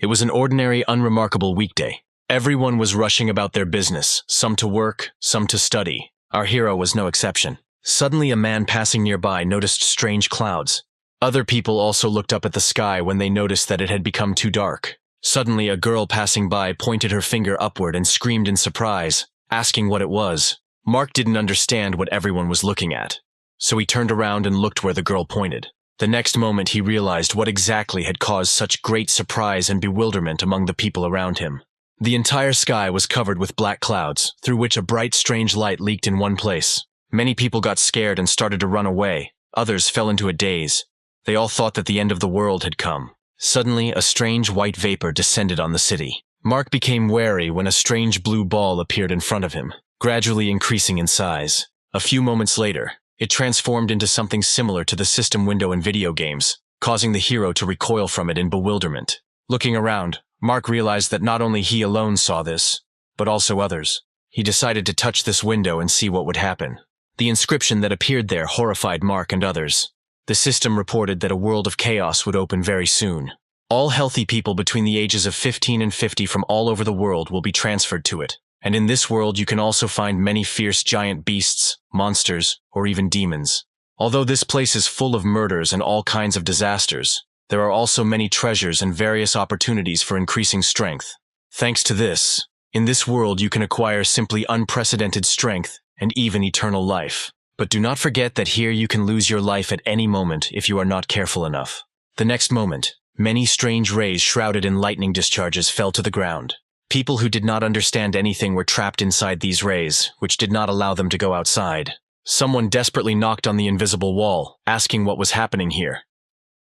It was an ordinary, unremarkable weekday. Everyone was rushing about their business, some to work, some to study. Our hero was no exception. Suddenly, a man passing nearby noticed strange clouds. Other people also looked up at the sky when they noticed that it had become too dark. Suddenly, a girl passing by pointed her finger upward and screamed in surprise, asking what it was. Mark didn't understand what everyone was looking at, so he turned around and looked where the girl pointed. The next moment, he realized what exactly had caused such great surprise and bewilderment among the people around him. The entire sky was covered with black clouds, through which a bright, strange light leaked in one place. Many people got scared and started to run away. Others fell into a daze. They all thought that the end of the world had come. Suddenly, a strange white vapor descended on the city. Mark became wary when a strange blue ball appeared in front of him, gradually increasing in size. A few moments later, it transformed into something similar to the system window in video games, causing the hero to recoil from it in bewilderment. Looking around, Mark realized that not only he alone saw this, but also others. He decided to touch this window and see what would happen. The inscription that appeared there horrified Mark and others. The system reported that a world of chaos would open very soon. All healthy people between the ages of 15 and 50 from all over the world will be transferred to it. And in this world you can also find many fierce giant beasts, monsters, or even demons. Although this place is full of murders and all kinds of disasters, there are also many treasures and various opportunities for increasing strength. Thanks to this, in this world you can acquire simply unprecedented strength and even eternal life. But do not forget that here you can lose your life at any moment if you are not careful enough. The next moment, many strange rays shrouded in lightning discharges fell to the ground. People who did not understand anything were trapped inside these rays, which did not allow them to go outside. Someone desperately knocked on the invisible wall, asking what was happening here.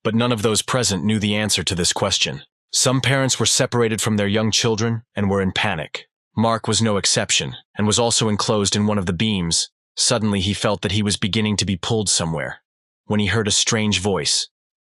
But none of those present knew the answer to this question. Some parents were separated from their young children and were in panic. Mark was no exception, and was also enclosed in one of the beams. Suddenly he felt that he was beginning to be pulled somewhere, when he heard a strange voice.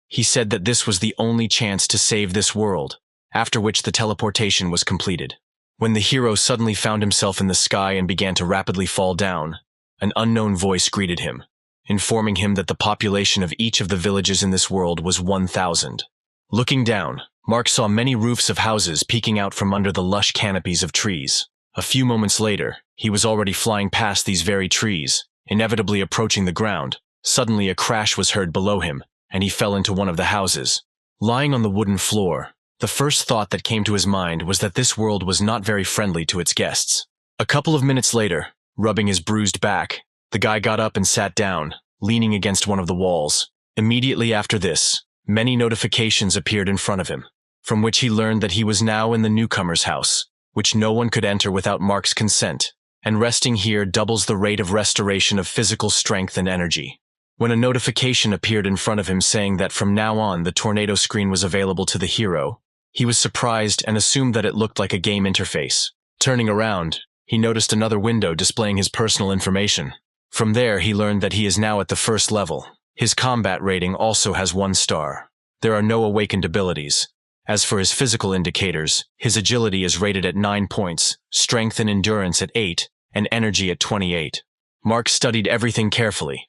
He said that this was the only chance to save this world, after which the teleportation was completed. When the hero suddenly found himself in the sky and began to rapidly fall down, an unknown voice greeted him, informing him that the population of each of the villages in this world was 1,000. Looking down, Mark saw many roofs of houses peeking out from under the lush canopies of trees. A few moments later, he was already flying past these very trees, inevitably approaching the ground. Suddenly a crash was heard below him, and he fell into one of the houses. Lying on the wooden floor, the first thought that came to his mind was that this world was not very friendly to its guests. A couple of minutes later, rubbing his bruised back, the guy got up and sat down, leaning against one of the walls. Immediately after this, many notifications appeared in front of him, from which he learned that he was now in the newcomer's house, which no one could enter without Mark's consent, and resting here doubles the rate of restoration of physical strength and energy. When a notification appeared in front of him saying that from now on the tornado screen was available to the hero, he was surprised and assumed that it looked like a game interface. Turning around, he noticed another window displaying his personal information. From there, he learned that he is now at the first level. His combat rating also has 1 star. There are no awakened abilities. As for his physical indicators, his agility is rated at 9 points, strength and endurance at 8, and energy at 28. Mark studied everything carefully,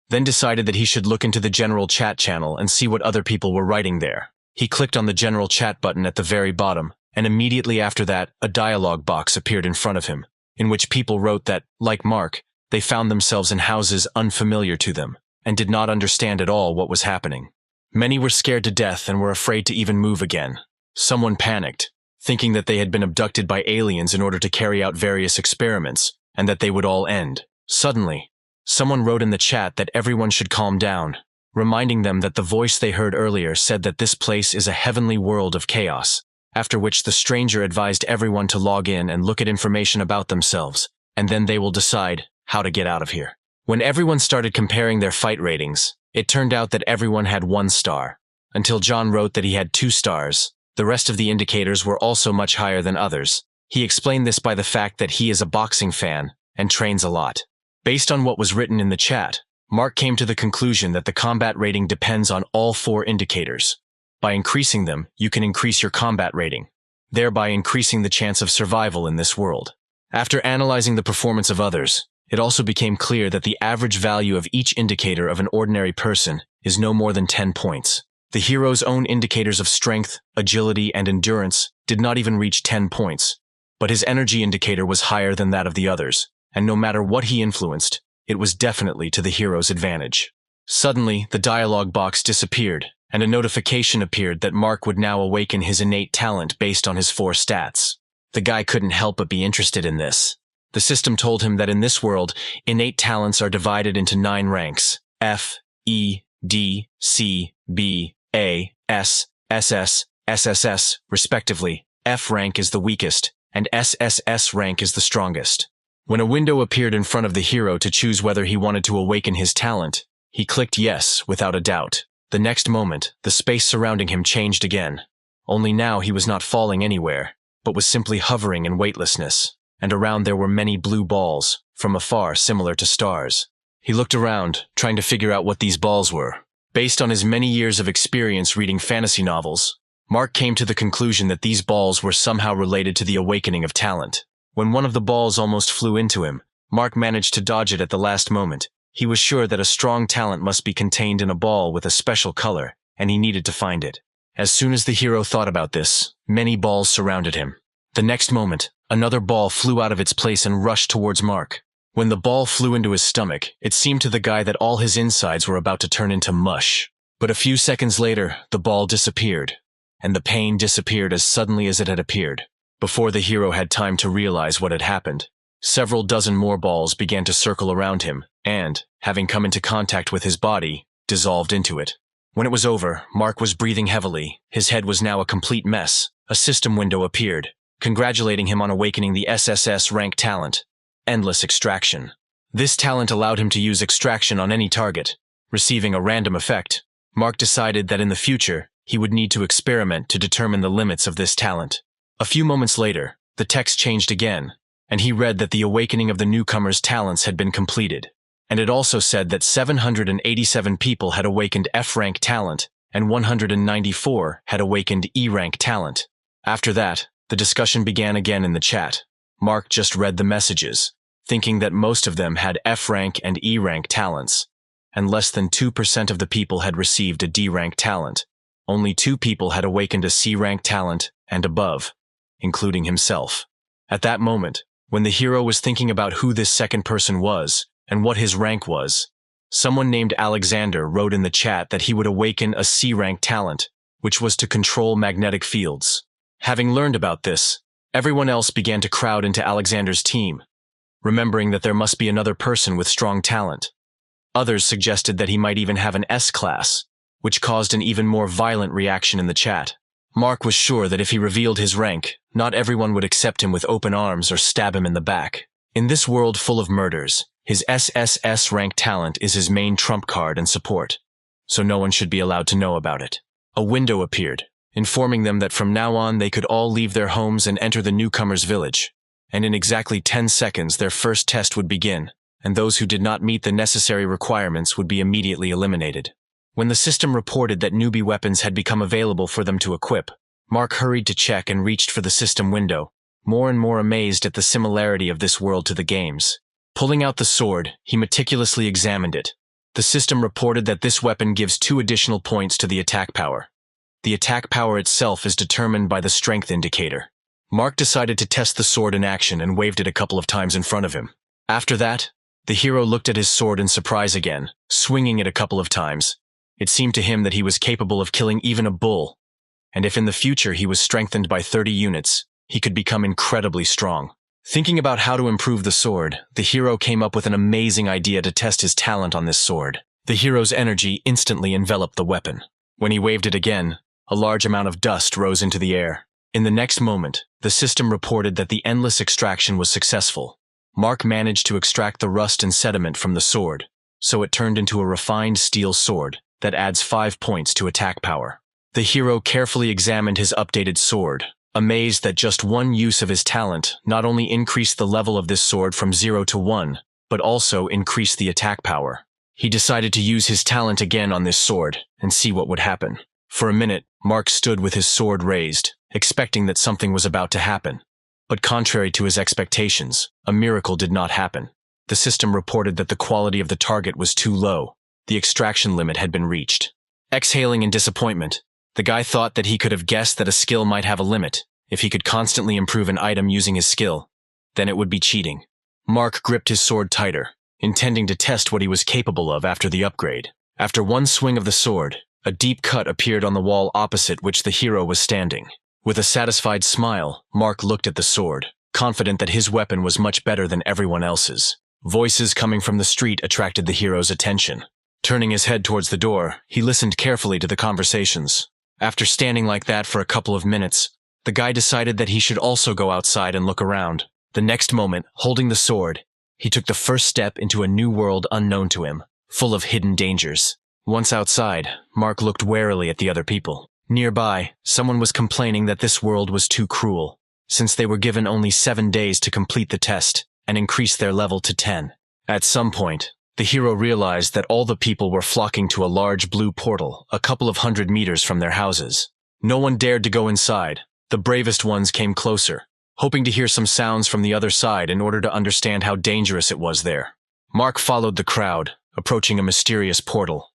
then decided that he should look into the general chat channel and see what other people were writing there. He clicked on the general chat button at the very bottom, and immediately after that, a dialogue box appeared in front of him, in which people wrote that, like Mark, they found themselves in houses unfamiliar to them, and did not understand at all what was happening. Many were scared to death and were afraid to even move again. Someone panicked, thinking that they had been abducted by aliens in order to carry out various experiments, and that they would all end. Suddenly, someone wrote in the chat that everyone should calm down, reminding them that the voice they heard earlier said that this place is a heavenly world of chaos, after which the stranger advised everyone to log in and look at information about themselves, and then they will decide how to get out of here. When everyone started comparing their fight ratings, it turned out that everyone had 1 star, until John wrote that he had 2 stars. The rest of the indicators were also much higher than others. He explained this by the fact that he is a boxing fan and trains a lot. Based on what was written in the chat, Mark came to the conclusion that the combat rating depends on all 4 indicators. By increasing them, you can increase your combat rating, thereby increasing the chance of survival in this world. After analyzing the performance of others, it also became clear that the average value of each indicator of an ordinary person is no more than 10 points. The hero's own indicators of strength, agility, and endurance did not even reach 10 points, but his energy indicator was higher than that of the others, and no matter what he influenced, it was definitely to the hero's advantage. Suddenly, the dialogue box disappeared, and a notification appeared that Mark would now awaken his innate talent based on his 4 stats. The guy couldn't help but be interested in this. The system told him that in this world, innate talents are divided into 9 ranks: F, E, D, C, B, A, S, SS, SSS, respectively. F rank is the weakest, and SSS rank is the strongest. When a window appeared in front of the hero to choose whether he wanted to awaken his talent, he clicked yes without a doubt. The next moment, the space surrounding him changed again. Only now he was not falling anywhere, but was simply hovering in weightlessness, and around there were many blue balls, from afar similar to stars. He looked around, trying to figure out what these balls were. Based on his many years of experience reading fantasy novels, Mark came to the conclusion that these balls were somehow related to the awakening of talent. When one of the balls almost flew into him, Mark managed to dodge it at the last moment. He was sure that a strong talent must be contained in a ball with a special color, and he needed to find it. As soon as the hero thought about this, many balls surrounded him. The next moment, another ball flew out of its place and rushed towards Mark. When the ball flew into his stomach, it seemed to the guy that all his insides were about to turn into mush. But a few seconds later, the ball disappeared, and the pain disappeared as suddenly as it had appeared. Before the hero had time to realize what had happened, several dozen more balls began to circle around him, and, having come into contact with his body, dissolved into it. When it was over, Mark was breathing heavily. His head was now a complete mess. A system window appeared, congratulating him on awakening the SSS-Rank talent, Endless Extraction. This talent allowed him to use extraction on any target. Receiving a random effect, Mark decided that in the future, he would need to experiment to determine the limits of this talent. A few moments later, the text changed again, and he read that the awakening of the newcomer's talents had been completed. And it also said that 787 people had awakened F-rank talent, and 194 had awakened E-rank talent. After that, the discussion began again in the chat. Mark just read the messages, thinking that most of them had F-rank and E-rank talents, and less than 2% of the people had received a D-rank talent. Only 2 people had awakened a C-rank talent and above, including himself. At that moment, when the hero was thinking about who this second person was and what his rank was, someone named Alexander wrote in the chat that he would awaken a C-rank talent, which was to control magnetic fields. Having learned about this, everyone else began to crowd into Alexander's team, remembering that there must be another person with strong talent. Others suggested that he might even have an S-class, which caused an even more violent reaction in the chat. Mark was sure that if he revealed his rank, not everyone would accept him with open arms or stab him in the back. In this world full of murders, his SSS-rank talent is his main trump card and support, so no one should be allowed to know about it. A window appeared, informing them that from now on they could all leave their homes and enter the newcomer's village, and in exactly 10 seconds their first test would begin, and those who did not meet the necessary requirements would be immediately eliminated. When the system reported that newbie weapons had become available for them to equip, Mark hurried to check and reached for the system window, more and more amazed at the similarity of this world to the game's. Pulling out the sword, he meticulously examined it. The system reported that this weapon gives 2 additional points to the attack power. The attack power itself is determined by the strength indicator. Mark decided to test the sword in action and waved it a couple of times in front of him. After that, the hero looked at his sword in surprise again, swinging it a couple of times. It seemed to him that he was capable of killing even a bull, and if in the future he was strengthened by 30 units, he could become incredibly strong. Thinking about how to improve the sword, the hero came up with an amazing idea to test his talent on this sword. The hero's energy instantly enveloped the weapon. When he waved it again, a large amount of dust rose into the air. In the next moment, the system reported that the endless extraction was successful. Mark managed to extract the rust and sediment from the sword, so it turned into a refined steel sword that adds 5 points to attack power. The hero carefully examined his updated sword, amazed that just one use of his talent not only increased the level of this sword from 0 to 1, but also increased the attack power. He decided to use his talent again on this sword and see what would happen. For a minute, Mark stood with his sword raised, expecting that something was about to happen. But contrary to his expectations, a miracle did not happen. The system reported that the quality of the target was too low. The extraction limit had been reached. Exhaling in disappointment, the guy thought that he could have guessed that a skill might have a limit. If he could constantly improve an item using his skill, then it would be cheating. Mark gripped his sword tighter, intending to test what he was capable of after the upgrade. After one swing of the sword, a deep cut appeared on the wall opposite which the hero was standing. With a satisfied smile, Mark looked at the sword, confident that his weapon was much better than everyone else's. Voices coming from the street attracted the hero's attention. Turning his head towards the door, he listened carefully to the conversations. After standing like that for a couple of minutes, the guy decided that he should also go outside and look around. The next moment, holding the sword, he took the first step into a new world unknown to him, full of hidden dangers. Once outside, Mark looked warily at the other people. Nearby, someone was complaining that this world was too cruel, since they were given only 7 days to complete the test and increase their level to 10. At some point, the hero realized that all the people were flocking to a large blue portal a couple of 100 meters from their houses. No one dared to go inside. The bravest ones came closer, hoping to hear some sounds from the other side in order to understand how dangerous it was there. Mark followed the crowd, approaching a mysterious portal.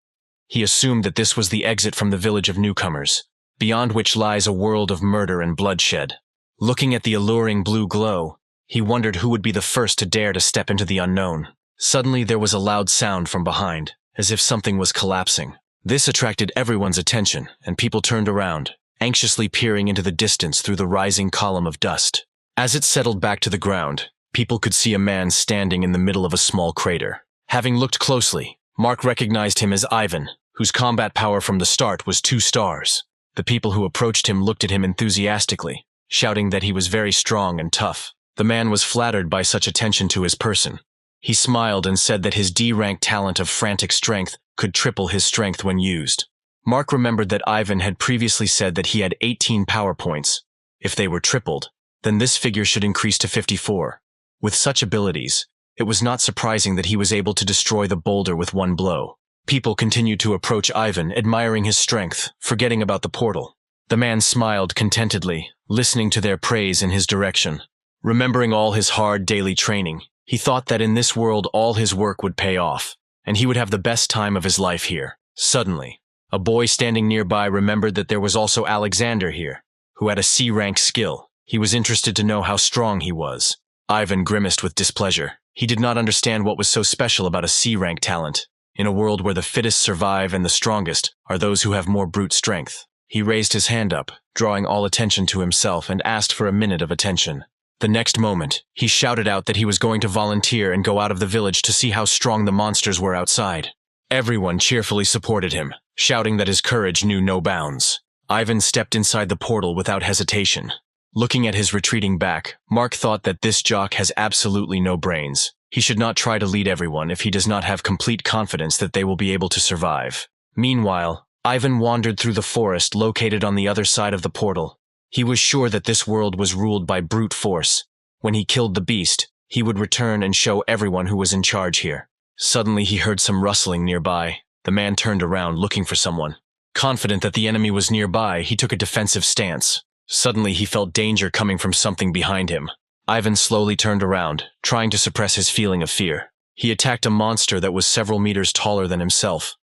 He assumed that this was the exit from the village of newcomers, beyond which lies a world of murder and bloodshed. Looking at the alluring blue glow, he wondered who would be the first to dare to step into the unknown. Suddenly there was a loud sound from behind, as if something was collapsing. This attracted everyone's attention, and people turned around, anxiously peering into the distance through the rising column of dust. As it settled back to the ground, people could see a man standing in the middle of a small crater. Having looked closely, Mark recognized him as Ivan, whose combat power from the start was 2 stars. The people who approached him looked at him enthusiastically, shouting that he was very strong and tough. The man was flattered by such attention to his person. He smiled and said that his D-rank talent of frantic strength could triple his strength when used. Mark remembered that Ivan had previously said that he had 18 power points. If they were tripled, then this figure should increase to 54. With such abilities, it was not surprising that he was able to destroy the boulder with one blow. People continued to approach Ivan, admiring his strength, forgetting about the portal. The man smiled contentedly, listening to their praise in his direction. Remembering all his hard daily training, he thought that in this world all his work would pay off, and he would have the best time of his life here. Suddenly, a boy standing nearby remembered that there was also Alexander here, who had a C-rank skill. He was interested to know how strong he was. Ivan grimaced with displeasure. He did not understand what was so special about a C-rank talent. In a world where the fittest survive and the strongest are those who have more brute strength. He raised his hand up, drawing all attention to himself, and asked for a minute of attention. The next moment, he shouted out that he was going to volunteer and go out of the village to see how strong the monsters were outside. Everyone cheerfully supported him, shouting that his courage knew no bounds. Ivan stepped inside the portal without hesitation. Looking at his retreating back, Mark thought that this jock has absolutely no brains. He should not try to lead everyone if he does not have complete confidence that they will be able to survive. Meanwhile, Ivan wandered through the forest located on the other side of the portal. He was sure that this world was ruled by brute force. When he killed the beast, he would return and show everyone who was in charge here. Suddenly he heard some rustling nearby. The man turned around looking for someone. Confident that the enemy was nearby, he took a defensive stance. Suddenly he felt danger coming from something behind him. Ivan slowly turned around, trying to suppress his feeling of fear. He attacked a monster that was several meters taller than himself,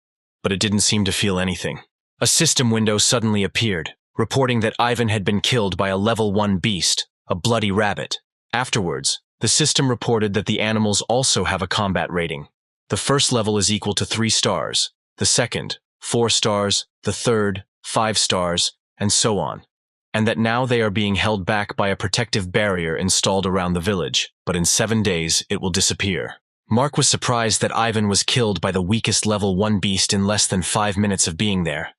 but it didn't seem to feel anything. A system window suddenly appeared, reporting that Ivan had been killed by a level 1 beast, a bloody rabbit. Afterwards, the system reported that the animals also have a combat rating. The first level is equal to 3 stars, the second, 4 stars, the third, 5 stars, and so on. And that now they are being held back by a protective barrier installed around the village, but in 7 days it will disappear. Mark was surprised that Ivan was killed by the weakest level 1 beast in less than 5 minutes of being there,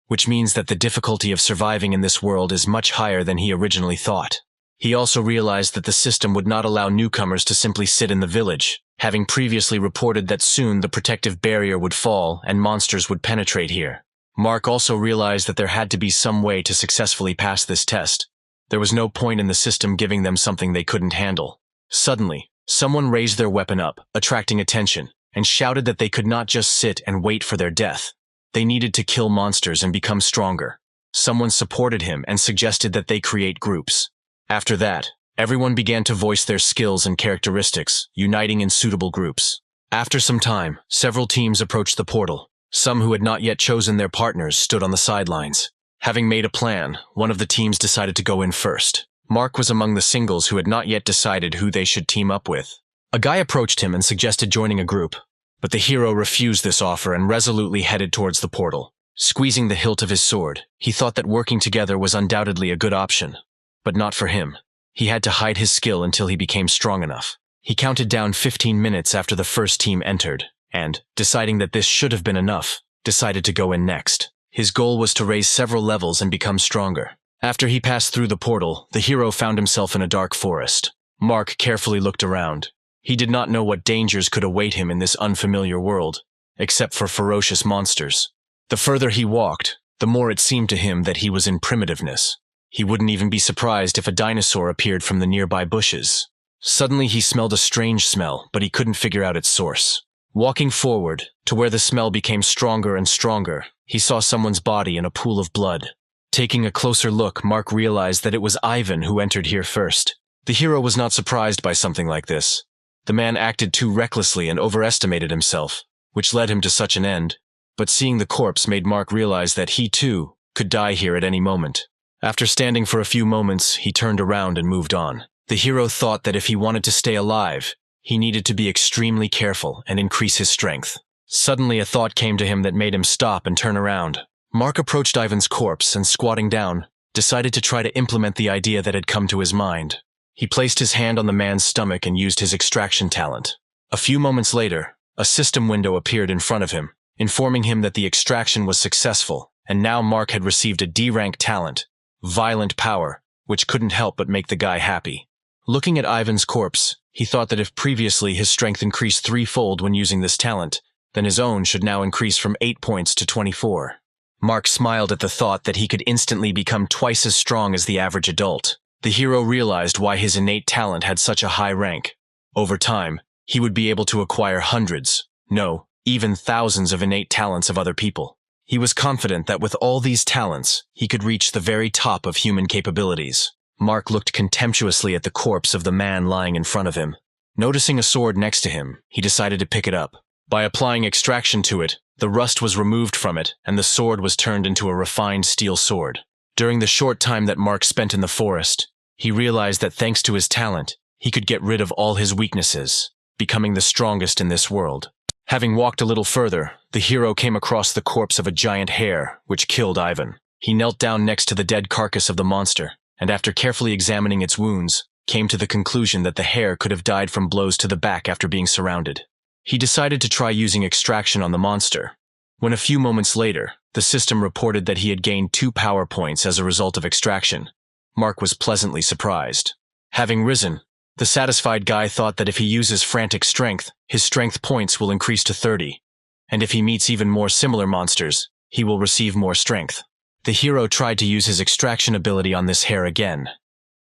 which means that the difficulty of surviving in this world is much higher than he originally thought. He also realized that the system would not allow newcomers to simply sit in the village, having previously reported that soon the protective barrier would fall and monsters would penetrate here. Mark also realized that there had to be some way to successfully pass this test. There was no point in the system giving them something they couldn't handle. Suddenly, someone raised their weapon up, attracting attention, and shouted that they could not just sit and wait for their death. They needed to kill monsters and become stronger. Someone supported him and suggested that they create groups. After that, everyone began to voice their skills and characteristics, uniting in suitable groups. After some time, several teams approached the portal, Some who had not yet chosen their partners stood on the sidelines. Having made a plan, one of the teams decided to go in first. Mark was among the singles who had not yet decided who they should team up with. A guy approached him and suggested joining a group, but the hero refused this offer and resolutely headed towards the portal. Squeezing the hilt of his sword, he thought that working together was undoubtedly a good option, but not for him. He had to hide his skill until he became strong enough. He counted down 15 minutes after the first team entered, and, deciding that this should have been enough, decided to go in next. His goal was to raise several levels and become stronger. After he passed through the portal, the hero found himself in a dark forest. Mark carefully looked around. He did not know what dangers could await him in this unfamiliar world, except for ferocious monsters. The further he walked, the more it seemed to him that he was in primitiveness. He wouldn't even be surprised if a dinosaur appeared from the nearby bushes. Suddenly he smelled a strange smell, but he couldn't figure out its source. Walking forward, to where the smell became stronger and stronger, he saw someone's body in a pool of blood. Taking a closer look, Mark realized that it was Ivan who entered here first. The hero was not surprised by something like this. The man acted too recklessly and overestimated himself, which led him to such an end. But seeing the corpse made Mark realize that he, too, could die here at any moment. After standing for a few moments, he turned around and moved on. The hero thought that if he wanted to stay alive, he needed to be extremely careful and increase his strength. Suddenly a thought came to him that made him stop and turn around. Mark approached Ivan's corpse and, squatting down, decided to try to implement the idea that had come to his mind. He placed his hand on the man's stomach and used his extraction talent. A few moments later, a system window appeared in front of him, informing him that the extraction was successful, and now Mark had received a D-rank talent, Violent Power, which couldn't help but make the guy happy. Looking at Ivan's corpse, he thought that if previously his strength increased threefold when using this talent, then his own should now increase from 8 points to 24. Mark smiled at the thought that he could instantly become twice as strong as the average adult. The hero realized why his innate talent had such a high rank. Over time, he would be able to acquire hundreds, no, even thousands of innate talents of other people. He was confident that with all these talents, he could reach the very top of human capabilities. Mark looked contemptuously at the corpse of the man lying in front of him. Noticing a sword next to him, he decided to pick it up. By applying extraction to it, the rust was removed from it, and the sword was turned into a refined steel sword. During the short time that Mark spent in the forest, he realized that thanks to his talent, he could get rid of all his weaknesses, becoming the strongest in this world. Having walked a little further, the hero came across the corpse of a giant hare, which killed Ivan. He knelt down next to the dead carcass of the monster, and after carefully examining its wounds, came to the conclusion that the hare could have died from blows to the back after being surrounded. He decided to try using extraction on the monster. When a few moments later, the system reported that he had gained 2 power points as a result of extraction, Mark was pleasantly surprised. Having risen, the satisfied guy thought that if he uses frantic strength, his strength points will increase to 30, and if he meets even more similar monsters, he will receive more strength. The hero tried to use his extraction ability on this hare again,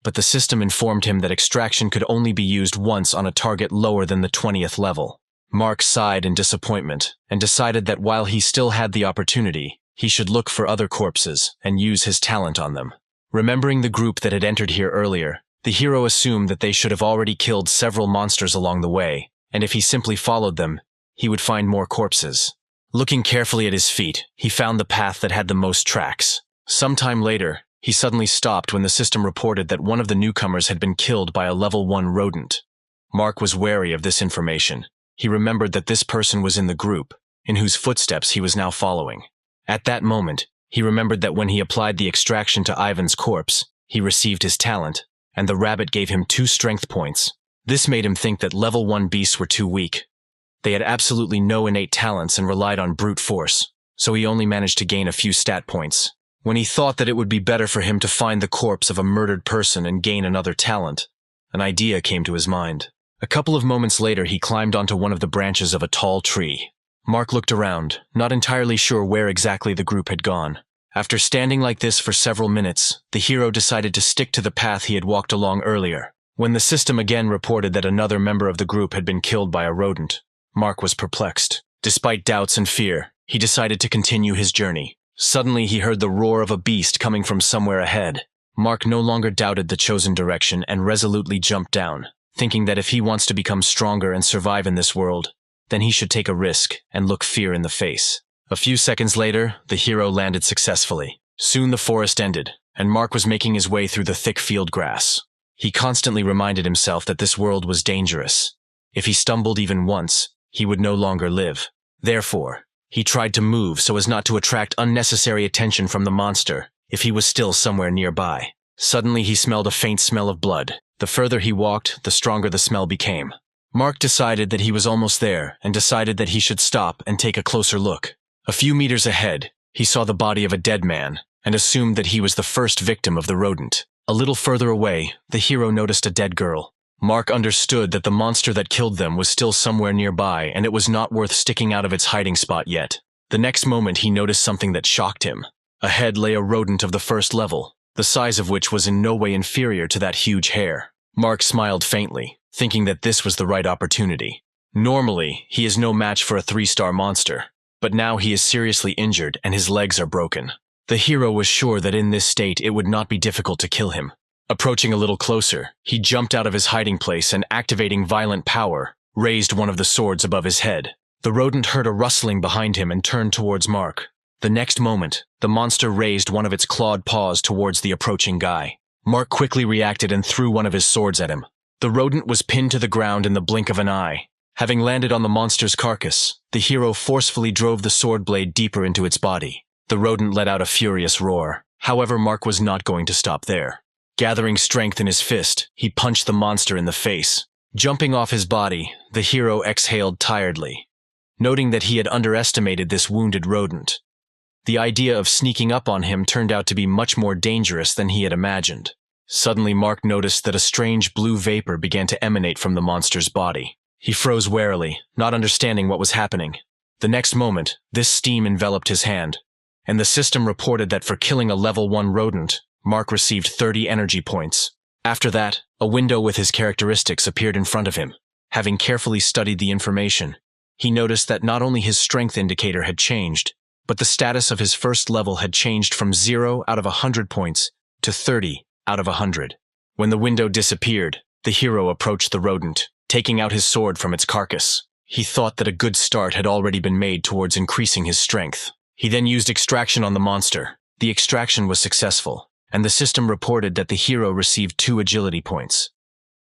but the system informed him that extraction could only be used once on a target lower than the 20th level. Mark sighed in disappointment and decided that while he still had the opportunity, he should look for other corpses and use his talent on them. Remembering the group that had entered here earlier, the hero assumed that they should have already killed several monsters along the way, and if he simply followed them, he would find more corpses. Looking carefully at his feet, he found the path that had the most tracks. Sometime later, he suddenly stopped when the system reported that one of the newcomers had been killed by a level 1 rodent. Mark was wary of this information. He remembered that this person was in the group, in whose footsteps he was now following. At that moment, he remembered that when he applied the extraction to Ivan's corpse, he received his talent, and the rabbit gave him 2 strength points. This made him think that level 1 beasts were too weak. They had absolutely no innate talents and relied on brute force, so he only managed to gain a few stat points. When he thought that it would be better for him to find the corpse of a murdered person and gain another talent, an idea came to his mind. A couple of moments later, he climbed onto one of the branches of a tall tree. Mark looked around, not entirely sure where exactly the group had gone. After standing like this for several minutes, the hero decided to stick to the path he had walked along earlier. When the system again reported that another member of the group had been killed by a rodent, Mark was perplexed. Despite doubts and fear, he decided to continue his journey. Suddenly, he heard the roar of a beast coming from somewhere ahead. Mark no longer doubted the chosen direction and resolutely jumped down, thinking that if he wants to become stronger and survive in this world, then he should take a risk and look fear in the face. A few seconds later, the hero landed successfully. Soon the forest ended, and Mark was making his way through the thick field grass. He constantly reminded himself that this world was dangerous. If he stumbled even once, he would no longer live. Therefore, he tried to move so as not to attract unnecessary attention from the monster if he was still somewhere nearby. Suddenly he smelled a faint smell of blood. The further he walked, the stronger the smell became. Mark decided that he was almost there and decided that he should stop and take a closer look. A few meters ahead, he saw the body of a dead man and assumed that he was the first victim of the rodent. A little further away, the hero noticed a dead girl. Mark understood that the monster that killed them was still somewhere nearby and it was not worth sticking out of its hiding spot yet. The next moment he noticed something that shocked him. Ahead lay a rodent of the first level, the size of which was in no way inferior to that huge hare. Mark smiled faintly, thinking that this was the right opportunity. Normally, he is no match for a 3-star monster, but now he is seriously injured and his legs are broken. The hero was sure that in this state it would not be difficult to kill him. Approaching a little closer, he jumped out of his hiding place and, activating violent power, raised one of the swords above his head. The rodent heard a rustling behind him and turned towards Mark. The next moment, the monster raised one of its clawed paws towards the approaching guy. Mark quickly reacted and threw one of his swords at him. The rodent was pinned to the ground in the blink of an eye. Having landed on the monster's carcass, the hero forcefully drove the sword blade deeper into its body. The rodent let out a furious roar. However, Mark was not going to stop there. Gathering strength in his fist, he punched the monster in the face. Jumping off his body, the hero exhaled tiredly, noting that he had underestimated this wounded rodent. The idea of sneaking up on him turned out to be much more dangerous than he had imagined. Suddenly, Mark noticed that a strange blue vapor began to emanate from the monster's body. He froze warily, not understanding what was happening. The next moment, this steam enveloped his hand, and the system reported that for killing a level 1 rodent, Mark received 30 energy points. After that, a window with his characteristics appeared in front of him. Having carefully studied the information, he noticed that not only his strength indicator had changed, but the status of his first level had changed from 0 out of 100 points to 30 out of 100. When the window disappeared, the hero approached the rodent, taking out his sword from its carcass. He thought that a good start had already been made towards increasing his strength. He then used extraction on the monster. The extraction was successful, and the system reported that the hero received 2 agility points.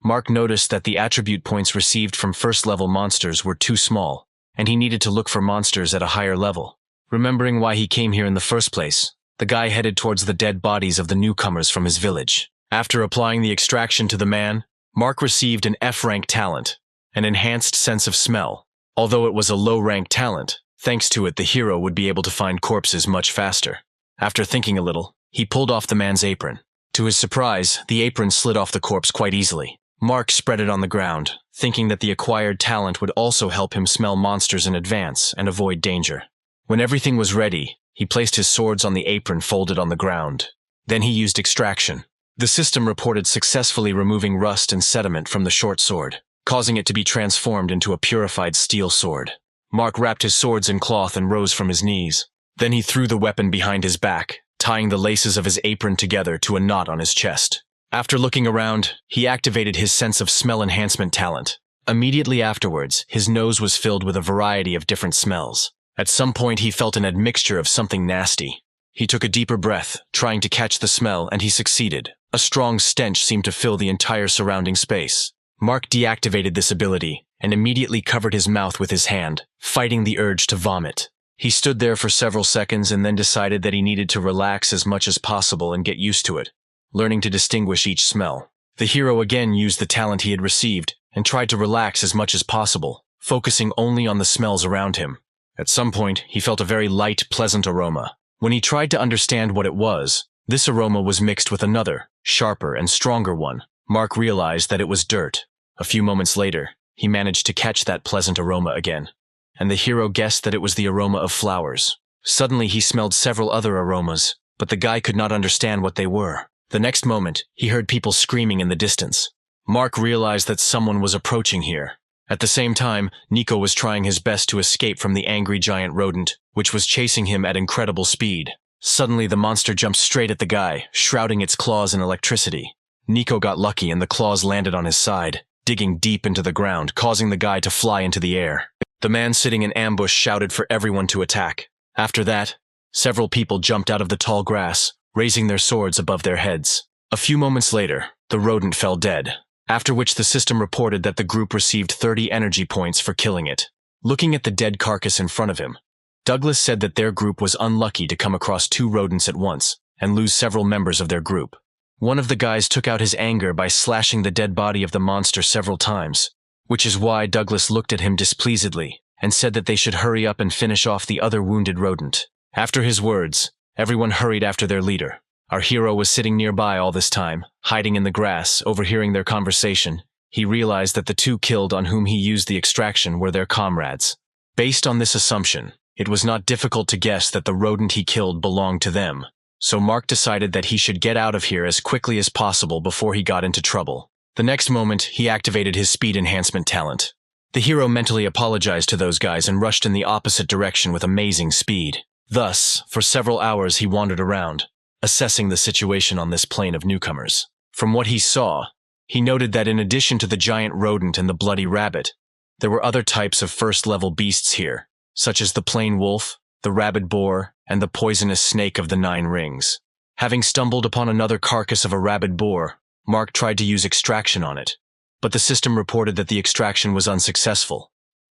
Mark noticed that the attribute points received from first-level monsters were too small, and he needed to look for monsters at a higher level. Remembering why he came here in the first place, the guy headed towards the dead bodies of the newcomers from his village. After applying the extraction to the man, Mark received an F-rank talent, an enhanced sense of smell. Although it was a low-rank talent, thanks to it the hero would be able to find corpses much faster. After thinking a little, he pulled off the man's apron. To his surprise, the apron slid off the corpse quite easily. Mark spread it on the ground, thinking that the acquired talent would also help him smell monsters in advance and avoid danger. When everything was ready, he placed his swords on the apron folded on the ground. Then he used extraction. The system reported successfully removing rust and sediment from the short sword, causing it to be transformed into a purified steel sword. Mark wrapped his swords in cloth and rose from his knees. Then he threw the weapon behind his back, tying the laces of his apron together to a knot on his chest. After looking around, he activated his sense of smell enhancement talent. Immediately afterwards, his nose was filled with a variety of different smells. At some point, he felt an admixture of something nasty. He took a deeper breath, trying to catch the smell, and he succeeded. A strong stench seemed to fill the entire surrounding space. Mark deactivated this ability and immediately covered his mouth with his hand, fighting the urge to vomit. He stood there for several seconds and then decided that he needed to relax as much as possible and get used to it, learning to distinguish each smell. The hero again used the talent he had received and tried to relax as much as possible, focusing only on the smells around him. At some point, he felt a very light, pleasant aroma. When he tried to understand what it was, this aroma was mixed with another, sharper and stronger one. Mark realized that it was dirt. A few moments later, he managed to catch that pleasant aroma again, and the hero guessed that it was the aroma of flowers. Suddenly, he smelled several other aromas, but the guy could not understand what they were. The next moment, he heard people screaming in the distance. Mark realized that someone was approaching here. At the same time, Nico was trying his best to escape from the angry giant rodent, which was chasing him at incredible speed. Suddenly, the monster jumped straight at the guy, shrouding its claws in electricity. Nico got lucky and the claws landed on his side, digging deep into the ground, causing the guy to fly into the air. The man sitting in ambush shouted for everyone to attack. After that, several people jumped out of the tall grass, raising their swords above their heads. A few moments later, the rodent fell dead, after which the system reported that the group received 30 energy points for killing it. Looking at the dead carcass in front of him, Douglas said that their group was unlucky to come across 2 rodents at once and lose several members of their group. One of the guys took out his anger by slashing the dead body of the monster several times, which is why Douglas looked at him displeasedly and said that they should hurry up and finish off the other wounded rodent. After his words, everyone hurried after their leader. Our hero was sitting nearby all this time, hiding in the grass, overhearing their conversation. He realized that the 2 killed on whom he used the extraction were their comrades. Based on this assumption, it was not difficult to guess that the rodent he killed belonged to them, so Mark decided that he should get out of here as quickly as possible before he got into trouble. The next moment, he activated his speed enhancement talent. The hero mentally apologized to those guys and rushed in the opposite direction with amazing speed. Thus, for several hours he wandered around, assessing the situation on this plane of newcomers. From what he saw, he noted that in addition to the giant rodent and the bloody rabbit, there were other types of first-level beasts here, such as the plain wolf, the rabid boar, and the poisonous snake of the 9 rings. Having stumbled upon another carcass of a rabid boar, Mark tried to use extraction on it, but the system reported that the extraction was unsuccessful,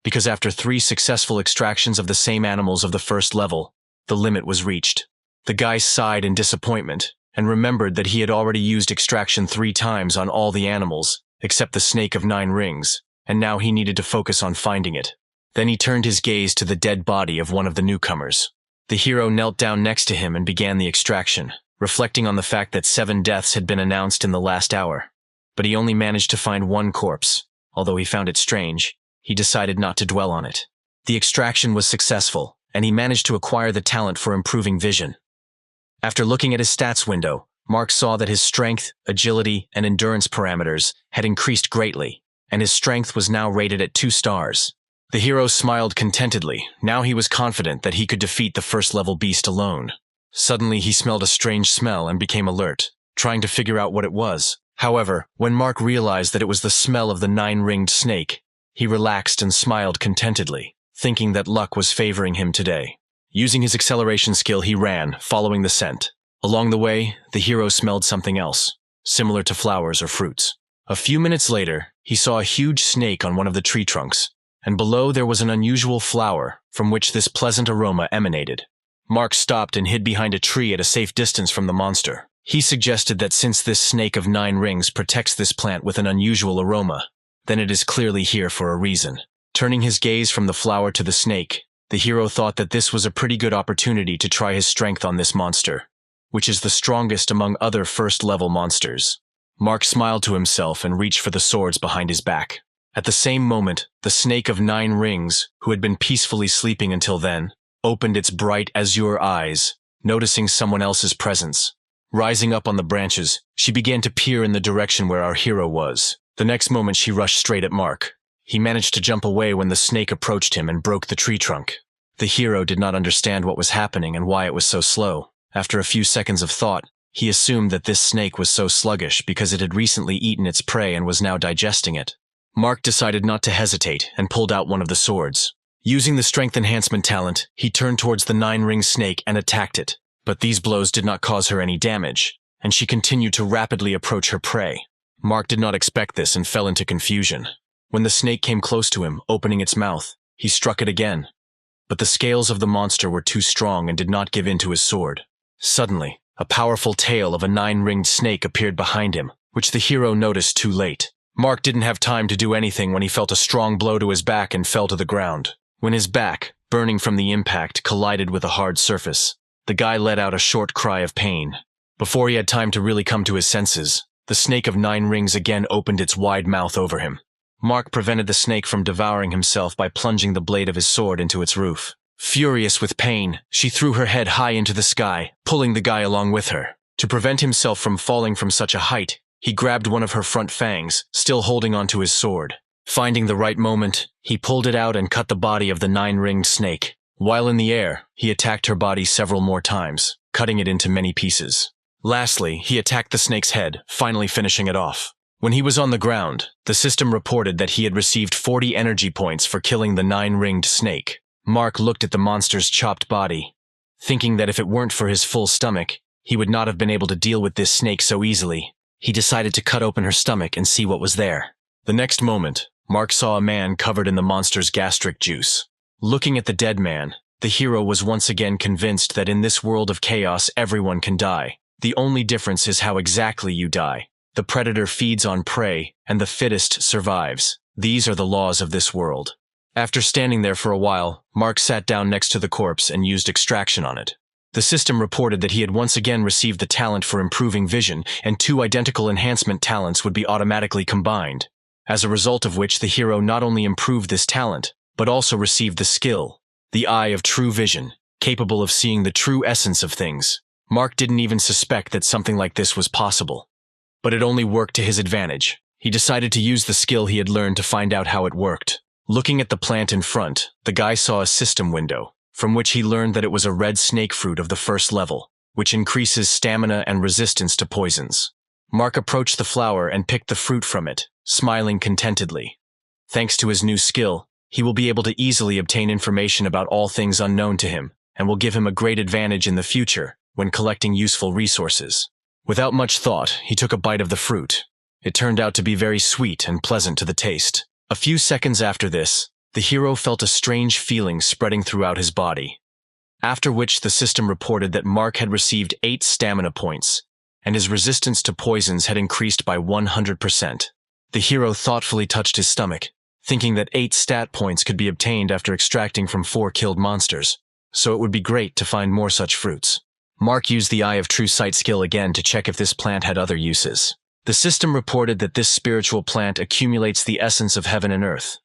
because after 3 successful extractions of the same animals of the first level, the limit was reached. The guy sighed in disappointment and remembered that he had already used extraction 3 times on all the animals, except the snake of 9 rings, and now he needed to focus on finding it. Then he turned his gaze to the dead body of one of the newcomers. The hero knelt down next to him and began the extraction, reflecting on the fact that 7 deaths had been announced in the last hour. But he only managed to find 1 corpse. Although he found it strange, he decided not to dwell on it. The extraction was successful, and he managed to acquire the talent for improving vision. After looking at his stats window, Mark saw that his strength, agility, and endurance parameters had increased greatly, and his strength was now rated at 2 stars. The hero smiled contentedly. Now he was confident that he could defeat the first-level beast alone. Suddenly he smelled a strange smell and became alert, trying to figure out what it was. However, when Mark realized that it was the smell of the 9-ringed snake, he relaxed and smiled contentedly, thinking that luck was favoring him today. Using his acceleration skill, he ran, following the scent. Along the way, the hero smelled something else, similar to flowers or fruits. A few minutes later, he saw a huge snake on one of the tree trunks, and below there was an unusual flower from which this pleasant aroma emanated. Mark stopped and hid behind a tree at a safe distance from the monster. He suggested that since this snake of 9 rings protects this plant with an unusual aroma, then it is clearly here for a reason. Turning his gaze from the flower to the snake, the hero thought that this was a pretty good opportunity to try his strength on this monster, which is the strongest among other first-level monsters. Mark smiled to himself and reached for the swords behind his back. At the same moment, the snake of 9 rings, who had been peacefully sleeping until then, opened its bright azure eyes, noticing someone else's presence. Rising up on the branches, she began to peer in the direction where our hero was. The next moment she rushed straight at Mark. He managed to jump away when the snake approached him and broke the tree trunk. The hero did not understand what was happening and why it was so slow. After a few seconds of thought, he assumed that this snake was so sluggish because it had recently eaten its prey and was now digesting it. Mark decided not to hesitate and pulled out one of the swords. Using the strength enhancement talent, he turned towards the 9-ringed snake and attacked it. But these blows did not cause her any damage, and she continued to rapidly approach her prey. Mark did not expect this and fell into confusion. When the snake came close to him, opening its mouth, he struck it again. But the scales of the monster were too strong and did not give in to his sword. Suddenly, a powerful tail of a 9-ringed snake appeared behind him, which the hero noticed too late. Mark didn't have time to do anything when he felt a strong blow to his back and fell to the ground. When his back, burning from the impact, collided with a hard surface, the guy let out a short cry of pain. Before he had time to really come to his senses, the snake of 9 rings again opened its wide mouth over him. Mark prevented the snake from devouring himself by plunging the blade of his sword into its roof. Furious with pain, she threw her head high into the sky, pulling the guy along with her. To prevent himself from falling from such a height, he grabbed one of her front fangs, still holding onto his sword. Finding the right moment, he pulled it out and cut the body of the 9-ringed snake. While in the air, he attacked her body several more times, cutting it into many pieces. Lastly, he attacked the snake's head, finally finishing it off. When he was on the ground, the system reported that he had received 40 energy points for killing the 9-ringed snake. Mark looked at the monster's chopped body, thinking that if it weren't for his full stomach, he would not have been able to deal with this snake so easily. He decided to cut open her stomach and see what was there. The next moment, Mark saw a man covered in the monster's gastric juice. Looking at the dead man, the hero was once again convinced that in this world of chaos everyone can die. The only difference is how exactly you die. The predator feeds on prey, and the fittest survives. These are the laws of this world. After standing there for a while, Mark sat down next to the corpse and used extraction on it. The system reported that he had once again received the talent for improving vision, and 2 identical enhancement talents would be automatically combined, as a result of which the hero not only improved this talent, but also received the skill, the Eye of True Vision, capable of seeing the true essence of things. Mark didn't even suspect that something like this was possible. But it only worked to his advantage. He decided to use the skill he had learned to find out how it worked. Looking at the plant in front, the guy saw a system window, from which he learned that it was a red snake fruit of the first level, which increases stamina and resistance to poisons. Mark approached the flower and picked the fruit from it, smiling contentedly. Thanks to his new skill, he will be able to easily obtain information about all things unknown to him, and will give him a great advantage in the future when collecting useful resources. Without much thought, he took a bite of the fruit. It turned out to be very sweet and pleasant to the taste. A few seconds after this, the hero felt a strange feeling spreading throughout his body. After which the system reported that Mark had received 8 stamina points, and his resistance to poisons had increased by 100%. The hero thoughtfully touched his stomach, thinking that 8 stat points could be obtained after extracting from 4 killed monsters, so it would be great to find more such fruits. Mark used the Eye of True Sight skill again to check if this plant had other uses. The system reported that this spiritual plant accumulates the essence of heaven and earth.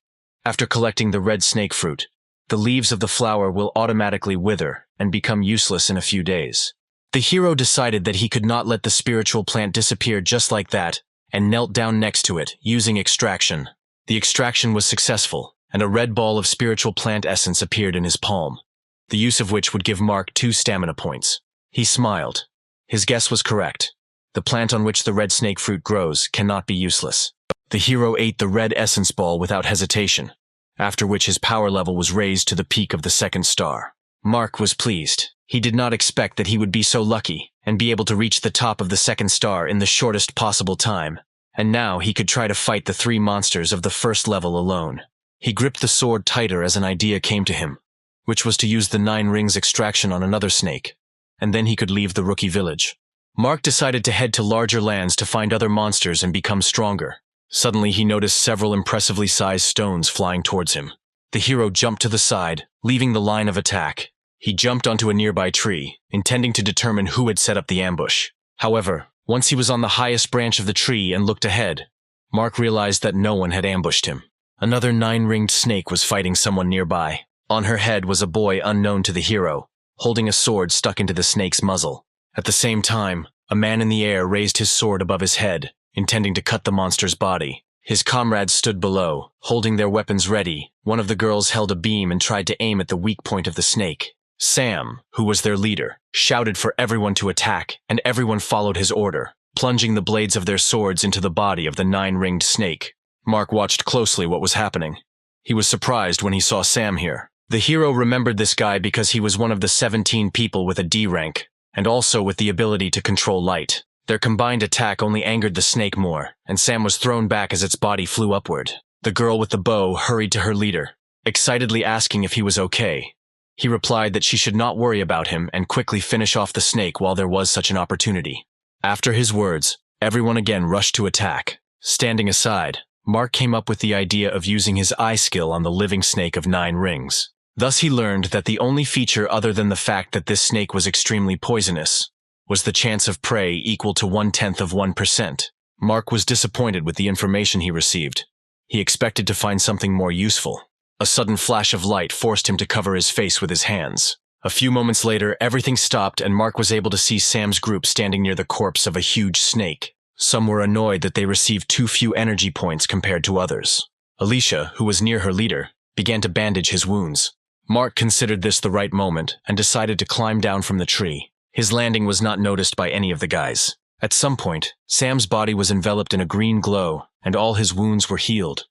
After collecting the red snake fruit, the leaves of the flower will automatically wither and become useless in a few days. The hero decided that he could not let the spiritual plant disappear just like that, and knelt down next to it, using extraction. The extraction was successful, and a red ball of spiritual plant essence appeared in his palm, the use of which would give Mark 2 stamina points. He smiled. His guess was correct. The plant on which the red snake fruit grows cannot be useless. The hero ate the red essence ball without hesitation, after which his power level was raised to the peak of the 2nd star. Mark was pleased. He did not expect that he would be so lucky and be able to reach the top of the 2nd star in the shortest possible time, and now he could try to fight the 3 monsters of the 1st level alone. He gripped the sword tighter as an idea came to him, which was to use the 9 rings extraction on another snake, and then he could leave the rookie village. Mark decided to head to larger lands to find other monsters and become stronger. Suddenly he noticed several impressively sized stones flying towards him. The hero jumped to the side, leaving the line of attack. He jumped onto a nearby tree, intending to determine who had set up the ambush. However, once he was on the highest branch of the tree and looked ahead, Mark realized that no one had ambushed him. Another 9-ringed snake was fighting someone nearby. On her head was a boy unknown to the hero, holding a sword stuck into the snake's muzzle. At the same time, a man in the air raised his sword above his head, intending to cut the monster's body. His comrades stood below, holding their weapons ready. One of the girls held a beam and tried to aim at the weak point of the snake. Sam, who was their leader, shouted for everyone to attack, and everyone followed his order, plunging the blades of their swords into the body of the 9-ringed snake. Mark watched closely what was happening. He was surprised when he saw Sam here. The hero remembered this guy because he was one of the 17 people with a D rank, and also with the ability to control light. Their combined attack only angered the snake more, and Sam was thrown back as its body flew upward. The girl with the bow hurried to her leader, excitedly asking if he was okay. He replied that she should not worry about him and quickly finish off the snake while there was such an opportunity. After his words, everyone again rushed to attack. Standing aside, Mark came up with the idea of using his eye skill on the living snake of 9 rings. Thus he learned that the only feature other than the fact that this snake was extremely poisonous was the chance of prey equal to 0.1%. Mark was disappointed with the information he received. He expected to find something more useful. A sudden flash of light forced him to cover his face with his hands. A few moments later, everything stopped and Mark was able to see Sam's group standing near the corpse of a huge snake. Some were annoyed that they received too few energy points compared to others. Alicia, who was near her leader, began to bandage his wounds. Mark considered this the right moment and decided to climb down from the tree. His landing was not noticed by any of the guys. At some point, Sam's body was enveloped in a green glow and all his wounds were healed.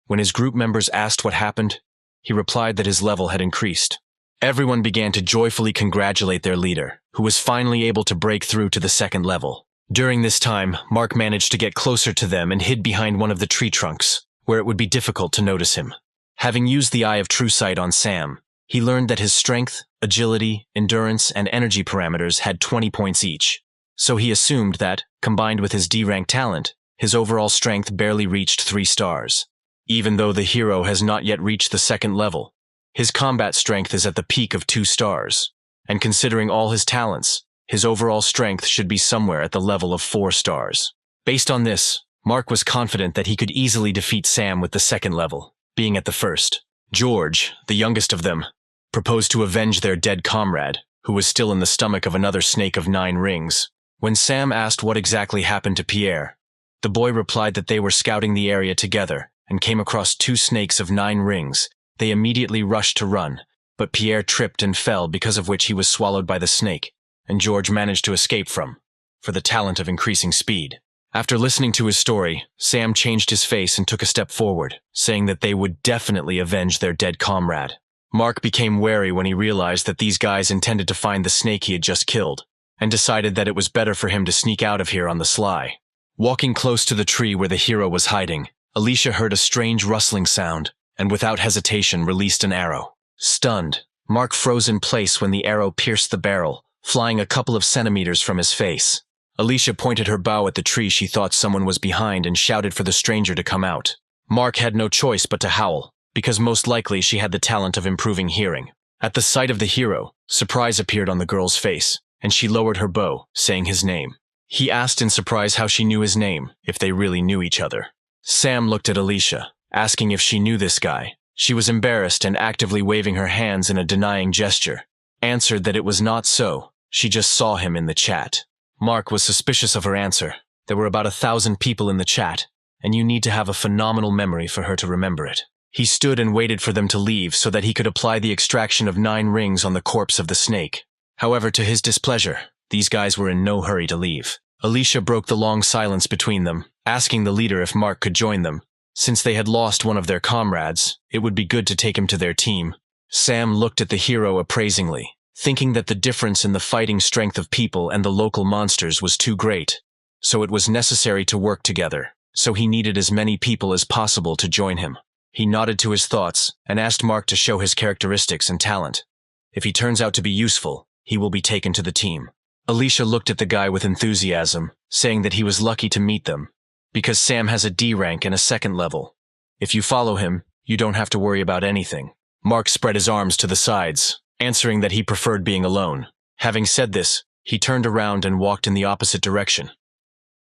When his group members asked what happened, he replied that his level had increased. Everyone began to joyfully congratulate their leader, who was finally able to break through to the second level. During this time, Mark managed to get closer to them and hid behind one of the tree trunks, where it would be difficult to notice him. Having used the Eye of True Sight on Sam, he learned that his strength, agility, endurance, and energy parameters had 20 points each. So he assumed that, combined with his D-rank talent, his overall strength barely reached 3 stars. Even though the hero has not yet reached the second level, his combat strength is at the peak of 2 stars, and considering all his talents, his overall strength should be somewhere at the level of 4 stars. Based on this, Mark was confident that he could easily defeat Sam with the second level, being at the first. George, the youngest of them, proposed to avenge their dead comrade, who was still in the stomach of another snake of 9 rings. When Sam asked what exactly happened to Pierre, the boy replied that they were scouting the area together and came across 2 snakes of 9 rings. They immediately rushed to run, but Pierre tripped and fell, because of which he was swallowed by the snake, and George managed to escape for the talent of increasing speed. After listening to his story, Sam changed his face and took a step forward, saying that they would definitely avenge their dead comrade. Mark became wary when he realized that these guys intended to find the snake he had just killed, and decided that it was better for him to sneak out of here on the sly. Walking close to the tree where the hero was hiding, Alicia heard a strange rustling sound, and without hesitation released an arrow. Stunned, Mark froze in place when the arrow pierced the barrel, flying a couple of centimeters from his face. Alicia pointed her bow at the tree she thought someone was behind and shouted for the stranger to come out. Mark had no choice but to howl, because most likely she had the talent of improving hearing. At the sight of the hero, surprise appeared on the girl's face, and she lowered her bow, saying his name. He asked in surprise how she knew his name, if they really knew each other. Sam looked at Alicia, asking if she knew this guy. She was embarrassed and actively waving her hands in a denying gesture. Answered that it was not so, she just saw him in the chat. Mark was suspicious of her answer. There were about 1,000 people in the chat, and you need to have a phenomenal memory for her to remember it. He stood and waited for them to leave so that he could apply the extraction of 9 rings on the corpse of the snake. However, to his displeasure, these guys were in no hurry to leave. Alicia broke the long silence between them, asking the leader if Mark could join them. Since they had lost one of their comrades, it would be good to take him to their team. Sam looked at the hero appraisingly, thinking that the difference in the fighting strength of people and the local monsters was too great, so it was necessary to work together, so he needed as many people as possible to join him. He nodded to his thoughts and asked Mark to show his characteristics and talent. If he turns out to be useful, he will be taken to the team. Alicia looked at the guy with enthusiasm, saying that he was lucky to meet them, because Sam has a D rank and a second level. If you follow him, you don't have to worry about anything. Mark spread his arms to the sides, answering that he preferred being alone. Having said this, he turned around and walked in the opposite direction.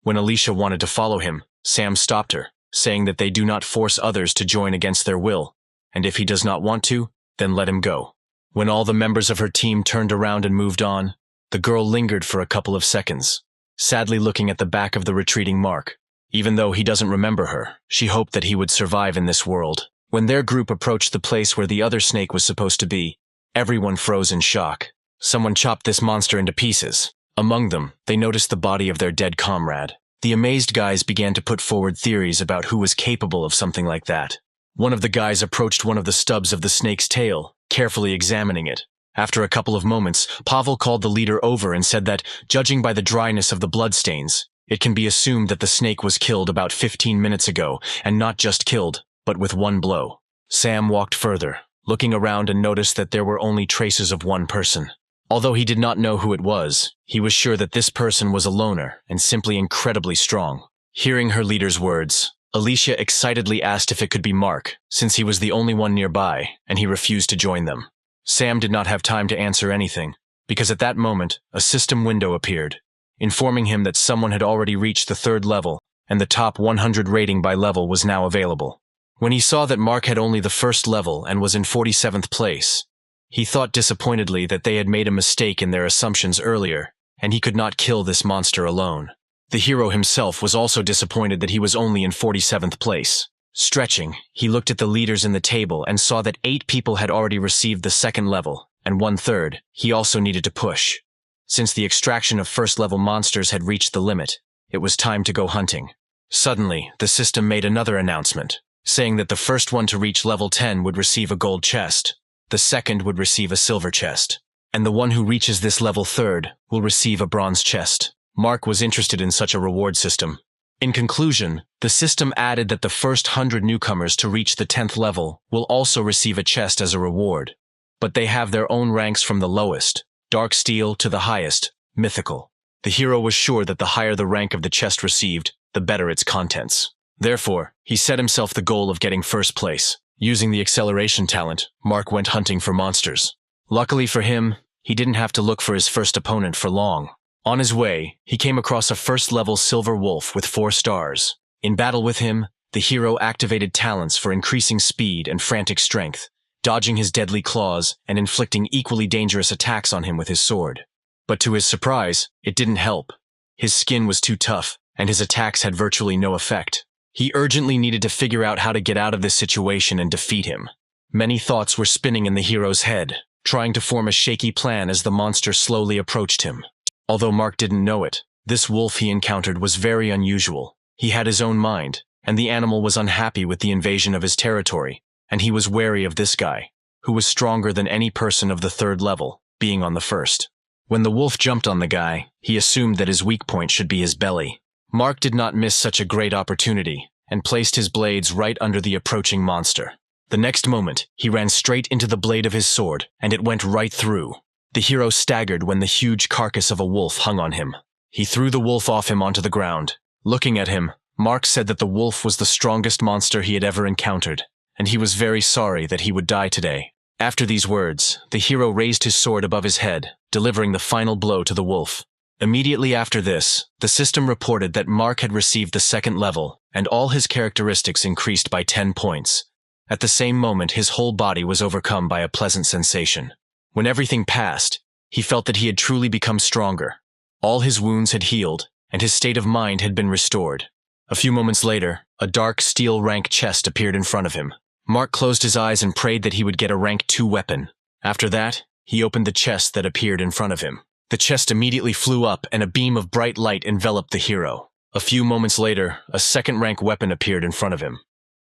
When Alicia wanted to follow him, Sam stopped her, saying that they do not force others to join against their will, and if he does not want to, then let him go. When all the members of her team turned around and moved on, the girl lingered for a couple of seconds, sadly looking at the back of the retreating Mark. Even though he doesn't remember her, she hoped that he would survive in this world. When their group approached the place where the other snake was supposed to be, everyone froze in shock. Someone chopped this monster into pieces. Among them, they noticed the body of their dead comrade. The amazed guys began to put forward theories about who was capable of something like that. One of the guys approached one of the stubs of the snake's tail, carefully examining it. After a couple of moments, Pavel called the leader over and said that, judging by the dryness of the bloodstains, it can be assumed that the snake was killed about 15 minutes ago, and not just killed, but with one blow. Sam walked further, looking around and noticed that there were only traces of one person. Although he did not know who it was, he was sure that this person was a loner and simply incredibly strong. Hearing her leader's words, Alicia excitedly asked if it could be Mark, since he was the only one nearby, and he refused to join them. Sam did not have time to answer anything, because at that moment, a system window appeared, informing him that someone had already reached the 3rd level, and the top 100 rating by level was now available. When he saw that Mark had only the 1st level and was in 47th place, he thought disappointedly that they had made a mistake in their assumptions earlier, and he could not kill this monster alone. The hero himself was also disappointed that he was only in 47th place. Stretching, he looked at the leaders in the table and saw that 8 people had already received the 2nd level, and 1/3, he also needed to push. Since the extraction of 1st-level monsters had reached the limit, it was time to go hunting. Suddenly, the system made another announcement, saying that the first one to reach level 10 would receive a gold chest, the second would receive a silver chest, and the one who reaches this level third will receive a bronze chest. Mark was interested in such a reward system. In conclusion, the system added that the first 100 newcomers to reach the 10th level will also receive a chest as a reward, but they have their own ranks from the lowest, dark steel, to the highest, mythical. The hero was sure that the higher the rank of the chest received, the better its contents. Therefore, he set himself the goal of getting first place. Using the acceleration talent, Mark went hunting for monsters. Luckily for him, he didn't have to look for his first opponent for long. On his way, he came across a first-level silver wolf with 4 stars. In battle with him, the hero activated talents for increasing speed and frantic strength, dodging his deadly claws and inflicting equally dangerous attacks on him with his sword. But to his surprise, it didn't help. His skin was too tough, and his attacks had virtually no effect. He urgently needed to figure out how to get out of this situation and defeat him. Many thoughts were spinning in the hero's head, trying to form a shaky plan as the monster slowly approached him. Although Mark didn't know it, this wolf he encountered was very unusual. He had his own mind, and the animal was unhappy with the invasion of his territory, and he was wary of this guy, who was stronger than any person of the 3rd level, being on the 1st. When the wolf jumped on the guy, he assumed that his weak point should be his belly. Mark did not miss such a great opportunity, and placed his blades right under the approaching monster. The next moment, he ran straight into the blade of his sword, and it went right through. The hero staggered when the huge carcass of a wolf hung on him. He threw the wolf off him onto the ground. Looking at him, Mark said that the wolf was the strongest monster he had ever encountered, and he was very sorry that he would die today. After these words, the hero raised his sword above his head, delivering the final blow to the wolf. Immediately after this, the system reported that Mark had received the 2nd level, and all his characteristics increased by 10 points. At the same moment, his whole body was overcome by a pleasant sensation. When everything passed, he felt that he had truly become stronger. All his wounds had healed, and his state of mind had been restored. A few moments later, a dark steel rank chest appeared in front of him. Mark closed his eyes and prayed that he would get a rank 2 weapon. After that, he opened the chest that appeared in front of him. The chest immediately flew up, and a beam of bright light enveloped the hero. A few moments later, a 2nd rank weapon appeared in front of him.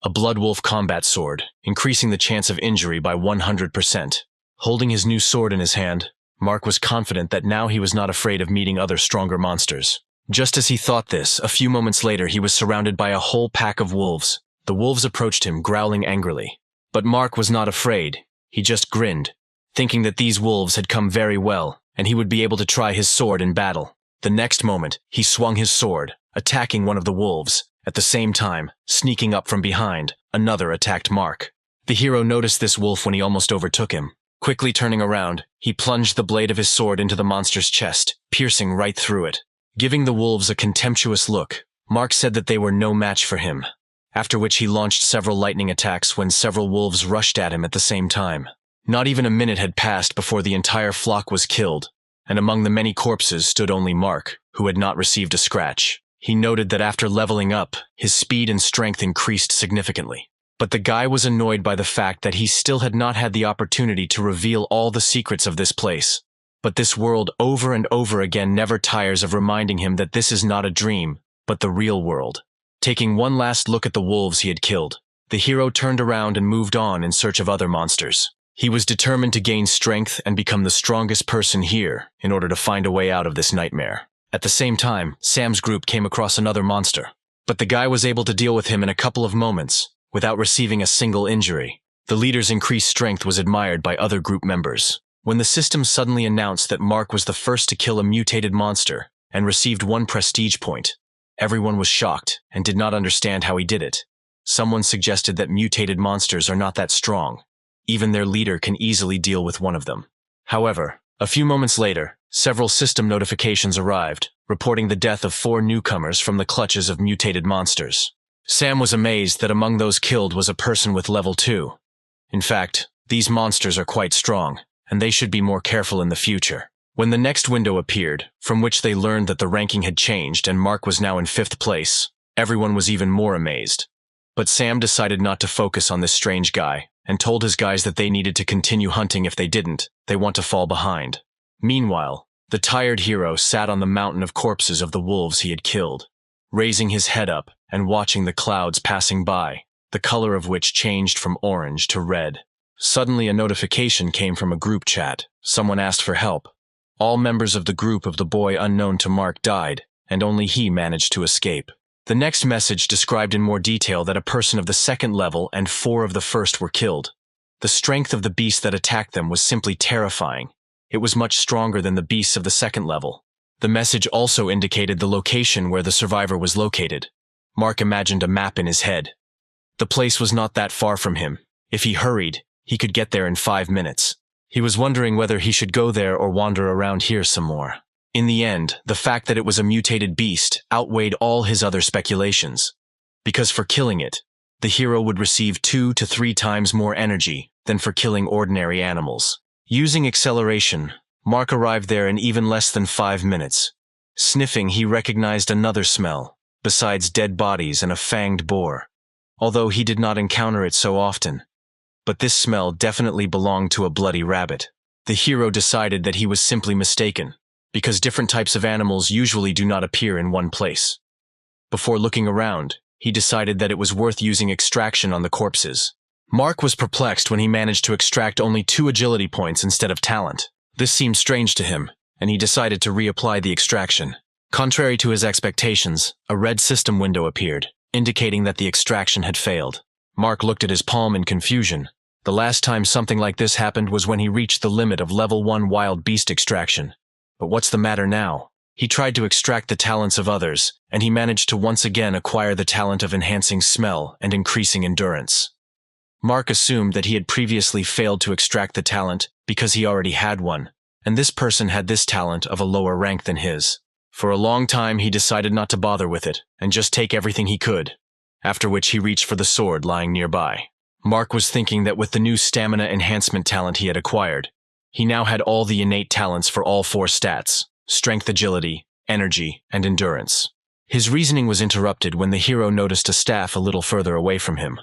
A Bloodwolf combat sword, increasing the chance of injury by 100%. Holding his new sword in his hand, Mark was confident that now he was not afraid of meeting other stronger monsters. Just as he thought this, a few moments later he was surrounded by a whole pack of wolves. The wolves approached him, growling angrily. But Mark was not afraid. He just grinned, thinking that these wolves had come very well, and he would be able to try his sword in battle. The next moment, he swung his sword, attacking one of the wolves. At the same time, sneaking up from behind, another attacked Mark. The hero noticed this wolf when he almost overtook him. Quickly turning around, he plunged the blade of his sword into the monster's chest, piercing right through it. Giving the wolves a contemptuous look, Mark said that they were no match for him, after which he launched several lightning attacks when several wolves rushed at him at the same time. Not even a minute had passed before the entire flock was killed, and among the many corpses stood only Mark, who had not received a scratch. He noted that after leveling up, his speed and strength increased significantly. But the guy was annoyed by the fact that he still had not had the opportunity to reveal all the secrets of this place. But this world over and over again never tires of reminding him that this is not a dream, but the real world. Taking one last look at the wolves he had killed, the hero turned around and moved on in search of other monsters. He was determined to gain strength and become the strongest person here in order to find a way out of this nightmare. At the same time, Sam's group came across another monster, but the guy was able to deal with him in a couple of moments, without receiving a single injury. The leader's increased strength was admired by other group members. When the system suddenly announced that Mark was the first to kill a mutated monster and received 1 prestige point, everyone was shocked and did not understand how he did it. Someone suggested that mutated monsters are not that strong. Even their leader can easily deal with one of them. However, a few moments later, several system notifications arrived, reporting the death of 4 newcomers from the clutches of mutated monsters. Sam was amazed that among those killed was a person with level 2. In fact, these monsters are quite strong, and they should be more careful in the future. When the next window appeared, from which they learned that the ranking had changed and Mark was now in 5th place, everyone was even more amazed. But Sam decided not to focus on this strange guy, and told his guys that they needed to continue hunting. If they didn't, they want to fall behind. Meanwhile, the tired hero sat on the mountain of corpses of the wolves he had killed, raising his head up and watching the clouds passing by. the color of which changed from orange to red. Suddenly, a notification came from a group chat. Someone asked for help. All members of the group of the boy unknown to Mark died, and only he managed to escape. The next message described in more detail that a person of the second level and 4 of the first were killed. The strength of the beast that attacked them was simply terrifying. It was much stronger than the beasts of the second level. The message also indicated the location where the survivor was located. Mark imagined a map in his head. The place was not that far from him. If he hurried, he could get there in 5 minutes. He was wondering whether he should go there or wander around here some more. In the end, the fact that it was a mutated beast outweighed all his other speculations. Because for killing it, the hero would receive 2 to 3 times more energy than for killing ordinary animals. Using acceleration, Mark arrived there in even less than 5 minutes. Sniffing, he recognized another smell, besides dead bodies and a fanged boar. Although he did not encounter it so often. But this smell definitely belonged to a bloody rabbit. The hero decided that he was simply mistaken, because different types of animals usually do not appear in one place. Before looking around, he decided that it was worth using extraction on the corpses. Mark was perplexed when he managed to extract only 2 agility points instead of talent. This seemed strange to him, and he decided to reapply the extraction. Contrary to his expectations, a red system window appeared, indicating that the extraction had failed. Mark looked at his palm in confusion. The last time something like this happened was when he reached the limit of level 1 wild beast extraction. But what's the matter now? He tried to extract the talents of others, and he managed to once again acquire the talent of enhancing smell and increasing endurance. Mark assumed that he had previously failed to extract the talent because he already had one, and this person had this talent of a lower rank than his. For a long time he decided not to bother with it, and just take everything he could, after which he reached for the sword lying nearby. Mark was thinking that with the new stamina enhancement talent he had acquired, he now had all the innate talents for all 4 stats: strength, agility, energy, and endurance. His reasoning was interrupted when the hero noticed a staff a little further away from him,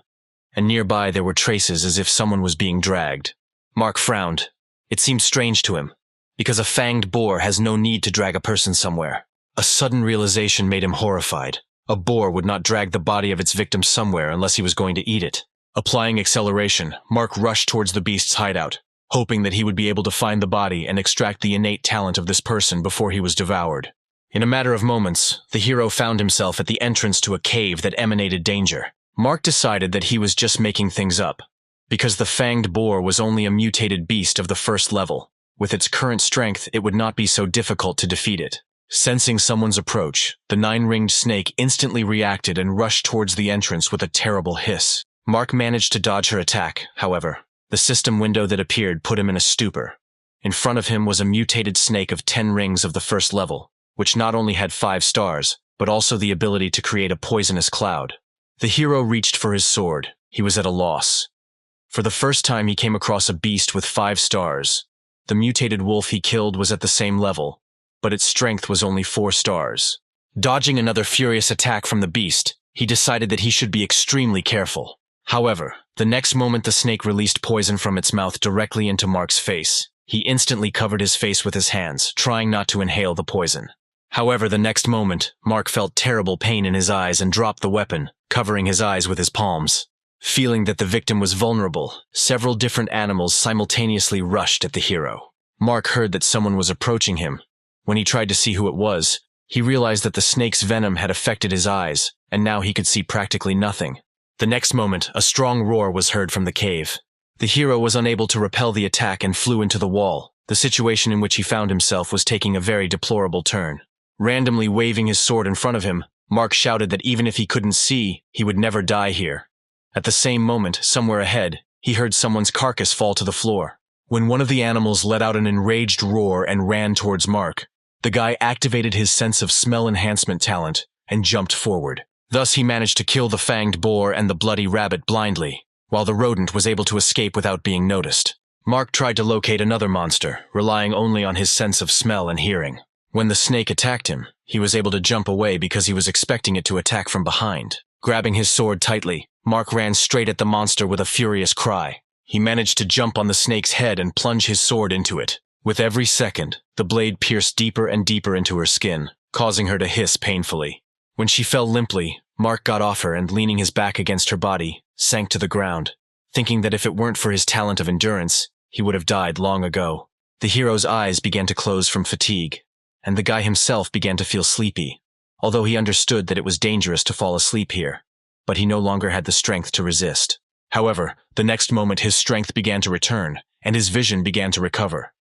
and nearby there were traces as if someone was being dragged. Mark frowned. It seemed strange to him, because a fanged boar has no need to drag a person somewhere. A sudden realization made him horrified. A boar would not drag the body of its victim somewhere unless he was going to eat it. Applying acceleration, Mark rushed towards the beast's hideout, hoping that he would be able to find the body and extract the innate talent of this person before he was devoured. In a matter of moments, the hero found himself at the entrance to a cave that emanated danger. Mark decided that he was just making things up, because the fanged boar was only a mutated beast of the first level. With its current strength, it would not be so difficult to defeat it. Sensing someone's approach, the 9-ringed snake instantly reacted and rushed towards the entrance with a terrible hiss. Mark managed to dodge her attack, however. The system window that appeared put him in a stupor. In front of him was a mutated snake of 10 rings of the first level, which not only had 5 stars, but also the ability to create a poisonous cloud. The hero reached for his sword. He was at a loss. For the first time he came across a beast with 5 stars. The mutated wolf he killed was at the same level, but its strength was only 4 stars. Dodging another furious attack from the beast, he decided that he should be extremely careful. However, the next moment the snake released poison from its mouth directly into Mark's face. He instantly covered his face with his hands, trying not to inhale the poison. However, the next moment, Mark felt terrible pain in his eyes and dropped the weapon, covering his eyes with his palms. Feeling that the victim was vulnerable, several different animals simultaneously rushed at the hero. Mark heard that someone was approaching him. When he tried to see who it was, he realized that the snake's venom had affected his eyes, and now he could see practically nothing. The next moment, a strong roar was heard from the cave. The hero was unable to repel the attack and flew into the wall. The situation in which he found himself was taking a very deplorable turn. Randomly waving his sword in front of him, Mark shouted that even if he couldn't see, he would never die here. At the same moment, somewhere ahead, he heard someone's carcass fall to the floor. When one of the animals let out an enraged roar and ran towards Mark, the guy activated his sense of smell enhancement talent and jumped forward. Thus he managed to kill the fanged boar and the bloody rabbit blindly, while the rodent was able to escape without being noticed. Mark tried to locate another monster, relying only on his sense of smell and hearing. When the snake attacked him, he was able to jump away because he was expecting it to attack from behind. Grabbing his sword tightly, Mark ran straight at the monster with a furious cry. He managed to jump on the snake's head and plunge his sword into it. With every second, the blade pierced deeper and deeper into her skin, causing her to hiss painfully. When she fell limply, Mark got off her and, leaning his back against her body, sank to the ground, thinking that if it weren't for his talent of endurance, he would have died long ago. The hero's eyes began to close from fatigue, and the guy himself began to feel sleepy, although he understood that it was dangerous to fall asleep here, but he no longer had the strength to resist. However, the next moment his strength began to return, and his vision began to recover.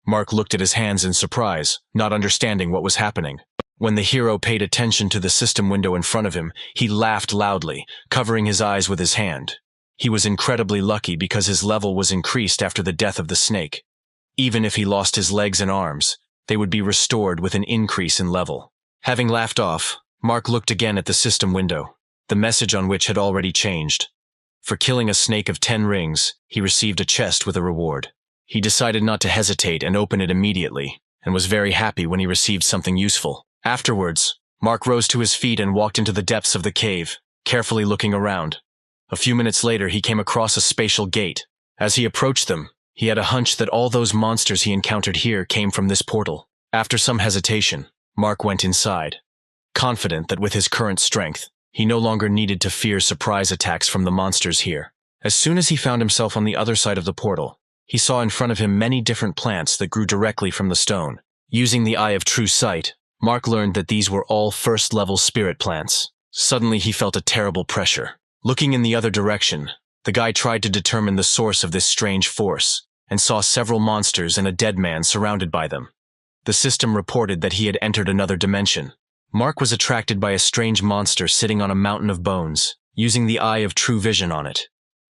Mark looked at his hands in surprise, not understanding what was happening. When the hero paid attention to the system window in front of him, he laughed loudly, covering his eyes with his hand. He was incredibly lucky because his level was increased after the death of the snake. Even if he lost his legs and arms, they would be restored with an increase in level. Having laughed off, Mark looked again at the system window, the message on which had already changed. For killing a snake of 10 rings, he received a chest with a reward. He decided not to hesitate and open it immediately, and was very happy when he received something useful. Afterwards, Mark rose to his feet and walked into the depths of the cave, carefully looking around. A few minutes later, he came across a spatial gate. As he approached them, he had a hunch that all those monsters he encountered here came from this portal. After some hesitation, Mark went inside, confident that with his current strength, he no longer needed to fear surprise attacks from the monsters here. As soon as he found himself on the other side of the portal, he saw in front of him many different plants that grew directly from the stone. Using the eye of true sight, Mark learned that these were all first-level spirit plants. Suddenly he felt a terrible pressure. Looking in the other direction, the guy tried to determine the source of this strange force, and saw several monsters and a dead man surrounded by them. The system reported that he had entered another dimension. Mark was attracted by a strange monster sitting on a mountain of bones, using the eye of true vision on it.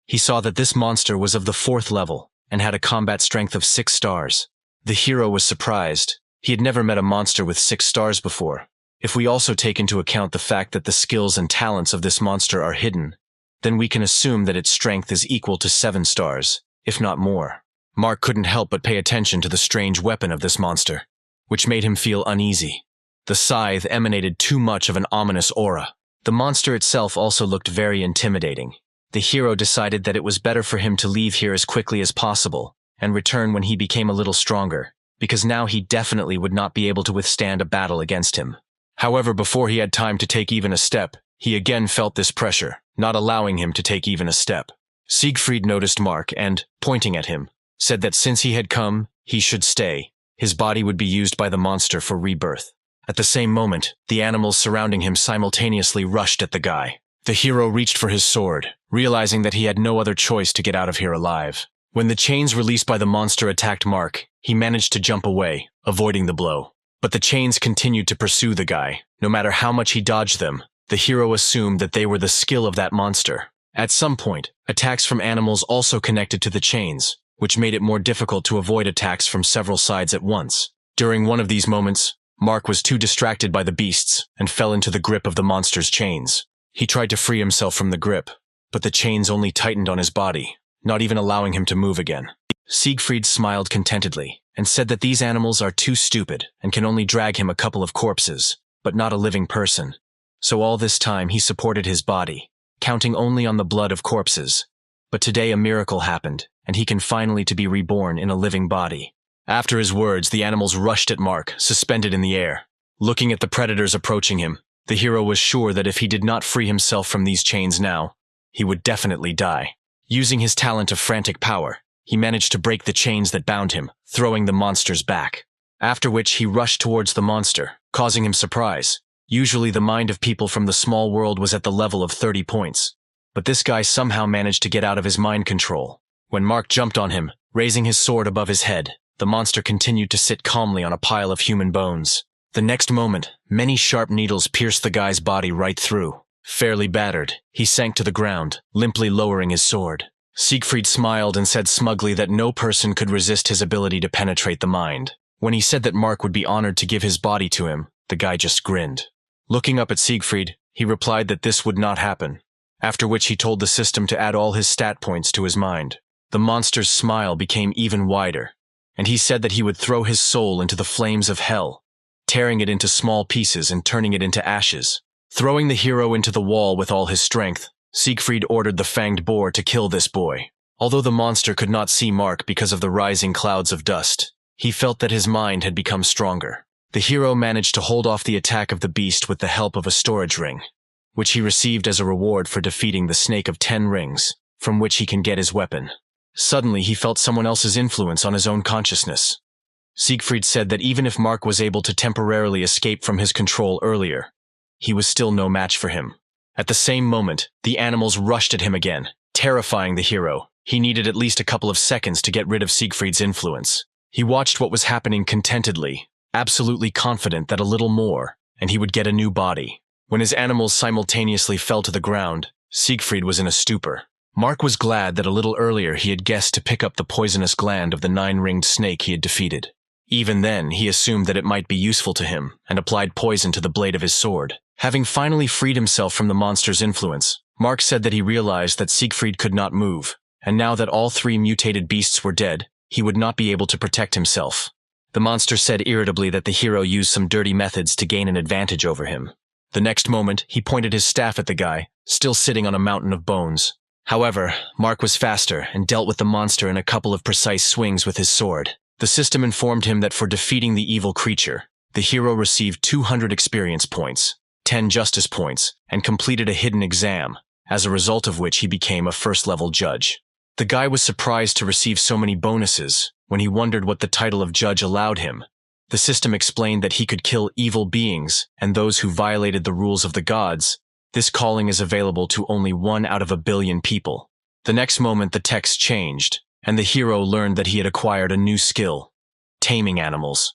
He saw that this monster was of the 4th level, and had a combat strength of 6 stars. The hero was surprised. He had never met a monster with 6 stars before. If we also take into account the fact that the skills and talents of this monster are hidden, then we can assume that its strength is equal to 7 stars, if not more. Mark couldn't help but pay attention to the strange weapon of this monster, which made him feel uneasy. The scythe emanated too much of an ominous aura. The monster itself also looked very intimidating. The hero decided that it was better for him to leave here as quickly as possible and return when he became a little stronger, because now he definitely would not be able to withstand a battle against him. However, before he had time to take even a step, he again felt this pressure, not allowing him to take even a step. Siegfried noticed Mark and, pointing at him, said that since he had come, he should stay. His body would be used by the monster for rebirth. At the same moment, the animals surrounding him simultaneously rushed at the guy. The hero reached for his sword, realizing that he had no other choice to get out of here alive. When the chains released by the monster attacked Mark, he managed to jump away, avoiding the blow. But the chains continued to pursue the guy. No matter how much he dodged them, the hero assumed that they were the skill of that monster. At some point, attacks from animals also connected to the chains, which made it more difficult to avoid attacks from several sides at once. During one of these moments, Mark was too distracted by the beasts and fell into the grip of the monster's chains. He tried to free himself from the grip, but the chains only tightened on his body, not even allowing him to move again. Siegfried smiled contentedly and said that these animals are too stupid and can only drag him a couple of corpses, but not a living person. So all this time he supported his body, counting only on the blood of corpses. But today a miracle happened, and he can finally be reborn in a living body. After his words, the animals rushed at Mark, suspended in the air. Looking at the predators approaching him, the hero was sure that if he did not free himself from these chains now, he would definitely die. Using his talent of frantic power, he managed to break the chains that bound him, throwing the monsters back. After which he rushed towards the monster, causing him surprise. Usually the mind of people from the small world was at the level of 30 points. But this guy somehow managed to get out of his mind control. When Mark jumped on him, raising his sword above his head, the monster continued to sit calmly on a pile of human bones. The next moment, many sharp needles pierced the guy's body right through. Fairly battered, he sank to the ground, limply lowering his sword. Siegfried smiled and said smugly that no person could resist his ability to penetrate the mind. When he said that Mark would be honored to give his body to him, the guy just grinned. Looking up at Siegfried, he replied that this would not happen, after which he told the system to add all his stat points to his mind. The monster's smile became even wider, and he said that he would throw his soul into the flames of hell, tearing it into small pieces and turning it into ashes. Throwing the hero into the wall with all his strength, Siegfried ordered the fanged boar to kill this boy. Although the monster could not see Mark because of the rising clouds of dust, he felt that his mind had become stronger. The hero managed to hold off the attack of the beast with the help of a storage ring. which he received as a reward for defeating the Snake of 10 Rings, from which he can get his weapon. Suddenly, he felt someone else's influence on his own consciousness. Siegfried said that even if Mark was able to temporarily escape from his control earlier, he was still no match for him. At the same moment, the animals rushed at him again, terrifying the hero. He needed at least a couple of seconds to get rid of Siegfried's influence. He watched what was happening contentedly, absolutely confident that a little more, and he would get a new body. When his animals simultaneously fell to the ground, Siegfried was in a stupor. Mark was glad that a little earlier he had guessed to pick up the poisonous gland of the 9-ringed snake he had defeated. Even then, he assumed that it might be useful to him, and applied poison to the blade of his sword. Having finally freed himself from the monster's influence, Mark said that he realized that Siegfried could not move, and now that all 3 mutated beasts were dead, he would not be able to protect himself. The monster said irritably that the hero used some dirty methods to gain an advantage over him. The next moment, he pointed his staff at the guy, still sitting on a mountain of bones. However, Mark was faster and dealt with the monster in a couple of precise swings with his sword. The system informed him that for defeating the evil creature, the hero received 200 experience points, 10 justice points, and completed a hidden exam, as a result of which he became a first-level judge. The guy was surprised to receive so many bonuses when he wondered what the title of judge allowed him. The system explained that he could kill evil beings and those who violated the rules of the gods. This calling is available to only 1 out of a billion people. The next moment the text changed, and the hero learned that he had acquired a new skill: taming animals.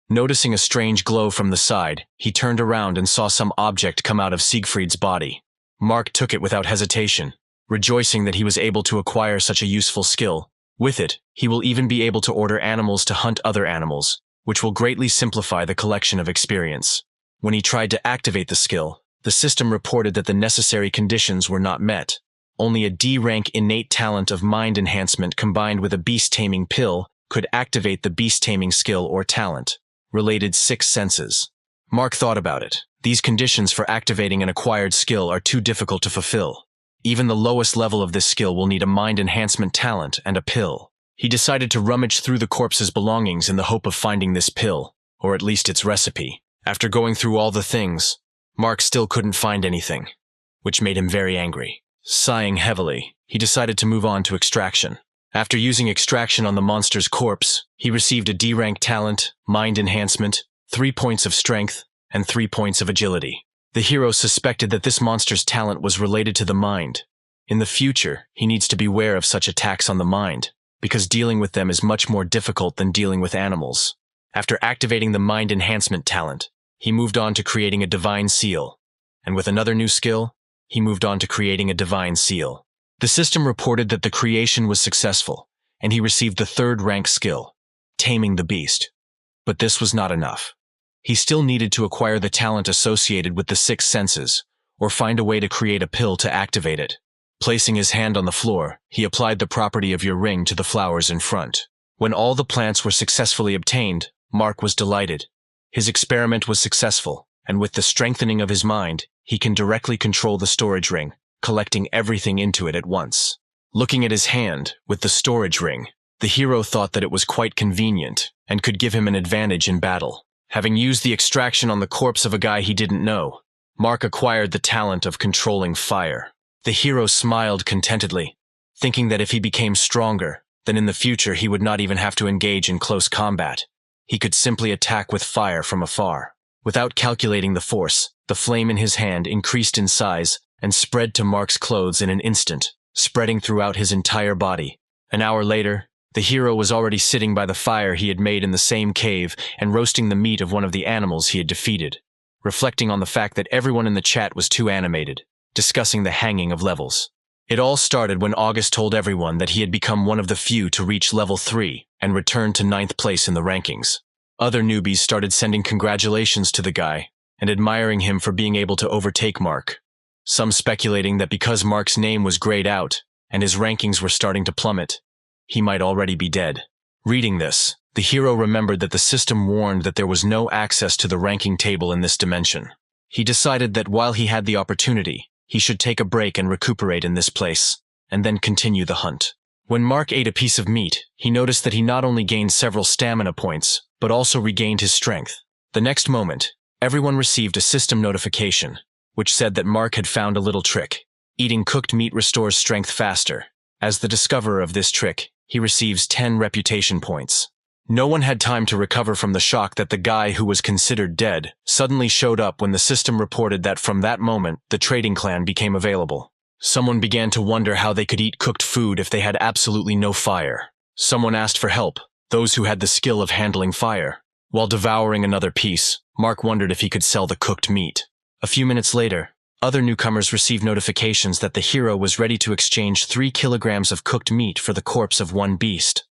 Noticing a strange glow from the side, he turned around and saw some object come out of Siegfried's body. Mark took it without hesitation, rejoicing that he was able to acquire such a useful skill. With it, he will even be able to order animals to hunt other animals, which will greatly simplify the collection of experience. When he tried to activate the skill, the system reported that the necessary conditions were not met. Only a D-rank innate talent of mind enhancement combined with a beast-taming pill could activate the beast-taming skill or talent. Related 6 senses. Mark thought about it. These conditions for activating an acquired skill are too difficult to fulfill. Even the lowest level of this skill will need a mind enhancement talent and a pill. He decided to rummage through the corpse's belongings in the hope of finding this pill, or at least its recipe. After going through all the things, Mark still couldn't find anything, which made him very angry. Sighing heavily, he decided to move on to extraction. After using extraction on the monster's corpse, he received a D-rank talent, mind enhancement, 3 points of strength, and 3 points of agility. The hero suspected that this monster's talent was related to the mind. In the future, he needs to beware of such attacks on the mind, because dealing with them is much more difficult than dealing with animals. After activating the mind enhancement talent, he moved on to creating a divine seal, and with another new skill, he moved on to creating a divine seal. The system reported that the creation was successful, and he received the 3rd rank skill, taming the beast. But this was not enough. He still needed to acquire the talent associated with the 6 senses, or find a way to create a pill to activate it. Placing his hand on the floor, he applied the property of your ring to the flowers in front. When all the plants were successfully obtained, Mark was delighted. His experiment was successful, and with the strengthening of his mind, he can directly control the storage ring, collecting everything into it at once. Looking at his hand, with the storage ring, the hero thought that it was quite convenient, and could give him an advantage in battle. Having used the extraction on the corpse of a guy he didn't know, Mark acquired the talent of controlling fire. The hero smiled contentedly, thinking that if he became stronger, then in the future he would not even have to engage in close combat. He could simply attack with fire from afar. Without calculating the force, the flame in his hand increased in size and spread to Mark's clothes in an instant, spreading throughout his entire body. An hour later, the hero was already sitting by the fire he had made in the same cave and roasting the meat of one of the animals he had defeated, reflecting on the fact that everyone in the chat was too animated, discussing the hanging of levels. It all started when August told everyone that he had become one of the few to reach level 3 and returned to 9th place in the rankings. Other newbies started sending congratulations to the guy and admiring him for being able to overtake Mark. Some speculating that because Mark's name was grayed out and his rankings were starting to plummet, he might already be dead. Reading this, the hero remembered that the system warned that there was no access to the ranking table in this dimension. He decided that while he had the opportunity, he should take a break and recuperate in this place, and then continue the hunt. When Mark ate a piece of meat, he noticed that he not only gained several stamina points, but also regained his strength. The next moment, everyone received a system notification, which said that Mark had found a little trick. Eating cooked meat restores strength faster. As the discoverer of this trick, he receives 10 reputation points. No one had time to recover from the shock that the guy who was considered dead suddenly showed up when the system reported that from that moment, the trading clan became available. Someone began to wonder how they could eat cooked food if they had absolutely no fire. Someone asked for help, those who had the skill of handling fire. While devouring another piece, Mark wondered if he could sell the cooked meat. A few minutes later, other newcomers received notifications that the hero was ready to exchange 3 kilograms of cooked meat for the corpse of one beast.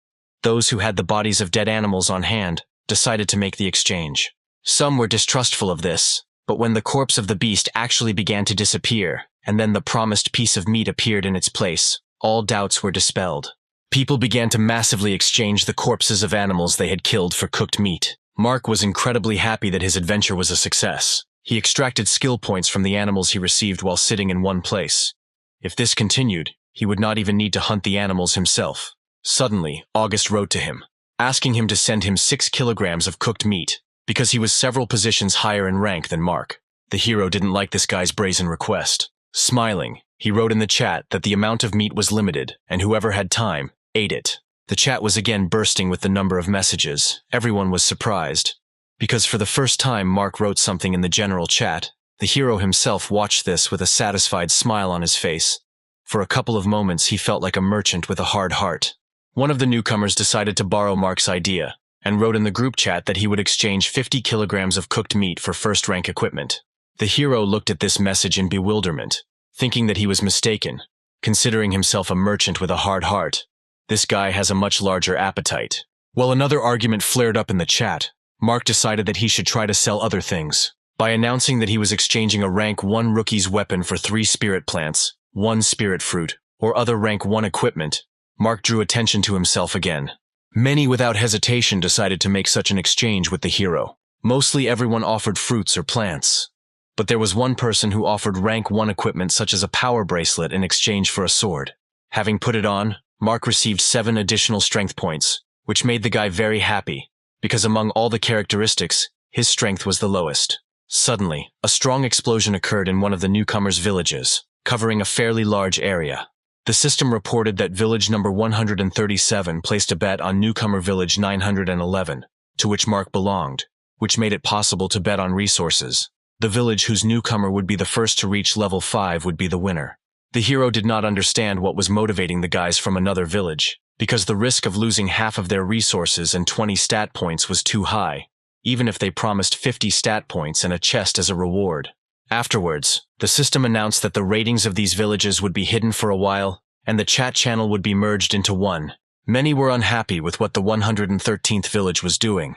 Those who had the bodies of dead animals on hand decided to make the exchange. Some were distrustful of this, but when the corpse of the beast actually began to disappear, and then the promised piece of meat appeared in its place, all doubts were dispelled. People began to massively exchange the corpses of animals they had killed for cooked meat. Mark was incredibly happy that his adventure was a success. He extracted skill points from the animals he received while sitting in one place. If this continued, he would not even need to hunt the animals himself. Suddenly, August wrote to him, asking him to send him 6 kilograms of cooked meat, because he was several positions higher in rank than Mark. The hero didn't like this guy's brazen request. Smiling, he wrote in the chat that the amount of meat was limited, and whoever had time, ate it. The chat was again bursting with the number of messages. Everyone was surprised. Because for the first time Mark wrote something in the general chat, the hero himself watched this with a satisfied smile on his face. For a couple of moments he felt like a merchant with a hard heart. One of the newcomers decided to borrow Mark's idea, and wrote in the group chat that he would exchange 50 kilograms of cooked meat for first-rank equipment. The hero looked at this message in bewilderment, thinking that he was mistaken, considering himself a merchant with a hard heart. This guy has a much larger appetite. While another argument flared up in the chat, Mark decided that he should try to sell other things. By announcing that he was exchanging a rank 1 rookie's weapon for 3 spirit plants, 1 spirit fruit, or other rank 1 equipment, Mark drew attention to himself again. Many without hesitation decided to make such an exchange with the hero. Mostly everyone offered fruits or plants. But there was one person who offered rank 1 equipment such as a power bracelet in exchange for a sword. Having put it on, Mark received 7 additional strength points, which made the guy very happy, because among all the characteristics, his strength was the lowest. Suddenly, a strong explosion occurred in one of the newcomers' villages, covering a fairly large area. The system reported that village number 137 placed a bet on newcomer village 911, to which Mark belonged, which made it possible to bet on resources. The village whose newcomer would be the first to reach level 5 would be the winner. The hero did not understand what was motivating the guys from another village, because the risk of losing half of their resources and 20 stat points was too high, even if they promised 50 stat points and a chest as a reward. Afterwards, the system announced that the ratings of these villages would be hidden for a while, and the chat channel would be merged into one. Many were unhappy with what the 113th village was doing,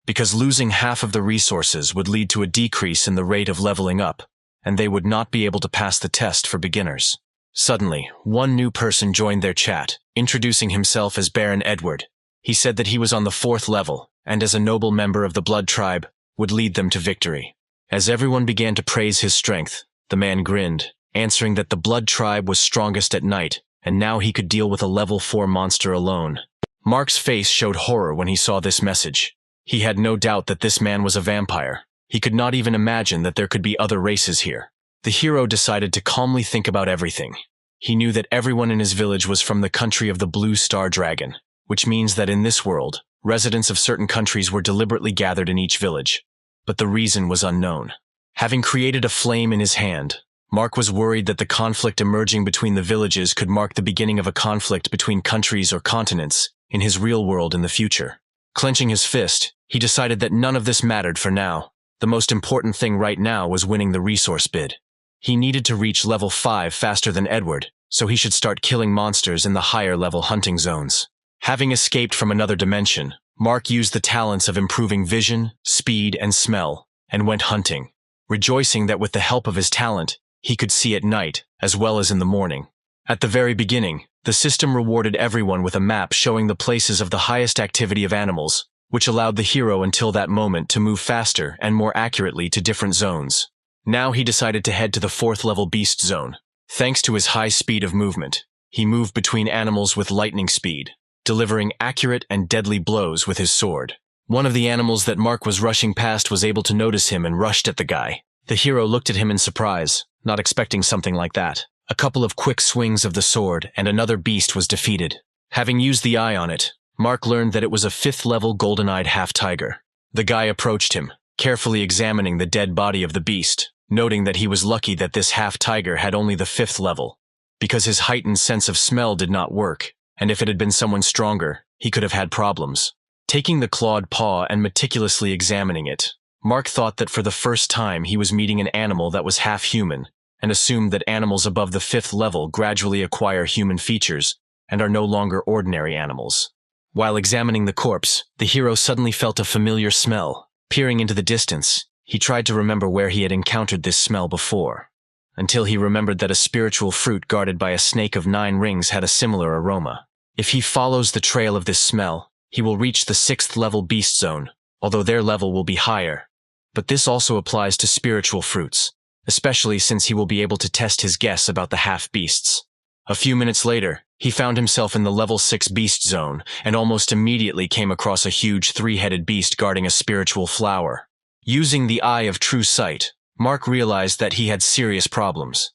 because losing half of the resources would lead to a decrease in the rate of leveling up, and they would not be able to pass the test for beginners. Suddenly, one new person joined their chat, introducing himself as Baron Edward. He said that he was on the 4th level, and as a noble member of the Blood Tribe, would lead them to victory. As everyone began to praise his strength, the man grinned, answering that the Blood Tribe was strongest at night, and now he could deal with a level 4 monster alone. Mark's face showed horror when he saw this message. He had no doubt that this man was a vampire. He could not even imagine that there could be other races here. The hero decided to calmly think about everything. He knew that everyone in his village was from the country of the Blue Star Dragon, which means that in this world, residents of certain countries were deliberately gathered in each village. But the reason was unknown. Having created a flame in his hand, Mark was worried that the conflict emerging between the villages could mark the beginning of a conflict between countries or continents in his real world in the future. Clenching his fist, he decided that none of this mattered for now. The most important thing right now was winning the resource bid. He needed to reach level 5 faster than Edward, so he should start killing monsters in the higher level hunting zones. Having escaped from another dimension, Mark used the talents of improving vision, speed, and smell, and went hunting, rejoicing that with the help of his talent, he could see at night as well as in the morning. At the very beginning, the system rewarded everyone with a map showing the places of the highest activity of animals, which allowed the hero until that moment to move faster and more accurately to different zones. Now he decided to head to the 4th level beast zone. Thanks to his high speed of movement, he moved between animals with lightning speed, delivering accurate and deadly blows with his sword. One of the animals that Mark was rushing past was able to notice him and rushed at the guy. The hero looked at him in surprise, not expecting something like that. A couple of quick swings of the sword, and another beast was defeated. Having used the eye on it, Mark learned that it was a 5th-level golden-eyed half-tiger. The guy approached him, carefully examining the dead body of the beast, noting that he was lucky that this half-tiger had only the 5th level, because his heightened sense of smell did not work, and if it had been someone stronger, he could have had problems. Taking the clawed paw and meticulously examining it, Mark thought that for the first time he was meeting an animal that was half-human, and assumed that animals above the 5th level gradually acquire human features and are no longer ordinary animals. While examining the corpse, the hero suddenly felt a familiar smell. Peering into the distance, he tried to remember where he had encountered this smell before, until he remembered that a spiritual fruit guarded by a snake of 9 rings had a similar aroma. If he follows the trail of this smell, he will reach the 6th-level beast zone, although their level will be higher. But this also applies to spiritual fruits, especially since he will be able to test his guess about the half-beasts. A few minutes later, he found himself in the level 6 beast zone, and almost immediately came across a huge 3-headed beast guarding a spiritual flower. Using the eye of true sight, Mark realized that he had serious problems.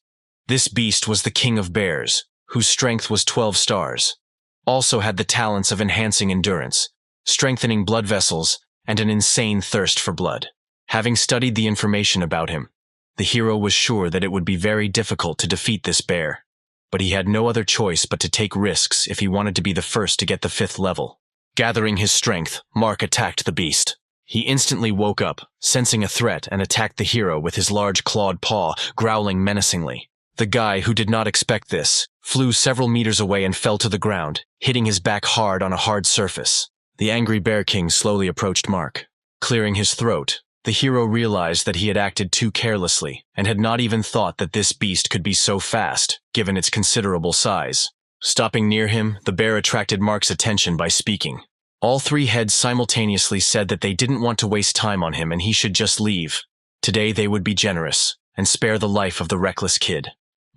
This beast was the king of bears, whose strength was 12 stars, also had the talents of enhancing endurance, strengthening blood vessels, and an insane thirst for blood. Having studied the information about him, the hero was sure that it would be very difficult to defeat this bear, but he had no other choice but to take risks if he wanted to be the first to get the 5th level. Gathering his strength, Mark attacked the beast. He instantly woke up, sensing a threat, and attacked the hero with his large clawed paw, growling menacingly. The guy, who did not expect this, flew several meters away and fell to the ground, hitting his back hard on a hard surface. The angry Bear King slowly approached Mark. Clearing his throat, the hero realized that he had acted too carelessly, and had not even thought that this beast could be so fast, given its considerable size. Stopping near him, the bear attracted Mark's attention by speaking. All 3 heads simultaneously said that they didn't want to waste time on him and he should just leave. Today they would be generous, and spare the life of the reckless kid.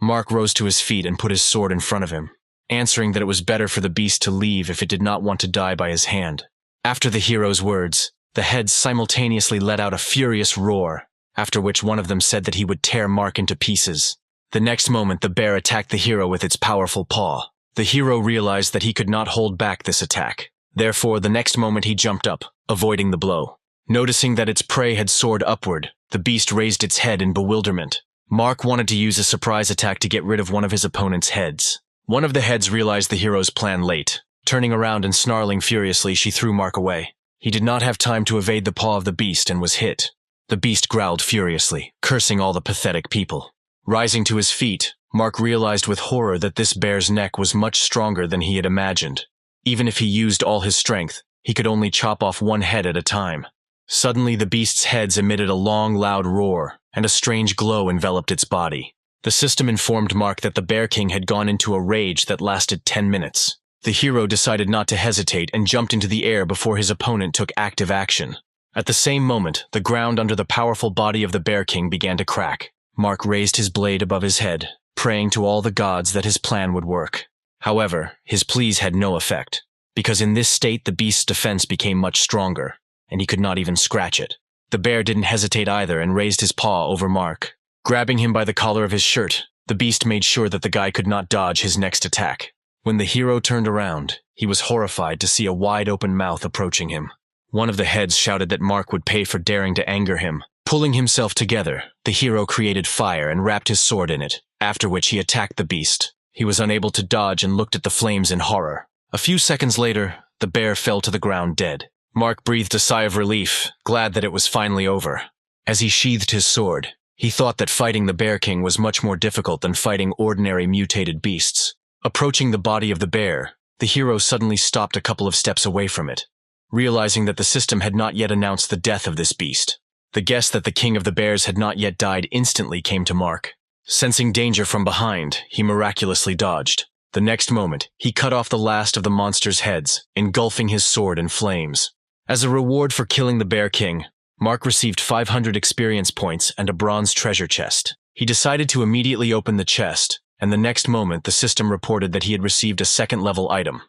Mark rose to his feet and put his sword in front of him, answering that it was better for the beast to leave if it did not want to die by his hand. After the hero's words, the heads simultaneously let out a furious roar, after which one of them said that he would tear Mark into pieces. The next moment, the bear attacked the hero with its powerful paw. The hero realized that he could not hold back this attack. Therefore, the next moment he jumped up, avoiding the blow. Noticing that its prey had soared upward, the beast raised its head in bewilderment. Mark wanted to use a surprise attack to get rid of one of his opponent's heads. One of the heads realized the hero's plan late. Turning around and snarling furiously, she threw Mark away. He did not have time to evade the paw of the beast and was hit. The beast growled furiously, cursing all the pathetic people. Rising to his feet, Mark realized with horror that this bear's neck was much stronger than he had imagined. Even if he used all his strength, he could only chop off one head at a time. Suddenly, the beast's heads emitted a long, loud roar, and a strange glow enveloped its body. The system informed Mark that the Bear King had gone into a rage that lasted 10 minutes. The hero decided not to hesitate and jumped into the air before his opponent took active action. At the same moment, the ground under the powerful body of the Bear King began to crack. Mark raised his blade above his head, praying to all the gods that his plan would work. However, his pleas had no effect, because in this state the beast's defense became much stronger, and he could not even scratch it. The bear didn't hesitate either and raised his paw over Mark. Grabbing him by the collar of his shirt, the beast made sure that the guy could not dodge his next attack. When the hero turned around, he was horrified to see a wide-open mouth approaching him. One of the heads shouted that Mark would pay for daring to anger him. Pulling himself together, the hero created fire and wrapped his sword in it, after which he attacked the beast. He was unable to dodge and looked at the flames in horror. A few seconds later, the bear fell to the ground dead. Mark breathed a sigh of relief, glad that it was finally over. As he sheathed his sword, he thought that fighting the Bear King was much more difficult than fighting ordinary mutated beasts. Approaching the body of the bear, the hero suddenly stopped a couple of steps away from it, realizing that the system had not yet announced the death of this beast. The guess that the king of the bears had not yet died instantly came to Mark. Sensing danger from behind, he miraculously dodged. The next moment, he cut off the last of the monster's heads, engulfing his sword in flames. As a reward for killing the Bear King, Mark received 500 experience points and a bronze treasure chest. He decided to immediately open the chest, and the next moment the system reported that he had received a second-level item,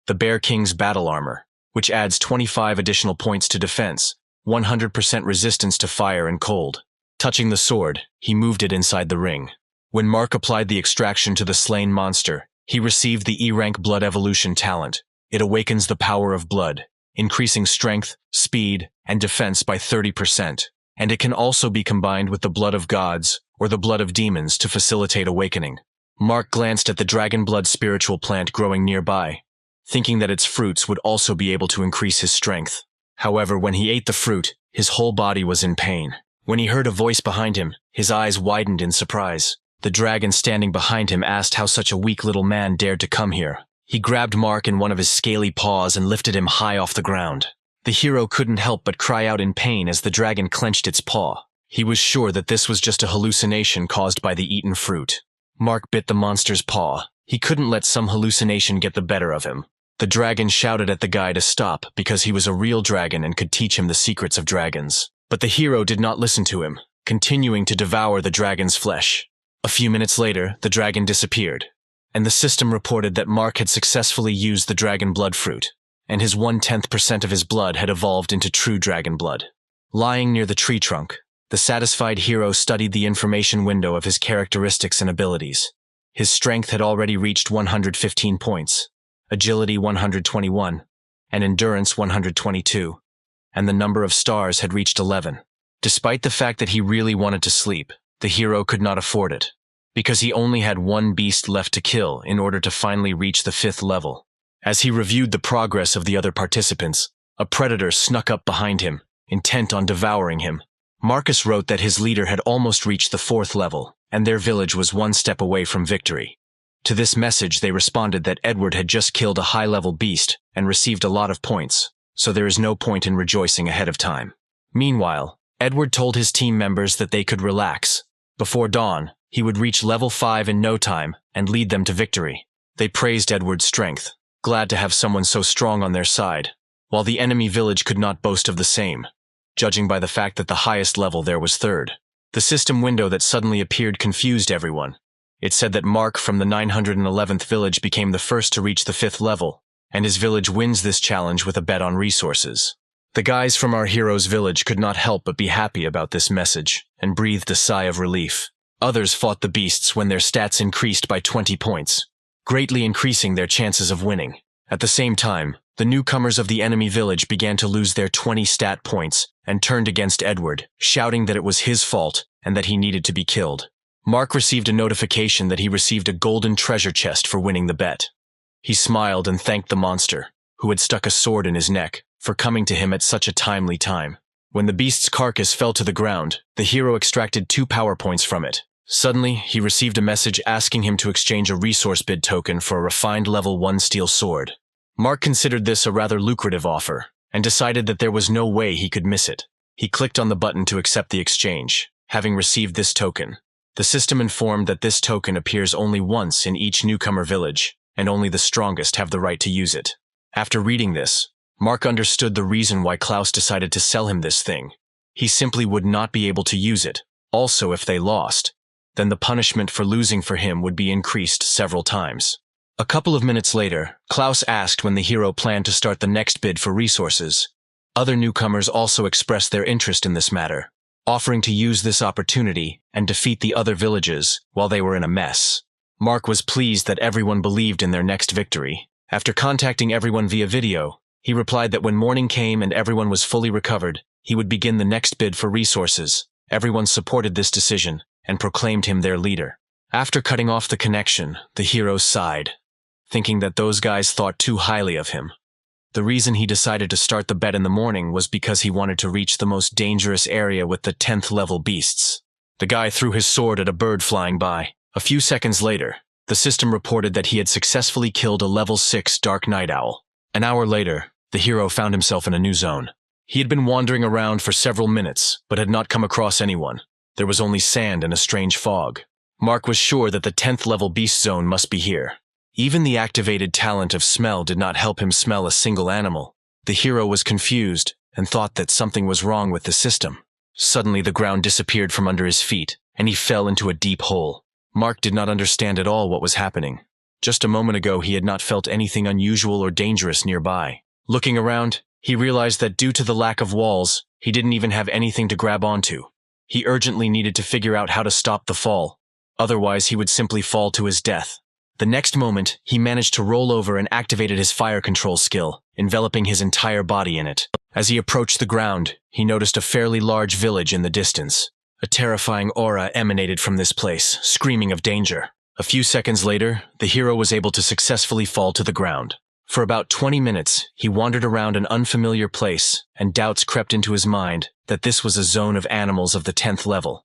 the Bear King's battle armor, which adds 25 additional points to defense, 100% resistance to fire and cold, Touching the sword, he moved it inside the ring. When Mark applied the extraction to the slain monster, he received the E-Rank Blood Evolution talent. It awakens the power of blood, increasing strength, speed, and defense by 30%, and it can also be combined with the blood of gods or the blood of demons to facilitate awakening. Mark glanced at the dragon blood spiritual plant growing nearby, thinking that its fruits would also be able to increase his strength. However, when he ate the fruit, his whole body was in pain. When he heard a voice behind him, his eyes widened in surprise. The dragon standing behind him asked how such a weak little man dared to come here. He grabbed Mark in one of his scaly paws and lifted him high off the ground. The hero couldn't help but cry out in pain as the dragon clenched its paw. He was sure that this was just a hallucination caused by the eaten fruit. Mark bit the monster's paw. He couldn't let some hallucination get the better of him. The dragon shouted at the guy to stop because he was a real dragon and could teach him the secrets of dragons. But the hero did not listen to him, continuing to devour the dragon's flesh. A few minutes later, the dragon disappeared, and the system reported that Mark had successfully used the dragon blood fruit, and his 1/10% of his blood had evolved into true dragon blood. Lying near the tree trunk, the satisfied hero studied the information window of his characteristics and abilities. His strength had already reached 115 points, agility 121, and endurance 122. And the number of stars had reached 11. Despite the fact that he really wanted to sleep, the hero could not afford it, because he only had one beast left to kill in order to finally reach the 5th level. As he reviewed the progress of the other participants, a predator snuck up behind him, intent on devouring him. Marcus wrote that his leader had almost reached the 4th level, and their village was one step away from victory. To this message they responded that Edward had just killed a high-level beast and received a lot of points, so there is no point in rejoicing ahead of time. Meanwhile, Edward told his team members that they could relax. Before dawn, he would reach level 5 in no time and lead them to victory. They praised Edward's strength, glad to have someone so strong on their side, while the enemy village could not boast of the same, judging by the fact that the highest level there was 3rd. The system window that suddenly appeared confused everyone. It said that Mark from the 911th village became the first to reach the 5th level, and his village wins this challenge with a bet on resources. The guys from our hero's village could not help but be happy about this message, and breathed a sigh of relief. Others fought the beasts when their stats increased by 20 points, greatly increasing their chances of winning. At the same time, the newcomers of the enemy village began to lose their 20 stat points and turned against Edward, shouting that it was his fault and that he needed to be killed. Mark received a notification that he received a golden treasure chest for winning the bet. He smiled and thanked the monster, who had stuck a sword in his neck, for coming to him at such a timely time. When the beast's carcass fell to the ground, the hero extracted 2 power points from it. Suddenly, he received a message asking him to exchange a resource bid token for a refined level 1 steel sword. Mark considered this a rather lucrative offer, and decided that there was no way he could miss it. He clicked on the button to accept the exchange, having received this token. The system informed that this token appears only once in each newcomer village, and only the strongest have the right to use it. After reading this, Mark understood the reason why Klaus decided to sell him this thing. He simply would not be able to use it. Also, if they lost, then the punishment for losing for him would be increased several times. A couple of minutes later, Klaus asked when the hero planned to start the next bid for resources. Other newcomers also expressed their interest in this matter, offering to use this opportunity and defeat the other villages while they were in a mess. Mark was pleased that everyone believed in their next victory. After contacting everyone via video, he replied that when morning came and everyone was fully recovered, he would begin the next bid for resources. Everyone supported this decision and proclaimed him their leader. After cutting off the connection, the hero sighed, thinking that those guys thought too highly of him. The reason he decided to start the bet in the morning was because he wanted to reach the most dangerous area with the 10th level beasts. The guy threw his sword at a bird flying by. A few seconds later, the system reported that he had successfully killed a level 6 dark night owl. An hour later, the hero found himself in a new zone. He had been wandering around for several minutes, but had not come across anyone. There was only sand and a strange fog. Mark was sure that the 10th level beast zone must be here. Even the activated talent of smell did not help him smell a single animal. The hero was confused and thought that something was wrong with the system. Suddenly the ground disappeared from under his feet, and he fell into a deep hole. Mark did not understand at all what was happening. Just a moment ago he had not felt anything unusual or dangerous nearby. Looking around, he realized that due to the lack of walls, he didn't even have anything to grab onto. He urgently needed to figure out how to stop the fall. Otherwise, he would simply fall to his death. The next moment, he managed to roll over and activated his fire control skill, enveloping his entire body in it. As he approached the ground, he noticed a fairly large village in the distance. A terrifying aura emanated from this place, screaming of danger. A few seconds later, the hero was able to successfully fall to the ground. For about 20 minutes, he wandered around an unfamiliar place, and doubts crept into his mind that this was a zone of animals of the 10th level.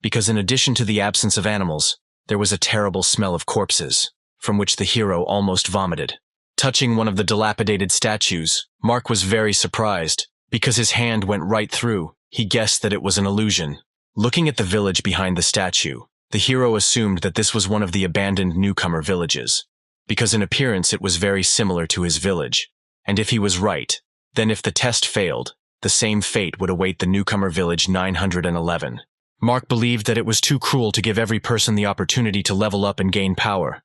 Because in addition to the absence of animals, there was a terrible smell of corpses, from which the hero almost vomited. Touching one of the dilapidated statues, Mark was very surprised. Because his hand went right through, he guessed that it was an illusion. Looking at the village behind the statue, the hero assumed that this was one of the abandoned newcomer villages, because in appearance it was very similar to his village. And if he was right, then if the test failed, the same fate would await the newcomer village 911. Mark believed that it was too cruel to give every person the opportunity to level up and gain power.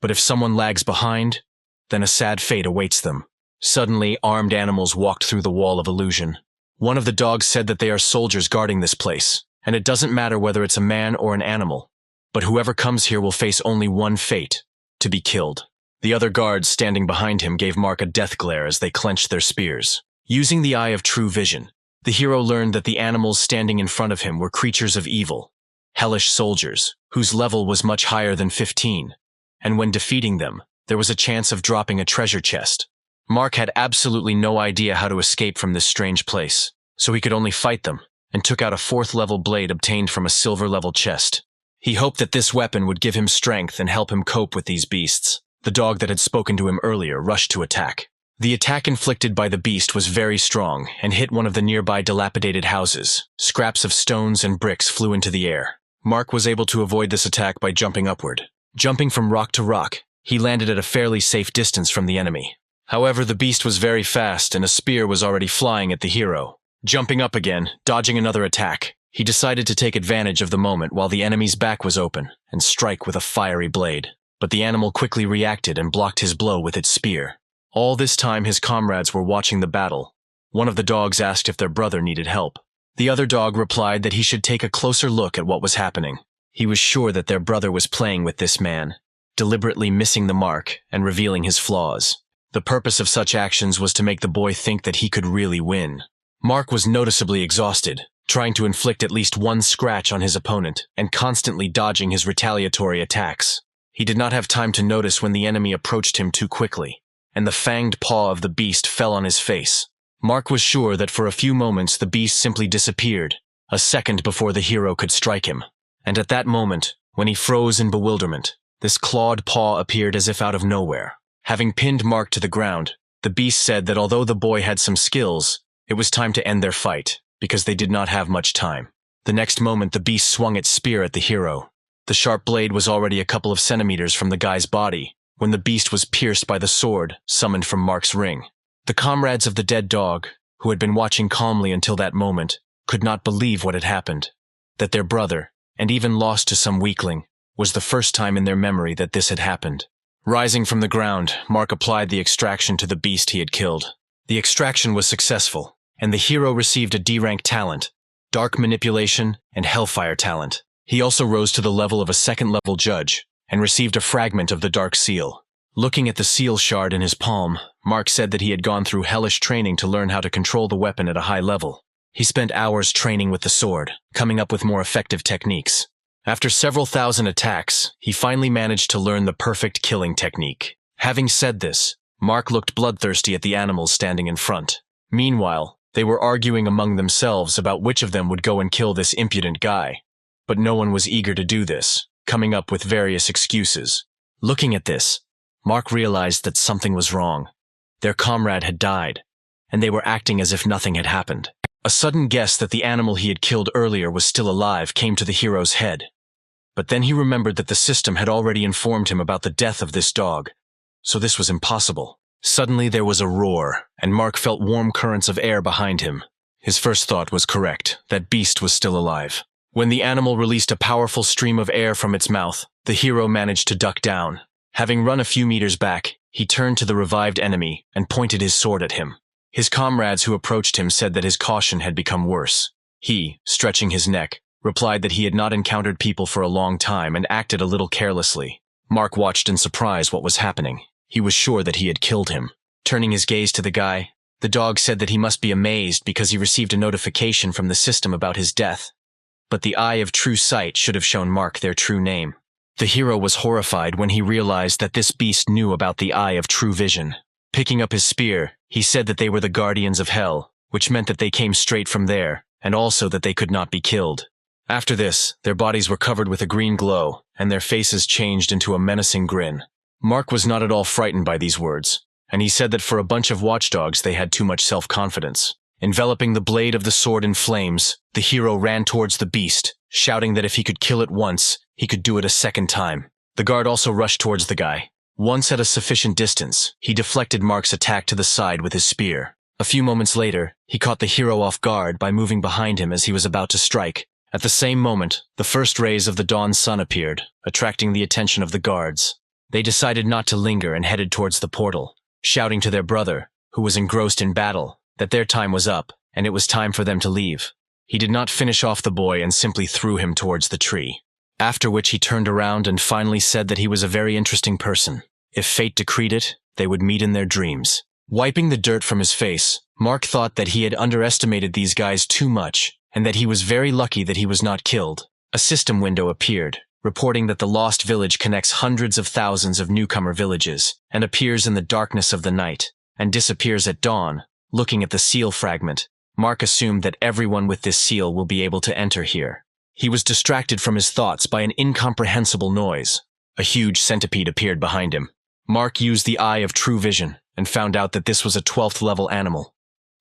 But if someone lags behind, then a sad fate awaits them. Suddenly, armed animals walked through the wall of illusion. One of the dogs said that they are soldiers guarding this place, and it doesn't matter whether it's a man or an animal, but whoever comes here will face only one fate: to be killed. The other guards standing behind him gave Mark a death glare as they clenched their spears. Using the eye of true vision, the hero learned that the animals standing in front of him were creatures of evil, hellish soldiers, whose level was much higher than 15, and when defeating them, there was a chance of dropping a treasure chest. Mark had absolutely no idea how to escape from this strange place, so he could only fight them, and took out a 4th-level blade obtained from a silver-level chest. He hoped that this weapon would give him strength and help him cope with these beasts. The dog that had spoken to him earlier rushed to attack. The attack inflicted by the beast was very strong and hit one of the nearby dilapidated houses. Scraps of stones and bricks flew into the air. Mark was able to avoid this attack by jumping upward. Jumping from rock to rock, he landed at a fairly safe distance from the enemy. However, the beast was very fast and a spear was already flying at the hero. Jumping up again, dodging another attack, he decided to take advantage of the moment while the enemy's back was open and strike with a fiery blade. But the animal quickly reacted and blocked his blow with its spear. All this time his comrades were watching the battle. One of the dogs asked if their brother needed help. The other dog replied that he should take a closer look at what was happening. He was sure that their brother was playing with this man, deliberately missing the mark and revealing his flaws. The purpose of such actions was to make the boy think that he could really win. Mark was noticeably exhausted, trying to inflict at least one scratch on his opponent and constantly dodging his retaliatory attacks. He did not have time to notice when the enemy approached him too quickly, and the fanged paw of the beast fell on his face. Mark was sure that for a few moments the beast simply disappeared, a second before the hero could strike him. And at that moment, when he froze in bewilderment, this clawed paw appeared as if out of nowhere. Having pinned Mark to the ground, the beast said that although the boy had some skills, it was time to end their fight, because they did not have much time. The next moment the beast swung its spear at the hero. The sharp blade was already a couple of centimeters from the guy's body, when the beast was pierced by the sword summoned from Mark's ring. The comrades of the dead dog, who had been watching calmly until that moment, could not believe what had happened. That their brother, and even lost to some weakling, was the first time in their memory that this had happened. Rising from the ground, Mark applied the extraction to the beast he had killed. The extraction was successful, and the hero received a D-rank talent, Dark Manipulation and Hellfire talent. He also rose to the level of a 2nd-level judge, and received a fragment of the Dark Seal. Looking at the seal shard in his palm, Mark said that he had gone through hellish training to learn how to control the weapon at a high level. He spent hours training with the sword, coming up with more effective techniques. After several thousand attacks, he finally managed to learn the perfect killing technique. Having said this, Mark looked bloodthirsty at the animals standing in front. Meanwhile, they were arguing among themselves about which of them would go and kill this impudent guy. But no one was eager to do this, coming up with various excuses. Looking at this, Mark realized that something was wrong. Their comrade had died, and they were acting as if nothing had happened. A sudden guess that the animal he had killed earlier was still alive came to the hero's head. But then he remembered that the system had already informed him about the death of this dog, so this was impossible. Suddenly there was a roar, and Mark felt warm currents of air behind him. His first thought was correct, that beast was still alive. When the animal released a powerful stream of air from its mouth, the hero managed to duck down. Having run a few meters back, he turned to the revived enemy and pointed his sword at him. His comrades who approached him said that his caution had become worse. He, stretching his neck, replied that he had not encountered people for a long time and acted a little carelessly. Mark watched in surprise what was happening. He was sure that he had killed him. Turning his gaze to the guy, the dog said that he must be amazed because he received a notification from the system about his death. But the Eye of True Sight should have shown Mark their true name. The hero was horrified when he realized that this beast knew about the Eye of True Vision. Picking up his spear, he said that they were the guardians of hell, which meant that they came straight from there, and also that they could not be killed. After this, their bodies were covered with a green glow, and their faces changed into a menacing grin. Mark was not at all frightened by these words, and he said that for a bunch of watchdogs they had too much self-confidence. Enveloping the blade of the sword in flames, the hero ran towards the beast, shouting that if he could kill it once, he could do it a second time. The guard also rushed towards the guy. Once at a sufficient distance, he deflected Mark's attack to the side with his spear. A few moments later, he caught the hero off guard by moving behind him as he was about to strike. At the same moment, the first rays of the dawn sun appeared, attracting the attention of the guards. They decided not to linger and headed towards the portal, shouting to their brother, who was engrossed in battle, that their time was up, and it was time for them to leave. He did not finish off the boy and simply threw him towards the tree. After which he turned around and finally said that he was a very interesting person. If fate decreed it, they would meet in their dreams. Wiping the dirt from his face, Mark thought that he had underestimated these guys too much, and that he was very lucky that he was not killed. A system window appeared, reporting that the Lost Village connects hundreds of thousands of newcomer villages, and appears in the darkness of the night, and disappears at dawn. Looking at the seal fragment, Mark assumed that everyone with this seal will be able to enter here. He was distracted from his thoughts by an incomprehensible noise. A huge centipede appeared behind him. Mark used the Eye of True Vision and found out that this was a 12th level animal.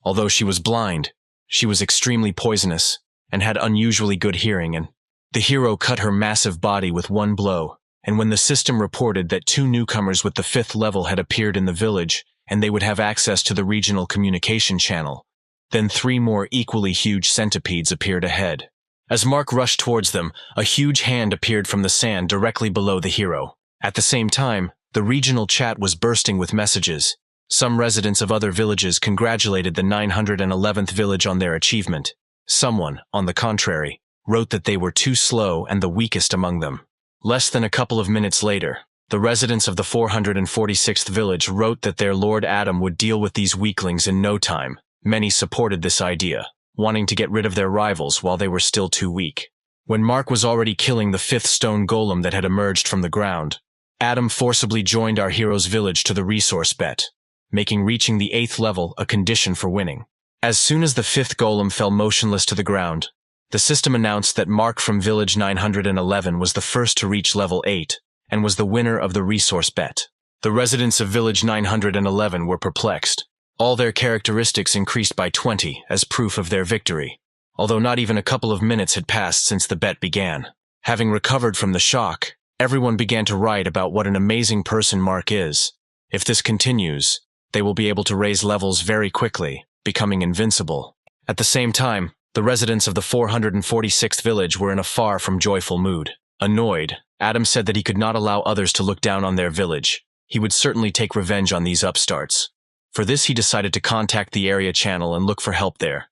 Although she was blind, she was extremely poisonous and had unusually good hearing, and the hero cut her massive body with one blow. And when the system reported that 2 newcomers with the 5th level had appeared in the village and they would have access to the regional communication channel, then 3 more equally huge centipedes appeared ahead. As Mark rushed towards them, a huge hand appeared from the sand directly below the hero. At the same time, the regional chat was bursting with messages. Some residents of other villages congratulated the 911th village on their achievement. Someone, on the contrary, wrote that they were too slow and the weakest among them. Less than a couple of minutes later, the residents of the 446th village wrote that their Lord Adam would deal with these weaklings in no time. Many supported this idea, wanting to get rid of their rivals while they were still too weak. When Mark was already killing the 5th stone golem that had emerged from the ground, Adam forcibly joined our hero's village to the resource bet, making reaching the 8th level a condition for winning. As soon as the 5th golem fell motionless to the ground, the system announced that Mark from village 911 was the first to reach level 8 and was the winner of the resource bet. The residents of village 911 were perplexed. All their characteristics increased by 20 as proof of their victory, although not even a couple of minutes had passed since the bet began. Having recovered from the shock, everyone began to write about what an amazing person Mark is. If this continues, they will be able to raise levels very quickly, becoming invincible. At the same time, the residents of the 446th village were in a far from joyful mood. Annoyed, Adam said that he could not allow others to look down on their village. He would certainly take revenge on these upstarts. For this, he decided to contact the area channel and look for help there,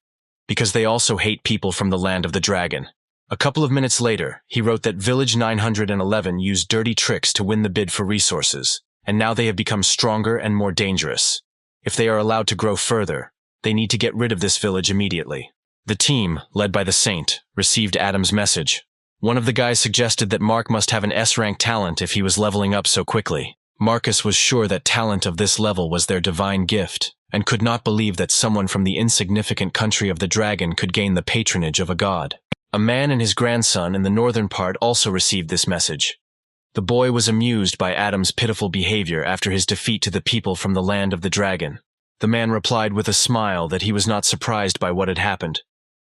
because they also hate people from the land of the dragon. A couple of minutes later, he wrote that Village 911 used dirty tricks to win the bid for resources, and now they have become stronger and more dangerous. If they are allowed to grow further, they need to get rid of this village immediately. The team, led by the Saint, received Adam's message. One of the guys suggested that Mark must have an S-rank talent if he was leveling up so quickly. Marcus was sure that talent of this level was their divine gift, and could not believe that someone from the insignificant country of the dragon could gain the patronage of a god. A man and his grandson in the northern part also received this message. The boy was amused by Adam's pitiful behavior after his defeat to the people from the land of the dragon. The man replied with a smile that he was not surprised by what had happened.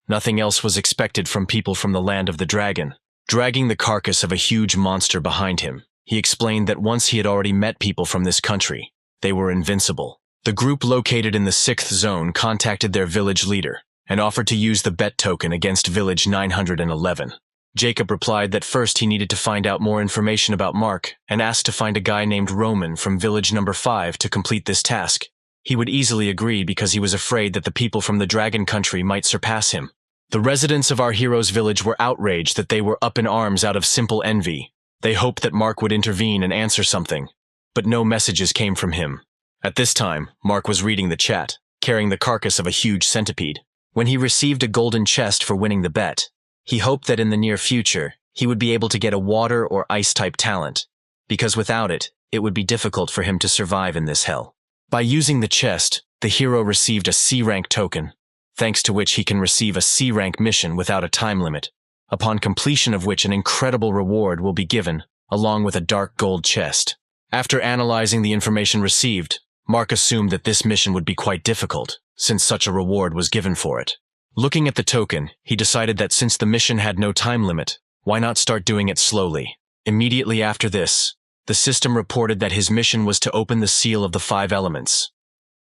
Nothing else was expected from people from the land of the dragon. Dragging the carcass of a huge monster behind him, he explained that once he had already met people from this country, they were invincible. The group located in the 6th zone contacted their village leader and offered to use the bet token against village 911. Jacob replied that first he needed to find out more information about Mark and asked to find a guy named Roman from village number 5 to complete this task. He would easily agree because he was afraid that the people from the dragon country might surpass him. The residents of our hero's village were outraged that they were up in arms out of simple envy. They hoped that Mark would intervene and answer something, but no messages came from him. At this time, Mark was reading the chat, carrying the carcass of a huge centipede. When he received a golden chest for winning the bet, he hoped that in the near future, he would be able to get a water or ice-type talent, because without it, it would be difficult for him to survive in this hell. By using the chest, the hero received a C-rank token, thanks to which he can receive a C-rank mission without a time limit, upon completion of which an incredible reward will be given, along with a dark gold chest. After analyzing the information received, Mark assumed that this mission would be quite difficult, since such a reward was given for it. Looking at the token, he decided that since the mission had no time limit, why not start doing it slowly? Immediately after this, the system reported that his mission was to open the seal of the 5 elements.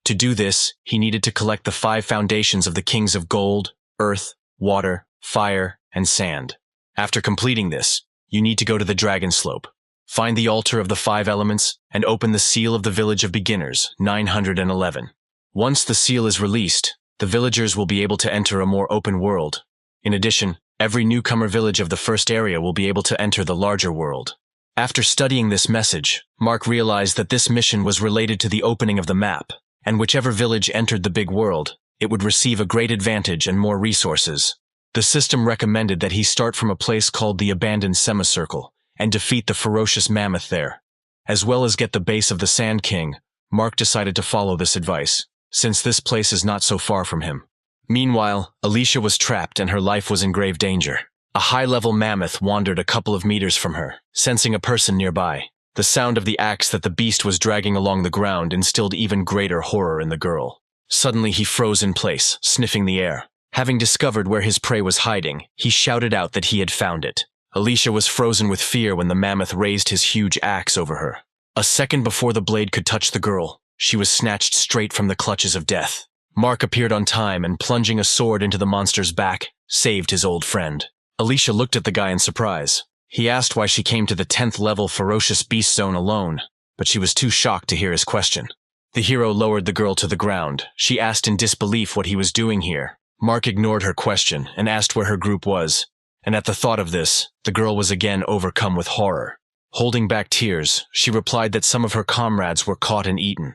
To do this, he needed to collect the 5 foundations of the kings of gold, earth, water, fire, and sand. After completing this, you need to go to the Dragon Slope, find the altar of the 5 elements, and open the seal of the Village of Beginners, 911. Once the seal is released, the villagers will be able to enter a more open world. In addition, every newcomer village of the first area will be able to enter the larger world. After studying this message, Mark realized that this mission was related to the opening of the map, and whichever village entered the big world, it would receive a great advantage and more resources. The system recommended that he start from a place called the Abandoned Semicircle and defeat the ferocious mammoth there. As well as get the base of the Sand King, Mark decided to follow this advice, since this place is not so far from him. Meanwhile, Alicia was trapped and her life was in grave danger. A high-level mammoth wandered a couple of meters from her, sensing a person nearby. The sound of the axe that the beast was dragging along the ground instilled even greater horror in the girl. Suddenly he froze in place, sniffing the air. Having discovered where his prey was hiding, he shouted out that he had found it. Alicia was frozen with fear when the mammoth raised his huge axe over her. A second before the blade could touch the girl, she was snatched straight from the clutches of death. Mark appeared on time and, plunging a sword into the monster's back, saved his old friend. Alicia looked at the guy in surprise. He asked why she came to the 10th level ferocious beast zone alone, but she was too shocked to hear his question. The hero lowered the girl to the ground. She asked in disbelief what he was doing here. Mark ignored her question and asked where her group was, and at the thought of this, the girl was again overcome with horror. Holding back tears, she replied that some of her comrades were caught and eaten.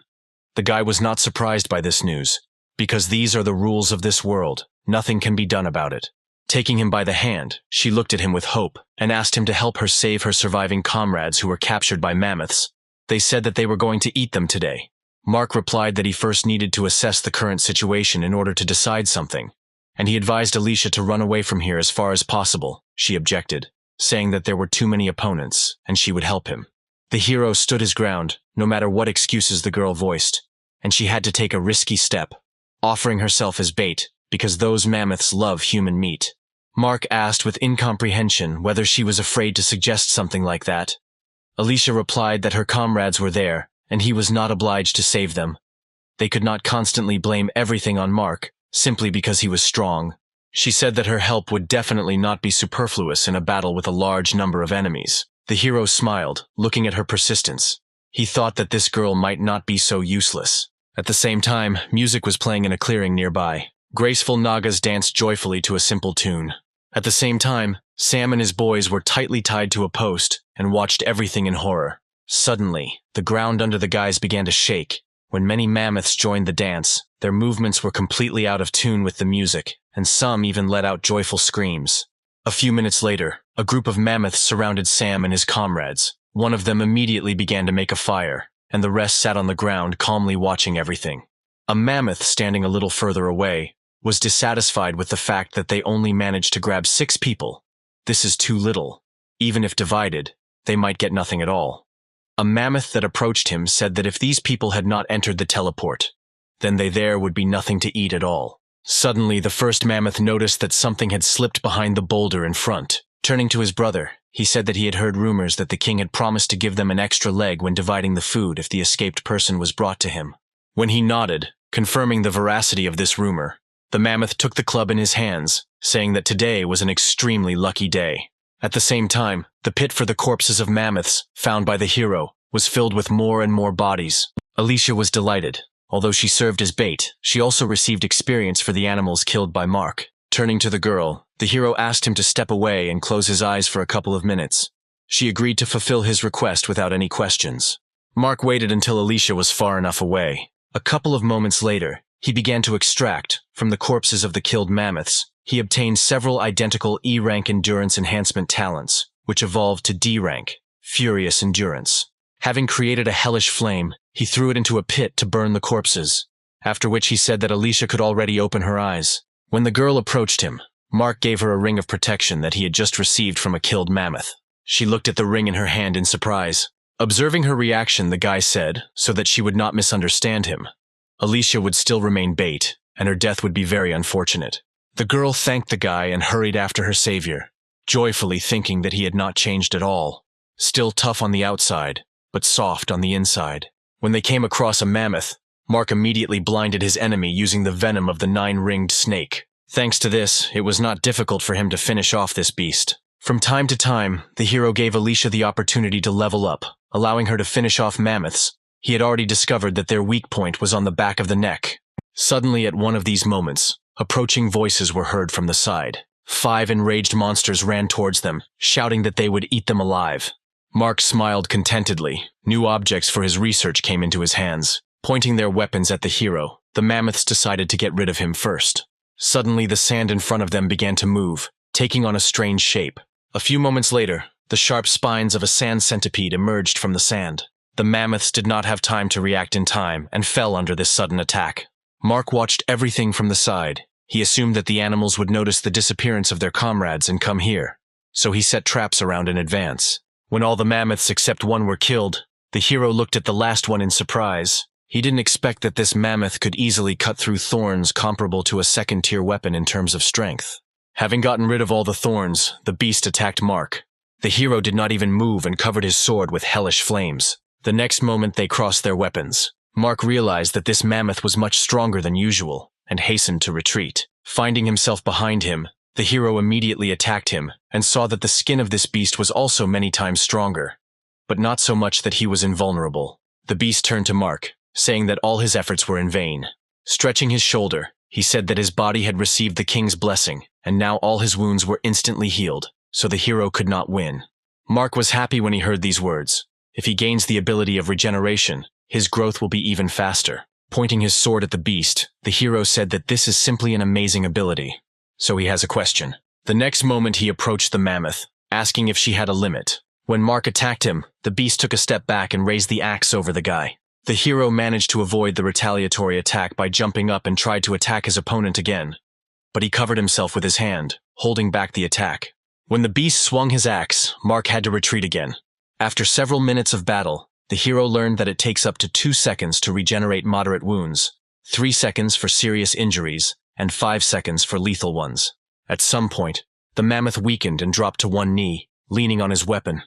The guy was not surprised by this news, because these are the rules of this world. Nothing can be done about it. Taking him by the hand, she looked at him with hope and asked him to help her save her surviving comrades who were captured by mammoths. They said that they were going to eat them today. Mark replied that he first needed to assess the current situation in order to decide something, and he advised Alicia to run away from here as far as possible. She objected, saying that there were too many opponents and she would help him. The hero stood his ground, no matter what excuses the girl voiced, and she had to take a risky step, offering herself as bait because those mammoths love human meat. Mark asked with incomprehension whether she was afraid to suggest something like that. Alicia replied that her comrades were there, and he was not obliged to save them. They could not constantly blame everything on Mark, simply because he was strong. She said that her help would definitely not be superfluous in a battle with a large number of enemies. The hero smiled, looking at her persistence. He thought that this girl might not be so useless. At the same time, music was playing in a clearing nearby. Graceful Nagas danced joyfully to a simple tune. At the same time, Sam and his boys were tightly tied to a post and watched everything in horror. Suddenly, the ground under the guys began to shake. When many mammoths joined the dance, their movements were completely out of tune with the music, and some even let out joyful screams. A few minutes later, a group of mammoths surrounded Sam and his comrades. One of them immediately began to make a fire, and the rest sat on the ground calmly watching everything. A mammoth standing a little further away was dissatisfied with the fact that they only managed to grab 6 people. This is too little. Even if divided, they might get nothing at all. A mammoth that approached him said that if these people had not entered the teleport, then there would be nothing to eat at all. Suddenly, the first mammoth noticed that something had slipped behind the boulder in front. Turning to his brother, he said that he had heard rumors that the king had promised to give them an extra leg when dividing the food if the escaped person was brought to him. When he nodded, confirming the veracity of this rumor, the mammoth took the club in his hands, saying that today was an extremely lucky day. At the same time, the pit for the corpses of mammoths, found by the hero, was filled with more and more bodies. Alicia was delighted. Although she served as bait, she also received experience for the animals killed by Mark. Turning to the girl, the hero asked him to step away and close his eyes for a couple of minutes. She agreed to fulfill his request without any questions. Mark waited until Alicia was far enough away. A couple of moments later, he began to extract, from the corpses of the killed mammoths, he obtained several identical E-rank endurance enhancement talents, which evolved to D-rank, furious endurance. Having created a hellish flame, he threw it into a pit to burn the corpses, after which he said that Alicia could already open her eyes. When the girl approached him, Mark gave her a ring of protection that he had just received from a killed mammoth. She looked at the ring in her hand in surprise. Observing her reaction, the guy said, so that she would not misunderstand him, Alicia would still remain bait, and her death would be very unfortunate. The girl thanked the guy and hurried after her savior, joyfully thinking that he had not changed at all. Still tough on the outside, but soft on the inside. When they came across a mammoth, Mark immediately blinded his enemy using the venom of the 9-ringed snake. Thanks to this, it was not difficult for him to finish off this beast. From time to time, the hero gave Alicia the opportunity to level up, allowing her to finish off mammoths. He had already discovered that their weak point was on the back of the neck. Suddenly, at one of these moments, approaching voices were heard from the side. 5 enraged monsters ran towards them, shouting that they would eat them alive. Mark smiled contentedly. New objects for his research came into his hands. Pointing their weapons at the hero, the mammoths decided to get rid of him first. Suddenly, the sand in front of them began to move, taking on a strange shape. A few moments later, the sharp spines of a sand centipede emerged from the sand. The mammoths did not have time to react in time and fell under this sudden attack. Mark watched everything from the side. He assumed that the animals would notice the disappearance of their comrades and come here, so he set traps around in advance. When all the mammoths except one were killed, the hero looked at the last one in surprise. He didn't expect that this mammoth could easily cut through thorns comparable to a second-tier weapon in terms of strength. Having gotten rid of all the thorns, the beast attacked Mark. The hero did not even move and covered his sword with hellish flames. The next moment they crossed their weapons. Mark realized that this mammoth was much stronger than usual, and hastened to retreat. Finding himself behind him, the hero immediately attacked him, and saw that the skin of this beast was also many times stronger, but not so much that he was invulnerable. The beast turned to Mark, saying that all his efforts were in vain. Stretching his shoulder, he said that his body had received the king's blessing, and now all his wounds were instantly healed, so the hero could not win. Mark was happy when he heard these words. If he gains the ability of regeneration, his growth will be even faster. Pointing his sword at the beast, the hero said that this is simply an amazing ability. So he has a question. The next moment he approached the mammoth, asking if she had a limit. When Mark attacked him, the beast took a step back and raised the axe over the guy. The hero managed to avoid the retaliatory attack by jumping up and tried to attack his opponent again, but he covered himself with his hand, holding back the attack. When the beast swung his axe, Mark had to retreat again. After several minutes of battle, the hero learned that it takes up to 2 seconds to regenerate moderate wounds, 3 seconds for serious injuries, and 5 seconds for lethal ones. At some point, the mammoth weakened and dropped to one knee, leaning on his weapon.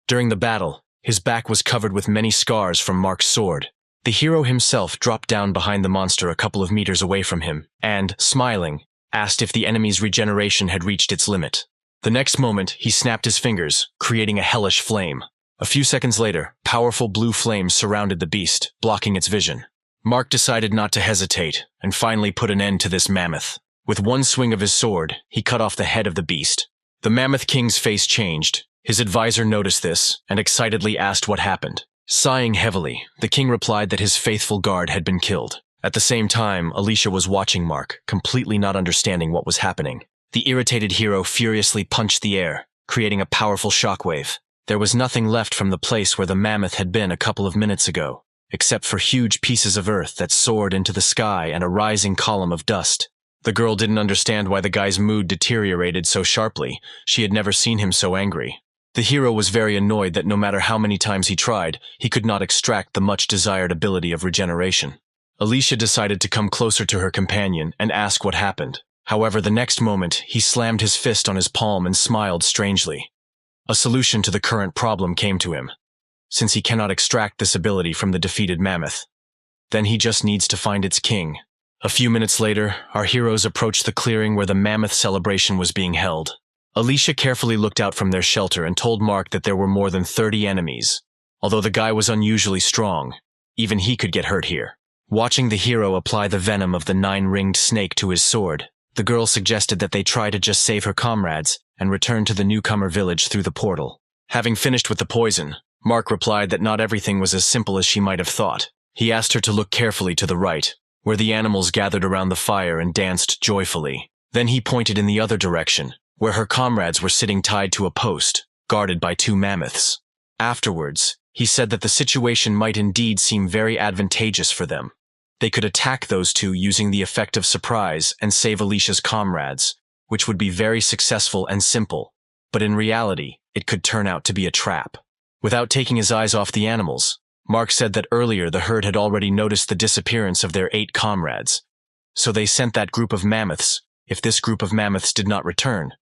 During the battle, his back was covered with many scars from Mark's sword. The hero himself dropped down behind the monster a couple of meters away from him, and, smiling, asked if the enemy's regeneration had reached its limit. The next moment, he snapped his fingers, creating a hellish flame. A few seconds later, powerful blue flames surrounded the beast, blocking its vision. Mark decided not to hesitate, and finally put an end to this mammoth. With one swing of his sword, he cut off the head of the beast. The Mammoth King's face changed. His advisor noticed this, and excitedly asked what happened. Sighing heavily, the king replied that his faithful guard had been killed. At the same time, Alicia was watching Mark, completely not understanding what was happening. The irritated hero furiously punched the air, creating a powerful shockwave. There was nothing left from the place where the mammoth had been a couple of minutes ago, except for huge pieces of earth that soared into the sky and a rising column of dust. The girl didn't understand why the guy's mood deteriorated so sharply. She had never seen him so angry. The hero was very annoyed that no matter how many times he tried, he could not extract the much-desired ability of regeneration. Alicia decided to come closer to her companion and ask what happened. However, the next moment, he slammed his fist on his palm and smiled strangely. A solution to the current problem came to him, since he cannot extract this ability from the defeated mammoth. Then he just needs to find its king. A few minutes later, our heroes approached the clearing where the mammoth celebration was being held. Alicia carefully looked out from their shelter and told Mark that there were more than 30 enemies. Although the guy was unusually strong, even he could get hurt here. Watching the hero apply the venom of the 9-ringed snake to his sword, The girl suggested that they try to just save her comrades and return to the newcomer village through the portal. Having finished with the poison, Mark replied that not everything was as simple as she might have thought. He asked her to look carefully to the right, where the animals gathered around the fire and danced joyfully. Then he pointed in the other direction, where her comrades were sitting tied to a post, guarded by 2 mammoths. Afterwards, he said that the situation might indeed seem very advantageous for them. They could attack those 2 using the effect of surprise and save Alicia's comrades, which would be very successful and simple, but in reality, it could turn out to be a trap. Without taking his eyes off the animals, Mark said that earlier the herd had already noticed the disappearance of their 8 comrades. So they sent that group of mammoths. If this group of mammoths did not return,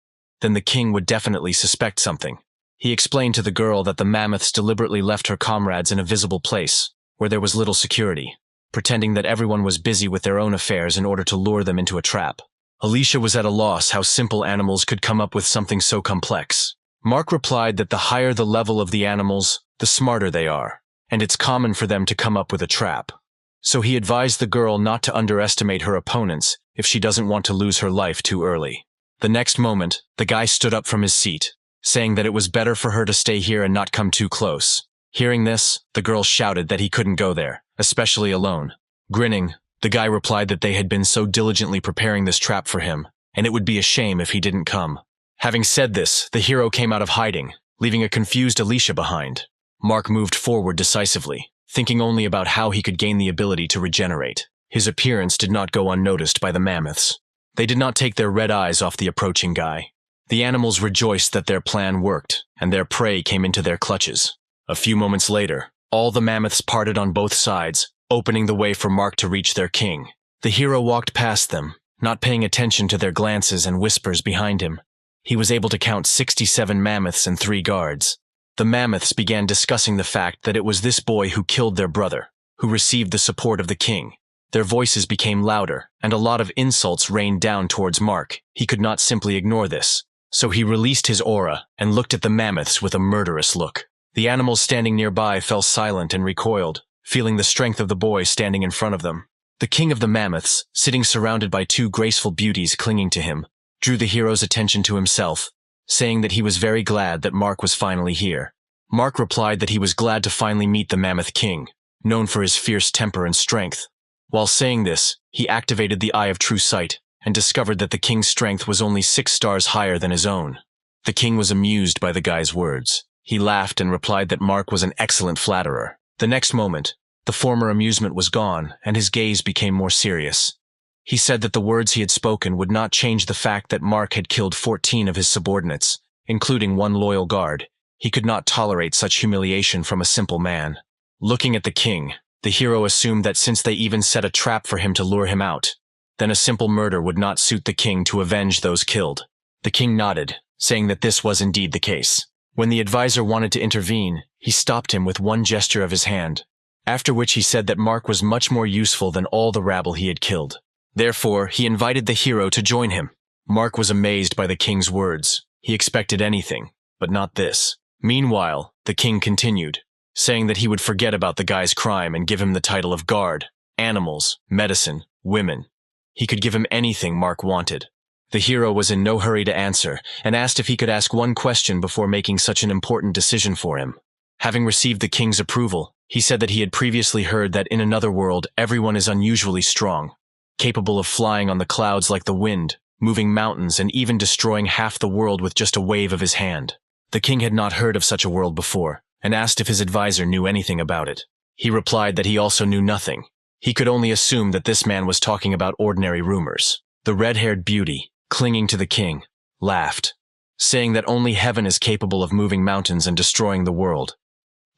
then the king would definitely suspect something. He explained to the girl that the mammoths deliberately left her comrades in a visible place, where there was little security, pretending that everyone was busy with their own affairs in order to lure them into a trap. Alicia was at a loss how simple animals could come up with something so complex. Mark replied that the higher the level of the animals, the smarter they are, and it's common for them to come up with a trap. So he advised the girl not to underestimate her opponents if she doesn't want to lose her life too early. The next moment, the guy stood up from his seat, saying that it was better for her to stay here and not come too close. Hearing this, the girl shouted that he couldn't go there, especially alone. Grinning, the guy replied that they had been so diligently preparing this trap for him, and it would be a shame if he didn't come. Having said this, the hero came out of hiding, leaving a confused Alicia behind. Mark moved forward decisively, thinking only about how he could gain the ability to regenerate. His appearance did not go unnoticed by the mammoths. They did not take their red eyes off the approaching guy. The animals rejoiced that their plan worked, and their prey came into their clutches. A few moments later, all the mammoths parted on both sides, opening the way for Mark to reach their king. The hero walked past them, not paying attention to their glances and whispers behind him. He was able to count 67 mammoths and 3 guards. The mammoths began discussing the fact that it was this boy who killed their brother, who received the support of the king. Their voices became louder, and a lot of insults rained down towards Mark. He could not simply ignore this, so he released his aura and looked at the mammoths with a murderous look. The animals standing nearby fell silent and recoiled, feeling the strength of the boy standing in front of them. The king of the mammoths, sitting surrounded by 2 graceful beauties clinging to him, drew the hero's attention to himself, saying that he was very glad that Mark was finally here. Mark replied that he was glad to finally meet the Mammoth King, known for his fierce temper and strength. While saying this, he activated the Eye of True Sight and discovered that the king's strength was only 6 stars higher than his own. The king was amused by the guy's words. He laughed and replied that Mark was an excellent flatterer. The next moment, the former amusement was gone and his gaze became more serious. He said that the words he had spoken would not change the fact that Mark had killed 14 of his subordinates, including 1 loyal guard. He could not tolerate such humiliation from a simple man. Looking at the king, the hero assumed that since they even set a trap for him to lure him out, then a simple murder would not suit the king to avenge those killed. The king nodded, saying that this was indeed the case. When the advisor wanted to intervene, he stopped him with one gesture of his hand, after which he said that Mark was much more useful than all the rabble he had killed. Therefore, he invited the hero to join him. Mark was amazed by the king's words. He expected anything, but not this. Meanwhile, the king continued, saying that he would forget about the guy's crime and give him the title of guard, animals, medicine, women. He could give him anything Mark wanted. The hero was in no hurry to answer and asked if he could ask one question before making such an important decision for him. Having received the king's approval, he said that he had previously heard that in another world everyone is unusually strong, capable of flying on the clouds like the wind, moving mountains, and even destroying half the world with just a wave of his hand. The king had not heard of such a world before, and asked if his advisor knew anything about it. He replied that he also knew nothing. He could only assume that this man was talking about ordinary rumors. The red-haired beauty, clinging to the king, laughed, saying that only heaven is capable of moving mountains and destroying the world.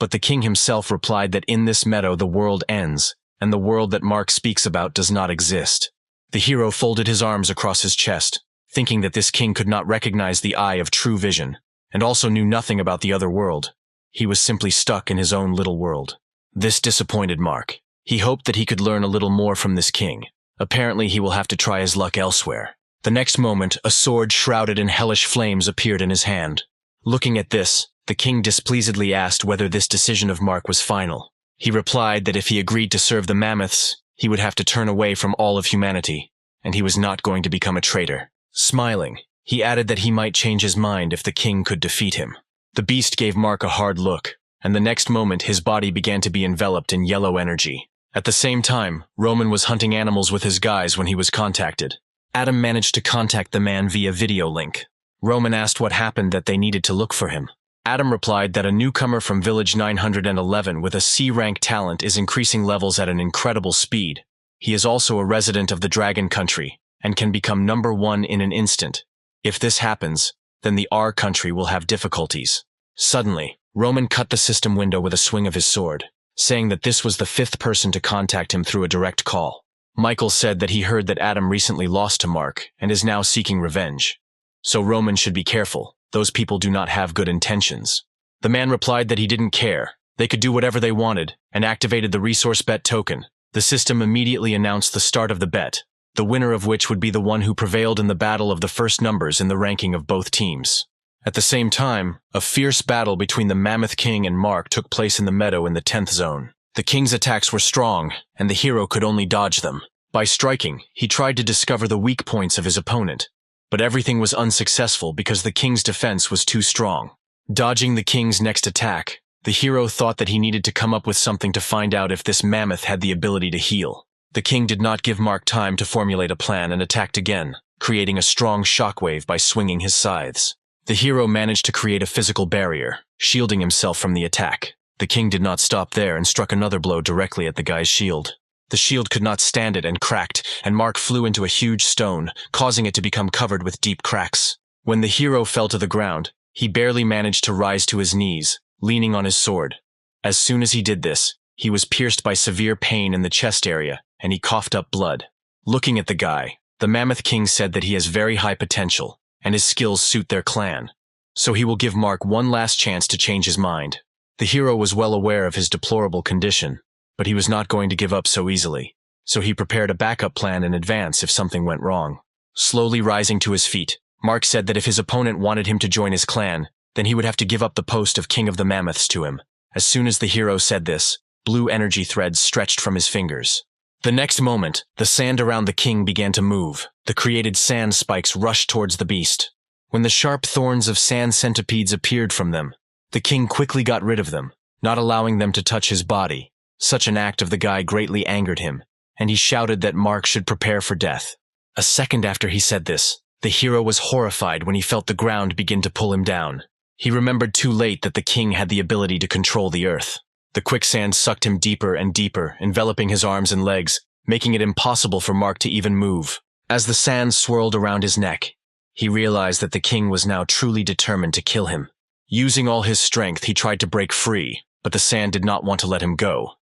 But the king himself replied that in this meadow the world ends, and the world that Mark speaks about does not exist. The hero folded his arms across his chest, thinking that this king could not recognize the Eye of True Vision, and also knew nothing about the other world. He was simply stuck in his own little world. This disappointed Mark. He hoped that he could learn a little more from this king. Apparently he will have to try his luck elsewhere. The next moment, a sword shrouded in hellish flames appeared in his hand. Looking at this, the king displeasedly asked whether this decision of Mark was final. He replied that if he agreed to serve the mammoths, he would have to turn away from all of humanity, and he was not going to become a traitor. Smiling, he added that he might change his mind if the king could defeat him. The beast gave Mark a hard look, and the next moment his body began to be enveloped in yellow energy. At the same time, Roman was hunting animals with his guys when he was contacted. Adam managed to contact the man via video link. Roman asked what happened, that they needed to look for him. Adam replied that a newcomer from Village 911 with a C-rank talent is increasing levels at an incredible speed. He is also a resident of the Dragon Country, and can become #1 in an instant. If this happens, then the R country will have difficulties. Suddenly, Roman cut the system window with a swing of his sword, saying that this was the 5th person to contact him through a direct call. Michael said that he heard that Adam recently lost to Mark and is now seeking revenge. So Roman should be careful. Those people do not have good intentions. The man replied that he didn't care. They could do whatever they wanted, and activated the resource bet token. The system immediately announced the start of the bet, the winner of which would be the one who prevailed in the battle of the first numbers in the ranking of both teams. At the same time, a fierce battle between the Mammoth King and Mark took place in the meadow in the 10th zone. The king's attacks were strong, and the hero could only dodge them. By striking, he tried to discover the weak points of his opponent, but everything was unsuccessful because the king's defense was too strong. Dodging the king's next attack, the hero thought that he needed to come up with something to find out if this mammoth had the ability to heal. The king did not give Mark time to formulate a plan and attacked again, creating a strong shockwave by swinging his scythes. The hero managed to create a physical barrier, shielding himself from the attack. The king did not stop there and struck another blow directly at the guy's shield. The shield could not stand it and cracked, and Mark flew into a huge stone, causing it to become covered with deep cracks. When the hero fell to the ground, he barely managed to rise to his knees, leaning on his sword. As soon as he did this, he was pierced by severe pain in the chest area, and he coughed up blood. Looking at the guy, the Mammoth King said that he has very high potential, and his skills suit their clan. So he will give Mark one last chance to change his mind. The hero was well aware of his deplorable condition, but he was not going to give up so easily. So he prepared a backup plan in advance if something went wrong. Slowly rising to his feet, Mark said that if his opponent wanted him to join his clan, then he would have to give up the post of King of the Mammoths to him. As soon as the hero said this, blue energy threads stretched from his fingers. The next moment, the sand around the king began to move. The created sand spikes rushed towards the beast. When the sharp thorns of sand centipedes appeared from them, the king quickly got rid of them, not allowing them to touch his body. Such an act of the guy greatly angered him, and he shouted that Mark should prepare for death. A second after he said this, the hero was horrified when he felt the ground begin to pull him down. He remembered too late that the king had the ability to control the earth. The quicksand sucked him deeper and deeper, enveloping his arms and legs, making it impossible for Mark to even move. As the sand swirled around his neck, he realized that the king was now truly determined to kill him. Using all his strength, he tried to break free, but the sand did not want to let him go.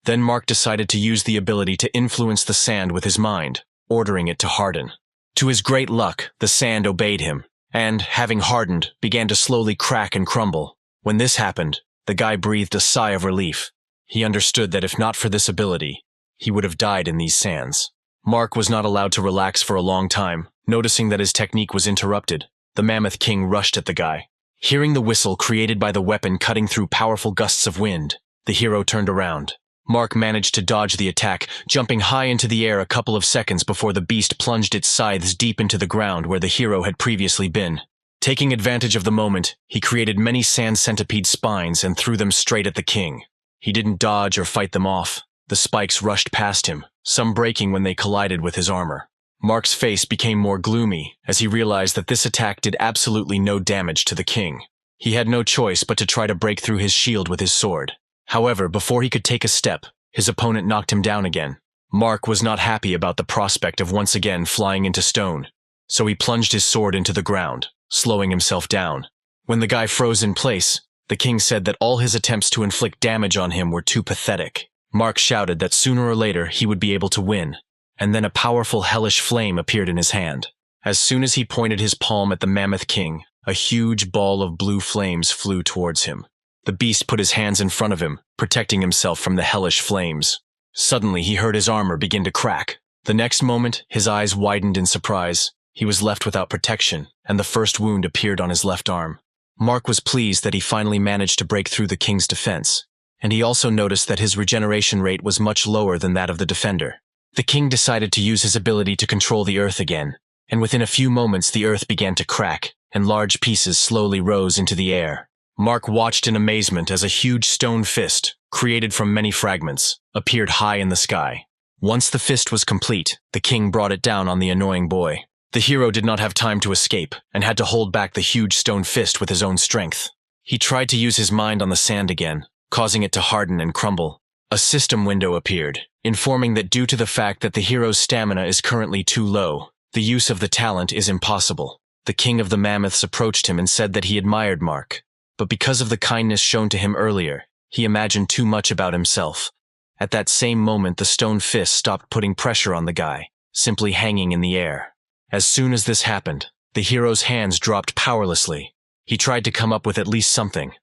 Then Mark decided to use the ability to influence the sand with his mind, ordering it to harden. To his great luck, the sand obeyed him, and, having hardened, began to slowly crack and crumble. When this happened, the guy breathed a sigh of relief. He understood that if not for this ability, he would have died in these sands. Mark was not allowed to relax for a long time. Noticing that his technique was interrupted, the Mammoth King rushed at the guy. Hearing the whistle created by the weapon cutting through powerful gusts of wind, the hero turned around. Mark managed to dodge the attack, jumping high into the air a couple of seconds before the beast plunged its scythes deep into the ground where the hero had previously been. Taking advantage of the moment, he created many sand centipede spines and threw them straight at the king. He didn't dodge or fight them off. The spikes rushed past him, some breaking when they collided with his armor. Mark's face became more gloomy as he realized that this attack did absolutely no damage to the king. He had no choice but to try to break through his shield with his sword. However, before he could take a step, his opponent knocked him down again. Mark was not happy about the prospect of once again flying into stone, so he plunged his sword into the ground, slowing himself down. When the guy froze in place, the king said that all his attempts to inflict damage on him were too pathetic. Mark shouted that sooner or later he would be able to win, and then a powerful hellish flame appeared in his hand. As soon as he pointed his palm at the Mammoth King, a huge ball of blue flames flew towards him. The beast put his hands in front of him, protecting himself from the hellish flames. Suddenly, he heard his armor begin to crack. The next moment, his eyes widened in surprise. He was left without protection, and the first wound appeared on his left arm. Mark was pleased that he finally managed to break through the king's defense, and he also noticed that his regeneration rate was much lower than that of the defender. The king decided to use his ability to control the earth again, and within a few moments the earth began to crack, and large pieces slowly rose into the air. Mark watched in amazement as a huge stone fist, created from many fragments, appeared high in the sky. Once the fist was complete, the king brought it down on the annoying boy. The hero did not have time to escape, and had to hold back the huge stone fist with his own strength. He tried to use his mind on the sand again, causing it to harden and crumble. A system window appeared, informing that due to the fact that the hero's stamina is currently too low, the use of the talent is impossible. The king of the mammoths approached him and said that he admired Mark, but because of the kindness shown to him earlier, he imagined too much about himself. At that same moment, the stone fist stopped putting pressure on the guy, simply hanging in the air. As soon as this happened, the hero's hands dropped powerlessly. He tried to come up with at least something,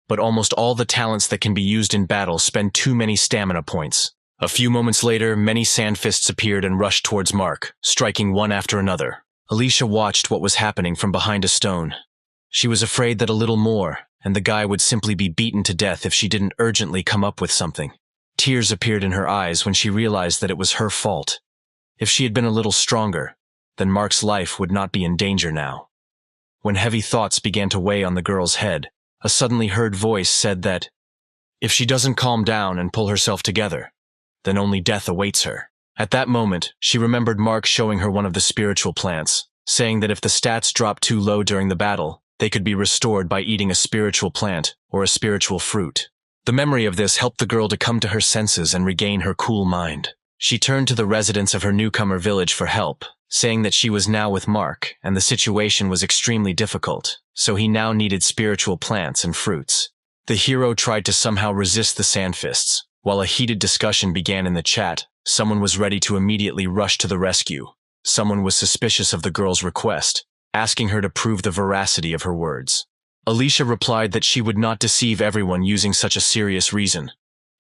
but almost all the talents that can be used in battle spend too many stamina points. A few moments later, many sand fists appeared and rushed towards Mark, striking one after another. Alicia watched what was happening from behind a stone. She was afraid that a little more, and the guy would simply be beaten to death if she didn't urgently come up with something. Tears appeared in her eyes when she realized that it was her fault. If she had been a little stronger, then Mark's life would not be in danger now. When heavy thoughts began to weigh on the girl's head, a suddenly heard voice said that, if she doesn't calm down and pull herself together, then only death awaits her. At that moment, she remembered Mark showing her one of the spiritual plants, saying that if the stats dropped too low during the battle, they could be restored by eating a spiritual plant or a spiritual fruit. The memory of this helped the girl to come to her senses and regain her cool mind. She turned to the residents of her newcomer village for help, saying that she was now with Mark and the situation was extremely difficult, so he now needed spiritual plants and fruits. The hero tried to somehow resist the sandfists. While a heated discussion began in the chat, someone was ready to immediately rush to the rescue. Someone was suspicious of the girl's request, asking her to prove the veracity of her words. Alicia replied that she would not deceive everyone using such a serious reason.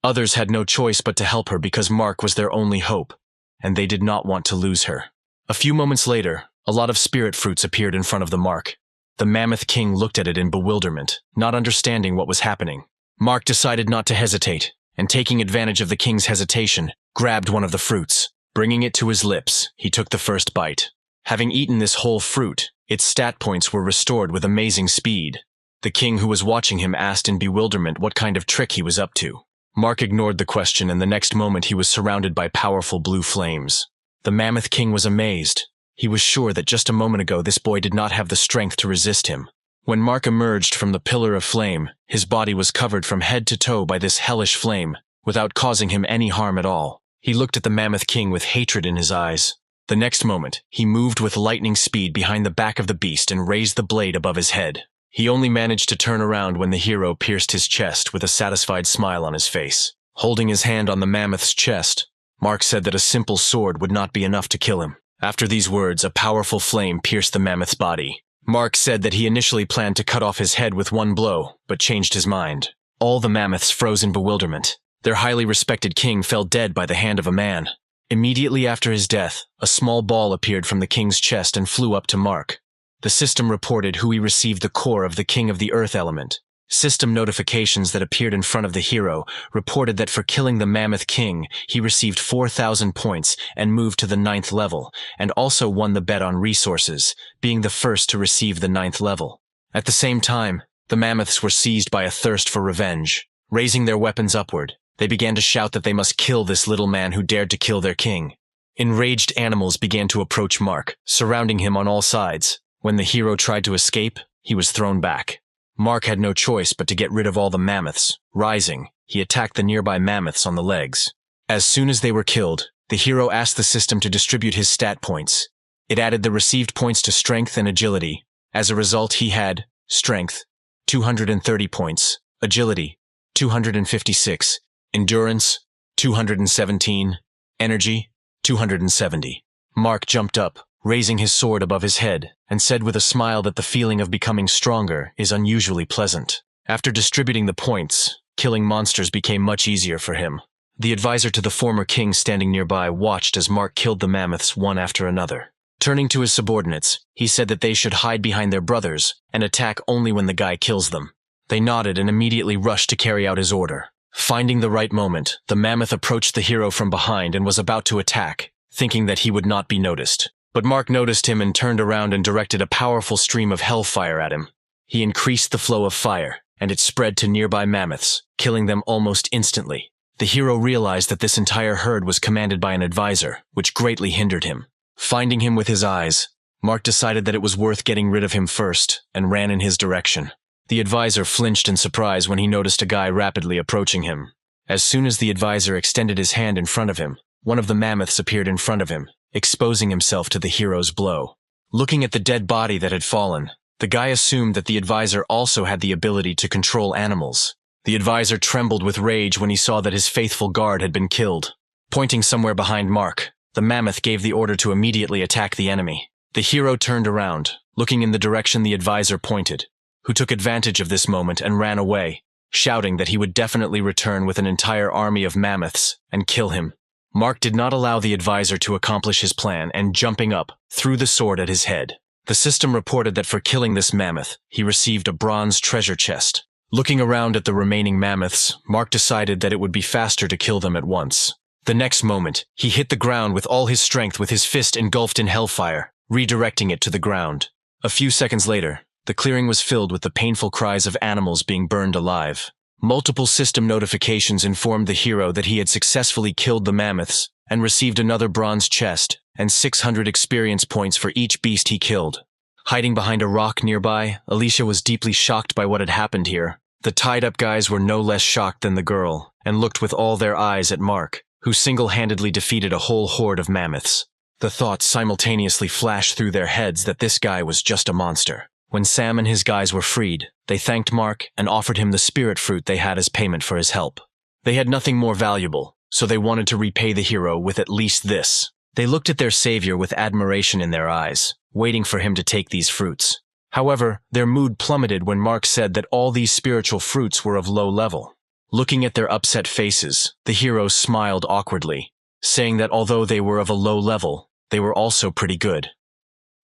Others had no choice but to help her because Mark was their only hope, and they did not want to lose her. A few moments later, a lot of spirit fruits appeared in front of the Mark. The Mammoth King looked at it in bewilderment, not understanding what was happening. Mark decided not to hesitate, and taking advantage of the king's hesitation, grabbed one of the fruits. Bringing it to his lips, he took the first bite. Having eaten this whole fruit, its stat points were restored with amazing speed. The king who was watching him asked in bewilderment what kind of trick he was up to. Mark ignored the question, and the next moment he was surrounded by powerful blue flames. The Mammoth King was amazed. He was sure that just a moment ago this boy did not have the strength to resist him. When Mark emerged from the pillar of flame, his body was covered from head to toe by this hellish flame, without causing him any harm at all. He looked at the Mammoth King with hatred in his eyes. The next moment, he moved with lightning speed behind the back of the beast and raised the blade above his head. He only managed to turn around when the hero pierced his chest with a satisfied smile on his face. Holding his hand on the mammoth's chest, Mark said that a simple sword would not be enough to kill him. After these words, a powerful flame pierced the mammoth's body. Mark said that he initially planned to cut off his head with one blow, but changed his mind. All the mammoths froze in bewilderment. Their highly respected king fell dead by the hand of a man. Immediately after his death, a small ball appeared from the king's chest and flew up to Mark. The system reported who he received the core of the king of the earth element. System notifications that appeared in front of the hero reported that for killing the Mammoth King, he received 4,000 points and moved to the 9th level, and also won the bet on resources, being the first to receive the 9th level. At the same time, the mammoths were seized by a thirst for revenge. Raising their weapons upward, they began to shout that they must kill this little man who dared to kill their king. Enraged animals began to approach Mark, surrounding him on all sides. When the hero tried to escape, he was thrown back. Mark had no choice but to get rid of all the mammoths. Rising, he attacked the nearby mammoths on the legs. As soon as they were killed, the hero asked the system to distribute his stat points. It added the received points to strength and agility. As a result, he had strength, 230 points, agility, 256, endurance, 217, energy, 270. Mark jumped up, raising his sword above his head, and said with a smile that the feeling of becoming stronger is unusually pleasant. After distributing the points, killing monsters became much easier for him. The advisor to the former king standing nearby watched as Mark killed the mammoths one after another. Turning to his subordinates, he said that they should hide behind their brothers and attack only when the guy kills them. They nodded and immediately rushed to carry out his order. Finding the right moment, the mammoth approached the hero from behind and was about to attack, thinking that he would not be noticed. But Mark noticed him and turned around and directed a powerful stream of hellfire at him. He increased the flow of fire, and it spread to nearby mammoths, killing them almost instantly. The hero realized that this entire herd was commanded by an advisor, which greatly hindered him. Finding him with his eyes, Mark decided that it was worth getting rid of him first, and ran in his direction. The advisor flinched in surprise when he noticed a guy rapidly approaching him. As soon as the advisor extended his hand in front of him, one of the mammoths appeared in front of him, exposing himself to the hero's blow. Looking at the dead body that had fallen, the guy assumed that the advisor also had the ability to control animals. The advisor trembled with rage when he saw that his faithful guard had been killed. Pointing somewhere behind Mark, the mammoth gave the order to immediately attack the enemy. The hero turned around, looking in the direction the advisor pointed, who took advantage of this moment and ran away, shouting that he would definitely return with an entire army of mammoths and kill him. Mark did not allow the advisor to accomplish his plan and, jumping up, threw the sword at his head. The system reported that for killing this mammoth, he received a bronze treasure chest. Looking around at the remaining mammoths, Mark decided that it would be faster to kill them at once. The next moment, he hit the ground with all his strength with his fist engulfed in hellfire, redirecting it to the ground. A few seconds later, the clearing was filled with the painful cries of animals being burned alive. Multiple system notifications informed the hero that he had successfully killed the mammoths and received another bronze chest and 600 experience points for each beast he killed. Hiding behind a rock nearby, Alicia was deeply shocked by what had happened here. The tied-up guys were no less shocked than the girl and looked with all their eyes at Mark, who single-handedly defeated a whole horde of mammoths. The thoughts simultaneously flashed through their heads that this guy was just a monster. When Sam and his guys were freed, they thanked Mark and offered him the spirit fruit they had as payment for his help. They had nothing more valuable, so they wanted to repay the hero with at least this. They looked at their savior with admiration in their eyes, waiting for him to take these fruits. However, their mood plummeted when Mark said that all these spiritual fruits were of low level. Looking at their upset faces, the hero smiled awkwardly, saying that although they were of a low level, they were also pretty good.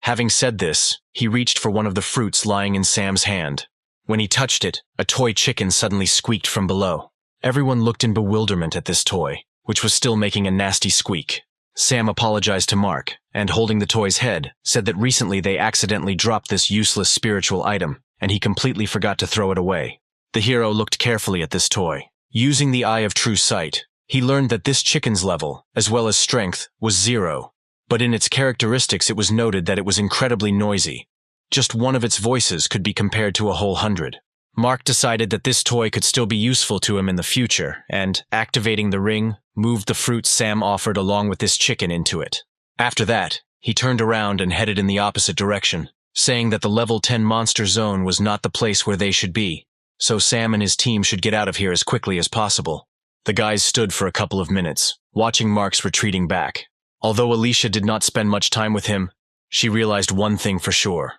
Having said this, he reached for one of the fruits lying in Sam's hand. When he touched it, a toy chicken suddenly squeaked from below. Everyone looked in bewilderment at this toy, which was still making a nasty squeak. Sam apologized to Mark, and holding the toy's head, said that recently they accidentally dropped this useless spiritual item, and he completely forgot to throw it away. The hero looked carefully at this toy. Using the eye of true sight, he learned that this chicken's level, as well as strength, was 0. But in its characteristics it was noted that it was incredibly noisy. Just one of its voices could be compared to a whole 100. Mark decided that this toy could still be useful to him in the future, and, activating the ring, moved the fruit Sam offered along with this chicken into it. After that, he turned around and headed in the opposite direction, saying that the level 10 monster zone was not the place where they should be, so Sam and his team should get out of here as quickly as possible. The guys stood for a couple of minutes, watching Mark's retreating back. Although Alicia did not spend much time with him, she realized one thing for sure.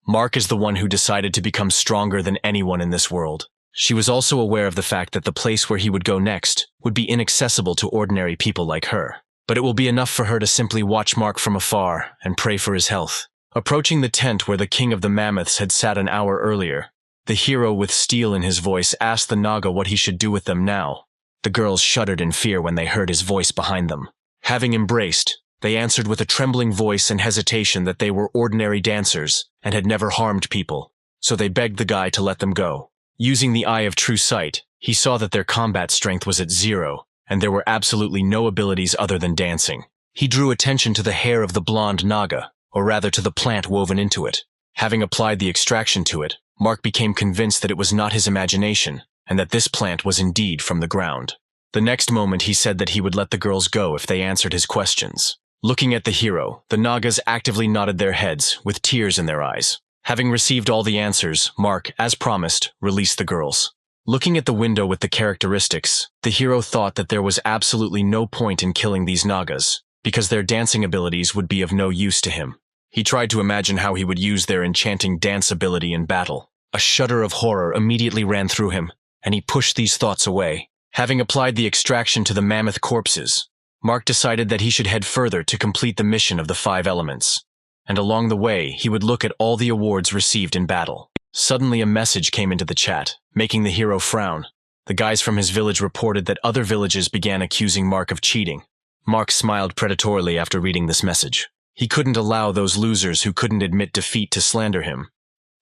Mark is the one who decided to become stronger than anyone in this world. She was also aware of the fact that the place where he would go next would be inaccessible to ordinary people like her. But it will be enough for her to simply watch Mark from afar and pray for his health. Approaching the tent where the king of the mammoths had sat an hour earlier, the hero with steel in his voice asked the Naga what he should do with them now. The girls shuddered in fear when they heard his voice behind them. Having embraced, they answered with a trembling voice and hesitation that they were ordinary dancers and had never harmed people, so they begged the guy to let them go. Using the eye of true sight, he saw that their combat strength was at 0, and there were absolutely no abilities other than dancing. He drew attention to the hair of the blonde Naga, or rather to the plant woven into it. Having applied the extraction to it, Mark became convinced that it was not his imagination, and that this plant was indeed from the ground. The next moment he said that he would let the girls go if they answered his questions. Looking at the hero, the Nagas actively nodded their heads, with tears in their eyes. Having received all the answers, Mark, as promised, released the girls. Looking at the window with the characteristics, the hero thought that there was absolutely no point in killing these Nagas, because their dancing abilities would be of no use to him. He tried to imagine how he would use their enchanting dance ability in battle. A shudder of horror immediately ran through him, and he pushed these thoughts away. Having applied the extraction to the mammoth corpses, Mark decided that he should head further to complete the mission of the 5 elements, and along the way he would look at all the awards received in battle. Suddenly a message came into the chat, making the hero frown. The guys from his village reported that other villages began accusing Mark of cheating. Mark smiled predatorily after reading this message. He couldn't allow those losers who couldn't admit defeat to slander him.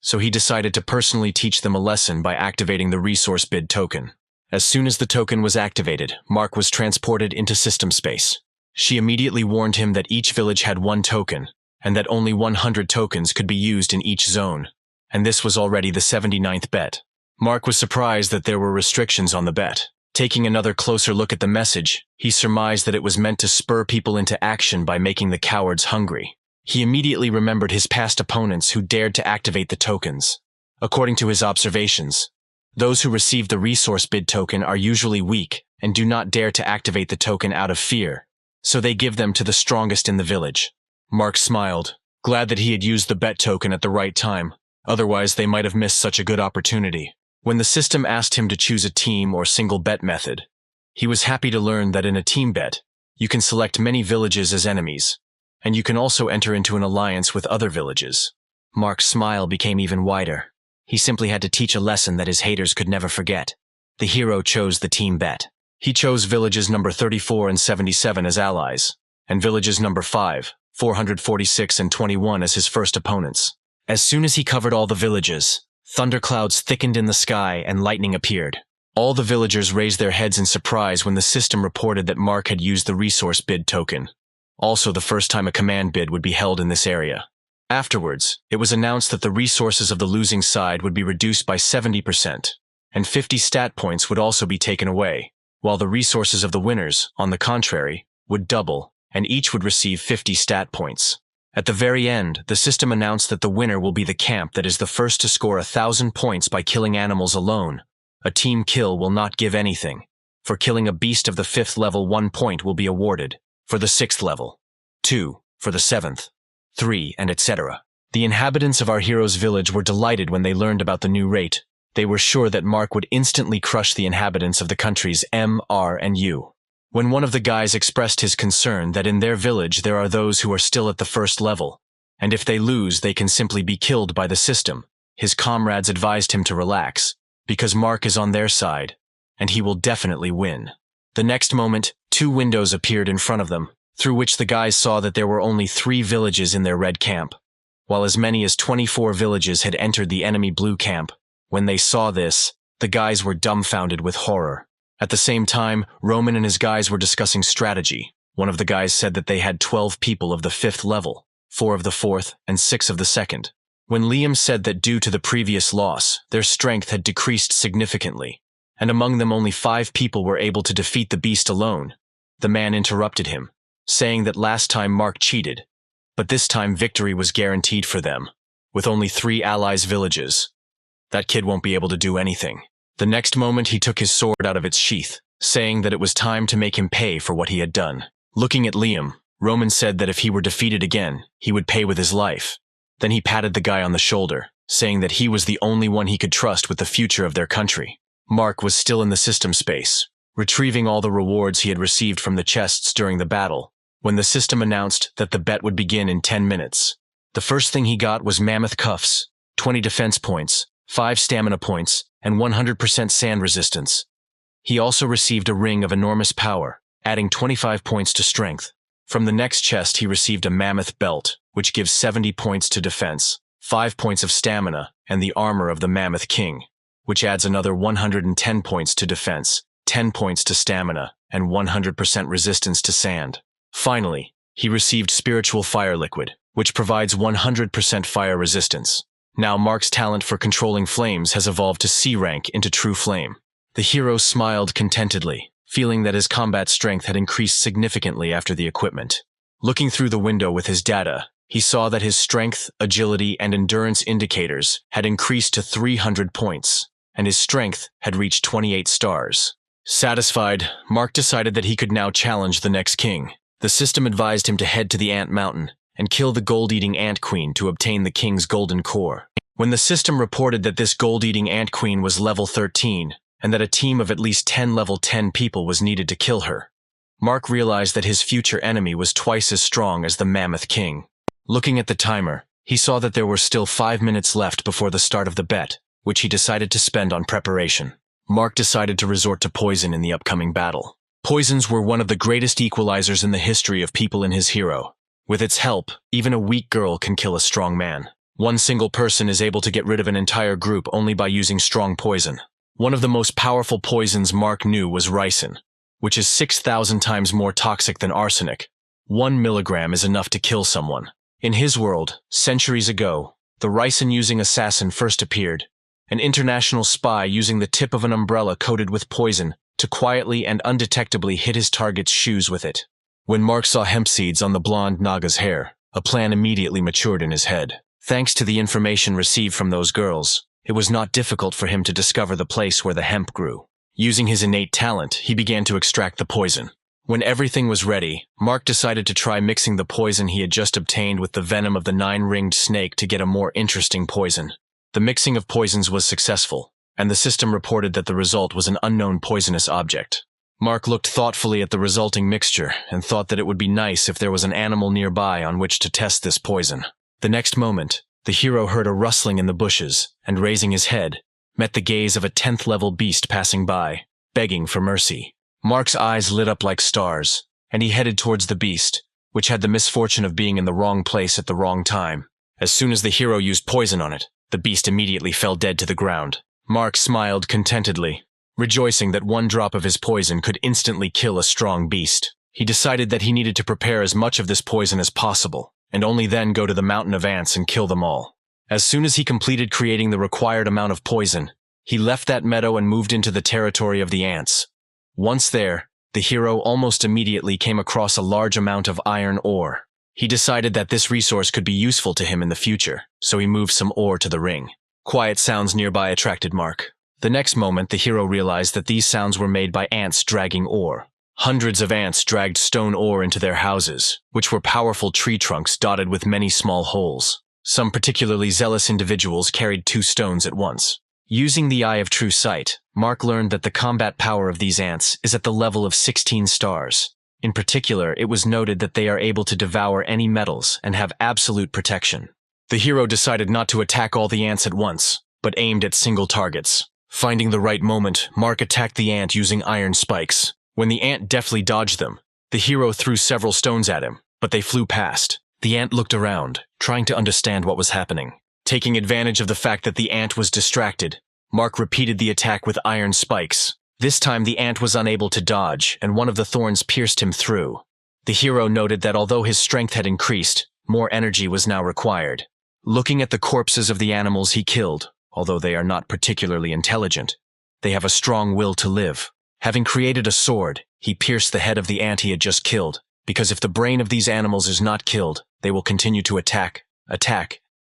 So he decided to personally teach them a lesson by activating the resource bid token. As soon as the token was activated, Mark was transported into system space. She immediately warned him that each village had one token, and that only 100 tokens could be used in each zone. And this was already the 79th bet. Mark was surprised that there were restrictions on the bet. Taking another closer look at the message, he surmised that it was meant to spur people into action by making the cowards hungry. He immediately remembered his past opponents who dared to activate the tokens. According to his observations, those who receive the resource bid token are usually weak and do not dare to activate the token out of fear, so they give them to the strongest in the village. Mark smiled, glad that he had used the bet token at the right time, otherwise they might have missed such a good opportunity. When the system asked him to choose a team or single bet method, he was happy to learn that in a team bet, you can select many villages as enemies, and you can also enter into an alliance with other villages. Mark's smile became even wider. He simply had to teach a lesson that his haters could never forget. The hero chose the team bet. He chose villages number 34 and 77 as allies, and villages number 5, 446 and 21 as his first opponents. As soon as he covered all the villages, thunderclouds thickened in the sky and lightning appeared. All the villagers raised their heads in surprise when the system reported that Mark had used the resource bid token. Also the first time a command bid would be held in this area. Afterwards, it was announced that the resources of the losing side would be reduced by 70%, and 50 stat points would also be taken away, while the resources of the winners, on the contrary, would double, and each would receive 50 stat points. At the very end, the system announced that the winner will be the camp that is the first to score 1,000 points by killing animals alone. A team kill will not give anything. For killing a beast of the 5th level, 1 point will be awarded. For the 6th level, 2, for the 7th, 3, and etc. The inhabitants of our hero's village were delighted when they learned about the new rate. They were sure that Mark would instantly crush the inhabitants of the countries M, R, and U. When one of the guys expressed his concern that in their village there are those who are still at the 1st level, and if they lose they can simply be killed by the system, his comrades advised him to relax, because Mark is on their side, and he will definitely win. The next moment, 2 windows appeared in front of them, through which the guys saw that there were only 3 villages in their red camp, while as many as 24 villages had entered the enemy blue camp. When they saw this, the guys were dumbfounded with horror. At the same time, Roman and his guys were discussing strategy. One of the guys said that they had 12 people of the 5th level, 4 of the 4th, and 6 of the 2nd. When Liam said that due to the previous loss, their strength had decreased significantly, and among them only 5 people were able to defeat the beast alone, the man interrupted him, saying that last time Mark cheated, but this time victory was guaranteed for them, with only 3 allies' villages. That kid won't be able to do anything. The next moment he took his sword out of its sheath, saying that it was time to make him pay for what he had done. Looking at Liam, Roman said that if he were defeated again, he would pay with his life. Then he patted the guy on the shoulder, saying that he was the only one he could trust with the future of their country. Mark was still in the system space, retrieving all the rewards he had received from the chests during the battle, when the system announced that the bet would begin in 10 minutes. The first thing he got was mammoth cuffs, 20 defense points, 5 stamina points, and 100% sand resistance. He also received a ring of enormous power, adding 25 points to strength. From the next chest he received a mammoth belt, which gives 70 points to defense, 5 points of stamina, and the armor of the Mammoth King, which adds another 110 points to defense, 10 points to stamina, and 100% resistance to sand. Finally, he received Spiritual Fire Liquid, which provides 100% fire resistance. Now Mark's talent for controlling flames has evolved to C rank into True Flame. The hero smiled contentedly, feeling that his combat strength had increased significantly after the equipment. Looking through the window with his data, he saw that his strength, agility, and endurance indicators had increased to 300 points, and his strength had reached 28 stars. Satisfied, Mark decided that he could now challenge the next king. The system advised him to head to the Ant Mountain and kill the gold-eating Ant Queen to obtain the king's golden core. When the system reported that this gold-eating Ant Queen was level 13, and that a team of at least 10 level 10 people was needed to kill her, Mark realized that his future enemy was twice as strong as the Mammoth King. Looking at the timer, he saw that there were still 5 minutes left before the start of the bet, which he decided to spend on preparation. Mark decided to resort to poison in the upcoming battle. Poisons were one of the greatest equalizers in the history of people in his hero. With its help, even a weak girl can kill a strong man. One single person is able to get rid of an entire group only by using strong poison. One of the most powerful poisons Mark knew was ricin, which is 6,000 times more toxic than arsenic. 1 milligram is enough to kill someone. In his world, centuries ago, the ricin-using assassin first appeared, an international spy using the tip of an umbrella coated with poison to quietly and undetectably hit his target's shoes with it. When Mark saw hemp seeds on the blonde Naga's hair, a plan immediately matured in his head. Thanks to the information received from those girls, it was not difficult for him to discover the place where the hemp grew. Using his innate talent, he began to extract the poison. When everything was ready, Mark decided to try mixing the poison he had just obtained with the venom of the 9-ringed snake to get a more interesting poison. The mixing of poisons was successful, and the system reported that the result was an unknown poisonous object. Mark looked thoughtfully at the resulting mixture and thought that it would be nice if there was an animal nearby on which to test this poison. The next moment, the hero heard a rustling in the bushes and, raising his head, met the gaze of a 10th-level beast passing by, begging for mercy. Mark's eyes lit up like stars, and he headed towards the beast, which had the misfortune of being in the wrong place at the wrong time. As soon as the hero used poison on it, the beast immediately fell dead to the ground. Mark smiled contentedly, rejoicing that one drop of his poison could instantly kill a strong beast. He decided that he needed to prepare as much of this poison as possible, and only then go to the mountain of ants and kill them all. As soon as he completed creating the required amount of poison, he left that meadow and moved into the territory of the ants. Once there, the hero almost immediately came across a large amount of iron ore. He decided that this resource could be useful to him in the future, so he moved some ore to the ring. Quiet sounds nearby attracted Mark. The next moment, the hero realized that these sounds were made by ants dragging ore. Hundreds of ants dragged stone ore into their houses, which were powerful tree trunks dotted with many small holes. Some particularly zealous individuals carried 2 stones at once. Using the eye of true sight, Mark learned that the combat power of these ants is at the level of 16 stars. In particular, it was noted that they are able to devour any metals and have absolute protection. The hero decided not to attack all the ants at once, but aimed at single targets. Finding the right moment, Mark attacked the ant using iron spikes. When the ant deftly dodged them, the hero threw several stones at him, but they flew past. The ant looked around, trying to understand what was happening. Taking advantage of the fact that the ant was distracted, Mark repeated the attack with iron spikes. This time the ant was unable to dodge, and one of the thorns pierced him through. The hero noted that although his strength had increased, more energy was now required. Looking at the corpses of the animals he killed, although they are not particularly intelligent, they have a strong will to live. Having created a sword, he pierced the head of the ant he had just killed, because if the brain of these animals is not killed, they will continue to attack,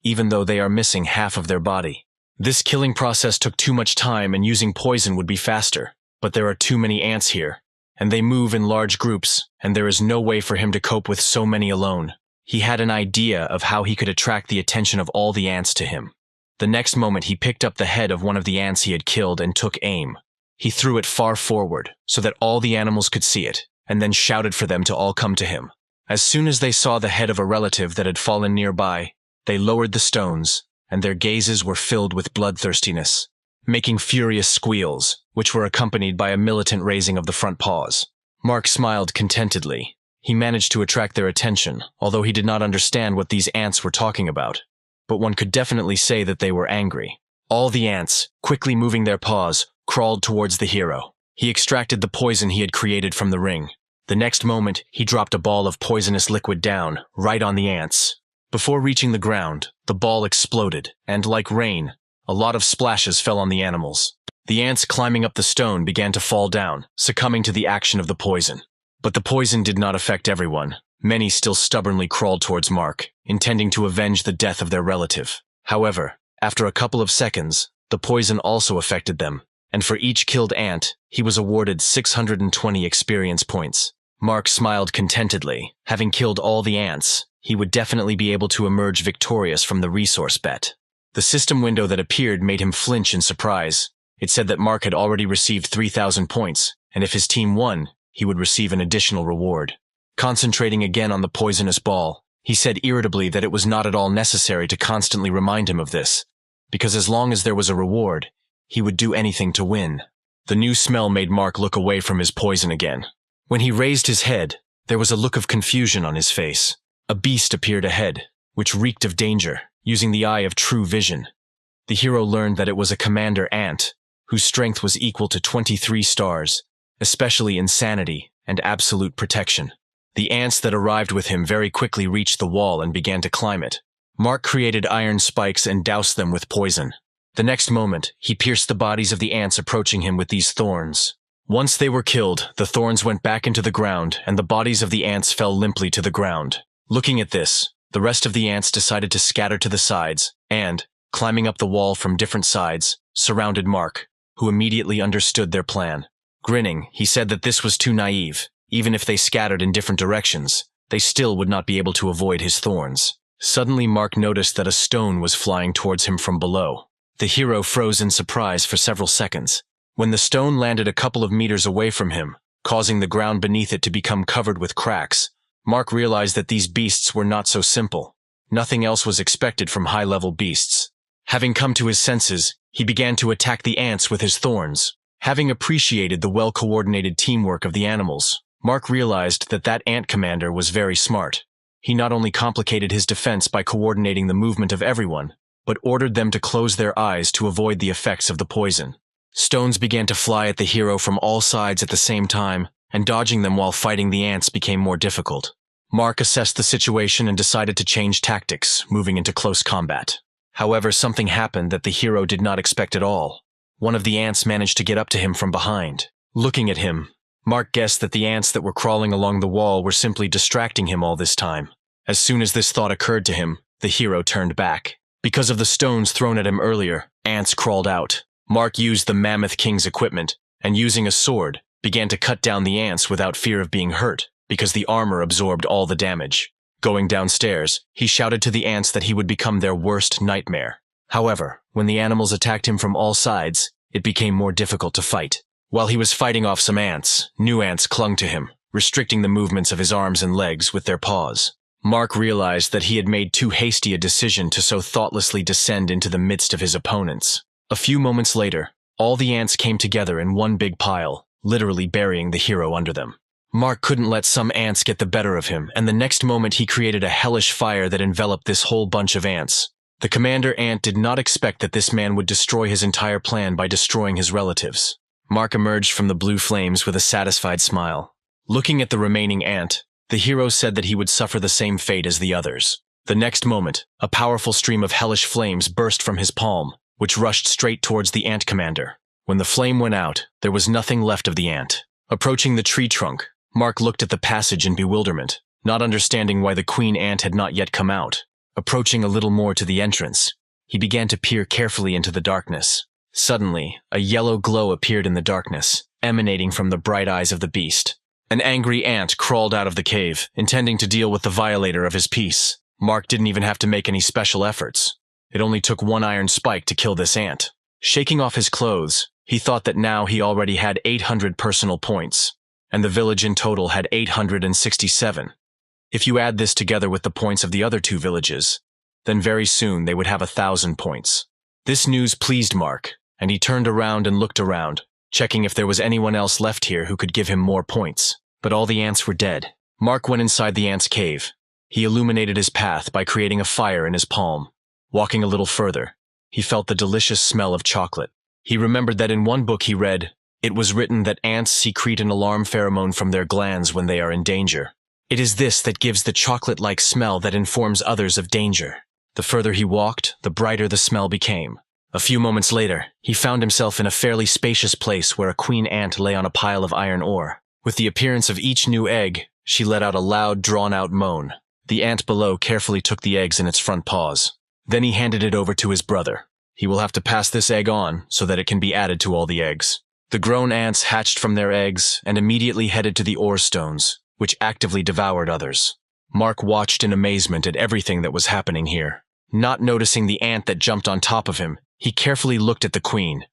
even though they are missing half of their body. This killing process took too much time and using poison would be faster, but there are too many ants here, and they move in large groups, and there is no way for him to cope with so many alone. He had an idea of how he could attract the attention of all the ants to him. The next moment he picked up the head of one of the ants he had killed and took aim. He threw it far forward so that all the animals could see it, and then shouted for them to all come to him. As soon as they saw the head of a relative that had fallen nearby, they lowered the stones, and their gazes were filled with bloodthirstiness, making furious squeals, which were accompanied by a militant raising of the front paws. Mark smiled contentedly. He managed to attract their attention, although he did not understand what these ants were talking about. But one could definitely say that they were angry. All the ants, quickly moving their paws, crawled towards the hero. He extracted the poison he had created from the ring. The next moment, he dropped a ball of poisonous liquid down, right on the ants. Before reaching the ground, the ball exploded, and like rain, a lot of splashes fell on the animals. The ants climbing up the stone began to fall down, succumbing to the action of the poison. But the poison did not affect everyone. Many still stubbornly crawled towards Mark, intending to avenge the death of their relative. However, after a couple of seconds, the poison also affected them, and for each killed ant, he was awarded 620 experience points. Mark smiled contentedly. Having killed all the ants, he would definitely be able to emerge victorious from the resource bet. The system window that appeared made him flinch in surprise. It said that Mark had already received 3,000 points, and if his team won, he would receive an additional reward. Concentrating again on the poisonous ball, he said irritably that it was not at all necessary to constantly remind him of this, because as long as there was a reward, he would do anything to win. The new smell made Mark look away from his poison again. When he raised his head, there was a look of confusion on his face. A beast appeared ahead, which reeked of danger, using the eye of true vision. The hero learned that it was a commander ant, whose strength was equal to 23 stars, especially insanity and absolute protection. The ants that arrived with him very quickly reached the wall and began to climb it. Mark created iron spikes and doused them with poison. The next moment, he pierced the bodies of the ants approaching him with these thorns. Once they were killed, the thorns went back into the ground, and the bodies of the ants fell limply to the ground. Looking at this, the rest of the ants decided to scatter to the sides, and, climbing up the wall from different sides, surrounded Mark, who immediately understood their plan. Grinning, he said that this was too naive. Even if they scattered in different directions, they still would not be able to avoid his thorns. Suddenly, Mark noticed that a stone was flying towards him from below. The hero froze in surprise for several seconds. When the stone landed a couple of meters away from him, causing the ground beneath it to become covered with cracks, Mark realized that these beasts were not so simple. Nothing else was expected from high-level beasts. Having come to his senses, he began to attack the ants with his thorns. Having appreciated the well-coordinated teamwork of the animals, Mark realized that that ant commander was very smart. He not only complicated his defense by coordinating the movement of everyone, but ordered them to close their eyes to avoid the effects of the poison. Stones began to fly at the hero from all sides at the same time, and dodging them while fighting the ants became more difficult. Mark assessed the situation and decided to change tactics, moving into close combat. However, something happened that the hero did not expect at all. One of the ants managed to get up to him from behind. Looking at him, Mark guessed that the ants that were crawling along the wall were simply distracting him all this time. As soon as this thought occurred to him, the hero turned back. Because of the stones thrown at him earlier, ants crawled out. Mark used the Mammoth King's equipment, and using a sword, began to cut down the ants without fear of being hurt, because the armor absorbed all the damage. Going downstairs, he shouted to the ants that he would become their worst nightmare. However, when the animals attacked him from all sides, it became more difficult to fight. While he was fighting off some ants, new ants clung to him, restricting the movements of his arms and legs with their paws. Mark realized that he had made too hasty a decision to so thoughtlessly descend into the midst of his opponents. A few moments later, all the ants came together in one big pile, literally burying the hero under them. Mark couldn't let some ants get the better of him, and the next moment he created a hellish fire that enveloped this whole bunch of ants. The commander ant did not expect that this man would destroy his entire plan by destroying his relatives. Mark emerged from the blue flames with a satisfied smile. Looking at the remaining ant, the hero said that he would suffer the same fate as the others. The next moment, a powerful stream of hellish flames burst from his palm, which rushed straight towards the ant commander. When the flame went out, there was nothing left of the ant. Approaching the tree trunk, Mark looked at the passage in bewilderment, not understanding why the queen ant had not yet come out. Approaching a little more to the entrance, he began to peer carefully into the darkness. Suddenly, a yellow glow appeared in the darkness, emanating from the bright eyes of the beast. An angry ant crawled out of the cave, intending to deal with the violator of his peace. Mark didn't even have to make any special efforts. It only took one iron spike to kill this ant. Shaking off his clothes, he thought that now he already had 800 personal points, and the village in total had 867. If you add this together with the points of the other two villages, then very soon they would have 1,000 points. This news pleased Mark, and he turned around and looked around, checking if there was anyone else left here who could give him more points. But all the ants were dead. Mark went inside the ants' cave. He illuminated his path by creating a fire in his palm. Walking a little further, he felt the delicious smell of chocolate. He remembered that in one book he read, it was written that ants secrete an alarm pheromone from their glands when they are in danger. It is this that gives the chocolate-like smell that informs others of danger. The further he walked, the brighter the smell became. A few moments later, he found himself in a fairly spacious place where a queen ant lay on a pile of iron ore. With the appearance of each new egg, she let out a loud, drawn-out moan. The ant below carefully took the eggs in its front paws. Then he handed it over to his brother. He will have to pass this egg on so that it can be added to all the eggs. The grown ants hatched from their eggs and immediately headed to the ore stones, which actively devoured others. Mark watched in amazement at everything that was happening here. Not noticing the ant that jumped on top of him, he carefully looked at the queen.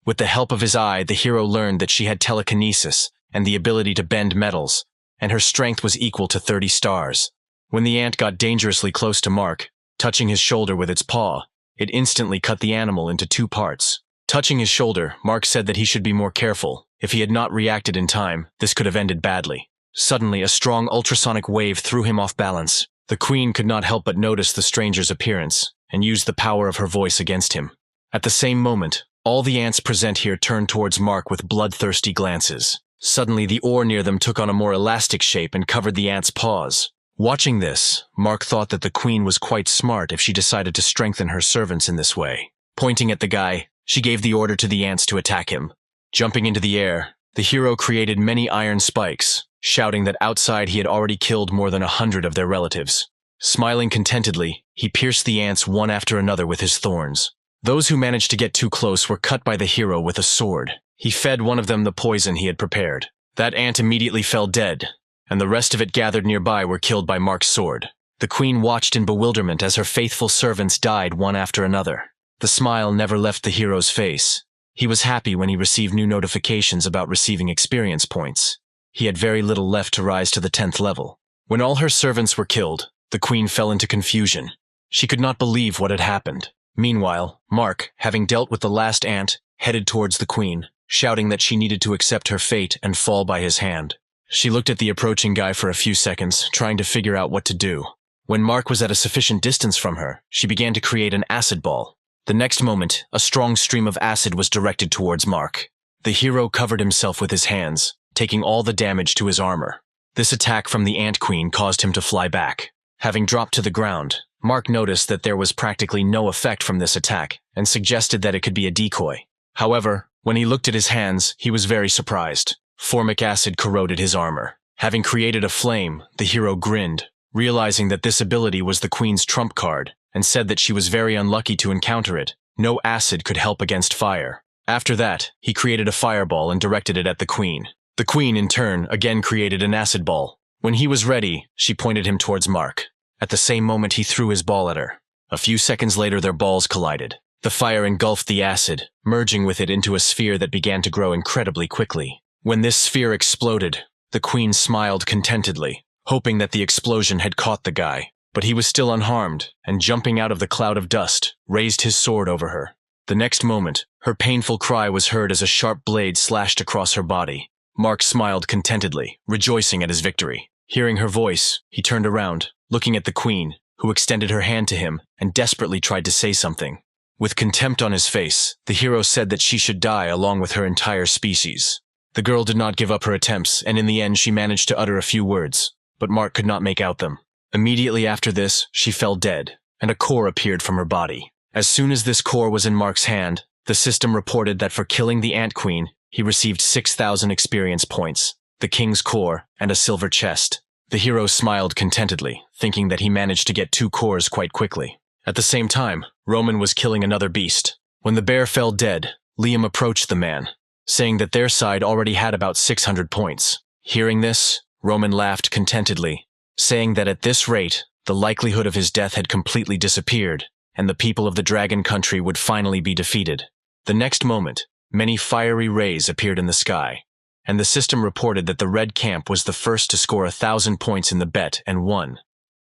With the help of his eye, the hero learned that she had telekinesis and the ability to bend metals, and her strength was equal to 30 stars. When the ant got dangerously close to Mark, touching his shoulder with its paw, it instantly cut the animal into 2 parts. Touching his shoulder, Mark said that he should be more careful. If he had not reacted in time, this could have ended badly. Suddenly, a strong ultrasonic wave threw him off balance. The queen could not help but notice the stranger's appearance, and used the power of her voice against him. At the same moment, all the ants present here turned towards Mark with bloodthirsty glances. Suddenly, the ore near them took on a more elastic shape and covered the ants' paws. Watching this, Mark thought that the queen was quite smart if she decided to strengthen her servants in this way. Pointing at the guy, she gave the order to the ants to attack him. Jumping into the air, the hero created many iron spikes, shouting that outside he had already killed more than 100 of their relatives. Smiling contentedly, he pierced the ants one after another with his thorns. Those who managed to get too close were cut by the hero with a sword. He fed one of them the poison he had prepared. That ant immediately fell dead, and the rest of it gathered nearby were killed by Mark's sword. The queen watched in bewilderment as her faithful servants died one after another. The smile never left the hero's face. He was happy when he received new notifications about receiving experience points. He had very little left to rise to the 10th level. When all her servants were killed, the queen fell into confusion. She could not believe what had happened. Meanwhile, Mark, having dealt with the last ant, headed towards the queen, shouting that she needed to accept her fate and fall by his hand. She looked at the approaching guy for a few seconds, trying to figure out what to do. When Mark was at a sufficient distance from her, she began to create an acid ball. The next moment, a strong stream of acid was directed towards Mark. The hero covered himself with his hands, taking all the damage to his armor. This attack from the Ant Queen caused him to fly back. Having dropped to the ground, Mark noticed that there was practically no effect from this attack and suggested that it could be a decoy. However, when he looked at his hands, he was very surprised. Formic acid corroded his armor. Having created a flame, the hero grinned, realizing that this ability was the Queen's trump card, and said that she was very unlucky to encounter it. No acid could help against fire. After that, he created a fireball and directed it at the Queen. The Queen, in turn, again created an acid ball. When he was ready, she pointed him towards Mark. At the same moment, he threw his ball at her. A few seconds later, their balls collided. The fire engulfed the acid, merging with it into a sphere that began to grow incredibly quickly. When this sphere exploded, the Queen smiled contentedly, hoping that the explosion had caught the guy. But he was still unharmed, and jumping out of the cloud of dust, raised his sword over her. The next moment, her painful cry was heard as a sharp blade slashed across her body. Mark smiled contentedly, rejoicing at his victory. Hearing her voice, he turned around, looking at the Queen, who extended her hand to him and desperately tried to say something. With contempt on his face, the hero said that she should die along with her entire species. The girl did not give up her attempts, and in the end she managed to utter a few words, but Mark could not make out them. Immediately after this, she fell dead, and a core appeared from her body. As soon as this core was in Mark's hand, the system reported that for killing the Ant Queen, he received 6,000 experience points, the king's core, and a silver chest. The hero smiled contentedly, thinking that he managed to get 2 cores quite quickly. At the same time, Roman was killing another beast. When the bear fell dead, Liam approached the man, saying that their side already had about 600 points. Hearing this, Roman laughed contentedly, saying that at this rate, the likelihood of his death had completely disappeared, and the people of the Dragon Country would finally be defeated. The next moment, many fiery rays appeared in the sky, and the system reported that the Red Camp was the first to score 1,000 points in the bet and won.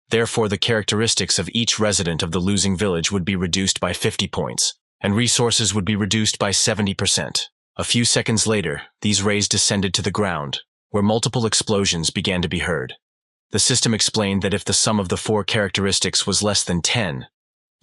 Therefore, the characteristics of each resident of the losing village would be reduced by 50 points, and resources would be reduced by 70%. A few seconds later, these rays descended to the ground, where multiple explosions began to be heard. The system explained that if the sum of the 4 characteristics was less than 10,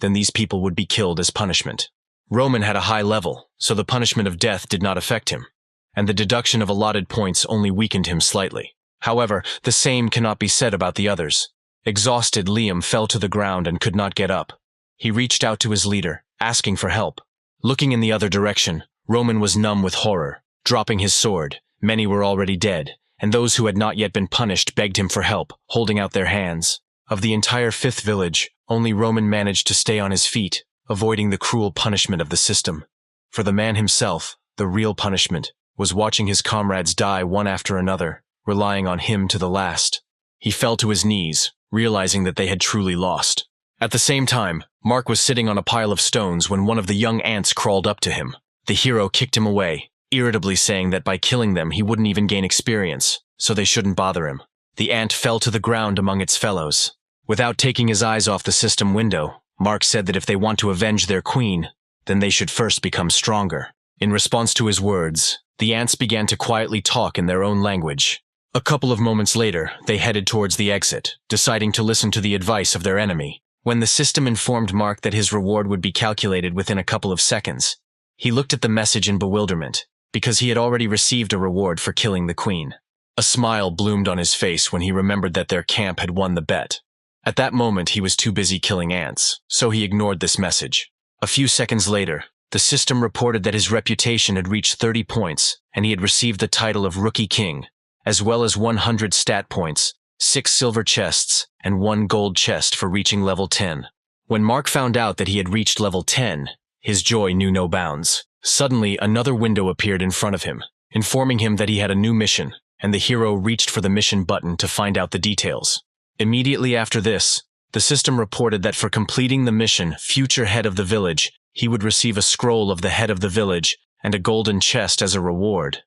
then these people would be killed as punishment. Roman had a high level, so the punishment of death did not affect him, and the deduction of allotted points only weakened him slightly. However, the same cannot be said about the others. Exhausted, Liam fell to the ground and could not get up. He reached out to his leader, asking for help. Looking in the other direction, Roman was numb with horror. Dropping his sword, many were already dead, and those who had not yet been punished begged him for help, holding out their hands. Of the entire 5th village, only Roman managed to stay on his feet, avoiding the cruel punishment of the system. For the man himself, the real punishment was watching his comrades die one after another, relying on him to the last. He fell to his knees, realizing that they had truly lost. At the same time, Mark was sitting on a pile of stones when one of the young ants crawled up to him. The hero kicked him away, irritably saying that by killing them he wouldn't even gain experience, so they shouldn't bother him. The ant fell to the ground among its fellows. Without taking his eyes off the system window, Mark said that if they want to avenge their queen, then they should first become stronger. In response to his words, the ants began to quietly talk in their own language. A couple of moments later, they headed towards the exit, deciding to listen to the advice of their enemy. When the system informed Mark that his reward would be calculated within a couple of seconds, he looked at the message in bewilderment, because he had already received a reward for killing the queen. A smile bloomed on his face when he remembered that their camp had won the bet. At that moment, he was too busy killing ants, so he ignored this message. A few seconds later, the system reported that his reputation had reached 30 points, and he had received the title of Rookie King, as well as 100 stat points, 6 silver chests, and 1 gold chest for reaching level 10. When Mark found out that he had reached level 10, his joy knew no bounds. Suddenly, another window appeared in front of him, informing him that he had a new mission, and the hero reached for the mission button to find out the details. Immediately after this, the system reported that for completing the mission, future head of the village, he would receive a scroll of the head of the village and a golden chest as a reward.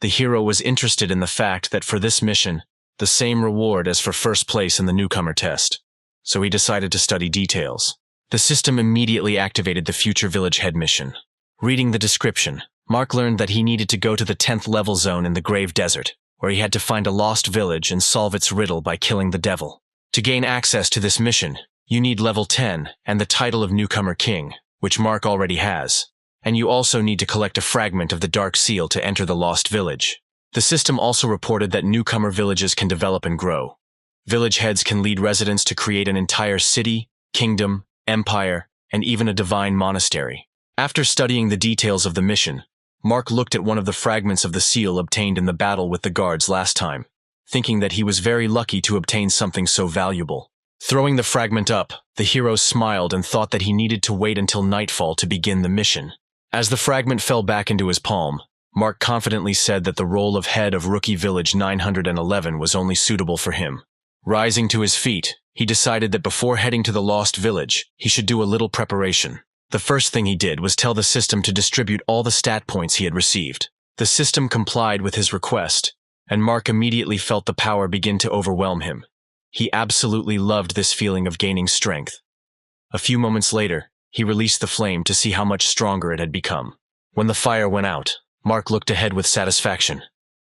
The hero was interested in the fact that for this mission, the same reward as for first place in the newcomer test, so he decided to study details. The system immediately activated the future village head mission. Reading the description, Mark learned that he needed to go to the 10th level zone in the Grave Desert, where he had to find a lost village and solve its riddle by killing the devil. To gain access to this mission, you need level 10 and the title of Newcomer King, which Mark already has, and you also need to collect a fragment of the Dark Seal to enter the lost village. The system also reported that newcomer villages can develop and grow. Village heads can lead residents to create an entire city, kingdom, empire, and even a divine monastery. After studying the details of the mission, Mark looked at one of the fragments of the seal obtained in the battle with the guards last time, thinking that he was very lucky to obtain something so valuable. Throwing the fragment up, the hero smiled and thought that he needed to wait until nightfall to begin the mission. As the fragment fell back into his palm, Mark confidently said that the role of head of Rookie Village 911 was only suitable for him. Rising to his feet, he decided that before heading to the lost village, he should do a little preparation. The first thing he did was tell the system to distribute all the stat points he had received. The system complied with his request, and Mark immediately felt the power begin to overwhelm him. He absolutely loved this feeling of gaining strength. A few moments later, he released the flame to see how much stronger it had become. When the fire went out, Mark looked ahead with satisfaction,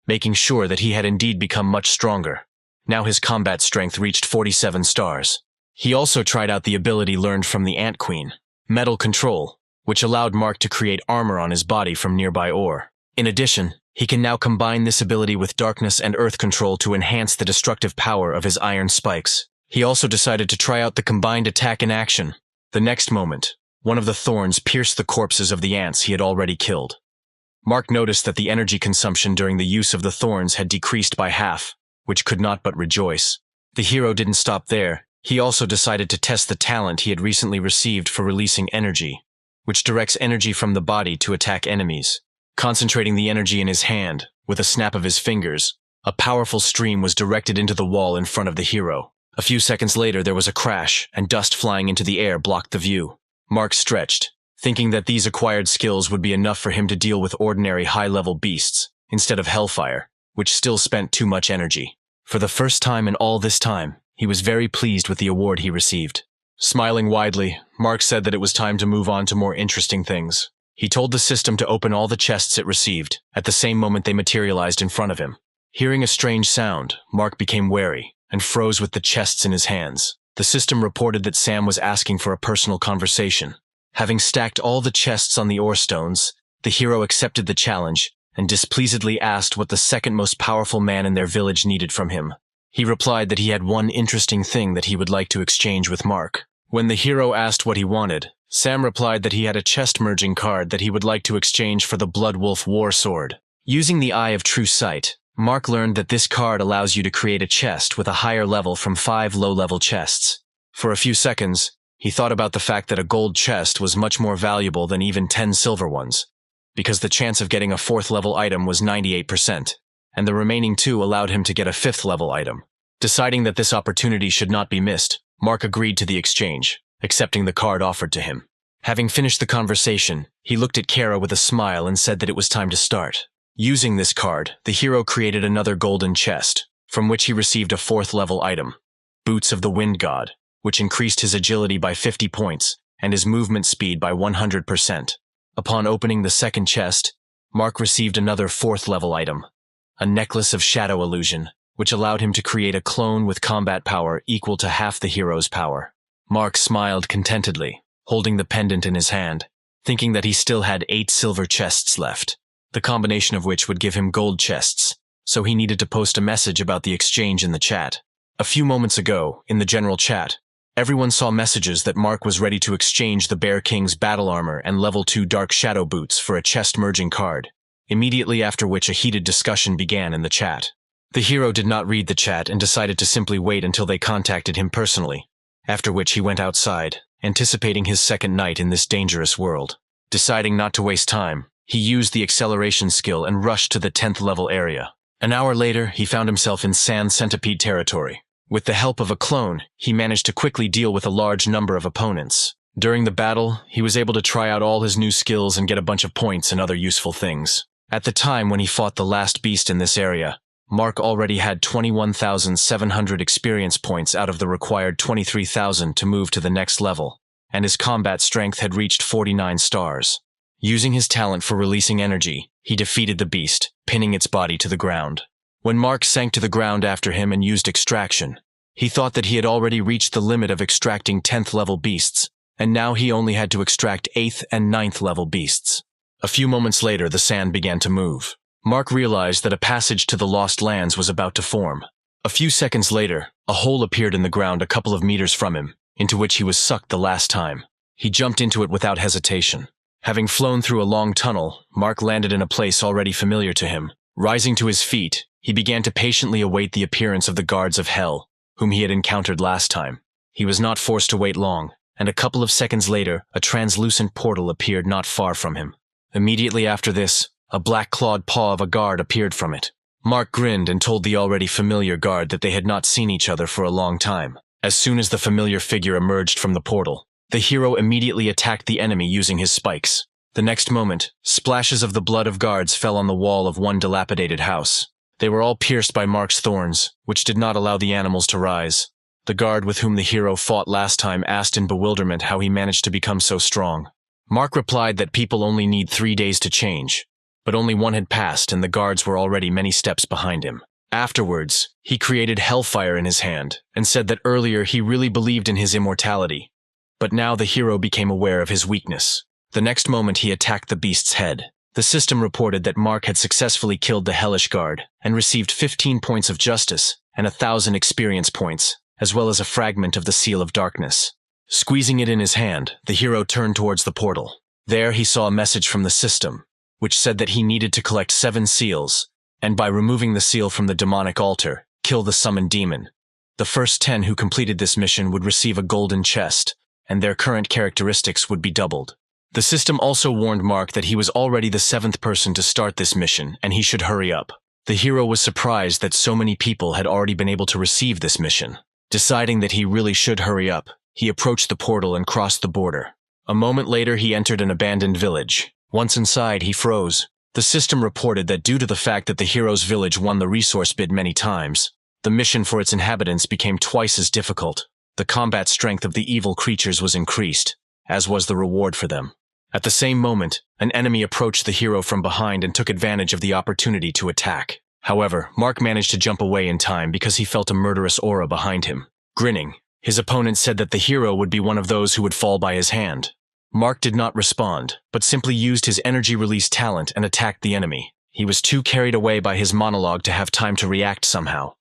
making sure that he had indeed become much stronger. Now his combat strength reached 47 stars. He also tried out the ability learned from the Ant Queen, Metal Control, which allowed Mark to create armor on his body from nearby ore. In addition, he can now combine this ability with Darkness and Earth Control to enhance the destructive power of his iron spikes. He also decided to try out the combined attack in action. The next moment, one of the thorns pierced the corpses of the ants he had already killed. Mark noticed that the energy consumption during the use of the thorns had decreased by half, which could not but rejoice. The hero didn't stop there. He also decided to test the talent he had recently received for releasing energy, which directs energy from the body to attack enemies. Concentrating the energy in his hand, with a snap of his fingers, a powerful stream was directed into the wall in front of the hero. A few seconds later, there was a crash, and dust flying into the air blocked the view. Mark stretched, thinking that these acquired skills would be enough for him to deal with ordinary high-level beasts, instead of Hellfire, which still spent too much energy. For the first time in all this time, he was very pleased with the award he received. Smiling widely, Mark said that it was time to move on to more interesting things. He told the system to open all the chests it received. At the same moment they materialized in front of him. Hearing a strange sound, Mark became wary and froze with the chests in his hands. The system reported that Sam was asking for a personal conversation. Having stacked all the chests on the ore stones, the hero accepted the challenge and displeasedly asked what the second most powerful man in their village needed from him. He replied that he had one interesting thing that he would like to exchange with Mark. When the hero asked what he wanted, Sam replied that he had a chest-merging card that he would like to exchange for the Blood Wolf War Sword. Using the Eye of True Sight, Mark learned that this card allows you to create a chest with a higher level from 5 low-level chests. For a few seconds, he thought about the fact that a gold chest was much more valuable than even 10 silver ones, because the chance of getting a 4th-level item was 98%. And the remaining 2 allowed him to get a 5th-level item. Deciding that this opportunity should not be missed, Mark agreed to the exchange, accepting the card offered to him. Having finished the conversation, he looked at Kara with a smile and said that it was time to start. Using this card, the hero created another golden chest, from which he received a 4th-level item, Boots of the Wind God, which increased his agility by 50 points and his movement speed by 100%. Upon opening the second chest, Mark received another 4th-level item, a necklace of shadow illusion, which allowed him to create a clone with combat power equal to half the hero's power. Mark smiled contentedly, holding the pendant in his hand, thinking that he still had 8 silver chests left, the combination of which would give him gold chests, so he needed to post a message about the exchange in the chat. A few moments ago, in the general chat, everyone saw messages that Mark was ready to exchange the Bear King's battle armor and level 2 Dark Shadow boots for a chest-merging card, immediately after which a heated discussion began in the chat. The hero did not read the chat and decided to simply wait until they contacted him personally, after which he went outside, anticipating his second night in this dangerous world. Deciding not to waste time, he used the acceleration skill and rushed to the 10th level area. An hour later, he found himself in Sand Centipede territory. With the help of a clone, he managed to quickly deal with a large number of opponents. During the battle, he was able to try out all his new skills and get a bunch of points and other useful things. At the time when he fought the last beast in this area, Mark already had 21,700 experience points out of the required 23,000 to move to the next level, and his combat strength had reached 49 stars. Using his talent for releasing energy, he defeated the beast, pinning its body to the ground. When Mark sank to the ground after him and used extraction, he thought that he had already reached the limit of extracting 10th level beasts, and now he only had to extract 8th and 9th level beasts. A few moments later, the sand began to move. Mark realized that a passage to the Lost Lands was about to form. A few seconds later, a hole appeared in the ground a couple of meters from him, into which he was sucked the last time. He jumped into it without hesitation. Having flown through a long tunnel, Mark landed in a place already familiar to him. Rising to his feet, he began to patiently await the appearance of the guards of hell, whom he had encountered last time. He was not forced to wait long, and a couple of seconds later, a translucent portal appeared not far from him. Immediately after this, a black-clawed paw of a guard appeared from it. Mark grinned and told the already familiar guard that they had not seen each other for a long time. As soon as the familiar figure emerged from the portal, the hero immediately attacked the enemy using his spikes. The next moment, splashes of the blood of guards fell on the wall of one dilapidated house. They were all pierced by Mark's thorns, which did not allow the animals to rise. The guard with whom the hero fought last time asked in bewilderment how he managed to become so strong. Mark replied that people only need 3 days to change, but only one had passed and the guards were already many steps behind him. Afterwards, he created hellfire in his hand and said that earlier he really believed in his immortality, but now the hero became aware of his weakness. The next moment he attacked the beast's head. The system reported that Mark had successfully killed the hellish guard and received 15 points of justice and 1,000 experience points, as well as a fragment of the Seal of Darkness. Squeezing it in his hand, the hero turned towards the portal. There he saw a message from the system, which said that he needed to collect 7 seals, and by removing the seal from the demonic altar, kill the summoned demon. The first 10 who completed this mission would receive a golden chest, and their current characteristics would be doubled. The system also warned Mark that he was already the 7th person to start this mission, and he should hurry up. The hero was surprised that so many people had already been able to receive this mission. Deciding that he really should hurry up, he approached the portal and crossed the border. A moment later, he entered an abandoned village. Once inside, he froze. The system reported that due to the fact that the hero's village won the resource bid many times, the mission for its inhabitants became twice as difficult. The combat strength of the evil creatures was increased, as was the reward for them. At the same moment, an enemy approached the hero from behind and took advantage of the opportunity to attack. However, Mark managed to jump away in time because he felt a murderous aura behind him. Grinning, his opponent said that the hero would be one of those who would fall by his hand. Mark did not respond, but simply used his energy release talent and attacked the enemy. He was too carried away by his monologue to have time to react somehow.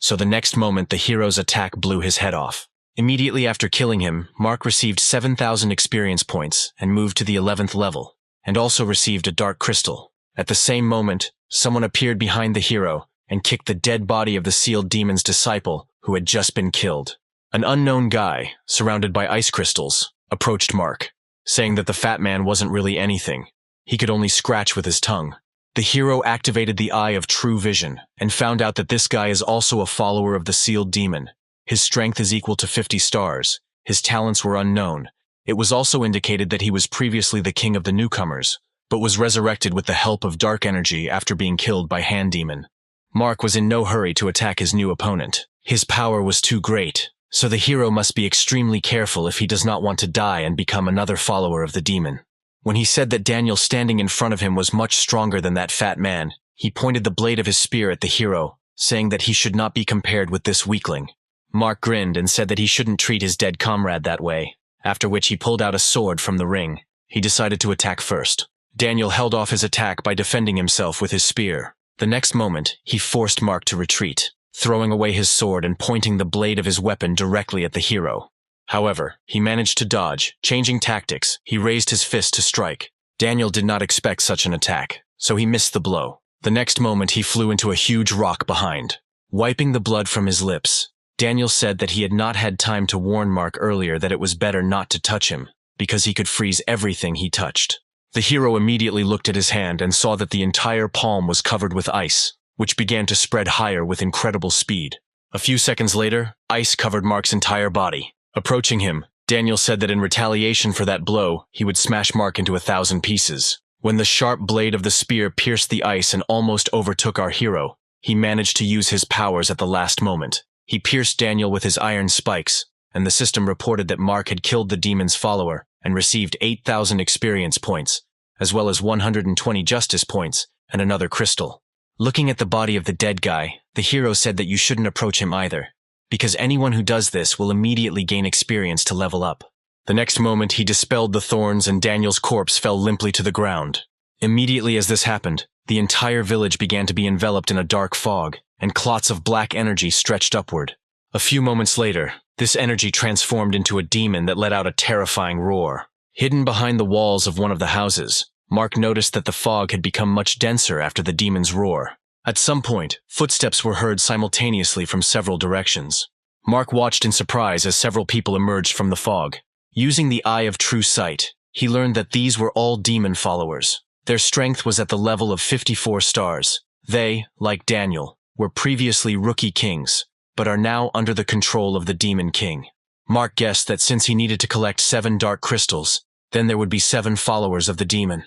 So the next moment, the hero's attack blew his head off. Immediately after killing him, Mark received 7,000 experience points and moved to the 11th level, and also received a dark crystal. At the same moment, someone appeared behind the hero and kicked the dead body of the sealed demon's disciple who had just been killed. An unknown guy, surrounded by ice crystals, approached Mark, saying that the fat man wasn't really anything. He could only scratch with his tongue. The hero activated the Eye of True Vision and found out that this guy is also a follower of the sealed demon. His strength is equal to 50 stars. His talents were unknown. It was also indicated that he was previously the king of the newcomers, but was resurrected with the help of dark energy after being killed by Hand Demon. Mark was in no hurry to attack his new opponent. His power was too great. So the hero must be extremely careful if he does not want to die and become another follower of the demon. When he said that Daniel standing in front of him was much stronger than that fat man, he pointed the blade of his spear at the hero, saying that he should not be compared with this weakling. Mark grinned and said that he shouldn't treat his dead comrade that way, after which he pulled out a sword from the ring. He decided to attack first. Daniel held off his attack by defending himself with his spear. The next moment, he forced Mark to retreat, throwing away his sword and pointing the blade of his weapon directly at the hero. However, he managed to dodge. Changing tactics, he raised his fist to strike. Daniel did not expect such an attack, so he missed the blow. The next moment, he flew into a huge rock behind. Wiping the blood from his lips, Daniel said that he had not had time to warn Mark earlier that it was better not to touch him, because he could freeze everything he touched. The hero immediately looked at his hand and saw that the entire palm was covered with ice, which began to spread higher with incredible speed. A few seconds later, ice covered Mark's entire body. Approaching him, Daniel said that in retaliation for that blow, he would smash Mark into 1,000 pieces. When the sharp blade of the spear pierced the ice and almost overtook our hero, he managed to use his powers at the last moment. He pierced Daniel with his iron spikes, and the system reported that Mark had killed the demon's follower and received 8,000 experience points, as well as 120 justice points and another crystal. Looking at the body of the dead guy, the hero said that you shouldn't approach him either, because anyone who does this will immediately gain experience to level up. The next moment, he dispelled the thorns and Daniel's corpse fell limply to the ground. Immediately as this happened, the entire village began to be enveloped in a dark fog, and clots of black energy stretched upward. A few moments later, this energy transformed into a demon that let out a terrifying roar. Hidden behind the walls of one of the houses, Mark noticed that the fog had become much denser after the demon's roar. At some point, footsteps were heard simultaneously from several directions. Mark watched in surprise as several people emerged from the fog. Using the eye of true sight, he learned that these were all demon followers. Their strength was at the level of 54 stars. They, like Daniel, were previously rookie kings, but are now under the control of the Demon King. Mark guessed that since he needed to collect 7 dark crystals, then there would be 7 followers of the demon.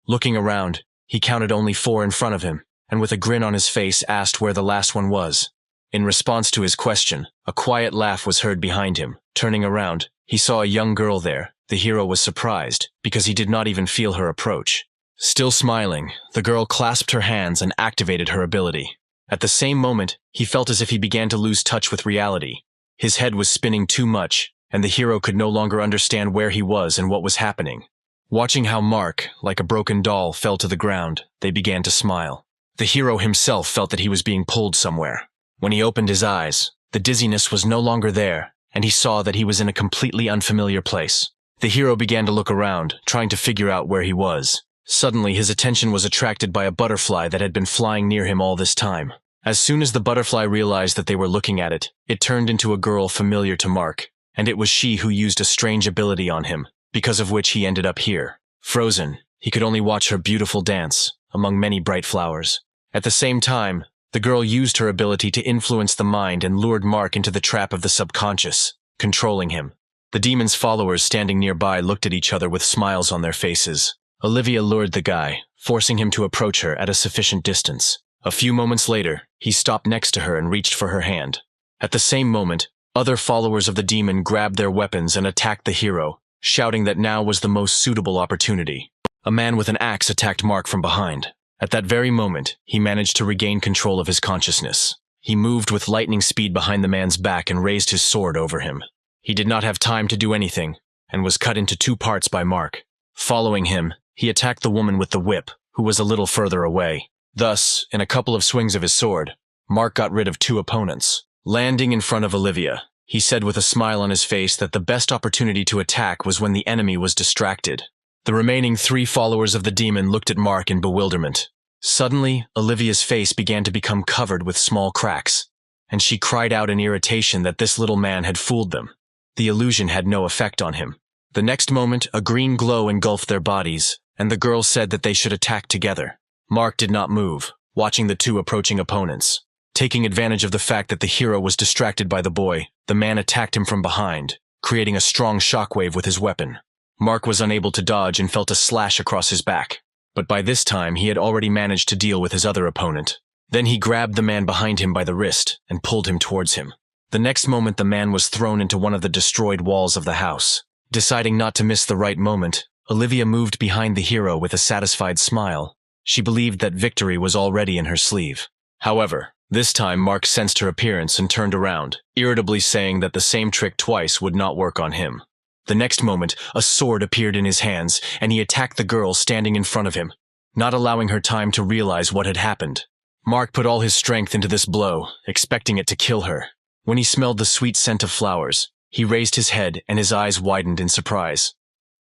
Looking around, he counted only 4 in front of him, and with a grin on his face asked where the last one was. In response to his question, a quiet laugh was heard behind him. Turning around, he saw a young girl there. The hero was surprised, because he did not even feel her approach. Still smiling, the girl clasped her hands and activated her ability. At the same moment, he felt as if he began to lose touch with reality. His head was spinning too much, and the hero could no longer understand where he was and what was happening. Watching how Mark, like a broken doll, fell to the ground, they began to smile. The hero himself felt that he was being pulled somewhere. When he opened his eyes, the dizziness was no longer there, and he saw that he was in a completely unfamiliar place. The hero began to look around, trying to figure out where he was. Suddenly, his attention was attracted by a butterfly that had been flying near him all this time. As soon as the butterfly realized that they were looking at it, it turned into a girl familiar to Mark, and it was she who used a strange ability on him, because of which he ended up here. Frozen, he could only watch her beautiful dance, among many bright flowers. At the same time, the girl used her ability to influence the mind and lured Mark into the trap of the subconscious, controlling him. The demon's followers standing nearby looked at each other with smiles on their faces. Olivia lured the guy, forcing him to approach her at a sufficient distance. A few moments later, he stopped next to her and reached for her hand. At the same moment, other followers of the demon grabbed their weapons and attacked the hero, shouting that now was the most suitable opportunity. A man with an axe attacked Mark from behind. At that very moment, he managed to regain control of his consciousness. He moved with lightning speed behind the man's back and raised his sword over him. He did not have time to do anything, and was cut into 2 parts by Mark. Following him, he attacked the woman with the whip, who was a little further away. Thus, in a couple of swings of his sword, Mark got rid of 2 opponents. Landing in front of Olivia, he said with a smile on his face that the best opportunity to attack was when the enemy was distracted. The remaining 3 followers of the demon looked at Mark in bewilderment. Suddenly, Olivia's face began to become covered with small cracks, and she cried out in irritation that this little man had fooled them. The illusion had no effect on him. The next moment, a green glow engulfed their bodies, and the girl said that they should attack together. Mark did not move, watching the 2 approaching opponents. Taking advantage of the fact that the hero was distracted by the boy, the man attacked him from behind, creating a strong shockwave with his weapon. Mark was unable to dodge and felt a slash across his back, but by this time he had already managed to deal with his other opponent. Then he grabbed the man behind him by the wrist and pulled him towards him. The next moment the man was thrown into one of the destroyed walls of the house. Deciding not to miss the right moment, Olivia moved behind the hero with a satisfied smile. She believed that victory was already in her sleeve. However, this time Mark sensed her appearance and turned around, irritably saying that the same trick twice would not work on him. The next moment, a sword appeared in his hands, and he attacked the girl standing in front of him, not allowing her time to realize what had happened. Mark put all his strength into this blow, expecting it to kill her. When he smelled the sweet scent of flowers, he raised his head and his eyes widened in surprise.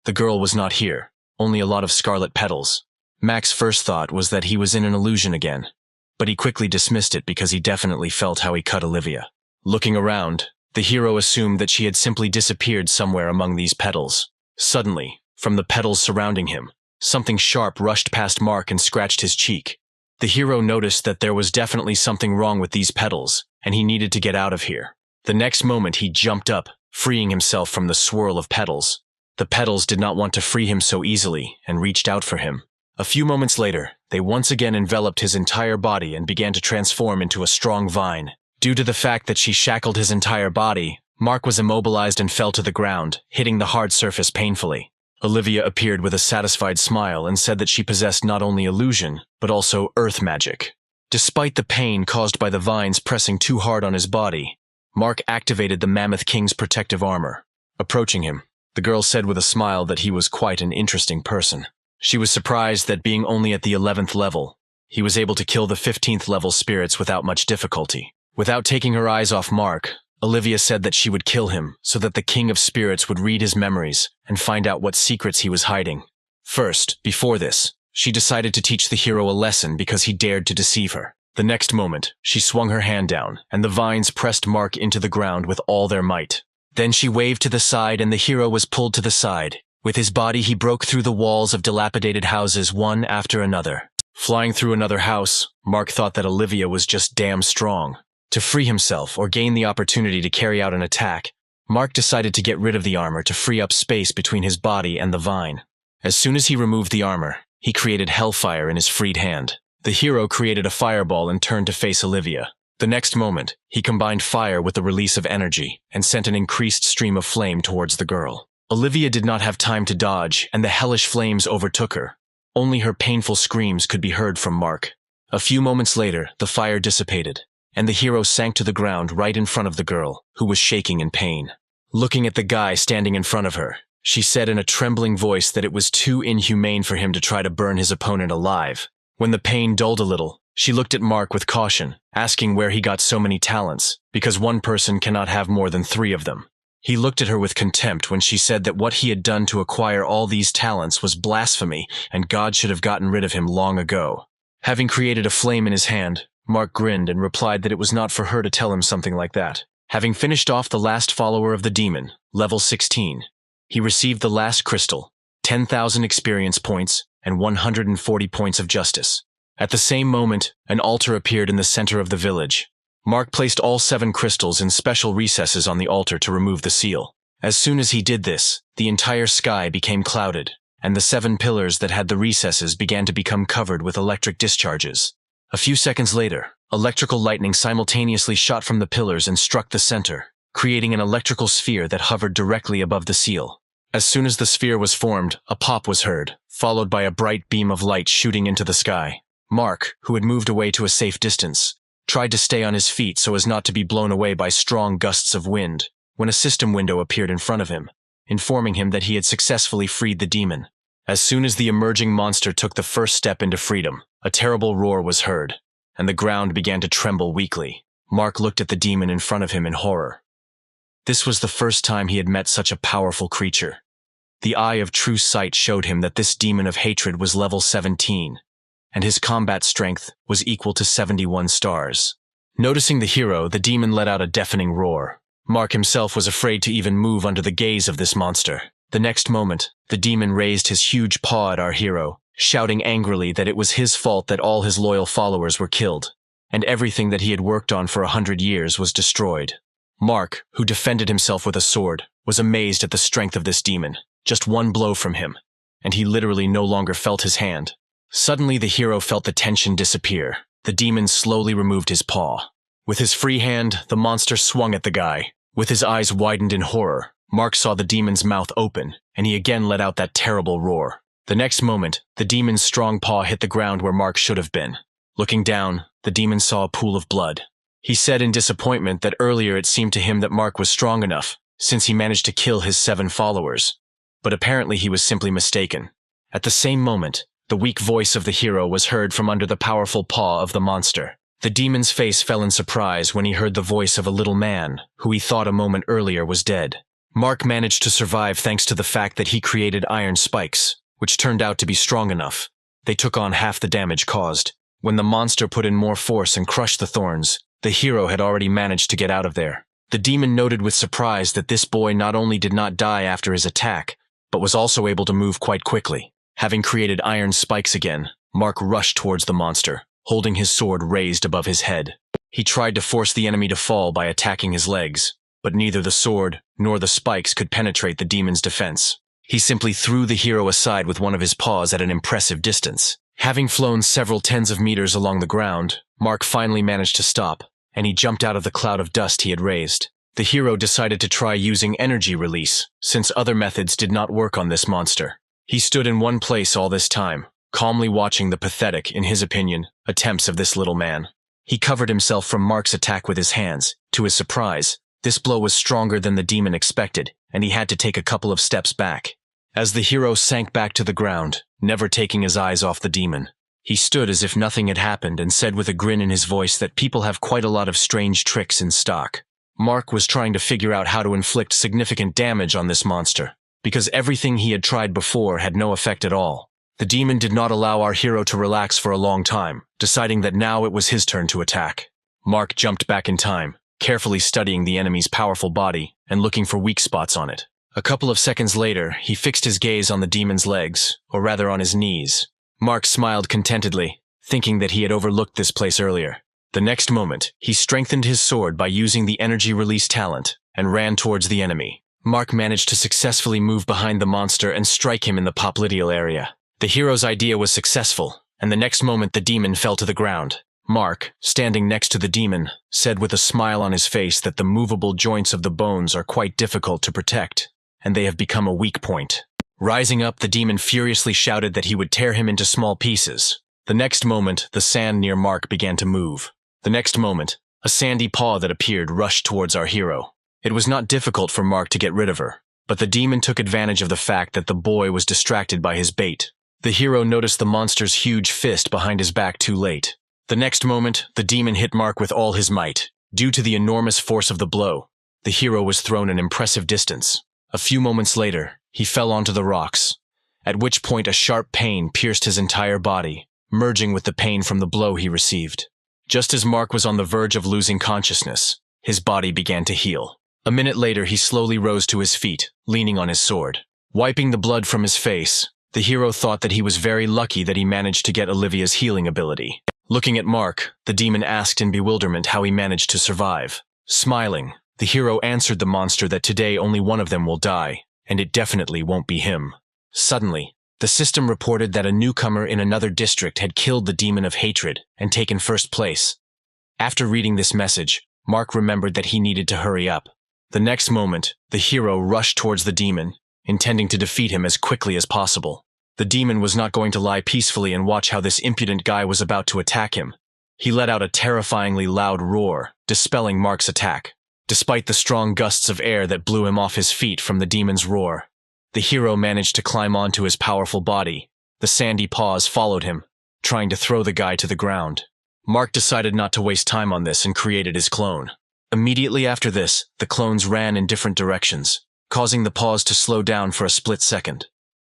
The girl was not here, only a lot of scarlet petals. Mac's first thought was that he was in an illusion again, but he quickly dismissed it because he definitely felt how he cut Olivia. Looking around, the hero assumed that she had simply disappeared somewhere among these petals. Suddenly, from the petals surrounding him, something sharp rushed past Mark and scratched his cheek. The hero noticed that there was definitely something wrong with these petals, and he needed to get out of here. The next moment he jumped up, freeing himself from the swirl of petals. The petals did not want to free him so easily and reached out for him. A few moments later, they once again enveloped his entire body and began to transform into a strong vine. Due to the fact that she shackled his entire body, Mark was immobilized and fell to the ground, hitting the hard surface painfully. Olivia appeared with a satisfied smile and said that she possessed not only illusion, but also earth magic. Despite the pain caused by the vines pressing too hard on his body, Mark activated the Mammoth King's protective armor. Approaching him, the girl said with a smile that he was quite an interesting person. She was surprised that being only at the 11th level, he was able to kill the 15th level spirits without much difficulty. Without taking her eyes off Mark, Olivia said that she would kill him so that the King of Spirits would read his memories and find out what secrets he was hiding. First, before this, she decided to teach the hero a lesson because he dared to deceive her. The next moment, she swung her hand down, and the vines pressed Mark into the ground with all their might. Then she waved to the side and the hero was pulled to the side. With his body he broke through the walls of dilapidated houses one after another. Flying through another house, Mark thought that Olivia was just damn strong. To free himself or gain the opportunity to carry out an attack, Mark decided to get rid of the armor to free up space between his body and the vine. As soon as he removed the armor, he created hellfire in his freed hand. The hero created a fireball and turned to face Olivia. The next moment, he combined fire with the release of energy and sent an increased stream of flame towards the girl. Olivia did not have time to dodge, and the hellish flames overtook her. Only her painful screams could be heard from Mark. A few moments later, the fire dissipated, and the hero sank to the ground right in front of the girl, who was shaking in pain. Looking at the guy standing in front of her, she said in a trembling voice that it was too inhumane for him to try to burn his opponent alive. When the pain dulled a little, she looked at Mark with caution, asking where he got so many talents, because one person cannot have more than 3 of them. He looked at her with contempt when she said that what he had done to acquire all these talents was blasphemy and God should have gotten rid of him long ago. Having created a flame in his hand, Mark grinned and replied that it was not for her to tell him something like that. Having finished off the last follower of the demon, level 16, he received the last crystal, 10,000 experience points, and 140 points of justice. At the same moment, an altar appeared in the center of the village. Mark placed all 7 crystals in special recesses on the altar to remove the seal. As soon as he did this, the entire sky became clouded, and the 7 pillars that had the recesses began to become covered with electric discharges. A few seconds later, electrical lightning simultaneously shot from the pillars and struck the center, creating an electrical sphere that hovered directly above the seal. As soon as the sphere was formed, a pop was heard, followed by a bright beam of light shooting into the sky. Mark, who had moved away to a safe distance, tried to stay on his feet so as not to be blown away by strong gusts of wind, when a system window appeared in front of him, informing him that he had successfully freed the demon. As soon as the emerging monster took the first step into freedom, a terrible roar was heard, and the ground began to tremble weakly. Mark looked at the demon in front of him in horror. This was the first time he had met such a powerful creature. The eye of true sight showed him that this demon of hatred was level 17, and his combat strength was equal to 71 stars. Noticing the hero, the demon let out a deafening roar. Mark himself was afraid to even move under the gaze of this monster. The next moment, the demon raised his huge paw at our hero, shouting angrily that it was his fault that all his loyal followers were killed, and everything that he had worked on for 100 years was destroyed. Mark, who defended himself with a sword, was amazed at the strength of this demon. Just one blow from him, and he literally no longer felt his hand. Suddenly the hero felt the tension disappear. The demon slowly removed his paw. With his free hand, the monster swung at the guy. With his eyes widened in horror, Mark saw the demon's mouth open, and he again let out that terrible roar. The next moment, the demon's strong paw hit the ground where Mark should have been. Looking down, the demon saw a pool of blood. He said in disappointment that earlier it seemed to him that Mark was strong enough, since he managed to kill his 7 followers. But apparently he was simply mistaken. At the same moment, the weak voice of the hero was heard from under the powerful paw of the monster. The demon's face fell in surprise when he heard the voice of a little man, who he thought a moment earlier was dead. Mark managed to survive thanks to the fact that he created iron spikes, which turned out to be strong enough. They took on half the damage caused. When the monster put in more force and crushed the thorns, the hero had already managed to get out of there. The demon noted with surprise that this boy not only did not die after his attack, but was also able to move quite quickly. Having created iron spikes again, Mark rushed towards the monster, holding his sword raised above his head. He tried to force the enemy to fall by attacking his legs, but neither the sword nor the spikes could penetrate the demon's defense. He simply threw the hero aside with one of his paws at an impressive distance. Having flown several tens of meters along the ground, Mark finally managed to stop, and he jumped out of the cloud of dust he had raised. The hero decided to try using energy release, since other methods did not work on this monster. He stood in one place all this time, calmly watching the pathetic, in his opinion, attempts of this little man. He covered himself from Mark's attack with his hands. To his surprise, this blow was stronger than the demon expected, and he had to take a couple of steps back. As the hero sank back to the ground, never taking his eyes off the demon, he stood as if nothing had happened and said with a grin in his voice that people have quite a lot of strange tricks in stock. Mark was trying to figure out how to inflict significant damage on this monster, because everything he had tried before had no effect at all. The demon did not allow our hero to relax for a long time, deciding that now it was his turn to attack. Mark jumped back in time, carefully studying the enemy's powerful body and looking for weak spots on it. A couple of seconds later, he fixed his gaze on the demon's legs, or rather on his knees. Mark smiled contentedly, thinking that he had overlooked this place earlier. The next moment, he strengthened his sword by using the energy release talent and ran towards the enemy. Mark managed to successfully move behind the monster and strike him in the popliteal area. The hero's idea was successful, and the next moment the demon fell to the ground. Mark, standing next to the demon, said with a smile on his face that the movable joints of the bones are quite difficult to protect, and they have become a weak point. Rising up, the demon furiously shouted that he would tear him into small pieces. The next moment, the sand near Mark began to move. The next moment, a sandy paw that appeared rushed towards our hero. It was not difficult for Mark to get rid of her, but the demon took advantage of the fact that the boy was distracted by his bait. The hero noticed the monster's huge fist behind his back too late. The next moment, the demon hit Mark with all his might. Due to the enormous force of the blow, the hero was thrown an impressive distance. A few moments later, he fell onto the rocks, at which point a sharp pain pierced his entire body, merging with the pain from the blow he received. Just as Mark was on the verge of losing consciousness, his body began to heal. A minute later, he slowly rose to his feet, leaning on his sword. Wiping the blood from his face, the hero thought that he was very lucky that he managed to get Olivia's healing ability. Looking at Mark, the demon asked in bewilderment how he managed to survive. Smiling, the hero answered the monster that today only one of them will die, and it definitely won't be him. Suddenly, the system reported that a newcomer in another district had killed the demon of hatred and taken first place. After reading this message, Mark remembered that he needed to hurry up. The next moment, the hero rushed towards the demon, intending to defeat him as quickly as possible. The demon was not going to lie peacefully and watch how this impudent guy was about to attack him. He let out a terrifyingly loud roar, dispelling Mark's attack. Despite the strong gusts of air that blew him off his feet from the demon's roar, the hero managed to climb onto his powerful body. The sandy paws followed him, trying to throw the guy to the ground. Mark decided not to waste time on this and created his clone. Immediately after this, the clones ran in different directions, causing the paws to slow down for a split second.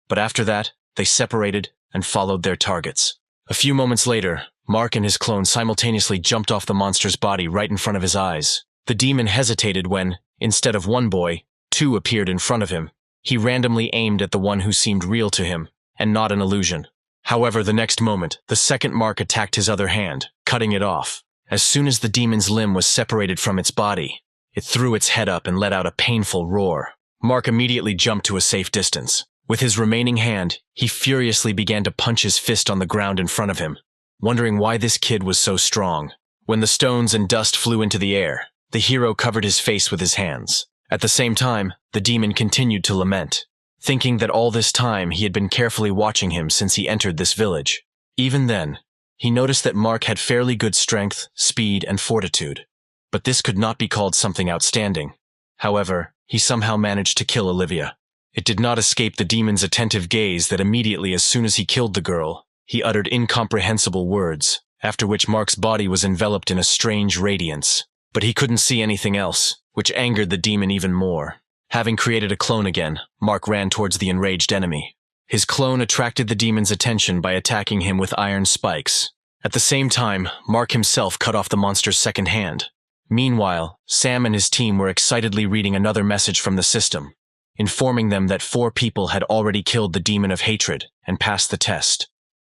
But after that, they separated and followed their targets. A few moments later, Mark and his clone simultaneously jumped off the monster's body right in front of his eyes. The demon hesitated when, instead of one boy, two appeared in front of him. He randomly aimed at the one who seemed real to him, and not an illusion. However, the next moment, the second Mark attacked his other hand, cutting it off. As soon as the demon's limb was separated from its body, it threw its head up and let out a painful roar. Mark immediately jumped to a safe distance. With his remaining hand, he furiously began to punch his fist on the ground in front of him, wondering why this kid was so strong. When the stones and dust flew into the air, the hero covered his face with his hands. At the same time, the demon continued to lament, thinking that all this time he had been carefully watching him since he entered this village. Even then, he noticed that Mark had fairly good strength, speed, and fortitude. But this could not be called something outstanding. However, he somehow managed to kill Olivia. It did not escape the demon's attentive gaze that immediately as soon as he killed the girl, he uttered incomprehensible words, after which Mark's body was enveloped in a strange radiance. But he couldn't see anything else, which angered the demon even more. Having created a clone again, Mark ran towards the enraged enemy. His clone attracted the demon's attention by attacking him with iron spikes. At the same time, Mark himself cut off the monster's second hand. Meanwhile, Sam and his team were excitedly reading another message from the system, informing them that 4 people had already killed the demon of hatred and passed the test.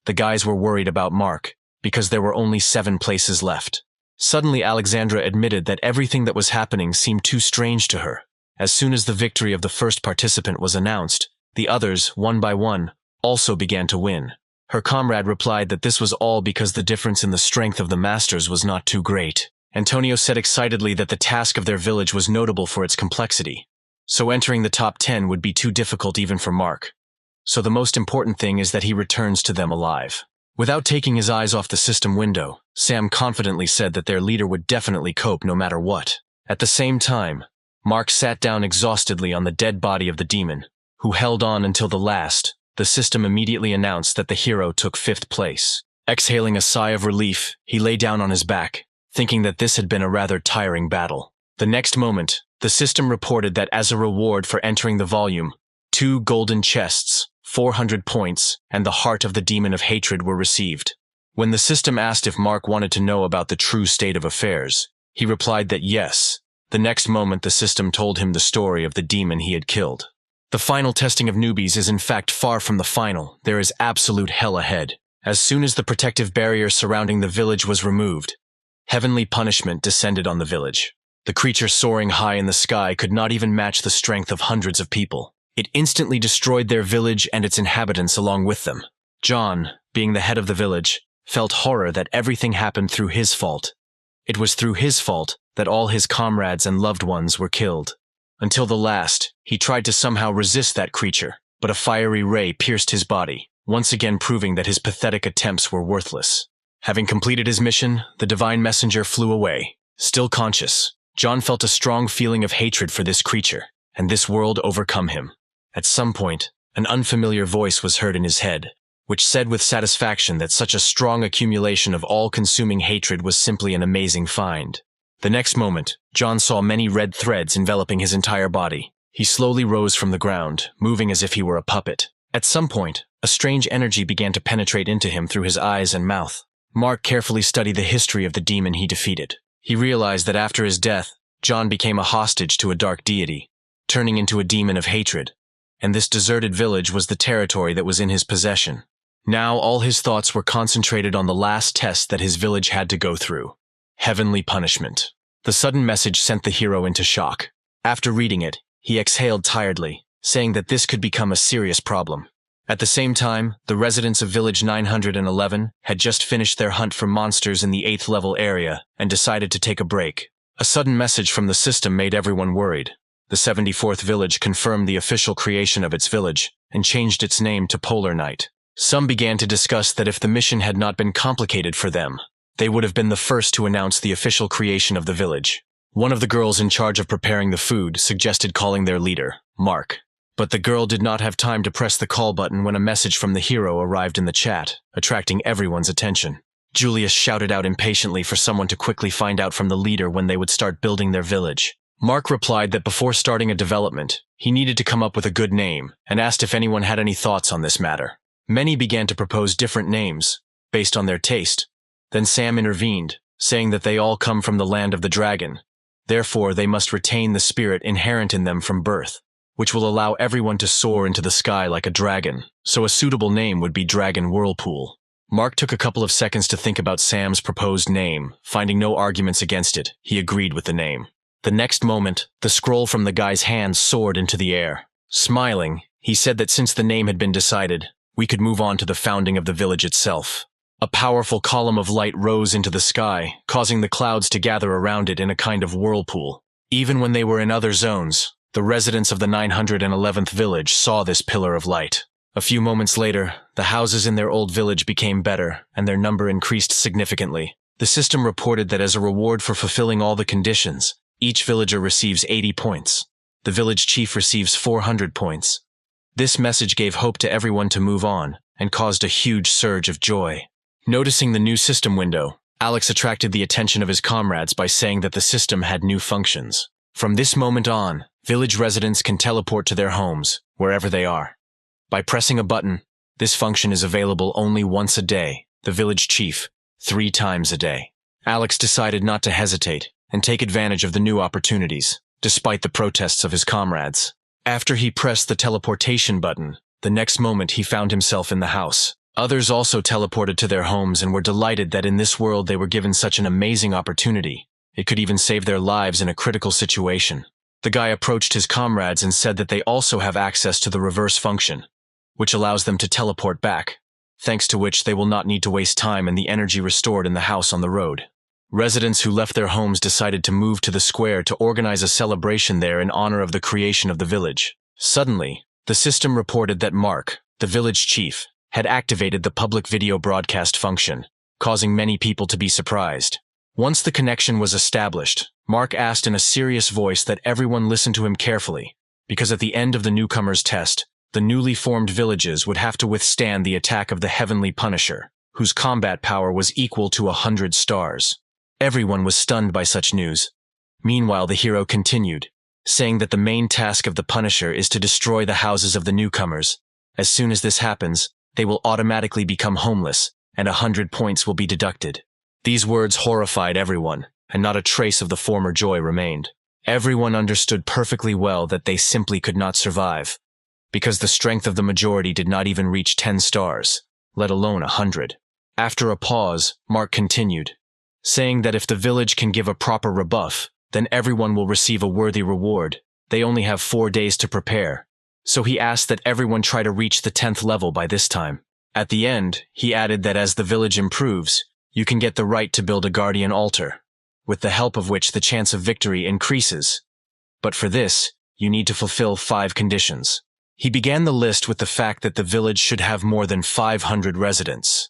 The guys were worried about Mark, because there were only 7 places left. Suddenly Alexandra admitted that everything that was happening seemed too strange to her. As soon as the victory of the first participant was announced, the others, one by one, also began to win. Her comrade replied that this was all because the difference in the strength of the masters was not too great. Antonio said excitedly that the task of their village was notable for its complexity. So entering the top 10 would be too difficult even for Mark. So the most important thing is that he returns to them alive. Without taking his eyes off the system window, Sam confidently said that their leader would definitely cope no matter what. At the same time, Mark sat down exhaustedly on the dead body of the demon, who held on until the last. The system immediately announced that the hero took 5th place. Exhaling a sigh of relief, he lay down on his back, thinking that this had been a rather tiring battle. The next moment, the system reported that as a reward for entering the volume, 2 golden chests, 400 points, and the heart of the demon of hatred were received. When the system asked if Mark wanted to know about the true state of affairs, he replied that yes. The next moment the system told him the story of the demon he had killed. The final testing of newbies is in fact far from the final. There is absolute hell ahead. As soon as the protective barrier surrounding the village was removed, heavenly punishment descended on the village. The creature soaring high in the sky could not even match the strength of hundreds of people. It instantly destroyed their village and its inhabitants along with them. John, being the head of the village, felt horror that everything happened through his fault. It was through his fault that all his comrades and loved ones were killed. Until the last, he tried to somehow resist that creature, but a fiery ray pierced his body, once again proving that his pathetic attempts were worthless. Having completed his mission, the divine messenger flew away. Still conscious, John felt a strong feeling of hatred for this creature, and this world overcome him. At some point, an unfamiliar voice was heard in his head, which said with satisfaction that such a strong accumulation of all-consuming hatred was simply an amazing find. The next moment, John saw many red threads enveloping his entire body. He slowly rose from the ground, moving as if he were a puppet. At some point, a strange energy began to penetrate into him through his eyes and mouth. Mark carefully studied the history of the demon he defeated. He realized that after his death, John became a hostage to a dark deity, turning into a demon of hatred. And this deserted village was the territory that was in his possession. Now all his thoughts were concentrated on the last test that his village had to go through. Heavenly punishment. The sudden message sent the hero into shock. After reading it, he exhaled tiredly, saying that this could become a serious problem. At the same time, the residents of Village 911 had just finished their hunt for monsters in the 8th level area and decided to take a break. A sudden message from the system made everyone worried. The 74th village confirmed the official creation of its village and changed its name to Polar Night. Some began to discuss that if the mission had not been complicated for them, they would have been the first to announce the official creation of the village. One of the girls in charge of preparing the food suggested calling their leader, Mark. But the girl did not have time to press the call button when a message from the hero arrived in the chat, attracting everyone's attention. Julius shouted out impatiently for someone to quickly find out from the leader when they would start building their village. Mark replied that before starting a development, he needed to come up with a good name, and asked if anyone had any thoughts on this matter. Many began to propose different names, based on their taste. Then Sam intervened, saying that they all come from the land of the dragon. Therefore, they must retain the spirit inherent in them from birth, which will allow everyone to soar into the sky like a dragon, so a suitable name would be Dragon Whirlpool. Mark took a couple of seconds to think about Sam's proposed name. Finding no arguments against it, he agreed with the name. The next moment, the scroll from the guy's hand soared into the air. Smiling, he said that since the name had been decided, we could move on to the founding of the village itself. A powerful column of light rose into the sky, causing the clouds to gather around it in a kind of whirlpool. Even when they were in other zones, the residents of the 911th village saw this pillar of light. A few moments later, the houses in their old village became better, and their number increased significantly. The system reported that as a reward for fulfilling all the conditions, each villager receives 80 points. The village chief receives 400 points. This message gave hope to everyone to move on, and caused a huge surge of joy. Noticing the new system window, Alex attracted the attention of his comrades by saying that the system had new functions. From this moment on, village residents can teleport to their homes, wherever they are. By pressing a button, this function is available only once a day, the village chief, 3 times a day. Alex decided not to hesitate and take advantage of the new opportunities, despite the protests of his comrades. After he pressed the teleportation button, the next moment he found himself in the house. Others also teleported to their homes and were delighted that in this world they were given such an amazing opportunity. It could even save their lives in a critical situation. The guy approached his comrades and said that they also have access to the reverse function, which allows them to teleport back, thanks to which they will not need to waste time and the energy restored in the house on the road. Residents who left their homes decided to move to the square to organize a celebration there in honor of the creation of the village. Suddenly, the system reported that Mark, the village chief, had activated the public video broadcast function, causing many people to be surprised. Once the connection was established, Mark asked in a serious voice that everyone listen to him carefully, because at the end of the newcomers' test, the newly formed villages would have to withstand the attack of the Heavenly Punisher, whose combat power was equal to 100 stars. Everyone was stunned by such news. Meanwhile, the hero continued, saying that the main task of the Punisher is to destroy the houses of the newcomers. As soon as this happens, they will automatically become homeless, and 100 points will be deducted. These words horrified everyone, and not a trace of the former joy remained. Everyone understood perfectly well that they simply could not survive, because the strength of the majority did not even reach 10 stars, let alone 100. After a pause, Mark continued, saying that if the village can give a proper rebuff, then everyone will receive a worthy reward. They only have 4 days to prepare. So he asked that everyone try to reach the 10th level by this time. At the end, he added that as the village improves, you can get the right to build a guardian altar, with the help of which the chance of victory increases. But for this, you need to fulfill 5 conditions. He began the list with the fact that the village should have more than 500 residents.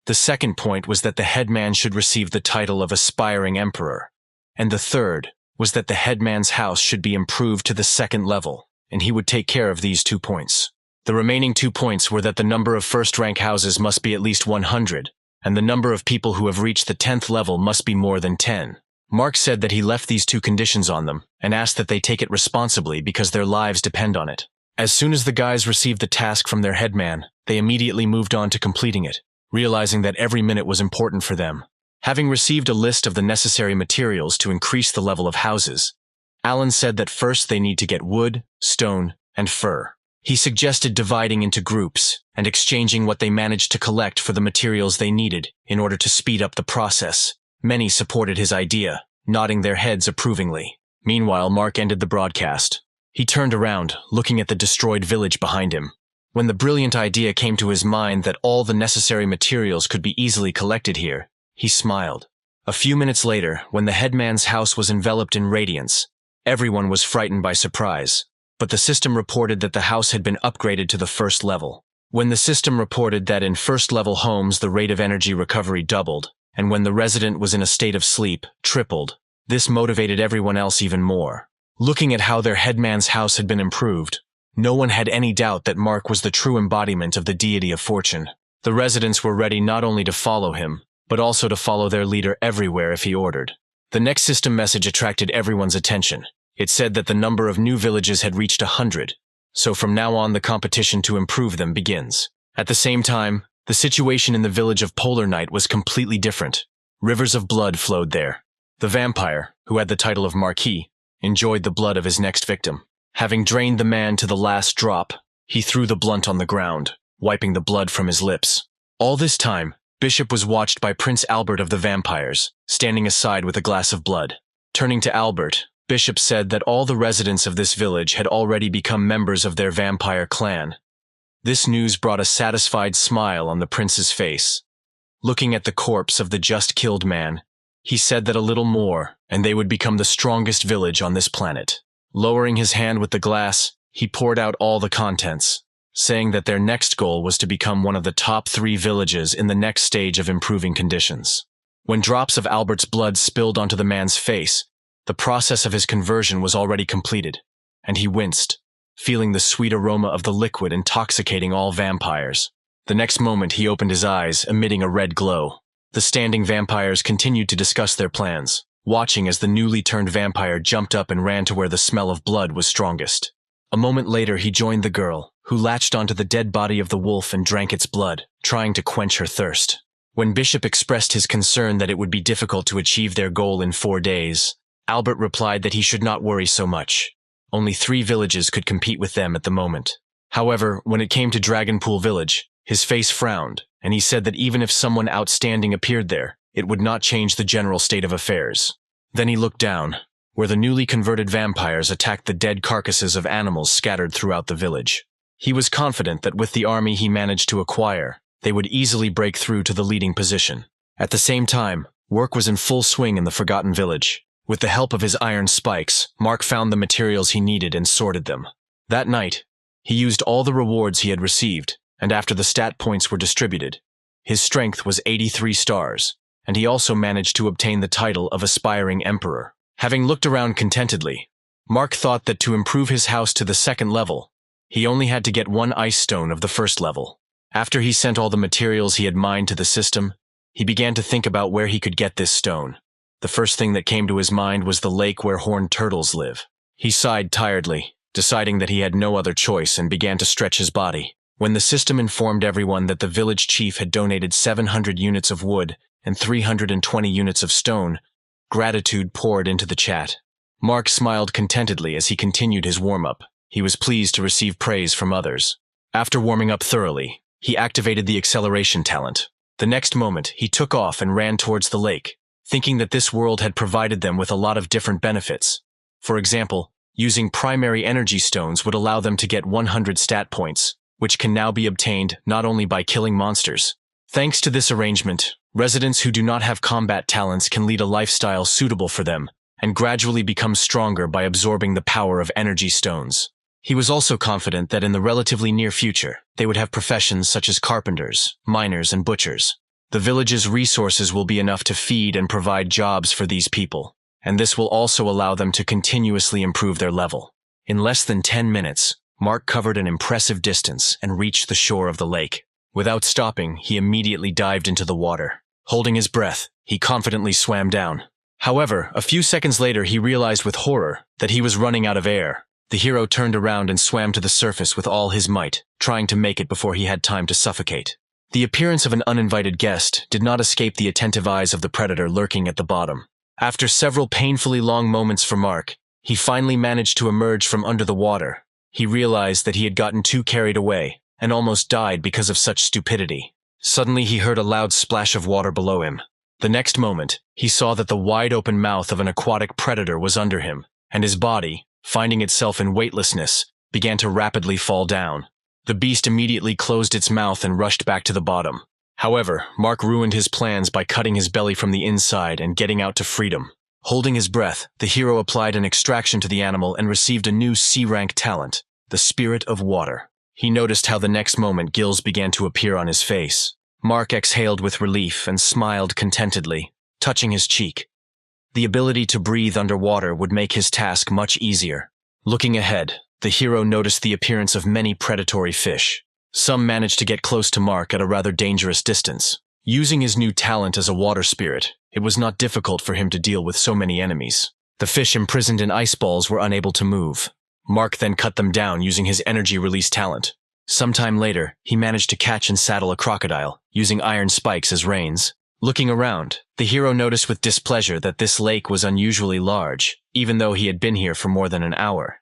The second point was that the headman should receive the title of aspiring emperor. And the third was that the headman's house should be improved to the 2nd level, and he would take care of these 2 points. The remaining 2 points were that the number of first-rank houses must be at least 100, and the number of people who have reached the 10th level must be more than 10. Mark said that he left these 2 conditions on them, and asked that they take it responsibly because their lives depend on it. As soon as the guys received the task from their headman, they immediately moved on to completing it, realizing that every minute was important for them. Having received a list of the necessary materials to increase the level of houses, Alan said that first they need to get wood, stone, and fur. He suggested dividing into groups and exchanging what they managed to collect for the materials they needed in order to speed up the process. Many supported his idea, nodding their heads approvingly. Meanwhile, Mark ended the broadcast. He turned around, looking at the destroyed village behind him. When the brilliant idea came to his mind that all the necessary materials could be easily collected here, he smiled. A few minutes later, when the headman's house was enveloped in radiance, everyone was frightened by surprise. But the system reported that the house had been upgraded to the 1st level. When the system reported that in 1st-level homes the rate of energy recovery doubled, and when the resident was in a state of sleep, tripled, this motivated everyone else even more. Looking at how their headman's house had been improved, no one had any doubt that Mark was the true embodiment of the deity of fortune. The residents were ready not only to follow him, but also to follow their leader everywhere if he ordered. The next system message attracted everyone's attention. It said that the number of new villages had reached 100, so from now on the competition to improve them begins. At the same time, the situation in the village of Polar Night was completely different. Rivers of blood flowed there. The vampire, who had the title of Marquis, enjoyed the blood of his next victim. Having drained the man to the last drop, he threw the blunt on the ground, wiping the blood from his lips. All this time, Bishop was watched by Prince Albert of the vampires, standing aside with a glass of blood. Turning to Albert, Bishop said that all the residents of this village had already become members of their vampire clan. This news brought a satisfied smile on the prince's face. Looking at the corpse of the just-killed man, he said that a little more, and they would become the strongest village on this planet. Lowering his hand with the glass, he poured out all the contents, saying that their next goal was to become one of the top 3 villages in the next stage of improving conditions. When drops of Albert's blood spilled onto the man's face, the process of his conversion was already completed, and he winced, feeling the sweet aroma of the liquid intoxicating all vampires. The next moment he opened his eyes, emitting a red glow. The standing vampires continued to discuss their plans, watching as the newly turned vampire jumped up and ran to where the smell of blood was strongest. A moment later he joined the girl, who latched onto the dead body of the wolf and drank its blood, trying to quench her thirst. When Bishop expressed his concern that it would be difficult to achieve their goal in 4 days, Albert replied that he should not worry so much. Only 3 villages could compete with them at the moment. However, when it came to Dragonpool Village, his face frowned, and he said that even if someone outstanding appeared there, it would not change the general state of affairs. Then he looked down, where the newly converted vampires attacked the dead carcasses of animals scattered throughout the village. He was confident that with the army he managed to acquire, they would easily break through to the leading position. At the same time, work was in full swing in the Forgotten Village. With the help of his iron spikes, Mark found the materials he needed and sorted them. That night, he used all the rewards he had received, and after the stat points were distributed, his strength was 83 stars, and he also managed to obtain the title of Aspiring Emperor. Having looked around contentedly, Mark thought that to improve his house to the 2nd level, he only had to get 1 ice stone of the 1st level. After he sent all the materials he had mined to the system, he began to think about where he could get this stone. The first thing that came to his mind was the lake where horned turtles live. He sighed tiredly, deciding that he had no other choice, and began to stretch his body. When the system informed everyone that the village chief had donated 700 units of wood and 320 units of stone, gratitude poured into the chat. Mark smiled contentedly as he continued his warm-up. He was pleased to receive praise from others. After warming up thoroughly, he activated the acceleration talent. The next moment, he took off and ran towards the lake, thinking that this world had provided them with a lot of different benefits. For example, using primary energy stones would allow them to get 100 stat points, which can now be obtained not only by killing monsters. Thanks to this arrangement, residents who do not have combat talents can lead a lifestyle suitable for them and gradually become stronger by absorbing the power of energy stones. He was also confident that in the relatively near future, they would have professions such as carpenters, miners, and butchers. The village's resources will be enough to feed and provide jobs for these people, and this will also allow them to continuously improve their level. In less than 10 minutes, Mark covered an impressive distance and reached the shore of the lake. Without stopping, he immediately dived into the water. Holding his breath, he confidently swam down. However, a few seconds later he realized with horror that he was running out of air. The hero turned around and swam to the surface with all his might, trying to make it before he had time to suffocate. The appearance of an uninvited guest did not escape the attentive eyes of the predator lurking at the bottom. After several painfully long moments for Mark, he finally managed to emerge from under the water. He realized that he had gotten too carried away and almost died because of such stupidity. Suddenly he heard a loud splash of water below him. The next moment, he saw that the wide-open mouth of an aquatic predator was under him, and his body, finding itself in weightlessness, began to rapidly fall down. The beast immediately closed its mouth and rushed back to the bottom. However, Mark ruined his plans by cutting his belly from the inside and getting out to freedom. Holding his breath, the hero applied an extraction to the animal and received a new C-rank talent, the Spirit of Water. He noticed how the next moment gills began to appear on his face. Mark exhaled with relief and smiled contentedly, touching his cheek. The ability to breathe underwater would make his task much easier. Looking ahead, the hero noticed the appearance of many predatory fish. Some managed to get close to Mark at a rather dangerous distance. Using his new talent as a water spirit, it was not difficult for him to deal with so many enemies. The fish imprisoned in ice balls were unable to move. Mark then cut them down using his energy release talent. Sometime later, he managed to catch and saddle a crocodile, using iron spikes as reins. Looking around, the hero noticed with displeasure that this lake was unusually large, even though he had been here for more than an hour.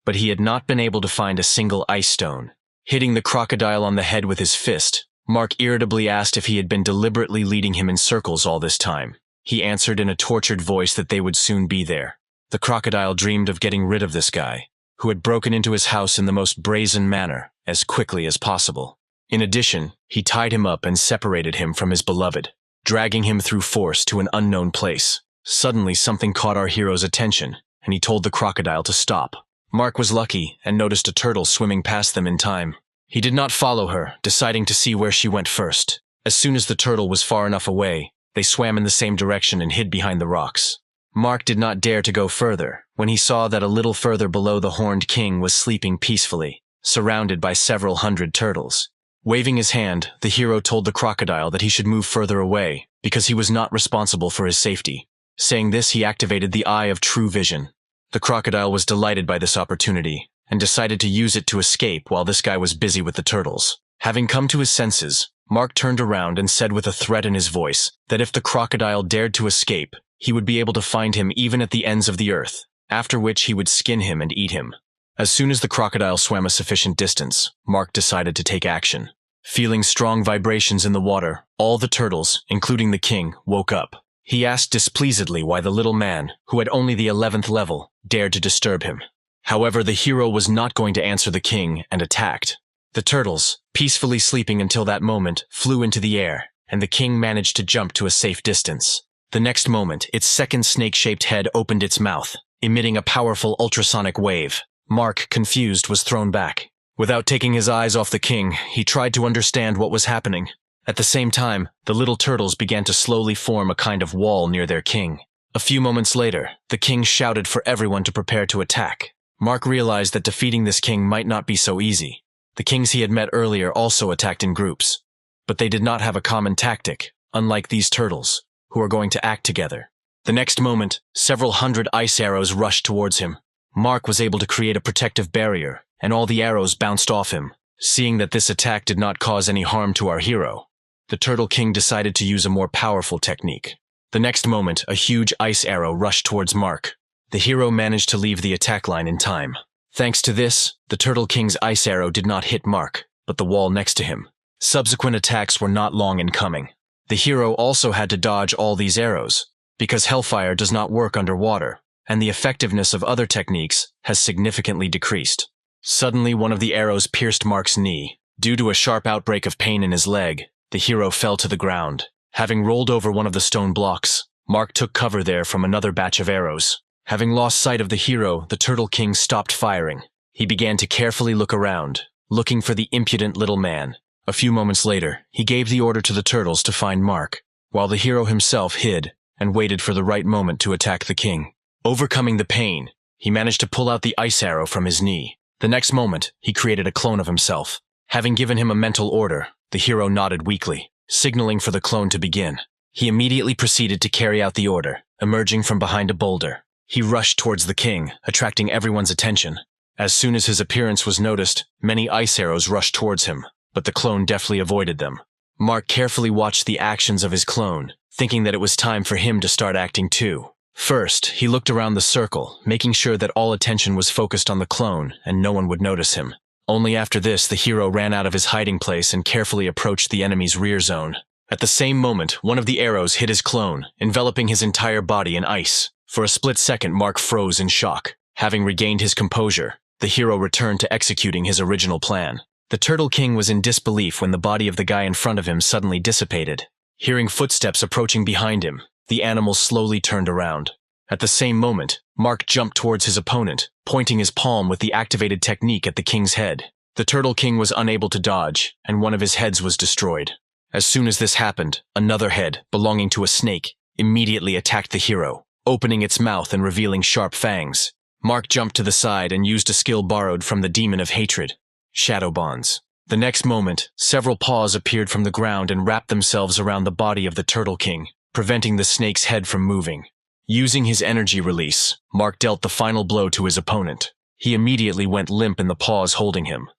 But he had not been able to find a single ice stone. Hitting the crocodile on the head with his fist, Mark irritably asked if he had been deliberately leading him in circles all this time. He answered in a tortured voice that they would soon be there. The crocodile dreamed of getting rid of this guy, who had broken into his house in the most brazen manner, as quickly as possible. In addition, he tied him up and separated him from his beloved, dragging him through force to an unknown place. Suddenly, something caught our hero's attention, and he told the crocodile to stop. Mark was lucky and noticed a turtle swimming past them in time. He did not follow her, deciding to see where she went first. As soon as the turtle was far enough away, they swam in the same direction and hid behind the rocks. Mark did not dare to go further when he saw that a little further below the Horned King was sleeping peacefully, surrounded by several hundred turtles. Waving his hand, the hero told the crocodile that he should move further away because he was not responsible for his safety. Saying this, he activated the Eye of True Vision. The crocodile was delighted by this opportunity and decided to use it to escape while this guy was busy with the turtles. Having come to his senses, Mark turned around and said with a threat in his voice that if the crocodile dared to escape, he would be able to find him even at the ends of the earth, after which he would skin him and eat him. As soon as the crocodile swam a sufficient distance, Mark decided to take action. Feeling strong vibrations in the water, all the turtles, including the king, woke up. He asked displeasedly why the little man, who had only the 11th level, dared to disturb him. However, the hero was not going to answer the king and attacked. The turtles, peacefully sleeping until that moment, flew into the air, and the king managed to jump to a safe distance. The next moment, its second snake-shaped head opened its mouth, emitting a powerful ultrasonic wave. Mark, confused, was thrown back. Without taking his eyes off the king, he tried to understand what was happening. At the same time, the little turtles began to slowly form a kind of wall near their king. A few moments later, the king shouted for everyone to prepare to attack. Mark realized that defeating this king might not be so easy. The kings he had met earlier also attacked in groups, but they did not have a common tactic, unlike these turtles, who are going to act together. The next moment, several hundred ice arrows rushed towards him. Mark was able to create a protective barrier, and all the arrows bounced off him. Seeing that this attack did not cause any harm to our hero, the Turtle King decided to use a more powerful technique. The next moment, a huge ice arrow rushed towards Mark. The hero managed to leave the attack line in time. Thanks to this, the Turtle King's ice arrow did not hit Mark, but the wall next to him. Subsequent attacks were not long in coming. The hero also had to dodge all these arrows, because Hellfire does not work underwater, and the effectiveness of other techniques has significantly decreased. Suddenly, one of the arrows pierced Mark's knee. Due to a sharp outbreak of pain in his leg, the hero fell to the ground. Having rolled over one of the stone blocks, Mark took cover there from another batch of arrows. Having lost sight of the hero, the Turtle King stopped firing. He began to carefully look around, looking for the impudent little man. A few moments later, he gave the order to the turtles to find Mark, while the hero himself hid and waited for the right moment to attack the king. Overcoming the pain, he managed to pull out the ice arrow from his knee. The next moment, he created a clone of himself. Having given him a mental order, the hero nodded weakly, signaling for the clone to begin. He immediately proceeded to carry out the order, emerging from behind a boulder. He rushed towards the king, attracting everyone's attention. As soon as his appearance was noticed, many ice arrows rushed towards him, but the clone deftly avoided them. Mark carefully watched the actions of his clone, thinking that it was time for him to start acting too. First, he looked around the circle, making sure that all attention was focused on the clone and no one would notice him. Only after this, the hero ran out of his hiding place and carefully approached the enemy's rear zone. At the same moment, one of the arrows hit his clone, enveloping his entire body in ice. For a split second, Mark froze in shock. Having regained his composure, the hero returned to executing his original plan. The Turtle King was in disbelief when the body of the guy in front of him suddenly dissipated. Hearing footsteps approaching behind him, the animal slowly turned around. At the same moment, Mark jumped towards his opponent, pointing his palm with the activated technique at the king's head. The Turtle King was unable to dodge, and one of his heads was destroyed. As soon as this happened, another head, belonging to a snake, immediately attacked the hero, opening its mouth and revealing sharp fangs. Mark jumped to the side and used a skill borrowed from the Demon of Hatred, Shadow Bonds. The next moment, several paws appeared from the ground and wrapped themselves around the body of the Turtle King, preventing the snake's head from moving. Using his energy release, Mark dealt the final blow to his opponent. He immediately went limp in the paws holding him,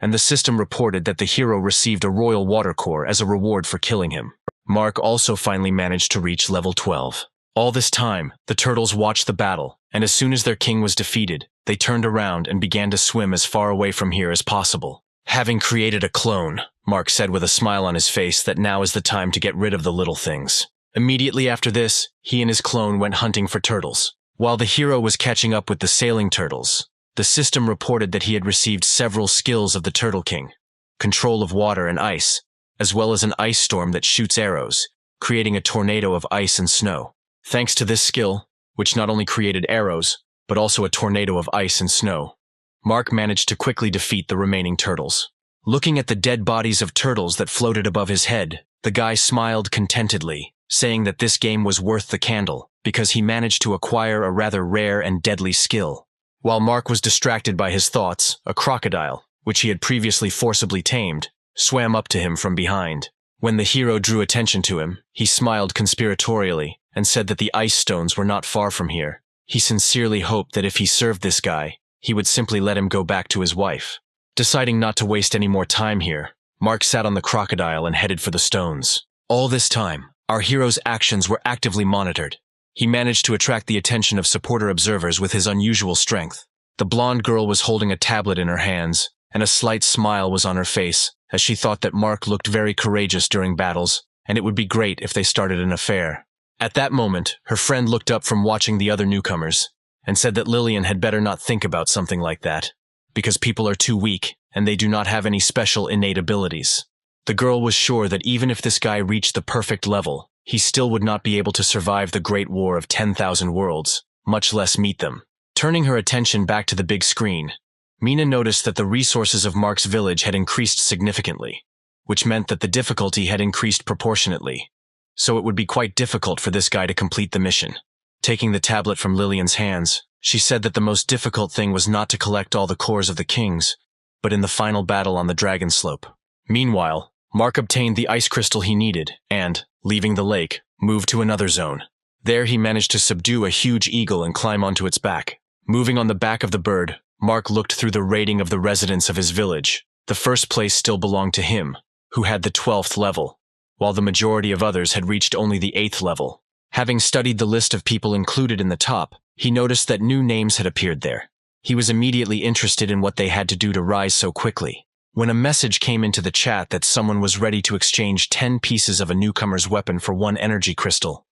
and the system reported that the hero received a royal water core as a reward for killing him. Mark also finally managed to reach level 12. All this time, the turtles watched the battle, and as soon as their king was defeated, they turned around and began to swim as far away from here as possible. Having created a clone, Mark said with a smile on his face that now is the time to get rid of the little things. Immediately after this, he and his clone went hunting for turtles. While the hero was catching up with the sailing turtles, the system reported that he had received several skills of the Turtle King. control of water and ice, as well as an ice storm that shoots arrows, creating a tornado of ice and snow. Thanks to this skill, which not only created arrows, but also a tornado of ice and snow, Mark managed to quickly defeat the remaining turtles. Looking at the dead bodies of turtles that floated above his head, the guy smiled contentedly, saying that this game was worth the candle, because he managed to acquire a rather rare and deadly skill. While Mark was distracted by his thoughts, a crocodile, which he had previously forcibly tamed, swam up to him from behind. When the hero drew attention to him, he smiled conspiratorially and said that the ice stones were not far from here. He sincerely hoped that if he served this guy, he would simply let him go back to his wife. Deciding not to waste any more time here, Mark sat on the crocodile and headed for the stones. All this time, our hero's actions were actively monitored. He managed to attract the attention of supporter observers with his unusual strength. The blonde girl was holding a tablet in her hands, and a slight smile was on her face, as she thought that Mark looked very courageous during battles, and it would be great if they started an affair. At that moment, her friend looked up from watching the other newcomers, and said that Lillian had better not think about something like that, because people are too weak, and they do not have any special innate abilities. The girl was sure that even if this guy reached the perfect level, he still would not be able to survive the Great War of 10,000 Worlds, much less meet them. Turning her attention back to the big screen, Mina noticed that the resources of Mark's village had increased significantly, which meant that the difficulty had increased proportionately, so it would be quite difficult for this guy to complete the mission. Taking the tablet from Lillian's hands, she said that the most difficult thing was not to collect all the cores of the kings, but in the final battle on the Dragon Slope. Meanwhile, Mark obtained the ice crystal he needed and, leaving the lake, moved to another zone. There he managed to subdue a huge eagle and climb onto its back. Moving on the back of the bird, Mark looked through the rating of the residents of his village. The first place still belonged to him, who had the 12th level, while the majority of others had reached only the 8th level. Having studied the list of people included in the top, he noticed that new names had appeared there. He was immediately interested in what they had to do to rise so quickly. When a message came into the chat that someone was ready to exchange 10 pieces of a newcomer's weapon for 1 energy crystal,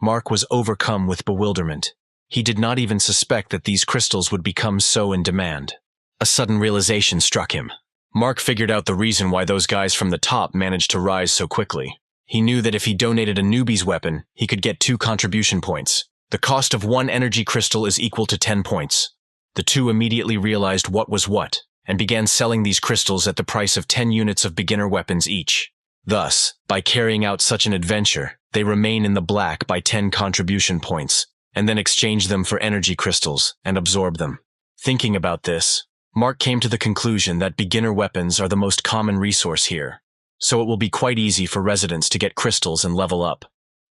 Mark was overcome with bewilderment. He did not even suspect that these crystals would become so in demand. A sudden realization struck him. Mark figured out the reason why those guys from the top managed to rise so quickly. He knew that if he donated a newbie's weapon, he could get 2 contribution points. The cost of 1 energy crystal is equal to 10 points. The two immediately realized what was what, and began selling these crystals at the price of 10 units of beginner weapons each. Thus, by carrying out such an adventure, they remain in the black by 10 contribution points, and then exchange them for energy crystals and absorb them. Thinking about this, Mark came to the conclusion that beginner weapons are the most common resource here, so it will be quite easy for residents to get crystals and level up,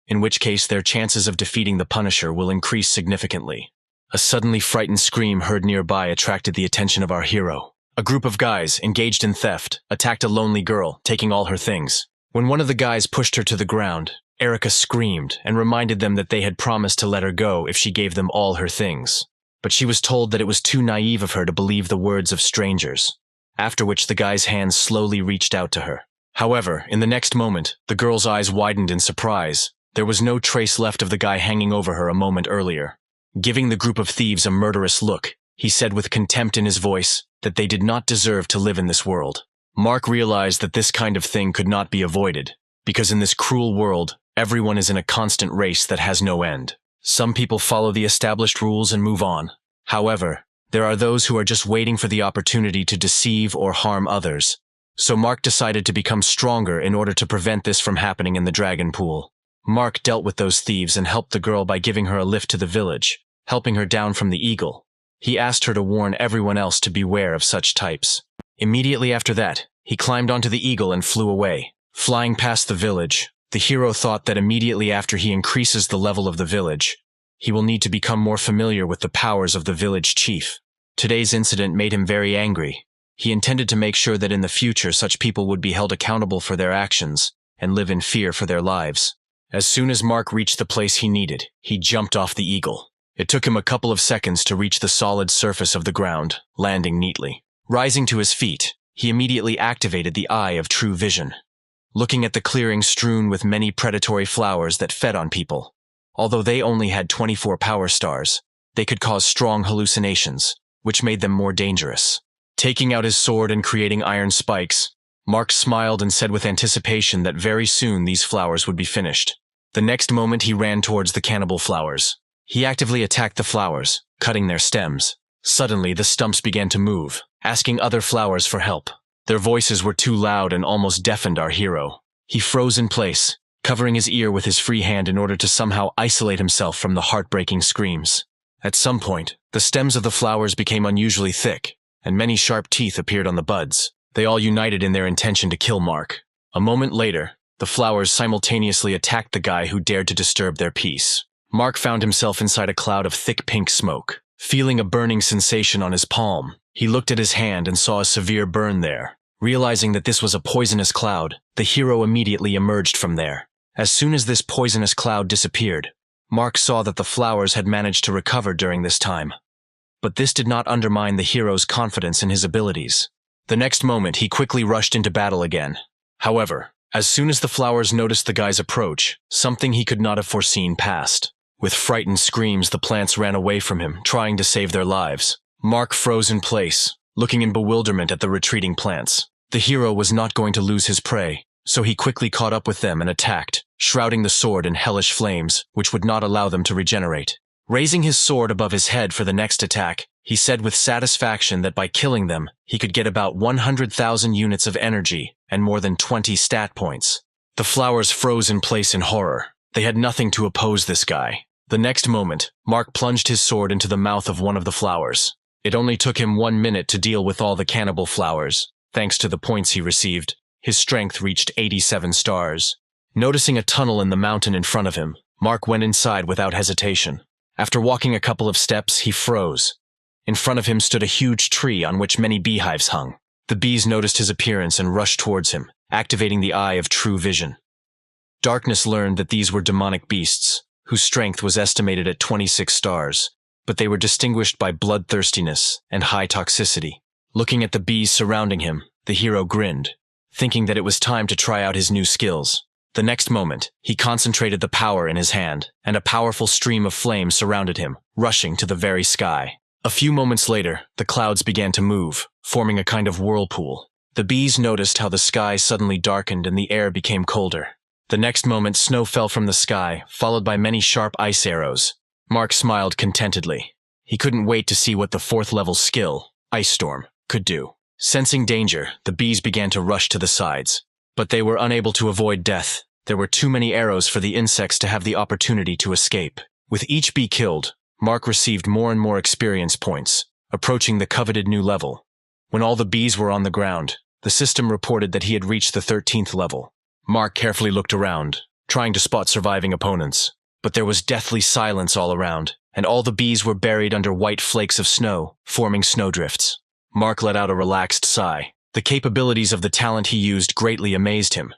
in which case their chances of defeating the Punisher will increase significantly. A suddenly frightened scream heard nearby attracted the attention of our hero. A group of guys, engaged in theft, attacked a lonely girl, taking all her things. When one of the guys pushed her to the ground, Erica screamed and reminded them that they had promised to let her go if she gave them all her things. But she was told that it was too naive of her to believe the words of strangers, after which the guy's hands slowly reached out to her. However, in the next moment, the girl's eyes widened in surprise. There was no trace left of the guy hanging over her a moment earlier. Giving the group of thieves a murderous look, he said with contempt in his voice that they did not deserve to live in this world. Mark realized that this kind of thing could not be avoided, because in this cruel world, everyone is in a constant race that has no end. Some people follow the established rules and move on. However, there are those who are just waiting for the opportunity to deceive or harm others. So Mark decided to become stronger in order to prevent this from happening in the Dragon Pool. Mark dealt with those thieves and helped the girl by giving her a lift to the village, helping her down from the eagle. He asked her to warn everyone else to beware of such types. Immediately after that, he climbed onto the eagle and flew away. Flying past the village, the hero thought that immediately after he increases the level of the village, he will need to become more familiar with the powers of the village chief. Today's incident made him very angry. He intended to make sure that in the future such people would be held accountable for their actions and live in fear for their lives. As soon as Mark reached the place he needed, he jumped off the eagle. It took him a couple of seconds to reach the solid surface of the ground, landing neatly. Rising to his feet, he immediately activated the Eye of True Vision. Looking at the clearing strewn with many predatory flowers that fed on people. Although they only had 24 power stars, they could cause strong hallucinations, which made them more dangerous. Taking out his sword and creating iron spikes, Mark smiled and said with anticipation that very soon these flowers would be finished. The next moment he ran towards the cannibal flowers. He actively attacked the flowers, cutting their stems. Suddenly, the stumps began to move, asking other flowers for help. Their voices were too loud and almost deafened our hero. He froze in place, covering his ear with his free hand in order to somehow isolate himself from the heartbreaking screams. At some point, the stems of the flowers became unusually thick, and many sharp teeth appeared on the buds. They all united in their intention to kill Mark. A moment later, the flowers simultaneously attacked the guy who dared to disturb their peace. Mark found himself inside a cloud of thick pink smoke. Feeling a burning sensation on his palm, he looked at his hand and saw a severe burn there. Realizing that this was a poisonous cloud, the hero immediately emerged from there. As soon as this poisonous cloud disappeared, Mark saw that the flowers had managed to recover during this time. But this did not undermine the hero's confidence in his abilities. The next moment, he quickly rushed into battle again. However, as soon as the flowers noticed the guy's approach, something he could not have foreseen passed. With frightened screams, the plants ran away from him, trying to save their lives. Mark froze in place, looking in bewilderment at the retreating plants. The hero was not going to lose his prey, so he quickly caught up with them and attacked, shrouding the sword in hellish flames, which would not allow them to regenerate. Raising his sword above his head for the next attack, he said with satisfaction that by killing them, he could get about 100,000 units of energy and more than 20 stat points. The flowers froze in place in horror. They had nothing to oppose this guy. The next moment, Mark plunged his sword into the mouth of one of the flowers. It only took him 1 minute to deal with all the cannibal flowers. Thanks to the points he received, his strength reached 87 stars. Noticing a tunnel in the mountain in front of him, Mark went inside without hesitation. After walking a couple of steps, he froze. In front of him stood a huge tree on which many beehives hung. The bees noticed his appearance and rushed towards him, activating the Eye of True Vision. Darkness learned that these were demonic beasts, whose strength was estimated at 26 stars, but they were distinguished by bloodthirstiness and high toxicity. Looking at the bees surrounding him, the hero grinned, thinking that it was time to try out his new skills. The next moment, he concentrated the power in his hand, and a powerful stream of flame surrounded him, rushing to the very sky. A few moments later, the clouds began to move, forming a kind of whirlpool. The bees noticed how the sky suddenly darkened and the air became colder. The next moment, snow fell from the sky, followed by many sharp ice arrows. Mark smiled contentedly. He couldn't wait to see what the 4th-level skill, Ice Storm, could do. Sensing danger, the bees began to rush to the sides. But they were unable to avoid death. There were too many arrows for the insects to have the opportunity to escape. With each bee killed, Mark received more and more experience points, approaching the coveted new level. When all the bees were on the ground, the system reported that he had reached the 13th level. Mark carefully looked around, trying to spot surviving opponents. But there was deathly silence all around, and all the bees were buried under white flakes of snow, forming snowdrifts. Mark let out a relaxed sigh. The capabilities of the talent he used greatly amazed him.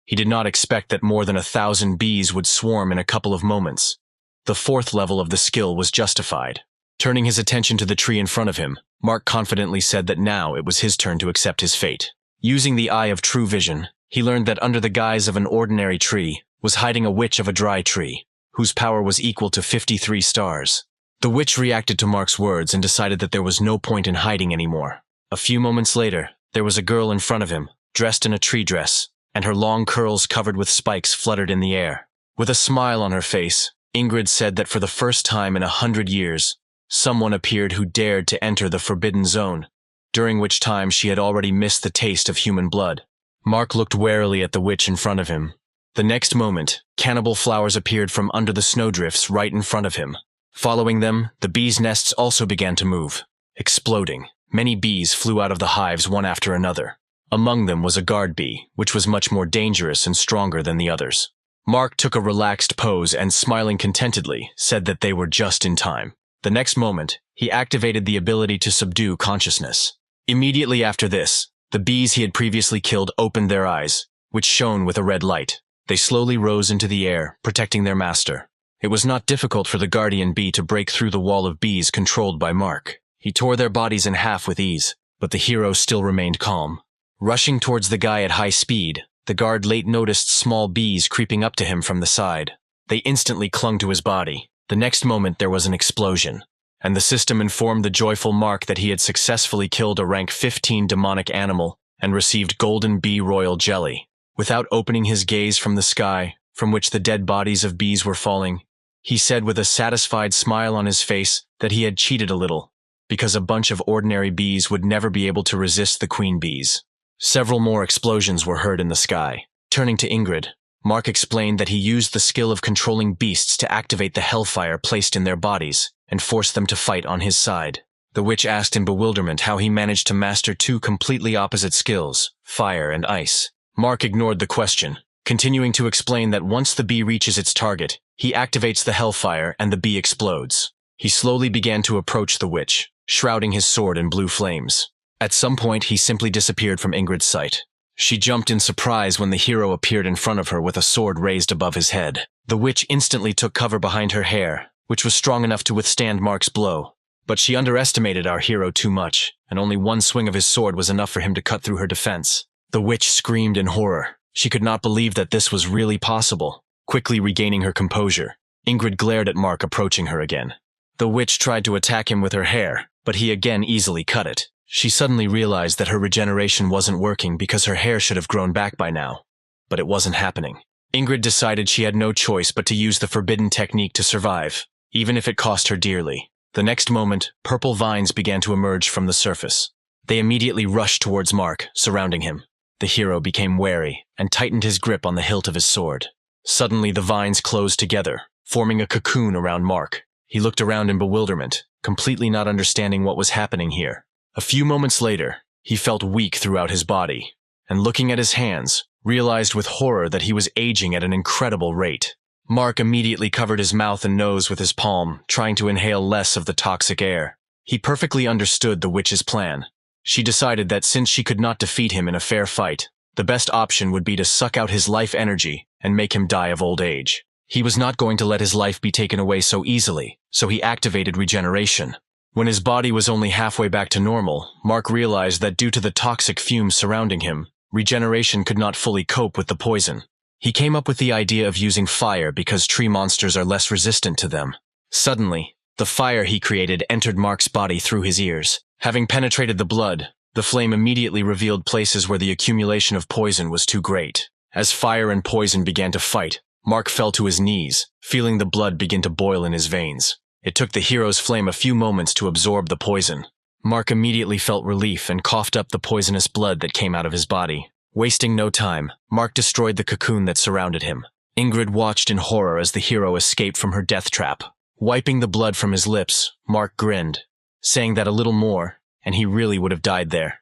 He did not expect that more than 1,000 bees would swarm in a couple of moments. The 4th level of the skill was justified. Turning his attention to the tree in front of him, Mark confidently said that now it was his turn to accept his fate. Using the Eye of True Vision, he learned that under the guise of an ordinary tree was hiding a witch of a dry tree, whose power was equal to 53 stars. The witch reacted to Mark's words and decided that there was no point in hiding anymore. A few moments later, there was a girl in front of him, dressed in a tree dress, and her long curls covered with spikes fluttered in the air. With a smile on her face, Ingrid said that for the first time in 100 years, someone appeared who dared to enter the forbidden zone, during which time she had already missed the taste of human blood. Mark looked warily at the witch in front of him. The next moment, cannibal flowers appeared from under the snowdrifts right in front of him. Following them, the bees' nests also began to move. Exploding, many bees flew out of the hives one after another. Among them was a guard bee, which was much more dangerous and stronger than the others. Mark took a relaxed pose and, smiling contentedly, said that they were just in time. The next moment, he activated the ability to subdue consciousness. Immediately after this, the bees he had previously killed opened their eyes, which shone with a red light. They slowly rose into the air, protecting their master. It was not difficult for the guardian bee to break through the wall of bees controlled by Mark. He tore their bodies in half with ease, but the hero still remained calm. Rushing towards the guy at high speed, the guard late noticed small bees creeping up to him from the side. They instantly clung to his body. The next moment there was an explosion, and the system informed the joyful Mark that he had successfully killed a rank 15 demonic animal and received golden bee royal jelly. Without opening his gaze from the sky, from which the dead bodies of bees were falling, he said with a satisfied smile on his face that he had cheated a little, because a bunch of ordinary bees would never be able to resist the queen bees. Several more explosions were heard in the sky. Turning to Ingrid, Mark explained that he used the skill of controlling beasts to activate the hellfire placed in their bodies and force them to fight on his side. The witch asked in bewilderment how he managed to master two completely opposite skills, fire and ice. Mark ignored the question, continuing to explain that once the bee reaches its target, he activates the hellfire and the bee explodes. He slowly began to approach the witch, shrouding his sword in blue flames. At some point, he simply disappeared from Ingrid's sight. She jumped in surprise when the hero appeared in front of her with a sword raised above his head. The witch instantly took cover behind her hair, which was strong enough to withstand Mark's blow. But she underestimated our hero too much, and only one swing of his sword was enough for him to cut through her defense. The witch screamed in horror. She could not believe that this was really possible. Quickly regaining her composure, Ingrid glared at Mark approaching her again. The witch tried to attack him with her hair, but he again easily cut it. She suddenly realized that her regeneration wasn't working because her hair should have grown back by now. But it wasn't happening. Ingrid decided she had no choice but to use the forbidden technique to survive, even if it cost her dearly. The next moment, purple vines began to emerge from the surface. They immediately rushed towards Mark, surrounding him. The hero became wary and tightened his grip on the hilt of his sword. Suddenly, the vines closed together, forming a cocoon around Mark. He looked around in bewilderment, completely not understanding what was happening here. A few moments later, he felt weak throughout his body, and looking at his hands, realized with horror that he was aging at an incredible rate. Mark immediately covered his mouth and nose with his palm, trying to inhale less of the toxic air. He perfectly understood the witch's plan. She decided that since she could not defeat him in a fair fight, the best option would be to suck out his life energy and make him die of old age. He was not going to let his life be taken away so easily, so he activated regeneration. When his body was only halfway back to normal, Mark realized that due to the toxic fumes surrounding him, regeneration could not fully cope with the poison. He came up with the idea of using fire because tree monsters are less resistant to them. Suddenly, the fire he created entered Mark's body through his ears. Having penetrated the blood, the flame immediately revealed places where the accumulation of poison was too great. As fire and poison began to fight, Mark fell to his knees, feeling the blood begin to boil in his veins. It took the hero's flame a few moments to absorb the poison. Mark immediately felt relief and coughed up the poisonous blood that came out of his body. Wasting no time, Mark destroyed the cocoon that surrounded him. Ingrid watched in horror as the hero escaped from her death trap. Wiping the blood from his lips, Mark grinned, saying that a little more, and he really would have died there.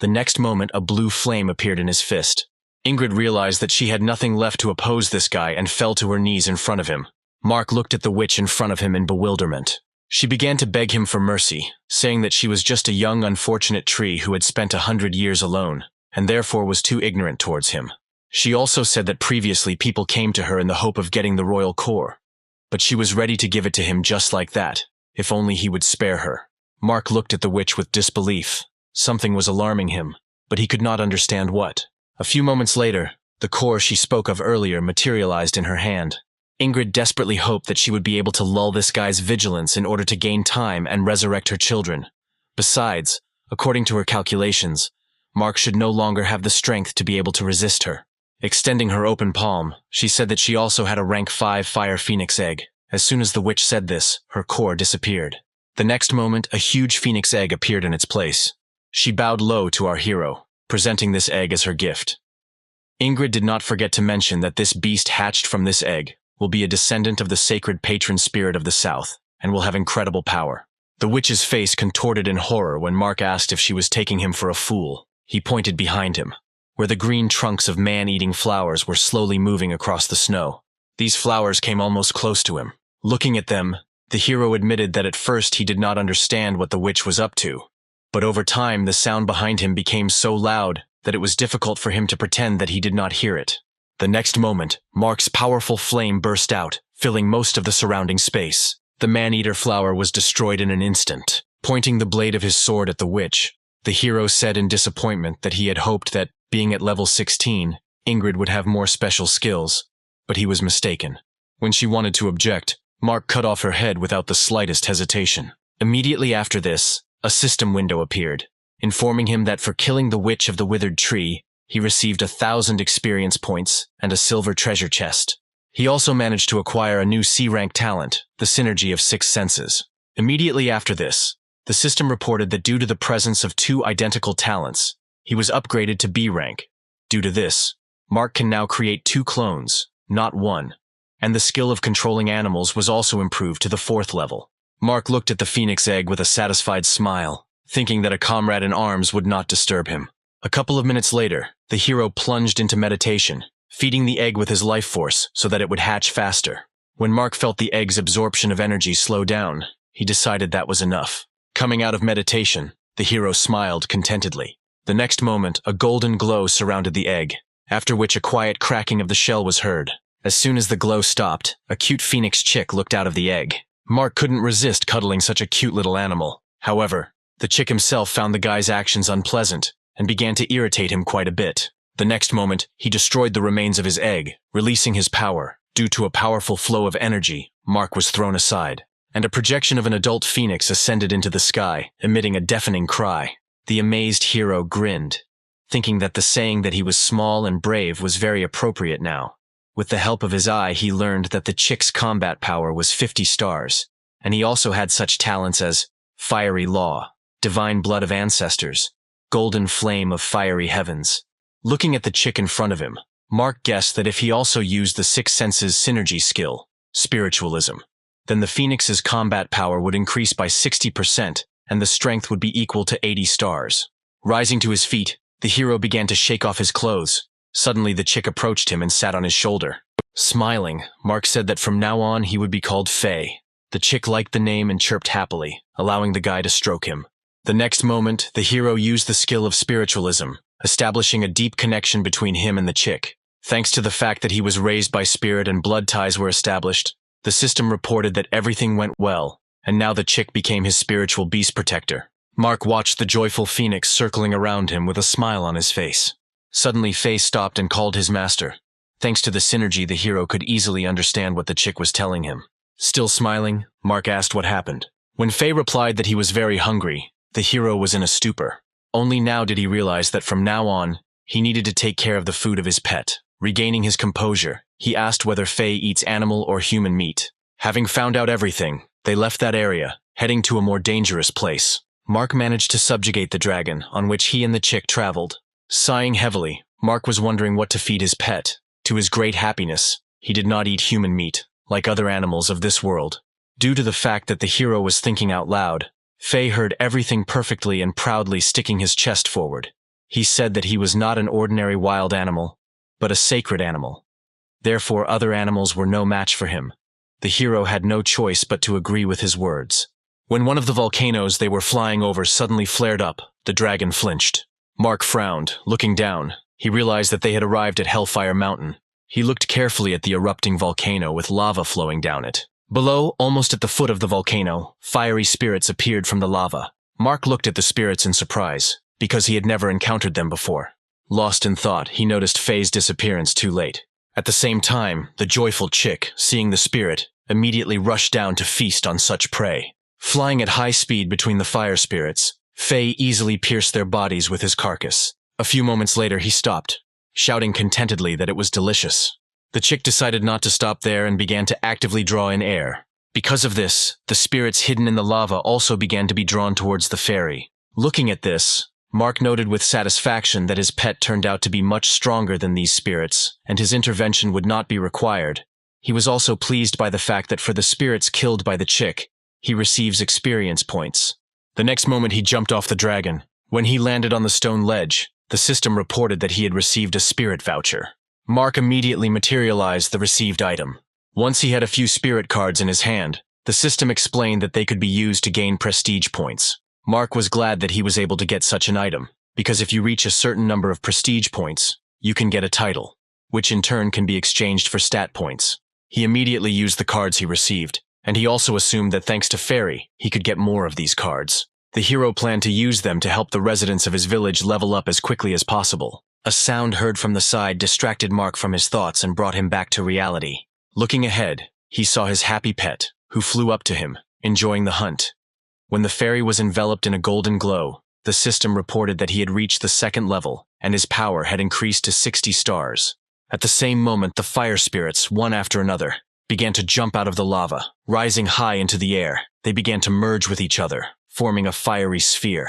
The next moment, a blue flame appeared in his fist. Ingrid realized that she had nothing left to oppose this guy and fell to her knees in front of him. Mark looked at the witch in front of him in bewilderment. She began to beg him for mercy, saying that she was just a young, unfortunate tree who had spent 100 years alone, and therefore was too ignorant towards him. She also said that previously people came to her in the hope of getting the royal core, but she was ready to give it to him just like that, if only he would spare her. Mark looked at the witch with disbelief. Something was alarming him, but he could not understand what. A few moments later, the core she spoke of earlier materialized in her hand. Ingrid desperately hoped that she would be able to lull this guy's vigilance in order to gain time and resurrect her children. Besides, according to her calculations, Mark should no longer have the strength to be able to resist her. Extending her open palm, she said that she also had a rank 5 fire phoenix egg. As soon as the witch said this, her core disappeared. The next moment, a huge phoenix egg appeared in its place. She bowed low to our hero, presenting this egg as her gift. Ingrid did not forget to mention that this beast hatched from this egg will be a descendant of the sacred patron spirit of the South, and will have incredible power. The witch's face contorted in horror when Mark asked if she was taking him for a fool. He pointed behind him, where the green trunks of man-eating flowers were slowly moving across the snow. These flowers came almost close to him. Looking at them, the hero admitted that at first he did not understand what the witch was up to, but over time the sound behind him became so loud that it was difficult for him to pretend that he did not hear it. The next moment, Mark's powerful flame burst out, filling most of the surrounding space. The man-eater flower was destroyed in an instant. Pointing the blade of his sword at the witch, the hero said in disappointment that he had hoped that, being at level 16, Ingrid would have more special skills, but he was mistaken. When she wanted to object, Mark cut off her head without the slightest hesitation. Immediately after this, a system window appeared. informing him that for killing the Witch of the Withered Tree, he received 1,000 experience points and a silver treasure chest. He also managed to acquire a new C-rank talent, the Synergy of Six Senses. Immediately after this, the system reported that due to the presence of 2 identical talents, he was upgraded to B rank. Due to this, Mark can now create 2 clones, not 1, and the skill of controlling animals was also improved to the 4th level. Mark looked at the phoenix egg with a satisfied smile, thinking that a comrade in arms would not disturb him. A couple of minutes later, the hero plunged into meditation, feeding the egg with his life force so that it would hatch faster. When Mark felt the egg's absorption of energy slow down, he decided that was enough. Coming out of meditation, the hero smiled contentedly. The next moment, a golden glow surrounded the egg, after which a quiet cracking of the shell was heard. As soon as the glow stopped, a cute phoenix chick looked out of the egg. Mark couldn't resist cuddling such a cute little animal. However, the chick himself found the guy's actions unpleasant and began to irritate him quite a bit. The next moment, he destroyed the remains of his egg, releasing his power. Due to a powerful flow of energy, Mark was thrown aside, and a projection of an adult phoenix ascended into the sky, emitting a deafening cry. The amazed hero grinned, thinking that the saying that he was small and brave was very appropriate now. With the help of his eye, he learned that the chick's combat power was 50 stars, and he also had such talents as Fiery Law, Divine Blood of Ancestors, Golden Flame of Fiery Heavens. Looking at the chick in front of him, Mark guessed that if he also used the Six Senses Synergy skill, Spiritualism, then the Phoenix's combat power would increase by 60% and the strength would be equal to 80 stars. Rising to his feet, the hero began to shake off his clothes. Suddenly the chick approached him and sat on his shoulder. Smiling, Mark said that from now on he would be called Faye. The chick liked the name and chirped happily, allowing the guy to stroke him. The next moment, the hero used the skill of Spiritualism, establishing a deep connection between him and the chick. Thanks to the fact that he was raised by spirit and blood ties were established, the system reported that everything went well, and now the chick became his spiritual beast protector. Mark watched the joyful phoenix circling around him with a smile on his face. Suddenly, Faye stopped and called his master. Thanks to the synergy, the hero could easily understand what the chick was telling him. Still smiling, Mark asked what happened. When Faye replied that he was very hungry, the hero was in a stupor. Only now did he realize that from now on, he needed to take care of the food of his pet. Regaining his composure, he asked whether Faye eats animal or human meat. Having found out everything, they left that area, heading to a more dangerous place. Mark managed to subjugate the dragon, on which he and the chick traveled. Sighing heavily, Mark was wondering what to feed his pet. To his great happiness, he did not eat human meat, like other animals of this world. Due to the fact that the hero was thinking out loud, Faye heard everything perfectly and proudly sticking his chest forward. He said that he was not an ordinary wild animal, but a sacred animal. Therefore, other animals were no match for him. The hero had no choice but to agree with his words. When one of the volcanoes they were flying over suddenly flared up, the dragon flinched. Mark frowned. Looking down, he realized that they had arrived at Hellfire Mountain. He looked carefully at the erupting volcano with lava flowing down it. Below, almost at the foot of the volcano, fiery spirits appeared from the lava. Mark looked at the spirits in surprise, because he had never encountered them before. Lost in thought, he noticed Faye's disappearance too late. At the same time, the joyful chick, seeing the spirit, immediately rushed down to feast on such prey. Flying at high speed between the fire spirits, Faye easily pierced their bodies with his carcass. A few moments later, he stopped, shouting contentedly that it was delicious. The chick decided not to stop there and began to actively draw in air. Because of this, the spirits hidden in the lava also began to be drawn towards the fairy. Looking at this, Mark noted with satisfaction that his pet turned out to be much stronger than these spirits, and his intervention would not be required. He was also pleased by the fact that for the spirits killed by the chick, he receives experience points. The next moment he jumped off the dragon. When he landed on the stone ledge, the system reported that he had received a spirit voucher. Mark immediately materialized the received item. Once he had a few spirit cards in his hand, the system explained that they could be used to gain prestige points. Mark was glad that he was able to get such an item, because if you reach a certain number of prestige points, you can get a title, which in turn can be exchanged for stat points. He immediately used the cards he received, and he also assumed that thanks to Fairy, he could get more of these cards. The hero planned to use them to help the residents of his village level up as quickly as possible. A sound heard from the side distracted Mark from his thoughts and brought him back to reality. Looking ahead, he saw his happy pet, who flew up to him, enjoying the hunt. When the fairy was enveloped in a golden glow, the system reported that he had reached the second level, and his power had increased to 60 stars. At the same moment, the fire spirits, one after another, began to jump out of the lava. Rising high into the air, they began to merge with each other, forming a fiery sphere.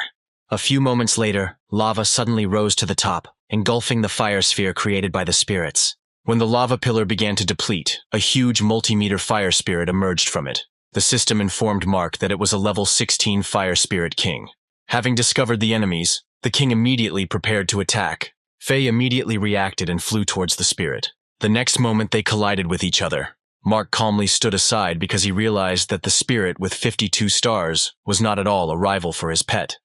A few moments later, lava suddenly rose to the top, engulfing the fire sphere created by the spirits. When the lava pillar began to deplete, a huge multi-meter fire spirit emerged from it. The system informed Mark that it was a level 16 fire spirit king. Having discovered the enemies, the king immediately prepared to attack. Faye immediately reacted and flew towards the spirit. The next moment they collided with each other. Mark calmly stood aside because he realized that the spirit with 52 stars was not at all a rival for his pet.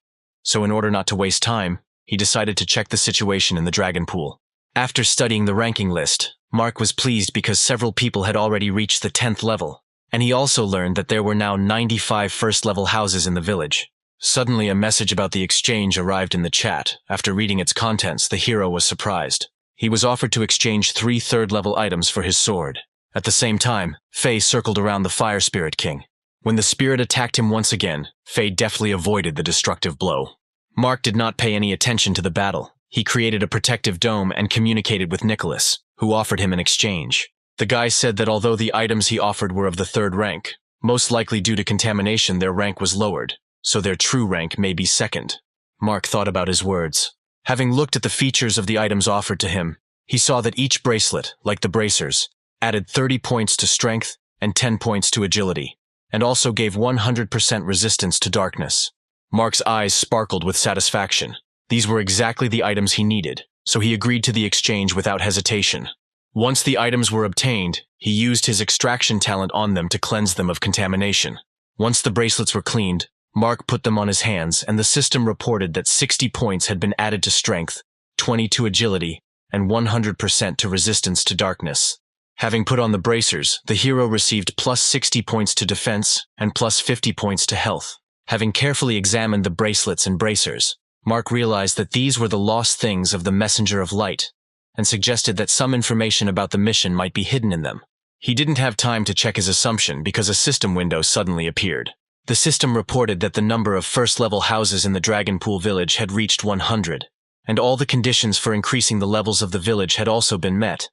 So in order not to waste time, he decided to check the situation in the dragon pool. After studying the ranking list, Mark was pleased because several people had already reached the 10th level, and he also learned that there were now 95 first-level houses in the village. Suddenly, a message about the exchange arrived in the chat. After reading its contents, the hero was surprised. He was offered to exchange 3 third-level items for his sword. At the same time, Faye circled around the Fire Spirit King. When the spirit attacked him once again, Faye deftly avoided the destructive blow. Mark did not pay any attention to the battle. He created a protective dome and communicated with Nicholas, who offered him an exchange. The guy said that although the items he offered were of the 3rd rank, most likely due to contamination their rank was lowered, so their true rank may be 2nd. Mark thought about his words. Having looked at the features of the items offered to him, he saw that each bracelet, like the bracers, added 30 points to strength and 10 points to agility, and also gave 100% resistance to darkness. Mark's eyes sparkled with satisfaction. These were exactly the items he needed, so he agreed to the exchange without hesitation. Once the items were obtained, he used his extraction talent on them to cleanse them of contamination. Once the bracelets were cleaned, Mark put them on his hands, and the system reported that 60 points had been added to strength, 20 to agility, and 100% to resistance to darkness. Having put on the bracers, the hero received plus 60 points to defense and plus 50 points to health. Having carefully examined the bracelets and bracers, Mark realized that these were the lost things of the Messenger of Light, and suggested that some information about the mission might be hidden in them. He didn't have time to check his assumption because a system window suddenly appeared. The system reported that the number of first-level houses in the Dragon Pool village had reached 100, and all the conditions for increasing the levels of the village had also been met.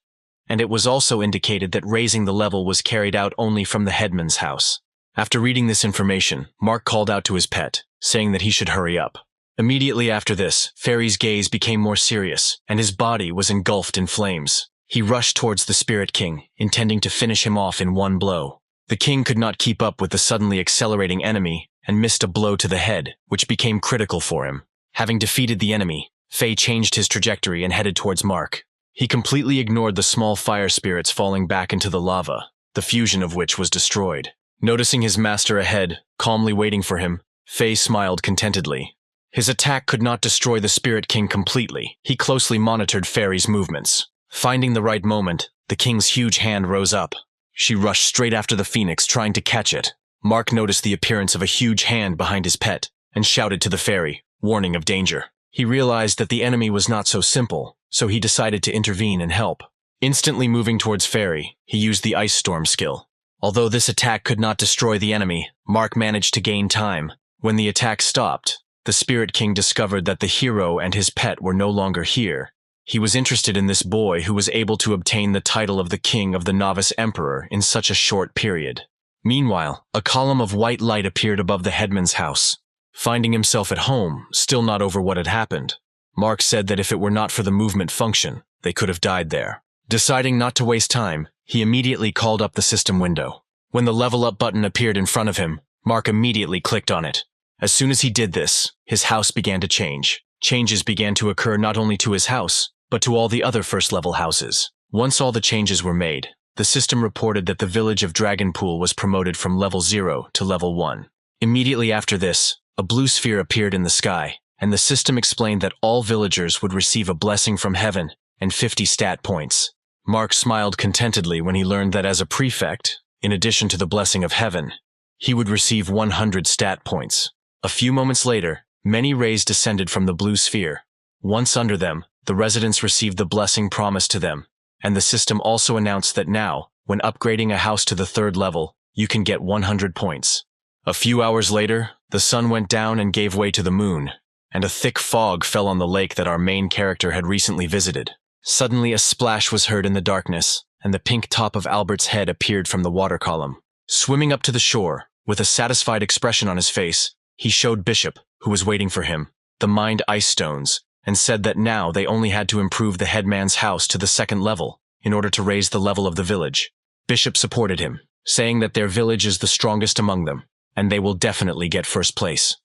And it was also indicated that raising the level was carried out only from the headman's house. After reading this information, Mark called out to his pet, saying that he should hurry up. Immediately after this, Fairy's gaze became more serious, and his body was engulfed in flames. He rushed towards the Spirit King, intending to finish him off in one blow. The king could not keep up with the suddenly accelerating enemy, and missed a blow to the head, which became critical for him. Having defeated the enemy, Faye changed his trajectory and headed towards Mark. He completely ignored the small fire spirits falling back into the lava, the fusion of which was destroyed. Noticing his master ahead, calmly waiting for him, Faye smiled contentedly. His attack could not destroy the Spirit King completely. He closely monitored Fairy's movements. Finding the right moment, the king's huge hand rose up. She rushed straight after the phoenix, trying to catch it. Mark noticed the appearance of a huge hand behind his pet, and shouted to the fairy, warning of danger. He realized that the enemy was not so simple, so he decided to intervene and help. Instantly moving towards Fairy, he used the Ice Storm skill. Although this attack could not destroy the enemy, Mark managed to gain time. When the attack stopped, the Spirit King discovered that the hero and his pet were no longer here. He was interested in this boy who was able to obtain the title of the King of the Novice Emperor in such a short period. Meanwhile, a column of white light appeared above the headman's house. Finding himself at home, still not over what had happened, Mark said that if it were not for the movement function, they could have died there. Deciding not to waste time, he immediately called up the system window. When the level up button appeared in front of him, Mark immediately clicked on it. As soon as he did this, his house began to change. Changes began to occur not only to his house, but to all the other first-level houses. Once all the changes were made, the system reported that the village of Dragonpool was promoted from level 0 to level 1. Immediately after this, a blue sphere appeared in the sky, and the system explained that all villagers would receive a blessing from heaven and 50 stat points. Mark smiled contentedly when he learned that as a prefect, in addition to the blessing of heaven, he would receive 100 stat points. A few moments later, many rays descended from the blue sphere. Once under them, the residents received the blessing promised to them, and the system also announced that now, when upgrading a house to the 3rd level, you can get 100 points. A few hours later, the sun went down and gave way to the moon. and a thick fog fell on the lake that our main character had recently visited. Suddenly a splash was heard in the darkness, and the pink top of Albert's head appeared from the water column. Swimming up to the shore, with a satisfied expression on his face, he showed Bishop, who was waiting for him, the mined ice stones, and said that now they only had to improve the headman's house to the 2nd level in order to raise the level of the village. Bishop supported him, saying that their village is the strongest among them, and they will definitely get first place.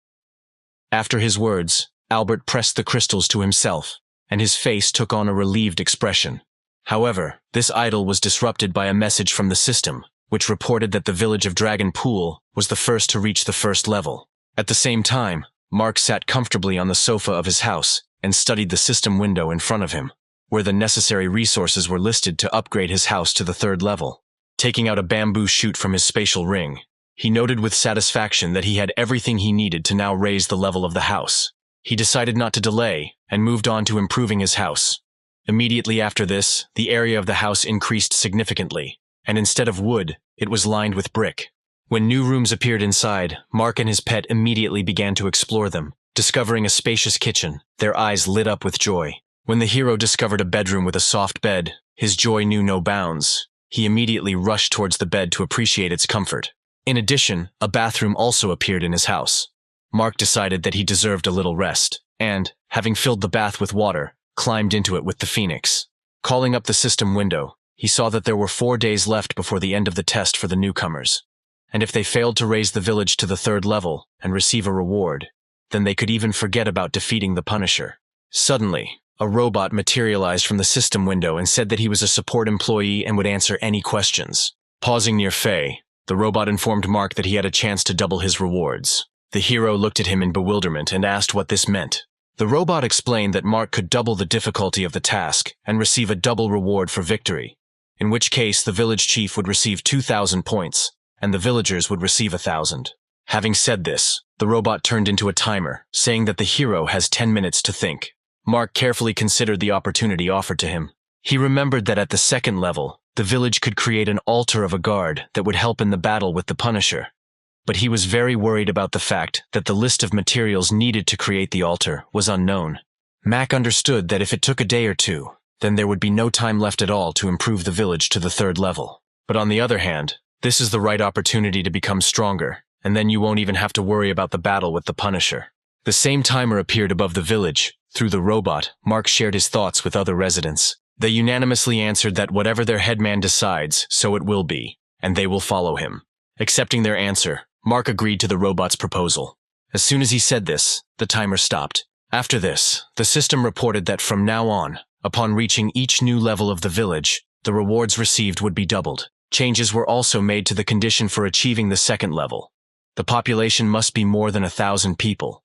After his words, Albert pressed the crystals to himself, and his face took on a relieved expression. However, this idyll was disrupted by a message from the system, which reported that the village of Dragon Pool was the first to reach the 1st level. At the same time, Mark sat comfortably on the sofa of his house and studied the system window in front of him, where the necessary resources were listed to upgrade his house to the 3rd level. Taking out a bamboo shoot from his spatial ring, he noted with satisfaction that he had everything he needed to now raise the level of the house. He decided not to delay and moved on to improving his house. Immediately after this, the area of the house increased significantly, and instead of wood, it was lined with brick. When new rooms appeared inside, Mark and his pet immediately began to explore them. Discovering a spacious kitchen, their eyes lit up with joy. When the hero discovered a bedroom with a soft bed, his joy knew no bounds. He immediately rushed towards the bed to appreciate its comfort. In addition, a bathroom also appeared in his house. Mark decided that he deserved a little rest, and, having filled the bath with water, climbed into it with the phoenix. Calling up the system window, he saw that there were 4 days left before the end of the test for the newcomers, and if they failed to raise the village to the 3rd level and receive a reward, then they could even forget about defeating the Punisher. Suddenly, a robot materialized from the system window and said that he was a support employee and would answer any questions. Pausing near Faye, the robot informed Mark that he had a chance to double his rewards. The hero looked at him in bewilderment and asked what this meant. The robot explained that Mark could double the difficulty of the task and receive a double reward for victory, in which case the village chief would receive 2,000 points, and the villagers would receive 1,000. Having said this, the robot turned into a timer, saying that the hero has 10 minutes to think. Mark carefully considered the opportunity offered to him. He remembered that at the 2nd level, the village could create an altar of a guard that would help in the battle with the Punisher. But he was very worried about the fact that the list of materials needed to create the altar was unknown. Mac understood that if it took a day or two, then there would be no time left at all to improve the village to the 3rd level. But on the other hand, this is the right opportunity to become stronger, and then you won't even have to worry about the battle with the Punisher. The same timer appeared above the village. Through the robot, Mark shared his thoughts with other residents. They unanimously answered that whatever their headman decides, so it will be, and they will follow him. Accepting their answer, Mark agreed to the robot's proposal. As soon as he said this, the timer stopped. After this, the system reported that from now on, upon reaching each new level of the village, the rewards received would be doubled. Changes were also made to the condition for achieving the 2nd level. The population must be more than 1,000 people.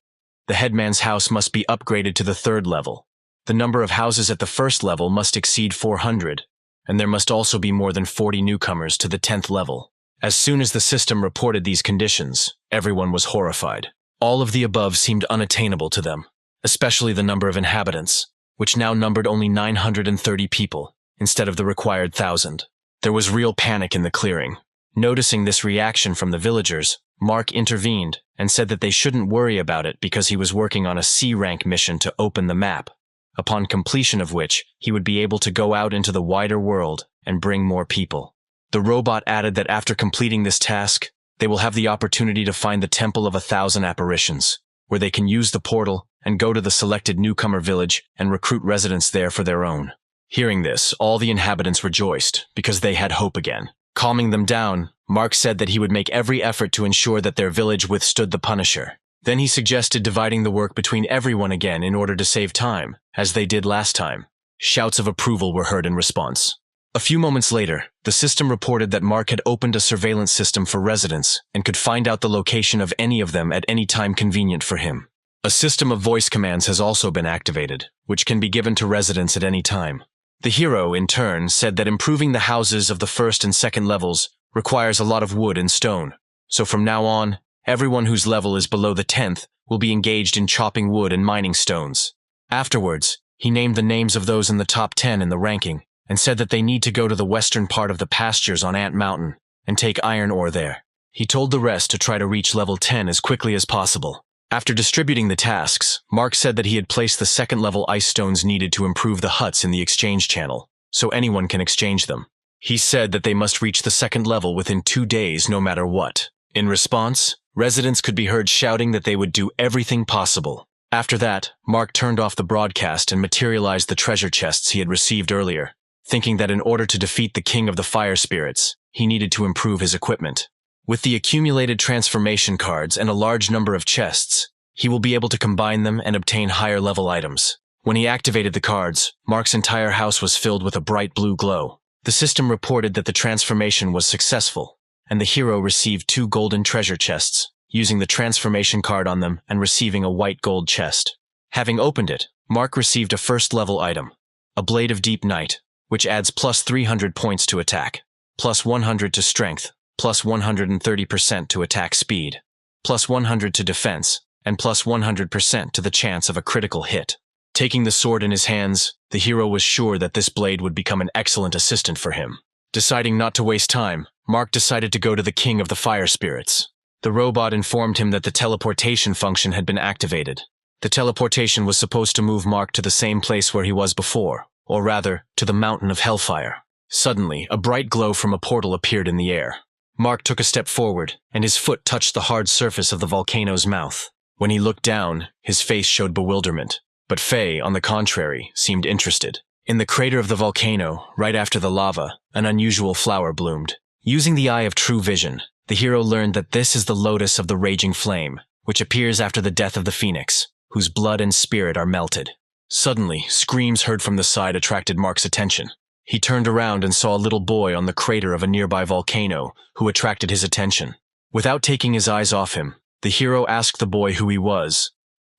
The headman's house must be upgraded to the 3rd level. The number of houses at the 1st level must exceed 400, and there must also be more than 40 newcomers to the 10th level. As soon as the system reported these conditions, everyone was horrified. All of the above seemed unattainable to them, especially the number of inhabitants, which now numbered only 930 people, instead of the required 1,000. There was real panic in the clearing. Noticing this reaction from the villagers, Mark intervened and said that they shouldn't worry about it because he was working on a C-rank mission to open the map, upon completion of which he would be able to go out into the wider world and bring more people. The robot added that after completing this task, they will have the opportunity to find the Temple of 1,000 Apparitions, where they can use the portal and go to the selected newcomer village and recruit residents there for their own. Hearing this, all the inhabitants rejoiced because they had hope again. Calming them down, Mark said that he would make every effort to ensure that their village withstood the Punisher. Then he suggested dividing the work between everyone again in order to save time, as they did last time. Shouts of approval were heard in response. A few moments later, the system reported that Mark had opened a surveillance system for residents and could find out the location of any of them at any time convenient for him. A system of voice commands has also been activated, which can be given to residents at any time. The hero, in turn, said that improving the houses of the 1st and 2nd levels requires a lot of wood and stone, so from now on, everyone whose level is below the 10th will be engaged in chopping wood and mining stones. Afterwards, he named the names of those in the top 10 in the ranking, and said that they need to go to the western part of the pastures on Ant Mountain and take iron ore there. He told the rest to try to reach level 10 as quickly as possible. After distributing the tasks, Mark said that he had placed the second-level ice stones needed to improve the huts in the exchange channel, so anyone can exchange them. He said that they must reach the second level within 2 days no matter what. In response, residents could be heard shouting that they would do everything possible. After that, Mark turned off the broadcast and materialized the treasure chests he had received earlier, thinking that in order to defeat the King of the Fire Spirits, he needed to improve his equipment. With the accumulated transformation cards and a large number of chests, he will be able to combine them and obtain higher-level items. When he activated the cards, Mark's entire house was filled with a bright blue glow. The system reported that the transformation was successful, and the hero received 2 golden treasure chests, using the transformation card on them and receiving a white gold chest. Having opened it, Mark received a first-level item, a Blade of Deep Night, which adds plus 300 points to attack, plus 100 to strength, plus 130% to attack speed, plus 100 to defense, and plus 100% to the chance of a critical hit. Taking the sword in his hands, the hero was sure that this blade would become an excellent assistant for him. Deciding not to waste time, Mark decided to go to the King of the Fire Spirits. The robot informed him that the teleportation function had been activated. The teleportation was supposed to move Mark to the same place where he was before, or rather, to the Mountain of Hellfire. Suddenly, a bright glow from a portal appeared in the air. Mark took a step forward, and his foot touched the hard surface of the volcano's mouth. When he looked down, his face showed bewilderment, but Faye, on the contrary, seemed interested. In the crater of the volcano, right after the lava, an unusual flower bloomed. Using the eye of true vision, the hero learned that this is the lotus of the raging flame, which appears after the death of the phoenix, whose blood and spirit are melted. Suddenly, screams heard from the side attracted Mark's attention. He turned around and saw a little boy on the crater of a nearby volcano, who attracted his attention. Without taking his eyes off him, the hero asked the boy who he was.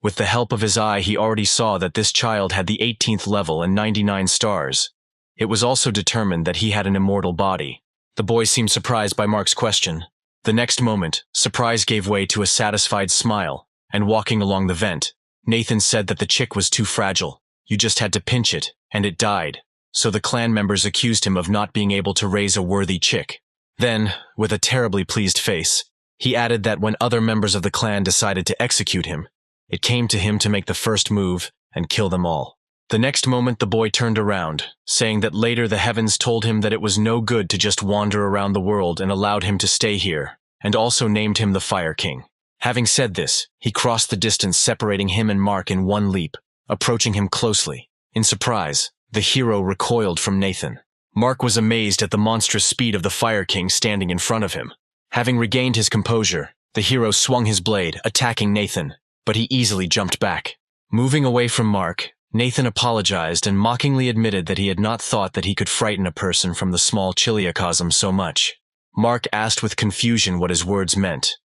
With the help of his eye, he already saw that this child had the 18th level and 99 stars. It was also determined that he had an immortal body. The boy seemed surprised by Mark's question. The next moment, surprise gave way to a satisfied smile, and walking along the vent, Nathan said that the chick was too fragile. You just had to pinch it, and it died. So the clan members accused him of not being able to raise a worthy chick. Then, with a terribly pleased face, he added that when other members of the clan decided to execute him, it came to him to make the first move and kill them all. The next moment the boy turned around, saying that later the heavens told him that it was no good to just wander around the world and allowed him to stay here, and also named him the Fire King. Having said this, he crossed the distance separating him and Mark in one leap, approaching him closely. In surprise, the hero recoiled from Nathan. Mark was amazed at the monstrous speed of the Fire King standing in front of him. Having regained his composure, the hero swung his blade, attacking Nathan, but he easily jumped back. Moving away from Mark, Nathan apologized and mockingly admitted that he had not thought that he could frighten a person from the small chiliacosm so much. Mark asked with confusion what his words meant.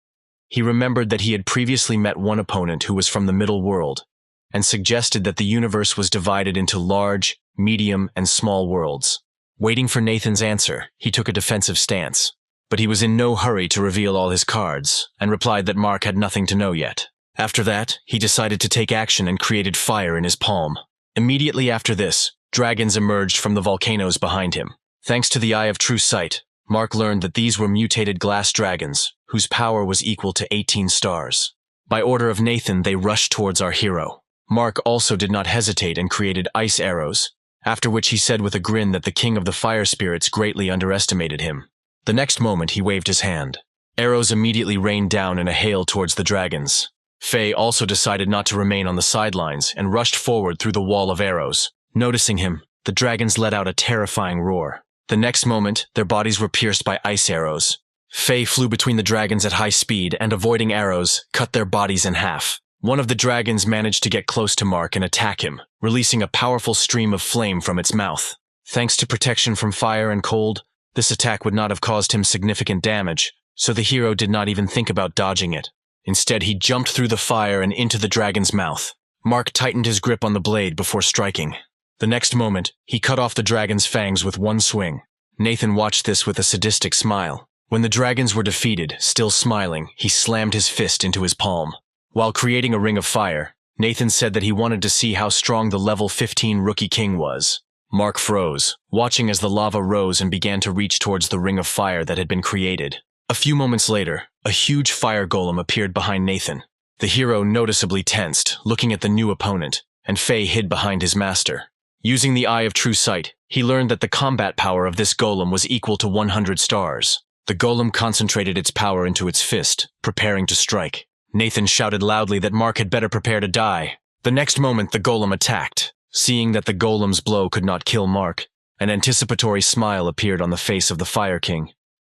He remembered that he had previously met one opponent who was from the middle world, and suggested that the universe was divided into large, medium, and small worlds. Waiting for Nathan's answer, he took a defensive stance. But he was in no hurry to reveal all his cards, and replied that Mark had nothing to know yet. After that, he decided to take action and created fire in his palm. Immediately after this, dragons emerged from the volcanoes behind him. Thanks to the Eye of True Sight, Mark learned that these were mutated glass dragons, whose power was equal to 18 stars. By order of Nathan, they rushed towards our hero. Mark also did not hesitate and created ice arrows, after which he said with a grin that the King of the Fire Spirits greatly underestimated him. The next moment, he waved his hand. Arrows immediately rained down in a hail towards the dragons. Faye also decided not to remain on the sidelines and rushed forward through the wall of arrows. Noticing him, the dragons let out a terrifying roar. The next moment, their bodies were pierced by ice arrows. Faye flew between the dragons at high speed and, avoiding arrows, cut their bodies in half. One of the dragons managed to get close to Mark and attack him, releasing a powerful stream of flame from its mouth. Thanks to protection from fire and cold, this attack would not have caused him significant damage, so the hero did not even think about dodging it. Instead, he jumped through the fire and into the dragon's mouth. Mark tightened his grip on the blade before striking. The next moment, he cut off the dragon's fangs with one swing. Nathan watched this with a sadistic smile. When the dragons were defeated, still smiling, he slammed his fist into his palm. While creating a ring of fire, Nathan said that he wanted to see how strong the level 15 Rookie King was. Mark froze, watching as the lava rose and began to reach towards the ring of fire that had been created. A few moments later, a huge fire golem appeared behind Nathan. The hero noticeably tensed, looking at the new opponent, and Faye hid behind his master. Using the Eye of True Sight, he learned that the combat power of this golem was equal to 100 stars. The golem concentrated its power into its fist, preparing to strike. Nathan shouted loudly that Mark had better prepare to die. The next moment, the golem attacked. Seeing that the golem's blow could not kill Mark, an anticipatory smile appeared on the face of the Fire King.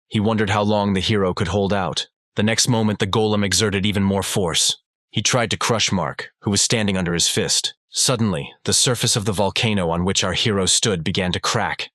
He wondered how long the hero could hold out. The next moment, the golem exerted even more force. He tried to crush Mark, who was standing under his fist. Suddenly, the surface of the volcano on which our hero stood began to crack,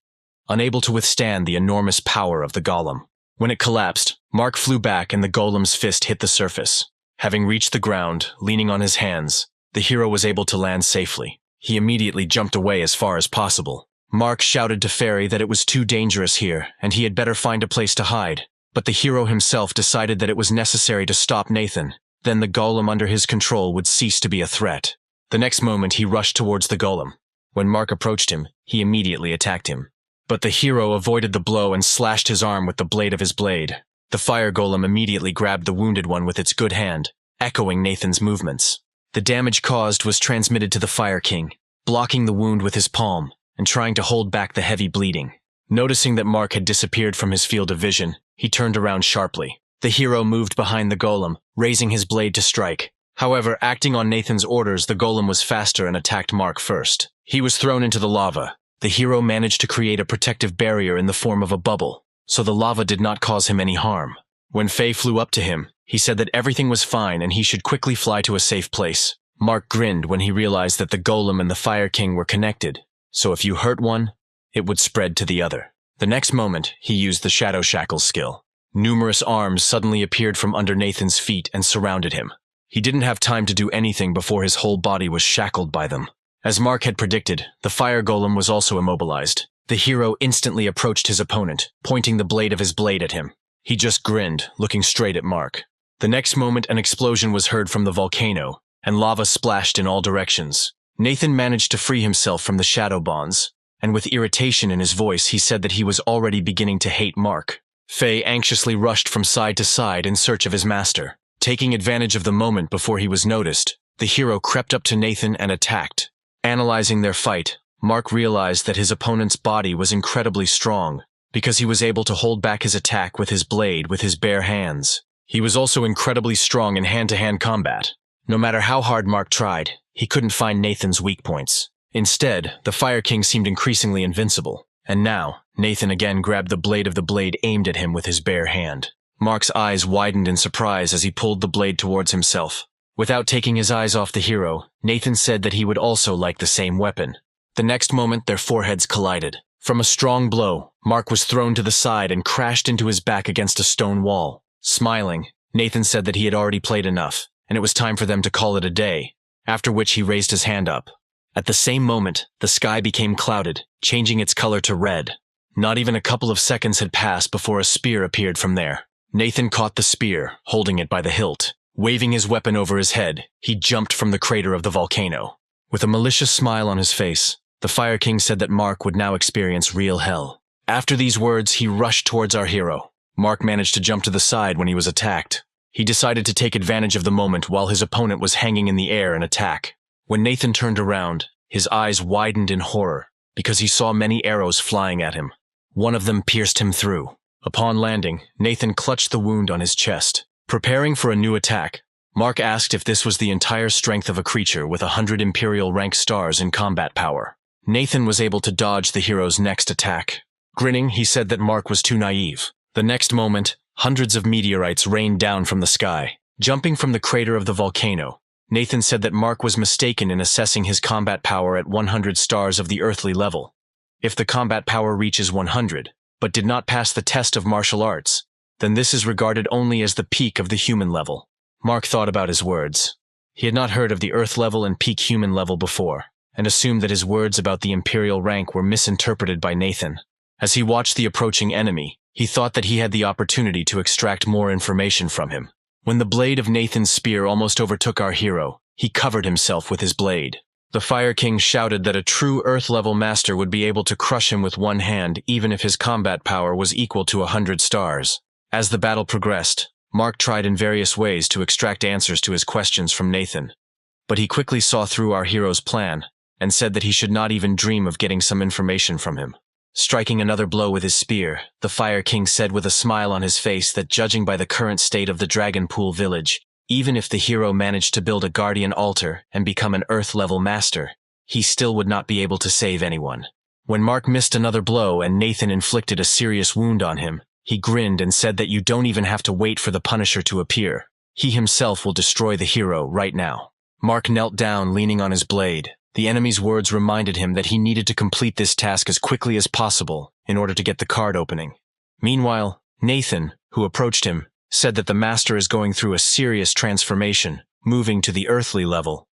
unable to withstand the enormous power of the golem. When it collapsed, Mark flew back and the golem's fist hit the surface. Having reached the ground, leaning on his hands, the hero was able to land safely. He immediately jumped away as far as possible. Mark shouted to Fairy that it was too dangerous here and he had better find a place to hide. But the hero himself decided that it was necessary to stop Nathan. Then the golem under his control would cease to be a threat. The next moment he rushed towards the golem. When Mark approached him, he immediately attacked him. But the hero avoided the blow and slashed his arm with the blade of his blade. The fire golem immediately grabbed the wounded one with its good hand, echoing Nathan's movements. The damage caused was transmitted to the Fire King, blocking the wound with his palm and trying to hold back the heavy bleeding. Noticing that Mark had disappeared from his field of vision, he turned around sharply. The hero moved behind the golem, raising his blade to strike. However, acting on Nathan's orders, the golem was faster and attacked Mark first. He was thrown into the lava. The hero managed to create a protective barrier in the form of a bubble, so the lava did not cause him any harm. When Faye flew up to him, he said that everything was fine and he should quickly fly to a safe place. Mark grinned when he realized that the golem and the Fire King were connected, so if you hurt one, it would spread to the other. The next moment, he used the Shadow Shackles skill. Numerous arms suddenly appeared from under Nathan's feet and surrounded him. He didn't have time to do anything before his whole body was shackled by them. As Mark had predicted, the fire golem was also immobilized. The hero instantly approached his opponent, pointing the blade of his blade at him. He just grinned, looking straight at Mark. The next moment, an explosion was heard from the volcano, and lava splashed in all directions. Nathan managed to free himself from the shadow bonds, and with irritation in his voice, he said that he was already beginning to hate Mark. Faye anxiously rushed from side to side in search of his master. Taking advantage of the moment before he was noticed, the hero crept up to Nathan and attacked. Analyzing their fight, Mark realized that his opponent's body was incredibly strong, because he was able to hold back his attack with his blade with his bare hands. He was also incredibly strong in hand-to-hand combat. No matter how hard Mark tried, he couldn't find Nathan's weak points. Instead, the Fire King seemed increasingly invincible, and now, Nathan again grabbed the blade of the blade aimed at him with his bare hand. Mark's eyes widened in surprise as he pulled the blade towards himself. Without taking his eyes off the hero, Nathan said that he would also like the same weapon. The next moment, their foreheads collided. From a strong blow, Mark was thrown to the side and crashed into his back against a stone wall. Smiling, Nathan said that he had already played enough, and it was time for them to call it a day, after which he raised his hand up. At the same moment, the sky became clouded, changing its color to red. Not even a couple of seconds had passed before a spear appeared from there. Nathan caught the spear, holding it by the hilt. Waving his weapon over his head, he jumped from the crater of the volcano. With a malicious smile on his face, the Fire King said that Mark would now experience real hell. After these words, he rushed towards our hero. Mark managed to jump to the side when he was attacked. He decided to take advantage of the moment while his opponent was hanging in the air and attack. When Nathan turned around, his eyes widened in horror because he saw many arrows flying at him. One of them pierced him through. Upon landing, Nathan clutched the wound on his chest. Preparing for a new attack, Mark asked if this was the entire strength of a creature with 100 Imperial rank stars in combat power. Nathan was able to dodge the hero's next attack. Grinning, he said that Mark was too naive. The next moment, hundreds of meteorites rained down from the sky. Jumping from the crater of the volcano, Nathan said that Mark was mistaken in assessing his combat power at 100 stars of the earthly level. If the combat power reaches 100, but did not pass the test of martial arts, then this is regarded only as the peak of the human level. Mark thought about his words. He had not heard of the Earth level and peak human level before, and assumed that his words about the Imperial rank were misinterpreted by Nathan. As he watched the approaching enemy, he thought that he had the opportunity to extract more information from him. When the blade of Nathan's spear almost overtook our hero, he covered himself with his blade. The Fire King shouted that a true Earth-level master would be able to crush him with one hand even if his combat power was equal to 100 stars. As the battle progressed, Mark tried in various ways to extract answers to his questions from Nathan, but he quickly saw through our hero's plan and said that he should not even dream of getting some information from him. Striking another blow with his spear, the Fire King said with a smile on his face that judging by the current state of the Dragon Pool village, even if the hero managed to build a guardian altar and become an Earth-level master, he still would not be able to save anyone. When Mark missed another blow and Nathan inflicted a serious wound on him, he grinned and said that you don't even have to wait for the Punisher to appear. He himself will destroy the hero right now. Mark knelt down, leaning on his blade. The enemy's words reminded him that he needed to complete this task as quickly as possible in order to get the card opening. Meanwhile, Nathan, who approached him, said that the master is going through a serious transformation, moving to the earthly level.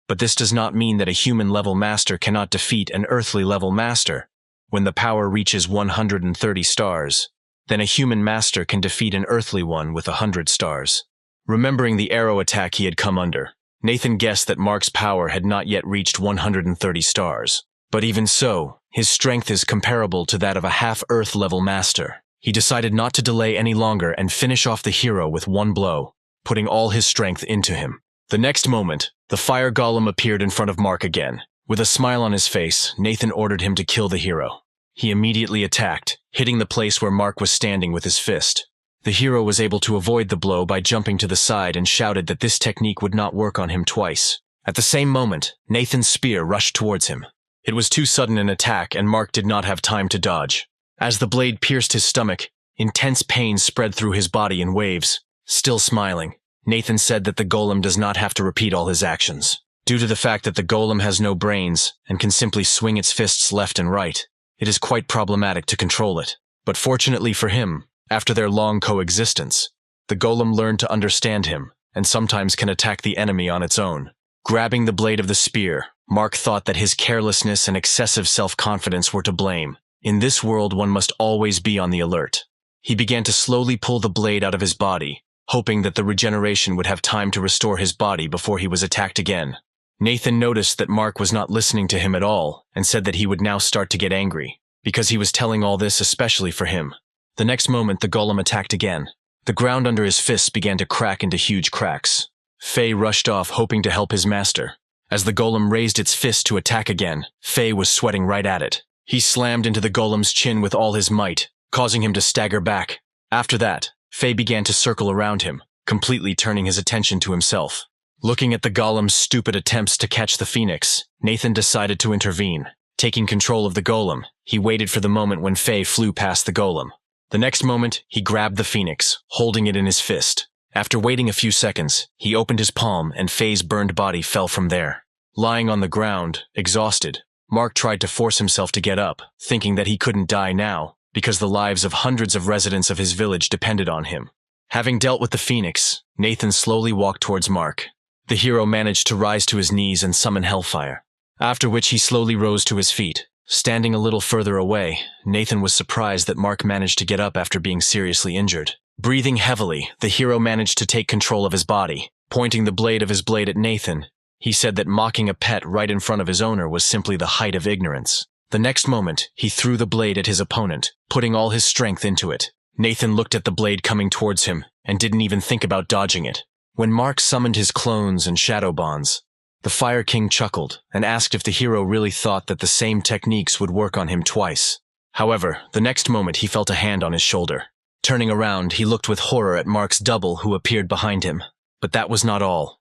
But this does not mean that a human-level master cannot defeat an earthly-level master. When the power reaches 130 stars, then a human master can defeat an earthly one with 100 stars. Remembering the arrow attack he had come under, Nathan guessed that Mark's power had not yet reached 130 stars. But even so, his strength is comparable to that of a half-Earth-level master. He decided not to delay any longer and finish off the hero with one blow, putting all his strength into him. The next moment, the fire golem appeared in front of Mark again. With a smile on his face, Nathan ordered him to kill the hero. He immediately attacked, hitting the place where Mark was standing with his fist. The hero was able to avoid the blow by jumping to the side and shouted that this technique would not work on him twice. At the same moment, Nathan's spear rushed towards him. It was too sudden an attack and Mark did not have time to dodge. As the blade pierced his stomach, intense pain spread through his body in waves. Still smiling, Nathan said that the golem does not have to repeat all his actions. Due to the fact that the golem has no brains and can simply swing its fists left and right, it is quite problematic to control it. But fortunately for him, after their long coexistence, the golem learned to understand him and sometimes can attack the enemy on its own. Grabbing the blade of the spear, Mark thought that his carelessness and excessive self-confidence were to blame. In this world, one must always be on the alert. He began to slowly pull the blade out of his body, hoping that the regeneration would have time to restore his body before he was attacked again. Nathan noticed that Mark was not listening to him at all and said that he would now start to get angry, because he was telling all this especially for him. The next moment, the golem attacked again. The ground under his fists began to crack into huge cracks. Faye rushed off, hoping to help his master. As the golem raised its fist to attack again, Faye was sweating right at it. He slammed into the golem's chin with all his might, causing him to stagger back. After that, Faye began to circle around him, completely turning his attention to himself. Looking at the golem's stupid attempts to catch the phoenix, Nathan decided to intervene. Taking control of the golem, he waited for the moment when Faye flew past the golem. The next moment, he grabbed the phoenix, holding it in his fist. After waiting a few seconds, he opened his palm and Faye's burned body fell from there. Lying on the ground, exhausted, Mark tried to force himself to get up, thinking that he couldn't die now, because the lives of hundreds of residents of his village depended on him. Having dealt with the phoenix, Nathan slowly walked towards Mark. The hero managed to rise to his knees and summon hellfire, after which he slowly rose to his feet. Standing a little further away, Nathan was surprised that Mark managed to get up after being seriously injured. Breathing heavily, the hero managed to take control of his body. Pointing the blade of his blade at Nathan, he said that mocking a pet right in front of his owner was simply the height of ignorance. The next moment, he threw the blade at his opponent, putting all his strength into it. Nathan looked at the blade coming towards him and didn't even think about dodging it. When Mark summoned his clones and shadow bonds, the Fire King chuckled and asked if the hero really thought that the same techniques would work on him twice. However, the next moment he felt a hand on his shoulder. Turning around, he looked with horror at Mark's double who appeared behind him. But that was not all.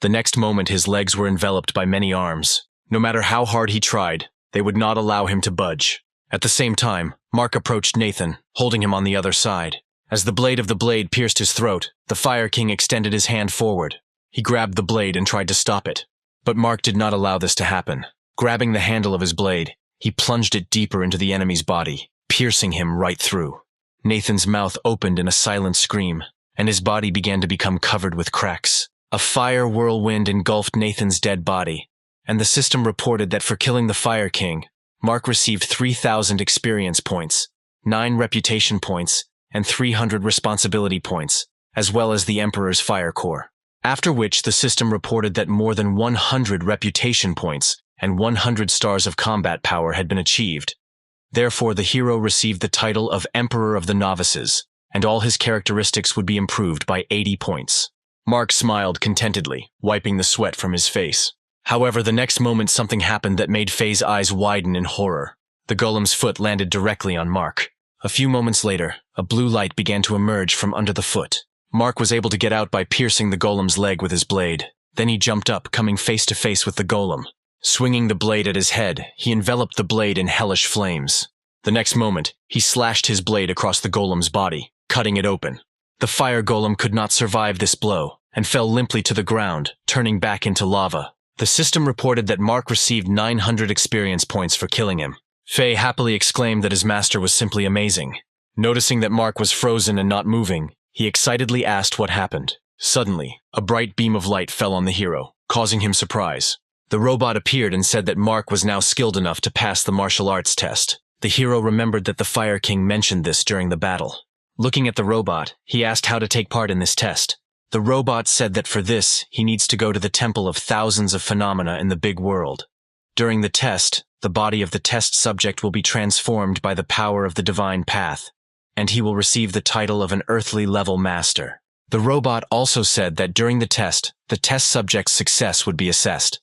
The next moment his legs were enveloped by many arms. No matter how hard he tried, they would not allow him to budge. At the same time, Mark approached Nathan, holding him on the other side. As the blade of the blade pierced his throat, the Fire King extended his hand forward. He grabbed the blade and tried to stop it. But Mark did not allow this to happen. Grabbing the handle of his blade, he plunged it deeper into the enemy's body, piercing him right through. Nathan's mouth opened in a silent scream, and his body began to become covered with cracks. A fire whirlwind engulfed Nathan's dead body, and the system reported that for killing the Fire King, Mark received 3,000 experience points, 9 reputation points, and 300 responsibility points, as well as the Emperor's Fire Core. After which the system reported that more than 100 reputation points and 100 stars of combat power had been achieved. Therefore, the hero received the title of Emperor of the Novices and all his characteristics would be improved by 80 points. Mark smiled contentedly, wiping the sweat from his face. However, the next moment something happened that made Faye's eyes widen in horror. The golem's foot landed directly on Mark. A few moments later, a blue light began to emerge from under the foot. Mark was able to get out by piercing the golem's leg with his blade. Then he jumped up, coming face to face with the golem. Swinging the blade at his head, he enveloped the blade in hellish flames. The next moment, he slashed his blade across the golem's body, cutting it open. The fire golem could not survive this blow, and fell limply to the ground, turning back into lava. The system reported that Mark received 900 experience points for killing him. Faye happily exclaimed that his master was simply amazing. Noticing that Mark was frozen and not moving, he excitedly asked what happened. Suddenly, a bright beam of light fell on the hero, causing him surprise. The robot appeared and said that Mark was now skilled enough to pass the martial arts test. The hero remembered that the Fire King mentioned this during the battle. Looking at the robot, he asked how to take part in this test. The robot said that for this, he needs to go to the temple of thousands of phenomena in the big world. During the test, the body of the test subject will be transformed by the power of the divine path, and he will receive the title of an earthly level master. The robot also said that during the test subject's success would be assessed.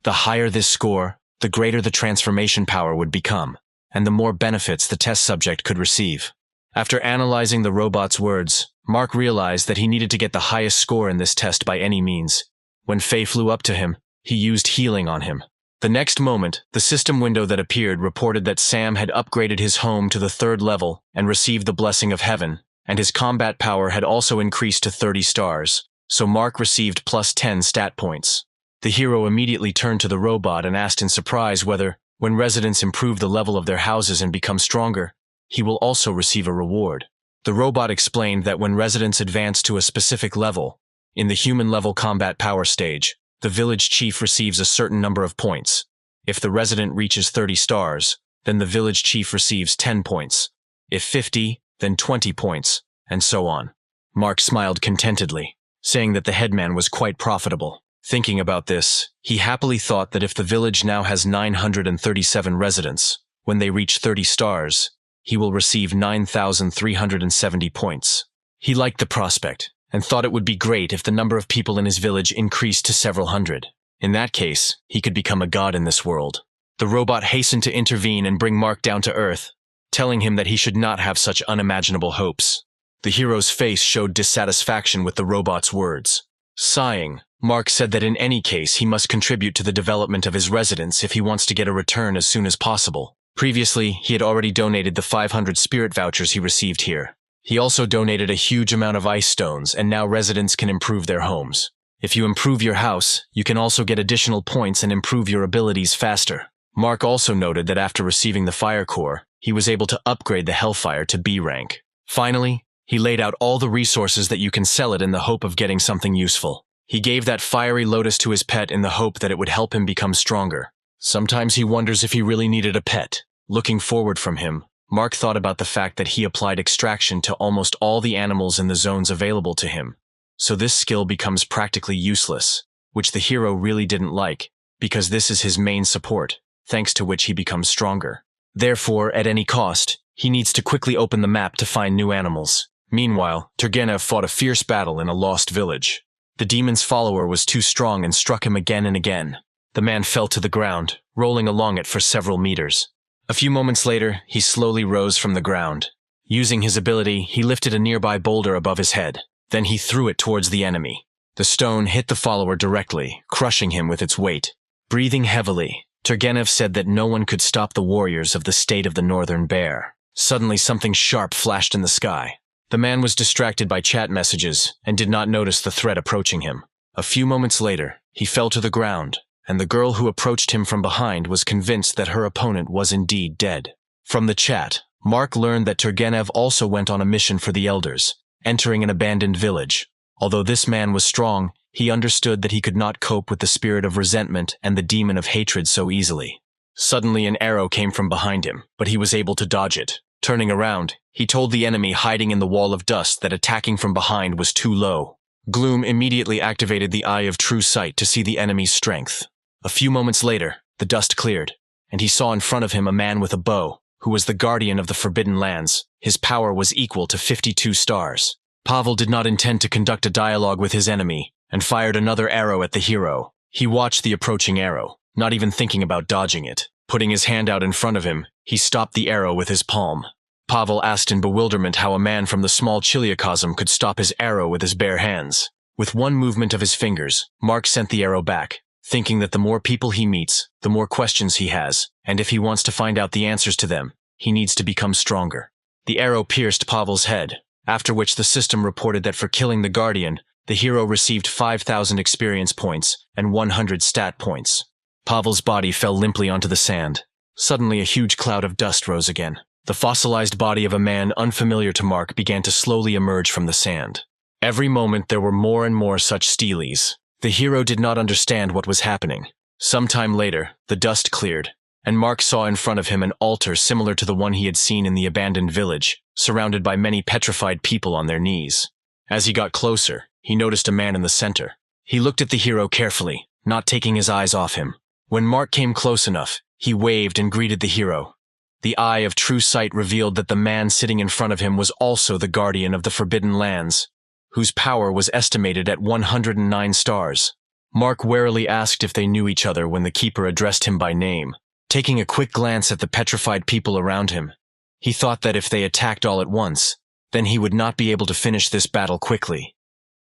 The higher this score, the greater the transformation power would become, and the more benefits the test subject could receive. After analyzing the robot's words, Mark realized that he needed to get the highest score in this test by any means. When Faye flew up to him, he used healing on him. The next moment, the system window that appeared reported that Sam had upgraded his home to the 3rd level and received the blessing of heaven, and his combat power had also increased to 30 stars, so Mark received plus 10 stat points. The hero immediately turned to the robot and asked in surprise whether, when residents improve the level of their houses and become stronger, he will also receive a reward. The robot explained that when residents advance to a specific level, in the human level combat power stage, the village chief receives a certain number of points. If the resident reaches 30 stars, then the village chief receives 10 points. If 50, then 20 points, and so on. Mark smiled contentedly, saying that the headman was quite profitable. Thinking about this, he happily thought that if the village now has 937 residents, when they reach 30 stars, he will receive 9,370 points. He liked the prospect, and thought it would be great if the number of people in his village increased to several hundred. In that case, he could become a god in this world. The robot hastened to intervene and bring Mark down to earth, telling him that he should not have such unimaginable hopes. The hero's face showed dissatisfaction with the robot's words. Sighing, Mark said that in any case he must contribute to the development of his residence if he wants to get a return as soon as possible. Previously, he had already donated the 500 spirit vouchers he received here. He also donated a huge amount of ice stones, and now residents can improve their homes. If you improve your house, you can also get additional points and improve your abilities faster. Mark also noted that after receiving the Fire Core, he was able to upgrade the Hellfire to B rank. Finally, he laid out all the resources that you can sell it in the hope of getting something useful. He gave that fiery lotus to his pet in the hope that it would help him become stronger. Sometimes he wonders if he really needed a pet. Looking forward from him, Mark thought about the fact that he applied extraction to almost all the animals in the zones available to him. So this skill becomes practically useless, which the hero really didn't like, because this is his main support, thanks to which he becomes stronger. Therefore, at any cost, he needs to quickly open the map to find new animals. Meanwhile, Turgenev fought a fierce battle in a lost village. The demon's follower was too strong and struck him again and again. The man fell to the ground, rolling along it for several meters. A few moments later, he slowly rose from the ground. Using his ability, he lifted a nearby boulder above his head. Then he threw it towards the enemy. The stone hit the follower directly, crushing him with its weight. Breathing heavily, Turgenev said that no one could stop the warriors of the state of the Northern Bear. Suddenly, something sharp flashed in the sky. The man was distracted by chat messages and did not notice the threat approaching him. A few moments later, he fell to the ground, and the girl who approached him from behind was convinced that her opponent was indeed dead. From the chat, Mark learned that Turgenev also went on a mission for the elders, entering an abandoned village. Although this man was strong, he understood that he could not cope with the spirit of resentment and the demon of hatred so easily. Suddenly an arrow came from behind him, but he was able to dodge it. Turning around, he told the enemy hiding in the wall of dust that attacking from behind was too low. Gloom immediately activated the Eye of True Sight to see the enemy's strength. A few moments later, the dust cleared, and he saw in front of him a man with a bow, who was the guardian of the Forbidden Lands. His power was equal to 52 stars. Pavel did not intend to conduct a dialogue with his enemy, and fired another arrow at the hero. He watched the approaching arrow, not even thinking about dodging it. Putting his hand out in front of him, he stopped the arrow with his palm. Pavel asked in bewilderment how a man from the small Chiliacosm could stop his arrow with his bare hands. With one movement of his fingers, Mark sent the arrow back, thinking that the more people he meets, the more questions he has, and if he wants to find out the answers to them, he needs to become stronger. The arrow pierced Pavel's head, after which the system reported that for killing the Guardian, the hero received 5,000 experience points and 100 stat points. Pavel's body fell limply onto the sand. Suddenly a huge cloud of dust rose again. The fossilized body of a man unfamiliar to Mark began to slowly emerge from the sand. Every moment there were more and more such steelies. The hero did not understand what was happening. Sometime later, the dust cleared, and Mark saw in front of him an altar similar to the one he had seen in the abandoned village, surrounded by many petrified people on their knees. As he got closer, he noticed a man in the center. He looked at the hero carefully, not taking his eyes off him. When Mark came close enough, he waved and greeted the hero. The eye of true sight revealed that the man sitting in front of him was also the guardian of the Forbidden Lands, whose power was estimated at 109 stars. Mark warily asked if they knew each other when the keeper addressed him by name. Taking a quick glance at the petrified people around him, he thought that if they attacked all at once, then he would not be able to finish this battle quickly,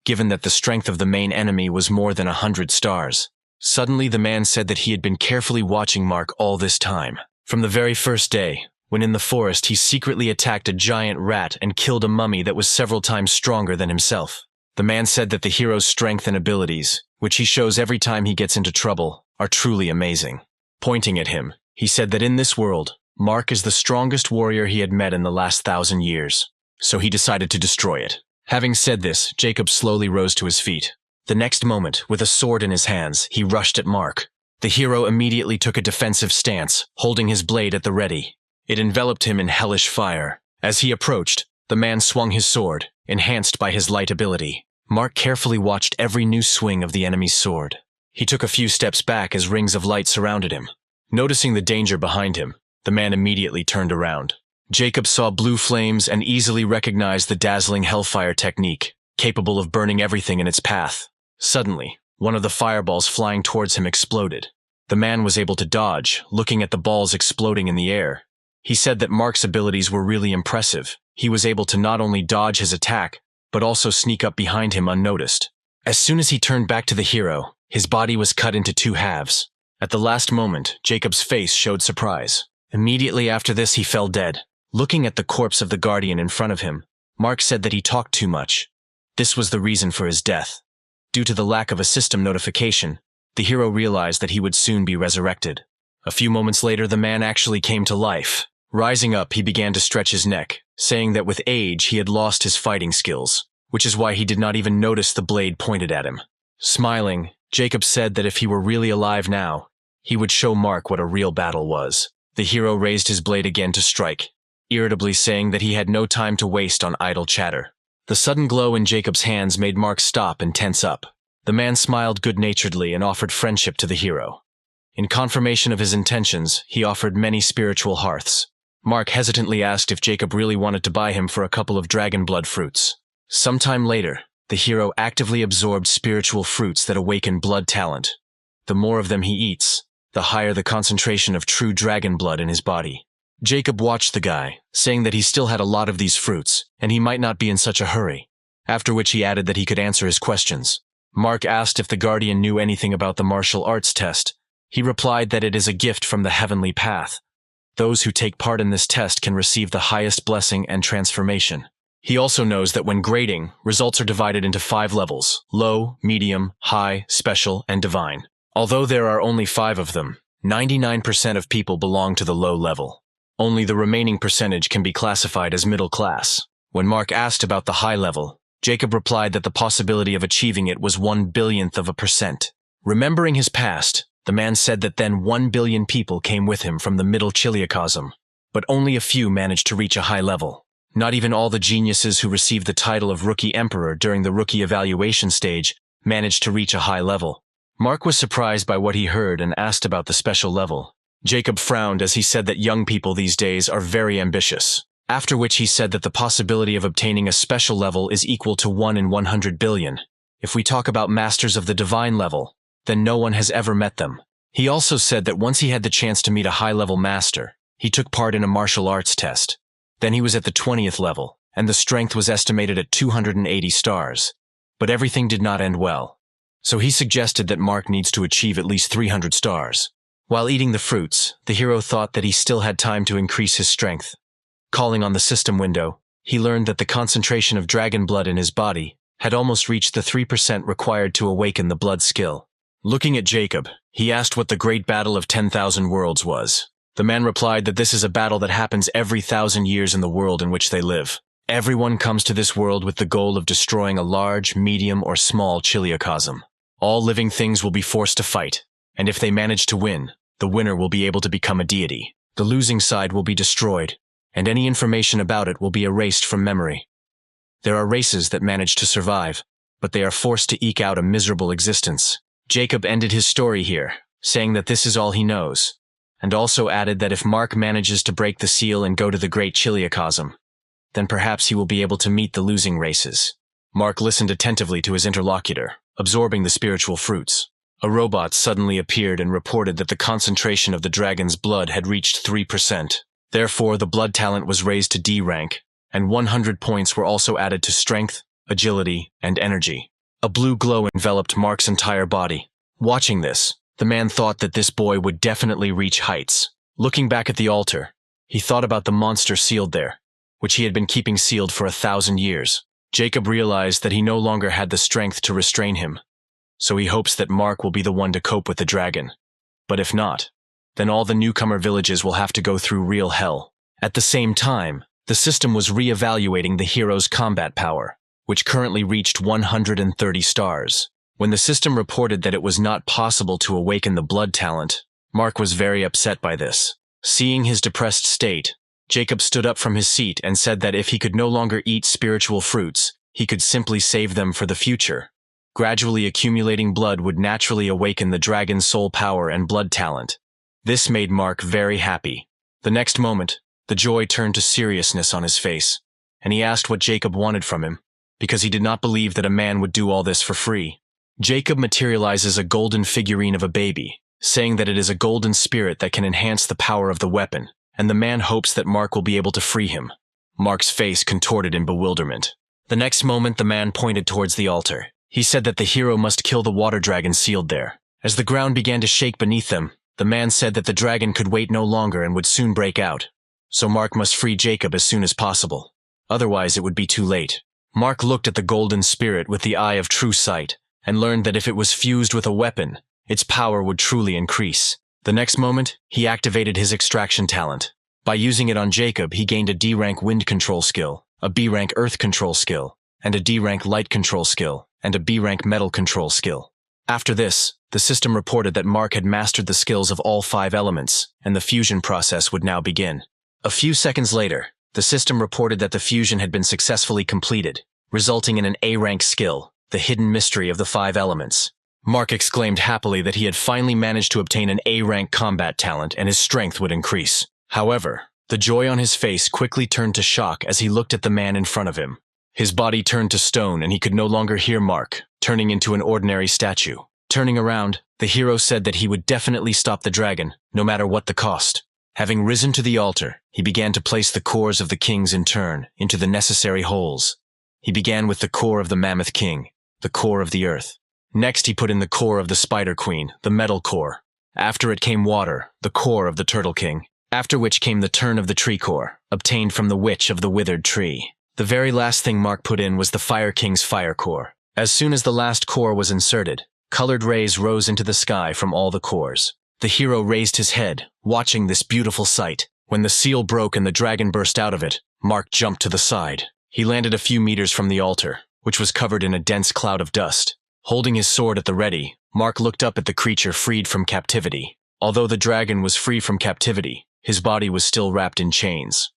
given that the strength of the main enemy was more than 100 stars. Suddenly the man said that he had been carefully watching Mark all this time. From the very first day, when in the forest he secretly attacked a giant rat and killed a mummy that was several times stronger than himself. The man said that the hero's strength and abilities, which he shows every time he gets into trouble, are truly amazing. Pointing at him, he said that in this world, Mark is the strongest warrior he had met in the last 1,000 years, so he decided to destroy it. Having said this, Jacob slowly rose to his feet. The next moment, with a sword in his hands, he rushed at Mark. The hero immediately took a defensive stance, holding his blade at the ready. It enveloped him in hellish fire. As he approached, the man swung his sword, enhanced by his light ability. Mark carefully watched every new swing of the enemy's sword. He took a few steps back as rings of light surrounded him. Noticing the danger behind him, the man immediately turned around. Jacob saw blue flames and easily recognized the dazzling hellfire technique, capable of burning everything in its path. Suddenly, one of the fireballs flying towards him exploded. The man was able to dodge, looking at the balls exploding in the air. He said that Mark's abilities were really impressive. He was able to not only dodge his attack, but also sneak up behind him unnoticed. As soon as he turned back to the hero, his body was cut into 2 halves. At the last moment, Jacob's face showed surprise. Immediately after this, he fell dead. Looking at the corpse of the guardian in front of him, Mark said that he talked too much. This was the reason for his death. Due to the lack of a system notification, the hero realized that he would soon be resurrected. A few moments later, the man actually came to life. Rising up, he began to stretch his neck, saying that with age he had lost his fighting skills, which is why he did not even notice the blade pointed at him. Smiling, Jacob said that if he were really alive now, he would show Mark what a real battle was. The hero raised his blade again to strike, irritably saying that he had no time to waste on idle chatter. The sudden glow in Jacob's hands made Mark stop and tense up. The man smiled good-naturedly and offered friendship to the hero. In confirmation of his intentions, he offered many spiritual hearths. Mark hesitantly asked if Jacob really wanted to buy him for a couple of dragon blood fruits. Sometime later, the hero actively absorbed spiritual fruits that awaken blood talent. The more of them he eats, the higher the concentration of true dragon blood in his body. Jacob watched the guy, saying that he still had a lot of these fruits, and he might not be in such a hurry, after which he added that he could answer his questions. Mark asked if the guardian knew anything about the martial arts test. He replied that it is a gift from the heavenly path. Those who take part in this test can receive the highest blessing and transformation. He also knows that when grading, results are divided into 5 levels: low, medium, high, special, and divine. Although there are only 5 of them, 99% of people belong to the low level. Only the remaining percentage can be classified as middle class. When Mark asked about the high level, Jacob replied that the possibility of achieving it was 1/1000,000,000. Remembering his past, the man said that then 1 billion people came with him from the middle Chiliacosm, but only a few managed to reach a high level. Not even all the geniuses who received the title of Rookie Emperor during the rookie evaluation stage managed to reach a high level. Mark was surprised by what he heard and asked about the special level. Jacob frowned as he said that young people these days are very ambitious. After which he said that the possibility of obtaining a special level is equal to 1 in 100 billion. If we talk about masters of the divine level, then no one has ever met them. He also said that once he had the chance to meet a high-level master, he took part in a martial arts test. Then he was at the 20th level, and the strength was estimated at 280 stars. But everything did not end well. So he suggested that Mark needs to achieve at least 300 stars. While eating the fruits, the hero thought that he still had time to increase his strength. Calling on the system window, he learned that the concentration of dragon blood in his body had almost reached the 3% required to awaken the blood skill. Looking at Jacob, he asked what the Great Battle of 10,000 Worlds was. The man replied that this is a battle that happens every 1,000 years in the world in which they live. Everyone comes to this world with the goal of destroying a large, medium, or small chiliocosm. All living things will be forced to fight, and if they manage to win, the winner will be able to become a deity. The losing side will be destroyed, and any information about it will be erased from memory. There are races that manage to survive, but they are forced to eke out a miserable existence. Jacob ended his story here, saying that this is all he knows, and also added that if Mark manages to break the seal and go to the Great Chiliocosm, then perhaps he will be able to meet the losing races. Mark listened attentively to his interlocutor, absorbing the spiritual fruits. A robot suddenly appeared and reported that the concentration of the dragon's blood had reached 3%. Therefore, the blood talent was raised to D rank, and 100 points were also added to strength, agility, and energy. A blue glow enveloped Mark's entire body. Watching this, the man thought that this boy would definitely reach heights. Looking back at the altar, he thought about the monster sealed there, which he had been keeping sealed for 1,000 years. Jacob realized that he no longer had the strength to restrain him, so he hopes that Mark will be the one to cope with the dragon. But if not, then all the newcomer villages will have to go through real hell. At the same time, the system was re-evaluating the hero's combat power, which currently reached 130 stars. When the system reported that it was not possible to awaken the blood talent, Mark was very upset by this. Seeing his depressed state, Jacob stood up from his seat and said that if he could no longer eat spiritual fruits, he could simply save them for the future. Gradually accumulating blood would naturally awaken the dragon's soul power and blood talent. This made Mark very happy. The next moment, the joy turned to seriousness on his face, and he asked what Jacob wanted from him, because he did not believe that a man would do all this for free. Jacob materializes a golden figurine of a baby, saying that it is a golden spirit that can enhance the power of the weapon, and the man hopes that Mark will be able to free him. Mark's face contorted in bewilderment. The next moment, the man pointed towards the altar. He said that the hero must kill the water dragon sealed there. As the ground began to shake beneath them, the man said that the dragon could wait no longer and would soon break out. So Mark must free Jacob as soon as possible. Otherwise, it would be too late. Mark looked at the golden spirit with the eye of true sight, and learned that if it was fused with a weapon, its power would truly increase. The next moment, he activated his extraction talent. By using it on Jacob, he gained a D-rank wind control skill, a B-rank earth control skill, and a D-rank light control skill, and a B-rank metal control skill. After this, the system reported that Mark had mastered the skills of all 5 elements, and the fusion process would now begin. A few seconds later, the system reported that the fusion had been successfully completed, resulting in an A-rank skill, the hidden mystery of the 5 elements. Mark exclaimed happily that he had finally managed to obtain an A-rank combat talent and his strength would increase. However, the joy on his face quickly turned to shock as he looked at the man in front of him. His body turned to stone and he could no longer hear Mark, turning into an ordinary statue. Turning around, the hero said that he would definitely stop the dragon, no matter what the cost. Having risen to the altar, he began to place the cores of the kings in turn into the necessary holes. He began with the core of the Mammoth King, the core of the earth. Next, he put in the core of the Spider Queen, the metal core. After it came water, the core of the Turtle King. After which came the turn of the tree core, obtained from the witch of the withered tree. The very last thing Mark put in was the Fire King's fire core. As soon as the last core was inserted, colored rays rose into the sky from all the cores. The hero raised his head, watching this beautiful sight. When the seal broke and the dragon burst out of it, Mark jumped to the side. He landed a few meters from the altar, which was covered in a dense cloud of dust. Holding his sword at the ready, Mark looked up at the creature freed from captivity. Although the dragon was free from captivity, his body was still wrapped in chains.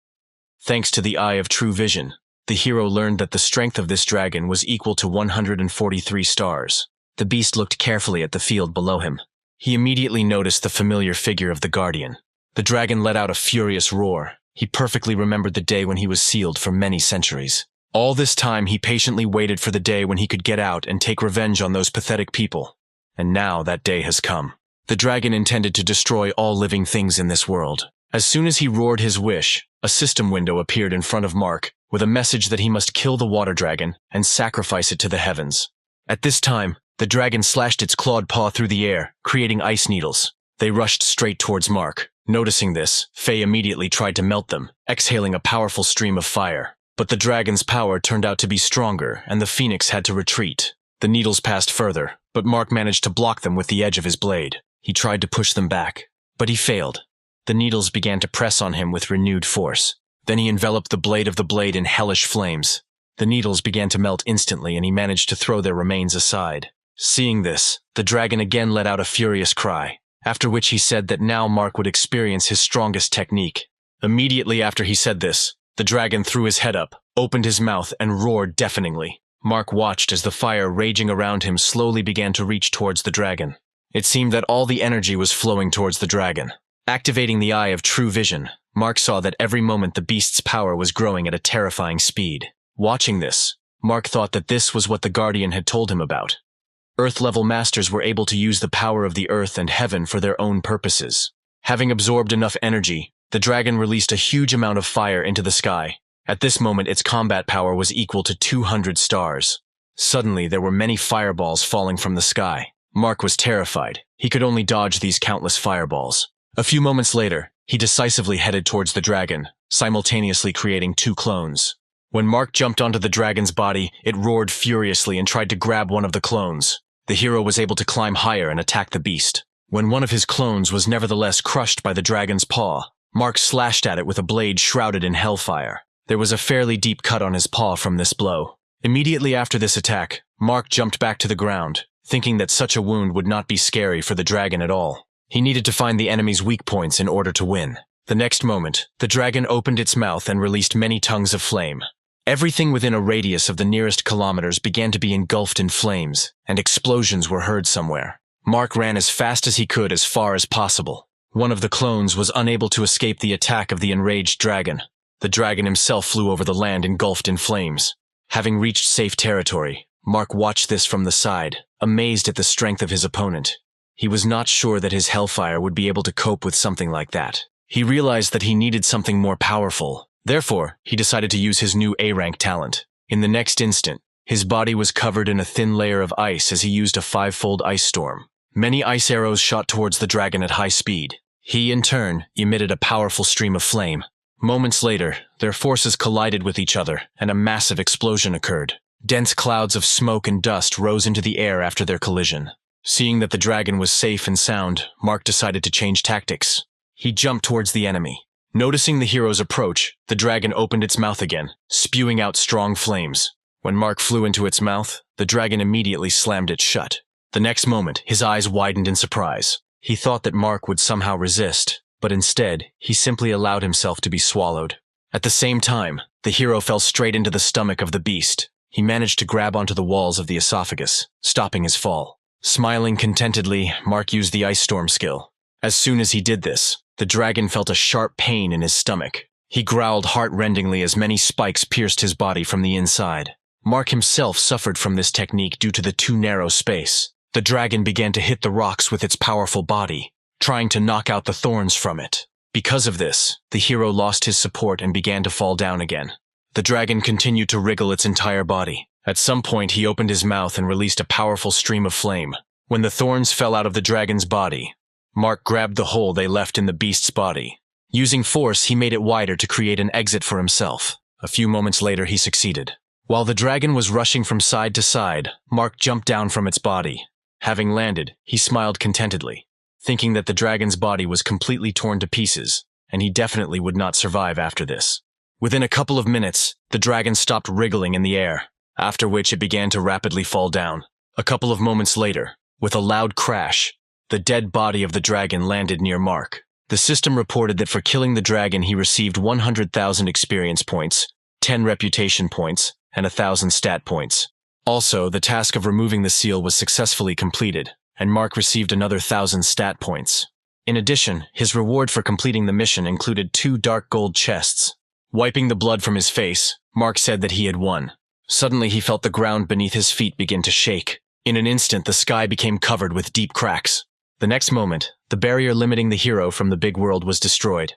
Thanks to the eye of true vision, the hero learned that the strength of this dragon was equal to 143 stars. The beast looked carefully at the field below him. he immediately noticed the familiar figure of the Guardian. The dragon let out a furious roar. He perfectly remembered the day when he was sealed for many centuries. All this time, he patiently waited for the day when he could get out and take revenge on those pathetic people. And now that day has come. The dragon intended to destroy all living things in this world. As soon as he roared his wish, a system window appeared in front of Mark, with a message that he must kill the water dragon and sacrifice it to the heavens. At this time, the dragon slashed its clawed paw through the air, creating ice needles. They rushed straight towards Mark. Noticing this, Faye immediately tried to melt them, exhaling a powerful stream of fire. But the dragon's power turned out to be stronger, and the phoenix had to retreat. The needles passed further, but Mark managed to block them with the edge of his blade. He tried to push them back, but he failed. The needles began to press on him with renewed force. Then he enveloped the blade in hellish flames. The needles began to melt instantly, and he managed to throw their remains aside. Seeing this, the dragon again let out a furious cry, after which he said that now Mark would experience his strongest technique. Immediately after he said this, the dragon threw his head up, opened his mouth, and roared deafeningly. Mark watched as the fire raging around him slowly began to reach towards the dragon. It seemed that all the energy was flowing towards the dragon. Activating the eye of true vision, Mark saw that every moment the beast's power was growing at a terrifying speed. Watching this, Mark thought that this was what the Guardian had told him about. Earth-level masters were able to use the power of the earth and heaven for their own purposes. Having absorbed enough energy, the dragon released a huge amount of fire into the sky. At this moment, its combat power was equal to 200 stars. Suddenly, there were many fireballs falling from the sky. Mark was terrified. He could only dodge these countless fireballs. A few moments later, he decisively headed towards the dragon, simultaneously creating 2 clones. When Mark jumped onto the dragon's body, it roared furiously and tried to grab one of the clones. The hero was able to climb higher and attack the beast. When one of his clones was nevertheless crushed by the dragon's paw, Mark slashed at it with a blade shrouded in hellfire. There was a fairly deep cut on his paw from this blow. Immediately after this attack, Mark jumped back to the ground, thinking that such a wound would not be scary for the dragon at all. He needed to find the enemy's weak points in order to win. The next moment, the dragon opened its mouth and released many tongues of flame. Everything within a radius of the nearest kilometers began to be engulfed in flames, and explosions were heard somewhere. Mark ran as fast as he could as far as possible. One of the clones was unable to escape the attack of the enraged dragon. The dragon himself flew over the land engulfed in flames. Having reached safe territory, Mark watched this from the side, amazed at the strength of his opponent. He was not sure that his hellfire would be able to cope with something like that. He realized that he needed something more powerful. Therefore, he decided to use his new A-rank talent. In the next instant, his body was covered in a thin layer of ice as he used a 5-fold ice storm. Many ice arrows shot towards the dragon at high speed. He, in turn, emitted a powerful stream of flame. Moments later, their forces collided with each other, and a massive explosion occurred. Dense clouds of smoke and dust rose into the air after their collision. Seeing that the dragon was safe and sound, Mark decided to change tactics. He jumped towards the enemy. Noticing the hero's approach, the dragon opened its mouth again, spewing out strong flames. When Mark flew into its mouth, the dragon immediately slammed it shut. The next moment, his eyes widened in surprise. He thought that Mark would somehow resist, but instead, he simply allowed himself to be swallowed. At the same time, the hero fell straight into the stomach of the beast. He managed to grab onto the walls of the esophagus, stopping his fall. Smiling contentedly, Mark used the ice storm skill. As soon as he did this, the dragon felt a sharp pain in his stomach. He growled heart-rendingly as many spikes pierced his body from the inside. Mark himself suffered from this technique due to the too narrow space. The dragon began to hit the rocks with its powerful body, trying to knock out the thorns from it. Because of this, the hero lost his support and began to fall down again. The dragon continued to wriggle its entire body. At some point, he opened his mouth and released a powerful stream of flame. When the thorns fell out of the dragon's body, Mark grabbed the hole they left in the beast's body. Using force, he made it wider to create an exit for himself. A few moments later, he succeeded. While the dragon was rushing from side to side, Mark jumped down from its body. Having landed, he smiled contentedly, thinking that the dragon's body was completely torn to pieces, and he definitely would not survive after this. Within a couple of minutes, the dragon stopped wriggling in the air, after which it began to rapidly fall down. A couple of moments later, with a loud crash, the dead body of the dragon landed near Mark. The system reported that for killing the dragon he received 100,000 experience points, 10 reputation points, and 1,000 stat points. Also, the task of removing the seal was successfully completed, and Mark received another 1,000 stat points. In addition, his reward for completing the mission included 2 dark gold chests. Wiping the blood from his face, Mark said that he had won. Suddenly he felt the ground beneath his feet begin to shake. In an instant, the sky became covered with deep cracks. The next moment, the barrier limiting the hero from the big world was destroyed,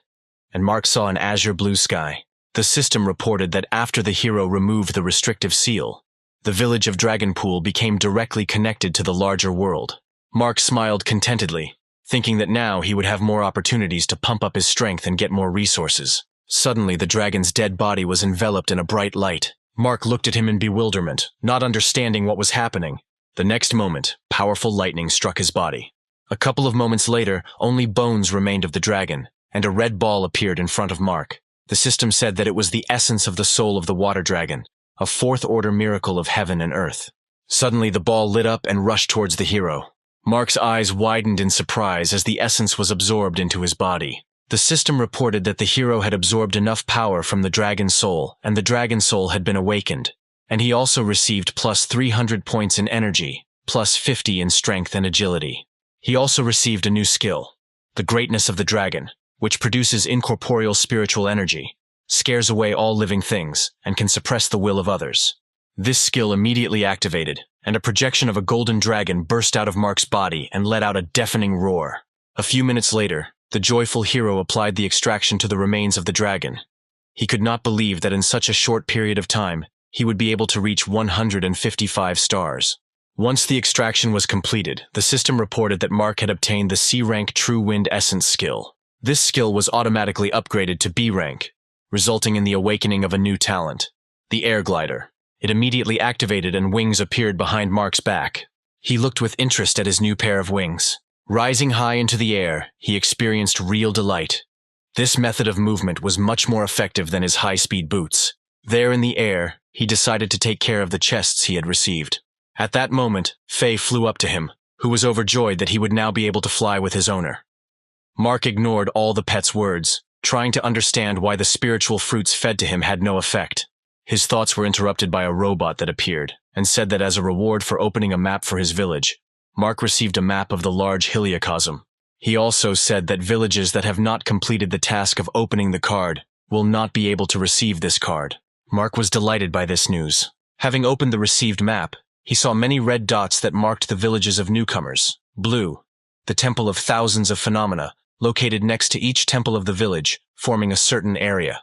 and Mark saw an azure blue sky. The system reported that after the hero removed the restrictive seal, the village of Dragonpool became directly connected to the larger world. Mark smiled contentedly, thinking that now he would have more opportunities to pump up his strength and get more resources. Suddenly, the dragon's dead body was enveloped in a bright light. Mark looked at him in bewilderment, not understanding what was happening. The next moment, powerful lightning struck his body. A couple of moments later, only bones remained of the dragon, and a red ball appeared in front of Mark. The system said that it was the essence of the soul of the water dragon, a fourth-order miracle of heaven and earth. Suddenly, the ball lit up and rushed towards the hero. Mark's eyes widened in surprise as the essence was absorbed into his body. The system reported that the hero had absorbed enough power from the dragon soul, and the dragon soul had been awakened, and he also received plus 300 points in energy, plus 50 in strength and agility. He also received a new skill, the greatness of the dragon, which produces incorporeal spiritual energy, scares away all living things, and can suppress the will of others. This skill immediately activated, and a projection of a golden dragon burst out of Mark's body and let out a deafening roar. A few minutes later, the joyful hero applied the extraction to the remains of the dragon. He could not believe that in such a short period of time, he would be able to reach 155 stars. Once the extraction was completed, the system reported that Mark had obtained the C-Rank True Wind Essence skill. This skill was automatically upgraded to B-Rank, resulting in the awakening of a new talent, the Air Glider. It immediately activated and wings appeared behind Mark's back. He looked with interest at his new pair of wings. Rising high into the air, he experienced real delight. This method of movement was much more effective than his high-speed boots. There in the air, he decided to take care of the chests he had received. At that moment, Faye flew up to him, who was overjoyed that he would now be able to fly with his owner. Mark ignored all the pet's words, trying to understand why the spiritual fruits fed to him had no effect. His thoughts were interrupted by a robot that appeared, and said that as a reward for opening a map for his village, Mark received a map of the large Heliocosm. He also said that villages that have not completed the task of opening the card will not be able to receive this card. Mark was delighted by this news. Having opened the received map, he saw many red dots that marked the villages of newcomers. Blue, the temple of thousands of phenomena, located next to each temple of the village, forming a certain area.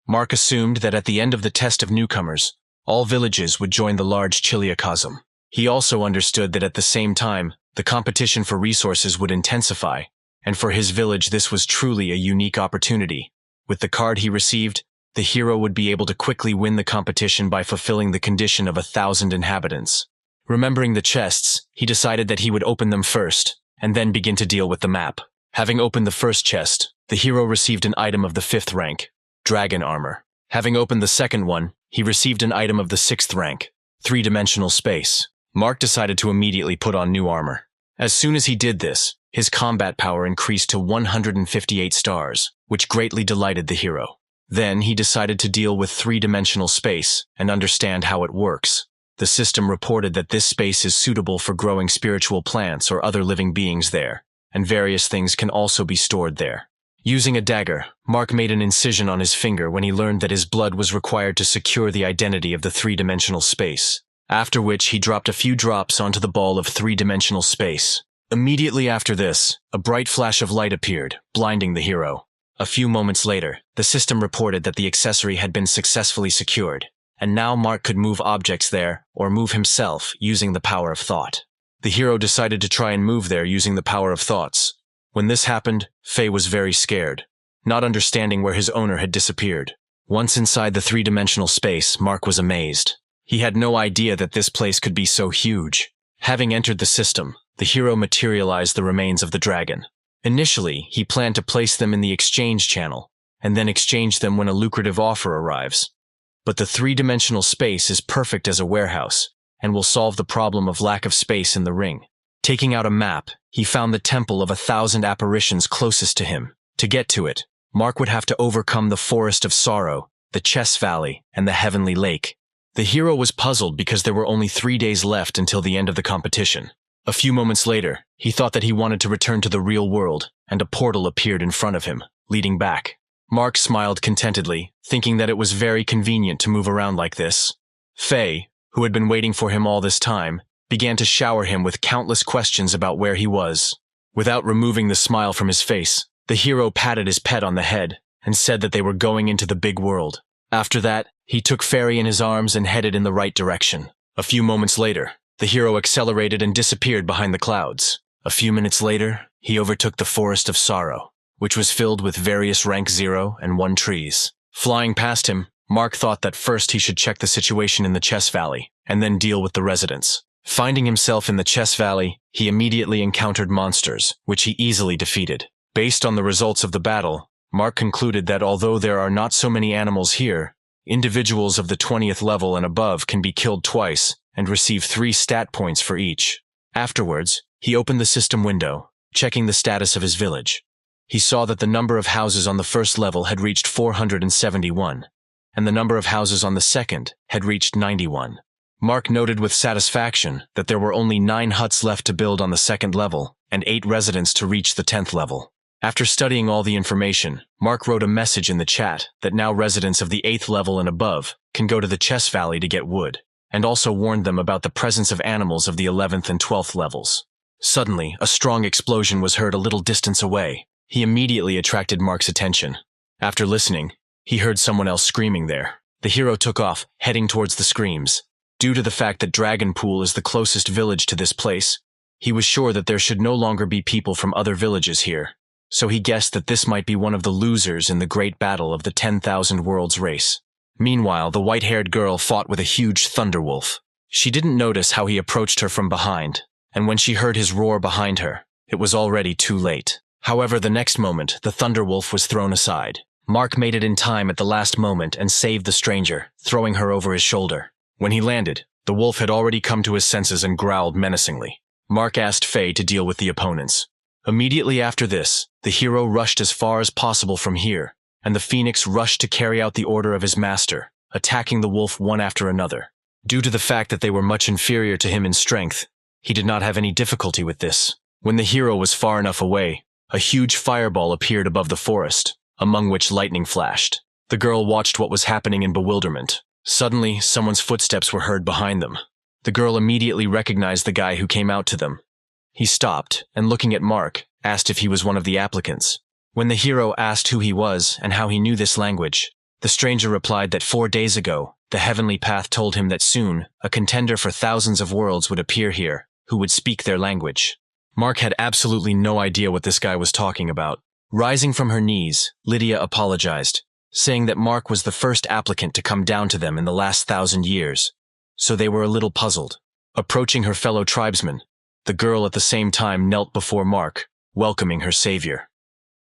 Mark assumed that at the end of the test of newcomers, all villages would join the large Chiliocosm. He also understood that at the same time, the competition for resources would intensify, and for his village this was truly a unique opportunity. With the card he received, the hero would be able to quickly win the competition by fulfilling the condition of 1,000 inhabitants. Remembering the chests, he decided that he would open them first, and then begin to deal with the map. Having opened the first chest, the hero received an item of the 5th rank, Dragon Armor. Having opened the second one, he received an item of the 6th rank, 3-dimensional space. Mark decided to immediately put on new armor. As soon as he did this, his combat power increased to 158 stars, which greatly delighted the hero. Then he decided to deal with 3-dimensional space and understand how it works. The system reported that this space is suitable for growing spiritual plants or other living beings there, and various things can also be stored there. Using a dagger, Mark made an incision on his finger when he learned that his blood was required to secure the identity of the 3-dimensional space. After which he dropped a few drops onto the ball of 3-dimensional space. Immediately after this, a bright flash of light appeared, blinding the hero. A few moments later, the system reported that the accessory had been successfully secured, and now Mark could move objects there or move himself using the power of thought. The hero decided to try and move there using the power of thoughts. When this happened, Faye was very scared, not understanding where his owner had disappeared. Once inside the 3-dimensional space, Mark was amazed. He had no idea that this place could be so huge. Having entered the system, the hero materialized the remains of the dragon. Initially, he planned to place them in the exchange channel, and then exchange them when a lucrative offer arrives. But the 3-dimensional space is perfect as a warehouse, and will solve the problem of lack of space in the ring. Taking out a map, he found the temple of 1,000 apparitions closest to him. To get to it, Mark would have to overcome the Forest of Sorrow, the Chess Valley, and the Heavenly Lake. The hero was puzzled because there were only 3 days left until the end of the competition. A few moments later, he thought that he wanted to return to the real world, and a portal appeared in front of him, leading back. Mark smiled contentedly, thinking that it was very convenient to move around like this. Faye, who had been waiting for him all this time, began to shower him with countless questions about where he was. Without removing the smile from his face, the hero patted his pet on the head and said that they were going into the big world. After that, he took Fairy in his arms and headed in the right direction. A few moments later, the hero accelerated and disappeared behind the clouds. A few minutes later, he overtook the Forest of Sorrow, which was filled with various rank 0 and 1 trees. Flying past him, Mark thought that first he should check the situation in the Chess Valley, and then deal with the residents. Finding himself in the Chess Valley, he immediately encountered monsters, which he easily defeated. Based on the results of the battle, Mark concluded that although there are not so many animals here, individuals of the 20th level and above can be killed twice and receive 3 stat points for each. Afterwards, he opened the system window, checking the status of his village. He saw that the number of houses on the first level had reached 471, and the number of houses on the second had reached 91. Mark noted with satisfaction that there were only 9 huts left to build on the second level and 8 residents to reach the 10th level. After studying all the information, Mark wrote a message in the chat that now residents of the 8th level and above can go to the Chess Valley to get wood, and also warned them about the presence of animals of the 11th and 12th levels. Suddenly, a strong explosion was heard a little distance away. He immediately attracted Mark's attention. After listening, he heard someone else screaming there. The hero took off, heading towards the screams. Due to the fact that Dragonpool is the closest village to this place, he was sure that there should no longer be people from other villages here, so he guessed that this might be one of the losers in the great battle of the 10,000 Worlds race. Meanwhile, the white-haired girl fought with a huge thunderwolf. She didn't notice how he approached her from behind, and when she heard his roar behind her, it was already too late. However, the next moment, the thunderwolf was thrown aside. Mark made it in time at the last moment and saved the stranger, throwing her over his shoulder. When he landed, the wolf had already come to his senses and growled menacingly. Mark asked Faye to deal with the opponents. Immediately after this, the hero rushed as far as possible from here, and the phoenix rushed to carry out the order of his master, attacking the wolf one after another. Due to the fact that they were much inferior to him in strength, he did not have any difficulty with this. When the hero was far enough away, a huge fireball appeared above the forest, among which lightning flashed. The girl watched what was happening in bewilderment. Suddenly, someone's footsteps were heard behind them. The girl immediately recognized the guy who came out to them. He stopped, and looking at Mark, asked if he was one of the applicants. When the hero asked who he was and how he knew this language, the stranger replied that 4 days ago, the Heavenly Path told him that soon, a contender for thousands of worlds would appear here, who would speak their language. Mark had absolutely no idea what this guy was talking about. Rising from her knees, Lydia apologized, saying that Mark was the first applicant to come down to them in the last 1,000 years, so they were a little puzzled. Approaching her fellow tribesmen, the girl at the same time knelt before Mark, welcoming her savior.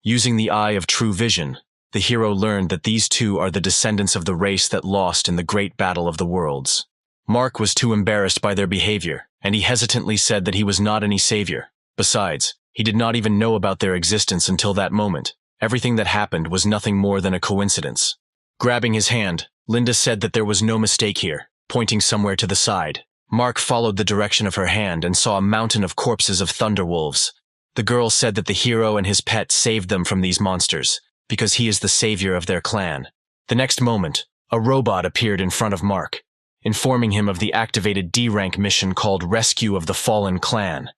Using the eye of true vision, the hero learned that these two are the descendants of the race that lost in the great battle of the worlds. Mark was too embarrassed by their behavior, and he hesitantly said that he was not any savior. Besides, he did not even know about their existence until that moment. Everything that happened was nothing more than a coincidence. Grabbing his hand, Linda said that there was no mistake here, pointing somewhere to the side. Mark followed the direction of her hand and saw a mountain of corpses of thunderwolves. The girl said that the hero and his pet saved them from these monsters, because he is the savior of their clan. The next moment, a robot appeared in front of Mark, informing him of the activated D-rank mission called Rescue of the Fallen Clan,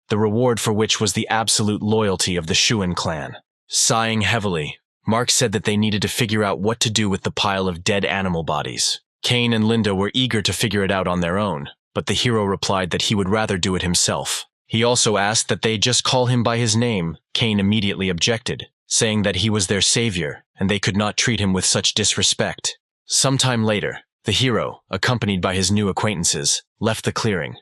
the reward for which was the absolute loyalty of the Shuan clan. Sighing heavily, Mark said that they needed to figure out what to do with the pile of dead animal bodies. Kane and Linda were eager to figure it out on their own, but the hero replied that he would rather do it himself. He also asked that they just call him by his name. Kane immediately objected, saying that he was their savior and they could not treat him with such disrespect. Sometime later, the hero, accompanied by his new acquaintances, left the clearing.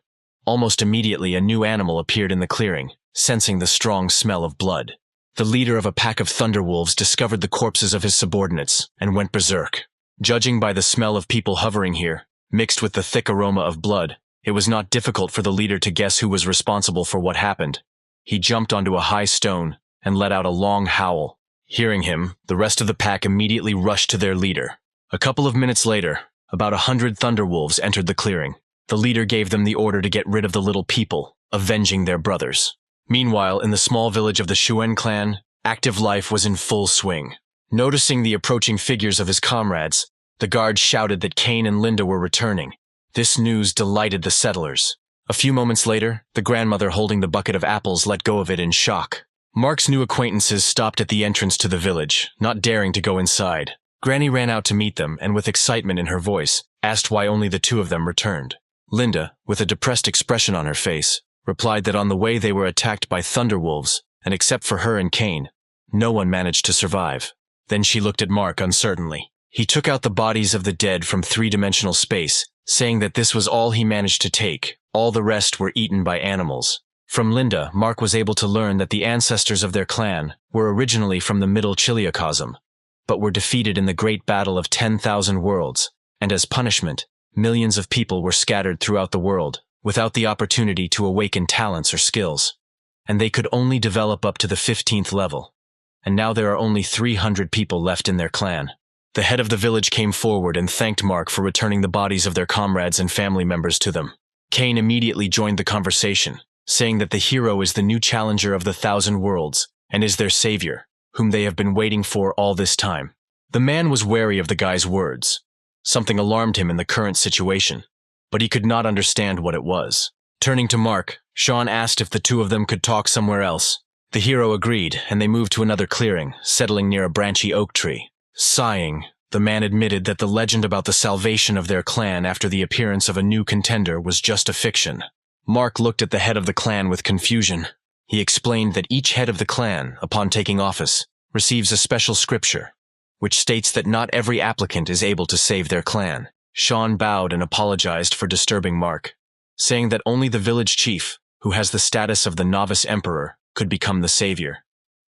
Almost immediately, a new animal appeared in the clearing, sensing the strong smell of blood. The leader of a pack of thunderwolves discovered the corpses of his subordinates and went berserk. Judging by the smell of people hovering here, mixed with the thick aroma of blood, it was not difficult for the leader to guess who was responsible for what happened. He jumped onto a high stone and let out a long howl. Hearing him, the rest of the pack immediately rushed to their leader. A couple of minutes later, about 100 thunderwolves entered the clearing. The leader gave them the order to get rid of the little people, avenging their brothers. Meanwhile, in the small village of the Shuen clan, active life was in full swing. Noticing the approaching figures of his comrades, the guard shouted that Kane and Linda were returning. This news delighted the settlers. A few moments later, the grandmother holding the bucket of apples let go of it in shock. Mark's new acquaintances stopped at the entrance to the village, not daring to go inside. Granny ran out to meet them and with excitement in her voice, asked why only the two of them returned. Linda, with a depressed expression on her face, replied that on the way they were attacked by thunderwolves, and except for her and Kane, no one managed to survive. Then she looked at Mark uncertainly. He took out the bodies of the dead from three-dimensional space, saying that this was all he managed to take. All the rest were eaten by animals. From Linda, Mark was able to learn that the ancestors of their clan were originally from the Middle Chiliocosm, but were defeated in the Great Battle of 10,000 Worlds, and as punishment, millions of people were scattered throughout the world, without the opportunity to awaken talents or skills. And they could only develop up to the 15th level. And now there are only 300 people left in their clan. The head of the village came forward and thanked Mark for returning the bodies of their comrades and family members to them. Kane immediately joined the conversation, saying that the hero is the new challenger of the 1,000 Worlds and is their savior, whom they have been waiting for all this time. The man was wary of the guy's words. Something alarmed him in the current situation, but he could not understand what it was. Turning to Mark, Sean asked if the two of them could talk somewhere else. The hero agreed, and they moved to another clearing, settling near a branchy oak tree. Sighing, the man admitted that the legend about the salvation of their clan after the appearance of a new contender was just a fiction. Mark looked at the head of the clan with confusion. He explained that each head of the clan, upon taking office, receives a special scripture, which states that not every applicant is able to save their clan. Sean bowed and apologized for disturbing Mark, saying that only the village chief, who has the status of the novice emperor, could become the savior.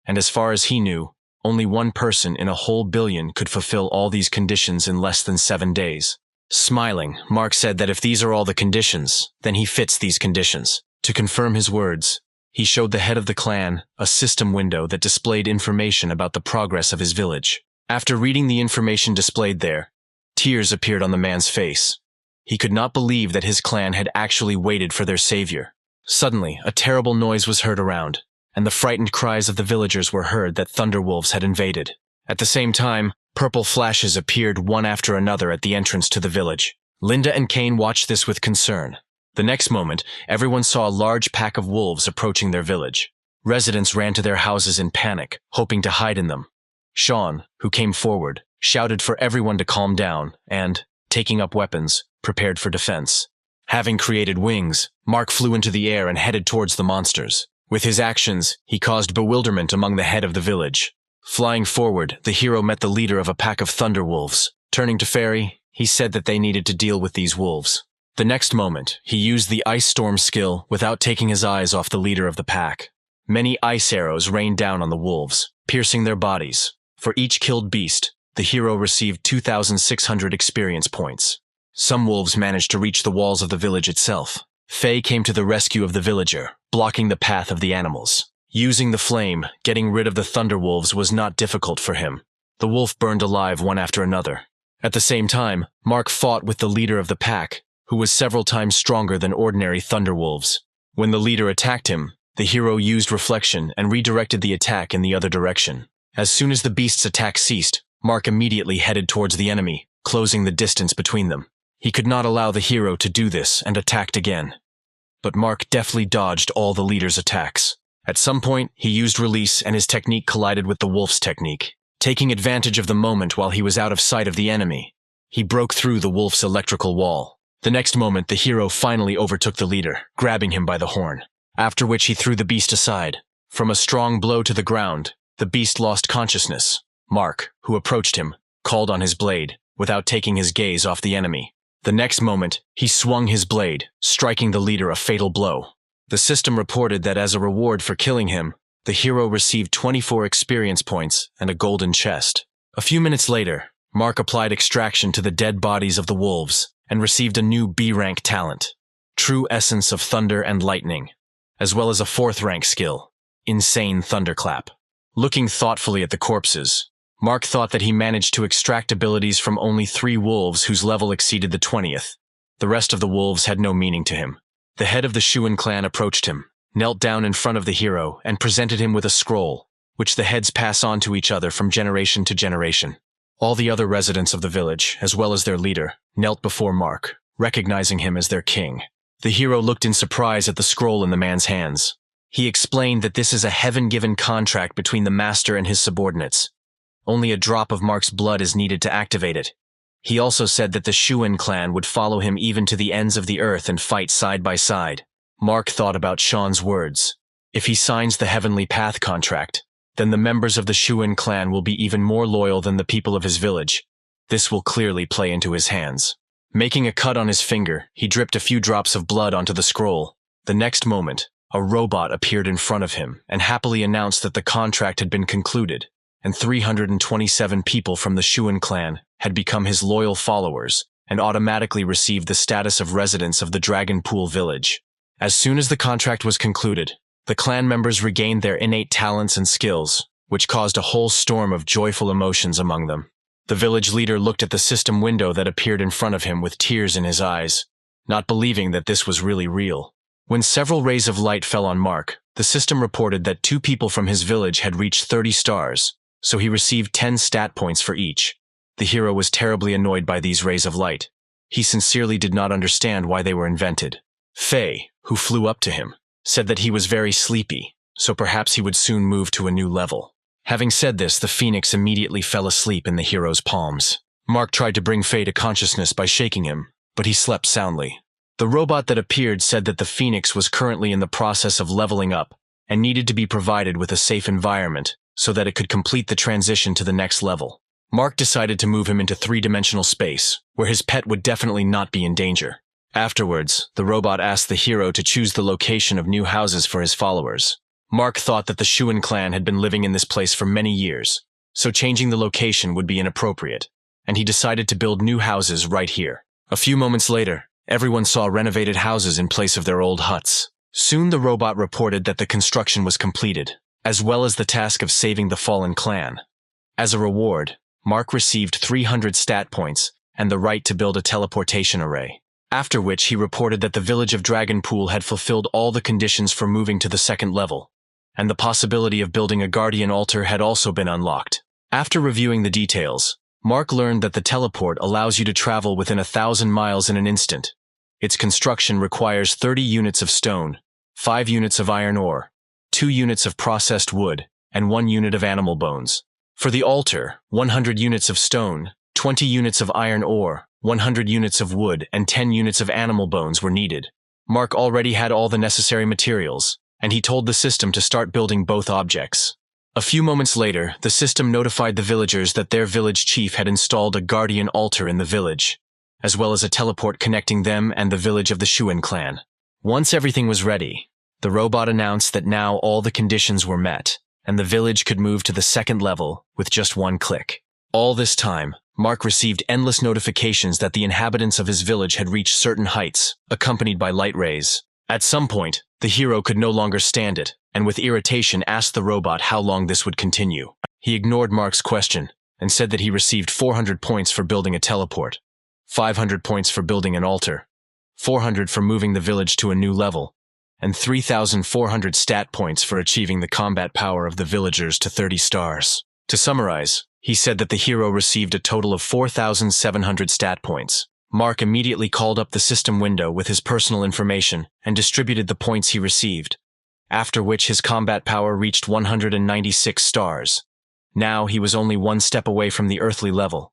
And as far as he knew, only one person in a whole billion could fulfill all these conditions in less than 7 days. Smiling, Mark said that if these are all the conditions, then he fits these conditions. To confirm his words, he showed the head of the clan a system window that displayed information about the progress of his village. After reading the information displayed there, tears appeared on the man's face. He could not believe that his clan had actually waited for their savior. Suddenly, a terrible noise was heard around, and the frightened cries of the villagers were heard that thunderwolves had invaded. At the same time, purple flashes appeared one after another at the entrance to the village. Linda and Kane watched this with concern. The next moment, everyone saw a large pack of wolves approaching their village. Residents ran to their houses in panic, hoping to hide in them. Sean, who came forward, shouted for everyone to calm down and, taking up weapons, prepared for defense. Having created wings, Mark flew into the air and headed towards the monsters. With his actions, he caused bewilderment among the head of the village. Flying forward, the hero met the leader of a pack of thunderwolves. Turning to Fairy, he said that they needed to deal with these wolves. The next moment, he used the Ice Storm skill without taking his eyes off the leader of the pack. Many ice arrows rained down on the wolves, piercing their bodies. For each killed beast, the hero received 2,600 experience points. Some wolves managed to reach the walls of the village itself. Faye came to the rescue of the villager, blocking the path of the animals. Using the flame, getting rid of the thunderwolves was not difficult for him. The wolf burned alive one after another. At the same time, Mark fought with the leader of the pack, who was several times stronger than ordinary thunderwolves. When the leader attacked him, the hero used reflection and redirected the attack in the other direction. As soon as the beast's attack ceased, Mark immediately headed towards the enemy, closing the distance between them. He could not allow the hero to do this and attacked again. But Mark deftly dodged all the leader's attacks. At some point, he used release and his technique collided with the wolf's technique. Taking advantage of the moment while he was out of sight of the enemy, he broke through the wolf's electrical wall. The next moment, the hero finally overtook the leader, grabbing him by the horn, after which he threw the beast aside. From a strong blow to the ground, the beast lost consciousness. Mark, who approached him, called on his blade, without taking his gaze off the enemy. The next moment, he swung his blade, striking the leader a fatal blow. The system reported that as a reward for killing him, the hero received 24 experience points and a golden chest. A few minutes later, Mark applied extraction to the dead bodies of the wolves and received a new B-rank talent, True Essence of Thunder and Lightning, as well as a 4th rank skill, Insane Thunderclap. Looking thoughtfully at the corpses, Mark thought that he managed to extract abilities from only 3 wolves whose level exceeded the 20th. The rest of the wolves had no meaning to him. The head of the Shuan clan approached him, knelt down in front of the hero, and presented him with a scroll, which the heads pass on to each other from generation to generation. All the other residents of the village, as well as their leader, knelt before Mark, recognizing him as their king. The hero looked in surprise at the scroll in the man's hands. He explained that this is a heaven-given contract between the master and his subordinates. Only a drop of Mark's blood is needed to activate it. He also said that the Shuan clan would follow him even to the ends of the earth and fight side by side. Mark thought about Sean's words. If he signs the Heavenly Path contract, then the members of the Shuan clan will be even more loyal than the people of his village. This will clearly play into his hands. Making a cut on his finger, he dripped a few drops of blood onto the scroll. The next moment, a robot appeared in front of him and happily announced that the contract had been concluded, and 327 people from the Shuan clan had become his loyal followers and automatically received the status of residents of the Dragon Pool village. As soon as the contract was concluded, the clan members regained their innate talents and skills, which caused a whole storm of joyful emotions among them. The village leader looked at the system window that appeared in front of him with tears in his eyes, not believing that this was really real. When several rays of light fell on Mark, the system reported that 2 people from his village had reached 30 stars, so he received 10 stat points for each. The hero was terribly annoyed by these rays of light. He sincerely did not understand why they were invented. Faye, who flew up to him, said that he was very sleepy, so perhaps he would soon move to a new level. Having said this, the phoenix immediately fell asleep in the hero's palms. Mark tried to bring Faye to consciousness by shaking him, but he slept soundly. The robot that appeared said that the phoenix was currently in the process of leveling up and needed to be provided with a safe environment so that it could complete the transition to the next level. Mark decided to move him into 3-dimensional space, where his pet would definitely not be in danger. Afterwards, the robot asked the hero to choose the location of new houses for his followers. Mark thought that the Shuan clan had been living in this place for many years, so changing the location would be inappropriate, and he decided to build new houses right here. A few moments later, everyone saw renovated houses in place of their old huts. Soon the robot reported that the construction was completed, as well as the task of saving the fallen clan. As a reward, Mark received 300 stat points and the right to build a teleportation array. After which he reported that the village of Dragon Pool had fulfilled all the conditions for moving to the second level, and the possibility of building a guardian altar had also been unlocked. After reviewing the details, Mark learned that the teleport allows you to travel within 1,000 miles in an instant. Its construction requires 30 units of stone, 5 units of iron ore, 2 units of processed wood, and 1 unit of animal bones. For the altar, 100 units of stone, 20 units of iron ore, 100 units of wood, and 10 units of animal bones were needed. Mark already had all the necessary materials, and he told the system to start building both objects. A few moments later, the system notified the villagers that their village chief had installed a guardian altar in the village, as well as a teleport connecting them and the village of the Shuan clan. Once everything was ready, the robot announced that now all the conditions were met, and the village could move to the second level with just 1 click. All this time, Mark received endless notifications that the inhabitants of his village had reached certain heights, accompanied by light rays. At some point, the hero could no longer stand it, and with irritation asked the robot how long this would continue. He ignored Mark's question, and said that he received 400 points for building a teleport, 500 points for building an altar, 400 for moving the village to a new level, and 3,400 stat points for achieving the combat power of the villagers to 30 stars. To summarize, he said that the hero received a total of 4,700 stat points. Mark immediately called up the system window with his personal information and distributed the points he received, after which his combat power reached 196 stars. Now he was only 1 step away from the earthly level.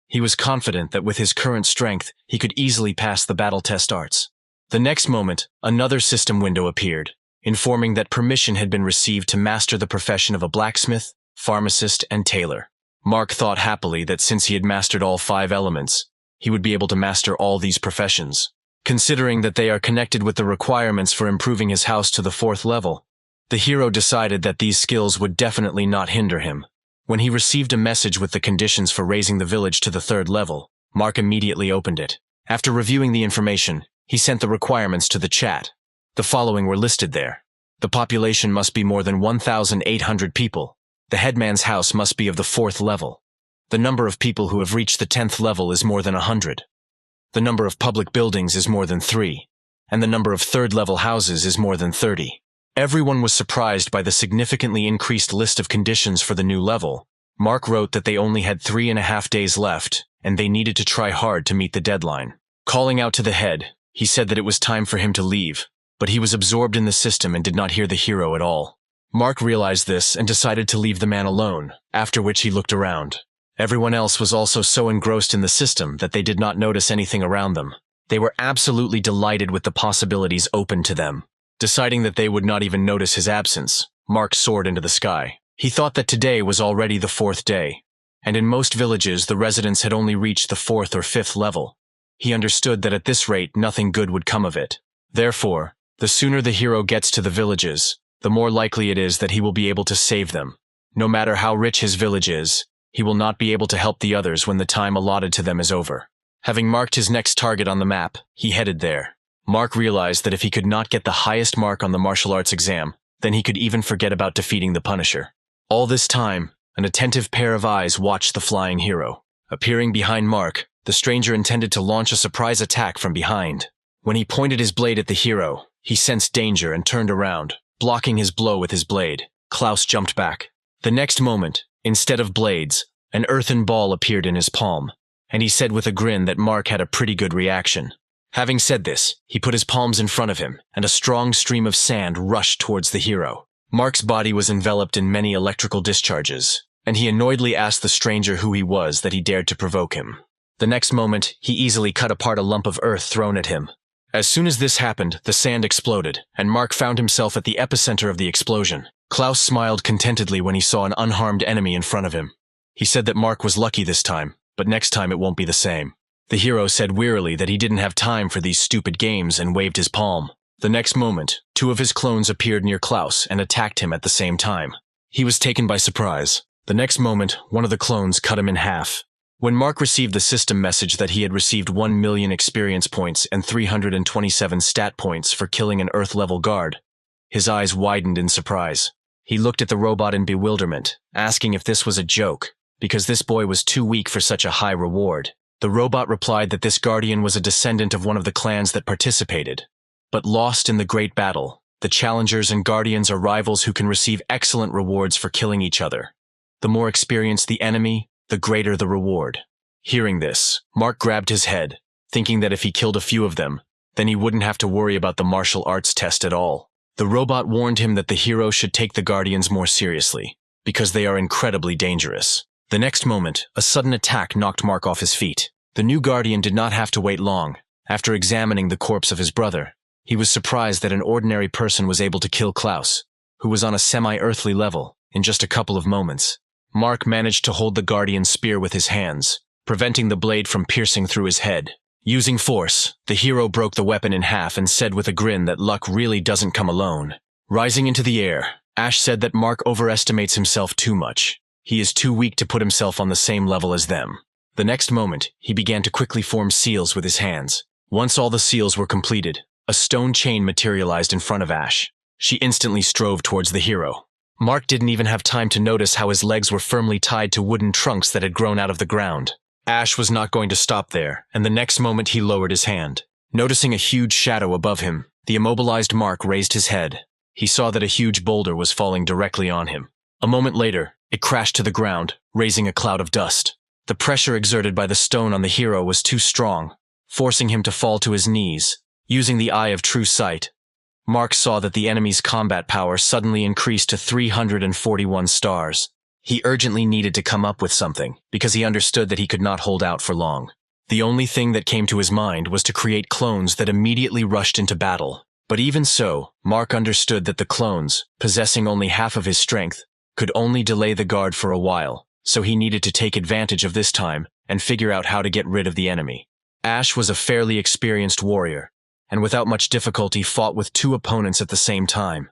He was confident that with his current strength, he could easily pass the battle test arts. The next moment, another system window appeared, informing that permission had been received to master the profession of a blacksmith, pharmacist, and tailor. Mark thought happily that since he had mastered all 5 elements, he would be able to master all these professions. Considering that they are connected with the requirements for improving his house to the 4th level, the hero decided that these skills would definitely not hinder him. When he received a message with the conditions for raising the village to the 3rd level, Mark immediately opened it. After reviewing the information, he sent the requirements to the chat. The following were listed there. The population must be more than 1,800 people. The headman's house must be of the 4th level. The number of people who have reached the 10th level is more than 100. The number of public buildings is more than 3. and the number of third-level houses is more than 30. Everyone was surprised by the significantly increased list of conditions for the new level. Mark wrote that they only had 3.5 days left, and they needed to try hard to meet the deadline. Calling out to the head, he said that it was time for him to leave, but he was absorbed in the system and did not hear the hero at all. Mark realized this and decided to leave the man alone, after which he looked around. Everyone else was also so engrossed in the system that they did not notice anything around them. They were absolutely delighted with the possibilities open to them. Deciding that they would not even notice his absence, Mark soared into the sky. He thought that today was already the 4th day, and in most villages the residents had only reached the 4th or 5th level. He understood that at this rate nothing good would come of it. Therefore, the sooner the hero gets to the villages, the more likely it is that he will be able to save them. No matter how rich his village is, he will not be able to help the others when the time allotted to them is over. Having marked his next target on the map, he headed there. Mark realized that if he could not get the highest mark on the martial arts exam, then he could even forget about defeating the Punisher. All this time, an attentive pair of eyes watched the flying hero. Appearing behind Mark, the stranger intended to launch a surprise attack from behind. When he pointed his blade at the hero, he sensed danger and turned around, blocking his blow with his blade. Klaus jumped back. The next moment, instead of blades, an earthen ball appeared in his palm, and he said with a grin that Mark had a pretty good reaction. Having said this, he put his palms in front of him, and a strong stream of sand rushed towards the hero. Mark's body was enveloped in many electrical discharges, and he annoyedly asked the stranger who he was that he dared to provoke him. The next moment, he easily cut apart a lump of earth thrown at him. As soon as this happened, the sand exploded, and Mark found himself at the epicenter of the explosion. Klaus smiled contentedly when he saw an unharmed enemy in front of him. He said that Mark was lucky this time, but next time it won't be the same. The hero said wearily that he didn't have time for these stupid games and waved his palm. The next moment, 2 of his clones appeared near Klaus and attacked him at the same time. He was taken by surprise. The next moment, one of the clones cut him in half. When Mark received the system message that he had received 1 million experience points and 327 stat points for killing an Earth-level guard, his eyes widened in surprise. He looked at the robot in bewilderment, asking if this was a joke, because this boy was too weak for such a high reward. The robot replied that this guardian was a descendant of one of the clans that participated, but lost in the great battle. The challengers and guardians are rivals who can receive excellent rewards for killing each other. The more experienced the enemy, the greater the reward. Hearing this, Mark grabbed his head, thinking that if he killed a few of them, then he wouldn't have to worry about the martial arts test at all. The robot warned him that the hero should take the guardians more seriously, because they are incredibly dangerous. The next moment, a sudden attack knocked Mark off his feet. The new guardian did not have to wait long. After examining the corpse of his brother, he was surprised that an ordinary person was able to kill Klaus, who was on a semi-earthly level, in just a couple of moments. Mark managed to hold the guardian's spear with his hands, preventing the blade from piercing through his head. Using force, the hero broke the weapon in half and said with a grin that luck really doesn't come alone. Rising into the air, Ash said that Mark overestimates himself too much. He is too weak to put himself on the same level as them. The next moment, he began to quickly form seals with his hands. Once all the seals were completed, a stone chain materialized in front of Ash. She instantly strove towards the hero. Mark didn't even have time to notice how his legs were firmly tied to wooden trunks that had grown out of the ground. Ash was not going to stop there, and the next moment he lowered his hand. Noticing a huge shadow above him, the immobilized Mark raised his head. He saw that a huge boulder was falling directly on him. A moment later, it crashed to the ground, raising a cloud of dust. The pressure exerted by the stone on the hero was too strong, forcing him to fall to his knees. Using the eye of true sight, Mark saw that the enemy's combat power suddenly increased to 341 stars. He urgently needed to come up with something, because he understood that he could not hold out for long. The only thing that came to his mind was to create clones that immediately rushed into battle. But even so, Mark understood that the clones, possessing only half of his strength, could only delay the guard for a while, so he needed to take advantage of this time and figure out how to get rid of the enemy. Ash was a fairly experienced warrior, and without much difficulty fought with 2 opponents at the same time,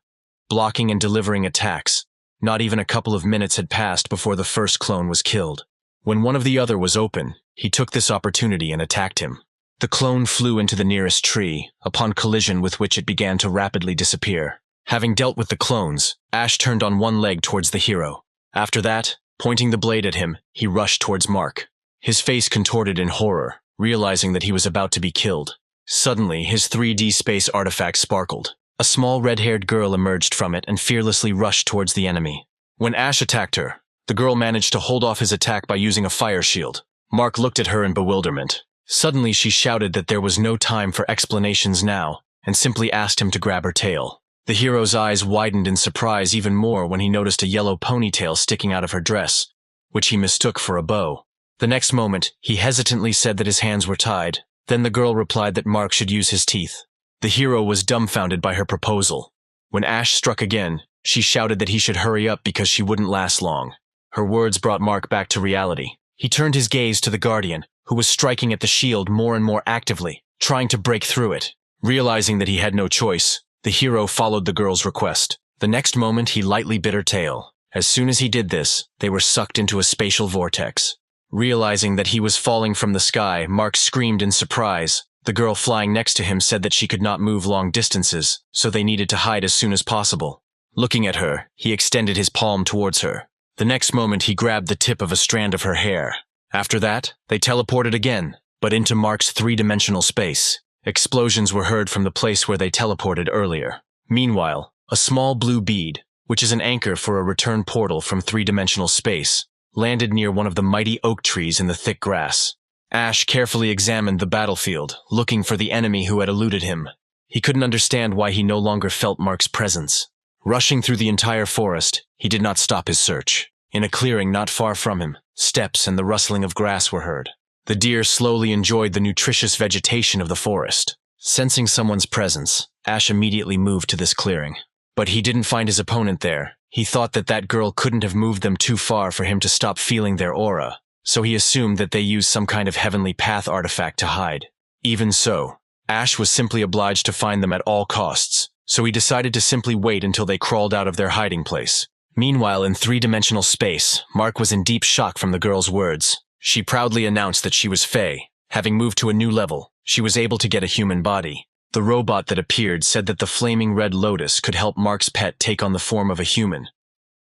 blocking and delivering attacks. Not even a couple of minutes had passed before the first clone was killed. When one of the other was open, he took this opportunity and attacked him. The clone flew into the nearest tree, upon collision with which it began to rapidly disappear. Having dealt with the clones, Ash turned on one leg towards the hero. After that, pointing the blade at him, he rushed towards Mark. His face contorted in horror, realizing that he was about to be killed. Suddenly, his 3D space artifact sparkled. A small red-haired girl emerged from it and fearlessly rushed towards the enemy. When Ash attacked her, the girl managed to hold off his attack by using a fire shield. Mark looked at her in bewilderment. Suddenly, she shouted that there was no time for explanations now, and simply asked him to grab her tail. The hero's eyes widened in surprise even more when he noticed a yellow ponytail sticking out of her dress, which he mistook for a bow. The next moment, he hesitantly said that his hands were tied. Then the girl replied that Mark should use his teeth. The hero was dumbfounded by her proposal. When Ash struck again, she shouted that he should hurry up because she wouldn't last long. Her words brought Mark back to reality. He turned his gaze to the Guardian, who was striking at the shield more and more actively, trying to break through it. Realizing that he had no choice, the hero followed the girl's request. The next moment, he lightly bit her tail. As soon as he did this, they were sucked into a spatial vortex. Realizing that he was falling from the sky, Mark screamed in surprise. The girl flying next to him said that she could not move long distances, so they needed to hide as soon as possible. Looking at her, he extended his palm towards her. The next moment, he grabbed the tip of a strand of her hair. After that, they teleported again, but into Mark's three-dimensional space. Explosions were heard from the place where they teleported earlier. Meanwhile, a small blue bead, which is an anchor for a return portal from three-dimensional space, landed near one of the mighty oak trees in the thick grass. Ash carefully examined the battlefield, looking for the enemy who had eluded him. He couldn't understand why he no longer felt Mark's presence. Rushing through the entire forest, he did not stop his search. In a clearing not far from him, steps and the rustling of grass were heard. The deer slowly enjoyed the nutritious vegetation of the forest. Sensing someone's presence, Ash immediately moved to this clearing. But he didn't find his opponent there. He thought that that girl couldn't have moved them too far for him to stop feeling their aura, so he assumed that they used some kind of heavenly path artifact to hide. Even so, Ash was simply obliged to find them at all costs, so he decided to simply wait until they crawled out of their hiding place. Meanwhile, in three-dimensional space, Mark was in deep shock from the girl's words. She proudly announced that she was Fae. Having moved to a new level, she was able to get a human body. The robot that appeared said that the flaming red lotus could help Mark's pet take on the form of a human.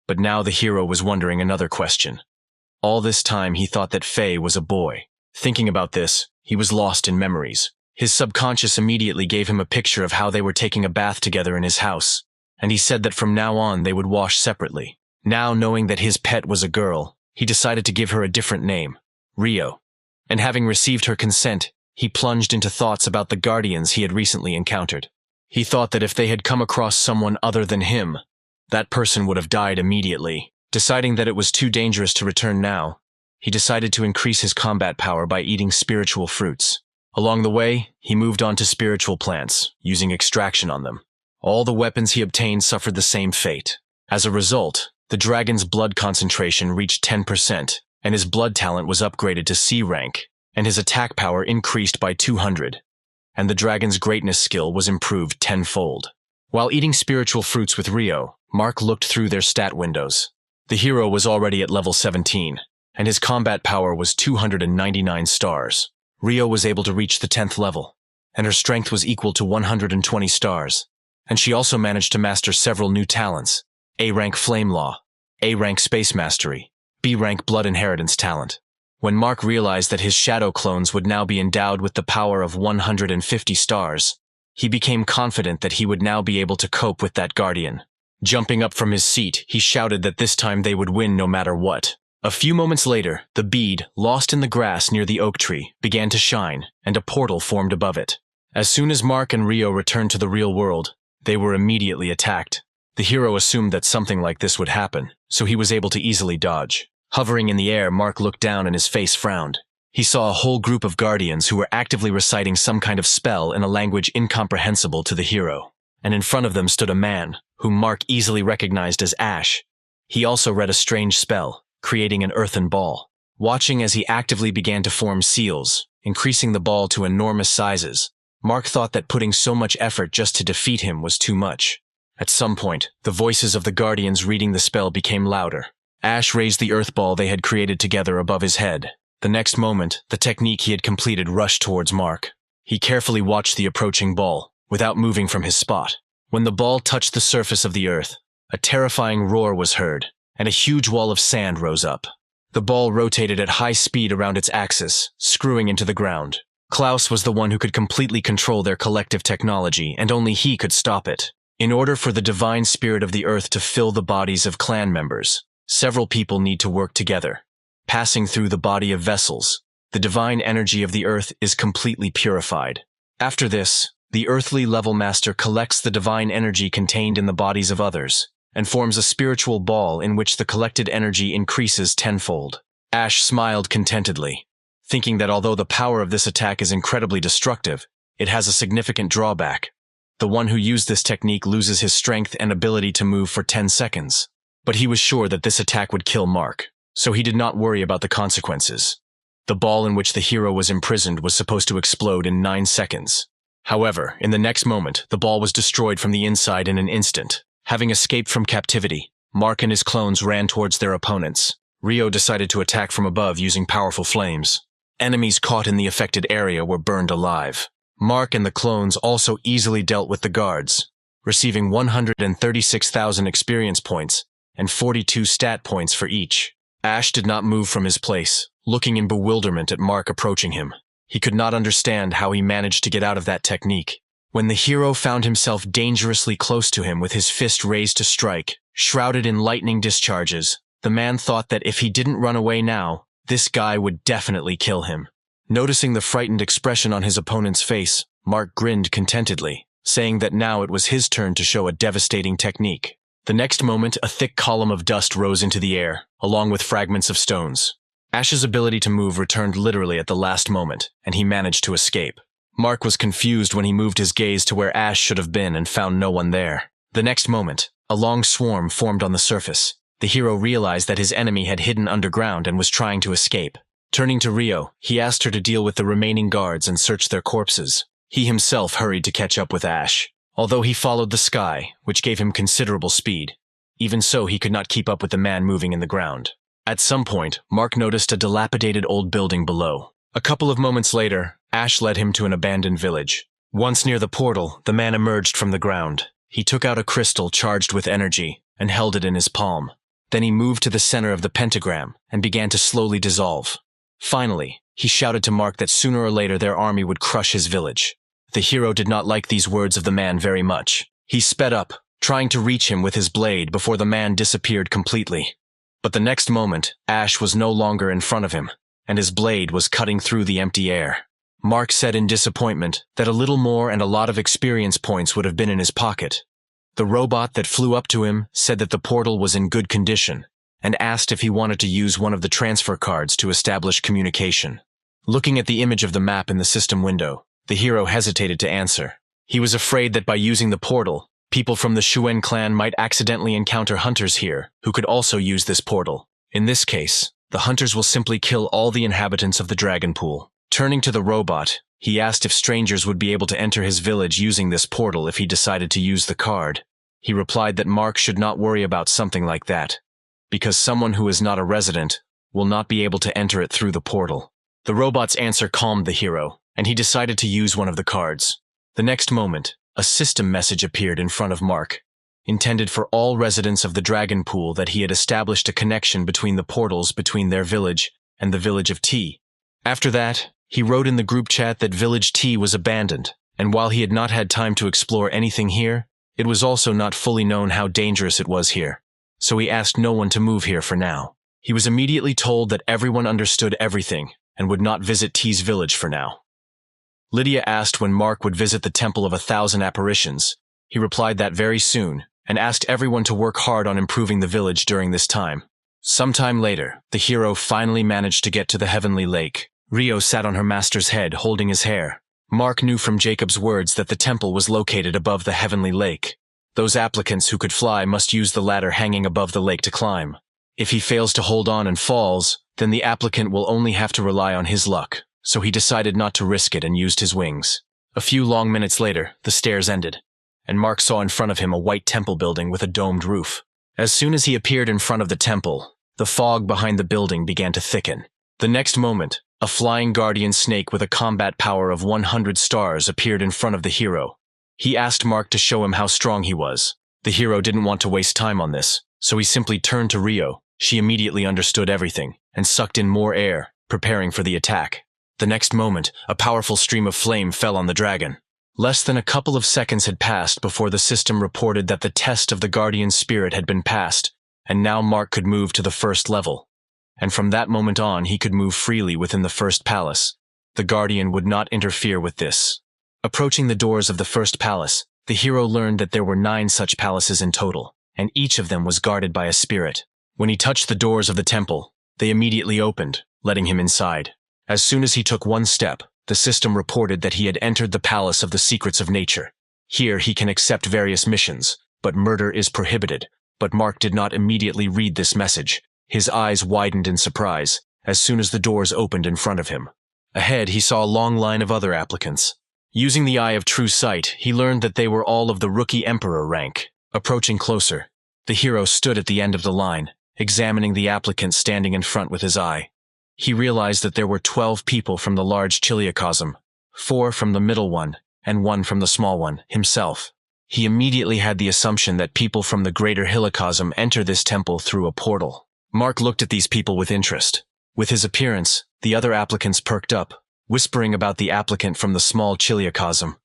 But now the hero was wondering another question. All this time he thought that Faye was a boy. Thinking about this, he was lost in memories. His subconscious immediately gave him a picture of how they were taking a bath together in his house, and he said that from now on they would wash separately. Now knowing that his pet was a girl, he decided to give her a different name, Rio. And having received her consent, he plunged into thoughts about the guardians he had recently encountered. He thought that if they had come across someone other than him, that person would have died immediately. Deciding that it was too dangerous to return now, he decided to increase his combat power by eating spiritual fruits. Along the way, he moved on to spiritual plants, using extraction on them. All the weapons he obtained suffered the same fate. As a result, the dragon's blood concentration reached 10%, and his blood talent was upgraded to C-rank, and his attack power increased by 200, and the dragon's greatness skill was improved tenfold. While eating spiritual fruits with Rio, Mark looked through their stat windows. The hero was already at level 17, and his combat power was 299 stars. Rio was able to reach the 10th level, and her strength was equal to 120 stars, and she also managed to master several new talents: A-rank Flame Law, A-rank Space Mastery, B-rank Blood Inheritance talent. When Mark realized that his shadow clones would now be endowed with the power of 150 stars, he became confident that he would now be able to cope with that guardian. Jumping up from his seat, he shouted that this time they would win no matter what. A few moments later, the bead, lost in the grass near the oak tree, began to shine, and a portal formed above it. As soon as Mark and Rio returned to the real world, they were immediately attacked. The hero assumed that something like this would happen, so he was able to easily dodge. Hovering in the air, Mark looked down and his face frowned. He saw a whole group of guardians who were actively reciting some kind of spell in a language incomprehensible to the hero. And in front of them stood a man, whom Mark easily recognized as Ash. He also read a strange spell, creating an earthen ball. Watching as he actively began to form seals, increasing the ball to enormous sizes, Mark thought that putting so much effort just to defeat him was too much. At some point, the voices of the guardians reading the spell became louder. Ash raised the earth ball they had created together above his head. The next moment, the technique he had completed rushed towards Mark. He carefully watched the approaching ball, without moving from his spot. When the ball touched the surface of the earth, a terrifying roar was heard, and a huge wall of sand rose up. The ball rotated at high speed around its axis, screwing into the ground. Klaus was the one who could completely control their collective technology, and only he could stop it. In order for the divine spirit of the earth to fill the bodies of clan members, several people need to work together. Passing through the body of vessels, the divine energy of the earth is completely purified. After this, the earthly level master collects the divine energy contained in the bodies of others, and forms a spiritual ball in which the collected energy increases tenfold. Ash smiled contentedly, thinking that although the power of this attack is incredibly destructive, it has a significant drawback. The one who used this technique loses his strength and ability to move for 10 seconds. But he was sure that this attack would kill Mark, so he did not worry about the consequences. The ball in which the hero was imprisoned was supposed to explode in 9 seconds. However, in the next moment, the ball was destroyed from the inside in an instant. Having escaped from captivity, Mark and his clones ran towards their opponents. Rio decided to attack from above using powerful flames. Enemies caught in the affected area were burned alive. Mark and the clones also easily dealt with the guards, receiving 136,000 experience points and 42 stat points for each. Ash did not move from his place, looking in bewilderment at Mark approaching him. He could not understand how he managed to get out of that technique. When the hero found himself dangerously close to him with his fist raised to strike, shrouded in lightning discharges, the man thought that if he didn't run away now, this guy would definitely kill him. Noticing the frightened expression on his opponent's face, Mark grinned contentedly, saying that now it was his turn to show a devastating technique. The next moment, a thick column of dust rose into the air, along with fragments of stones. Ash's ability to move returned literally at the last moment, and he managed to escape. Mark was confused when he moved his gaze to where Ash should have been and found no one there. The next moment, a long swarm formed on the surface. The hero realized that his enemy had hidden underground and was trying to escape. Turning to Rio, he asked her to deal with the remaining guards and search their corpses. He himself hurried to catch up with Ash, although he followed the sky, which gave him considerable speed. Even so, he could not keep up with the man moving in the ground. At some point, Mark noticed a dilapidated old building below. A couple of moments later, Ash led him to an abandoned village. Once near the portal, the man emerged from the ground. He took out a crystal charged with energy and held it in his palm. Then he moved to the center of the pentagram and began to slowly dissolve. Finally, he shouted to Mark that sooner or later their army would crush his village. The hero did not like these words of the man very much. He sped up, trying to reach him with his blade before the man disappeared completely. But the next moment, Ash was no longer in front of him, and his blade was cutting through the empty air. Mark said in disappointment that a little more and a lot of experience points would have been in his pocket. The robot that flew up to him said that the portal was in good condition, and asked if he wanted to use one of the transfer cards to establish communication. Looking at the image of the map in the system window, the hero hesitated to answer. He was afraid that by using the portal, people from the Shuen clan might accidentally encounter hunters here, who could also use this portal. In this case, the hunters will simply kill all the inhabitants of the dragon pool. Turning to the robot, he asked if strangers would be able to enter his village using this portal if he decided to use the card. He replied that Mark should not worry about something like that, because someone who is not a resident will not be able to enter it through the portal. The robot's answer calmed the hero, and he decided to use one of the cards. The next moment, a system message appeared in front of Mark, intended for all residents of the dragon pool that he had established a connection between the portals between their village and the village of T. After that, he wrote in the group chat that village T was abandoned, and while he had not had time to explore anything here, it was also not fully known how dangerous it was here, so he asked no one to move here for now. He was immediately told that everyone understood everything and would not visit T's village for now. Lydia asked when Mark would visit the Temple of 1,000 Apparitions. He replied that very soon, and asked everyone to work hard on improving the village during this time. Sometime later, the hero finally managed to get to the Heavenly Lake. Rio sat on her master's head, holding his hair. Mark knew from Jacob's words that the temple was located above the Heavenly Lake. Those applicants who could fly must use the ladder hanging above the lake to climb. If he fails to hold on and falls, then the applicant will only have to rely on his luck, so he decided not to risk it and used his wings. A few long minutes later, the stairs ended, and Mark saw in front of him a white temple building with a domed roof. As soon as he appeared in front of the temple, the fog behind the building began to thicken. The next moment, a flying guardian snake with a combat power of 100 stars appeared in front of the hero. He asked Mark to show him how strong he was. The hero didn't want to waste time on this, so he simply turned to Rio. She immediately understood everything, and sucked in more air, preparing for the attack. The next moment, a powerful stream of flame fell on the dragon. Less than a couple of seconds had passed before the system reported that the test of the guardian spirit had been passed, and now Mark could move to the first level. And from that moment on, he could move freely within the first palace. The guardian would not interfere with this. Approaching the doors of the first palace, the hero learned that there were 9 such palaces in total, and each of them was guarded by a spirit. When he touched the doors of the temple, they immediately opened, letting him inside. As soon as he took one step, the system reported that he had entered the Palace of the Secrets of Nature. Here he can accept various missions, but murder is prohibited. But Mark did not immediately read this message. His eyes widened in surprise as soon as the doors opened in front of him. Ahead, he saw a long line of other applicants. Using the eye of true sight, he learned that they were all of the Rookie Emperor rank. Approaching closer, the hero stood at the end of the line, examining the applicant standing in front with his eye. He realized that there were 12 people from the large Chiliacosm, 4 from the middle one, and 1 from the small one, himself. He immediately had the assumption that people from the greater Helicosm enter this temple through a portal. Mark looked at these people with interest. With his appearance, the other applicants perked up, whispering about the applicant from the small Chiliacosm.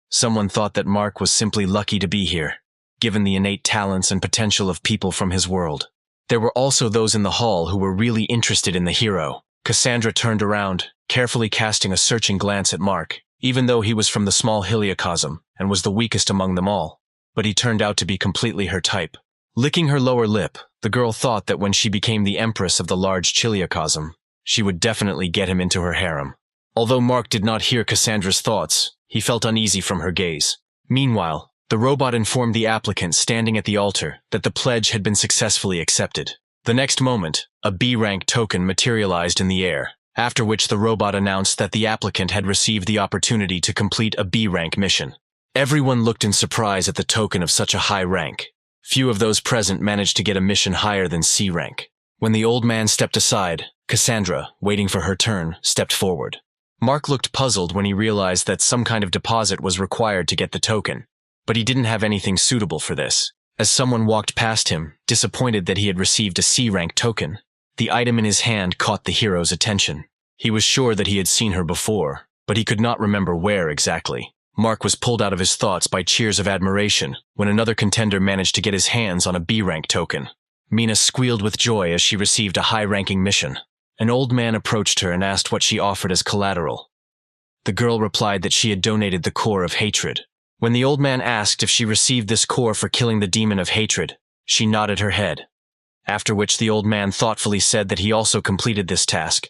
Someone thought that Mark was simply lucky to be here, given the innate talents and potential of people from his world. There were also those in the hall who were really interested in the hero. Cassandra turned around, carefully casting a searching glance at Mark, even though he was from the small Heliocosm and was the weakest among them all. But he turned out to be completely her type. Licking her lower lip, the girl thought that when she became the empress of the large Chiliacosm, she would definitely get him into her harem. Although Mark did not hear Cassandra's thoughts, he felt uneasy from her gaze. Meanwhile, the robot informed the applicant standing at the altar that the pledge had been successfully accepted. The next moment, a B-rank token materialized in the air, after which the robot announced that the applicant had received the opportunity to complete a B-rank mission. Everyone looked in surprise at the token of such a high rank. Few of those present managed to get a mission higher than C rank. When the old man stepped aside, Cassandra, waiting for her turn, stepped forward. Mark looked puzzled when he realized that some kind of deposit was required to get the token, but he didn't have anything suitable for this. As someone walked past him, disappointed that he had received a C-rank token, the item in his hand caught the hero's attention. He was sure that he had seen her before, but he could not remember where exactly. Mark was pulled out of his thoughts by cheers of admiration when another contender managed to get his hands on a B-rank token. Mina squealed with joy as she received a high-ranking mission. An old man approached her and asked what she offered as collateral. The girl replied that she had donated the core of hatred. When the old man asked if she received this core for killing the demon of hatred, she nodded her head, after which the old man thoughtfully said that he also completed this task,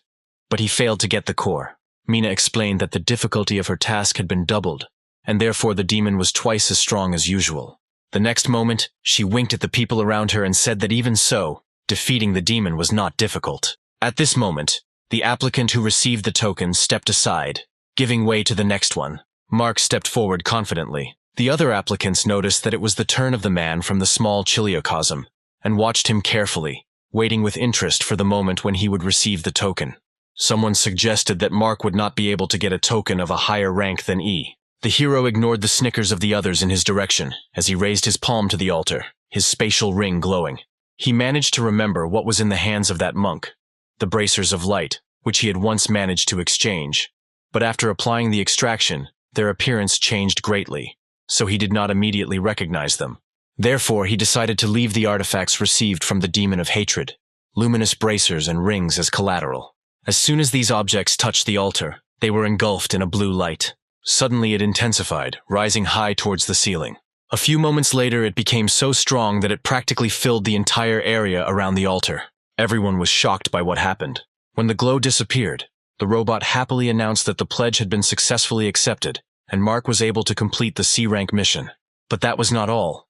but he failed to get the core. Mina explained that the difficulty of her task had been doubled, and therefore the demon was twice as strong as usual. The next moment, she winked at the people around her and said that even so, defeating the demon was not difficult. At this moment, the applicant who received the token stepped aside, giving way to the next one. Mark stepped forward confidently. The other applicants noticed that it was the turn of the man from the small Chiliocosm, and watched him carefully, waiting with interest for the moment when he would receive the token. Someone suggested that Mark would not be able to get a token of a higher rank than E. The hero ignored the snickers of the others in his direction as he raised his palm to the altar, his spatial ring glowing. He managed to remember what was in the hands of that monk, the bracers of light, which he had once managed to exchange. But after applying the extraction, their appearance changed greatly, so he did not immediately recognize them. Therefore, he decided to leave the artifacts received from the demon of hatred, luminous bracers and rings as collateral. As soon as these objects touched the altar, they were engulfed in a blue light. Suddenly it intensified, rising high towards the ceiling. A few moments later, it became so strong that it practically filled the entire area around the altar. Everyone was shocked by what happened. When the glow disappeared, the robot happily announced that the pledge had been successfully accepted, and Mark was able to complete the C-rank mission. But that was not all.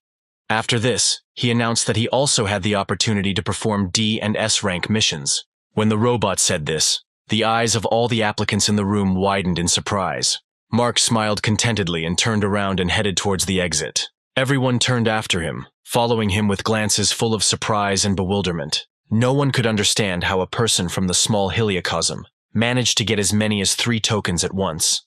After this, he announced that he also had the opportunity to perform D and S-rank missions. When the robot said this, the eyes of all the applicants in the room widened in surprise. Mark smiled contentedly and turned around and headed towards the exit. Everyone turned after him, following him with glances full of surprise and bewilderment. No one could understand how a person from the small Heliocosm managed to get as many as 3 tokens at once,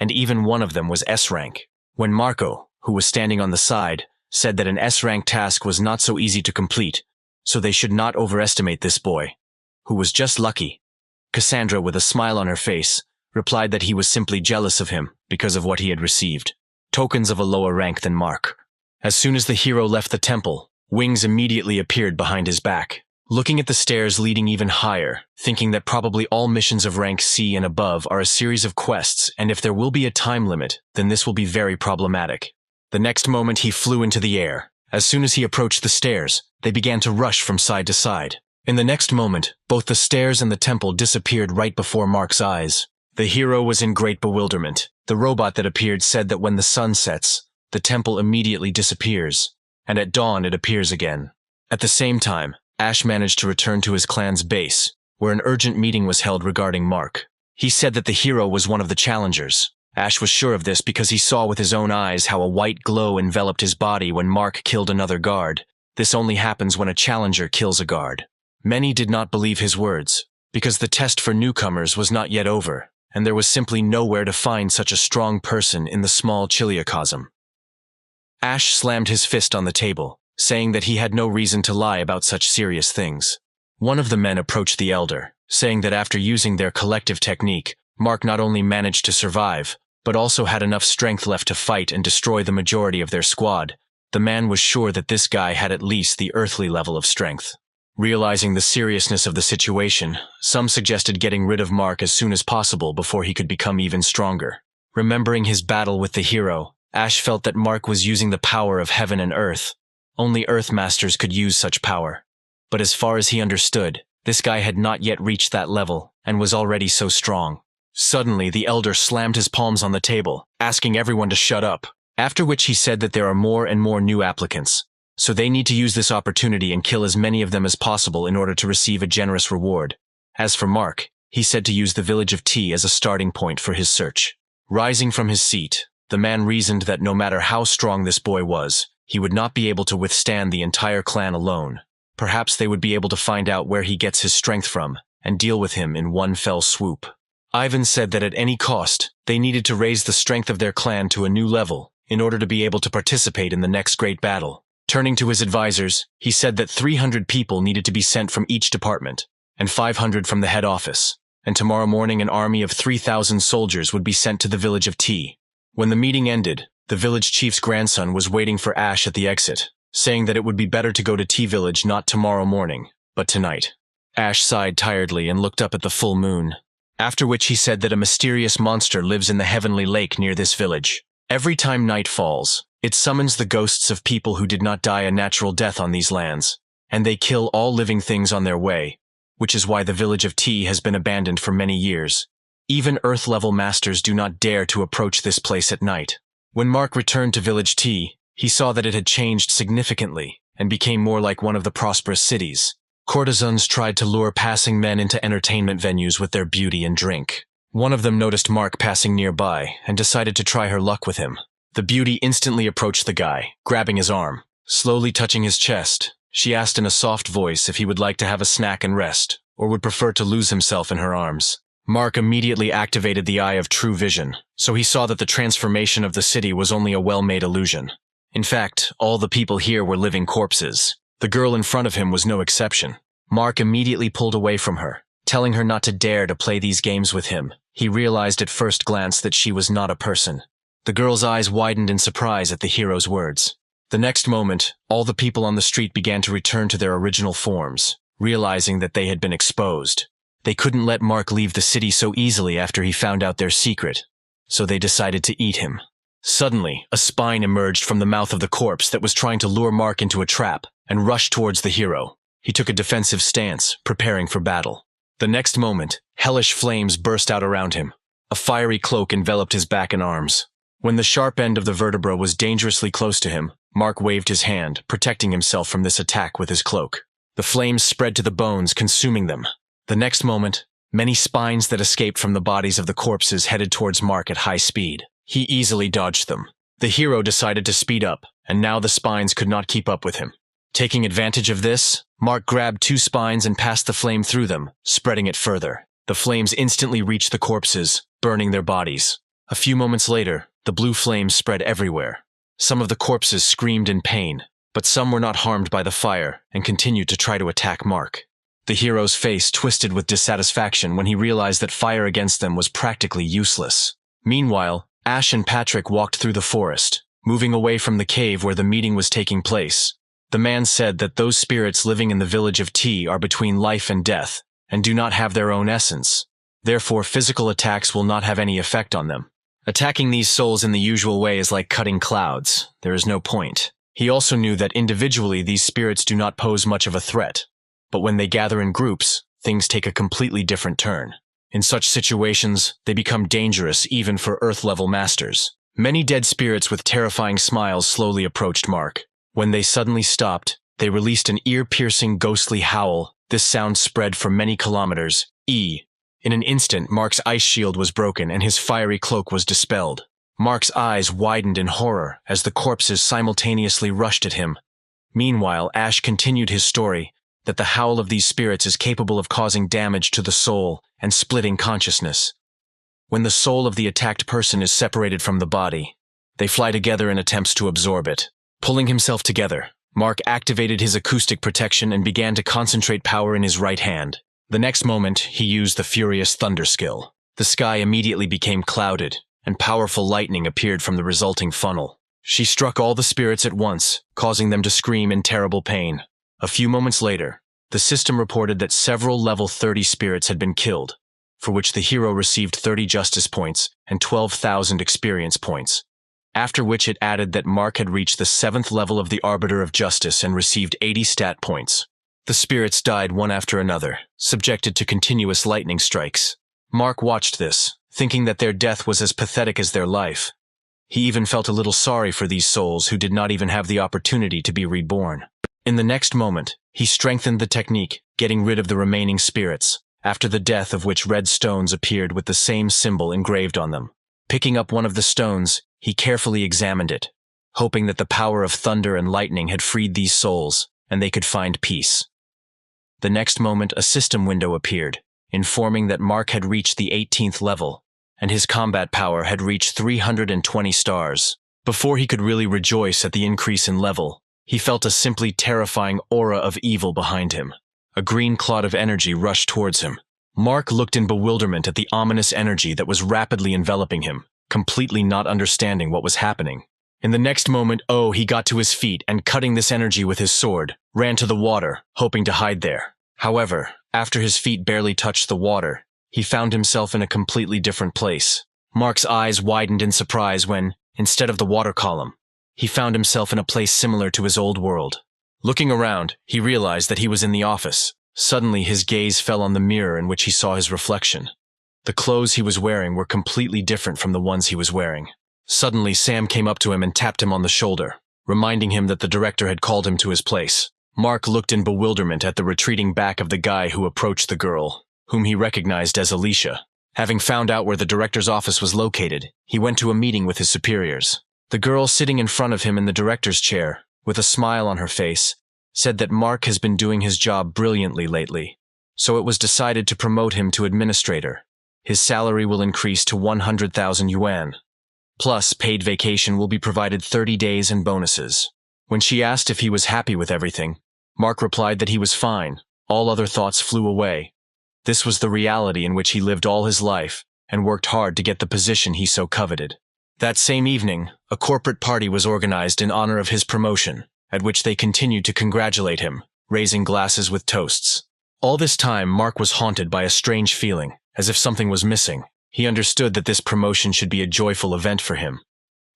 and even one of them was S-rank. When Marco, who was standing on the side, said that an S-rank task was not so easy to complete, so they should not overestimate this boy, who was just lucky, Cassandra, with a smile on her face, replied that he was simply jealous of him because of what he had received. Tokens of a lower rank than Mark. As soon as the hero left the temple, wings immediately appeared behind his back. Looking at the stairs leading even higher, thinking that probably all missions of rank C and above are a series of quests, and if there will be a time limit, then this will be very problematic. The next moment he flew into the air. As soon as he approached the stairs, they began to rush from side to side. In the next moment, both the stairs and the temple disappeared right before Mark's eyes. The hero was in great bewilderment. The robot that appeared said that when the sun sets, the temple immediately disappears, and at dawn it appears again. At the same time, Ash managed to return to his clan's base, where an urgent meeting was held regarding Mark. He said that the hero was one of the challengers. Ash was sure of this because he saw with his own eyes how a white glow enveloped his body when Mark killed another guard. This only happens when a challenger kills a guard. Many did not believe his words, because the test for newcomers was not yet over, and there was simply nowhere to find such a strong person in the small Chiliocosm. Ash slammed his fist on the table, saying that he had no reason to lie about such serious things. One of the men approached the elder, saying that after using their collective technique, Mark not only managed to survive, but also had enough strength left to fight and destroy the majority of their squad. The man was sure that this guy had at least the earthly level of strength. Realizing the seriousness of the situation, some suggested getting rid of Mark as soon as possible before he could become even stronger. Remembering his battle with the hero, Ash felt that Mark was using the power of heaven and earth. Only Earth Masters could use such power. But as far as he understood, this guy had not yet reached that level, and was already so strong. Suddenly, the elder slammed his palms on the table, asking everyone to shut up, after which he said that there are more and more new applicants, so they need to use this opportunity and kill as many of them as possible in order to receive a generous reward. As for Mark, he said to use the village of T as a starting point for his search. Rising from his seat, the man reasoned that no matter how strong this boy was, he would not be able to withstand the entire clan alone. Perhaps they would be able to find out where he gets his strength from, and deal with him in one fell swoop. Ivan said that at any cost, they needed to raise the strength of their clan to a new level, in order to be able to participate in the next great battle. Turning to his advisors, he said that 300 people needed to be sent from each department, and 500 from the head office, and tomorrow morning an army of 3,000 soldiers would be sent to the village of T. When the meeting ended, the village chief's grandson was waiting for Ash at the exit, saying that it would be better to go to T village not tomorrow morning, but tonight. Ash sighed tiredly and looked up at the full moon, after which he said that a mysterious monster lives in the heavenly lake near this village. Every time night falls, it summons the ghosts of people who did not die a natural death on these lands, and they kill all living things on their way, which is why the village of T has been abandoned for many years. Even Earth-level masters do not dare to approach this place at night. When Mark returned to village T, he saw that it had changed significantly and became more like one of the prosperous cities. Courtesans tried to lure passing men into entertainment venues with their beauty and drink. One of them noticed Mark passing nearby and decided to try her luck with him. The beauty instantly approached the guy, grabbing his arm. Slowly touching his chest, she asked in a soft voice if he would like to have a snack and rest, or would prefer to lose himself in her arms. Mark immediately activated the Eye of True Vision, so he saw that the transformation of the city was only a well-made illusion. In fact, all the people here were living corpses. The girl in front of him was no exception. Mark immediately pulled away from her, telling her not to dare to play these games with him. He realized at first glance that she was not a person. The girl's eyes widened in surprise at the hero's words. The next moment, all the people on the street began to return to their original forms, realizing that they had been exposed. They couldn't let Mark leave the city so easily after he found out their secret, so they decided to eat him. Suddenly, a spine emerged from the mouth of the corpse that was trying to lure Mark into a trap and rushed towards the hero. He took a defensive stance, preparing for battle. The next moment, hellish flames burst out around him. A fiery cloak enveloped his back and arms. When the sharp end of the vertebra was dangerously close to him, Mark waved his hand, protecting himself from this attack with his cloak. The flames spread to the bones, consuming them. The next moment, many spines that escaped from the bodies of the corpses headed towards Mark at high speed. He easily dodged them. The hero decided to speed up, and now the spines could not keep up with him. Taking advantage of this, Mark grabbed 2 spines and passed the flame through them, spreading it further. The flames instantly reached the corpses, burning their bodies. A few moments later, the blue flames spread everywhere. Some of the corpses screamed in pain, but some were not harmed by the fire and continued to try to attack Mark. The hero's face twisted with dissatisfaction when he realized that fire against them was practically useless. Meanwhile, Ash and Patrick walked through the forest, moving away from the cave where the meeting was taking place. The man said that those spirits living in the village of T are between life and death, and do not have their own essence. Therefore, physical attacks will not have any effect on them. Attacking these souls in the usual way is like cutting clouds. There is no point. He also knew that individually these spirits do not pose much of a threat. But when they gather in groups, things take a completely different turn. In such situations, they become dangerous even for Earth-level masters. Many dead spirits with terrifying smiles slowly approached Mark. When they suddenly stopped, they released an ear-piercing ghostly howl. This sound spread for many kilometers. In an instant, Mark's ice shield was broken and his fiery cloak was dispelled. Mark's eyes widened in horror as the corpses simultaneously rushed at him. Meanwhile, Ash continued his story, that the howl of these spirits is capable of causing damage to the soul and splitting consciousness. When the soul of the attacked person is separated from the body, they fly together in attempts to absorb it. Pulling himself together, Mark activated his acoustic protection and began to concentrate power in his right hand. The next moment, he used the Furious Thunder skill. The sky immediately became clouded, and powerful lightning appeared from the resulting funnel. She struck all the spirits at once, causing them to scream in terrible pain. A few moments later, the system reported that several level 30 spirits had been killed, for which the hero received 30 justice points and 12,000 experience points, after which it added that Mark had reached the 7th level of the Arbiter of Justice and received 80 stat points. The spirits died one after another, subjected to continuous lightning strikes. Mark watched this, thinking that their death was as pathetic as their life. He even felt a little sorry for these souls who did not even have the opportunity to be reborn. In the next moment, he strengthened the technique, getting rid of the remaining spirits, after the death of which red stones appeared with the same symbol engraved on them. Picking up one of the stones, he carefully examined it, hoping that the power of thunder and lightning had freed these souls, and they could find peace. The next moment, a system window appeared, informing that Mark had reached the 18th level, and his combat power had reached 320 stars. Before he could really rejoice at the increase in level, he felt a simply terrifying aura of evil behind him. A green cloud of energy rushed towards him. Mark looked in bewilderment at the ominous energy that was rapidly enveloping him, completely not understanding what was happening. In the next moment, he got to his feet and, cutting this energy with his sword, ran to the water, hoping to hide there. However, after his feet barely touched the water, he found himself in a completely different place. Mark's eyes widened in surprise when, instead of the water column, he found himself in a place similar to his old world. Looking around, he realized that he was in the office. Suddenly, his gaze fell on the mirror in which he saw his reflection. The clothes he was wearing were completely different from the ones he was wearing. Suddenly, Sam came up to him and tapped him on the shoulder, reminding him that the director had called him to his place. Mark looked in bewilderment at the retreating back of the guy who approached the girl, whom he recognized as Alicia. Having found out where the director's office was located, he went to a meeting with his superiors. The girl sitting in front of him in the director's chair, with a smile on her face, said that Mark has been doing his job brilliantly lately, so it was decided to promote him to administrator. His salary will increase to 100,000 yuan. Plus, paid vacation will be provided 30 days and bonuses. When she asked if he was happy with everything, Mark replied that he was fine. All other thoughts flew away. This was the reality in which he lived all his life and worked hard to get the position he so coveted. That same evening, a corporate party was organized in honor of his promotion, at which they continued to congratulate him, raising glasses with toasts. All this time, Mark was haunted by a strange feeling, as if something was missing. He understood that this promotion should be a joyful event for him.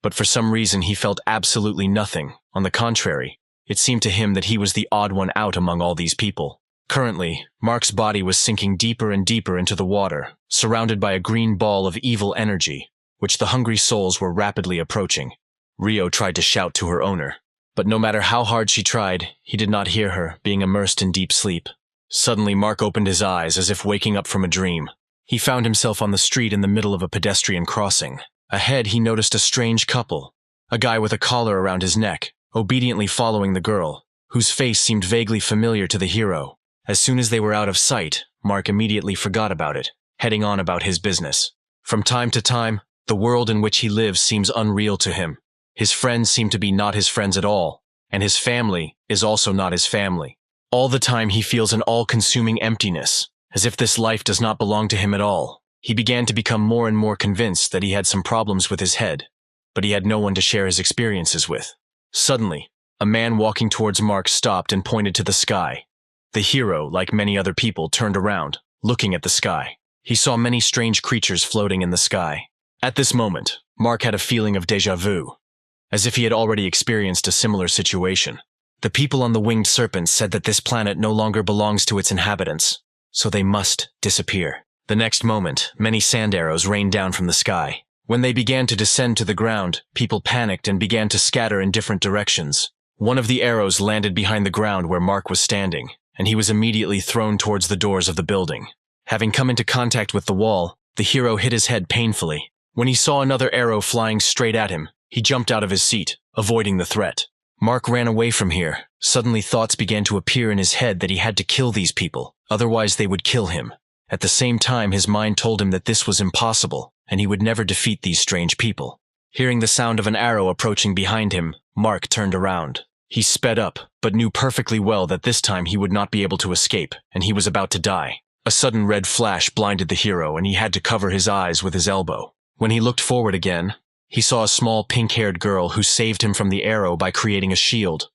But for some reason, he felt absolutely nothing. On the contrary, it seemed to him that he was the odd one out among all these people. Currently, Mark's body was sinking deeper and deeper into the water, surrounded by a green ball of evil energy, which the hungry souls were rapidly approaching. Rio tried to shout to her owner, but no matter how hard she tried, he did not hear her, being immersed in deep sleep. Suddenly, Mark opened his eyes as if waking up from a dream. He found himself on the street in the middle of a pedestrian crossing. Ahead, he noticed a strange couple, a guy with a collar around his neck, obediently following the girl, whose face seemed vaguely familiar to the hero. As soon as they were out of sight, Mark immediately forgot about it, heading on about his business. From time to time, the world in which he lives seems unreal to him. His friends seem to be not his friends at all, and his family is also not his family. All the time he feels an all-consuming emptiness, as if this life does not belong to him at all. He began to become more and more convinced that he had some problems with his head, but he had no one to share his experiences with. Suddenly, a man walking towards Mark stopped and pointed to the sky. The hero, like many other people, turned around, looking at the sky. He saw many strange creatures floating in the sky. At this moment, Mark had a feeling of déjà vu, as if he had already experienced a similar situation. The people on the winged serpents said that this planet no longer belongs to its inhabitants, so they must disappear. The next moment, many sand arrows rained down from the sky. When they began to descend to the ground, people panicked and began to scatter in different directions. One of the arrows landed behind the ground where Mark was standing, and he was immediately thrown towards the doors of the building. Having come into contact with the wall, the hero hit his head painfully. When he saw another arrow flying straight at him, he jumped out of his seat, avoiding the threat. Mark ran away from here. Suddenly thoughts began to appear in his head that he had to kill these people, otherwise they would kill him. At the same time, his mind told him that this was impossible, and he would never defeat these strange people. Hearing the sound of an arrow approaching behind him, Mark turned around. He sped up, but knew perfectly well that this time he would not be able to escape, and he was about to die. A sudden red flash blinded the hero, and he had to cover his eyes with his elbow. When he looked forward again, he saw a small pink-haired girl who saved him from the arrow by creating a shield.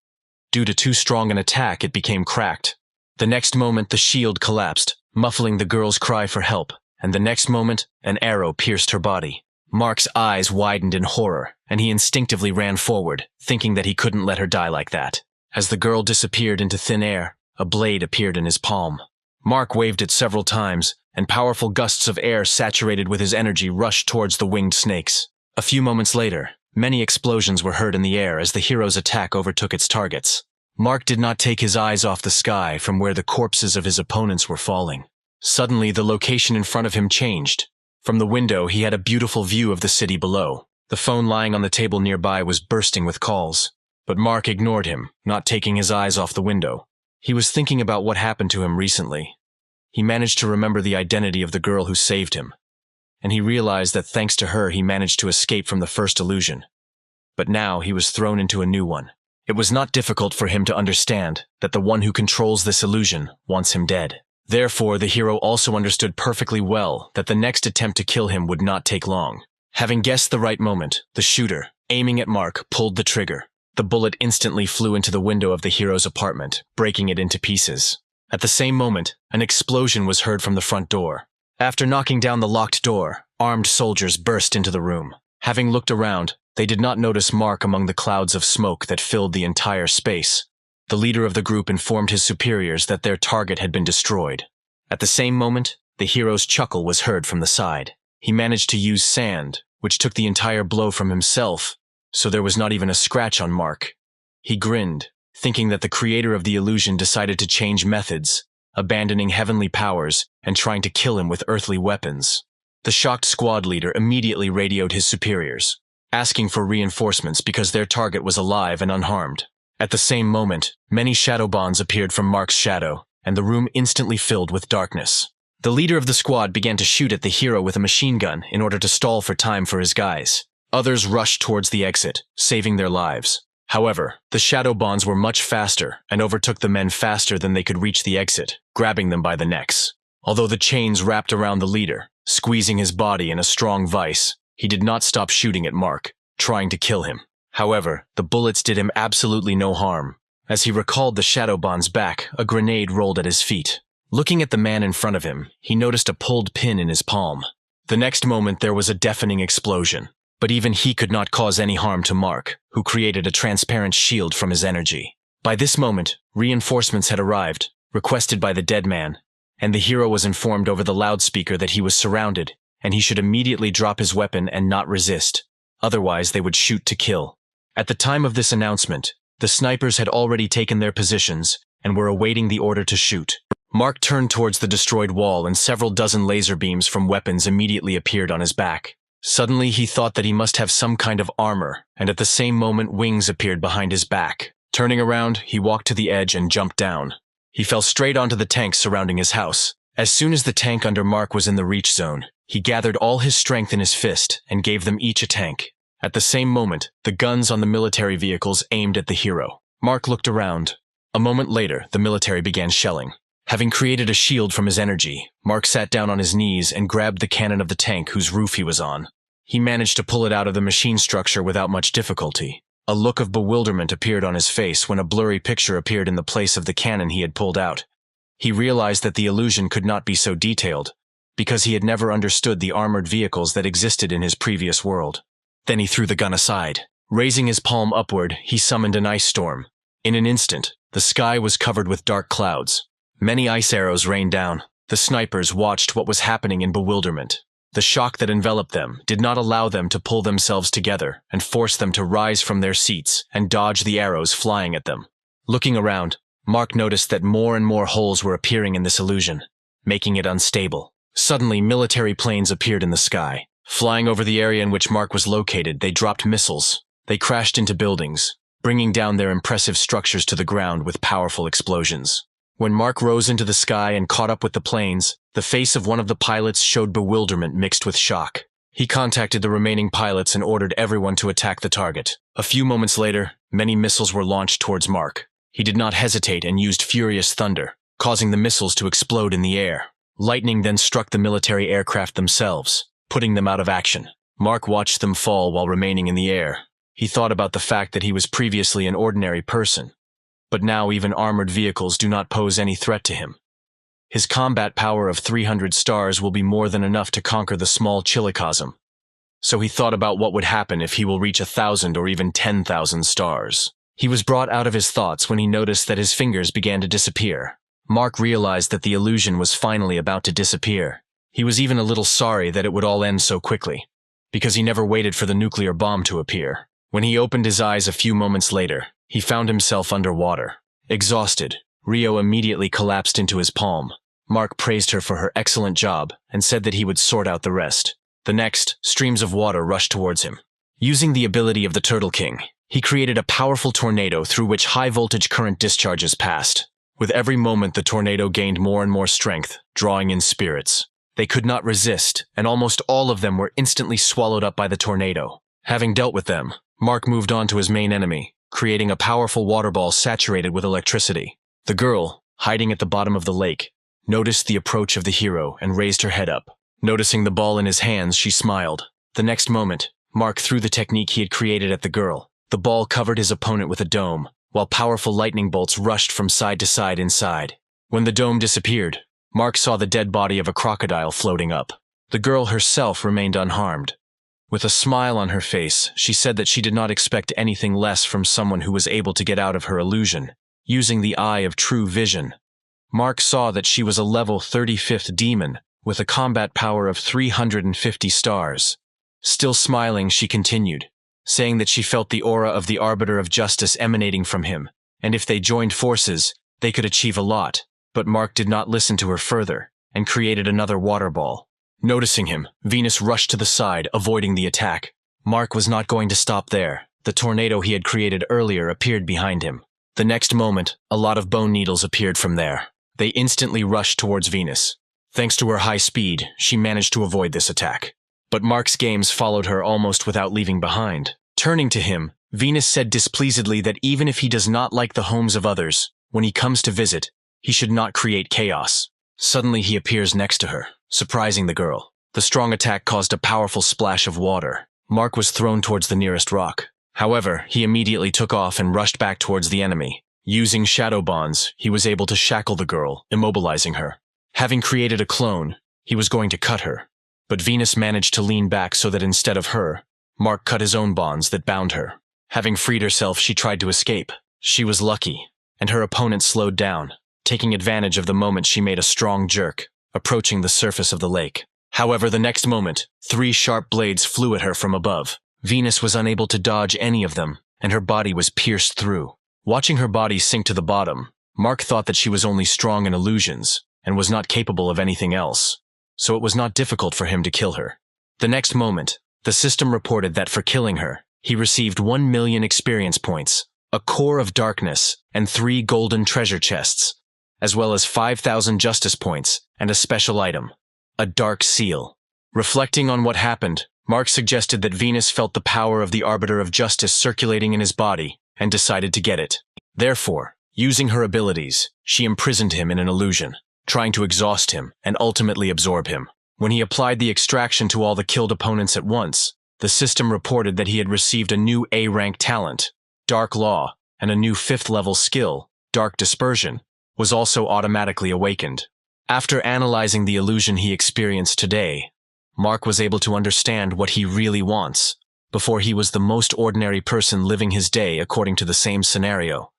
Due to too strong an attack, it became cracked. The next moment, the shield collapsed, muffling the girl's cry for help, and the next moment, an arrow pierced her body. Mark's eyes widened in horror, and he instinctively ran forward, thinking that he couldn't let her die like that. As the girl disappeared into thin air, a blade appeared in his palm. Mark waved it several times, and powerful gusts of air saturated with his energy rushed towards the winged snakes. A few moments later, many explosions were heard in the air as the hero's attack overtook its targets. Mark did not take his eyes off the sky from where the corpses of his opponents were falling. Suddenly, the location in front of him changed. From the window, he had a beautiful view of the city below. The phone lying on the table nearby was bursting with calls. But Mark ignored him, not taking his eyes off the window. He was thinking about what happened to him recently. He managed to remember the identity of the girl who saved him, and he realized that thanks to her he managed to escape from the first illusion. But now he was thrown into a new one. It was not difficult for him to understand that the one who controls this illusion wants him dead. Therefore, the hero also understood perfectly well that the next attempt to kill him would not take long. Having guessed the right moment, the shooter, aiming at Mark, pulled the trigger. The bullet instantly flew into the window of the hero's apartment, breaking it into pieces. At the same moment, an explosion was heard from the front door. After knocking down the locked door, armed soldiers burst into the room. Having looked around, they did not notice Mark among the clouds of smoke that filled the entire space. The leader of the group informed his superiors that their target had been destroyed. At the same moment, the hero's chuckle was heard from the side. He managed to use sand, which took the entire blow from himself, so there was not even a scratch on Mark. He grinned, thinking that the creator of the illusion decided to change methods, abandoning heavenly powers and trying to kill him with earthly weapons. The shocked squad leader immediately radioed his superiors, asking for reinforcements because their target was alive and unharmed. At the same moment, many shadow bonds appeared from Mark's shadow, and the room instantly filled with darkness. The leader of the squad began to shoot at the hero with a machine gun in order to stall for time for his guys. Others rushed towards the exit, saving their lives. However, the shadow bonds were much faster and overtook the men faster than they could reach the exit, grabbing them by the necks. Although the chains wrapped around the leader, squeezing his body in a strong vice, he did not stop shooting at Mark, trying to kill him. However, the bullets did him absolutely no harm. As he recalled the shadow bonds back, a grenade rolled at his feet. Looking at the man in front of him, he noticed a pulled pin in his palm. The next moment there was a deafening explosion. But even he could not cause any harm to Mark, who created a transparent shield from his energy. By this moment, reinforcements had arrived, requested by the dead man, and the hero was informed over the loudspeaker that he was surrounded, and he should immediately drop his weapon and not resist. Otherwise, they would shoot to kill. At the time of this announcement, the snipers had already taken their positions and were awaiting the order to shoot. Mark turned towards the destroyed wall, and several dozen laser beams from weapons immediately appeared on his back. Suddenly, he thought that he must have some kind of armor, and at the same moment wings appeared behind his back. Turning around, he walked to the edge and jumped down. He fell straight onto the tanks surrounding his house. As soon as the tank under Mark was in the reach zone, he gathered all his strength in his fist and gave them each a tank. At the same moment, the guns on the military vehicles aimed at the hero. Mark looked around. A moment later, the military began shelling. Having created a shield from his energy, Mark sat down on his knees and grabbed the cannon of the tank whose roof he was on. He managed to pull it out of the machine structure without much difficulty. A look of bewilderment appeared on his face when a blurry picture appeared in the place of the cannon he had pulled out. He realized that the illusion could not be so detailed, because he had never understood the armored vehicles that existed in his previous world. Then he threw the gun aside. Raising his palm upward, he summoned an ice storm. In an instant, the sky was covered with dark clouds. Many ice arrows rained down. The snipers watched what was happening in bewilderment. The shock that enveloped them did not allow them to pull themselves together and force them to rise from their seats and dodge the arrows flying at them. Looking around, Mark noticed that more and more holes were appearing in this illusion, making it unstable. Suddenly, military planes appeared in the sky. Flying over the area in which Mark was located, they dropped missiles. They crashed into buildings, bringing down their impressive structures to the ground with powerful explosions. When Mark rose into the sky and caught up with the planes, the face of one of the pilots showed bewilderment mixed with shock. He contacted the remaining pilots and ordered everyone to attack the target. A few moments later, many missiles were launched towards Mark. He did not hesitate and used furious thunder, causing the missiles to explode in the air. Lightning then struck the military aircraft themselves, putting them out of action. Mark watched them fall while remaining in the air. He thought about the fact that he was previously an ordinary person, but now even armored vehicles do not pose any threat to him. His combat power of 300 stars will be more than enough to conquer the small Chilicosm. So he thought about what would happen if he will reach 1,000 or even 10,000 stars. He was brought out of his thoughts when he noticed that his fingers began to disappear. Mark realized that the illusion was finally about to disappear. He was even a little sorry that it would all end so quickly, because he never waited for the nuclear bomb to appear. When he opened his eyes a few moments later, he found himself underwater. Exhausted, Rio immediately collapsed into his palm. Mark praised her for her excellent job and said that he would sort out the rest. The next, streams of water rushed towards him. Using the ability of the Turtle King, he created a powerful tornado through which high-voltage current discharges passed. With every moment, the tornado gained more and more strength, drawing in spirits. They could not resist, and almost all of them were instantly swallowed up by the tornado. Having dealt with them, Mark moved on to his main enemy, creating a powerful water ball saturated with electricity. The girl, hiding at the bottom of the lake, noticed the approach of the hero and raised her head up. Noticing the ball in his hands, she smiled. The next moment, Mark threw the technique he had created at the girl. The ball covered his opponent with a dome, while powerful lightning bolts rushed from side to side inside. When the dome disappeared, Mark saw the dead body of a crocodile floating up. The girl herself remained unharmed. With a smile on her face, she said that she did not expect anything less from someone who was able to get out of her illusion. Using the eye of true vision, Mark saw that she was a level 35th demon with a combat power of 350 stars. Still smiling, she continued, saying that she felt the aura of the Arbiter of Justice emanating from him, and if they joined forces, they could achieve a lot. But Mark did not listen to her further, and created another water ball. Noticing him, Venus rushed to the side, avoiding the attack. Mark was not going to stop there. The tornado he had created earlier appeared behind him. The next moment, a lot of bone needles appeared from there. They instantly rushed towards Venus. Thanks to her high speed, she managed to avoid this attack. But Mark's games followed her almost without leaving behind. Turning to him, Venus said displeasedly that even if he does not like the homes of others, when he comes to visit, he should not create chaos. Suddenly he appears next to her, surprising the girl. The strong attack caused a powerful splash of water. Mark was thrown towards the nearest rock. However, he immediately took off and rushed back towards the enemy. Using shadow bonds, he was able to shackle the girl, immobilizing her. Having created a clone, he was going to cut her. But Venus managed to lean back so that instead of her, Mark cut his own bonds that bound her. Having freed herself, she tried to escape. She was lucky, and her opponent slowed down, taking advantage of the moment she made a strong jerk, approaching the surface of the lake. However, the next moment, 3 sharp blades flew at her from above. Venus was unable to dodge any of them, and her body was pierced through. Watching her body sink to the bottom, Mark thought that she was only strong in illusions, and was not capable of anything else, so it was not difficult for him to kill her. The next moment, the system reported that for killing her, he received 1 million experience points, a core of darkness, and 3 golden treasure chests, as well as 5,000 justice points and a special item, a dark seal. Reflecting on what happened, Mark suggested that Venus felt the power of the Arbiter of Justice circulating in his body and decided to get it. Therefore, Using her abilities, she imprisoned him in an illusion, trying to exhaust him and ultimately absorb him. When he applied the extraction to all the killed opponents at once, the system reported that he had received a new A-rank talent, Dark Law, and a new 5th-level skill, Dark Dispersion, was also automatically awakened. After analyzing the illusion he experienced today, Mark was able to understand what he really wants. Before, he was the most ordinary person living his day according to the same scenario.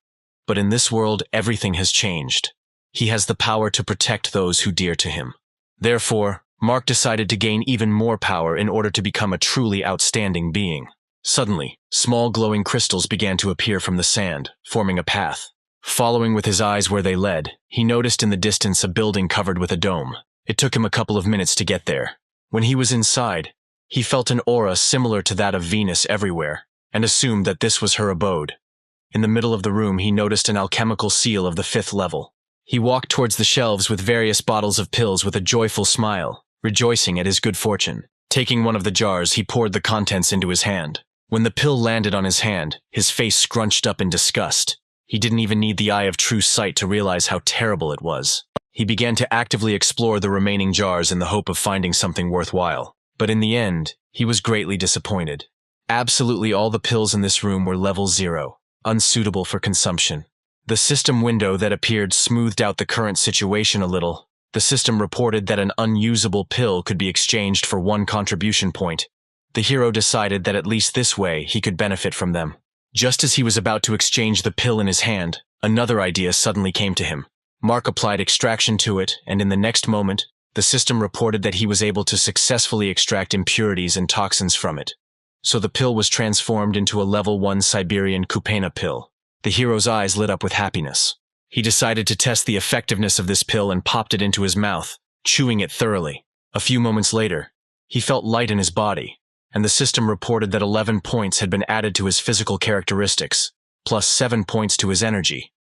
But in this world, everything has changed. He has the power to protect those who dear to him. Therefore, Mark decided to gain even more power in order to become a truly outstanding being. Suddenly, small glowing crystals began to appear from the sand, forming a path. Following with his eyes where they led, he noticed in the distance a building covered with a dome. It took him a couple of minutes to get there. When he was inside, he felt an aura similar to that of Venus everywhere, and assumed that this was her abode. In the middle of the room, he noticed an alchemical seal of the 5th level. He walked towards the shelves with various bottles of pills with a joyful smile, rejoicing at his good fortune. Taking one of the jars, he poured the contents into his hand. When the pill landed on his hand, his face scrunched up in disgust. He didn't even need the eye of true sight to realize how terrible it was. He began to actively explore the remaining jars in the hope of finding something worthwhile. But in the end, he was greatly disappointed. Absolutely all the pills in this room were level 0, unsuitable for consumption. The system window that appeared smoothed out the current situation a little. The system reported that an unusable pill could be exchanged for 1 contribution point. The hero decided that at least this way he could benefit from them. Just as he was about to exchange the pill in his hand, another idea suddenly came to him. Mark applied extraction to it, and in the next moment, the system reported that he was able to successfully extract impurities and toxins from it. So the pill was transformed into a level 1 Siberian Kupena pill. The hero's eyes lit up with happiness. He decided to test the effectiveness of this pill and popped it into his mouth, chewing it thoroughly. A few moments later, he felt light in his body, and the system reported that 11 points had been added to his physical characteristics, plus 7 points to his energy,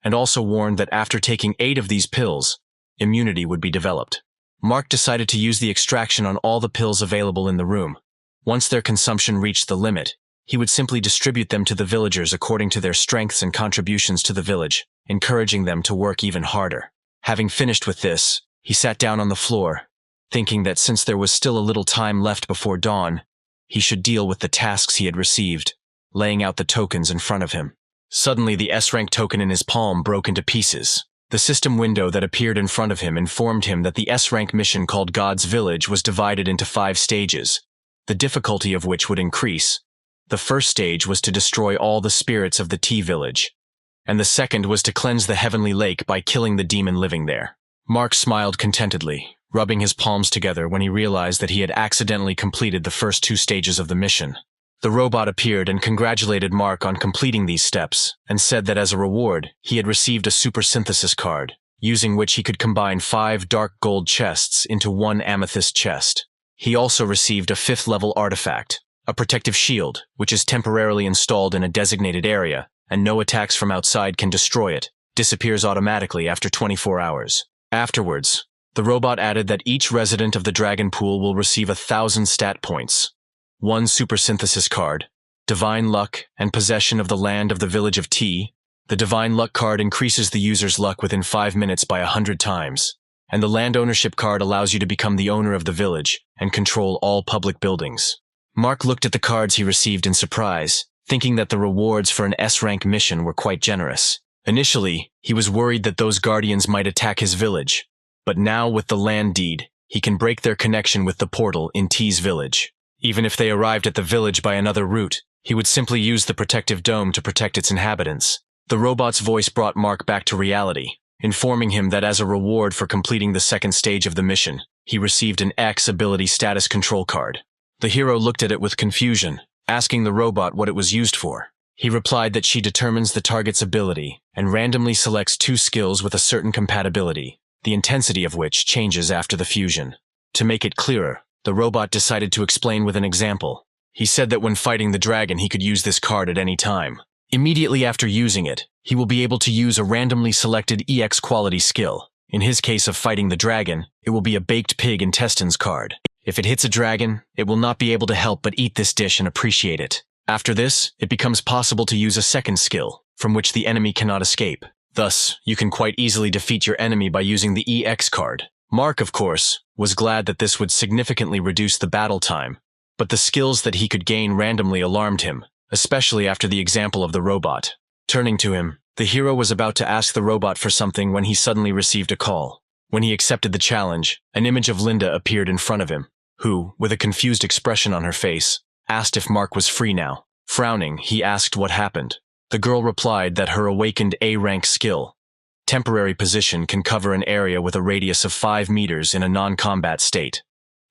and also warned that after taking 8 of these pills, immunity would be developed. Mark decided to use the extraction on all the pills available in the room. Once their consumption reached the limit, he would simply distribute them to the villagers according to their strengths and contributions to the village, encouraging them to work even harder. Having finished with this, he sat down on the floor, thinking that since there was still a little time left before dawn, he should deal with the tasks he had received, laying out the tokens in front of him. Suddenly, the S-rank token in his palm broke into pieces. The system window that appeared in front of him informed him that the S-rank mission called God's Village was divided into 5 stages, the difficulty of which would increase. The first stage was to destroy all the spirits of the T-village, and the second was to cleanse the heavenly lake by killing the demon living there. Mark smiled contentedly, rubbing his palms together when he realized that he had accidentally completed the first 2 stages of the mission. The robot appeared and congratulated Mark on completing these steps, and said that as a reward, he had received a super synthesis card, using which he could combine 5 dark gold chests into 1 amethyst chest. He also received a 5th-level artifact, a protective shield, which is temporarily installed in a designated area, and no attacks from outside can destroy it, disappears automatically after 24 hours. Afterwards, the robot added that each resident of the Dragon Pool will receive 1,000 stat points, 1 super synthesis card, divine luck, and possession of the land of the village of T. The divine luck card increases the user's luck within 5 minutes by 100 times, and the land ownership card allows you to become the owner of the village and control all public buildings. Mark looked at the cards he received in surprise, thinking that the rewards for an S-rank mission were quite generous. Initially, he was worried that those guardians might attack his village, but now with the land deed, he can break their connection with the portal in T's village. Even if they arrived at the village by another route, he would simply use the protective dome to protect its inhabitants. The robot's voice brought Mark back to reality, informing him that as a reward for completing the second stage of the mission, he received an X ability status control card. The hero looked at it with confusion, asking the robot what it was used for. He replied that she determines the target's ability and randomly selects 2 skills with a certain compatibility, the intensity of which changes after the fusion. To make it clearer, the robot decided to explain with an example. He said that when fighting the dragon, he could use this card at any time. Immediately after using it, he will be able to use a randomly selected EX quality skill. In his case of fighting the dragon, it will be a baked pig intestines card. If it hits a dragon, it will not be able to help but eat this dish and appreciate it. After this, it becomes possible to use a second skill, from which the enemy cannot escape. Thus, you can quite easily defeat your enemy by using the EX card. Mark, of course, was glad that this would significantly reduce the battle time, but the skills that he could gain randomly alarmed him, especially after the example of the robot. Turning to him, the hero was about to ask the robot for something when he suddenly received a call. When he accepted the challenge, an image of Linda appeared in front of him, who, with a confused expression on her face, asked if Mark was free now. Frowning, he asked what happened. The girl replied that her awakened A-rank skill, temporary position, can cover an area with a radius of 5 meters in a non-combat state.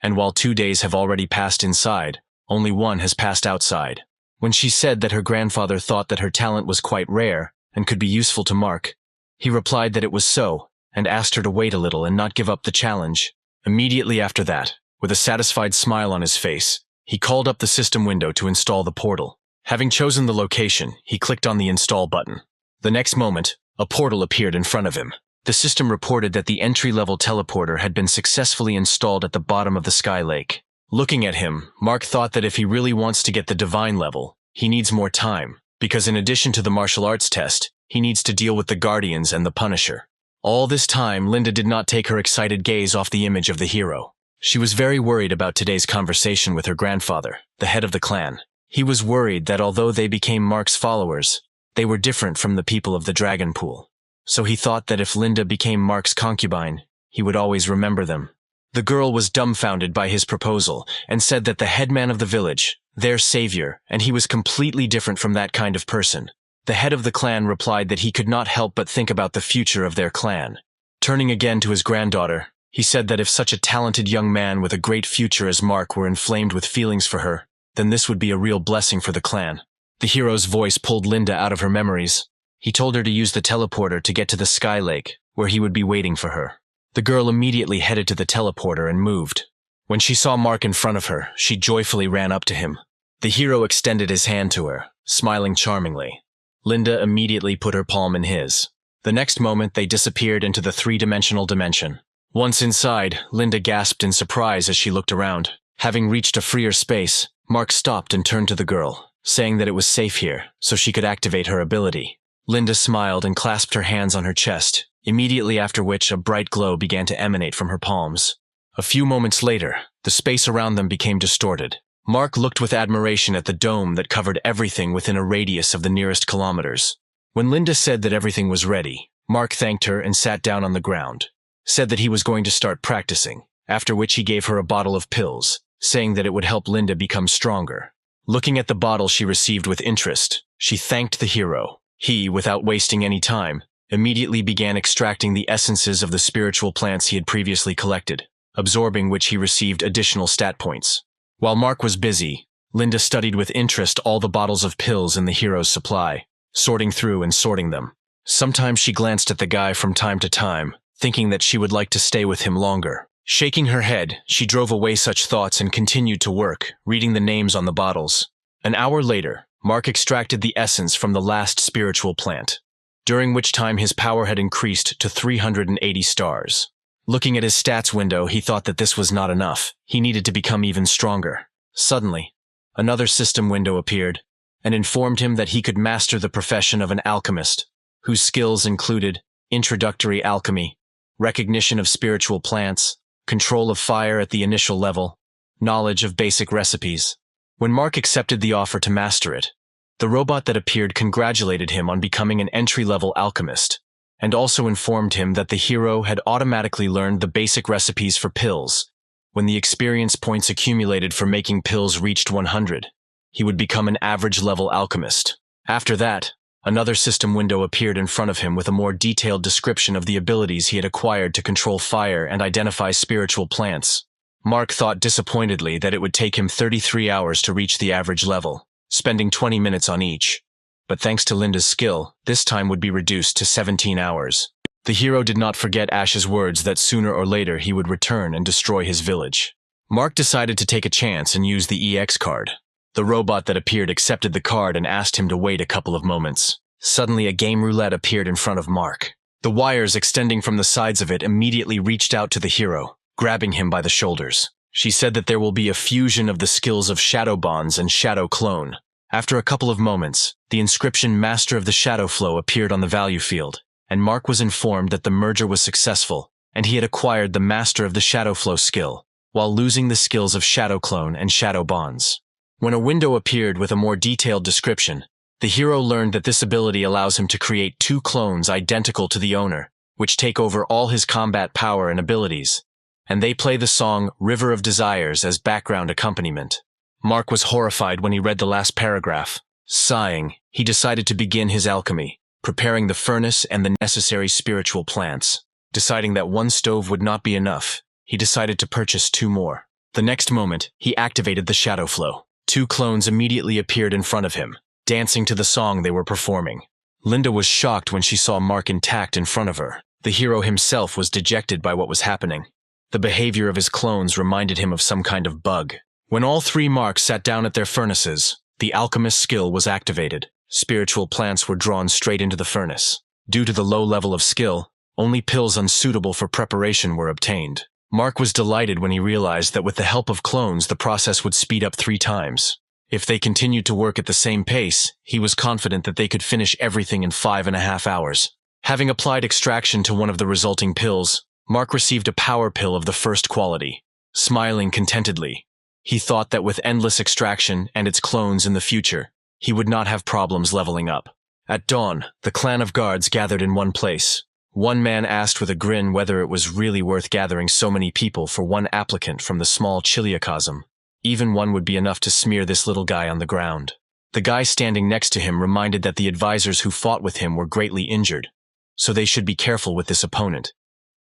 And while 2 days have already passed inside, only 1 has passed outside. When she said that her grandfather thought that her talent was quite rare and could be useful to Mark, he replied that it was so, and asked her to wait a little and not give up the challenge. Immediately after that, with a satisfied smile on his face, he called up the system window to install the portal. Having chosen the location, he clicked on the install button. The next moment, a portal appeared in front of him. The system reported that the entry-level teleporter had been successfully installed at the bottom of the Sky Lake. Looking at him, Mark thought that if he really wants to get the divine level, he needs more time, because in addition to the martial arts test, he needs to deal with the Guardians and the Punisher. All this time, Linda did not take her excited gaze off the image of the hero. She was very worried about today's conversation with her grandfather, the head of the clan. He was worried that although they became Mark's followers, they were different from the people of the Dragon Pool. So he thought that if Linda became Mark's concubine, he would always remember them. The girl was dumbfounded by his proposal and said that the headman of the village, their savior, and he was completely different from that kind of person. The head of the clan replied that he could not help but think about the future of their clan. Turning again to his granddaughter, he said that if such a talented young man with a great future as Mark were inflamed with feelings for her, then this would be a real blessing for the clan. The hero's voice pulled Linda out of her memories. He told her to use the teleporter to get to the Sky Lake, where he would be waiting for her. The girl immediately headed to the teleporter and moved. When she saw Mark in front of her, she joyfully ran up to him. The hero extended his hand to her, smiling charmingly. Linda immediately put her palm in his. The next moment, they disappeared into the 3-dimensional dimension. Once inside, Linda gasped in surprise as she looked around. Having reached a freer space, Mark stopped and turned to the girl, saying that it was safe here, so she could activate her ability. Linda smiled and clasped her hands on her chest, immediately after which a bright glow began to emanate from her palms. A few moments later, the space around them became distorted. Mark looked with admiration at the dome that covered everything within a radius of the nearest kilometers. When Linda said that everything was ready, Mark thanked her and sat down on the ground, said that he was going to start practicing, after which he gave her a bottle of pills, saying that it would help Linda become stronger. Looking at the bottle she received with interest, she thanked the hero. He, without wasting any time, immediately began extracting the essences of the spiritual plants he had previously collected, absorbing which he received additional stat points. While Mark was busy, Linda studied with interest all the bottles of pills in the hero's supply, sorting through and sorting them. Sometimes she glanced at the guy from time to time, thinking that she would like to stay with him longer. Shaking her head, she drove away such thoughts and continued to work, reading the names on the bottles. An hour later, Mark extracted the essence from the last spiritual plant, during which time his power had increased to 380 stars. Looking at his stats window, he thought that this was not enough. He needed to become even stronger. Suddenly, another system window appeared and informed him that he could master the profession of an alchemist, whose skills included introductory alchemy, recognition of spiritual plants, control of fire at the initial level, knowledge of basic recipes. When Mark accepted the offer to master it, the robot that appeared congratulated him on becoming an entry-level alchemist, and also informed him that the hero had automatically learned the basic recipes for pills. When the experience points accumulated for making pills reached 100, he would become an average-level alchemist. After that, another system window appeared in front of him with a more detailed description of the abilities he had acquired to control fire and identify spiritual plants. Mark thought disappointedly that it would take him 33 hours to reach the average level, spending 20 minutes on each. But thanks to Linda's skill, this time would be reduced to 17 hours. The hero did not forget Ash's words that sooner or later he would return and destroy his village. Mark decided to take a chance and use the EX card. The robot that appeared accepted the card and asked him to wait a couple of moments. Suddenly, a game roulette appeared in front of Mark. The wires extending from the sides of it immediately reached out to the hero, grabbing him by the shoulders. She said that there will be a fusion of the skills of Shadow Bonds and Shadow Clone. After a couple of moments, the inscription Master of the Shadow Flow appeared on the value field. and Mark was informed that the merger was successful, and he had acquired the Master of the Shadow Flow skill, while losing the skills of Shadow Clone and Shadow Bonds. When a window appeared with a more detailed description, the hero learned that this ability allows him to create 2 clones identical to the owner, which take over all his combat power and abilities, and they play the song River of Desires as background accompaniment. Mark was horrified when he read the last paragraph. Sighing, he decided to begin his alchemy, preparing the furnace and the necessary spiritual plants. Deciding that 1 stove would not be enough, he decided to purchase 2 more. The next moment, he activated the Shadow Flow. 2 clones immediately appeared in front of him, dancing to the song they were performing. Linda was shocked when she saw Mark intact in front of her. The hero himself was dejected by what was happening. The behavior of his clones reminded him of some kind of bug. When all 3 Marks sat down at their furnaces, the alchemist skill was activated. Spiritual plants were drawn straight into the furnace. Due to the low level of skill, only pills unsuitable for preparation were obtained. Mark was delighted when he realized that with the help of clones the process would speed up 3 times. If they continued to work at the same pace, he was confident that they could finish everything in 5.5 hours. Having applied extraction to one of the resulting pills, Mark received a power pill of the first quality. Smiling contentedly, he thought that with endless extraction and its clones in the future, he would not have problems leveling up. At dawn, the clan of guards gathered in one place. One man asked with a grin whether it was really worth gathering so many people for 1 applicant from the small chiliocosm. Even 1 would be enough to smear this little guy on the ground. The guy standing next to him reminded that the advisors who fought with him were greatly injured, so they should be careful with this opponent.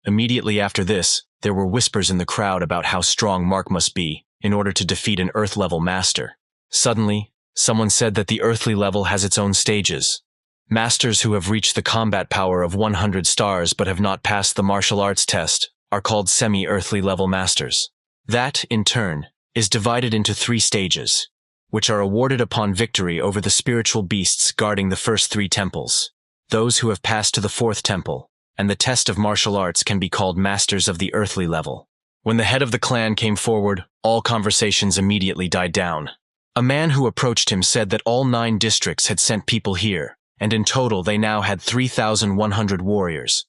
Immediately after this, there were whispers in the crowd about how strong Mark must be in order to defeat an Earth-level master. Suddenly, someone said that the earthly level has its own stages. Masters who have reached the combat power of 100 stars but have not passed the martial arts test are called semi-earthly level masters. That, in turn, is divided into 3 stages, which are awarded upon victory over the spiritual beasts guarding the first 3 temples. Those who have passed to the 4th temple and the test of martial arts can be called masters of the earthly level. When the head of the clan came forward, all conversations immediately died down. A man who approached him said that all 9 districts had sent people here, and in total they now had 3,100 warriors.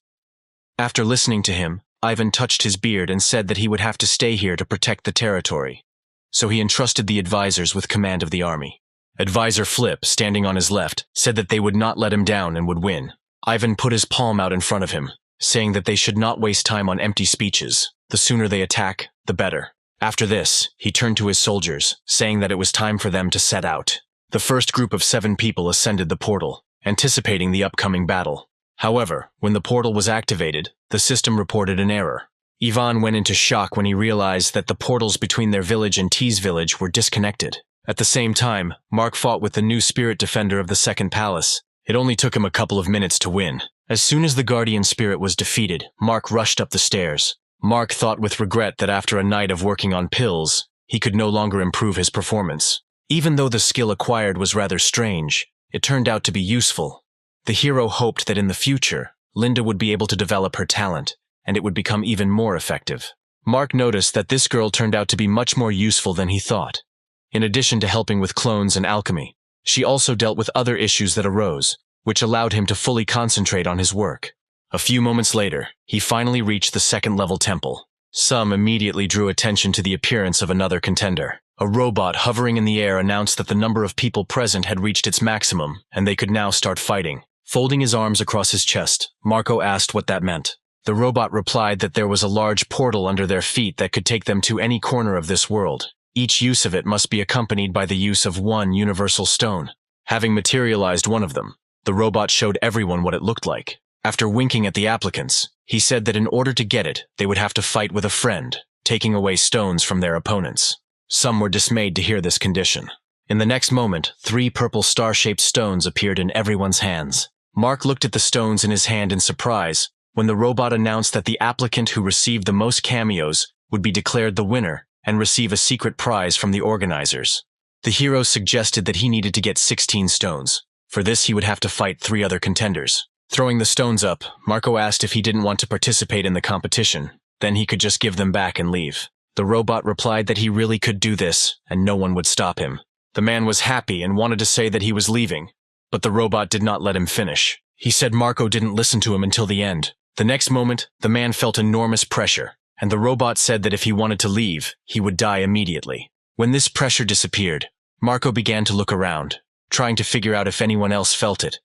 After listening to him, Ivan touched his beard and said that he would have to stay here to protect the territory. So he entrusted the advisors with command of the army. Advisor Flip, standing on his left, said that they would not let him down and would win. Ivan put his palm out in front of him, saying that they should not waste time on empty speeches. The sooner they attack, the better. After this, he turned to his soldiers, saying that it was time for them to set out. The first group of 7 people ascended the portal, anticipating the upcoming battle. However, when the portal was activated, the system reported an error. Ivan went into shock when he realized that the portals between their village and T's village were disconnected. At the same time, Mark fought with the new spirit defender of the second palace. It only took him a couple of minutes to win. As soon as the guardian spirit was defeated, Mark rushed up the stairs. Mark thought with regret that after a night of working on pills, he could no longer improve his performance. Even though the skill acquired was rather strange, it turned out to be useful. The hero hoped that in the future, Linda would be able to develop her talent, and it would become even more effective. Mark noticed that this girl turned out to be much more useful than he thought. In addition to helping with clones and alchemy, she also dealt with other issues that arose, which allowed him to fully concentrate on his work. A few moments later, he finally reached the 2nd-level temple. Some immediately drew attention to the appearance of another contender. A robot hovering in the air announced that the number of people present had reached its maximum, and they could now start fighting. Folding his arms across his chest, Marco asked what that meant. The robot replied that there was a large portal under their feet that could take them to any corner of this world. Each use of it must be accompanied by the use of 1 universal stone. Having materialized one of them, the robot showed everyone what it looked like. After winking at the applicants, he said that in order to get it, they would have to fight with a friend, taking away stones from their opponents. Some were dismayed to hear this condition. In the next moment, 3 purple star-shaped stones appeared in everyone's hands. Mark looked at the stones in his hand in surprise when the robot announced that the applicant who received the most cameos would be declared the winner and receive a secret prize from the organizers. The hero suggested that he needed to get 16 stones. For this, he would have to fight 3 other contenders. Throwing the stones up, Marco asked if he didn't want to participate in the competition. Then he could just give them back and leave. The robot replied that he really could do this, and no one would stop him. The man was happy and wanted to say that he was leaving, but the robot did not let him finish. He said Marco didn't listen to him until the end. The next moment, the man felt enormous pressure, and the robot said that if he wanted to leave, he would die immediately. When this pressure disappeared, Marco began to look around, trying to figure out if anyone else felt it.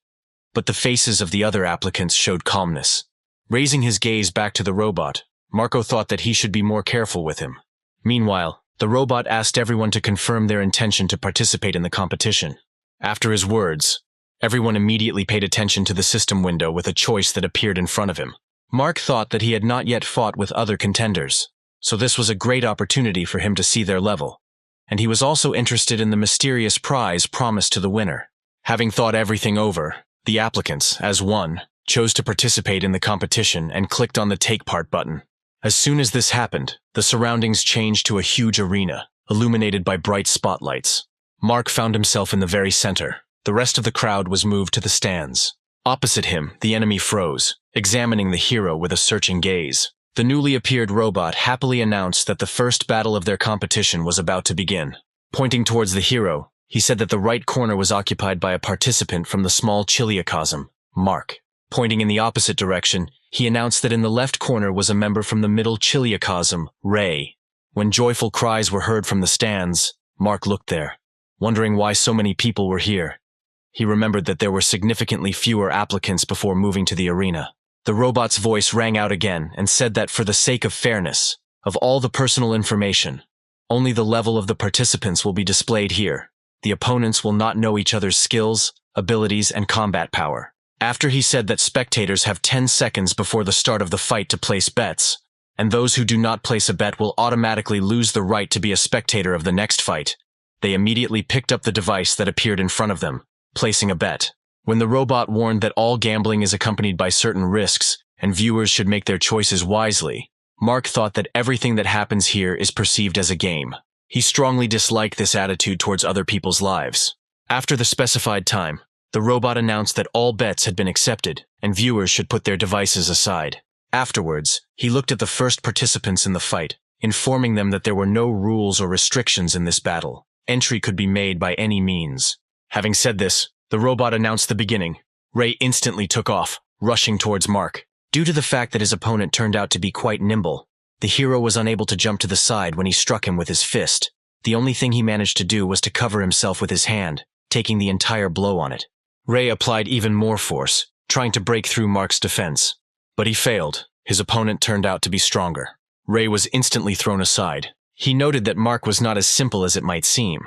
But the faces of the other applicants showed calmness. Raising his gaze back to the robot, Marco thought that he should be more careful with him. Meanwhile, the robot asked everyone to confirm their intention to participate in the competition. After his words, everyone immediately paid attention to the system window with a choice that appeared in front of him. Mark thought that he had not yet fought with other contenders, so this was a great opportunity for him to see their level. And he was also interested in the mysterious prize promised to the winner. Having thought everything over, the applicants, as one, chose to participate in the competition and clicked on the Take Part button. As soon as this happened, the surroundings changed to a huge arena, illuminated by bright spotlights. Mark found himself in the very center. The rest of the crowd was moved to the stands. Opposite him, the enemy froze, examining the hero with a searching gaze. The newly appeared robot happily announced that the first battle of their competition was about to begin. Pointing towards the hero, he said that the right corner was occupied by a participant from the small chiliocosm, Mark. Pointing in the opposite direction, he announced that in the left corner was a member from the middle chiliocosm, Ray. When joyful cries were heard from the stands, Mark looked there, wondering why so many people were here. He remembered that there were significantly fewer applicants before moving to the arena. The robot's voice rang out again and said that for the sake of fairness, of all the personal information, only the level of the participants will be displayed here. The opponents will not know each other's skills, abilities, and combat power. After he said that spectators have 10 seconds before the start of the fight to place bets, and those who do not place a bet will automatically lose the right to be a spectator of the next fight, they immediately picked up the device that appeared in front of them, placing a bet. When the robot warned that all gambling is accompanied by certain risks and viewers should make their choices wisely, Mark thought that everything that happens here is perceived as a game. He strongly disliked this attitude towards other people's lives. After the specified time, the robot announced that all bets had been accepted and viewers should put their devices aside. Afterwards, he looked at the first participants in the fight, informing them that there were no rules or restrictions in this battle. Entry could be made by any means. Having said this, the robot announced the beginning. Ray instantly took off, rushing towards Mark. Due to the fact that his opponent turned out to be quite nimble, the hero was unable to jump to the side when he struck him with his fist. The only thing he managed to do was to cover himself with his hand, taking the entire blow on it. Ray applied even more force, trying to break through Mark's defense. But he failed. His opponent turned out to be stronger. Ray was instantly thrown aside. He noted that Mark was not as simple as it might seem.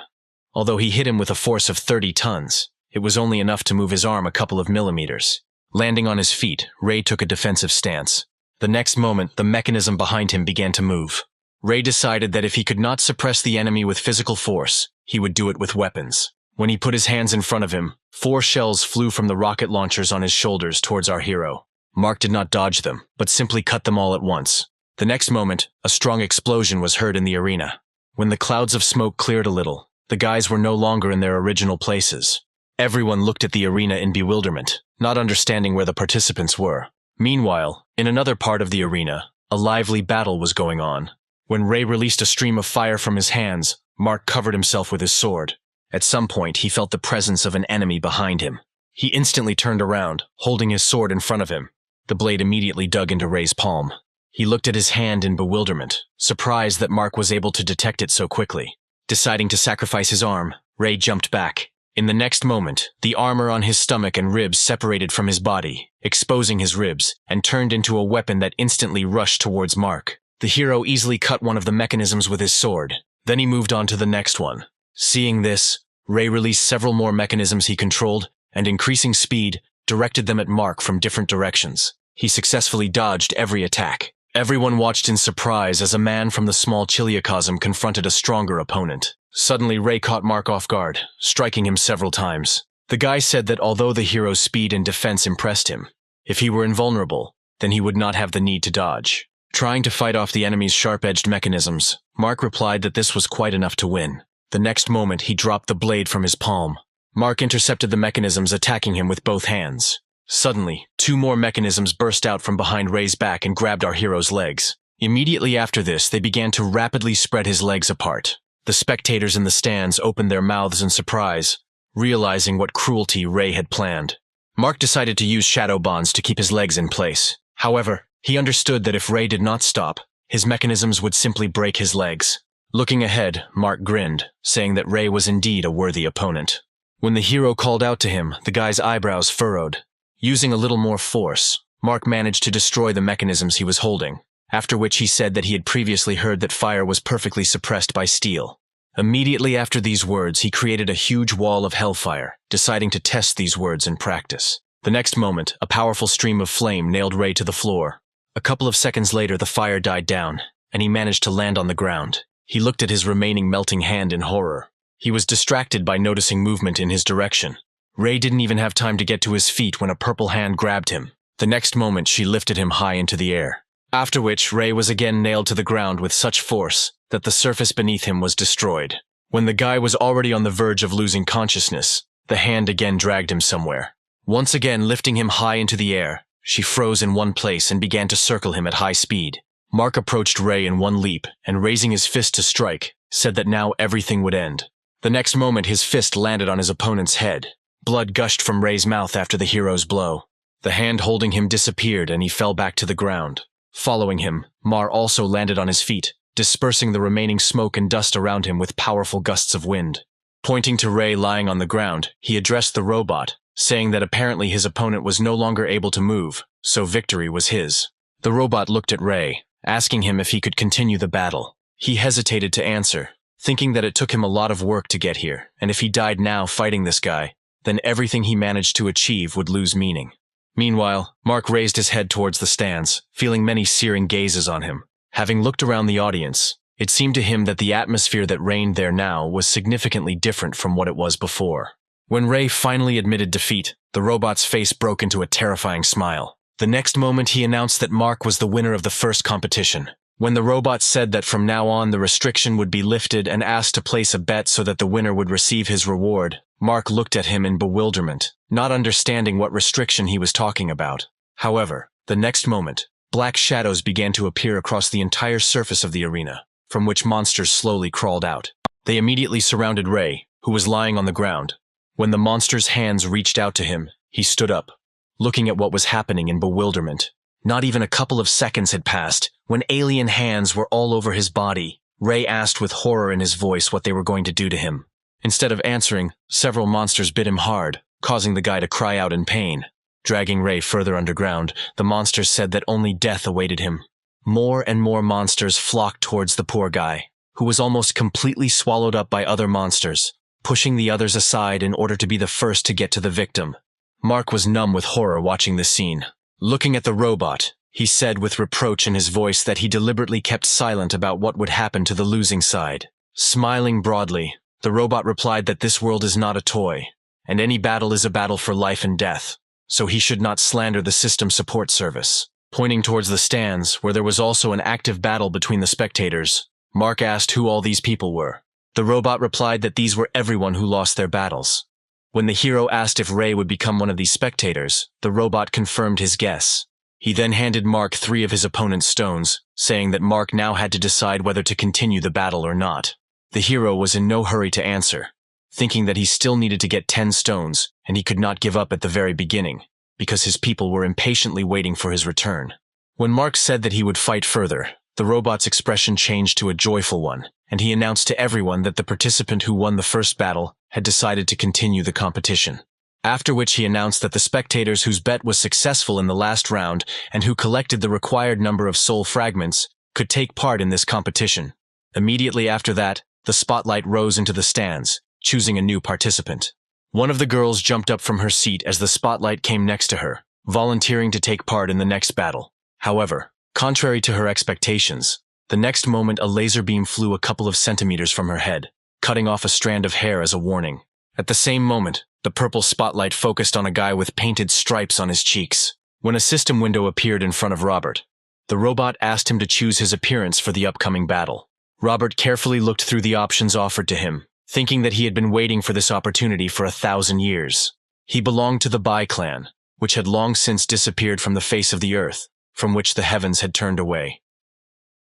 Although he hit him with a force of 30 tons, it was only enough to move his arm a couple of millimeters. Landing on his feet, Ray took a defensive stance. The next moment, the mechanism behind him began to move. Ray decided that if he could not suppress the enemy with physical force, he would do it with weapons. When he put his hands in front of him, 4 shells flew from the rocket launchers on his shoulders towards our hero. Mark did not dodge them, but simply cut them all at once. The next moment, a strong explosion was heard in the arena. When the clouds of smoke cleared a little, the guys were no longer in their original places. Everyone looked at the arena in bewilderment, not understanding where the participants were. Meanwhile, in another part of the arena, a lively battle was going on. When Ray released a stream of fire from his hands, Mark covered himself with his sword. At some point, he felt the presence of an enemy behind him. He instantly turned around, holding his sword in front of him. The blade immediately dug into Ray's palm. He looked at his hand in bewilderment, surprised that Mark was able to detect it so quickly. Deciding to sacrifice his arm, Ray jumped back. In the next moment, the armor on his stomach and ribs separated from his body, exposing his ribs, and turned into a weapon that instantly rushed towards Mark. The hero easily cut one of the mechanisms with his sword. Then he moved on to the next one. Seeing this, Ray released several more mechanisms he controlled, and increasing speed, directed them at Mark from different directions. He successfully dodged every attack. Everyone watched in surprise as a man from the small chiliocosm confronted a stronger opponent. Suddenly, Ray caught Mark off guard, striking him several times. The guy said that although the hero's speed and defense impressed him, if he were invulnerable, then he would not have the need to dodge. Trying to fight off the enemy's sharp-edged mechanisms, Mark replied that this was quite enough to win. The next moment, he dropped the blade from his palm. Mark intercepted the mechanisms, attacking him with both hands. Suddenly, 2 more mechanisms burst out from behind Ray's back and grabbed our hero's legs. Immediately after this, they began to rapidly spread his legs apart. The spectators in the stands opened their mouths in surprise, realizing what cruelty Ray had planned. Mark decided to use shadow bonds to keep his legs in place. However, he understood that if Ray did not stop, his mechanisms would simply break his legs. Looking ahead, Mark grinned, saying that Ray was indeed a worthy opponent. When the hero called out to him, the guy's eyebrows furrowed. Using a little more force, Mark managed to destroy the mechanisms he was holding, after which he said that he had previously heard that fire was perfectly suppressed by steel. Immediately after these words, he created a huge wall of hellfire, deciding to test these words in practice. The next moment, a powerful stream of flame nailed Ray to the floor. A couple of seconds later, the fire died down, and he managed to land on the ground. He looked at his remaining melting hand in horror. He was distracted by noticing movement in his direction. Ray didn't even have time to get to his feet when a purple hand grabbed him. The next moment, she lifted him high into the air. After which, Ray was again nailed to the ground with such force that the surface beneath him was destroyed. When the guy was already on the verge of losing consciousness, the hand again dragged him somewhere. Once again lifting him high into the air, she froze in one place and began to circle him at high speed. Mark approached Ray in one leap and, raising his fist to strike, said that now everything would end. The next moment, his fist landed on his opponent's head. Blood gushed from Ray's mouth after the hero's blow. The hand holding him disappeared and he fell back to the ground. Following him, Mar also landed on his feet, dispersing the remaining smoke and dust around him with powerful gusts of wind. Pointing to Ray lying on the ground, he addressed the robot, saying that apparently his opponent was no longer able to move, so victory was his. The robot looked at Ray, asking him if he could continue the battle. He hesitated to answer, thinking that it took him a lot of work to get here, and if he died now fighting this guy, then everything he managed to achieve would lose meaning. Meanwhile, Mark raised his head towards the stands, feeling many searing gazes on him. Having looked around the audience, it seemed to him that the atmosphere that reigned there now was significantly different from what it was before. When Ray finally admitted defeat, the robot's face broke into a terrifying smile. The next moment he announced that Mark was the winner of the first competition. When the robot said that from now on the restriction would be lifted and asked to place a bet so that the winner would receive his reward, Mark looked at him in bewilderment, not understanding what restriction he was talking about. However, the next moment, black shadows began to appear across the entire surface of the arena, from which monsters slowly crawled out. They immediately surrounded Ray, who was lying on the ground. When the monster's hands reached out to him, he stood up, looking at what was happening in bewilderment. Not even a couple of seconds had passed, when alien hands were all over his body. Ray asked with horror in his voice what they were going to do to him. Instead of answering, several monsters bit him hard, causing the guy to cry out in pain. Dragging Ray further underground, the monsters said that only death awaited him. More and more monsters flocked towards the poor guy, who was almost completely swallowed up by other monsters, pushing the others aside in order to be the first to get to the victim. Mark was numb with horror watching this scene. Looking at the robot, he said with reproach in his voice that he deliberately kept silent about what would happen to the losing side. Smiling broadly, the robot replied that this world is not a toy, and any battle is a battle for life and death, so he should not slander the system support service. Pointing towards the stands, where there was also an active battle between the spectators, Mark asked who all these people were. The robot replied that these were everyone who lost their battles. When the hero asked if Ray would become one of these spectators, the robot confirmed his guess. He then handed Mark 3 of his opponent's stones, saying that Mark now had to decide whether to continue the battle or not. The hero was in no hurry to answer, thinking that he still needed to get 10 stones, and he could not give up at the very beginning, because his people were impatiently waiting for his return. When Mark said that he would fight further, the robot's expression changed to a joyful one, and he announced to everyone that the participant who won the first battle had decided to continue the competition. After which he announced that the spectators whose bet was successful in the last round and who collected the required number of soul fragments could take part in this competition. Immediately after that, the spotlight rose into the stands, choosing a new participant. One of the girls jumped up from her seat as the spotlight came next to her, volunteering to take part in the next battle. However, contrary to her expectations, the next moment a laser beam flew a couple of centimeters from her head, cutting off a strand of hair as a warning. At the same moment, the purple spotlight focused on a guy with painted stripes on his cheeks. When a system window appeared in front of Robert, the robot asked him to choose his appearance for the upcoming battle. Robert carefully looked through the options offered to him, thinking that he had been waiting for this opportunity for 1,000 years. He belonged to the Bai clan, which had long since disappeared from the face of the earth, from which the heavens had turned away.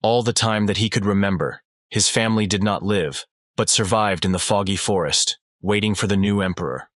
All the time that he could remember, his family did not live, but survived in the foggy forest, waiting for the new emperor.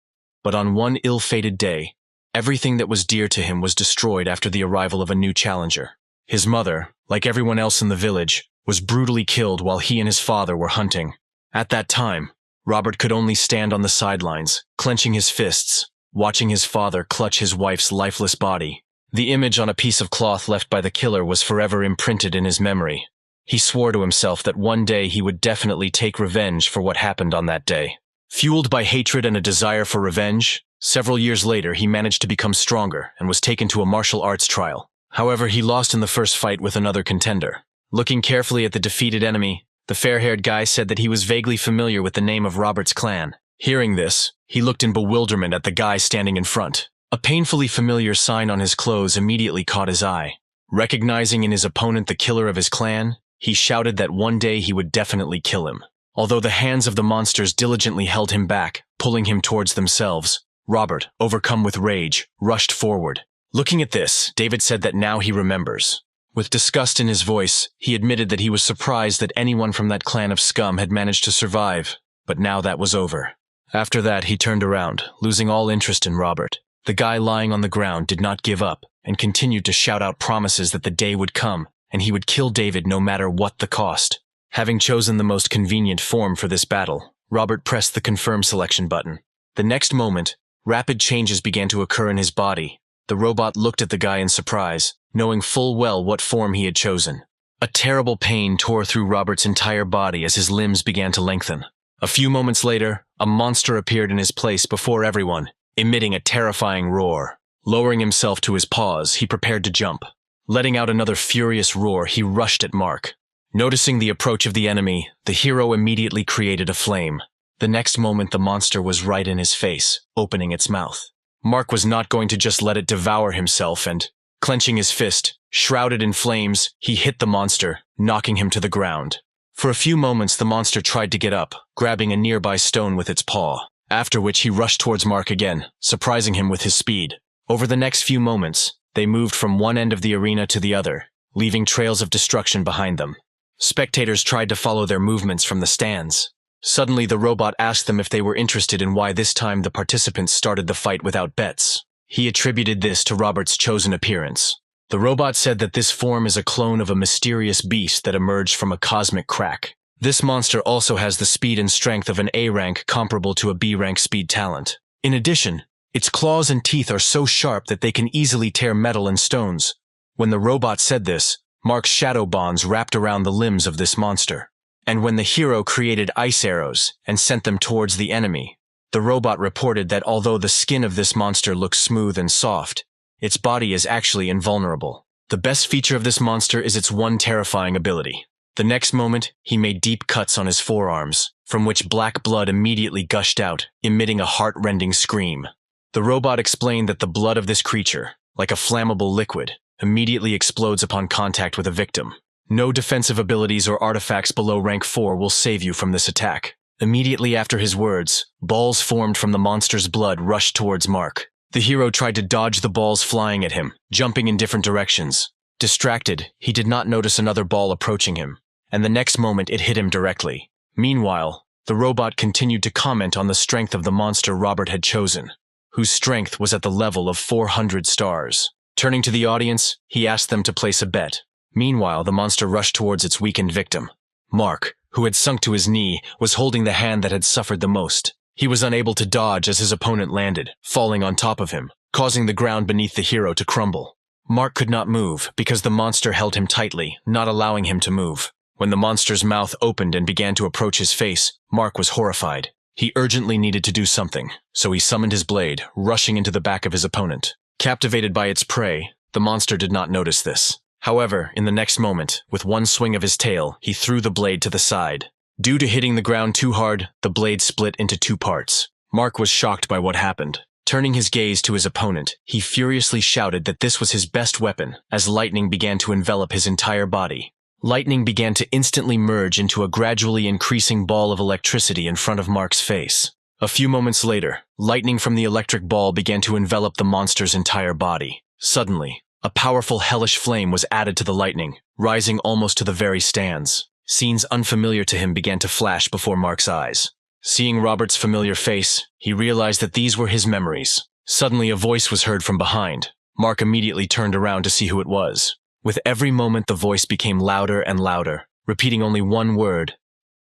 But on one ill-fated day, Everything that was dear to him was destroyed after the arrival of a new challenger. His mother, like everyone else in the village, was brutally killed while he and his father were hunting. At that time, Robert could only stand on the sidelines, clenching his fists, watching his father clutch his wife's lifeless body. The image on a piece of cloth left by the killer was forever imprinted in his memory. He swore to himself that one day he would definitely take revenge for what happened on that day. Fueled by hatred and a desire for revenge, several years later he managed to become stronger and was taken to a martial arts trial. However, he lost in the first fight with another contender. Looking carefully at the defeated enemy, the fair-haired guy said that he was vaguely familiar with the name of Robert's clan. Hearing this, he looked in bewilderment at the guy standing in front. A painfully familiar sign on his clothes immediately caught his eye. Recognizing in his opponent the killer of his clan, he shouted that one day he would definitely kill him. Although the hands of the monsters diligently held him back, pulling him towards themselves, Robert, overcome with rage, rushed forward. Looking at this, David said that now he remembers. With disgust in his voice, he admitted that he was surprised that anyone from that clan of scum had managed to survive, but now that was over. After that, he turned around, losing all interest in Robert. The guy lying on the ground did not give up, and continued to shout out promises that the day would come, and he would kill David no matter what the cost. Having chosen the most convenient form for this battle, Robert pressed the confirm selection button. The next moment, rapid changes began to occur in his body. The robot looked at the guy in surprise, knowing full well what form he had chosen. A terrible pain tore through Robert's entire body as his limbs began to lengthen. A few moments later, a monster appeared in his place before everyone, emitting a terrifying roar. Lowering himself to his paws, he prepared to jump. Letting out another furious roar, he rushed at Mark. Noticing the approach of the enemy, the hero immediately created a flame. The next moment, the monster was right in his face, opening its mouth. Mark was not going to just let it devour himself and, clenching his fist, shrouded in flames, he hit the monster, knocking him to the ground. For a few moments, the monster tried to get up, grabbing a nearby stone with its paw, after which he rushed towards Mark again, surprising him with his speed. Over the next few moments, they moved from one end of the arena to the other, leaving trails of destruction behind them. Spectators tried to follow their movements from the stands. Suddenly, the robot asked them if they were interested in why this time the participants started the fight without bets. He attributed this to Robert's chosen appearance. The robot said that this form is a clone of a mysterious beast that emerged from a cosmic crack. This monster also has the speed and strength of an A rank comparable to a B rank speed talent. In addition, its claws and teeth are so sharp that they can easily tear metal and stones. When the robot said this, Mark's shadow bonds wrapped around the limbs of this monster. And when the hero created ice arrows and sent them towards the enemy, the robot reported that although the skin of this monster looks smooth and soft, its body is actually invulnerable. The best feature of this monster is its one terrifying ability. The next moment, he made deep cuts on his forearms, from which black blood immediately gushed out, emitting a heart-rending scream. The robot explained that the blood of this creature, like a flammable liquid, immediately explodes upon contact with a victim. No defensive abilities or artifacts below rank 4 will save you from this attack. Immediately after his words, balls formed from the monster's blood rushed towards Mark. The hero tried to dodge the balls flying at him, jumping in different directions. Distracted, he did not notice another ball approaching him, and the next moment it hit him directly. Meanwhile, the robot continued to comment on the strength of the monster Robert had chosen, whose strength was at the level of 400 stars. Turning to the audience, he asked them to place a bet. Meanwhile, the monster rushed towards its weakened victim. Mark, who had sunk to his knee, was holding the hand that had suffered the most. He was unable to dodge as his opponent landed, falling on top of him, causing the ground beneath the hero to crumble. Mark could not move because the monster held him tightly, not allowing him to move. When the monster's mouth opened and began to approach his face, Mark was horrified. He urgently needed to do something, so he summoned his blade, rushing into the back of his opponent. Captivated by its prey, the monster did not notice this. However, in the next moment, with one swing of his tail, he threw the blade to the side. Due to hitting the ground too hard, the blade split into 2 parts. Mark was shocked by what happened. Turning his gaze to his opponent, he furiously shouted that this was his best weapon, as lightning began to envelop his entire body. Lightning began to instantly merge into a gradually increasing ball of electricity in front of Mark's face. A few moments later, lightning from the electric ball began to envelop the monster's entire body. Suddenly, a powerful hellish flame was added to the lightning, rising almost to the very stands. Scenes unfamiliar to him began to flash before Mark's eyes. Seeing Robert's familiar face, he realized that these were his memories. Suddenly a voice was heard from behind. Mark immediately turned around to see who it was. With every moment the voice became louder and louder, repeating only one word: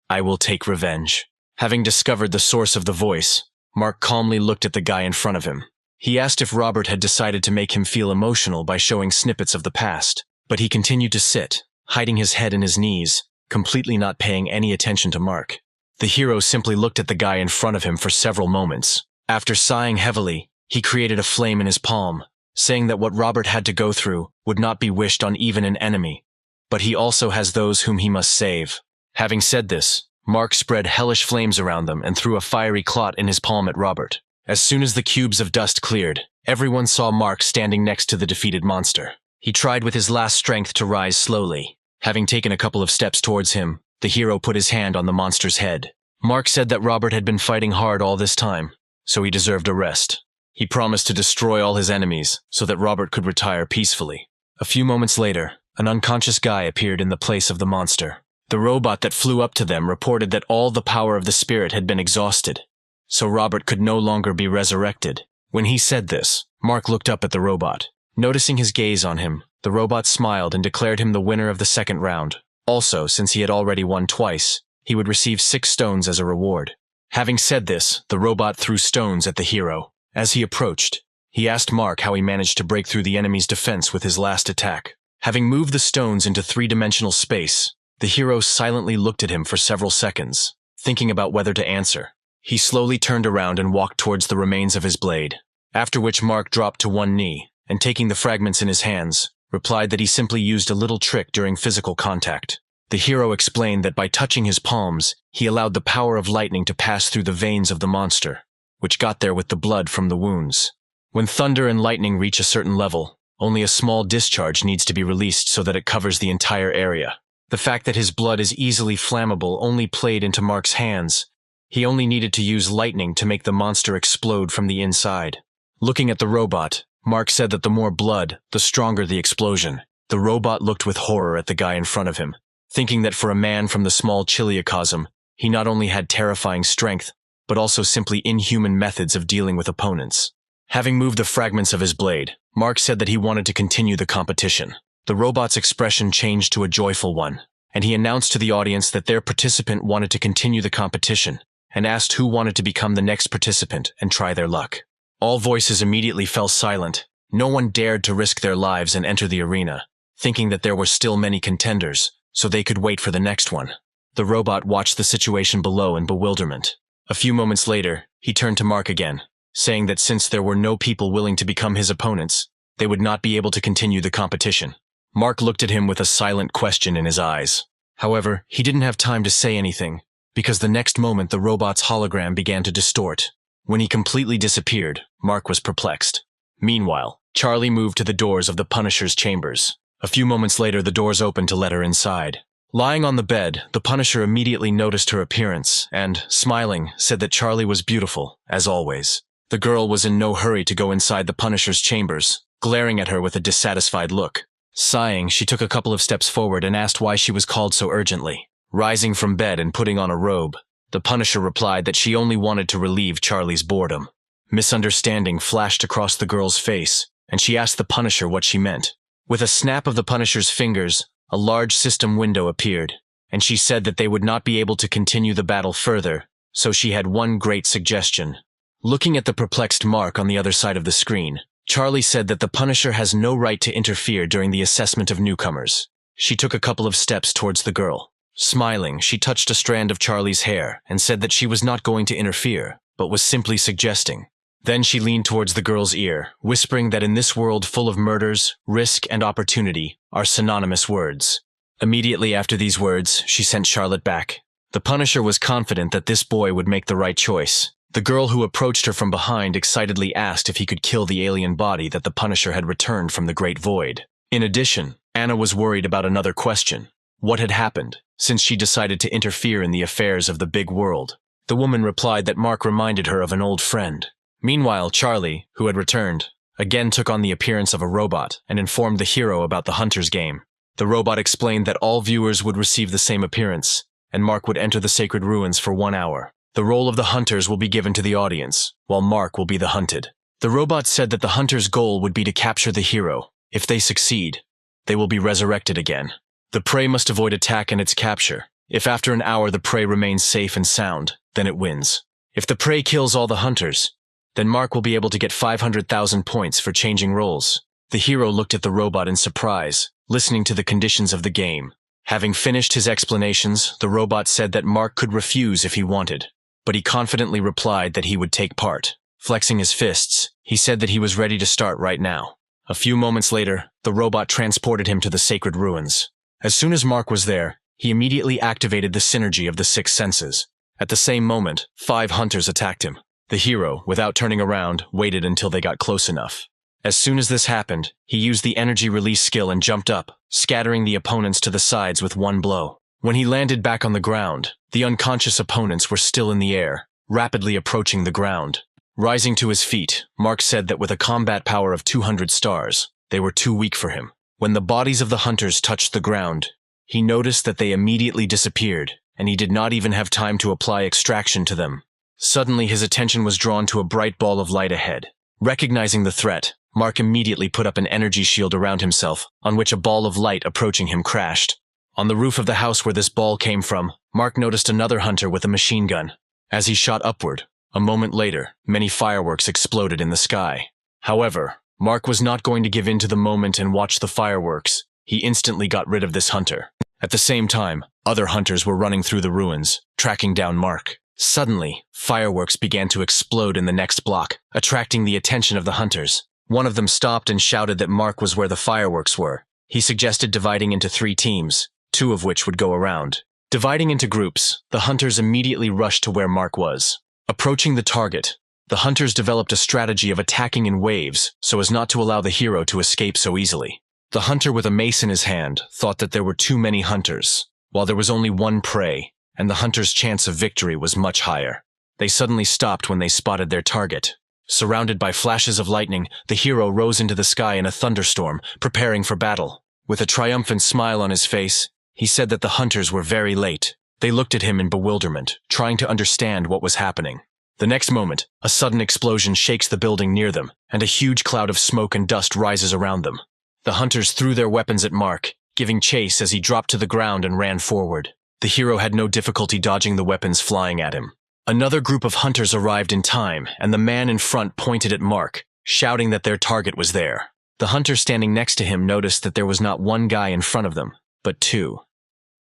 "I will take revenge." Having discovered the source of the voice, Mark calmly looked at the guy in front of him. He asked if Robert had decided to make him feel emotional by showing snippets of the past, but he continued to sit, hiding his head in his knees, completely not paying any attention to Mark. The hero simply looked at the guy in front of him for several moments. After sighing heavily, he created a flame in his palm, saying that what Robert had to go through would not be wished on even an enemy, but he also has those whom he must save. Having said this, Mark spread hellish flames around them and threw a fiery clot in his palm at Robert. As soon as the cubes of dust cleared, everyone saw Mark standing next to the defeated monster. He tried with his last strength to rise slowly. Having taken a couple of steps towards him, the hero put his hand on the monster's head. Mark said that Robert had been fighting hard all this time, so he deserved a rest. He promised to destroy all his enemies so that Robert could retire peacefully. A few moments later, an unconscious guy appeared in the place of the monster. The robot that flew up to them reported that all the power of the spirit had been exhausted, so Robert could no longer be resurrected. When he said this, Mark looked up at the robot. Noticing his gaze on him, the robot smiled and declared him the winner of the second round. Also, since he had already won twice, he would receive 6 stones as a reward. Having said this, the robot threw stones at the hero. As he approached, he asked Mark how he managed to break through the enemy's defense with his last attack. Having moved the stones into 3-dimensional space, the hero silently looked at him for several seconds, thinking about whether to answer. He slowly turned around and walked towards the remains of his blade, after which Mark dropped to one knee, and taking the fragments in his hands, replied that he simply used a little trick during physical contact. The hero explained that by touching his palms, he allowed the power of lightning to pass through the veins of the monster, which got there with the blood from the wounds. When thunder and lightning reach a certain level, only a small discharge needs to be released so that it covers the entire area. The fact that his blood is easily flammable only played into Mark's hands. He only needed to use lightning to make the monster explode from the inside. Looking at the robot, Mark said that the more blood, the stronger the explosion. The robot looked with horror at the guy in front of him, thinking that for a man from the small Chiliacosm, he not only had terrifying strength, but also simply inhuman methods of dealing with opponents. Having moved the fragments of his blade, Mark said that he wanted to continue the competition. The robot's expression changed to a joyful one, and he announced to the audience that their participant wanted to continue the competition, and asked who wanted to become the next participant and try their luck. All voices immediately fell silent. No one dared to risk their lives and enter the arena, thinking that there were still many contenders, so they could wait for the next one. The robot watched the situation below in bewilderment. A few moments later, he turned to Mark again, saying that since there were no people willing to become his opponents, they would not be able to continue the competition. Mark looked at him with a silent question in his eyes. However, he didn't have time to say anything, because the next moment the robot's hologram began to distort. When he completely disappeared, Mark was perplexed. Meanwhile, Charlie moved to the doors of the Punisher's chambers. A few moments later, the doors opened to let her inside. Lying on the bed, the Punisher immediately noticed her appearance and, smiling, said that Charlie was beautiful, as always. The girl was in no hurry to go inside the Punisher's chambers, glaring at her with a dissatisfied look. Sighing, she took a couple of steps forward and asked why she was called so urgently. Rising from bed and putting on a robe, the Punisher replied that she only wanted to relieve Charlie's boredom. Misunderstanding flashed across the girl's face, and she asked the Punisher what she meant. With a snap of the Punisher's fingers, a large system window appeared, and she said that they would not be able to continue the battle further, so she had one great suggestion. Looking at the perplexed Mark on the other side of the screen, Charlie said that the Punisher has no right to interfere during the assessment of newcomers. She took a couple of steps towards the girl. Smiling, she touched a strand of Charlie's hair and said that she was not going to interfere, but was simply suggesting. Then she leaned towards the girl's ear, whispering that in this world full of murders, risk, and opportunity are synonymous words. Immediately after these words, she sent Charlotte back. The Punisher was confident that this boy would make the right choice. The girl who approached her from behind excitedly asked if he could kill the alien body that the Punisher had returned from the Great Void. In addition, Anna was worried about another question. What had happened, since she decided to interfere in the affairs of the big world? The woman replied that Mark reminded her of an old friend. Meanwhile, Charlie, who had returned, again took on the appearance of a robot and informed the hero about the Hunter's game. The robot explained that all viewers would receive the same appearance, and Mark would enter the sacred ruins for 1 hour. The role of the hunters will be given to the audience, while Mark will be the hunted. The robot said that the hunter's goal would be to capture the hero. If they succeed, they will be resurrected again. The prey must avoid attack and its capture. If after an hour the prey remains safe and sound, then it wins. If the prey kills all the hunters, then Mark will be able to get 500,000 points for changing roles. The hero looked at the robot in surprise, listening to the conditions of the game. Having finished his explanations, the robot said that Mark could refuse if he wanted, but he confidently replied that he would take part. Flexing his fists, he said that he was ready to start right now. A few moments later, the robot transported him to the sacred ruins. As soon as Mark was there, he immediately activated the synergy of the 6 senses. At the same moment, 5 hunters attacked him. The hero, without turning around, waited until they got close enough. As soon as this happened, he used the energy release skill and jumped up, scattering the opponents to the sides with one blow. When he landed back on the ground, the unconscious opponents were still in the air, rapidly approaching the ground. Rising to his feet, Mark said that with a combat power of 200 stars, they were too weak for him. When the bodies of the hunters touched the ground, he noticed that they immediately disappeared, and he did not even have time to apply extraction to them. Suddenly, his attention was drawn to a bright ball of light ahead. Recognizing the threat, Mark immediately put up an energy shield around himself, on which a ball of light approaching him crashed. On the roof of the house where this ball came from, Mark noticed another hunter with a machine gun. As he shot upward, a moment later, many fireworks exploded in the sky. However, Mark was not going to give in to the moment and watch the fireworks. He instantly got rid of this hunter. At the same time, other hunters were running through the ruins, tracking down Mark. Suddenly, fireworks began to explode in the next block, attracting the attention of the hunters. One of them stopped and shouted that Mark was where the fireworks were. He suggested dividing into 3 teams, 2 of which would go around. Dividing into groups, the hunters immediately rushed to where Mark was. Approaching the target, the hunters developed a strategy of attacking in waves so as not to allow the hero to escape so easily. The hunter with a mace in his hand thought that there were too many hunters, while there was only one prey, and the hunter's chance of victory was much higher. They suddenly stopped when they spotted their target. Surrounded by flashes of lightning, the hero rose into the sky in a thunderstorm, preparing for battle. With a triumphant smile on his face, he said that the hunters were very late. They looked at him in bewilderment, trying to understand what was happening. The next moment, a sudden explosion shakes the building near them, and a huge cloud of smoke and dust rises around them. The hunters threw their weapons at Mark, giving chase as he dropped to the ground and ran forward. The hero had no difficulty dodging the weapons flying at him. Another group of hunters arrived in time, and the man in front pointed at Mark, shouting that their target was there. The hunter standing next to him noticed that there was not one guy in front of them, but 2,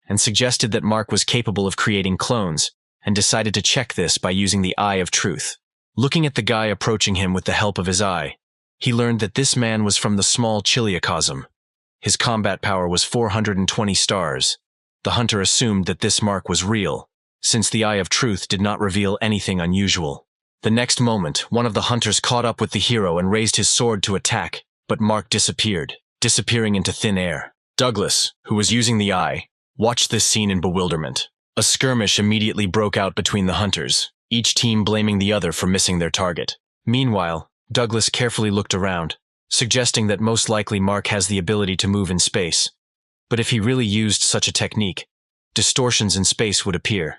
and suggested that Mark was capable of creating clones, and decided to check this by using the Eye of Truth. Looking at the guy approaching him with the help of his eye, he learned that this man was from the small Chiliacosm. His combat power was 420 stars. The hunter assumed that this Mark was real, since the Eye of Truth did not reveal anything unusual. The next moment, one of the hunters caught up with the hero and raised his sword to attack, but Mark disappeared, disappearing into thin air. Douglas, who was using the eye, watched this scene in bewilderment. A skirmish immediately broke out between the hunters, each team blaming the other for missing their target. Meanwhile, Douglas carefully looked around, suggesting that most likely Mark has the ability to move in space. But if he really used such a technique, distortions in space would appear.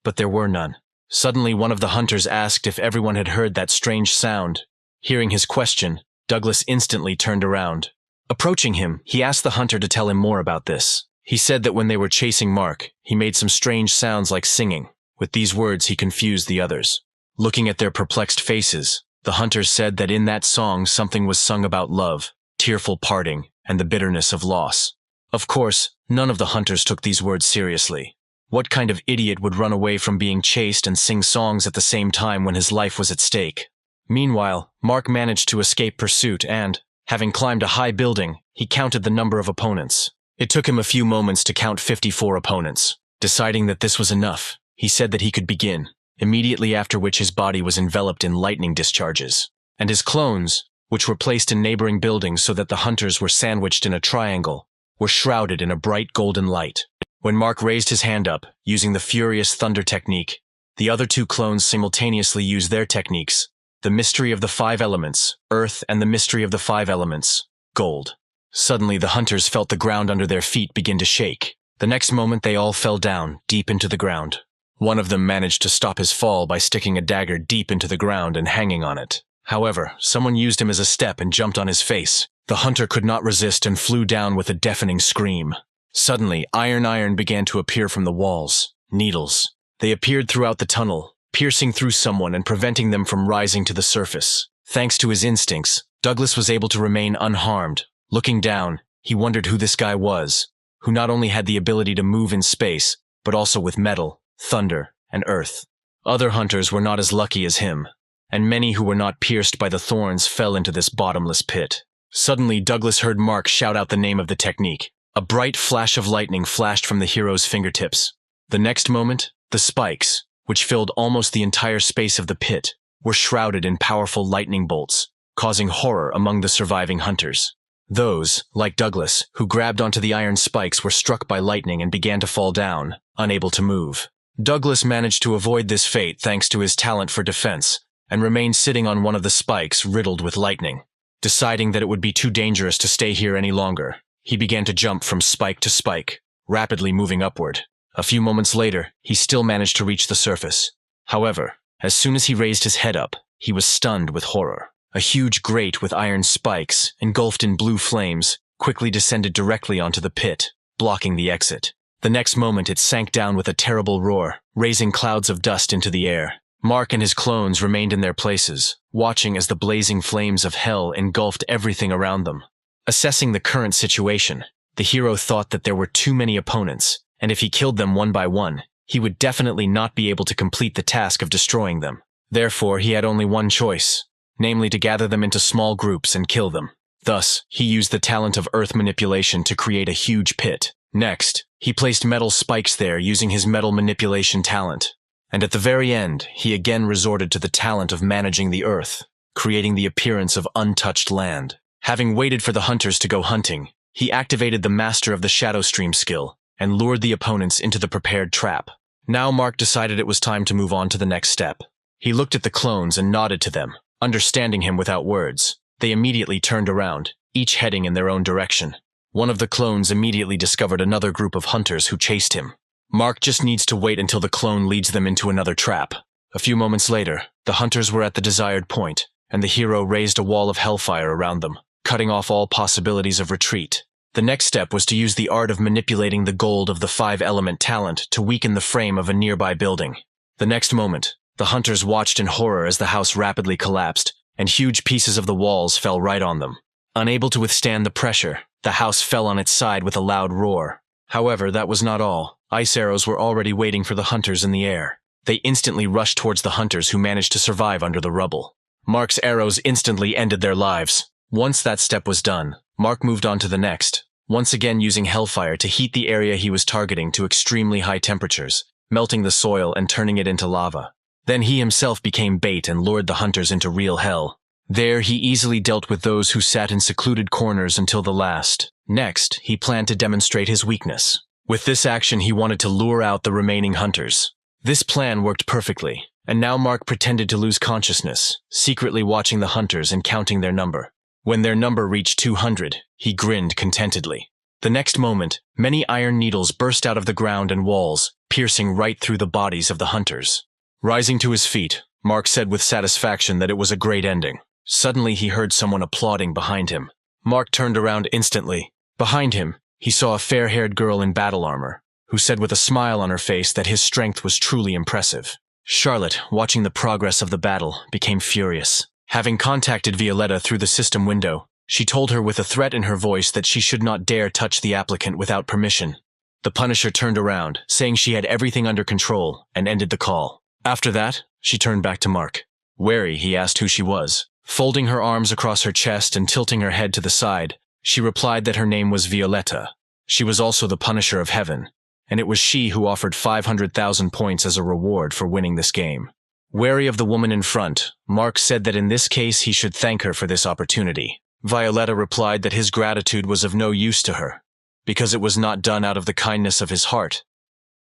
But there were none. Suddenly, one of the hunters asked if everyone had heard that strange sound. Hearing his question, Douglas instantly turned around. Approaching him, he asked the hunter to tell him more about this. He said that when they were chasing Mark, he made some strange sounds like singing. With these words, he confused the others. Looking at their perplexed faces, the hunters said that in that song something was sung about love, tearful parting, and the bitterness of loss. Of course, none of the hunters took these words seriously. What kind of idiot would run away from being chased and sing songs at the same time when his life was at stake? Meanwhile, Mark managed to escape pursuit and, having climbed a high building, he counted the number of opponents. It took him a few moments to count 54 opponents. Deciding that this was enough, he said that he could begin, immediately after which his body was enveloped in lightning discharges. And his clones, which were placed in neighboring buildings so that the hunters were sandwiched in a triangle, were shrouded in a bright golden light. When Mark raised his hand up, using the furious thunder technique, the other 2 clones simultaneously used their techniques, the mystery of the 5 elements, earth, and the mystery of the 5 elements, gold. Suddenly, the hunters felt the ground under their feet begin to shake. The next moment, they all fell down, deep into the ground. One of them managed to stop his fall by sticking a dagger deep into the ground and hanging on it. However, someone used him as a step and jumped on his face. The hunter could not resist and flew down with a deafening scream. Suddenly, iron began to appear from the walls. Needles. They appeared throughout the tunnel, piercing through someone and preventing them from rising to the surface. Thanks to his instincts, Douglas was able to remain unharmed. Looking down, he wondered who this guy was, who not only had the ability to move in space, but also with metal, thunder, and earth. Other hunters were not as lucky as him, and many who were not pierced by the thorns fell into this bottomless pit. Suddenly, Douglas heard Mark shout out the name of the technique. A bright flash of lightning flashed from the hero's fingertips. The next moment, the spikes, which filled almost the entire space of the pit, were shrouded in powerful lightning bolts, causing horror among the surviving hunters. Those, like Douglas, who grabbed onto the iron spikes were struck by lightning and began to fall down, unable to move. Douglas managed to avoid this fate thanks to his talent for defense, and remained sitting on one of the spikes riddled with lightning. Deciding that it would be too dangerous to stay here any longer, he began to jump from spike to spike, rapidly moving upward. A few moments later, he still managed to reach the surface. However, as soon as he raised his head up, he was stunned with horror. A huge grate with iron spikes, engulfed in blue flames, quickly descended directly onto the pit, blocking the exit. The next moment it sank down with a terrible roar, raising clouds of dust into the air. Mark and his clones remained in their places, watching as the blazing flames of hell engulfed everything around them. Assessing the current situation, the hero thought that there were too many opponents, and if he killed them one by one, he would definitely not be able to complete the task of destroying them. Therefore, he had only one choice, namely to gather them into small groups and kill them. Thus, he used the talent of earth manipulation to create a huge pit. Next, he placed metal spikes there using his metal manipulation talent. And at the very end, he again resorted to the talent of managing the earth, creating the appearance of untouched land. Having waited for the hunters to go hunting, he activated the Master of the Shadow Stream skill and lured the opponents into the prepared trap. Now Mark decided it was time to move on to the next step. He looked at the clones and nodded to them, understanding him without words. They immediately turned around, each heading in their own direction. One of the clones immediately discovered another group of hunters who chased him. Mark just needs to wait until the clone leads them into another trap. A few moments later, the hunters were at the desired point, and the hero raised a wall of hellfire around them, cutting off all possibilities of retreat. The next step was to use the art of manipulating the gold of the 5-element talent to weaken the frame of a nearby building. The next moment, the hunters watched in horror as the house rapidly collapsed, and huge pieces of the walls fell right on them. Unable to withstand the pressure, the house fell on its side with a loud roar. However, that was not all. Ice arrows were already waiting for the hunters in the air. They instantly rushed towards the hunters who managed to survive under the rubble. Mark's arrows instantly ended their lives. Once that step was done, Mark moved on to the next, once again using hellfire to heat the area he was targeting to extremely high temperatures, melting the soil and turning it into lava. Then he himself became bait and lured the hunters into real hell. There he easily dealt with those who sat in secluded corners until the last. Next, he planned to demonstrate his weakness. With this action, he wanted to lure out the remaining hunters. This plan worked perfectly, and now Mark pretended to lose consciousness, secretly watching the hunters and counting their number. When their number reached 200, he grinned contentedly. The next moment, many iron needles burst out of the ground and walls, piercing right through the bodies of the hunters. Rising to his feet, Mark said with satisfaction that it was a great ending. Suddenly he heard someone applauding behind him. Mark turned around instantly. Behind him, he saw a fair-haired girl in battle armor, who said with a smile on her face that his strength was truly impressive. Charlotte, watching the progress of the battle, became furious. Having contacted Violetta through the system window, she told her with a threat in her voice that she should not dare touch the applicant without permission. The Punisher turned around, saying she had everything under control, and ended the call. After that, she turned back to Mark. Wary, he asked who she was. Folding her arms across her chest and tilting her head to the side, she replied that her name was Violetta. She was also the Punisher of Heaven, and it was she who offered 500,000 points as a reward for winning this game. Wary of the woman in front, Mark said that in this case he should thank her for this opportunity. Violetta replied that his gratitude was of no use to her, because it was not done out of the kindness of his heart.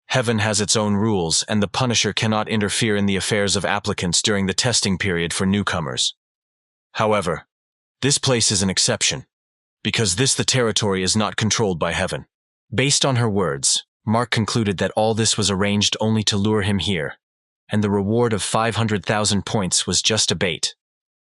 Heaven has its own rules, and the Punisher cannot interfere in the affairs of applicants during the testing period for newcomers. However, this place is an exception, because the territory is not controlled by Heaven. Based on her words, Mark concluded that all this was arranged only to lure him here, and the reward of 500,000 points was just a bait.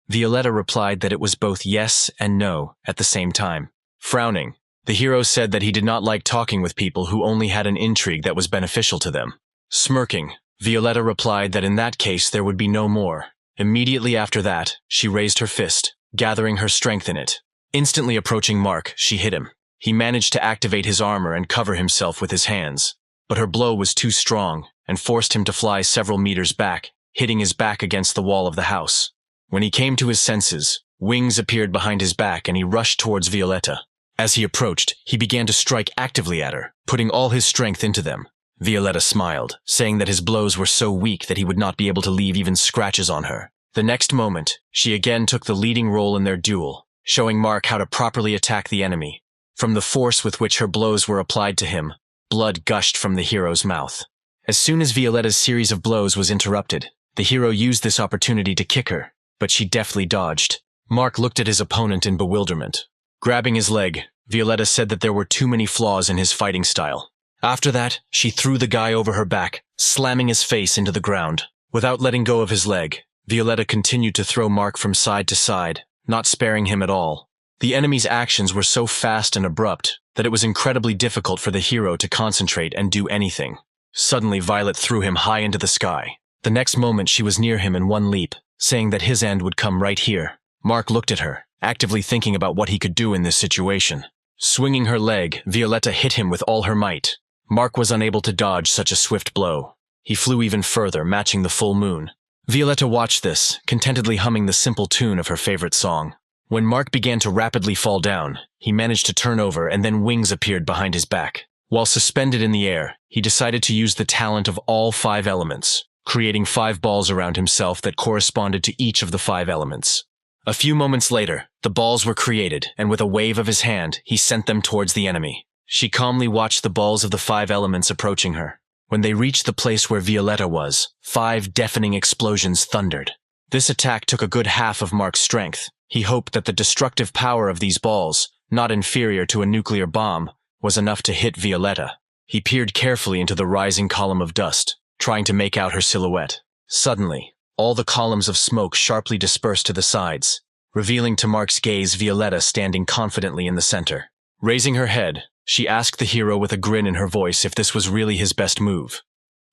Violetta replied that it was both yes and no at the same time. Frowning, the hero said that he did not like talking with people who only had an intrigue that was beneficial to them. Smirking, Violetta replied that in that case there would be no more. Immediately after that, she raised her fist, gathering her strength in it. Instantly approaching Mark, she hit him. He managed to activate his armor and cover himself with his hands, but her blow was too strong and forced him to fly several meters back, hitting his back against the wall of the house. When he came to his senses, wings appeared behind his back and he rushed towards Violetta. As he approached, he began to strike actively at her, putting all his strength into them. Violetta smiled, saying that his blows were so weak that he would not be able to leave even scratches on her. The next moment, she again took the leading role in their duel, showing Mark how to properly attack the enemy. From the force with which her blows were applied to him, blood gushed from the hero's mouth. As soon as Violetta's series of blows was interrupted, the hero used this opportunity to kick her, but she deftly dodged. Mark looked at his opponent in bewilderment. Grabbing his leg, Violetta said that there were too many flaws in his fighting style. After that, she threw the guy over her back, slamming his face into the ground. Without letting go of his leg, Violetta continued to throw Mark from side to side, not sparing him at all. The enemy's actions were so fast and abrupt that it was incredibly difficult for the hero to concentrate and do anything. Suddenly, Violet threw him high into the sky. The next moment, she was near him in one leap, saying that his end would come right here. Mark looked at her, actively thinking about what he could do in this situation. Swinging her leg, Violetta hit him with all her might. Mark was unable to dodge such a swift blow. He flew even further, matching the full moon. Violetta watched this, contentedly humming the simple tune of her favorite song. When Mark began to rapidly fall down, he managed to turn over and then wings appeared behind his back. While suspended in the air, he decided to use the talent of all 5 elements, creating 5 balls around himself that corresponded to each of the 5 elements. A few moments later, the balls were created, and with a wave of his hand, he sent them towards the enemy. She calmly watched the balls of the 5 elements approaching her. When they reached the place where Violetta was, 5 deafening explosions thundered. This attack took a good half of Mark's strength. He hoped that the destructive power of these balls, not inferior to a nuclear bomb, was enough to hit Violetta. He peered carefully into the rising column of dust, trying to make out her silhouette. Suddenly, all the columns of smoke sharply dispersed to the sides, revealing to Mark's gaze Violetta standing confidently in the center. Raising her head, she asked the hero with a grin in her voice if this was really his best move.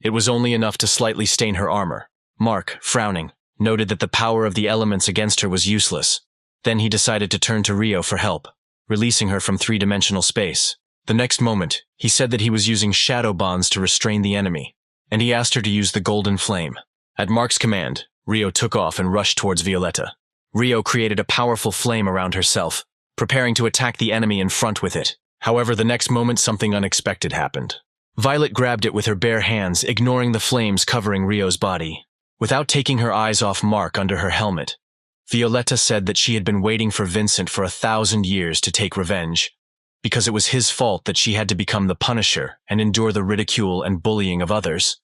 It was only enough to slightly stain her armor. Mark, frowning, noted that the power of the elements against her was useless. Then he decided to turn to Rio for help, releasing her from 3-dimensional space. The next moment, he said that he was using shadow bonds to restrain the enemy, and he asked her to use the golden flame. At Mark's command, Rio took off and rushed towards Violetta. Rio created a powerful flame around herself, preparing to attack the enemy in front with it. However, the next moment something unexpected happened. Violet grabbed it with her bare hands, ignoring the flames covering Rio's body. Without taking her eyes off Mark under her helmet, Violetta said that she had been waiting for Vincent for 1,000 years to take revenge, because it was his fault that she had to become the Punisher and endure the ridicule and bullying of others.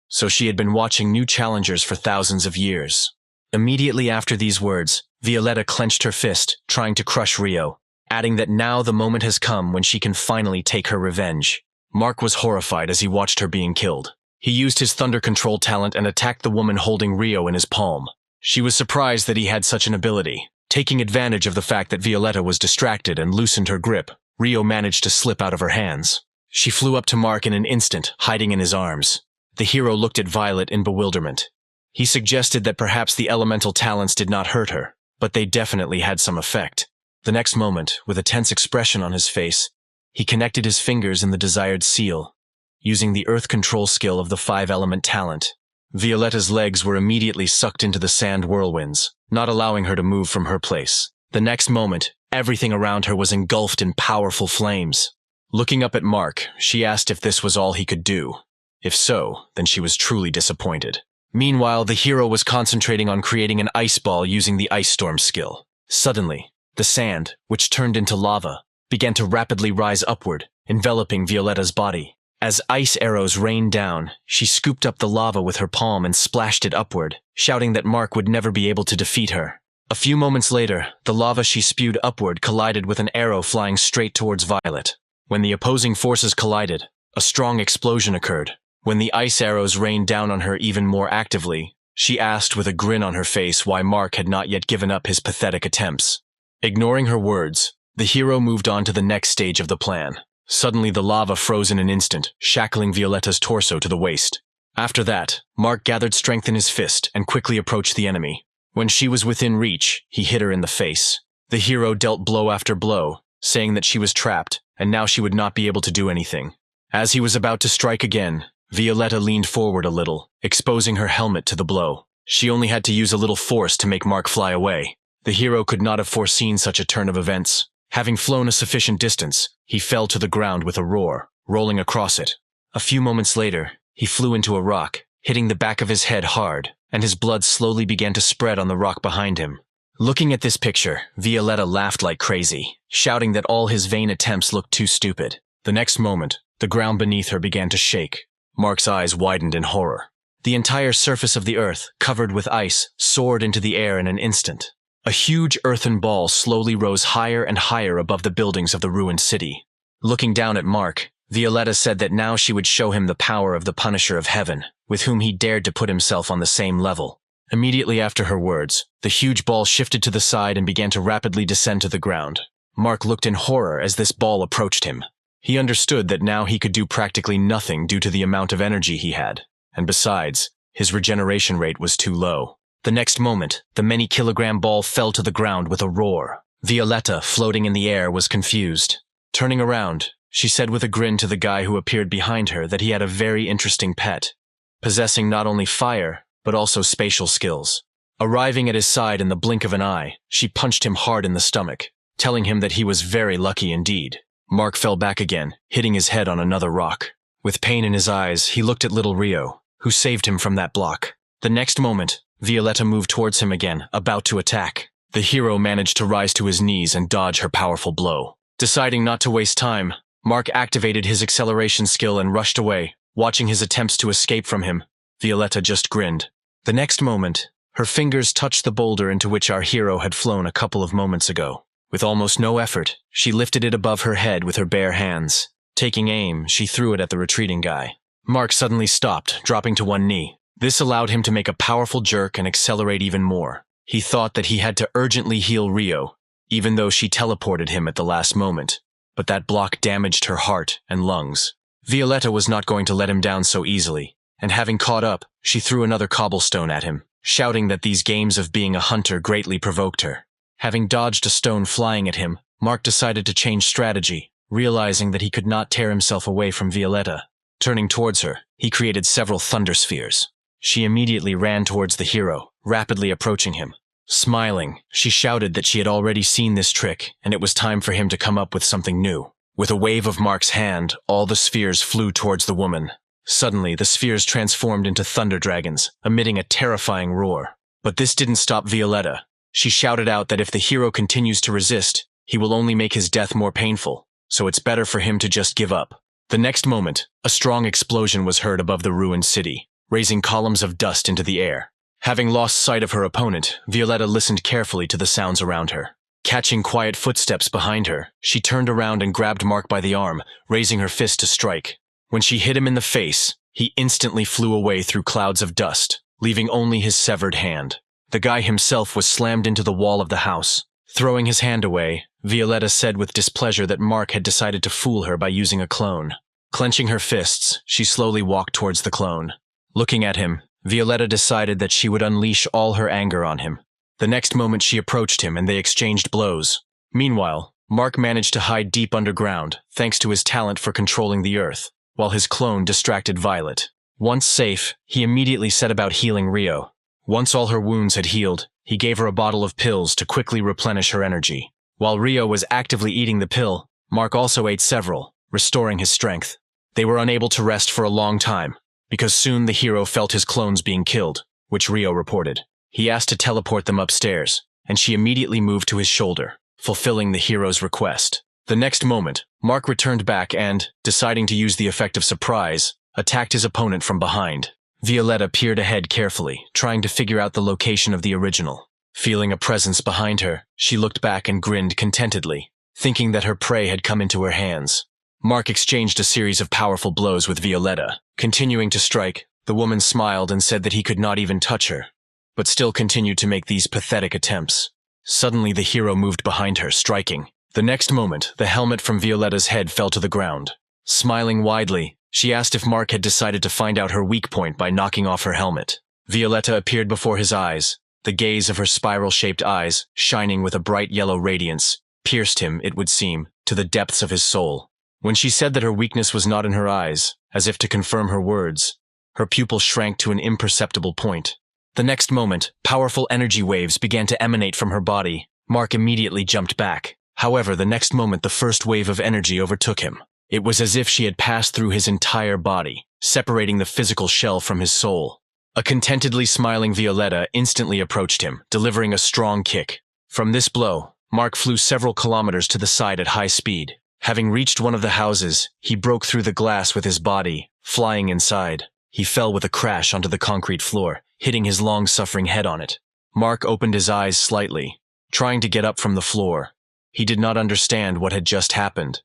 So she had been watching new challengers for thousands of years. Immediately after these words, Violetta clenched her fist, trying to crush Rio, adding that now the moment has come when she can finally take her revenge. Mark was horrified as he watched her being killed. He used his thunder control talent and attacked the woman holding Rio in his palm. She was surprised that he had such an ability. Taking advantage of the fact that Violetta was distracted and loosened her grip, Rio managed to slip out of her hands. She flew up to Mark in an instant, hiding in his arms. The hero looked at Violet in bewilderment. He suggested that perhaps the elemental talents did not hurt her, but they definitely had some effect. The next moment, with a tense expression on his face, he connected his fingers in the desired seal, using the earth control skill of the 5-element talent. Violetta's legs were immediately sucked into the sand whirlwinds, not allowing her to move from her place. The next moment, everything around her was engulfed in powerful flames. Looking up at Mark, she asked if this was all he could do. If so, then she was truly disappointed. Meanwhile, the hero was concentrating on creating an ice ball using the ice storm skill. Suddenly, the sand, which turned into lava, began to rapidly rise upward, enveloping Violetta's body. As ice arrows rained down, she scooped up the lava with her palm and splashed it upward, shouting that Mark would never be able to defeat her. A few moments later, the lava she spewed upward collided with an arrow flying straight towards Violet. When the opposing forces collided, a strong explosion occurred. When the ice arrows rained down on her even more actively, She asked with a grin on her face why Mark had not yet given up his pathetic attempts. Ignoring her words, the hero moved on to the next stage of the plan. Suddenly the lava froze in an instant, shackling Violetta's torso to the waist. After that, Mark gathered strength in his fist and quickly approached the enemy. When she was within reach, he hit her in the face. The hero dealt blow after blow, saying that she was trapped, and now she would not be able to do anything. As he was about to strike again, Violetta leaned forward a little, exposing her helmet to the blow. She only had to use a little force to make Mark fly away. The hero could not have foreseen such a turn of events. Having flown a sufficient distance, he fell to the ground with a roar, rolling across it. A few moments later, he flew into a rock, hitting the back of his head hard, and his blood slowly began to spread on the rock behind him. Looking at this picture, Violetta laughed like crazy, shouting that all his vain attempts looked too stupid. The next moment, the ground beneath her began to shake. Mark's eyes widened in horror. The entire surface of the earth, covered with ice, soared into the air in an instant. A huge earthen ball slowly rose higher and higher above the buildings of the ruined city. Looking down at Mark, Violetta said that now she would show him the power of the Punisher of Heaven, with whom he dared to put himself on the same level. Immediately after her words, the huge ball shifted to the side and began to rapidly descend to the ground. Mark looked in horror as this ball approached him. He understood that now he could do practically nothing due to the amount of energy he had, and besides, his regeneration rate was too low. The next moment, the many-kilogram ball fell to the ground with a roar. Violetta, floating in the air, was confused. Turning around, she said with a grin to the guy who appeared behind her that he had a very interesting pet, possessing not only fire, but also spatial skills. Arriving at his side in the blink of an eye, she punched him hard in the stomach, telling him that he was very lucky indeed. Mark fell back again, hitting his head on another rock. With pain in his eyes, he looked at little Rio, who saved him from that block. The next moment, Violetta moved towards him again, about to attack. The hero managed to rise to his knees and dodge her powerful blow. Deciding not to waste time, Mark activated his acceleration skill and rushed away. Watching his attempts to escape from him, Violetta just grinned. The next moment, her fingers touched the boulder into which our hero had flown a couple of moments ago. With almost no effort, she lifted it above her head with her bare hands. Taking aim, she threw it at the retreating guy. Mark suddenly stopped, dropping to one knee. This allowed him to make a powerful jerk and accelerate even more. He thought that he had to urgently heal Rio, even though she teleported him at the last moment. But that block damaged her heart and lungs. Violetta was not going to let him down so easily, and having caught up, she threw another cobblestone at him, shouting that these games of being a hunter greatly provoked her. Having dodged a stone flying at him, Mark decided to change strategy, realizing that he could not tear himself away from Violetta. Turning towards her, he created several thunder spheres. She immediately ran towards the hero, rapidly approaching him. Smiling, she shouted that she had already seen this trick, and it was time for him to come up with something new. With a wave of Mark's hand, all the spheres flew towards the woman. Suddenly, the spheres transformed into thunder dragons, emitting a terrifying roar. But this didn't stop Violetta. She shouted out that if the hero continues to resist, he will only make his death more painful, so it's better for him to just give up. The next moment, a strong explosion was heard above the ruined city, raising columns of dust into the air. Having lost sight of her opponent, Violetta listened carefully to the sounds around her. Catching quiet footsteps behind her, she turned around and grabbed Mark by the arm, raising her fist to strike. When she hit him in the face, he instantly flew away through clouds of dust, leaving only his severed hand. The guy himself was slammed into the wall of the house. Throwing his hand away, Violetta said with displeasure that Mark had decided to fool her by using a clone. Clenching her fists, she slowly walked towards the clone. Looking at him, Violetta decided that she would unleash all her anger on him. The next moment she approached him and they exchanged blows. Meanwhile, Mark managed to hide deep underground, thanks to his talent for controlling the earth, while his clone distracted Violet. Once safe, he immediately set about healing Rio. Once all her wounds had healed, he gave her a bottle of pills to quickly replenish her energy. While Rio was actively eating the pill, Mark also ate several, restoring his strength. They were unable to rest for a long time, because soon the hero felt his clones being killed, which Rio reported. He asked to teleport them upstairs, and she immediately moved to his shoulder, fulfilling the hero's request. The next moment, Mark returned back and, deciding to use the effect of surprise, attacked his opponent from behind. Violetta peered ahead carefully, trying to figure out the location of the original. Feeling a presence behind her, she looked back and grinned contentedly, thinking that her prey had come into her hands. Mark exchanged a series of powerful blows with Violetta, continuing to strike, The woman smiled and said that he could not even touch her, but still continued to make these pathetic attempts. Suddenly the hero moved behind her, striking. The next moment, the helmet from Violetta's head fell to the ground. Smiling widely, she asked if Mark had decided to find out her weak point by knocking off her helmet. Violetta appeared before his eyes. The gaze of her spiral-shaped eyes, shining with a bright yellow radiance, pierced him, it would seem, to the depths of his soul. When she said that her weakness was not in her eyes, as if to confirm her words, her pupil shrank to an imperceptible point. The next moment, powerful energy waves began to emanate from her body. Mark immediately jumped back. However, the next moment the first wave of energy overtook him. It was as if she had passed through his entire body, separating the physical shell from his soul. A contentedly smiling Violetta instantly approached him, delivering a strong kick. From this blow, Mark flew several kilometers to the side at high speed. Having reached one of the houses, he broke through the glass with his body, flying inside. He fell with a crash onto the concrete floor, hitting his long-suffering head on it. Mark opened his eyes slightly, trying to get up from the floor. He did not understand what had just happened.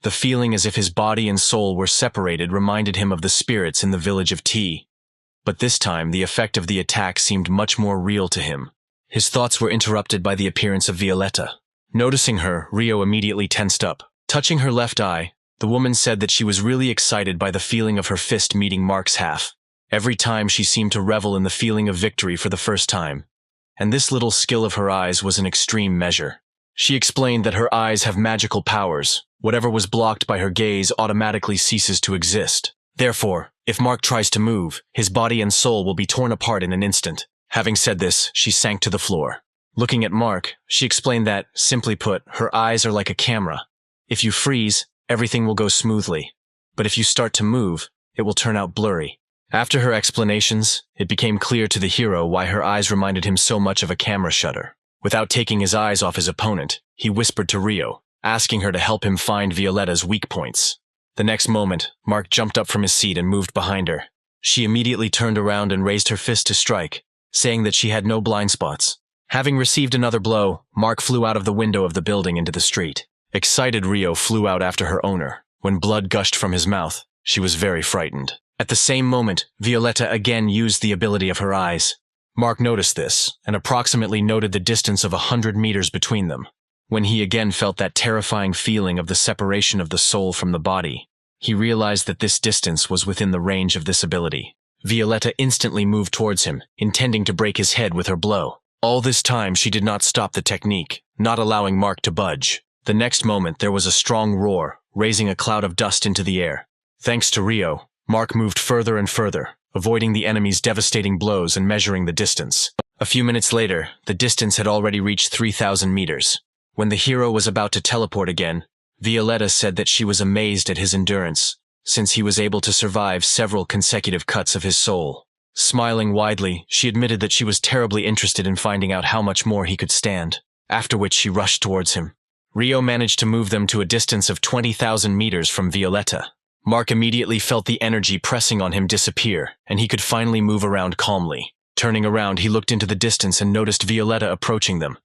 The feeling as if his body and soul were separated reminded him of the spirits in the village of T. But this time, the effect of the attack seemed much more real to him. His thoughts were interrupted by the appearance of Violetta. Noticing her, Rio immediately tensed up. Touching her left eye, the woman said that she was really excited by the feeling of her fist meeting Mark's half. Every time she seemed to revel in the feeling of victory for the first time. And this little skill of her eyes was an extreme measure. She explained that her eyes have magical powers. Whatever was blocked by her gaze automatically ceases to exist. Therefore, if Mark tries to move, his body and soul will be torn apart in an instant. Having said this, she sank to the floor. Looking at Mark, she explained that, simply put, her eyes are like a camera. If you freeze, everything will go smoothly. But if you start to move, it will turn out blurry. After her explanations, it became clear to the hero why her eyes reminded him so much of a camera shutter. Without taking his eyes off his opponent, he whispered to Rio, asking her to help him find Violetta's weak points. The next moment, Mark jumped up from his seat and moved behind her. She immediately turned around and raised her fist to strike, saying that she had no blind spots. Having received another blow, Mark flew out of the window of the building into the street. Excited Rio flew out after her owner. When blood gushed from his mouth, she was very frightened. At the same moment, Violetta again used the ability of her eyes. Mark noticed this, and approximately noted the distance of 100 meters between them. When he again felt that terrifying feeling of the separation of the soul from the body, he realized that this distance was within the range of this ability. Violetta instantly moved towards him, intending to break his head with her blow. All this time she did not stop the technique, not allowing Mark to budge. The next moment there was a strong roar, raising a cloud of dust into the air. Thanks to Rio, Mark moved further and further, avoiding the enemy's devastating blows and measuring the distance. A few minutes later, the distance had already reached 3,000 meters. When the hero was about to teleport again, Violetta said that she was amazed at his endurance, since he was able to survive several consecutive cuts of his soul. Smiling widely, she admitted that she was terribly interested in finding out how much more he could stand, after which she rushed towards him. Rio managed to move them to a distance of 20,000 meters from Violetta. Mark immediately felt the energy pressing on him disappear, and he could finally move around calmly. Turning around, he looked into the distance and noticed Violetta approaching them.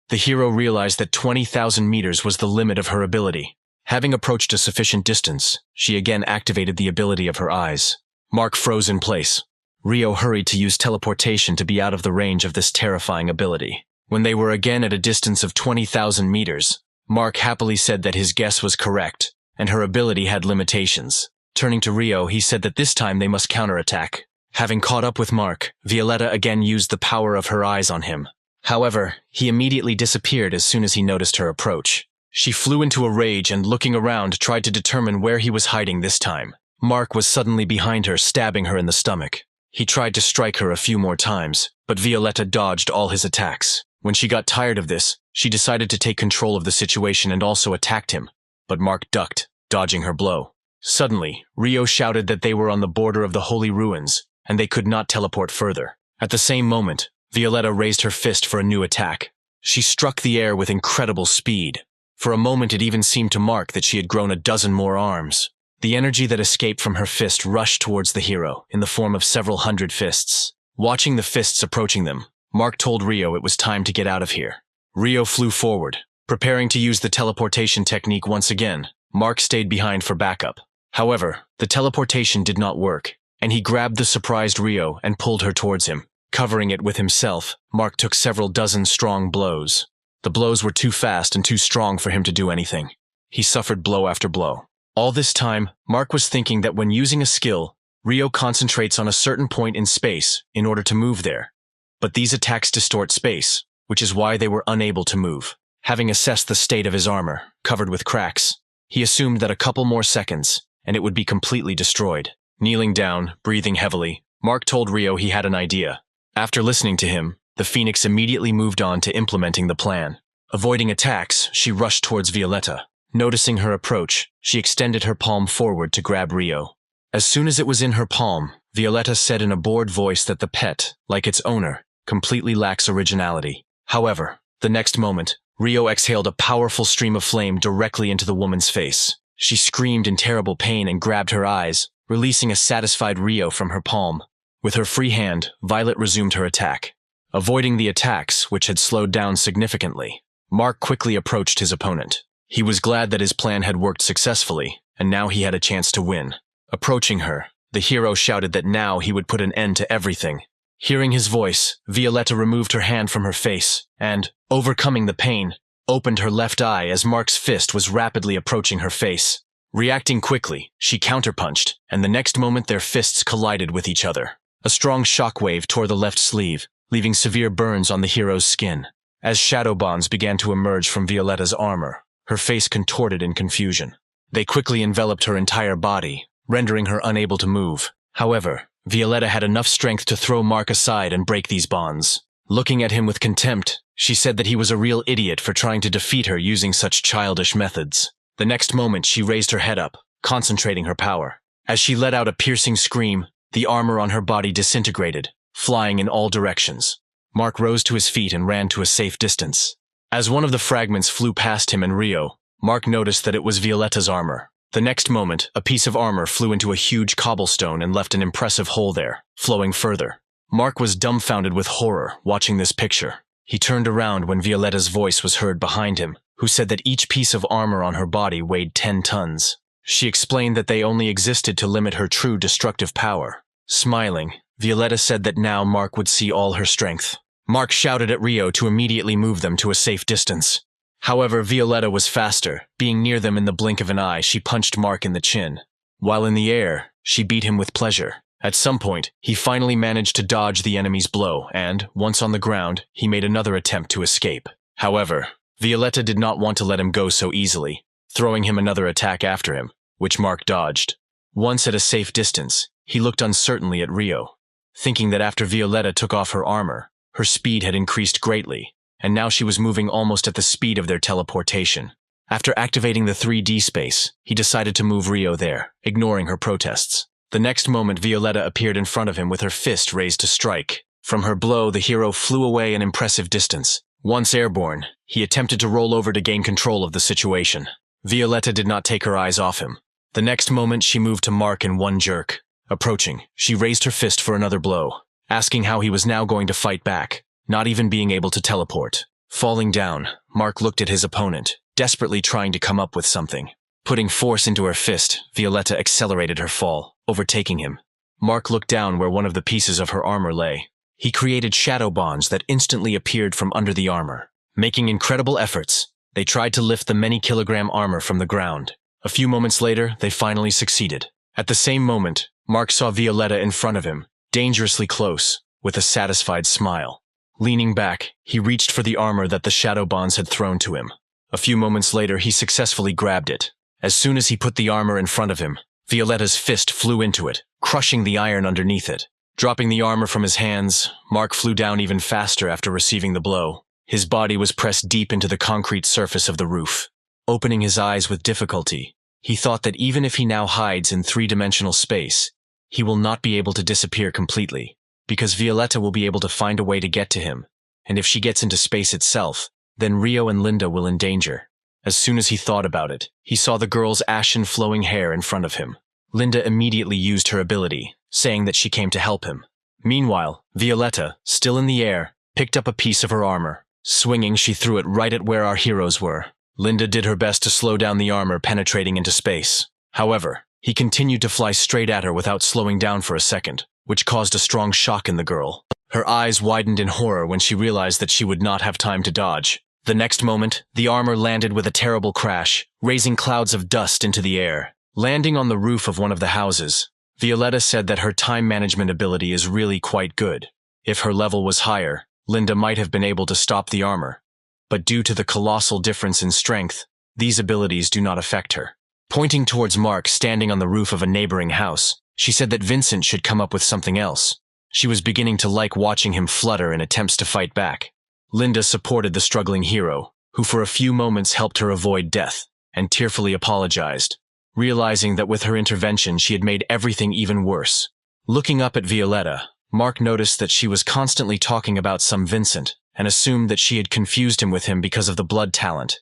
The hero realized that 20,000 meters was the limit of her ability. Having approached a sufficient distance, she again activated the ability of her eyes. Mark froze in place. Rio hurried to use teleportation to be out of the range of this terrifying ability. When they were again at a distance of 20,000 meters, Mark happily said that his guess was correct, and her ability had limitations. Turning to Rio, he said that this time they must counterattack. Having caught up with Mark, Violetta again used the power of her eyes on him. However, he immediately disappeared as soon as he noticed her approach. She flew into a rage and, looking around, tried to determine where he was hiding this time. Mark was suddenly behind her, stabbing her in the stomach. He tried to strike her a few more times, but Violetta dodged all his attacks. When she got tired of this, she decided to take control of the situation and also attacked him. But Mark ducked, dodging her blow. Suddenly, Rio shouted that they were on the border of the Holy Ruins, and they could not teleport further. At the same moment, Violetta raised her fist for a new attack. She struck the air with incredible speed. For a moment it even seemed to Mark that she had grown a dozen more arms. The energy that escaped from her fist rushed towards the hero, in the form of several hundred fists. Watching the fists approaching them, Mark told Rio it was time to get out of here. Rio flew forward. Preparing to use the teleportation technique once again, Mark stayed behind for backup. However, the teleportation did not work. and he grabbed the surprised Rio and pulled her towards him. Covering it with himself, Mark took several dozen strong blows. The blows were too fast and too strong for him to do anything. He suffered blow after blow. All this time, Mark was thinking that when using a skill, Rio concentrates on a certain point in space in order to move there. But these attacks distort space, which is why they were unable to move. Having assessed the state of his armor, covered with cracks, he assumed that a couple more seconds, and it would be completely destroyed. Kneeling down, breathing heavily, Mark told Rio he had an idea. After listening to him, the Phoenix immediately moved on to implementing the plan. Avoiding attacks, she rushed towards Violetta. Noticing her approach, she extended her palm forward to grab Rio. As soon as it was in her palm, Violetta said in a bored voice that the pet, like its owner, completely lacks originality. However, the next moment, Rio exhaled a powerful stream of flame directly into the woman's face. She screamed in terrible pain and grabbed her eyes, releasing a satisfied Rio from her palm. With her free hand, Violet resumed her attack. Avoiding the attacks, which had slowed down significantly, Mark quickly approached his opponent. He was glad that his plan had worked successfully, and now he had a chance to win. Approaching her, the hero shouted that now he would put an end to everything. Hearing his voice, Violetta removed her hand from her face and, overcoming the pain, opened her left eye as Mark's fist was rapidly approaching her face. Reacting quickly, she counterpunched, and the next moment their fists collided with each other. A strong shockwave tore the left sleeve, leaving severe burns on the hero's skin. As shadow bonds began to emerge from Violetta's armor, her face contorted in confusion. They quickly enveloped her entire body, rendering her unable to move. However, Violetta had enough strength to throw Mark aside and break these bonds. Looking at him with contempt, she said that he was a real idiot for trying to defeat her using such childish methods. The next moment, she raised her head up, concentrating her power. As she let out a piercing scream, the armor on her body disintegrated, flying in all directions. Mark rose to his feet and ran to a safe distance. As one of the fragments flew past him and Rio, Mark noticed that it was Violetta's armor. The next moment, a piece of armor flew into a huge cobblestone and left an impressive hole there, flowing further. Mark was dumbfounded with horror watching this picture. He turned around when Violetta's voice was heard behind him, who said that each piece of armor on her body weighed 10 tons. She explained that they only existed to limit her true destructive power. Smiling, Violetta said that now Mark would see all her strength. Mark shouted at Rio to immediately move them to a safe distance. However, Violetta was faster. Being near them in the blink of an eye, she punched Mark in the chin. While in the air, she beat him with pleasure. At some point, he finally managed to dodge the enemy's blow, and, once on the ground, he made another attempt to escape. However, Violetta did not want to let him go so easily, throwing him another attack after him, which Mark dodged. Once at a safe distance, he looked uncertainly at Rio, thinking that after Violetta took off her armor, her speed had increased greatly, and now she was moving almost at the speed of their teleportation. After activating the 3D space, he decided to move Rio there, ignoring her protests. The next moment, Violetta appeared in front of him with her fist raised to strike. From her blow, the hero flew away an impressive distance. Once airborne, he attempted to roll over to gain control of the situation. Violetta did not take her eyes off him. The next moment, she moved to Mark in one jerk. Approaching, she raised her fist for another blow, asking how he was now going to fight back, not even being able to teleport. Falling down, Mark looked at his opponent, desperately trying to come up with something. Putting force into her fist, Violetta accelerated her fall, overtaking him. Mark looked down where one of the pieces of her armor lay. He created shadow bonds that instantly appeared from under the armor. Making incredible efforts, they tried to lift the many-kilogram armor from the ground. A few moments later, they finally succeeded. At the same moment, Mark saw Violetta in front of him, dangerously close, with a satisfied smile. Leaning back, he reached for the armor that the shadow bonds had thrown to him. A few moments later, he successfully grabbed it. As soon as he put the armor in front of him, Violetta's fist flew into it, crushing the iron underneath it. Dropping the armor from his hands, Mark flew down even faster after receiving the blow. His body was pressed deep into the concrete surface of the roof. Opening his eyes with difficulty, he thought that even if he now hides in three-dimensional space, he will not be able to disappear completely, because Violetta will be able to find a way to get to him, and if she gets into space itself, then Rio and Linda will endanger. As soon as he thought about it, he saw the girl's ashen flowing hair in front of him. Linda immediately used her ability, saying that she came to help him. Meanwhile, Violetta, still in the air, picked up a piece of her armor. Swinging, she threw it right at where our heroes were. Linda did her best to slow down the armor penetrating into space. However, He continued to fly straight at her without slowing down for a second, which caused a strong shock in the girl. Her eyes widened in horror when she realized that she would not have time to dodge. The next moment, the armor landed with a terrible crash, raising clouds of dust into the air. Landing on the roof of one of the houses, Violetta said that her time management ability is really quite good. If her level was higher, Linda might have been able to stop the armor. But due to the colossal difference in strength, these abilities do not affect her. Pointing towards Mark standing on the roof of a neighboring house, she said that Vincent should come up with something else. She was beginning to like watching him flutter in attempts to fight back. Linda supported the struggling hero, who for a few moments helped her avoid death, and tearfully apologized, realizing that with her intervention she had made everything even worse. Looking up at Violetta, Mark noticed that she was constantly talking about some Vincent, and assumed that she had confused him with him because of the blood talent.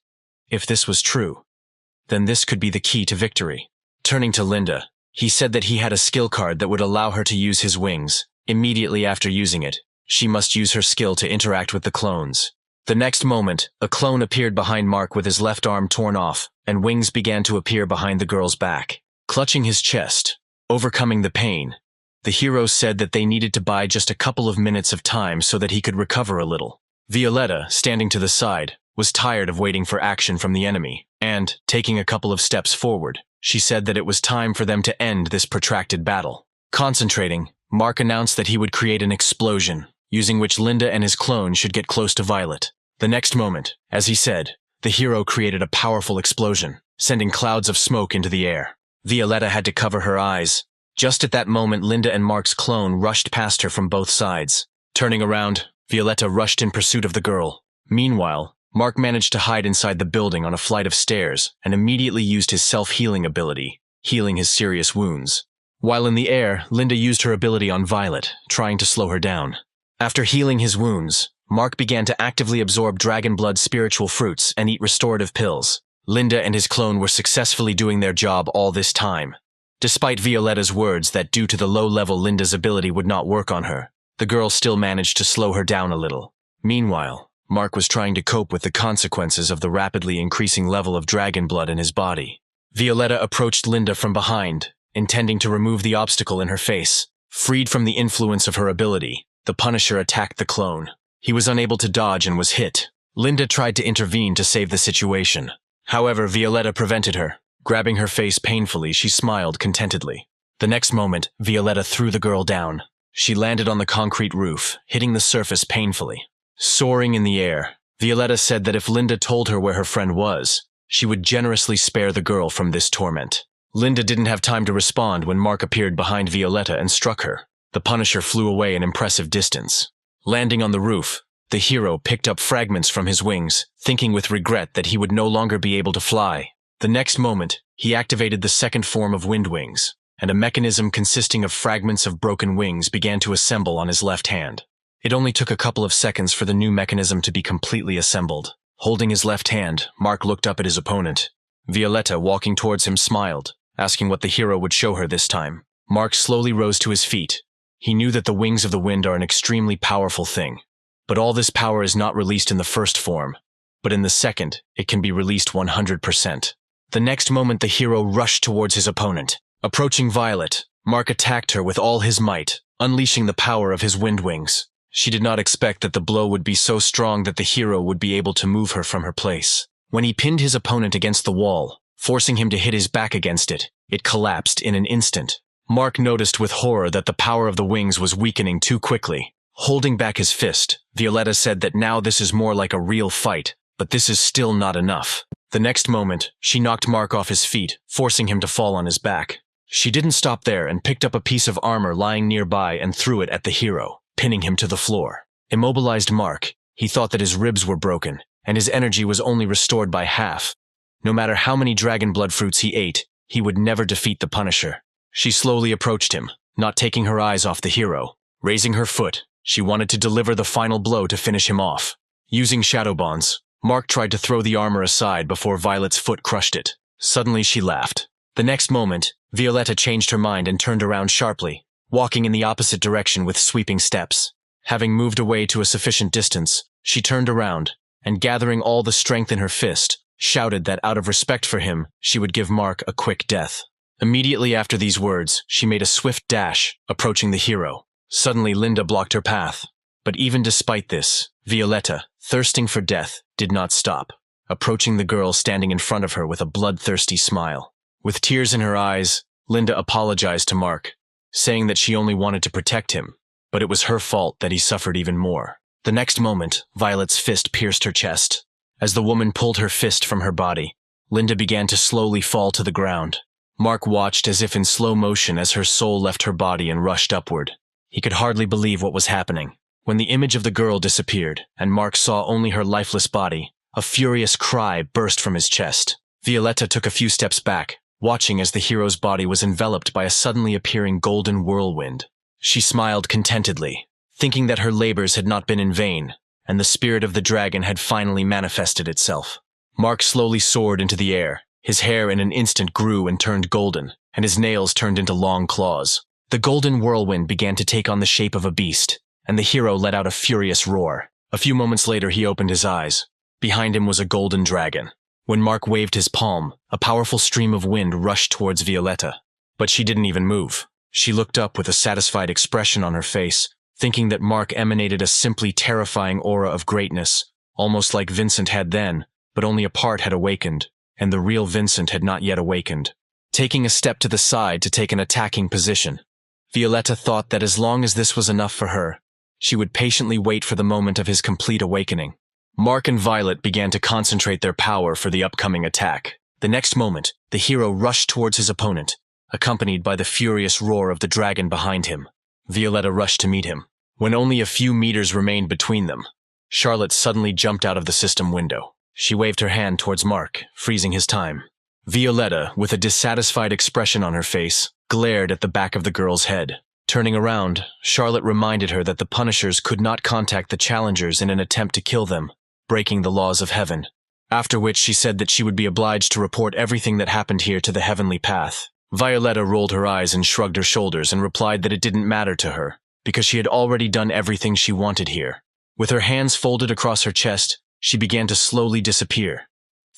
If this was true, then this could be the key to victory. Turning to Linda, he said that he had a skill card that would allow her to use his wings. Immediately after using it, she must use her skill to interact with the clones. The next moment, a clone appeared behind Mark with his left arm torn off, and wings began to appear behind the girl's back. Clutching his chest, overcoming the pain, the hero said that they needed to buy just a couple of minutes of time so that he could recover a little. Violetta, standing to the side, was tired of waiting for action from the enemy, and, taking a couple of steps forward, she said that it was time for them to end this protracted battle. Concentrating, Mark announced that he would create an explosion, using which Linda and his clone should get close to Violet. The next moment, as he said, the hero created a powerful explosion, sending clouds of smoke into the air. Violetta had to cover her eyes. Just at that moment, Linda and Mark's clone rushed past her from both sides. Turning around, Violetta rushed in pursuit of the girl. Meanwhile, Mark managed to hide inside the building on a flight of stairs and immediately used his self-healing ability, healing his serious wounds. While in the air, Linda used her ability on Violet, trying to slow her down. After healing his wounds, Mark began to actively absorb dragon blood spiritual fruits and eat restorative pills. Linda and his clone were successfully doing their job all this time. Despite Violetta's words that due to the low level Linda's ability would not work on her, the girl still managed to slow her down a little. Meanwhile, Mark was trying to cope with the consequences of the rapidly increasing level of dragon blood in his body. Violetta approached Linda from behind, intending to remove the obstacle in her face. Freed from the influence of her ability, the Punisher attacked the clone. He was unable to dodge and was hit. Linda tried to intervene to save the situation. However, Violetta prevented her. Grabbing her face painfully, she smiled contentedly. The next moment, Violetta threw the girl down. She landed on the concrete roof, hitting the surface painfully. Soaring in the air, Violetta said that if Linda told her where her friend was, she would generously spare the girl from this torment. Linda didn't have time to respond when Mark appeared behind Violetta and struck her. The Punisher flew away an impressive distance. Landing on the roof, the hero picked up fragments from his wings, thinking with regret that he would no longer be able to fly. The next moment, he activated the second form of wind wings, and a mechanism consisting of fragments of broken wings began to assemble on his left hand. It only took a couple of seconds for the new mechanism to be completely assembled. Holding his left hand, Mark looked up at his opponent. Violetta, walking towards him, smiled, asking what the hero would show her this time. Mark slowly rose to his feet. He knew that the wings of the wind are an extremely powerful thing. But all this power is not released in the first form, but in the second, it can be released 100%. The next moment, the hero rushed towards his opponent. Approaching Violet, Mark attacked her with all his might, unleashing the power of his wind wings. She did not expect that the blow would be so strong that the hero would be able to move her from her place. When he pinned his opponent against the wall, forcing him to hit his back against it, it collapsed in an instant. Mark noticed with horror that the power of the wings was weakening too quickly. Holding back his fist, Violetta said that now this is more like a real fight, but this is still not enough. The next moment, she knocked Mark off his feet, forcing him to fall on his back. She didn't stop there and picked up a piece of armor lying nearby and threw it at the hero, pinning him to the floor. Immobilized Mark, he thought that his ribs were broken, and his energy was only restored by half. No matter how many dragon blood fruits he ate, he would never defeat the Punisher. She slowly approached him, not taking her eyes off the hero. Raising her foot, she wanted to deliver the final blow to finish him off. Using shadow bonds, Mark tried to throw the armor aside before Violet's foot crushed it. Suddenly she laughed. The next moment, Violetta changed her mind and turned around sharply, walking in the opposite direction with sweeping steps. Having moved away to a sufficient distance, she turned around, and gathering all the strength in her fist, shouted that out of respect for him, she would give Mark a quick death. Immediately after these words, she made a swift dash, approaching the hero. Suddenly, Linda blocked her path. But even despite this, Violetta, thirsting for death, did not stop, approaching the girl standing in front of her with a bloodthirsty smile. With tears in her eyes, Linda apologized to Mark, saying that she only wanted to protect him, but it was her fault that he suffered even more. The next moment, Violet's fist pierced her chest. As the woman pulled her fist from her body, Linda began to slowly fall to the ground. Mark watched as if in slow motion as her soul left her body and rushed upward. He could hardly believe what was happening. When the image of the girl disappeared, and Mark saw only her lifeless body, a furious cry burst from his chest. Violetta took a few steps back, watching as the hero's body was enveloped by a suddenly appearing golden whirlwind. She smiled contentedly, thinking that her labors had not been in vain, and the spirit of the dragon had finally manifested itself. Mark slowly soared into the air. His hair in an instant grew and turned golden, and his nails turned into long claws. The golden whirlwind began to take on the shape of a beast, and the hero let out a furious roar. A few moments later, he opened his eyes. Behind him was a golden dragon. When Mark waved his palm, a powerful stream of wind rushed towards Violetta. But she didn't even move. She looked up with a satisfied expression on her face, thinking that Mark emanated a simply terrifying aura of greatness, almost like Vincent had then, but only a part had awakened, and the real Vincent had not yet awakened. Taking a step to the side to take an attacking position, Violetta thought that as long as this was enough for her, she would patiently wait for the moment of his complete awakening. Mark and Violet began to concentrate their power for the upcoming attack. The next moment, the hero rushed towards his opponent, accompanied by the furious roar of the dragon behind him. Violetta rushed to meet him. When only a few meters remained between them, Charlotte suddenly jumped out of the system window. She waved her hand towards Mark, freezing his time. Violetta, with a dissatisfied expression on her face, glared at the back of the girl's head. Turning around, Charlotte reminded her that the Punishers could not contact the challengers in an attempt to kill them, breaking the laws of heaven. After which she said that she would be obliged to report everything that happened here to the heavenly path. Violetta rolled her eyes and shrugged her shoulders and replied that it didn't matter to her, because she had already done everything she wanted here. With her hands folded across her chest, she began to slowly disappear.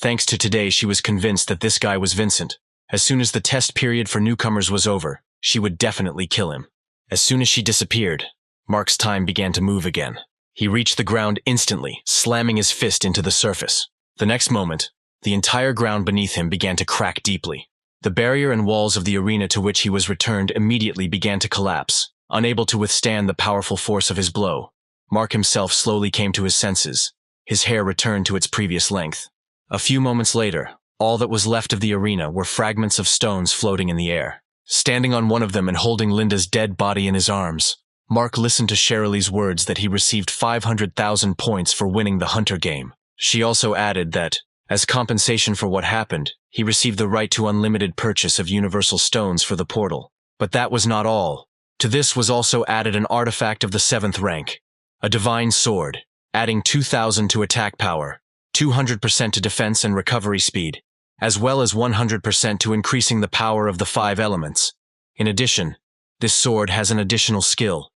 Thanks to today, she was convinced that this guy was Vincent. As soon as the test period for newcomers was over, she would definitely kill him. As soon as she disappeared, Mark's time began to move again. He reached the ground instantly, slamming his fist into the surface. The next moment, the entire ground beneath him began to crack deeply. The barrier and walls of the arena to which he was returned immediately began to collapse. Unable to withstand the powerful force of his blow, Mark himself slowly came to his senses. His hair returned to its previous length. A few moments later, all that was left of the arena were fragments of stones floating in the air. Standing on one of them and holding Linda's dead body in his arms, Mark listened to Shirley's words that he received 500,000 points for winning the Hunter game. She also added that, as compensation for what happened, he received the right to unlimited purchase of universal stones for the portal. But that was not all. To this was also added an artifact of the 7th rank, a divine sword, adding 2,000 to attack power, 200% to defense and recovery speed, as well as 100% to increasing the power of the 5 elements. In addition, this sword has an additional skill,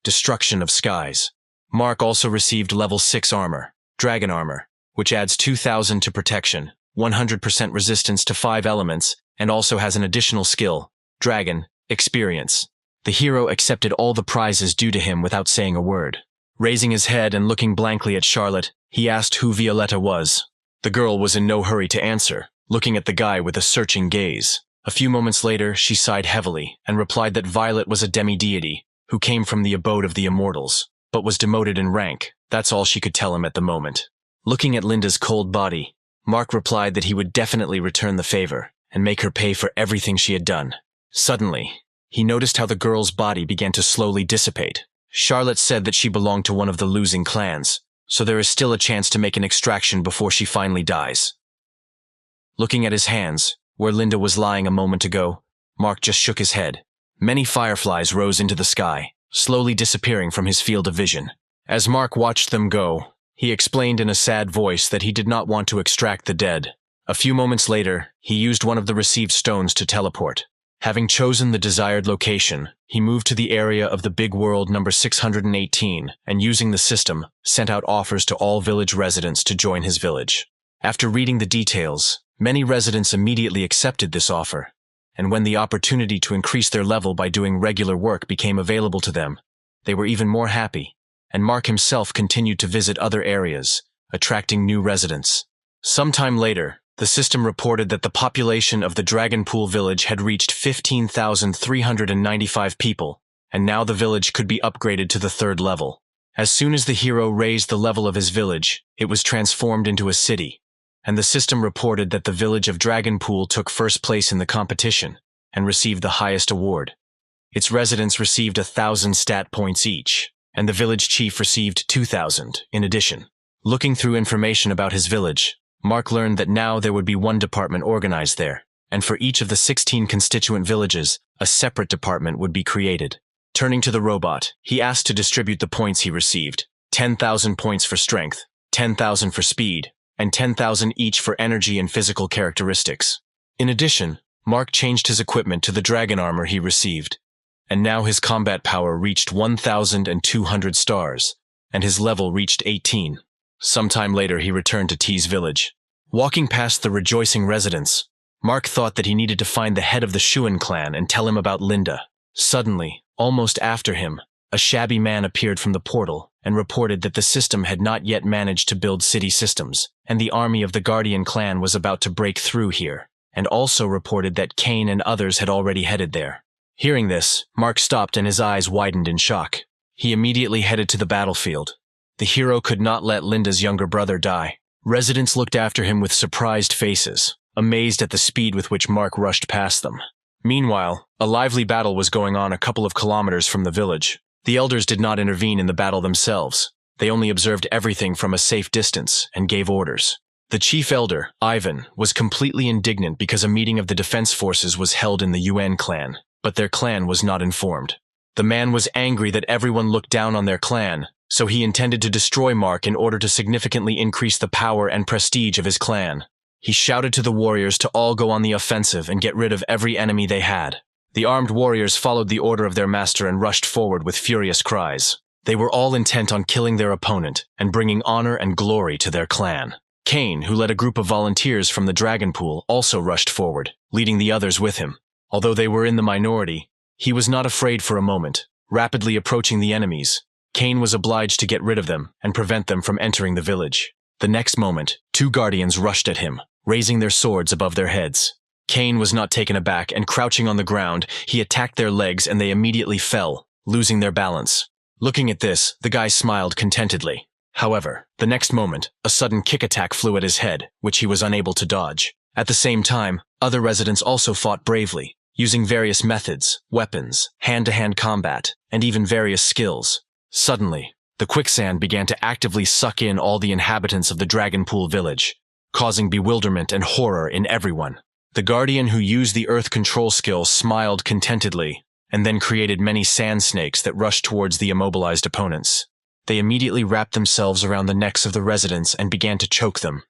Destruction of Skies. Mark also received level 6 armor, Dragon Armor, which adds 2,000 to protection, 100% resistance to 5 elements, and also has an additional skill, Dragon Experience. The hero accepted all the prizes due to him without saying a word. Raising his head and looking blankly at Charlotte, he asked who Violetta was. The girl was in no hurry to answer, looking at the guy with a searching gaze. A few moments later, she sighed heavily and replied that Violet was a demi-deity who came from the abode of the immortals, but was demoted in rank. That's all she could tell him at the moment. Looking at Linda's cold body, Mark replied that he would definitely return the favor and make her pay for everything she had done. Suddenly, he noticed how the girl's body began to slowly dissipate. Charlotte said that she belonged to one of the losing clans, so there is still a chance to make an extraction before she finally dies. Looking at his hands, where Linda was lying a moment ago, Mark just shook his head. Many fireflies rose into the sky, slowly disappearing from his field of vision. As Mark watched them go, he explained in a sad voice that he did not want to extract the dead. A few moments later, he used one of the received stones to teleport. Having chosen the desired location, he moved to the area of the big world number 618 and using the system, sent out offers to all village residents to join his village. After reading the details, many residents immediately accepted this offer, and when the opportunity to increase their level by doing regular work became available to them, they were even more happy, and Mark himself continued to visit other areas, attracting new residents. Sometime later, the system reported that the population of the Dragonpool village had reached 15,395 people, and now the village could be upgraded to the 3rd level. As soon as the hero raised the level of his village, it was transformed into a city, and the system reported that the village of Dragonpool took first place in the competition and received the highest award. Its residents received 1,000 stat points each, and the village chief received 2,000 in addition. Looking through information about his village, Mark learned that now there would be one department organized there, and for each of the 16 constituent villages, a separate department would be created. Turning to the robot, he asked to distribute the points he received: 10,000 points for strength, 10,000 for speed, and 10,000 each for energy and physical characteristics. In addition, Mark changed his equipment to the dragon armor he received, and now his combat power reached 1,200 stars, and his level reached 18. Sometime later he returned to T's village. Walking past the rejoicing residents, Mark thought that he needed to find the head of the Shuan clan and tell him about Linda. Suddenly, almost after him, a shabby man appeared from the portal and reported that the system had not yet managed to build city systems, and the army of the Guardian clan was about to break through here, and also reported that Kane and others had already headed there. Hearing this, Mark stopped and his eyes widened in shock. He immediately headed to the battlefield. The hero could not let Linda's younger brother die. Residents looked after him with surprised faces, amazed at the speed with which Mark rushed past them. Meanwhile, a lively battle was going on a couple of kilometers from the village. The elders did not intervene in the battle themselves. They only observed everything from a safe distance and gave orders. The chief elder, Ivan, was completely indignant because a meeting of the defense forces was held in the Yuan clan, but their clan was not informed. The man was angry that everyone looked down on their clan, so he intended to destroy Mark in order to significantly increase the power and prestige of his clan. He shouted to the warriors to all go on the offensive and get rid of every enemy they had. The armed warriors followed the order of their master and rushed forward with furious cries. They were all intent on killing their opponent and bringing honor and glory to their clan. Kane, who led a group of volunteers from the Dragonpool, also rushed forward, leading the others with him. Although they were in the minority, he was not afraid for a moment. Rapidly approaching the enemies, Kane was obliged to get rid of them and prevent them from entering the village. The next moment, 2 guardians rushed at him, raising their swords above their heads. Kane was not taken aback, and crouching on the ground, he attacked their legs and they immediately fell, losing their balance. Looking at this, the guy smiled contentedly. However, the next moment, a sudden kick attack flew at his head, which he was unable to dodge. At the same time, other residents also fought bravely, using various methods, weapons, hand-to-hand combat, and even various skills. Suddenly, the quicksand began to actively suck in all the inhabitants of the Dragonpool village, causing bewilderment and horror in everyone. The guardian who used the earth control skill smiled contentedly, and then created many sand snakes that rushed towards the immobilized opponents. They immediately wrapped themselves around the necks of the residents and began to choke them.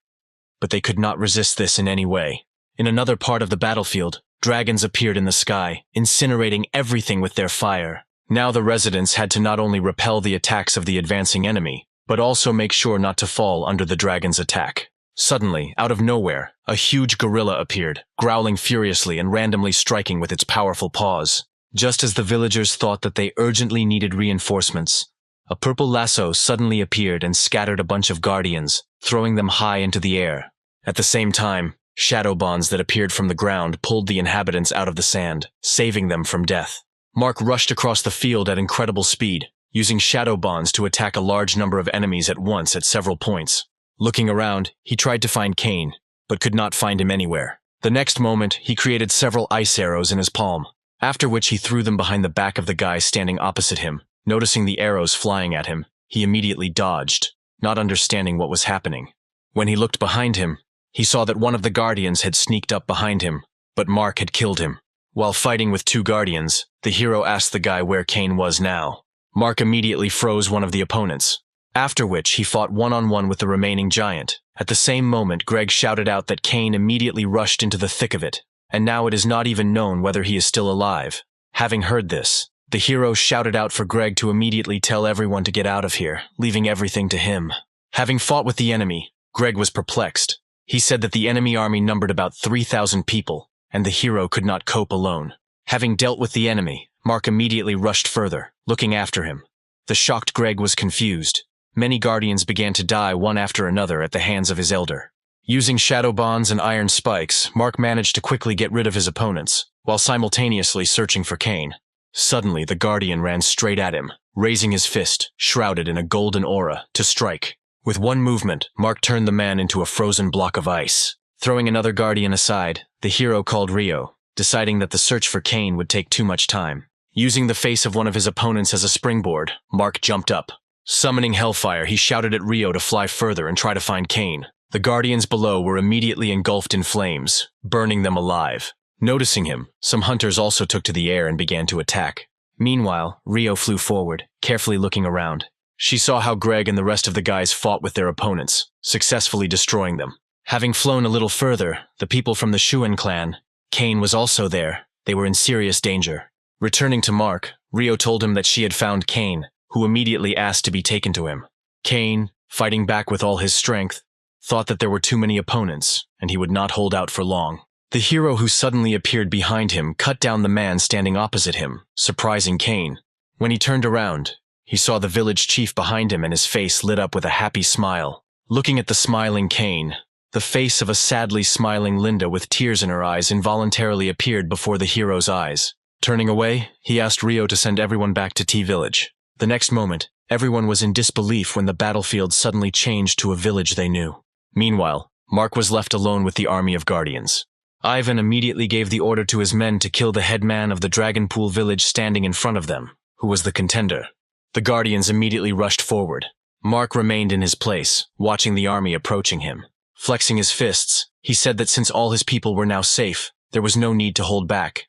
But they could not resist this in any way. In another part of the battlefield, dragons appeared in the sky, incinerating everything with their fire. Now the residents had to not only repel the attacks of the advancing enemy, but also make sure not to fall under the dragon's attack. Suddenly, out of nowhere, a huge gorilla appeared, growling furiously and randomly striking with its powerful paws. Just as the villagers thought that they urgently needed reinforcements, a purple lasso suddenly appeared and scattered a bunch of guardians, throwing them high into the air. At the same time, shadow bonds that appeared from the ground pulled the inhabitants out of the sand, saving them from death. Mark rushed across the field at incredible speed, using shadow bonds to attack a large number of enemies at once at several points. Looking around, he tried to find Kane, but could not find him anywhere. The next moment, he created several ice arrows in his palm, after which he threw them behind the back of the guy standing opposite him. Noticing the arrows flying at him, he immediately dodged, not understanding what was happening. When he looked behind him, he saw that one of the guardians had sneaked up behind him, but Mark had killed him. While fighting with 2 guardians, the hero asked the guy where Kane was now. Mark immediately froze one of the opponents, after which he fought one-on-one with the remaining giant. At the same moment, Greg shouted out that Kane immediately rushed into the thick of it, and now it is not even known whether he is still alive. Having heard this, the hero shouted out for Greg to immediately tell everyone to get out of here, leaving everything to him. Having fought with the enemy, Greg was perplexed. He said that the enemy army numbered about 3,000 people, and the hero could not cope alone. Having dealt with the enemy, Mark immediately rushed further, looking after him. The shocked Greg was confused. Many guardians began to die one after another at the hands of his elder. Using shadow bonds and iron spikes, Mark managed to quickly get rid of his opponents, while simultaneously searching for Kane. Suddenly, the guardian ran straight at him, raising his fist, shrouded in a golden aura, to strike. With one movement, Mark turned the man into a frozen block of ice. Throwing another guardian aside, the hero called Rio, deciding that the search for Kane would take too much time. Using the face of one of his opponents as a springboard, Mark jumped up. Summoning Hellfire, he shouted at Rio to fly further and try to find Kane. The guardians below were immediately engulfed in flames, burning them alive. Noticing him, some hunters also took to the air and began to attack. Meanwhile, Rio flew forward, carefully looking around. She saw how Greg and the rest of the guys fought with their opponents, successfully destroying them. Having flown a little further, the people from the Shuan clan, Kane was also there. They were in serious danger. Returning to Mark, Rio told him that she had found Kane, who immediately asked to be taken to him. Kane, fighting back with all his strength, thought that there were too many opponents, and he would not hold out for long. The hero who suddenly appeared behind him cut down the man standing opposite him, surprising Kane. When he turned around, he saw the village chief behind him and his face lit up with a happy smile. Looking at the smiling Kane, the face of a sadly smiling Linda with tears in her eyes involuntarily appeared before the hero's eyes. Turning away, he asked Rio to send everyone back to T-Village. The next moment, everyone was in disbelief when the battlefield suddenly changed to a village they knew. Meanwhile, Mark was left alone with the army of guardians. Ivan immediately gave the order to his men to kill the headman of the Dragonpool village standing in front of them, who was the contender. The guardians immediately rushed forward. Mark remained in his place, watching the army approaching him. Flexing his fists, he said that since all his people were now safe, there was no need to hold back.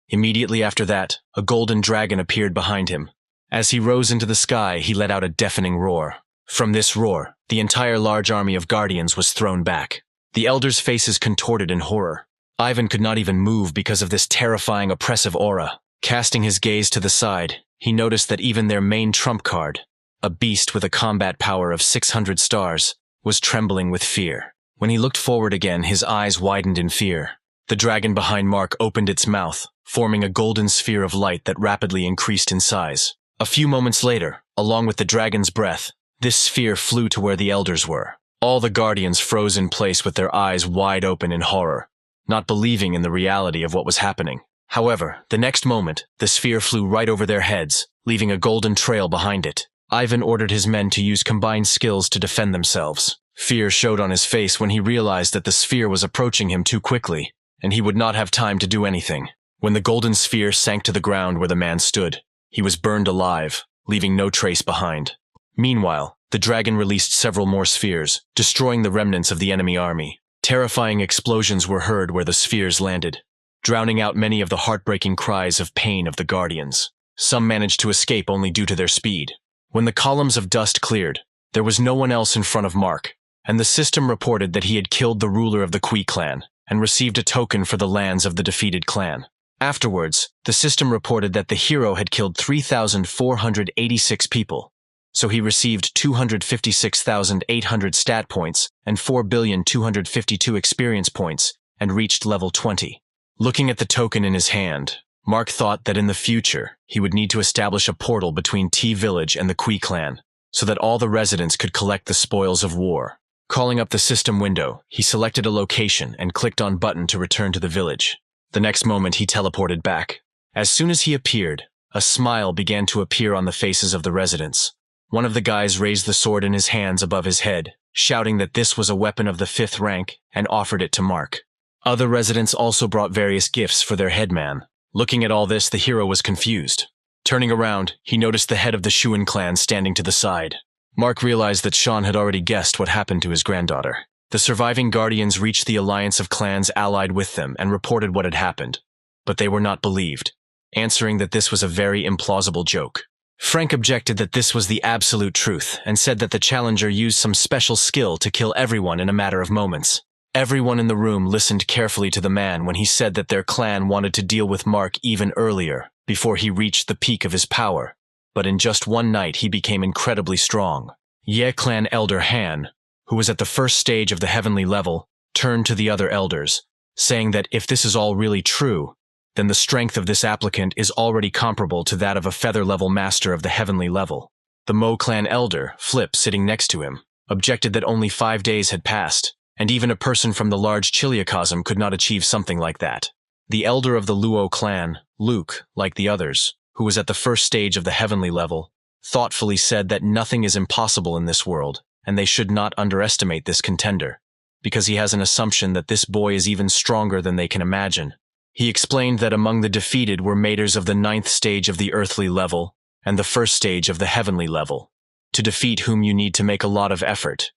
Immediately after that, a golden dragon appeared behind him. As he rose into the sky, he let out a deafening roar. From this roar, the entire large army of guardians was thrown back. The elders' faces contorted in horror. Ivan could not even move because of this terrifying oppressive aura. Casting his gaze to the side, he noticed that even their main trump card, a beast with a combat power of 600 stars, was trembling with fear. When he looked forward again, his eyes widened in fear. The dragon behind Mark opened its mouth, forming a golden sphere of light that rapidly increased in size. A few moments later, along with the dragon's breath, this sphere flew to where the elders were. All the guardians froze in place with their eyes wide open in horror, not believing in the reality of what was happening. However, the next moment, the sphere flew right over their heads, leaving a golden trail behind it. Ivan ordered his men to use combined skills to defend themselves. Fear showed on his face when he realized that the sphere was approaching him too quickly, and he would not have time to do anything. When the golden sphere sank to the ground where the man stood, he was burned alive, leaving no trace behind. Meanwhile, the dragon released several more spheres, destroying the remnants of the enemy army. Terrifying explosions were heard where the spheres landed, drowning out many of the heartbreaking cries of pain of the guardians. Some managed to escape only due to their speed. When the columns of dust cleared, there was no one else in front of Mark, and the system reported that he had killed the ruler of the Kui clan and received a token for the lands of the defeated clan. Afterwards, the system reported that the hero had killed 3,486 people, so he received 256,800 stat points and 4,252 experience points and reached level 20. Looking at the token in his hand, Mark thought that in the future, he would need to establish a portal between T-Village and the Kui clan, so that all the residents could collect the spoils of war. Calling up the system window, he selected a location and clicked on button to return to the village. The next moment, he teleported back. As soon as he appeared, a smile began to appear on the faces of the residents. One of the guys raised the sword in his hands above his head, shouting that this was a weapon of the 5th rank, and offered it to Mark. Other residents also brought various gifts for their headman. Looking at all this, the hero was confused. Turning around, he noticed the head of the Shuan clan standing to the side. Mark realized that Sean had already guessed what happened to his granddaughter. The surviving guardians reached the alliance of clans allied with them and reported what had happened, but they were not believed, answering that this was a very implausible joke. Frank objected that this was the absolute truth and said that the challenger used some special skill to kill everyone in a matter of moments. Everyone in the room listened carefully to the man when he said that their clan wanted to deal with Mark even earlier, before he reached the peak of his power. But in just one night he became incredibly strong. Ye clan elder Han, who was at the first stage of the heavenly level, turned to the other elders, saying that if this is all really true, then the strength of this applicant is already comparable to that of a feather-level master of the heavenly level. The Mo clan elder, Flip, sitting next to him, objected that only 5 days had passed, and even a person from the large Chiliocosm could not achieve something like that. The elder of the Luo clan, Luke, like the others, who was at the first stage of the heavenly level, thoughtfully said that nothing is impossible in this world, and they should not underestimate this contender, because he has an assumption that this boy is even stronger than they can imagine. He explained that among the defeated were maters of the 9th stage of the earthly level and the 1st stage of the heavenly level, to defeat whom you need to make a lot of effort,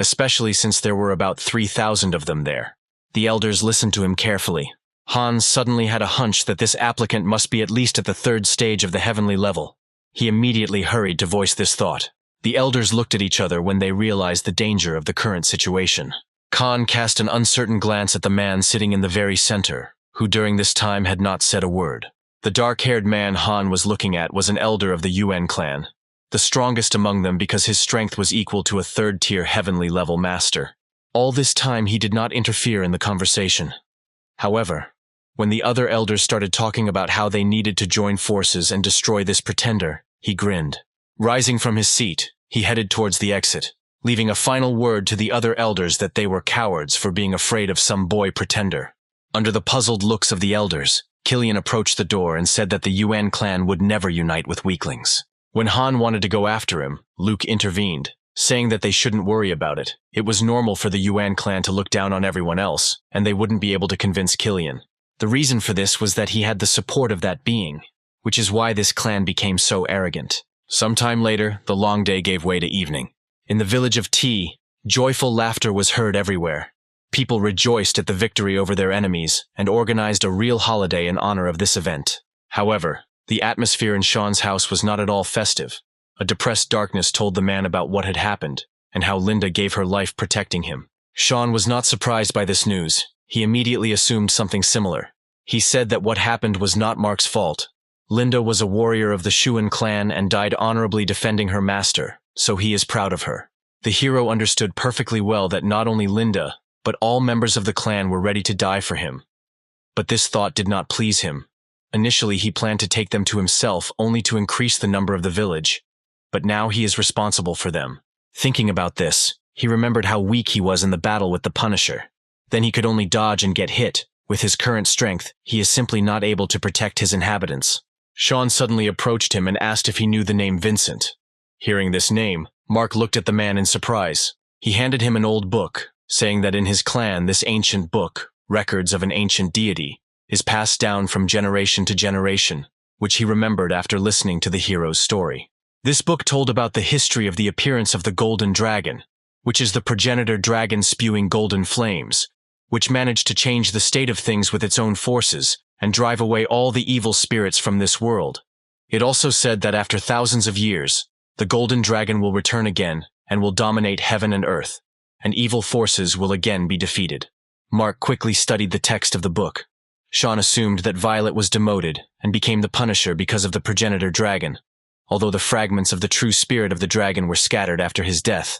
especially since there were about 3,000 of them there. The elders listened to him carefully. Hans suddenly had a hunch that this applicant must be at least at the 3rd stage of the heavenly level. He immediately hurried to voice this thought. The elders looked at each other when they realized the danger of the current situation. Khan cast an uncertain glance at the man sitting in the very center, who during this time had not said a word. The dark-haired man Han was looking at was an elder of the Yuan clan, the strongest among them because his strength was equal to a 3rd-tier heavenly level master. All this time he did not interfere in the conversation. However, when the other elders started talking about how they needed to join forces and destroy this pretender, he grinned. Rising from his seat, he headed towards the exit, leaving a final word to the other elders that they were cowards for being afraid of some boy pretender. Under the puzzled looks of the elders, Killian approached the door and said that the Yuan clan would never unite with weaklings. When Han wanted to go after him, Luke intervened, saying that they shouldn't worry about it. It was normal for the Yuan clan to look down on everyone else, and they wouldn't be able to convince Killian. The reason for this was that he had the support of that being, which is why this clan became so arrogant. Sometime later, the long day gave way to evening. In the village of T, joyful laughter was heard everywhere. People rejoiced at the victory over their enemies and organized a real holiday in honor of this event. However, the atmosphere in Sean's house was not at all festive. A depressed darkness told the man about what had happened and how Linda gave her life protecting him. Sean was not surprised by this news. He immediately assumed something similar. He said that what happened was not Mark's fault. Linda was a warrior of the Shuan clan and died honorably defending her master, so he is proud of her. The hero understood perfectly well that not only Linda, but all members of the clan were ready to die for him. But this thought did not please him. Initially, he planned to take them to himself only to increase the number of the village, but now he is responsible for them. Thinking about this, he remembered how weak he was in the battle with the Punisher. Then he could only dodge and get hit. With his current strength, he is simply not able to protect his inhabitants. Sean suddenly approached him and asked if he knew the name Vincent. Hearing this name, Mark looked at the man in surprise. He handed him an old book, saying that in his clan this ancient book, Records of an Ancient Deity, is passed down from generation to generation, which he remembered after listening to the hero's story. This book told about the history of the appearance of the Golden Dragon, which is the progenitor dragon spewing golden flames, which managed to change the state of things with its own forces and drive away all the evil spirits from this world. It also said that after thousands of years, the Golden Dragon will return again and will dominate heaven and earth, and evil forces will again be defeated. Mark quickly studied the text of the book. Sean assumed that Violet was demoted and became the Punisher because of the progenitor dragon, although the fragments of the true spirit of the dragon were scattered after his death.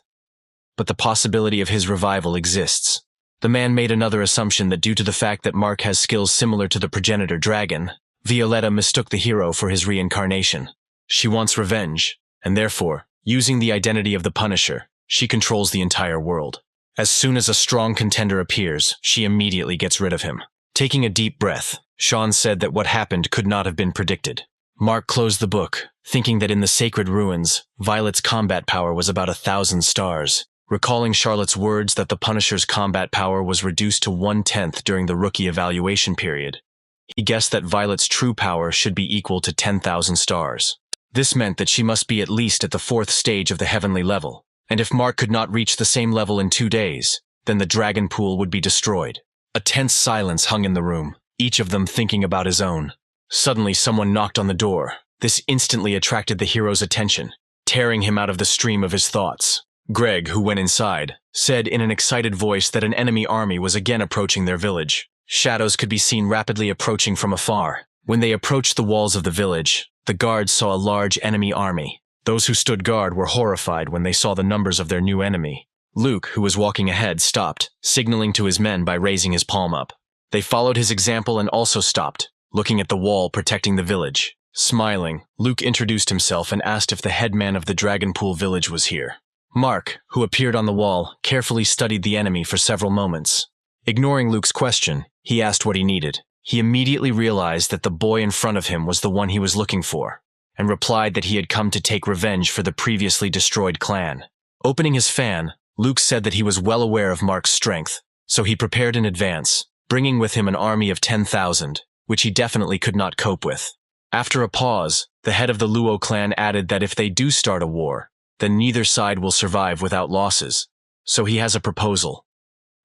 But the possibility of his revival exists. The man made another assumption that due to the fact that Mark has skills similar to the progenitor dragon, Violetta mistook the hero for his reincarnation. She wants revenge, and therefore, using the identity of the Punisher, she controls the entire world. As soon as a strong contender appears, she immediately gets rid of him. Taking a deep breath, Sean said that what happened could not have been predicted. Mark closed the book, thinking that in the sacred ruins, Violet's combat power was about 1,000 stars. Recalling Charlotte's words that the Punisher's combat power was reduced to 1/10 during the rookie evaluation period, he guessed that Violet's true power should be equal to 10,000 stars. This meant that she must be at least at the 4th stage of the heavenly level, and if Mark could not reach the same level in 2 days, then the dragon pool would be destroyed. A tense silence hung in the room, each of them thinking about his own. Suddenly someone knocked on the door. This instantly attracted the hero's attention, tearing him out of the stream of his thoughts. Greg, who went inside, said in an excited voice that an enemy army was again approaching their village. Shadows could be seen rapidly approaching from afar. When they approached the walls of the village, the guards saw a large enemy army. Those who stood guard were horrified when they saw the numbers of their new enemy. Luke, who was walking ahead, stopped, signaling to his men by raising his palm up. They followed his example and also stopped, looking at the wall protecting the village. Smiling, Luke introduced himself and asked if the headman of the Dragonpool village was here. Mark, who appeared on the wall, carefully studied the enemy for several moments. Ignoring Luke's question, he asked what he needed. He immediately realized that the boy in front of him was the one he was looking for, and replied that he had come to take revenge for the previously destroyed clan. Opening his fan, Luke said that he was well aware of Mark's strength, so he prepared in advance, bringing with him an army of 10,000, which he definitely could not cope with. After a pause, the head of the Luo clan added that if they do start a war, then neither side will survive without losses, so he has a proposal.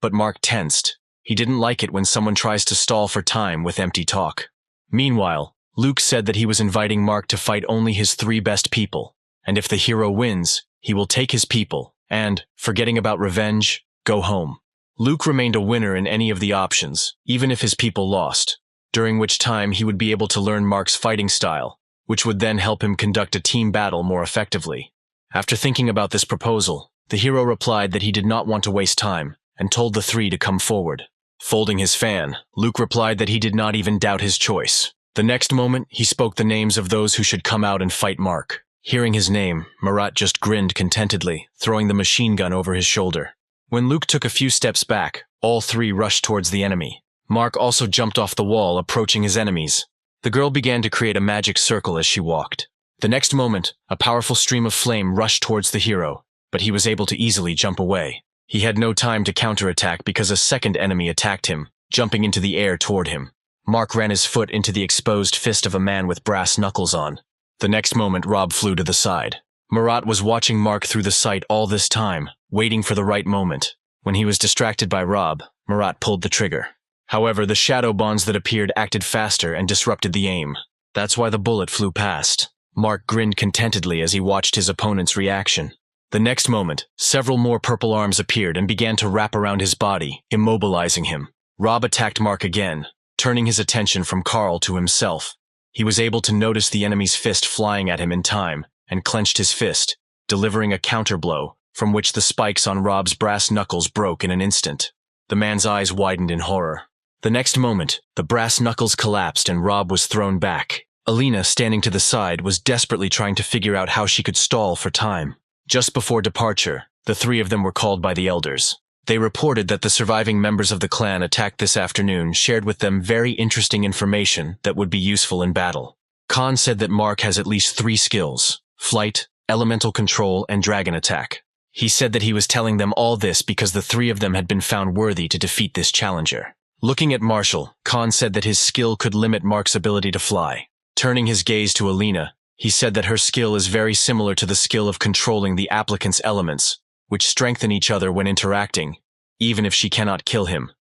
But Mark tensed. He didn't like it when someone tries to stall for time with empty talk. Meanwhile, Luke said that he was inviting Mark to fight only his 3 best people, and if the hero wins, he will take his people, and, forgetting about revenge, go home. Luke remained a winner in any of the options, even if his people lost, during which time he would be able to learn Mark's fighting style, which would then help him conduct a team battle more effectively. After thinking about this proposal, the hero replied that he did not want to waste time, and told the 3 to come forward. Folding his fan, Luke replied that he did not even doubt his choice. The next moment, he spoke the names of those who should come out and fight Mark. Hearing his name, Marat just grinned contentedly, throwing the machine gun over his shoulder. When Luke took a few steps back, all 3 rushed towards the enemy. Mark also jumped off the wall, approaching his enemies. The girl began to create a magic circle as she walked. The next moment, a powerful stream of flame rushed towards the hero, but he was able to easily jump away. He had no time to counterattack because a second enemy attacked him, jumping into the air toward him. Mark ran his foot into the exposed fist of a man with brass knuckles on. The next moment, Rob flew to the side. Marat was watching Mark through the sight all this time, waiting for the right moment. When he was distracted by Rob, Marat pulled the trigger. However, the shadow bonds that appeared acted faster and disrupted the aim. That's why the bullet flew past. Mark grinned contentedly as he watched his opponent's reaction. The next moment, several more purple arms appeared and began to wrap around his body, immobilizing him. Rob attacked Mark again, turning his attention from Carl to himself. He was able to notice the enemy's fist flying at him in time, and clenched his fist, delivering a counterblow, from which the spikes on Rob's brass knuckles broke in an instant. The man's eyes widened in horror. The next moment, the brass knuckles collapsed and Rob was thrown back. Alina, standing to the side, was desperately trying to figure out how she could stall for time. Just before departure, the 3 of them were called by the elders. They reported that the surviving members of the clan attacked this afternoon shared with them very interesting information that would be useful in battle. Khan said that Mark has at least 3 skills: flight, elemental control, and dragon attack. He said that he was telling them all this because the 3 of them had been found worthy to defeat this challenger. Looking at Marshall, Khan said that his skill could limit Mark's ability to fly. Turning his gaze to Alina, he said that her skill is very similar to the skill of controlling the applicant's elements, which strengthen each other when interacting, even if she cannot kill him.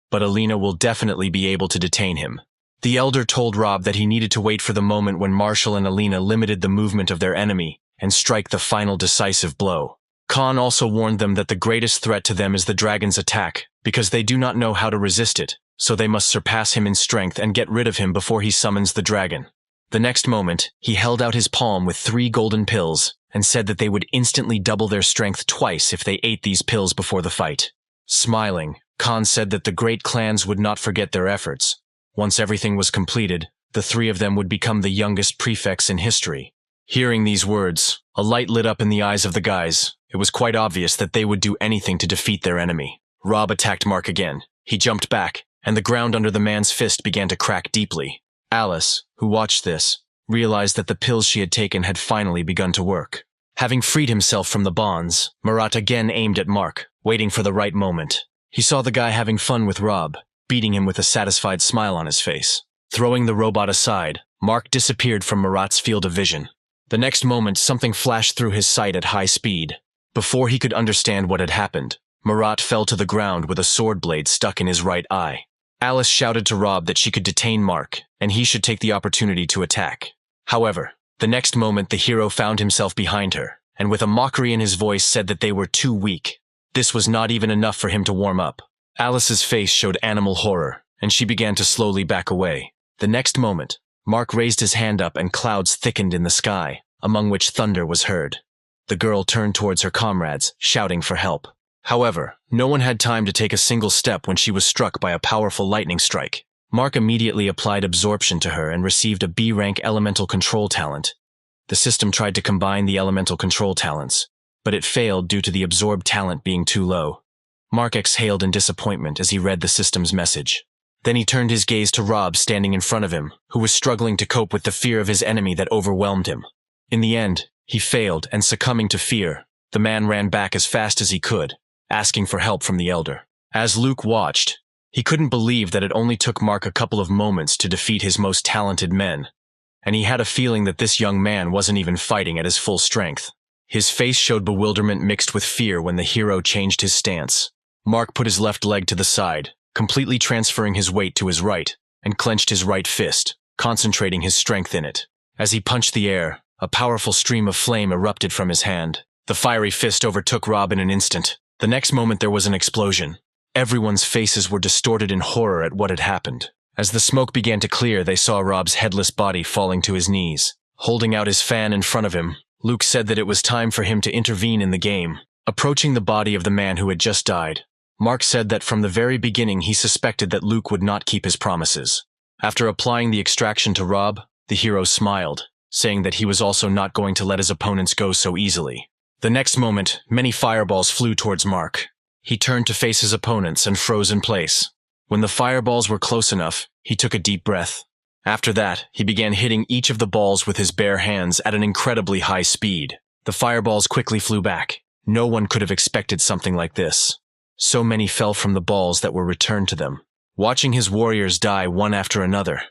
But Alina will definitely be able to detain him. The elder told Rob that he needed to wait for the moment when Marshall and Alina limited the movement of their enemy and strike the final decisive blow. Khan also warned them that the greatest threat to them is the dragon's attack, because they do not know how to resist it, so they must surpass him in strength and get rid of him before he summons the dragon. The next moment, he held out his palm with 3 golden pills and said that they would instantly double their strength twice if they ate these pills before the fight. Smiling, Khan said that the great clans would not forget their efforts. Once everything was completed, the 3 of them would become the youngest prefects in history. Hearing these words, a light lit up in the eyes of the guys. It was quite obvious that they would do anything to defeat their enemy. Rob attacked Mark again. He jumped back, and the ground under the man's fist began to crack deeply. Alice, who watched this, realized that the pills she had taken had finally begun to work. Having freed himself from the bonds, Marat again aimed at Mark, waiting for the right moment. He saw the guy having fun with Rob, beating him with a satisfied smile on his face. Throwing the robot aside, Mark disappeared from Marat's field of vision. The next moment, something flashed through his sight at high speed. Before he could understand what had happened, Marat fell to the ground with a sword blade stuck in his right eye. Alice shouted to Rob that she could detain Mark, and he should take the opportunity to attack. However, the next moment the hero found himself behind her, and with a mockery in his voice said that they were too weak. This was not even enough for him to warm up. Alice's face showed animal horror, and she began to slowly back away. The next moment, Mark raised his hand up and clouds thickened in the sky, among which thunder was heard. The girl turned towards her comrades, shouting for help. However, no one had time to take a single step when she was struck by a powerful lightning strike. Mark immediately applied absorption to her and received a B-rank elemental control talent. The system tried to combine the elemental control talents, but it failed due to the absorbed talent being too low. Mark exhaled in disappointment as he read the system's message. Then he turned his gaze to Rob standing in front of him, who was struggling to cope with the fear of his enemy that overwhelmed him. In the end, he failed, and succumbing to fear, the man ran back as fast as he could, asking for help from the elder. As Luke watched, he couldn't believe that it only took Mark a couple of moments to defeat his most talented men, and he had a feeling that this young man wasn't even fighting at his full strength. His face showed bewilderment mixed with fear when the hero changed his stance. Mark put his left leg to the side, completely transferring his weight to his right, and clenched his right fist, concentrating his strength in it. As he punched the air, a powerful stream of flame erupted from his hand. The fiery fist overtook Rob in an instant. The next moment there was an explosion. Everyone's faces were distorted in horror at what had happened. As the smoke began to clear, they saw Rob's headless body falling to his knees. Holding out his fan in front of him, Luke said that it was time for him to intervene in the game. Approaching the body of the man who had just died, Mark said that from the very beginning he suspected that Luke would not keep his promises. After applying the extraction to Rob, the hero smiled, saying that he was also not going to let his opponents go so easily. The next moment, many fireballs flew towards Mark. He turned to face his opponents and froze in place. When the fireballs were close enough, he took a deep breath. After that, he began hitting each of the balls with his bare hands at an incredibly high speed. The fireballs quickly flew back. No one could have expected something like this. So many fell from the balls that were returned to them. Watching his warriors die one after another,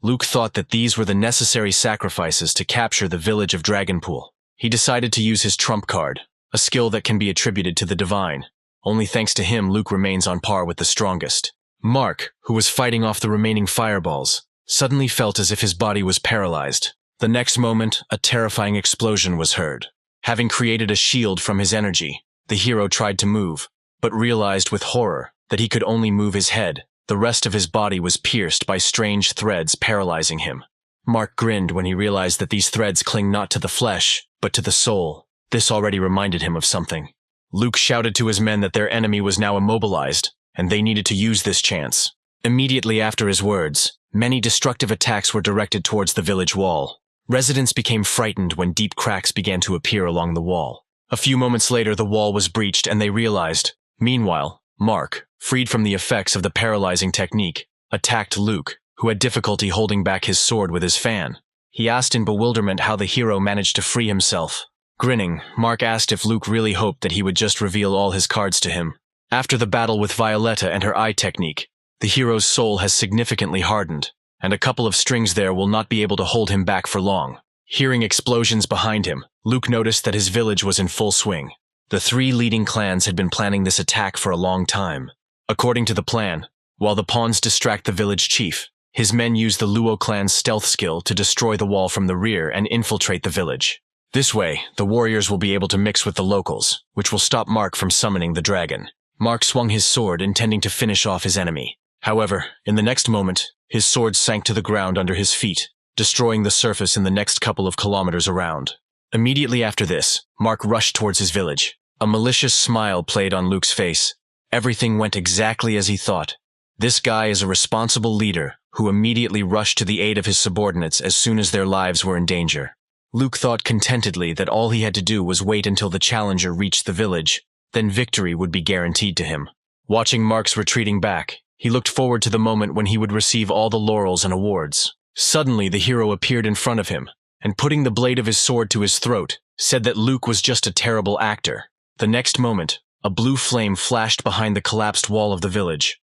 Luke thought that these were the necessary sacrifices to capture the village of Dragonpool. He decided to use his trump card, a skill that can be attributed to the divine. Only thanks to him, Luke remains on par with the strongest. Mark, who was fighting off the remaining fireballs, suddenly felt as if his body was paralyzed. The next moment, a terrifying explosion was heard. Having created a shield from his energy, the hero tried to move, but realized with horror that he could only move his head. The rest of his body was pierced by strange threads paralyzing him. Mark grinned when he realized that these threads cling not to the flesh, but to the soul. This already reminded him of something. Luke shouted to his men that their enemy was now immobilized, and they needed to use this chance. Immediately after his words, many destructive attacks were directed towards the village wall. Residents became frightened when deep cracks began to appear along the wall. A few moments later, the wall was breached and they realized. Meanwhile, Mark, freed from the effects of the paralyzing technique, attacked Luke, who had difficulty holding back his sword with his fan. He asked in bewilderment how the hero managed to free himself. Grinning, Mark asked if Luke really hoped that he would just reveal all his cards to him. After the battle with Violetta and her eye technique, the hero's soul has significantly hardened, and a couple of strings there will not be able to hold him back for long. Hearing explosions behind him, Luke noticed that his village was in full swing. The three leading clans had been planning this attack for a long time. According to the plan, while the pawns distract the village chief, his men use the Luo clan's stealth skill to destroy the wall from the rear and infiltrate the village. This way, the warriors will be able to mix with the locals, which will stop Mark from summoning the dragon. Mark swung his sword, intending to finish off his enemy. However, in the next moment, his sword sank to the ground under his feet, destroying the surface in the next couple of kilometers around. Immediately after this, Mark rushed towards his village. A malicious smile played on Luke's face. Everything went exactly as he thought. This guy is a responsible leader who immediately rushed to the aid of his subordinates as soon as their lives were in danger. Luke thought contentedly that all he had to do was wait until the challenger reached the village, then victory would be guaranteed to him. Watching Mark's retreating back, he looked forward to the moment when he would receive all the laurels and awards. Suddenly, the hero appeared in front of him, and putting the blade of his sword to his throat, said that Luke was just a terrible actor. The next moment, a blue flame flashed behind the collapsed wall of the village.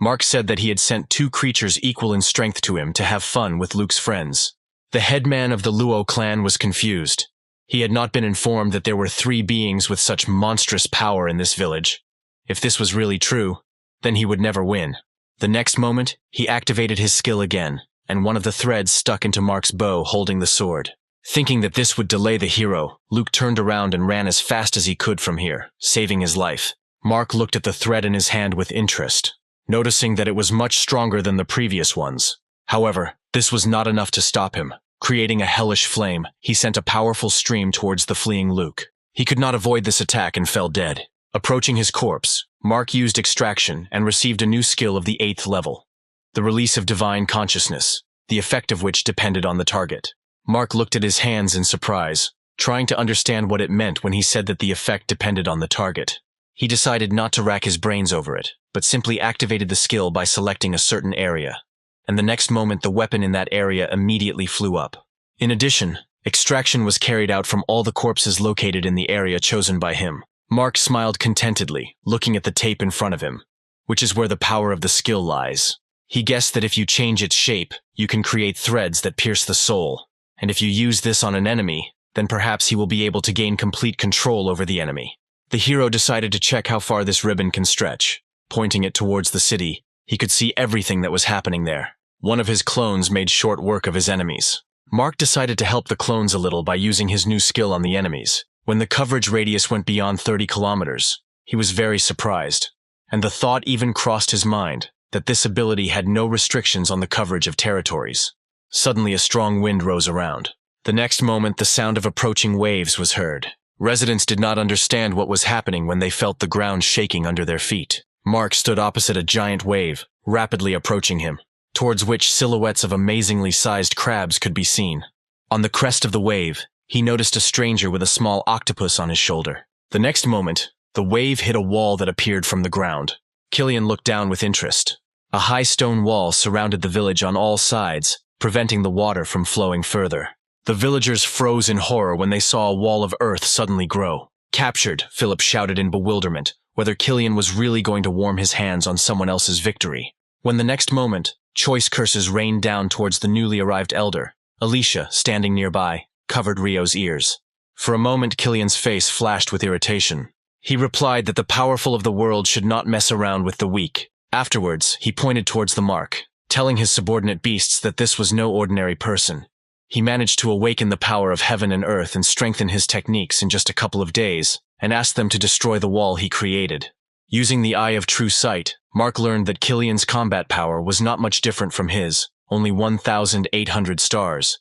Mark said that he had sent two creatures equal in strength to him to have fun with Luke's friends. The headman of the Luo clan was confused. He had not been informed that there were three beings with such monstrous power in this village. If this was really true, then he would never win. The next moment, he activated his skill again, and one of the threads stuck into Mark's bow holding the sword. Thinking that this would delay the hero, Luke turned around and ran as fast as he could from here, saving his life. Mark looked at the thread in his hand with interest, noticing that it was much stronger than the previous ones. However, this was not enough to stop him. Creating a hellish flame, he sent a powerful stream towards the fleeing Luke. He could not avoid this attack and fell dead. Approaching his corpse, Mark used extraction and received a new skill of the 8th level, the release of divine consciousness, the effect of which depended on the target. Mark looked at his hands in surprise, trying to understand what it meant when he said that the effect depended on the target. He decided not to rack his brains over it, but simply activated the skill by selecting a certain area. And the next moment the weapon in that area immediately flew up. In addition, extraction was carried out from all the corpses located in the area chosen by him. Mark smiled contentedly, looking at the tape in front of him, which is where the power of the skill lies. He guessed that if you change its shape, you can create threads that pierce the soul, and if you use this on an enemy, then perhaps he will be able to gain complete control over the enemy. The hero decided to check how far this ribbon can stretch. Pointing it towards the city, he could see everything that was happening there. One of his clones made short work of his enemies. Mark decided to help the clones a little by using his new skill on the enemies. When the coverage radius went beyond 30 kilometers, he was very surprised, and the thought even crossed his mind that this ability had no restrictions on the coverage of territories. Suddenly a strong wind rose around. The next moment the sound of approaching waves was heard. Residents did not understand what was happening when they felt the ground shaking under their feet. Mark stood opposite a giant wave, rapidly approaching him, towards which silhouettes of amazingly sized crabs could be seen. On the crest of the wave, he noticed a stranger with a small octopus on his shoulder. The next moment, the wave hit a wall that appeared from the ground. Killian looked down with interest. A high stone wall surrounded the village on all sides, preventing the water from flowing further. The villagers froze in horror when they saw a wall of earth suddenly grow. Captured, Philip shouted in bewilderment, whether Killian was really going to warm his hands on someone else's victory. When the next moment, choice curses rained down towards the newly arrived elder. Alicia, standing nearby, covered Rio's ears. For a moment Killian's face flashed with irritation. He replied that the powerful of the world should not mess around with the weak. Afterwards, he pointed towards the mark, telling his subordinate beasts that this was no ordinary person. He managed to awaken the power of heaven and earth and strengthen his techniques in just a couple of days, and asked them to destroy the wall he created. Using the Eye of True Sight, Mark learned that Killian's combat power was not much different from his, only 1,800 stars.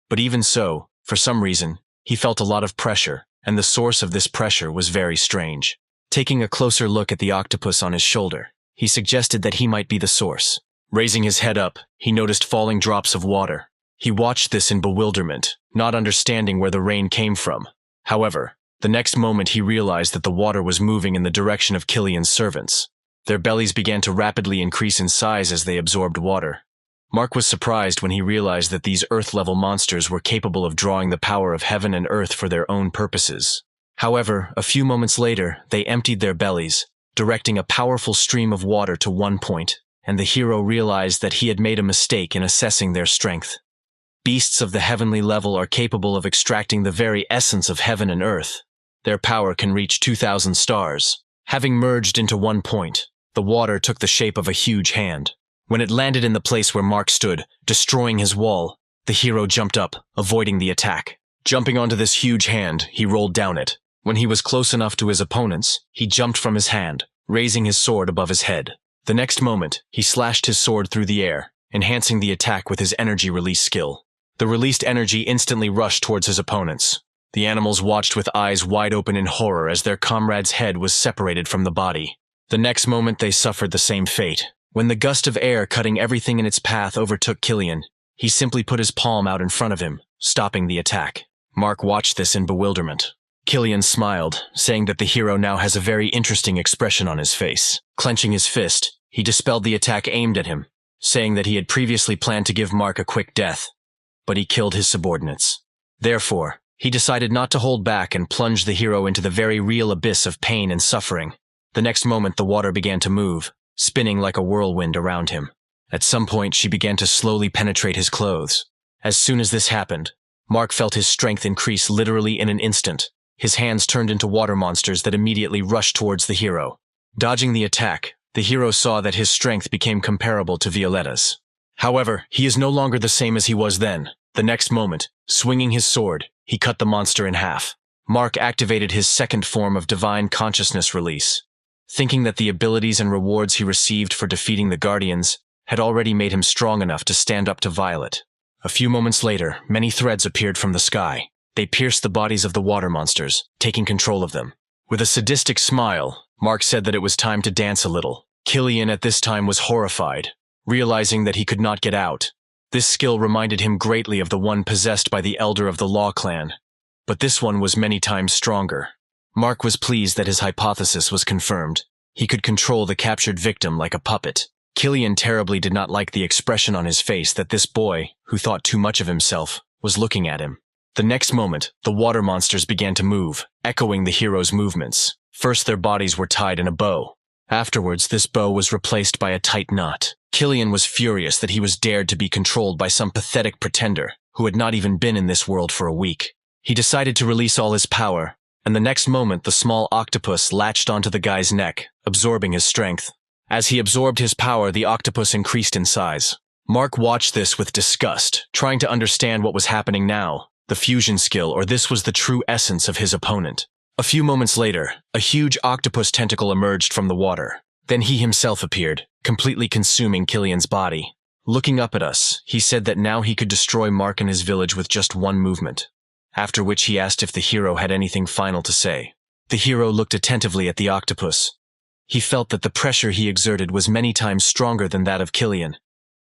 But even so, for some reason, he felt a lot of pressure, and the source of this pressure was very strange. Taking a closer look at the octopus on his shoulder, he suggested that he might be the source. Raising his head up, he noticed falling drops of water. He watched this in bewilderment, not understanding where the rain came from. However, the next moment he realized that the water was moving in the direction of Killian's servants. Their bellies began to rapidly increase in size as they absorbed water. Mark was surprised when he realized that these Earth-level monsters were capable of drawing the power of heaven and earth for their own purposes. However, a few moments later, they emptied their bellies, directing a powerful stream of water to one point, and the hero realized that he had made a mistake in assessing their strength. Beasts of the heavenly level are capable of extracting the very essence of heaven and earth. Their power can reach 2,000 stars. Having merged into one point, the water took the shape of a huge hand. When it landed in the place where Mark stood, destroying his wall, the hero jumped up, avoiding the attack. Jumping onto this huge hand, he rolled down it. When he was close enough to his opponents, he jumped from his hand, raising his sword above his head. The next moment, he slashed his sword through the air, enhancing the attack with his energy release skill. The released energy instantly rushed towards his opponents. The animals watched with eyes wide open in horror as their comrade's head was separated from the body. The next moment they suffered the same fate. When the gust of air cutting everything in its path overtook Killian, he simply put his palm out in front of him, stopping the attack. Mark watched this in bewilderment. Killian smiled, saying that the hero now has a very interesting expression on his face. Clenching his fist, he dispelled the attack aimed at him, saying that he had previously planned to give Mark a quick death, but he killed his subordinates. Therefore, he decided not to hold back and plunged the hero into the very real abyss of pain and suffering. The next moment the water began to move, spinning like a whirlwind around him. At some point she began to slowly penetrate his clothes. As soon as this happened, Mark felt his strength increase literally in an instant. His hands turned into water monsters that immediately rushed towards the hero. Dodging the attack, the hero saw that his strength became comparable to Violetta's. However, he is no longer the same as he was then. The next moment, swinging his sword, he cut the monster in half. Mark activated his second form of divine consciousness release, thinking that the abilities and rewards he received for defeating the Guardians had already made him strong enough to stand up to Violet. A few moments later, many threads appeared from the sky. They pierced the bodies of the water monsters, taking control of them. With a sadistic smile, Mark said that it was time to dance a little. Killian at this time was horrified, realizing that he could not get out. This skill reminded him greatly of the one possessed by the elder of the Law clan, but this one was many times stronger. Mark was pleased that his hypothesis was confirmed. He could control the captured victim like a puppet. Killian terribly did not like the expression on his face that this boy, who thought too much of himself, was looking at him. The next moment, the water monsters began to move, echoing the hero's movements. First, their bodies were tied in a bow. Afterwards, this bow was replaced by a tight knot. Killian was furious that he was dared to be controlled by some pathetic pretender who had not even been in this world for a week. He decided to release all his power, and the next moment the small octopus latched onto the guy's neck, absorbing his strength. As he absorbed his power, the octopus increased in size. Mark watched this with disgust, trying to understand what was happening now, the fusion skill, or this was the true essence of his opponent. A few moments later, a huge octopus tentacle emerged from the water. Then he himself appeared, completely consuming Killian's body. Looking up at us, he said that now he could destroy Mark and his village with just one movement. After which he asked if the hero had anything final to say. The hero looked attentively at the octopus. He felt that the pressure he exerted was many times stronger than that of Killian,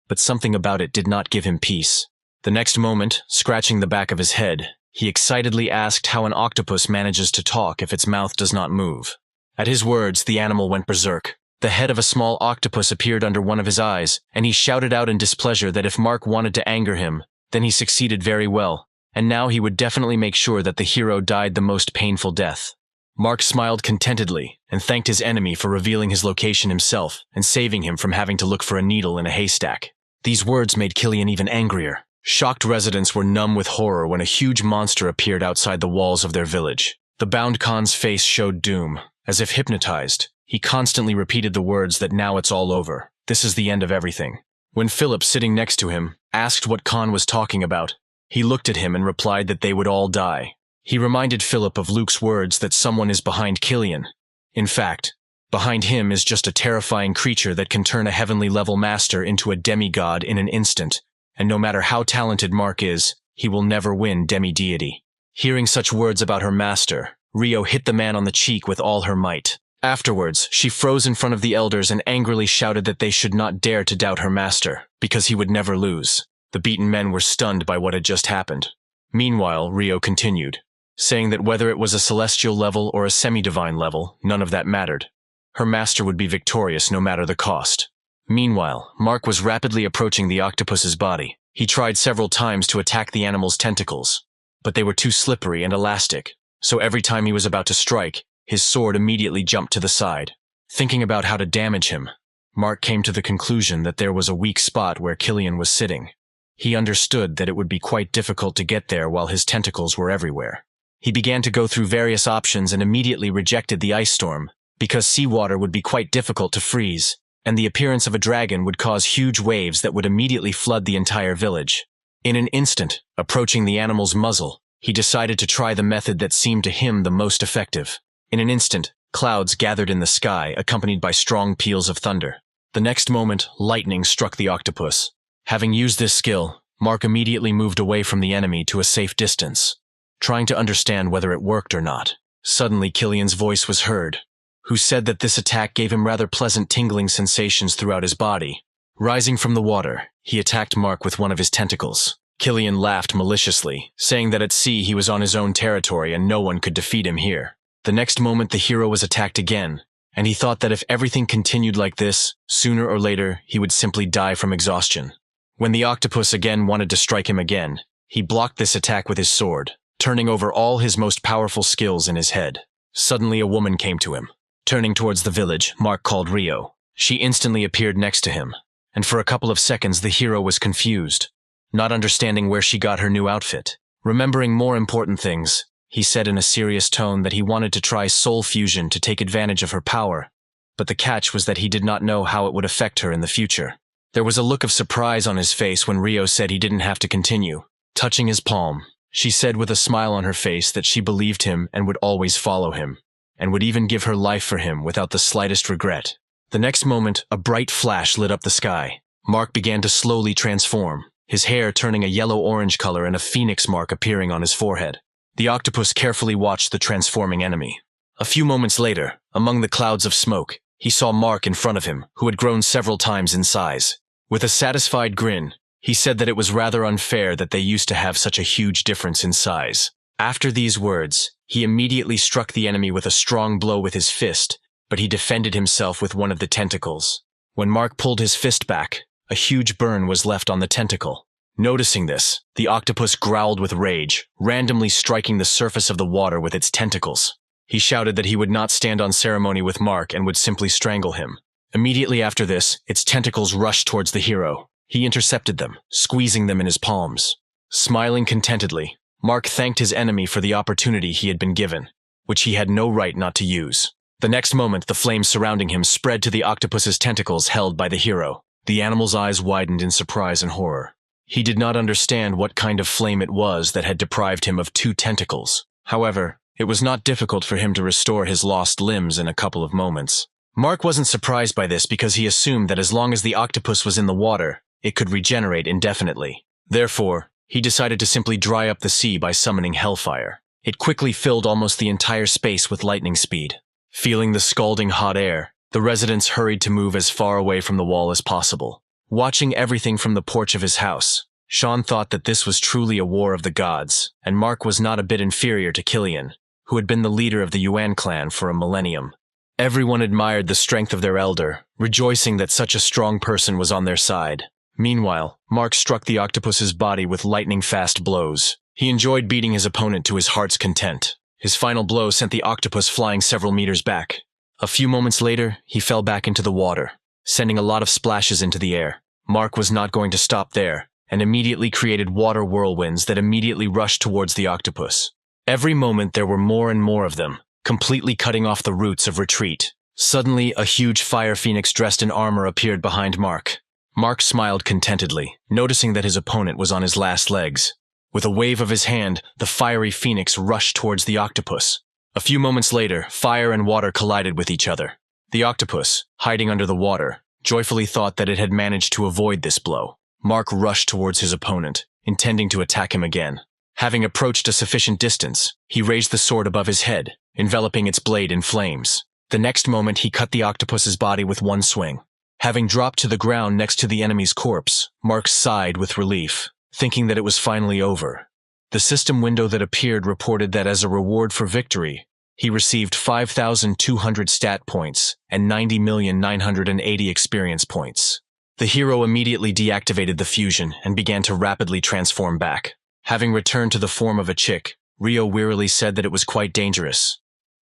but something about it did not give him peace. The next moment, scratching the back of his head, he excitedly asked how an octopus manages to talk if its mouth does not move. At his words, the animal went berserk. The head of a small octopus appeared under one of his eyes, and he shouted out in displeasure that if Mark wanted to anger him, then he succeeded very well, and now he would definitely make sure that the hero died the most painful death. Mark smiled contentedly and thanked his enemy for revealing his location himself and saving him from having to look for a needle in a haystack. These words made Killian even angrier. Shocked residents were numb with horror when a huge monster appeared outside the walls of their village. The bound Khan's face showed doom. As if hypnotized, he constantly repeated the words that now it's all over. This is the end of everything. When Philip, sitting next to him, asked what Khan was talking about, he looked at him and replied that they would all die. He reminded Philip of Luke's words that someone is behind Killian. In fact, behind him is just a terrifying creature that can turn a heavenly-level master into a demigod in an instant, and no matter how talented Mark is, he will never win demi-deity. Hearing such words about her master, Rio hit the man on the cheek with all her might. Afterwards, she froze in front of the elders and angrily shouted that they should not dare to doubt her master, because he would never lose. The beaten men were stunned by what had just happened. Meanwhile, Rio continued, saying that whether it was a celestial level or a semi-divine level, none of that mattered. Her master would be victorious no matter the cost. Meanwhile, Mark was rapidly approaching the octopus's body. He tried several times to attack the animal's tentacles, but they were too slippery and elastic, so every time he was about to strike, his sword immediately jumped to the side. Thinking about how to damage him, Mark came to the conclusion that there was a weak spot where Killian was sitting. He understood that it would be quite difficult to get there while his tentacles were everywhere. He began to go through various options and immediately rejected the ice storm, because seawater would be quite difficult to freeze, and the appearance of a dragon would cause huge waves that would immediately flood the entire village. In an instant, approaching the animal's muzzle, he decided to try the method that seemed to him the most effective. In an instant, clouds gathered in the sky, accompanied by strong peals of thunder. The next moment, lightning struck the octopus. Having used this skill, Mark immediately moved away from the enemy to a safe distance, trying to understand whether it worked or not. Suddenly, Killian's voice was heard, who said that this attack gave him rather pleasant tingling sensations throughout his body. Rising from the water, he attacked Mark with one of his tentacles. Killian laughed maliciously, saying that at sea he was on his own territory and no one could defeat him here. The next moment the hero was attacked again, and he thought that if everything continued like this, sooner or later he would simply die from exhaustion. When the octopus again wanted to strike him again, he blocked this attack with his sword, turning over all his most powerful skills in his head. Suddenly a woman came to him. Turning towards the village, Mark called Rio. She instantly appeared next to him, and for a couple of seconds the hero was confused, not understanding where she got her new outfit. Remembering more important things, he said in a serious tone that he wanted to try soul fusion to take advantage of her power, but the catch was that he did not know how it would affect her in the future. There was a look of surprise on his face when Rio said he didn't have to continue. Touching his palm, she said with a smile on her face that she believed him and would always follow him, and would even give her life for him without the slightest regret. The next moment, a bright flash lit up the sky. Mark began to slowly transform, his hair turning a yellow-orange color and a phoenix mark appearing on his forehead. The octopus carefully watched the transforming enemy. A few moments later, among the clouds of smoke, he saw Mark in front of him, who had grown several times in size. With a satisfied grin, he said that it was rather unfair that they used to have such a huge difference in size. After these words, he immediately struck the enemy with a strong blow with his fist, but he defended himself with one of the tentacles. When Mark pulled his fist back, a huge burn was left on the tentacle. Noticing this, the octopus growled with rage, randomly striking the surface of the water with its tentacles. He shouted that he would not stand on ceremony with Mark and would simply strangle him. Immediately after this, its tentacles rushed towards the hero. He intercepted them, squeezing them in his palms. Smiling contentedly, Mark thanked his enemy for the opportunity he had been given, which he had no right not to use. The next moment, the flames surrounding him spread to the octopus's tentacles held by the hero. The animal's eyes widened in surprise and horror. He did not understand what kind of flame it was that had deprived him of 2 tentacles. However, it was not difficult for him to restore his lost limbs in a couple of moments. Mark wasn't surprised by this because he assumed that as long as the octopus was in the water, it could regenerate indefinitely. Therefore, he decided to simply dry up the sea by summoning hellfire. It quickly filled almost the entire space with lightning speed. Feeling the scalding hot air, the residents hurried to move as far away from the wall as possible. Watching everything from the porch of his house, Sean thought that this was truly a war of the gods, and Mark was not a bit inferior to Killian, who had been the leader of the Yuan clan for a millennium. Everyone admired the strength of their elder, rejoicing that such a strong person was on their side. Meanwhile, Mark struck the octopus's body with lightning-fast blows. He enjoyed beating his opponent to his heart's content. His final blow sent the octopus flying several meters back. A few moments later, he fell back into the water, sending a lot of splashes into the air. Mark was not going to stop there, and immediately created water whirlwinds that immediately rushed towards the octopus. Every moment there were more and more of them, completely cutting off the routes of retreat. Suddenly, a huge fire phoenix dressed in armor appeared behind Mark. Mark smiled contentedly, noticing that his opponent was on his last legs. With a wave of his hand, the fiery phoenix rushed towards the octopus. A few moments later, fire and water collided with each other. The octopus, hiding under the water, joyfully thought that it had managed to avoid this blow. Mark rushed towards his opponent, intending to attack him again. Having approached a sufficient distance, he raised the sword above his head, enveloping its blade in flames. The next moment, he cut the octopus's body with one swing. Having dropped to the ground next to the enemy's corpse, Mark sighed with relief, thinking that it was finally over. The system window that appeared reported that as a reward for victory, he received 5,200 stat points and 90,980 experience points. The hero immediately deactivated the fusion and began to rapidly transform back. Having returned to the form of a chick, Rio wearily said that it was quite dangerous.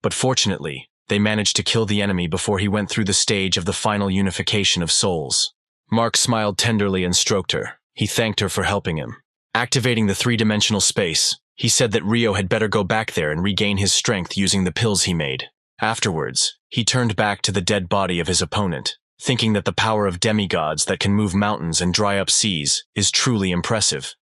But fortunately, they managed to kill the enemy before he went through the stage of the final unification of souls. Mark smiled tenderly and stroked her. He thanked her for helping him. Activating the 3-dimensional space, he said that Rio had better go back there and regain his strength using the pills he made. Afterwards, he turned back to the dead body of his opponent, thinking that the power of demigods that can move mountains and dry up seas is truly impressive.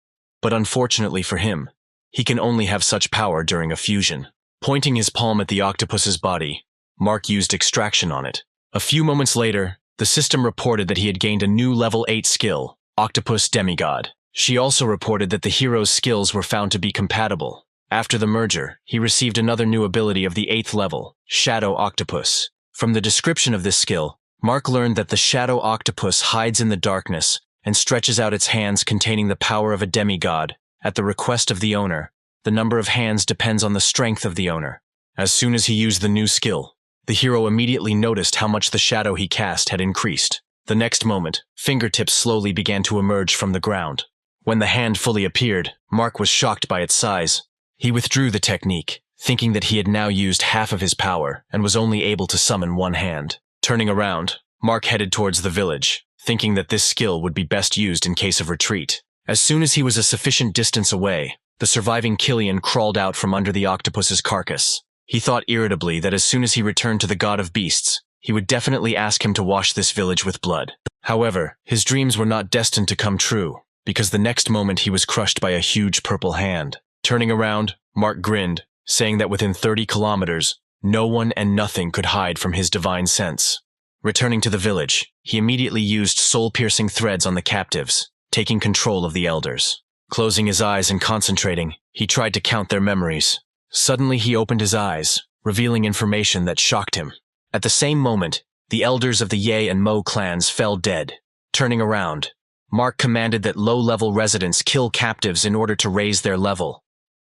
But unfortunately for him, he can only have such power during a fusion. Pointing his palm at the octopus's body, Mark used extraction on it. A few moments later, the system reported that he had gained a new level 8 skill, Octopus Demigod. She also reported that the hero's skills were found to be compatible. After the merger, he received another new ability of the 8th level, Shadow Octopus. From the description of this skill, Mark learned that the Shadow Octopus hides in the darkness and stretches out its hands containing the power of a demigod. At the request of the owner, the number of hands depends on the strength of the owner. As soon as he used the new skill, the hero immediately noticed how much the shadow he cast had increased. The next moment, fingertips slowly began to emerge from the ground. When the hand fully appeared, Mark was shocked by its size. He withdrew the technique, thinking that he had now used half of his power and was only able to summon one hand. Turning around, Mark headed towards the village, thinking that this skill would be best used in case of retreat. As soon as he was a sufficient distance away, the surviving Killian crawled out from under the octopus's carcass. He thought irritably that as soon as he returned to the god of beasts, he would definitely ask him to wash this village with blood. However, his dreams were not destined to come true, because the next moment he was crushed by a huge purple hand. Turning around, Mark grinned, saying that within 30 kilometers, no one and nothing could hide from his divine sense. Returning to the village, he immediately used soul-piercing threads on the captives, taking control of the elders. Closing his eyes and concentrating, he tried to count their memories. Suddenly he opened his eyes, revealing information that shocked him. At the same moment, the elders of the Ye and Mo clans fell dead. Turning around, Mark commanded that low-level residents kill captives in order to raise their level.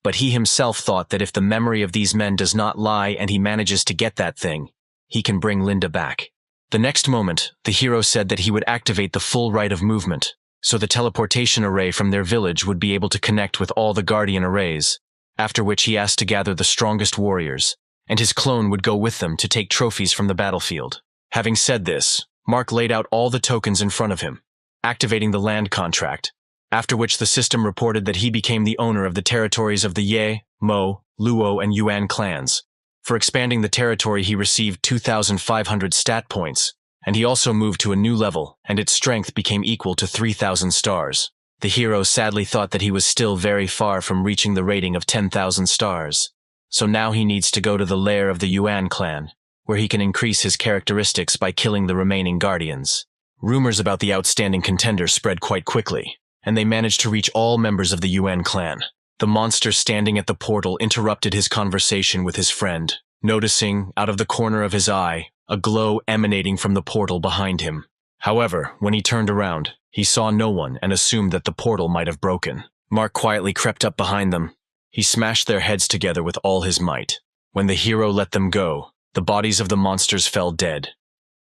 But he himself thought that if the memory of these men does not lie and he manages to get that thing, he can bring Linda back. The next moment, the hero said that he would activate the full right of movement, so the teleportation array from their village would be able to connect with all the Guardian arrays, after which he asked to gather the strongest warriors, and his clone would go with them to take trophies from the battlefield. Having said this, Mark laid out all the tokens in front of him, activating the land contract, after which the system reported that he became the owner of the territories of the Ye, Mo, Luo, and Yuan clans. For expanding the territory, he received 2,500 stat points, and he also moved to a new level, and its strength became equal to 3,000 stars. The hero sadly thought that he was still very far from reaching the rating of 10,000 stars, so now he needs to go to the lair of the Yuan clan, where he can increase his characteristics by killing the remaining guardians. Rumors about the outstanding contender spread quite quickly, and they managed to reach all members of the Yuan clan. The monster standing at the portal interrupted his conversation with his friend, noticing, out of the corner of his eye, a glow emanating from the portal behind him. However, when he turned around, he saw no one and assumed that the portal might have broken. Mark quietly crept up behind them. He smashed their heads together with all his might. When the hero let them go, the bodies of the monsters fell dead,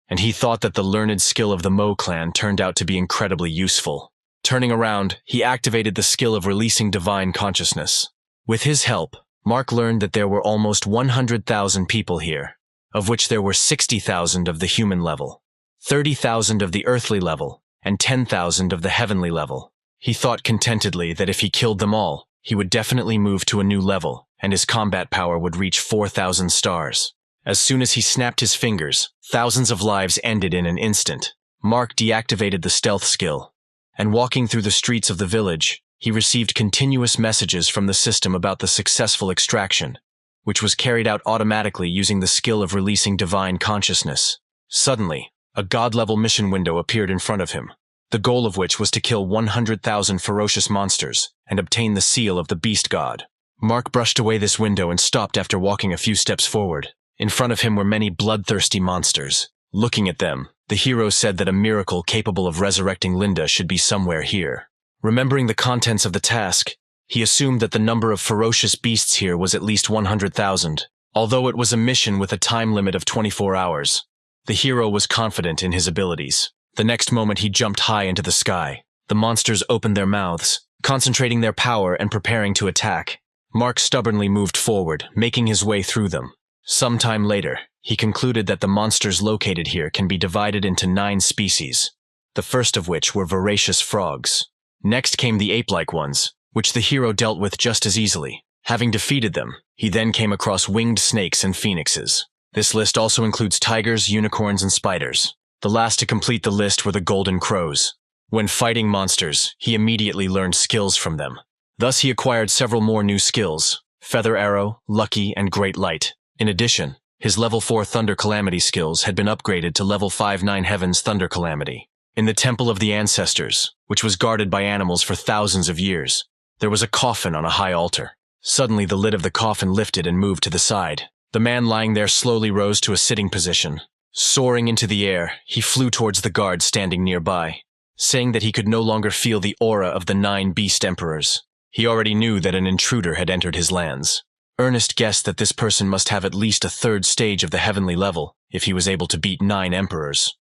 and he thought that the learned skill of the Mo clan turned out to be incredibly useful. Turning around, he activated the skill of releasing divine consciousness. With his help, Mark learned that there were almost 100,000 people here, of which there were 60,000 of the human level, 30,000 of the earthly level, and 10,000 of the heavenly level. He thought contentedly that if he killed them all, he would definitely move to a new level, and his combat power would reach 4,000 stars. As soon as he snapped his fingers, thousands of lives ended in an instant. Mark deactivated the stealth skill, and walking through the streets of the village, he received continuous messages from the system about the successful extraction, which was carried out automatically using the skill of releasing divine consciousness. Suddenly, a god-level mission window appeared in front of him, the goal of which was to kill 100,000 ferocious monsters and obtain the seal of the beast god. Mark brushed away this window and stopped after walking a few steps forward. In front of him were many bloodthirsty monsters. Looking at them, the hero said that a miracle capable of resurrecting Linda should be somewhere here. Remembering the contents of the task, he assumed that the number of ferocious beasts here was at least 100,000. Although it was a mission with a time limit of 24 hours, the hero was confident in his abilities. The next moment he jumped high into the sky. The monsters opened their mouths, concentrating their power and preparing to attack. Mark stubbornly moved forward, making his way through them. Sometime later, he concluded that the monsters located here can be divided into 9 species, the first of which were voracious frogs. Next came the ape-like ones, which the hero dealt with just as easily. Having defeated them, he then came across winged snakes and phoenixes. This list also includes tigers, unicorns, and spiders. The last to complete the list were the golden crows. When fighting monsters, he immediately learned skills from them. Thus he acquired several more new skills: Feather Arrow, Lucky, and Great Light. In addition, his level 4 Thunder Calamity skills had been upgraded to level 5 9 Heavens Thunder Calamity. In the Temple of the Ancestors, which was guarded by animals for thousands of years, there was a coffin on a high altar. Suddenly the lid of the coffin lifted and moved to the side. The man lying there slowly rose to a sitting position. Soaring into the air, he flew towards the guard standing nearby, saying that he could no longer feel the aura of the 9 beast emperors. He already knew that an intruder had entered his lands. Ernest guessed that this person must have at least a 3rd stage of the heavenly level if he was able to beat 9 emperors.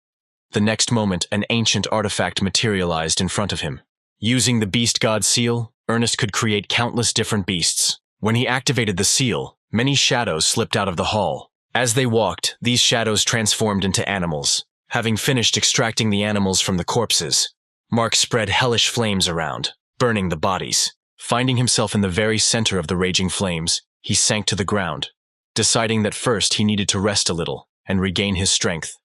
The next moment, an ancient artifact materialized in front of him. Using the beast god seal, Ernest could create countless different beasts. When he activated the seal, many shadows slipped out of the hall. As they walked, these shadows transformed into animals. Having finished extracting the animals from the corpses, Mark spread hellish flames around, burning the bodies. Finding himself in the very center of the raging flames, he sank to the ground, deciding that first he needed to rest a little and regain his strength,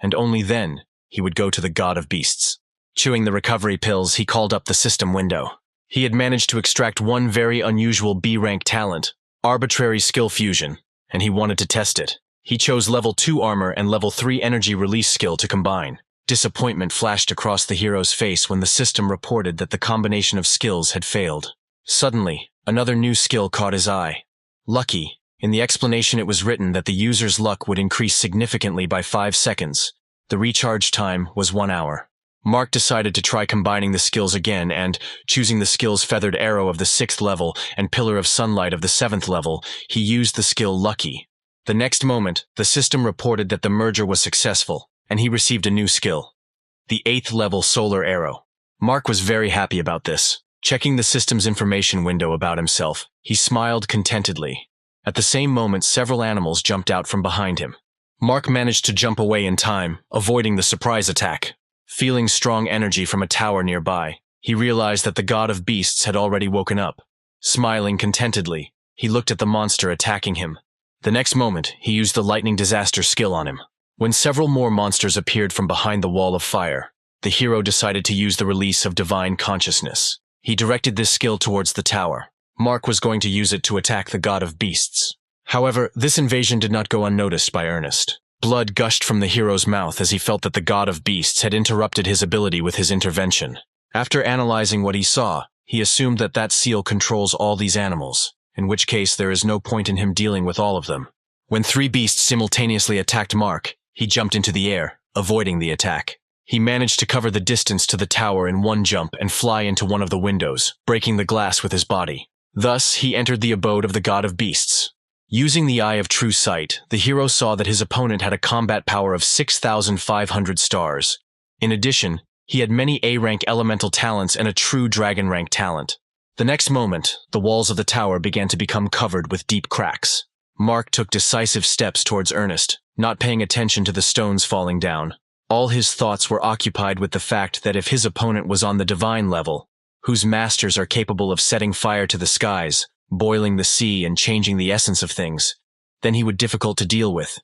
and only then he would go to the god of beasts. Chewing the recovery pills, he called up the system window. He had managed to extract one very unusual B-rank talent, arbitrary skill fusion, and he wanted to test it. He chose level 2 armor and level 3 energy release skill to combine. Disappointment flashed across the hero's face when the system reported that the combination of skills had failed. Suddenly, another new skill caught his eye. Lucky, In the explanation it was written that the user's luck would increase significantly by 5 seconds. The recharge time was 1 hour. Mark decided to try combining the skills again and, choosing the skills Feathered Arrow of the 6th level and Pillar of Sunlight of the 7th level, he used the skill Lucky. The next moment, the system reported that the merger was successful, and he received a new skill, the 8th level Solar Arrow. Mark was very happy about this. Checking the system's information window about himself, he smiled contentedly. At the same moment, several animals jumped out from behind him. Mark managed to jump away in time, avoiding the surprise attack. Feeling strong energy from a tower nearby, he realized that the god of beasts had already woken up. Smiling contentedly, he looked at the monster attacking him. The next moment, he used the lightning disaster skill on him. When several more monsters appeared from behind the wall of fire, the hero decided to use the release of divine consciousness. He directed this skill towards the tower. Mark was going to use it to attack the god of beasts. However, this invasion did not go unnoticed by Ernest. Blood gushed from the hero's mouth as he felt that the god of beasts had interrupted his ability with his intervention. After analyzing what he saw, he assumed that that seal controls all these animals, in which case there is no point in him dealing with all of them. When 3 beasts simultaneously attacked Mark, he jumped into the air, avoiding the attack. He managed to cover the distance to the tower in one jump and fly into one of the windows, breaking the glass with his body. Thus, he entered the abode of the god of beasts. Using the Eye of True Sight, the hero saw that his opponent had a combat power of 6,500 stars. In addition, he had many A-rank elemental talents and a true dragon rank talent. The next moment, the walls of the tower began to become covered with deep cracks. Mark took decisive steps towards Ernest, not paying attention to the stones falling down. All his thoughts were occupied with the fact that if his opponent was on the divine level, whose masters are capable of setting fire to the skies, boiling the sea and changing the essence of things, then he would be difficult to deal with.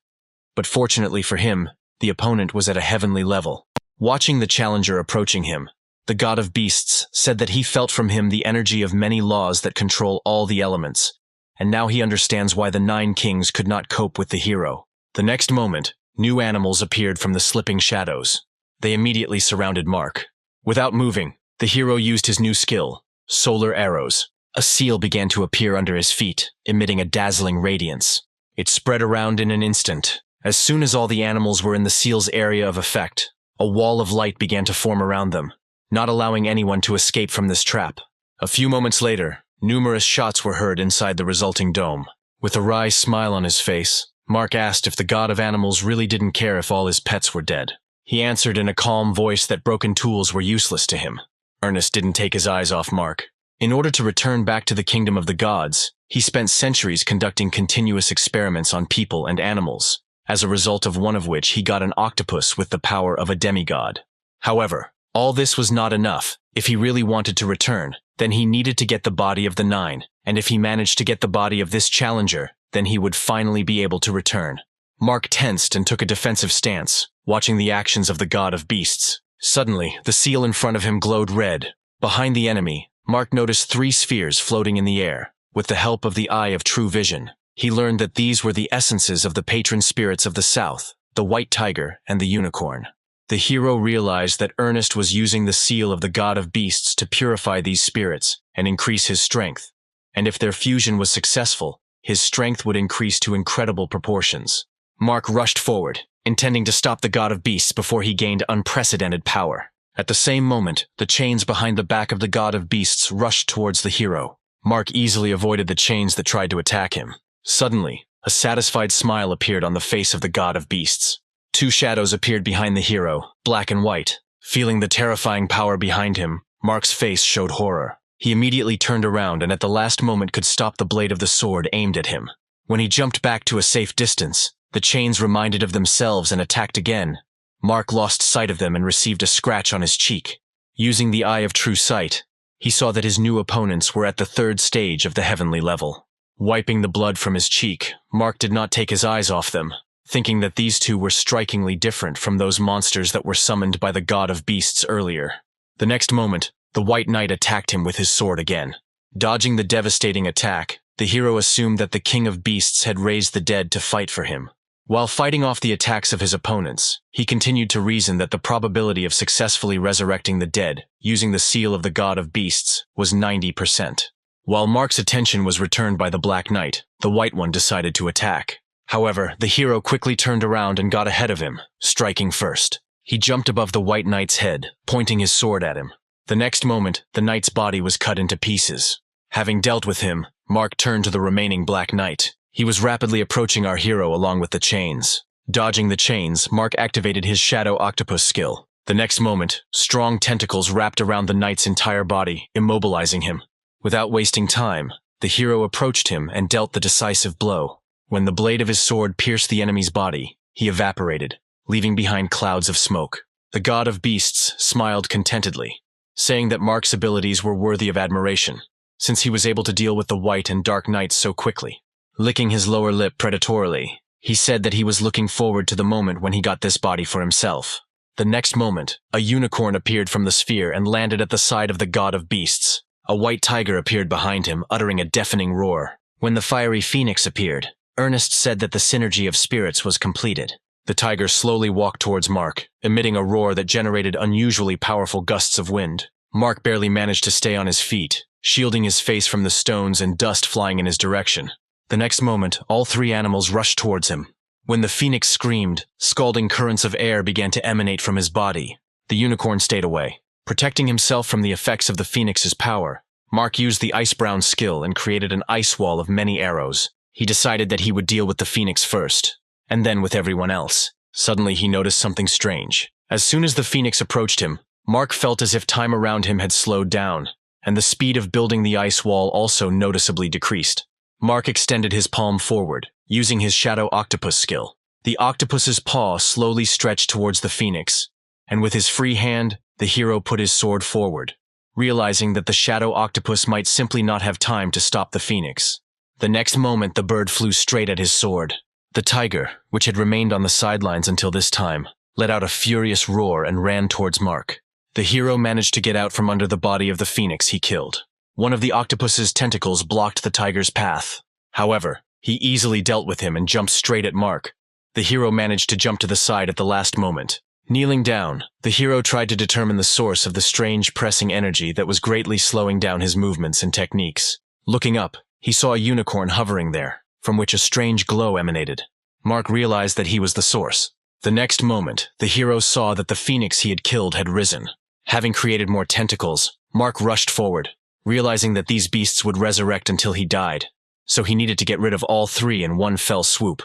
But fortunately for him, the opponent was at a heavenly level. Watching the challenger approaching him, the god of beasts said that he felt from him the energy of many laws that control all the elements, and now he understands why the 9 kings could not cope with the hero. The next moment, new animals appeared from the slipping shadows. They immediately surrounded Mark. Without moving, the hero used his new skill, Solar Arrows. A seal began to appear under his feet, emitting a dazzling radiance. It spread around in an instant. As soon as all the animals were in the seal's area of effect, a wall of light began to form around them, not allowing anyone to escape from this trap. A few moments later, numerous shots were heard inside the resulting dome. With a wry smile on his face, Mark asked if the god of animals really didn't care if all his pets were dead. He answered in a calm voice that broken tools were useless to him. Ernest didn't take his eyes off Mark. In order to return back to the kingdom of the gods, he spent centuries conducting continuous experiments on people and animals, as a result of one of which he got an octopus with the power of a demigod. However, all this was not enough. If he really wanted to return, then he needed to get the body of the 9, and if he managed to get the body of this challenger, then he would finally be able to return. Mark tensed and took a defensive stance, watching the actions of the god of beasts. Suddenly, the seal in front of him glowed red. Behind the enemy, Mark noticed 3 spheres floating in the air. With the help of the Eye of True Vision, he learned that these were the essences of the patron spirits of the south, the white tiger and the unicorn. The hero realized that Ernest was using the seal of the god of beasts to purify these spirits and increase his strength. And if their fusion was successful, his strength would increase to incredible proportions. Mark rushed forward, intending to stop the god of beasts before he gained unprecedented power. At the same moment, the chains behind the back of the god of beasts rushed towards the hero. Mark easily avoided the chains that tried to attack him. Suddenly, a satisfied smile appeared on the face of the god of beasts. 2 shadows appeared behind the hero, black and white. Feeling the terrifying power behind him, Mark's face showed horror. He immediately turned around and at the last moment could stop the blade of the sword aimed at him. When he jumped back to a safe distance, the chains reminded of themselves and attacked again. Mark lost sight of them and received a scratch on his cheek. Using the Eye of True Sight, he saw that his new opponents were at the 3rd stage of the heavenly level. Wiping the blood from his cheek, Mark did not take his eyes off them, thinking that these 2 were strikingly different from those monsters that were summoned by the god of beasts earlier. The next moment, the White Knight attacked him with his sword again. Dodging the devastating attack, the hero assumed that the king of beasts had raised the dead to fight for him. While fighting off the attacks of his opponents, he continued to reason that the probability of successfully resurrecting the dead, using the seal of the god of beasts, was 90%. While Mark's attention was returned by the Black Knight, the White One decided to attack. However, the hero quickly turned around and got ahead of him, striking first. He jumped above the White Knight's head, pointing his sword at him. The next moment, the Knight's body was cut into pieces. Having dealt with him, Mark turned to the remaining Black Knight. He was rapidly approaching our hero along with the chains. Dodging the chains, Mark activated his Shadow Octopus skill. The next moment, strong tentacles wrapped around the Knight's entire body, immobilizing him. Without wasting time, the hero approached him and dealt the decisive blow. When the blade of his sword pierced the enemy's body, he evaporated, leaving behind clouds of smoke. The God of Beasts smiled contentedly, saying that Mark's abilities were worthy of admiration, since he was able to deal with the White and Dark Knights so quickly. Licking his lower lip predatorily, he said that he was looking forward to the moment when he got this body for himself. The next moment, a unicorn appeared from the sphere and landed at the side of the God of Beasts. A white tiger appeared behind him, uttering a deafening roar. When the fiery phoenix appeared, Ernest said that the synergy of spirits was completed. The tiger slowly walked towards Mark, emitting a roar that generated unusually powerful gusts of wind. Mark barely managed to stay on his feet, shielding his face from the stones and dust flying in his direction. The next moment, all three animals rushed towards him. When the phoenix screamed, scalding currents of air began to emanate from his body. The unicorn stayed away. Protecting himself from the effects of the phoenix's power, Mark used the Ice-Brown skill and created an ice wall of many arrows. He decided that he would deal with the phoenix first, and then with everyone else. Suddenly he noticed something strange. As soon as the phoenix approached him, Mark felt as if time around him had slowed down, and the speed of building the ice wall also noticeably decreased. Mark extended his palm forward, using his Shadow Octopus skill. The octopus's paw slowly stretched towards the phoenix, and with his free hand, the hero put his sword forward, realizing that the Shadow Octopus might simply not have time to stop the phoenix. The next moment, the bird flew straight at his sword. The tiger, which had remained on the sidelines until this time, let out a furious roar and ran towards Mark. The hero managed to get out from under the body of the phoenix he killed. One of the octopus's tentacles blocked the tiger's path. However, he easily dealt with him and jumped straight at Mark. The hero managed to jump to the side at the last moment. Kneeling down, the hero tried to determine the source of the strange pressing energy that was greatly slowing down his movements and techniques. Looking up, he saw a unicorn hovering there, from which a strange glow emanated. Mark realized that he was the source. The next moment, the hero saw that the phoenix he had killed had risen. Having created more tentacles, Mark rushed forward, realizing that these beasts would resurrect until he died, so he needed to get rid of all three in one fell swoop.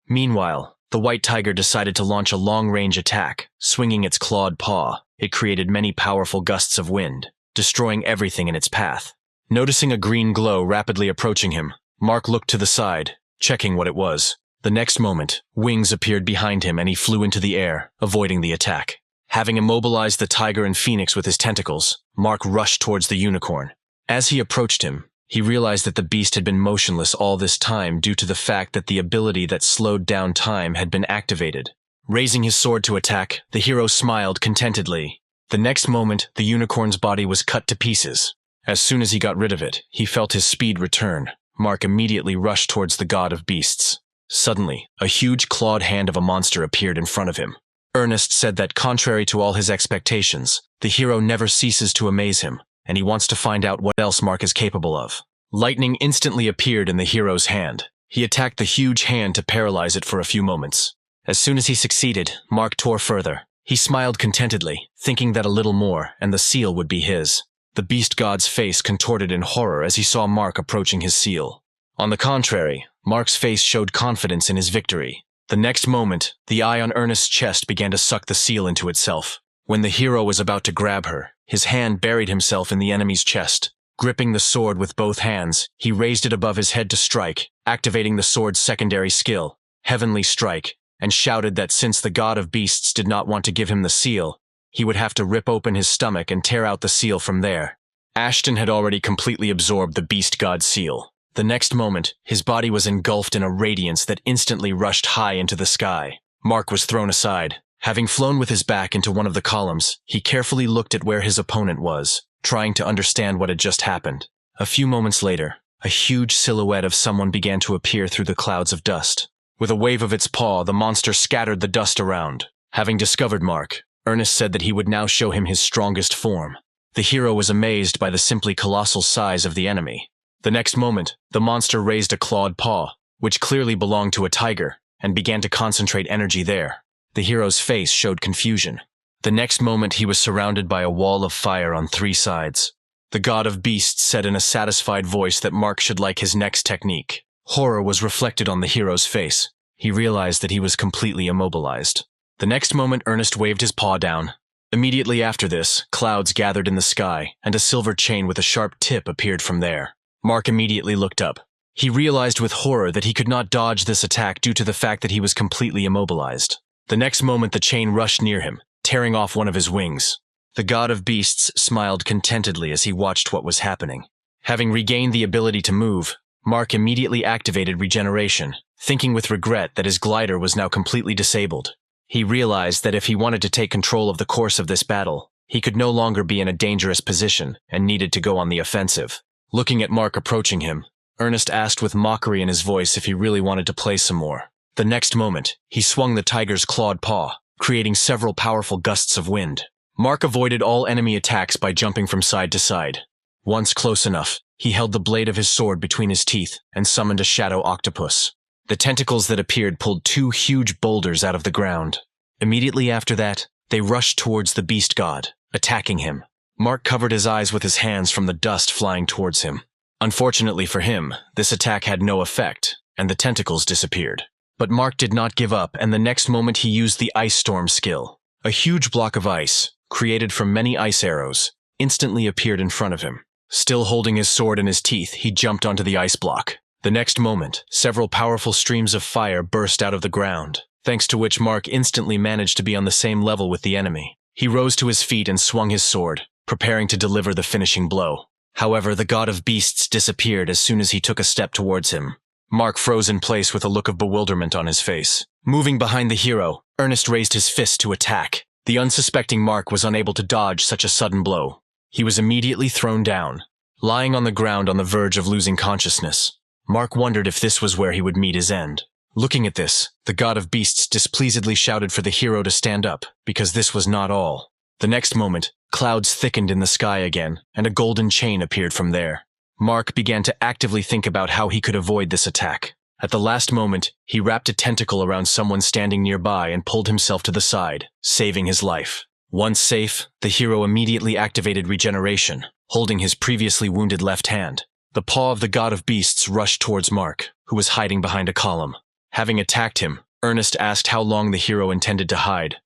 Meanwhile, the white tiger decided to launch a long-range attack. Swinging its clawed paw, it created many powerful gusts of wind, destroying everything in its path. Noticing a green glow rapidly approaching him, Mark looked to the side, checking what it was. The next moment, wings appeared behind him and he flew into the air, avoiding the attack. Having immobilized the tiger and phoenix with his tentacles, Mark rushed towards the unicorn. As he approached him, he realized that the beast had been motionless all this time due to the fact that the ability that slowed down time had been activated. Raising his sword to attack, the hero smiled contentedly. The next moment, the unicorn's body was cut to pieces. As soon as he got rid of it, he felt his speed return. Mark immediately rushed towards the god of beasts. Suddenly, a huge clawed hand of a monster appeared in front of him. Ernest said that contrary to all his expectations, the hero never ceases to amaze him, and he wants to find out what else Mark is capable of. Lightning instantly appeared in the hero's hand. He attacked the huge hand to paralyze it for a few moments. As soon as he succeeded, Mark tore further. He smiled contentedly, thinking that a little more, and the seal would be his. The beast god's face contorted in horror as he saw Mark approaching his seal. On the contrary, Mark's face showed confidence in his victory. The next moment, the eye on Ernest's chest began to suck the seal into itself. When the hero was about to grab her, his hand buried himself in the enemy's chest. Gripping the sword with both hands, he raised it above his head to strike, activating the sword's secondary skill, Heavenly Strike, and shouted that since the god of beasts did not want to give him the seal, he would have to rip open his stomach and tear out the seal from there. Ashton had already completely absorbed the beast god's seal. The next moment, his body was engulfed in a radiance that instantly rushed high into the sky. Mark was thrown aside. Having flown with his back into one of the columns, he carefully looked at where his opponent was, trying to understand what had just happened. A few moments later, a huge silhouette of someone began to appear through the clouds of dust. With a wave of its paw, the monster scattered the dust around. Having discovered Mark, Ernest said that he would now show him his strongest form. The hero was amazed by the simply colossal size of the enemy. The next moment, the monster raised a clawed paw, which clearly belonged to a tiger, and began to concentrate energy there. The hero's face showed confusion. The next moment he was surrounded by a wall of fire on 3 sides. The god of beasts said in a satisfied voice that Mark should like his next technique. Horror was reflected on the hero's face. He realized that he was completely immobilized. The next moment Ernest waved his paw down. Immediately after this, clouds gathered in the sky, and a silver chain with a sharp tip appeared from there. Mark immediately looked up. He realized with horror that he could not dodge this attack due to the fact that he was completely immobilized. The next moment the chain rushed near him, tearing off one of his wings. The god of beasts smiled contentedly as he watched what was happening. Having regained the ability to move, Mark immediately activated regeneration, thinking with regret that his glider was now completely disabled. He realized that if he wanted to take control of the course of this battle, he could no longer be in a dangerous position and needed to go on the offensive. Looking at Mark approaching him, Ernest asked with mockery in his voice if he really wanted to play some more. The next moment, he swung the tiger's clawed paw, creating several powerful gusts of wind. Mark avoided all enemy attacks by jumping from side to side. Once close enough, he held the blade of his sword between his teeth and summoned a shadow octopus. The tentacles that appeared pulled 2 huge boulders out of the ground. Immediately after that, they rushed towards the beast god, attacking him. Mark covered his eyes with his hands from the dust flying towards him. Unfortunately for him, this attack had no effect, and the tentacles disappeared. But Mark did not give up, and the next moment he used the Ice Storm skill. A huge block of ice, created from many ice arrows, instantly appeared in front of him. Still holding his sword in his teeth, he jumped onto the ice block. The next moment, several powerful streams of fire burst out of the ground, thanks to which Mark instantly managed to be on the same level with the enemy. He rose to his feet and swung his sword, preparing to deliver the finishing blow. However, the god of beasts disappeared as soon as he took a step towards him. Mark froze in place with a look of bewilderment on his face. Moving behind the hero, Ernest raised his fist to attack. The unsuspecting Mark was unable to dodge such a sudden blow. He was immediately thrown down, lying on the ground on the verge of losing consciousness. Mark wondered if this was where he would meet his end. Looking at this, the god of beasts displeasedly shouted for the hero to stand up, because this was not all. The next moment, clouds thickened in the sky again, and a golden chain appeared from there. Mark began to actively think about how he could avoid this attack. At the last moment, he wrapped a tentacle around someone standing nearby and pulled himself to the side, saving his life. Once safe, the hero immediately activated regeneration, holding his previously wounded left hand. The paw of the god of beasts rushed towards Mark, who was hiding behind a column. Having attacked him, Ernest asked how long the hero intended to hide.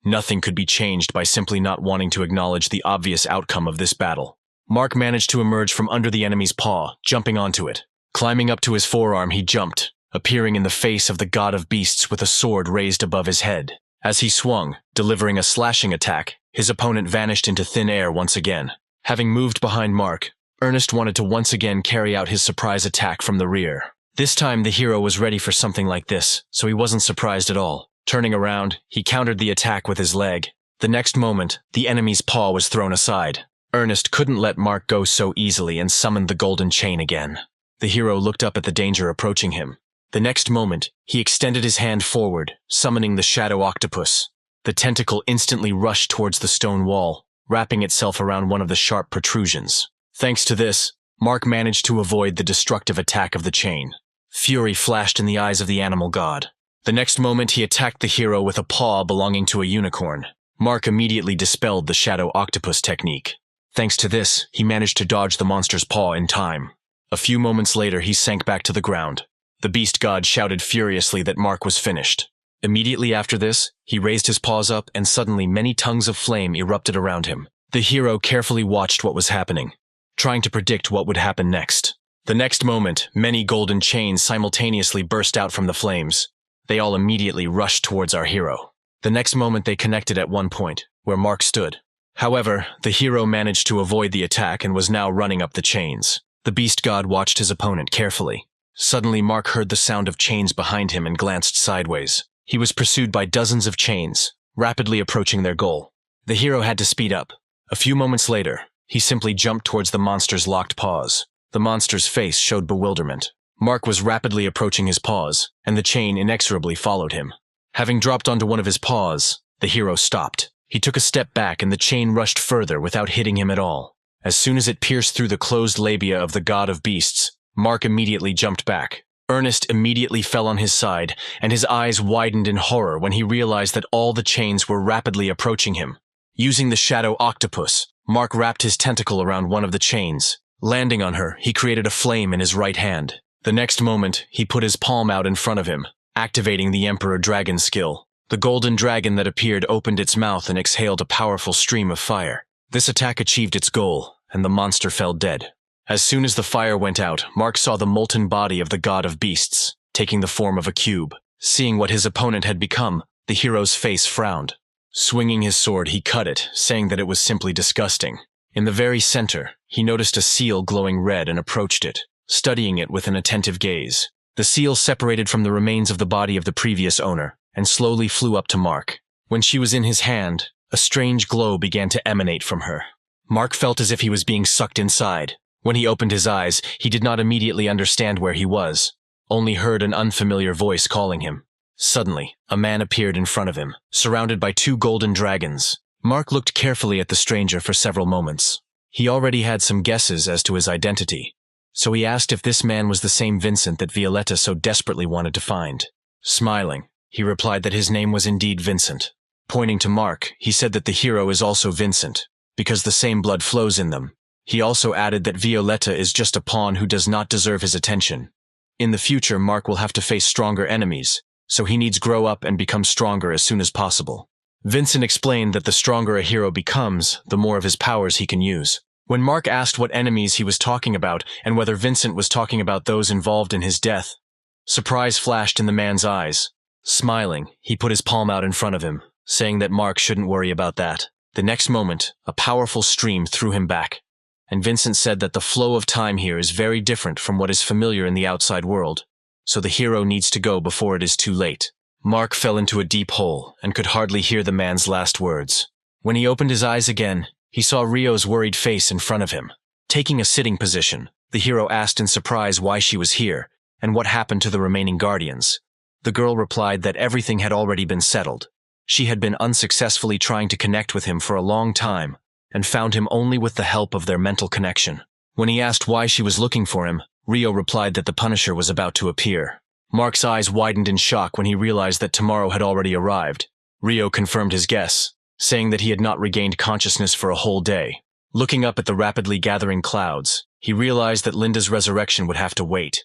Nothing could be changed by simply not wanting to acknowledge the obvious outcome of this battle. Mark managed to emerge from under the enemy's paw, jumping onto it. Climbing up to his forearm, he jumped, appearing in the face of the god of beasts with a sword raised above his head. As he swung, delivering a slashing attack, his opponent vanished into thin air once again. Having moved behind Mark, Ernest wanted to once again carry out his surprise attack from the rear. This time the hero was ready for something like this, so he wasn't surprised at all. Turning around, he countered the attack with his leg. The next moment, the enemy's paw was thrown aside. Ernest couldn't let Mark go so easily and summoned the golden chain again. The hero looked up at the danger approaching him. The next moment, he extended his hand forward, summoning the shadow octopus. The tentacle instantly rushed towards the stone wall, wrapping itself around one of the sharp protrusions. Thanks to this, Mark managed to avoid the destructive attack of the chain. Fury flashed in the eyes of the animal god. The next moment he attacked the hero with a paw belonging to a unicorn. Mark immediately dispelled the shadow octopus technique. Thanks to this, he managed to dodge the monster's paw in time. A few moments later he sank back to the ground. The beast god shouted furiously that Mark was finished. Immediately after this, he raised his paws up and suddenly many tongues of flame erupted around him. The hero carefully watched what was happening, trying to predict what would happen next. The next moment, many golden chains simultaneously burst out from the flames. They all immediately rushed towards our hero. The next moment they connected at one point, where Mark stood. However, the hero managed to avoid the attack and was now running up the chains. The beast god watched his opponent carefully. Suddenly Mark heard the sound of chains behind him and glanced sideways. He was pursued by dozens of chains, rapidly approaching their goal. The hero had to speed up. A few moments later, he simply jumped towards the monster's locked paws. The monster's face showed bewilderment. Mark was rapidly approaching his paws, and the chain inexorably followed him. Having dropped onto one of his paws, the hero stopped. He took a step back and the chain rushed further without hitting him at all. As soon as it pierced through the closed labia of the god of beasts, Mark immediately jumped back. Ernest immediately fell on his side, and his eyes widened in horror when he realized that all the chains were rapidly approaching him. Using the shadow octopus, Mark wrapped his tentacle around one of the chains. Landing on her, he created a flame in his right hand. The next moment, he put his palm out in front of him, activating the Emperor Dragon skill. The golden dragon that appeared opened its mouth and exhaled a powerful stream of fire. This attack achieved its goal, and the monster fell dead. As soon as the fire went out, Mark saw the molten body of the god of beasts, taking the form of a cube. Seeing what his opponent had become, the hero's face frowned. Swinging his sword, he cut it, saying that it was simply disgusting. In the very center, he noticed a seal glowing red and approached it, studying it with an attentive gaze. The seal separated from the remains of the body of the previous owner, and slowly flew up to Mark. When she was in his hand, a strange glow began to emanate from her. Mark felt as if he was being sucked inside. When he opened his eyes, he did not immediately understand where he was, only heard an unfamiliar voice calling him. Suddenly, a man appeared in front of him, surrounded by 2 golden dragons. Mark looked carefully at the stranger for several moments. He already had some guesses as to his identity, so he asked if this man was the same Vincent that Violetta so desperately wanted to find. Smiling, he replied that his name was indeed Vincent. Pointing to Mark, he said that the hero is also Vincent, because the same blood flows in them. He also added that Violetta is just a pawn who does not deserve his attention. In the future, Mark will have to face stronger enemies, so he needs grow up and become stronger as soon as possible. Vincent explained that the stronger a hero becomes, the more of his powers he can use. When Mark asked what enemies he was talking about and whether Vincent was talking about those involved in his death, surprise flashed in the man's eyes. Smiling, he put his palm out in front of him, saying that Mark shouldn't worry about that. The next moment, a powerful stream threw him back, and Vincent said that the flow of time here is very different from what is familiar in the outside world, so the hero needs to go before it is too late. Mark fell into a deep hole and could hardly hear the man's last words. When he opened his eyes again, he saw Rio's worried face in front of him. Taking a sitting position, the hero asked in surprise why she was here and what happened to the remaining guardians. The girl replied that everything had already been settled. She had been unsuccessfully trying to connect with him for a long time and found him only with the help of their mental connection. When he asked why she was looking for him, Rio replied that the Punisher was about to appear. Mark's eyes widened in shock when he realized that tomorrow had already arrived. Rio confirmed his guess, saying that he had not regained consciousness for a whole day. Looking up at the rapidly gathering clouds, he realized that Linda's resurrection would have to wait.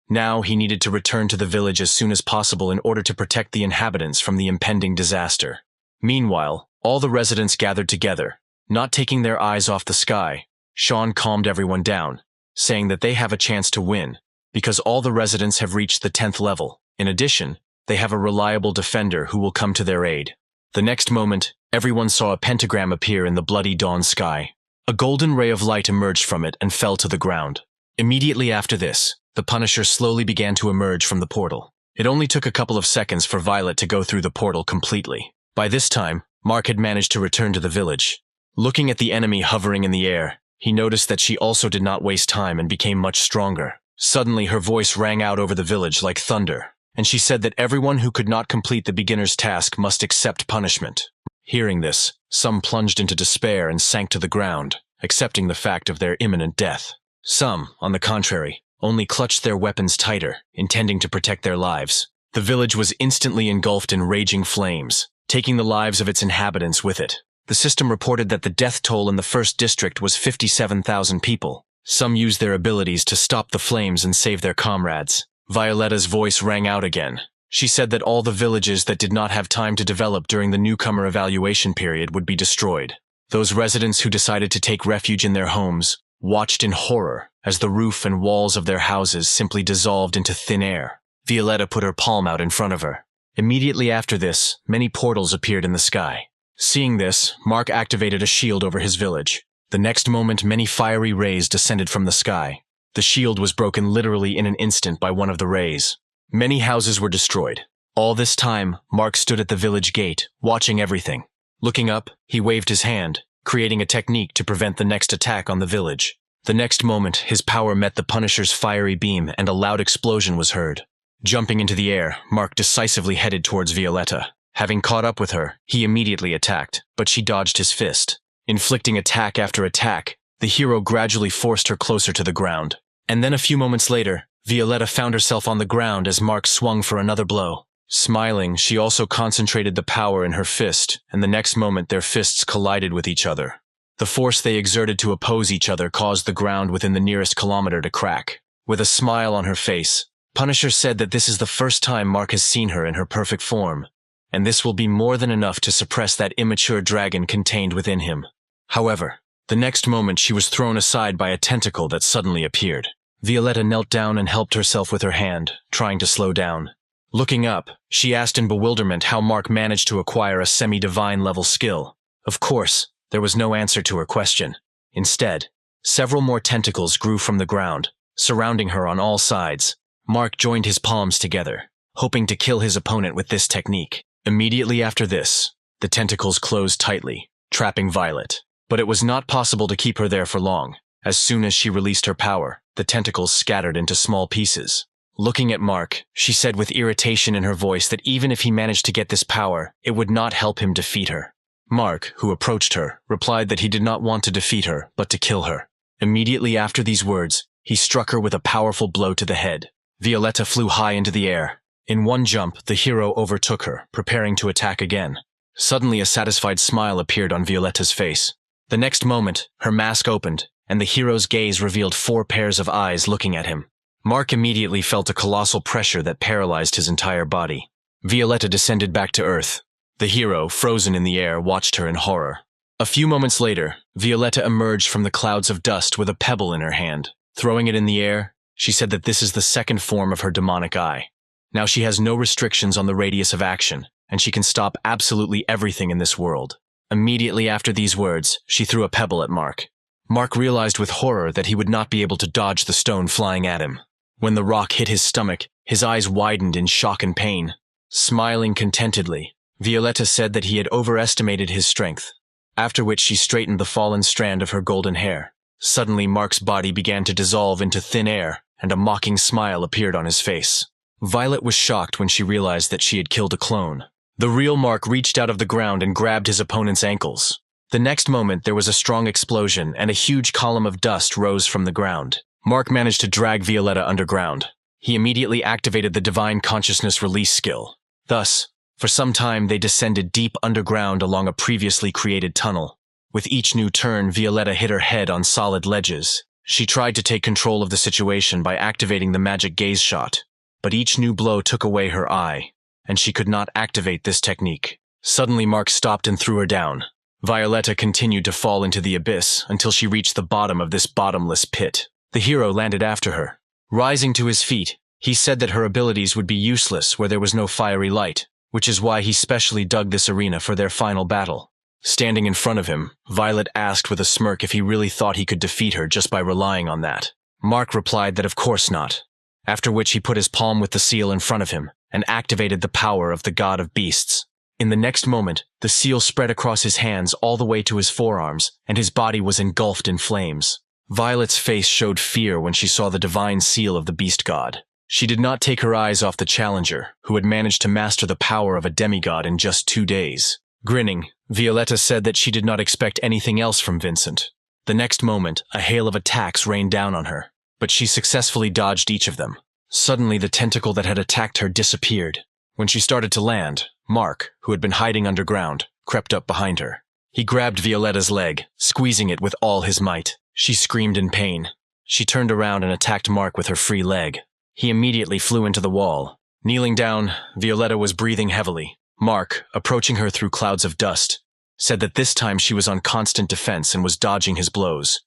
Now he needed to return to the village as soon as possible in order to protect the inhabitants from the impending disaster. Meanwhile, all the residents gathered together, not taking their eyes off the sky. Sean calmed everyone down, saying that they have a chance to win, because all the residents have reached the 10th level. In addition, they have a reliable defender who will come to their aid. The next moment, everyone saw a pentagram appear in the bloody dawn sky. A golden ray of light emerged from it and fell to the ground. Immediately after this, the Punisher slowly began to emerge from the portal. It only took a couple of seconds for Violet to go through the portal completely. By this time, Mark had managed to return to the village. Looking at the enemy hovering in the air, he noticed that she also did not waste time and became much stronger. Suddenly, her voice rang out over the village like thunder, and she said that everyone who could not complete the beginner's task must accept punishment. Hearing this, some plunged into despair and sank to the ground, accepting the fact of their imminent death. Some, on the contrary, only clutched their weapons tighter, intending to protect their lives. The village was instantly engulfed in raging flames, taking the lives of its inhabitants with it. The system reported that the death toll in the first district was 57,000 people. Some used their abilities to stop the flames and save their comrades. Violetta's voice rang out again. She said that all the villages that did not have time to develop during the newcomer evaluation period would be destroyed. Those residents who decided to take refuge in their homes watched in horror as the roof and walls of their houses simply dissolved into thin air. Violetta put her palm out in front of her. Immediately after this, many portals appeared in the sky. Seeing this, Mark activated a shield over his village. The next moment, many fiery rays descended from the sky. The shield was broken literally in an instant by one of the rays. Many houses were destroyed. All this time, Mark stood at the village gate, watching everything. Looking up, he waved his hand, creating a technique to prevent the next attack on the village. The next moment, his power met the Punisher's fiery beam and a loud explosion was heard. Jumping into the air, Mark decisively headed towards Violetta. Having caught up with her, he immediately attacked, but she dodged his fist. Inflicting attack after attack, The hero gradually forced her closer to the ground. And then a few moments later, Violetta found herself on the ground as Mark swung for another blow. Smiling, she also concentrated the power in her fist, and the next moment their fists collided with each other. The force they exerted to oppose each other caused the ground within the nearest kilometer to crack. With a smile on her face, Punisher said that this is the first time Mark has seen her in her perfect form, and this will be more than enough to suppress that immature dragon contained within him. However, the next moment she was thrown aside by a tentacle that suddenly appeared. Violetta knelt down and helped herself with her hand, trying to slow down. Looking up, she asked in bewilderment how Mark managed to acquire a semi-divine level skill. Of course, there was no answer to her question. Instead, several more tentacles grew from the ground, surrounding her on all sides. Mark joined his palms together, hoping to kill his opponent with this technique. Immediately after this, the tentacles closed tightly, trapping Violet. But it was not possible to keep her there for long. As soon as she released her power, the tentacles scattered into small pieces. Looking at Mark, she said with irritation in her voice that even if he managed to get this power, it would not help him defeat her. Mark, who approached her, replied that he did not want to defeat her, but to kill her. Immediately after these words, he struck her with a powerful blow to the head. Violetta flew high into the air. In one jump, the hero overtook her, preparing to attack again. Suddenly, a satisfied smile appeared on Violetta's face. The next moment, her mask opened, and the hero's gaze revealed 4 pairs of eyes looking at him. Mark immediately felt a colossal pressure that paralyzed his entire body. Violetta descended back to Earth. The hero, frozen in the air, watched her in horror. A few moments later, Violetta emerged from the clouds of dust with a pebble in her hand. Throwing it in the air, she said that this is the second form of her demonic eye. Now she has no restrictions on the radius of action, and she can stop absolutely everything in this world. Immediately after these words, she threw a pebble at Mark. Mark realized with horror that he would not be able to dodge the stone flying at him. When the rock hit his stomach, his eyes widened in shock and pain. Smiling contentedly, Violetta said that he had overestimated his strength, after which she straightened the fallen strand of her golden hair. Suddenly, Mark's body began to dissolve into thin air, and a mocking smile appeared on his face. Violet was shocked when she realized that she had killed a clone. The real Mark reached out of the ground and grabbed his opponent's ankles. The next moment, there was a strong explosion, and a huge column of dust rose from the ground. Mark managed to drag Violetta underground. He immediately activated the Divine Consciousness Release skill. Thus, for some time they descended deep underground along a previously created tunnel. With each new turn, Violetta hit her head on solid ledges. She tried to take control of the situation by activating the magic gaze shot, but each new blow took away her eye, and she could not activate this technique. Suddenly, Mark stopped and threw her down. Violetta continued to fall into the abyss until she reached the bottom of this bottomless pit. The hero landed after her. Rising to his feet, he said that her abilities would be useless where there was no fiery light, which is why he specially dug this arena for their final battle. Standing in front of him, Violet asked with a smirk if he really thought he could defeat her just by relying on that. Mark replied that of course not, after which he put his palm with the seal in front of him and activated the power of the god of beasts. In the next moment, the seal spread across his hands all the way to his forearms, and his body was engulfed in flames. Violet's face showed fear when she saw the divine seal of the beast god. She did not take her eyes off the challenger, who had managed to master the power of a demigod in just 2 days. Grinning, Violetta said that she did not expect anything else from Vincent. The next moment, a hail of attacks rained down on her, but she successfully dodged each of them. Suddenly, the tentacle that had attacked her disappeared. When she started to land, Mark, who had been hiding underground, crept up behind her. He grabbed Violetta's leg, squeezing it with all his might. She screamed in pain. She turned around and attacked Mark with her free leg. He immediately flew into the wall. Kneeling down, Violetta was breathing heavily. Mark, approaching her through clouds of dust, said that this time she was on constant defense and was dodging his blows.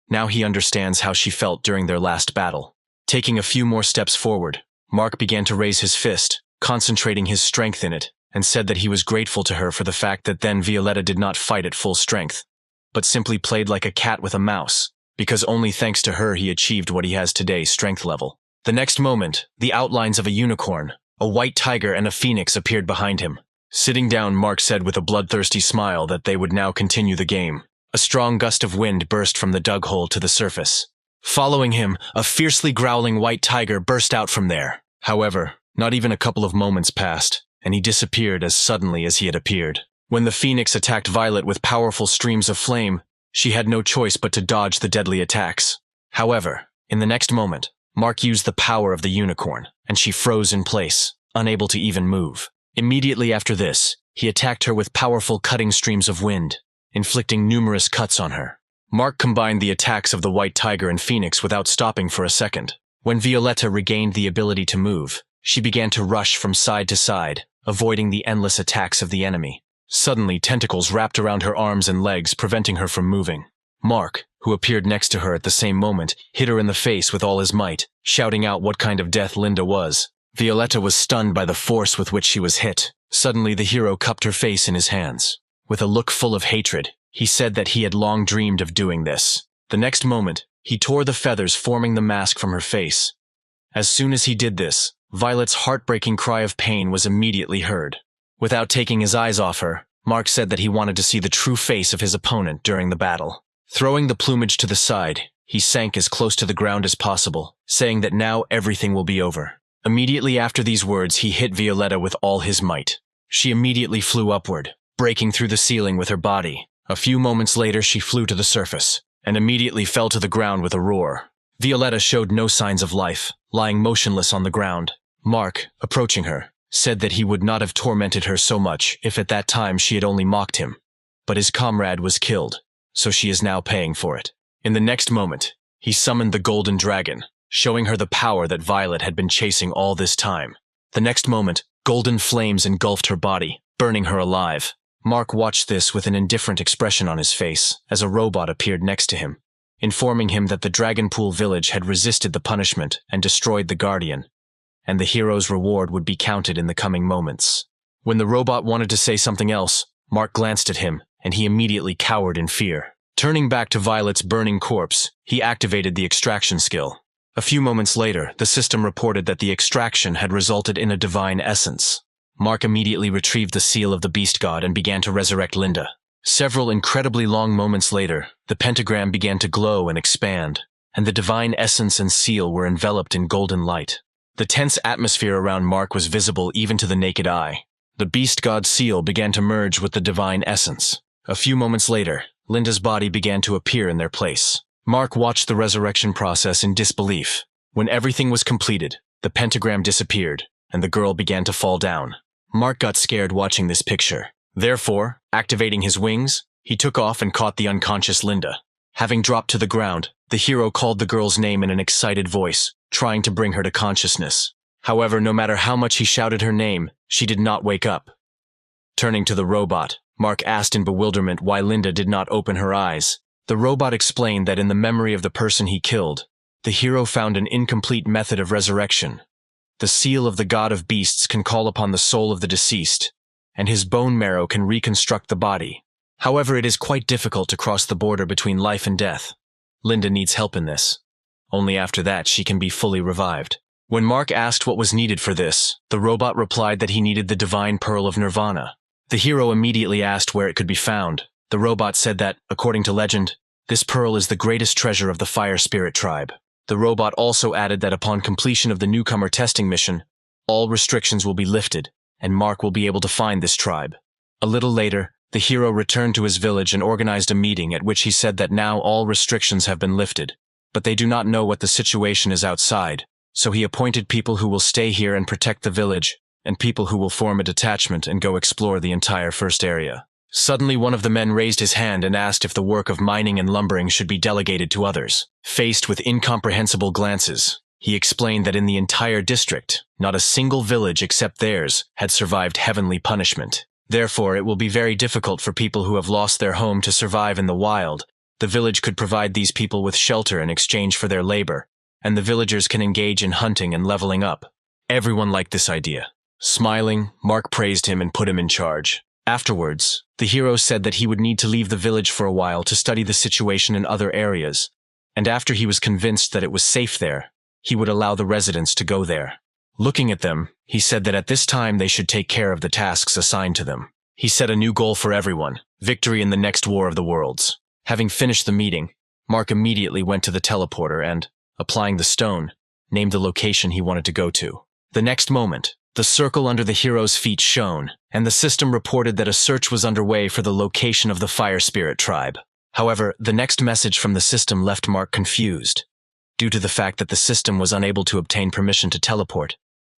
Now he understands how she felt during their last battle. Taking a few more steps forward, Mark began to raise his fist, concentrating his strength in it, and said that he was grateful to her for the fact that then Violetta did not fight at full strength, but simply played like a cat with a mouse, because only thanks to her he achieved what he has today strength level. The next moment, the outlines of a unicorn, a white tiger, and a phoenix appeared behind him. Sitting down, Mark said with a bloodthirsty smile that they would now continue the game. A strong gust of wind burst from the dug hole to the surface. Following him, a fiercely growling white tiger burst out from there. However, not even a couple of moments passed, and he disappeared as suddenly as he had appeared. When the phoenix attacked Violet with powerful streams of flame, She had no choice but to dodge the deadly attacks. However, in the next moment, Mark used the power of the unicorn, and she froze in place, unable to even move. Immediately after this, he attacked her with powerful cutting streams of wind, inflicting numerous cuts on her. Mark combined the attacks of the White Tiger and Phoenix without stopping for a second. When Violetta regained the ability to move, she began to rush from side to side, avoiding the endless attacks of the enemy. Suddenly, tentacles wrapped around her arms and legs, preventing her from moving. Mark, who appeared next to her at the same moment, hit her in the face with all his might, shouting out what kind of death Linda was. Violetta was stunned by the force with which she was hit. Suddenly, the hero cupped her face in his hands. With a look full of hatred, he said that he had long dreamed of doing this. The next moment, he tore the feathers forming the mask from her face. As soon as he did this, Violet's heartbreaking cry of pain was immediately heard. Without taking his eyes off her, Mark said that he wanted to see the true face of his opponent during the battle. Throwing the plumage to the side, he sank as close to the ground as possible, saying that now everything will be over. Immediately after these words, he hit Violetta with all his might. She immediately flew upward, breaking through the ceiling with her body. A few moments later, she flew to the surface, and immediately fell to the ground with a roar. Violetta showed no signs of life, lying motionless on the ground. Mark, approaching her, said that he would not have tormented her so much if at that time she had only mocked him. But his comrade was killed, so she is now paying for it. In the next moment, he summoned the Golden Dragon, showing her the power that Violet had been chasing all this time. The next moment, golden flames engulfed her body, burning her alive. Mark watched this with an indifferent expression on his face as a robot appeared next to him, informing him that the Dragonpool village had resisted the punishment and destroyed the Guardian, and the hero's reward would be counted in the coming moments. When the robot wanted to say something else, Mark glanced at him, and he immediately cowered in fear. Turning back to Violet's burning corpse, he activated the extraction skill. A few moments later, the system reported that the extraction had resulted in a divine essence. Mark immediately retrieved the seal of the beast god and began to resurrect Linda. Several incredibly long moments later, the pentagram began to glow and expand, and the divine essence and seal were enveloped in golden light. The tense atmosphere around Mark was visible even to the naked eye. The beast god seal began to merge with the divine essence. A few moments later, Linda's body began to appear in their place. Mark watched the resurrection process in disbelief. When everything was completed, the pentagram disappeared, and the girl began to fall down. Mark got scared watching this picture. Therefore, activating his wings, he took off and caught the unconscious Linda. Having dropped to the ground, the hero called the girl's name in an excited voice, trying to bring her to consciousness. However, no matter how much he shouted her name, she did not wake up. Turning to the robot, Mark asked in bewilderment why Linda did not open her eyes. The robot explained that in the memory of the person he killed, the hero found an incomplete method of resurrection. The seal of the god of beasts can call upon the soul of the deceased, and his bone marrow can reconstruct the body. However, it is quite difficult to cross the border between life and death. Linda needs help in this. Only after that she can be fully revived. When Mark asked what was needed for this, the robot replied that he needed the divine pearl of nirvana. The hero immediately asked where it could be found. The robot said that, according to legend, this pearl is the greatest treasure of the Fire Spirit tribe. The robot also added that upon completion of the newcomer testing mission, all restrictions will be lifted, and Mark will be able to find this tribe. A little later, the hero returned to his village and organized a meeting at which he said that now all restrictions have been lifted, but they do not know what the situation is outside, so he appointed people who will stay here and protect the village, and people who will form a detachment and go explore the entire first area. Suddenly, one of the men raised his hand and asked if the work of mining and lumbering should be delegated to others. Faced with incomprehensible glances, he explained that in the entire district, not a single village except theirs had survived heavenly punishment. Therefore, it will be very difficult for people who have lost their home to survive in the wild. The village could provide these people with shelter in exchange for their labor, and the villagers can engage in hunting and leveling up. Everyone liked this idea. Smiling, Mark praised him and put him in charge. Afterwards, the hero said that he would need to leave the village for a while to study the situation in other areas, and after he was convinced that it was safe there, he would allow the residents to go there. Looking at them, he said that at this time they should take care of the tasks assigned to them. He set a new goal for everyone: victory in the next War of the Worlds. Having finished the meeting, Mark immediately went to the teleporter and, applying the stone, named the location he wanted to go to. The next moment, the circle under the hero's feet shone, and the system reported that a search was underway for the location of the Fire Spirit tribe. However, the next message from the system left Mark confused. Due to the fact that the system was unable to obtain permission to teleport,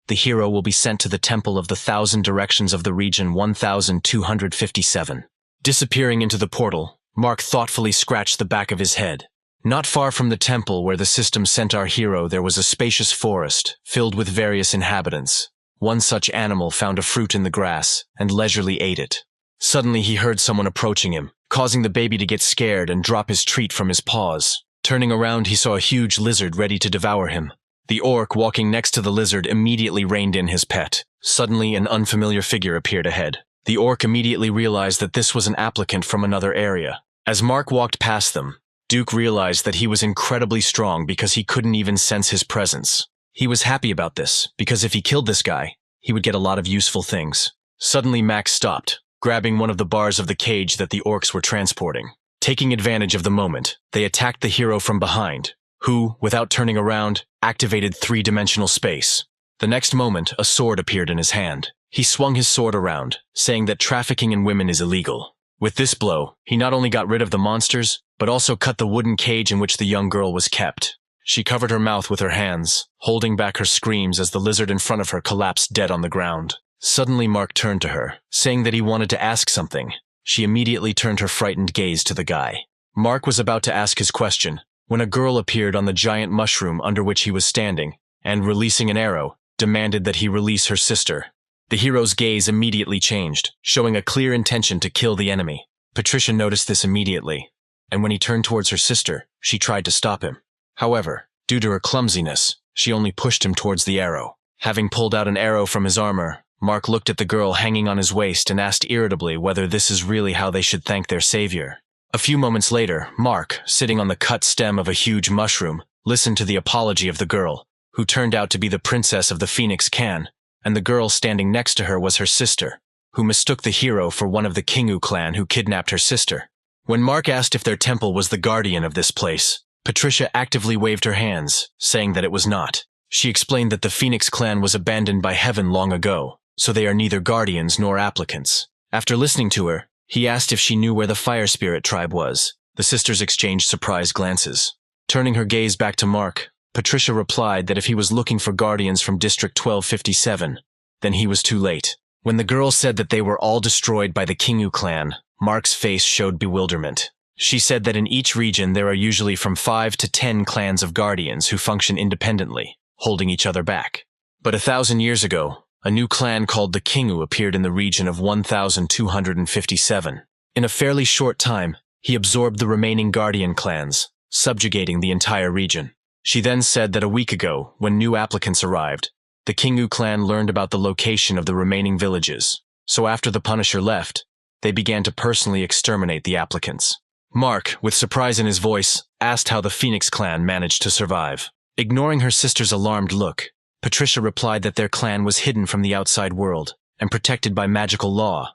the hero will be sent to the Temple of the Thousand Directions of the region 1257. Disappearing into the portal, Mark thoughtfully scratched the back of his head. Not far from the temple where the system sent our hero, there was a spacious forest filled with various inhabitants. One such animal found a fruit in the grass and leisurely ate it. Suddenly he heard someone approaching him, causing the baby to get scared and drop his treat from his paws. Turning around, he saw a huge lizard ready to devour him. The orc walking next to the lizard immediately reined in his pet. Suddenly, an unfamiliar figure appeared ahead. The orc immediately realized that this was an applicant from another area. As Mark walked past them, Duke realized that he was incredibly strong because he couldn't even sense his presence. He was happy about this, because if he killed this guy, he would get a lot of useful things. Suddenly Max stopped, grabbing one of the bars of the cage that the orcs were transporting. Taking advantage of the moment, they attacked the hero from behind, who, without turning around, activated three-dimensional space. The next moment, a sword appeared in his hand. He swung his sword around, saying that trafficking in women is illegal. With this blow, he not only got rid of the monsters, but also cut the wooden cage in which the young girl was kept. She covered her mouth with her hands, holding back her screams as the lizard in front of her collapsed dead on the ground. Suddenly Mark turned to her, saying that he wanted to ask something. She immediately turned her frightened gaze to the guy. Mark was about to ask his question, when a girl appeared on the giant mushroom under which he was standing, and, releasing an arrow, demanded that he release her sister. The hero's gaze immediately changed, showing a clear intention to kill the enemy. Patricia noticed this immediately, and when he turned towards her sister, she tried to stop him. However, due to her clumsiness, she only pushed him towards the arrow. Having pulled out an arrow from his armor, Mark looked at the girl hanging on his waist and asked irritably whether this is really how they should thank their savior. A few moments later, Mark, sitting on the cut stem of a huge mushroom, listened to the apology of the girl, who turned out to be the princess of the Phoenix Can, and the girl standing next to her was her sister, who mistook the hero for one of the Kingu clan who kidnapped her sister. When Mark asked if their temple was the guardian of this place, Patricia actively waved her hands, saying that it was not. She explained that the Phoenix clan was abandoned by heaven long ago, so they are neither guardians nor applicants. After listening to her, he asked if she knew where the Fire Spirit tribe was. The sisters exchanged surprised glances. Turning her gaze back to Mark, Patricia replied that if he was looking for guardians from District 1257, then he was too late. When the girl said that they were all destroyed by the Kingu clan, Mark's face showed bewilderment. She said that in each region there are usually from 5 to 10 clans of guardians who function independently, holding each other back. But 1,000 years ago, a new clan called the Kingu appeared in the region of 1257. In a fairly short time, he absorbed the remaining guardian clans, subjugating the entire region. She then said that a week ago, when new applicants arrived, the Kingu clan learned about the location of the remaining villages. So after the Punisher left, they began to personally exterminate the applicants. Mark, with surprise in his voice, asked how the Phoenix clan managed to survive. Ignoring her sister's alarmed look, Patricia replied that their clan was hidden from the outside world and protected by magical law.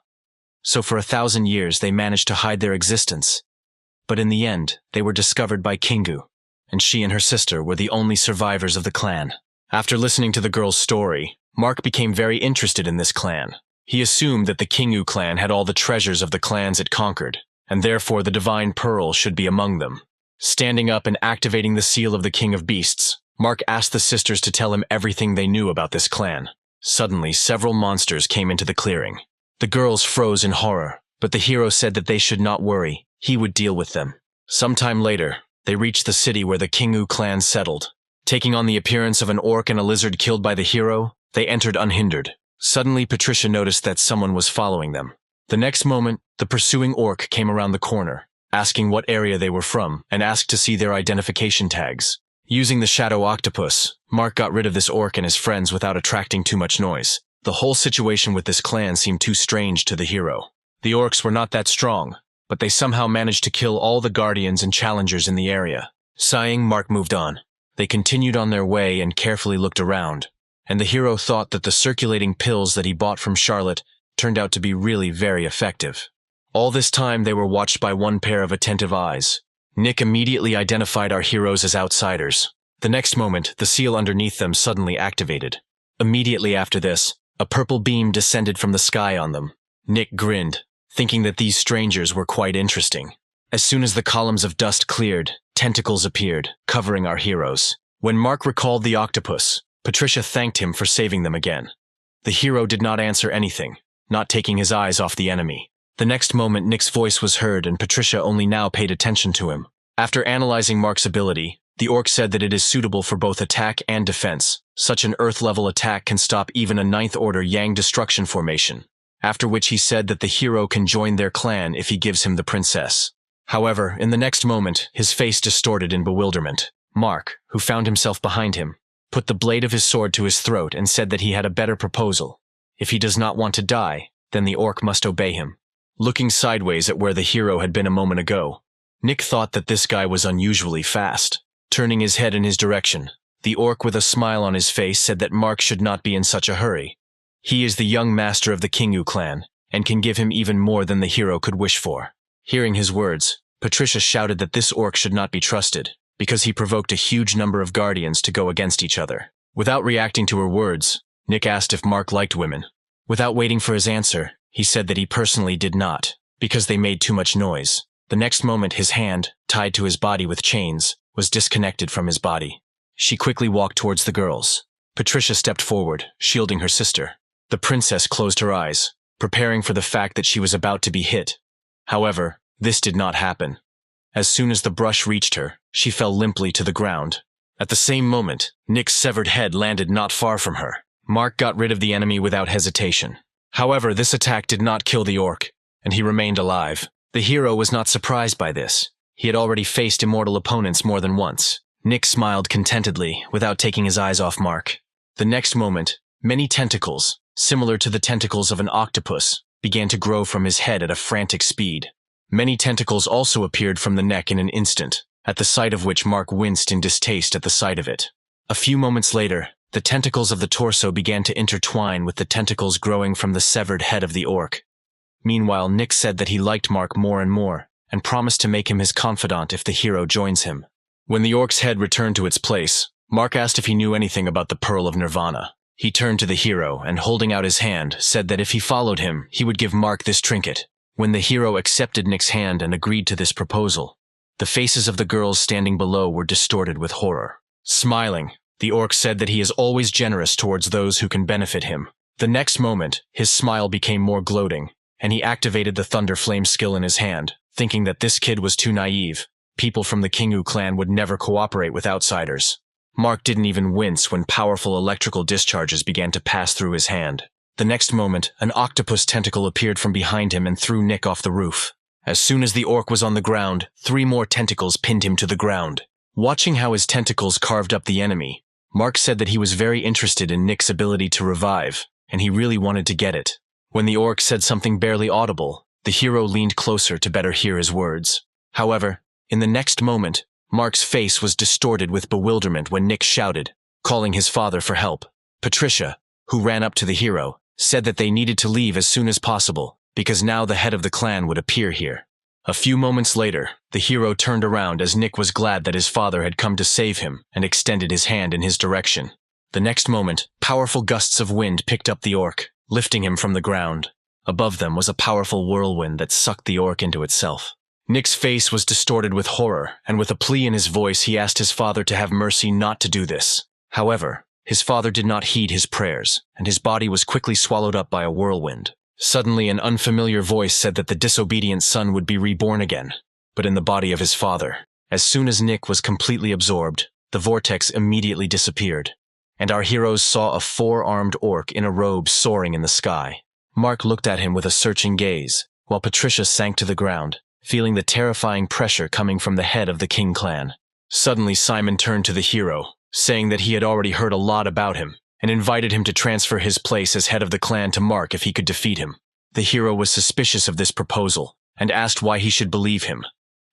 So for 1,000 years they managed to hide their existence. But in the end, they were discovered by Kingu, and she and her sister were the only survivors of the clan. After listening to the girl's story, Mark became very interested in this clan. He assumed that the Kingu clan had all the treasures of the clans it conquered, and therefore the Divine Pearl should be among them. Standing up and activating the seal of the King of Beasts, Mark asked the sisters to tell him everything they knew about this clan. Suddenly, several monsters came into the clearing. The girls froze in horror, but the hero said that they should not worry, he would deal with them. Sometime later, they reached the city where the Kingu clan settled. Taking on the appearance of an orc and a lizard killed by the hero, they entered unhindered. Suddenly, Patricia noticed that someone was following them. The next moment, the pursuing orc came around the corner, asking what area they were from, and asked to see their identification tags. Using the shadow octopus, Mark got rid of this orc and his friends without attracting too much noise. The whole situation with this clan seemed too strange to the hero. The orcs were not that strong, but they somehow managed to kill all the guardians and challengers in the area. Sighing, Mark moved on. They continued on their way and carefully looked around, and the hero thought that the circulating pills that he bought from Charlotte turned out to be really very effective. All this time they were watched by one pair of attentive eyes. Nick immediately identified our heroes as outsiders. The next moment, the seal underneath them suddenly activated. Immediately after this, a purple beam descended from the sky on them. Nick grinned, thinking that these strangers were quite interesting. As soon as the columns of dust cleared, tentacles appeared, covering our heroes. When Mark recalled the octopus, Patricia thanked him for saving them again. The hero did not answer anything, not taking his eyes off the enemy. The next moment, Nick's voice was heard and Patricia only now paid attention to him. After analyzing Mark's ability, the orc said that it is suitable for both attack and defense. Such an Earth-level attack can stop even a 9th Order Yang destruction formation, after which he said that the hero can join their clan if he gives him the princess. However, in the next moment, his face distorted in bewilderment. Mark, who found himself behind him, put the blade of his sword to his throat and said that he had a better proposal. If he does not want to die, then the orc must obey him. Looking sideways at where the hero had been a moment ago, Nick thought that this guy was unusually fast. Turning his head in his direction, the orc with a smile on his face said that Mark should not be in such a hurry. He is the young master of the Kingu clan, and can give him even more than the hero could wish for. Hearing his words, Patricia shouted that this orc should not be trusted, because he provoked a huge number of guardians to go against each other. Without reacting to her words, Nick asked if Mark liked women. Without waiting for his answer, he said that he personally did not, because they made too much noise. The next moment, his hand, tied to his body with chains, was disconnected from his body. She quickly walked towards the girls. Patricia stepped forward, shielding her sister. The princess closed her eyes, preparing for the fact that she was about to be hit. However, this did not happen. As soon as the brush reached her, she fell limply to the ground. At the same moment, Nick's severed head landed not far from her. Mark got rid of the enemy without hesitation. However, this attack did not kill the orc, and he remained alive. The hero was not surprised by this. He had already faced immortal opponents more than once. Nick smiled contentedly, without taking his eyes off Mark. The next moment, many tentacles, similar to the tentacles of an octopus, began to grow from his head at a frantic speed. Many tentacles also appeared from the neck in an instant, at the sight of which Mark winced in distaste at the sight of it. A few moments later, the tentacles of the torso began to intertwine with the tentacles growing from the severed head of the orc. Meanwhile, Nick said that he liked Mark more and more, and promised to make him his confidant if the hero joins him. When the orc's head returned to its place, Mark asked if he knew anything about the Pearl of Nirvana. He turned to the hero and, holding out his hand, said that if he followed him, he would give Mark this trinket. When the hero accepted Nick's hand and agreed to this proposal, the faces of the girls standing below were distorted with horror. Smiling, the orc said that he is always generous towards those who can benefit him. The next moment, his smile became more gloating, and he activated the Thunder Flame skill in his hand, thinking that this kid was too naive. People from the Kingu clan would never cooperate with outsiders. Mark didn't even wince when powerful electrical discharges began to pass through his hand. The next moment, an octopus tentacle appeared from behind him and threw Nick off the roof. As soon as the orc was on the ground, 3 more tentacles pinned him to the ground. Watching how his tentacles carved up the enemy, Mark said that he was very interested in Nick's ability to revive, and he really wanted to get it. When the orc said something barely audible, the hero leaned closer to better hear his words. However, in the next moment, Mark's face was distorted with bewilderment when Nick shouted, calling his father for help. Patricia, who ran up to the hero, said that they needed to leave as soon as possible, because now the head of the clan would appear here. A few moments later, the hero turned around as Nick was glad that his father had come to save him and extended his hand in his direction. The next moment, powerful gusts of wind picked up the orc, lifting him from the ground. Above them was a powerful whirlwind that sucked the orc into itself. Nick's face was distorted with horror, and with a plea in his voice he asked his father to have mercy not to do this. However, his father did not heed his prayers, and his body was quickly swallowed up by a whirlwind. Suddenly, an unfamiliar voice said that the disobedient son would be reborn again, but in the body of his father. As soon as Nick was completely absorbed, the vortex immediately disappeared, and our heroes saw a 4-armed orc in a robe soaring in the sky. Mark looked at him with a searching gaze, while Patricia sank to the ground, feeling the terrifying pressure coming from the head of the King clan. Suddenly, Simon turned to the hero, saying that he had already heard a lot about him, and invited him to transfer his place as head of the clan to Mark if he could defeat him. The hero was suspicious of this proposal, and asked why he should believe him,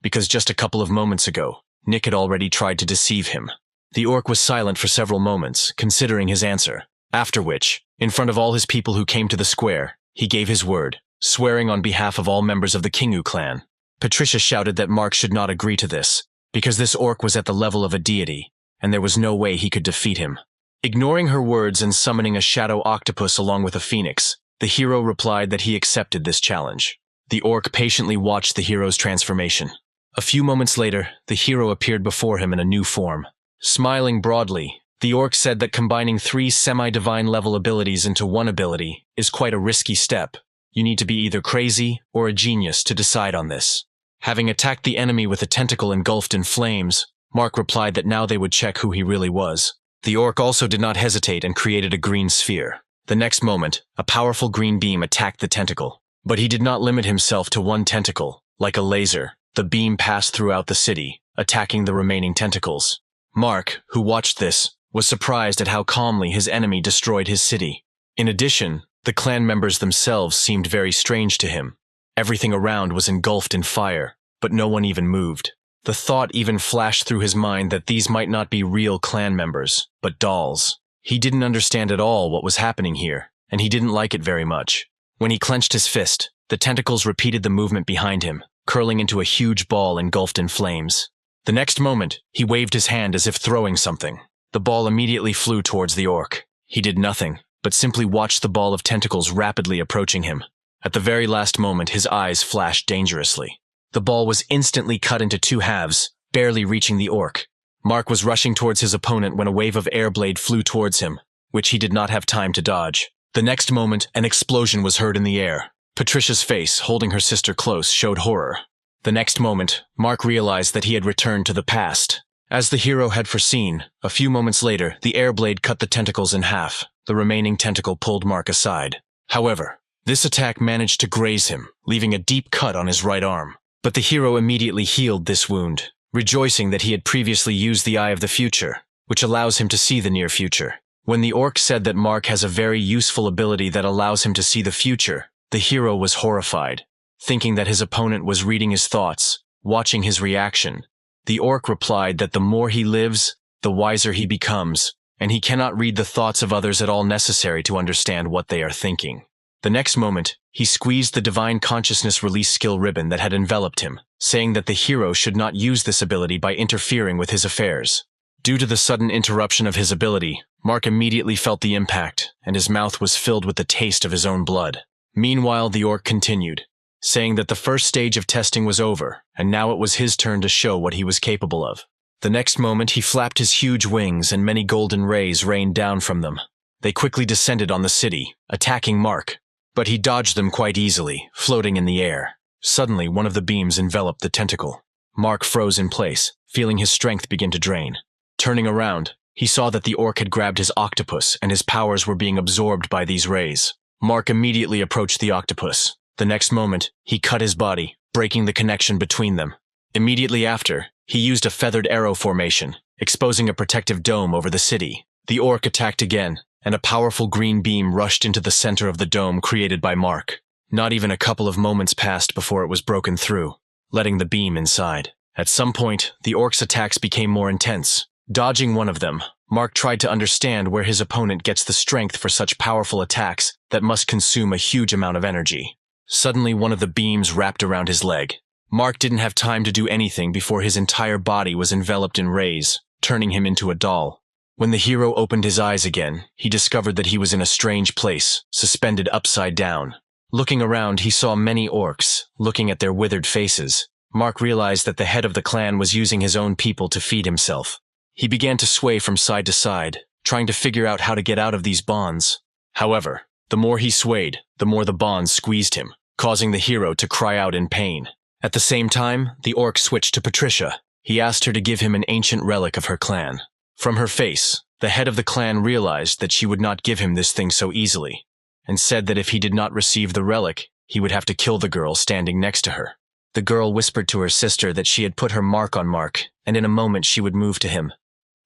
because just a couple of moments ago, Nick had already tried to deceive him. The orc was silent for several moments, considering his answer, after which, in front of all his people who came to the square, he gave his word, swearing on behalf of all members of the Kingu clan. Patricia shouted that Mark should not agree to this, because this orc was at the level of a deity, and there was no way he could defeat him. Ignoring her words and summoning a shadow octopus along with a phoenix, the hero replied that he accepted this challenge. The orc patiently watched the hero's transformation. A few moments later, the hero appeared before him in a new form. Smiling broadly, the orc said that combining 3 semi-divine level abilities into one ability is quite a risky step. You need to be either crazy or a genius to decide on this. Having attacked the enemy with a tentacle engulfed in flames, Mark replied that now they would check who he really was. The orc also did not hesitate and created a green sphere. The next moment, a powerful green beam attacked the tentacle. But he did not limit himself to one tentacle. Like a laser, the beam passed throughout the city, attacking the remaining tentacles. Mark, who watched this, was surprised at how calmly his enemy destroyed his city. In addition, the clan members themselves seemed very strange to him. Everything around was engulfed in fire, but no one even moved. The thought even flashed through his mind that these might not be real clan members, but dolls. He didn't understand at all what was happening here, and he didn't like it very much. When he clenched his fist, the tentacles repeated the movement behind him, curling into a huge ball engulfed in flames. The next moment, he waved his hand as if throwing something. The ball immediately flew towards the orc. He did nothing, but simply watched the ball of tentacles rapidly approaching him. At the very last moment, his eyes flashed dangerously. The ball was instantly cut into 2 halves, barely reaching the orc. Mark was rushing towards his opponent when a wave of air blade flew towards him, which he did not have time to dodge. The next moment, an explosion was heard in the air. Patricia's face, holding her sister close, showed horror. The next moment, Mark realized that he had returned to the past. As the hero had foreseen, a few moments later, the air blade cut the tentacles in half. The remaining tentacle pulled Mark aside. However, this attack managed to graze him, leaving a deep cut on his right arm. But the hero immediately healed this wound, rejoicing that he had previously used the Eye of the Future, which allows him to see the near future. When the orc said that Mark has a very useful ability that allows him to see the future, the hero was horrified, thinking that his opponent was reading his thoughts, watching his reaction. The orc replied that the more he lives, the wiser he becomes, and he cannot read the thoughts of others at all necessary to understand what they are thinking. The next moment, he squeezed the divine consciousness release skill ribbon that had enveloped him, saying that the hero should not use this ability by interfering with his affairs. Due to the sudden interruption of his ability, Mark immediately felt the impact, and his mouth was filled with the taste of his own blood. Meanwhile, the orc continued, saying that the first stage of testing was over, and now it was his turn to show what he was capable of. The next moment, he flapped his huge wings and many golden rays rained down from them. They quickly descended on the city, attacking Mark. But he dodged them quite easily, floating in the air. Suddenly, one of the beams enveloped the tentacle. Mark froze in place, feeling his strength begin to drain. Turning around, he saw that the orc had grabbed his octopus and his powers were being absorbed by these rays. Mark immediately approached the octopus. The next moment, he cut his body, breaking the connection between them. Immediately after, he used a feathered arrow formation, exposing a protective dome over the city. The orc attacked again, and a powerful green beam rushed into the center of the dome created by Mark. Not even a couple of moments passed before it was broken through, letting the beam inside. At some point, the orc's attacks became more intense. Dodging one of them, Mark tried to understand where his opponent gets the strength for such powerful attacks that must consume a huge amount of energy. Suddenly, one of the beams wrapped around his leg. Mark didn't have time to do anything before his entire body was enveloped in rays, turning him into a doll. When the hero opened his eyes again, he discovered that he was in a strange place, suspended upside down. Looking around, he saw many orcs, looking at their withered faces. Mark realized that the head of the clan was using his own people to feed himself. He began to sway from side to side, trying to figure out how to get out of these bonds. However, the more he swayed, the more the bonds squeezed him, causing the hero to cry out in pain. At the same time, the orc switched to Patricia. He asked her to give him an ancient relic of her clan. From her face, the head of the clan realized that she would not give him this thing so easily, and said that if he did not receive the relic, he would have to kill the girl standing next to her. The girl whispered to her sister that she had put her mark on Mark, and in a moment she would move to him.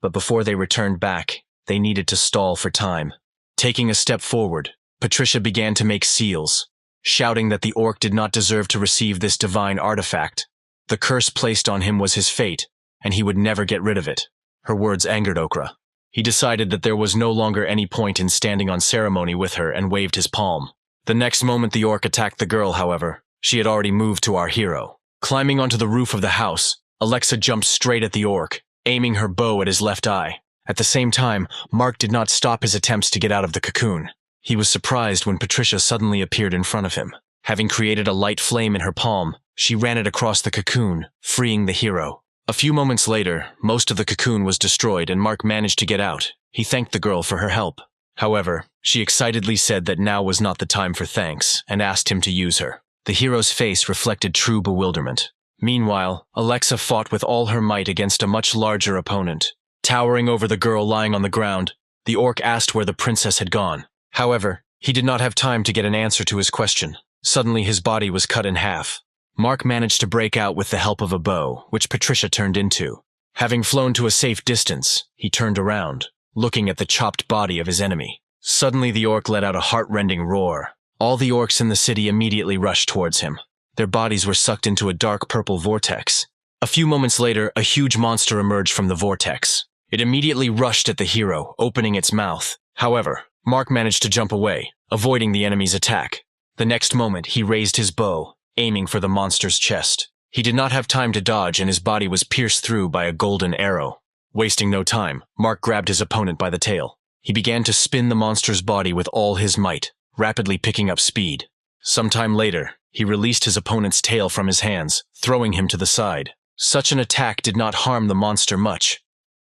But before they returned back, they needed to stall for time. Taking a step forward, Patricia began to make seals, shouting that the orc did not deserve to receive this divine artifact. The curse placed on him was his fate, and he would never get rid of it. Her words angered Okra. He decided that there was no longer any point in standing on ceremony with her and waved his palm. The next moment the orc attacked the girl, however, she had already moved to our hero. Climbing onto the roof of the house, Alexa jumped straight at the orc, aiming her bow at his left eye. At the same time, Mark did not stop his attempts to get out of the cocoon. He was surprised when Patricia suddenly appeared in front of him. Having created a light flame in her palm, She ran it across the cocoon, freeing the hero. A few moments later, most of the cocoon was destroyed and Mark managed to get out. He thanked the girl for her help. However, she excitedly said that now was not the time for thanks and asked him to use her. The hero's face reflected true bewilderment. Meanwhile, Alexa fought with all her might against a much larger opponent. Towering over the girl lying on the ground, the orc asked where the princess had gone. However, he did not have time to get an answer to his question. Suddenly his body was cut in half. Mark managed to break out with the help of a bow, which Patricia turned into. Having flown to a safe distance, he turned around, looking at the chopped body of his enemy. Suddenly the orc let out a heart-rending roar. All the orcs in the city immediately rushed towards him. Their bodies were sucked into a dark purple vortex. A few moments later, a huge monster emerged from the vortex. It immediately rushed at the hero, opening its mouth. However, Mark managed to jump away, avoiding the enemy's attack. The next moment, he raised his bow, aiming for the monster's chest. He did not have time to dodge and his body was pierced through by a golden arrow. Wasting no time, Mark grabbed his opponent by the tail. He began to spin the monster's body with all his might, rapidly picking up speed. Sometime later, he released his opponent's tail from his hands, throwing him to the side. Such an attack did not harm the monster much,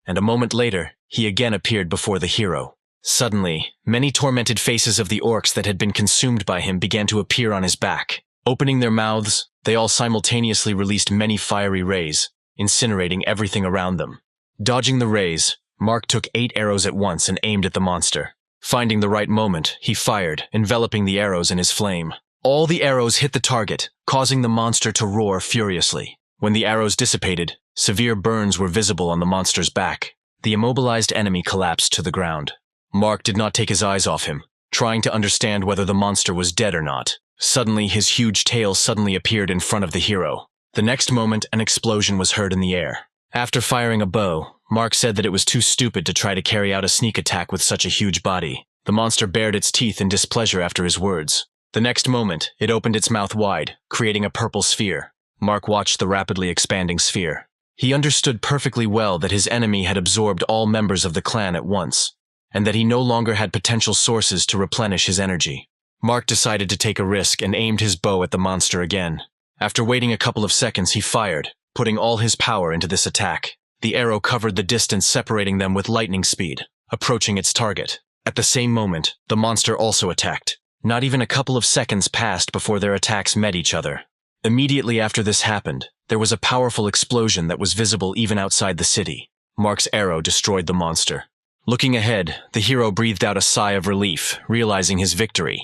and a moment later, he again appeared before the hero. Suddenly, many tormented faces of the orcs that had been consumed by him began to appear on his back. Opening their mouths, they all simultaneously released many fiery rays, incinerating everything around them. Dodging the rays, Mark took 8 arrows at once and aimed at the monster. Finding the right moment, he fired, enveloping the arrows in his flame. All the arrows hit the target, causing the monster to roar furiously. When the arrows dissipated, severe burns were visible on the monster's back. The immobilized enemy collapsed to the ground. Mark did not take his eyes off him, trying to understand whether the monster was dead or not. Suddenly, his huge tail suddenly appeared in front of the hero. The next moment, an explosion was heard in the air. After firing a bow, Mark said that it was too stupid to try to carry out a sneak attack with such a huge body. The monster bared its teeth in displeasure after his words. The next moment, it opened its mouth wide, creating a purple sphere. Mark watched the rapidly expanding sphere. He understood perfectly well that his enemy had absorbed all members of the clan at once, and that he no longer had potential sources to replenish his energy. Mark decided to take a risk and aimed his bow at the monster again. After waiting a couple of seconds, he fired, putting all his power into this attack. The arrow covered the distance separating them with lightning speed, approaching its target. At the same moment, the monster also attacked. Not even a couple of seconds passed before their attacks met each other. Immediately after this happened, there was a powerful explosion that was visible even outside the city. Mark's arrow destroyed the monster. Looking ahead, the hero breathed out a sigh of relief, realizing his victory.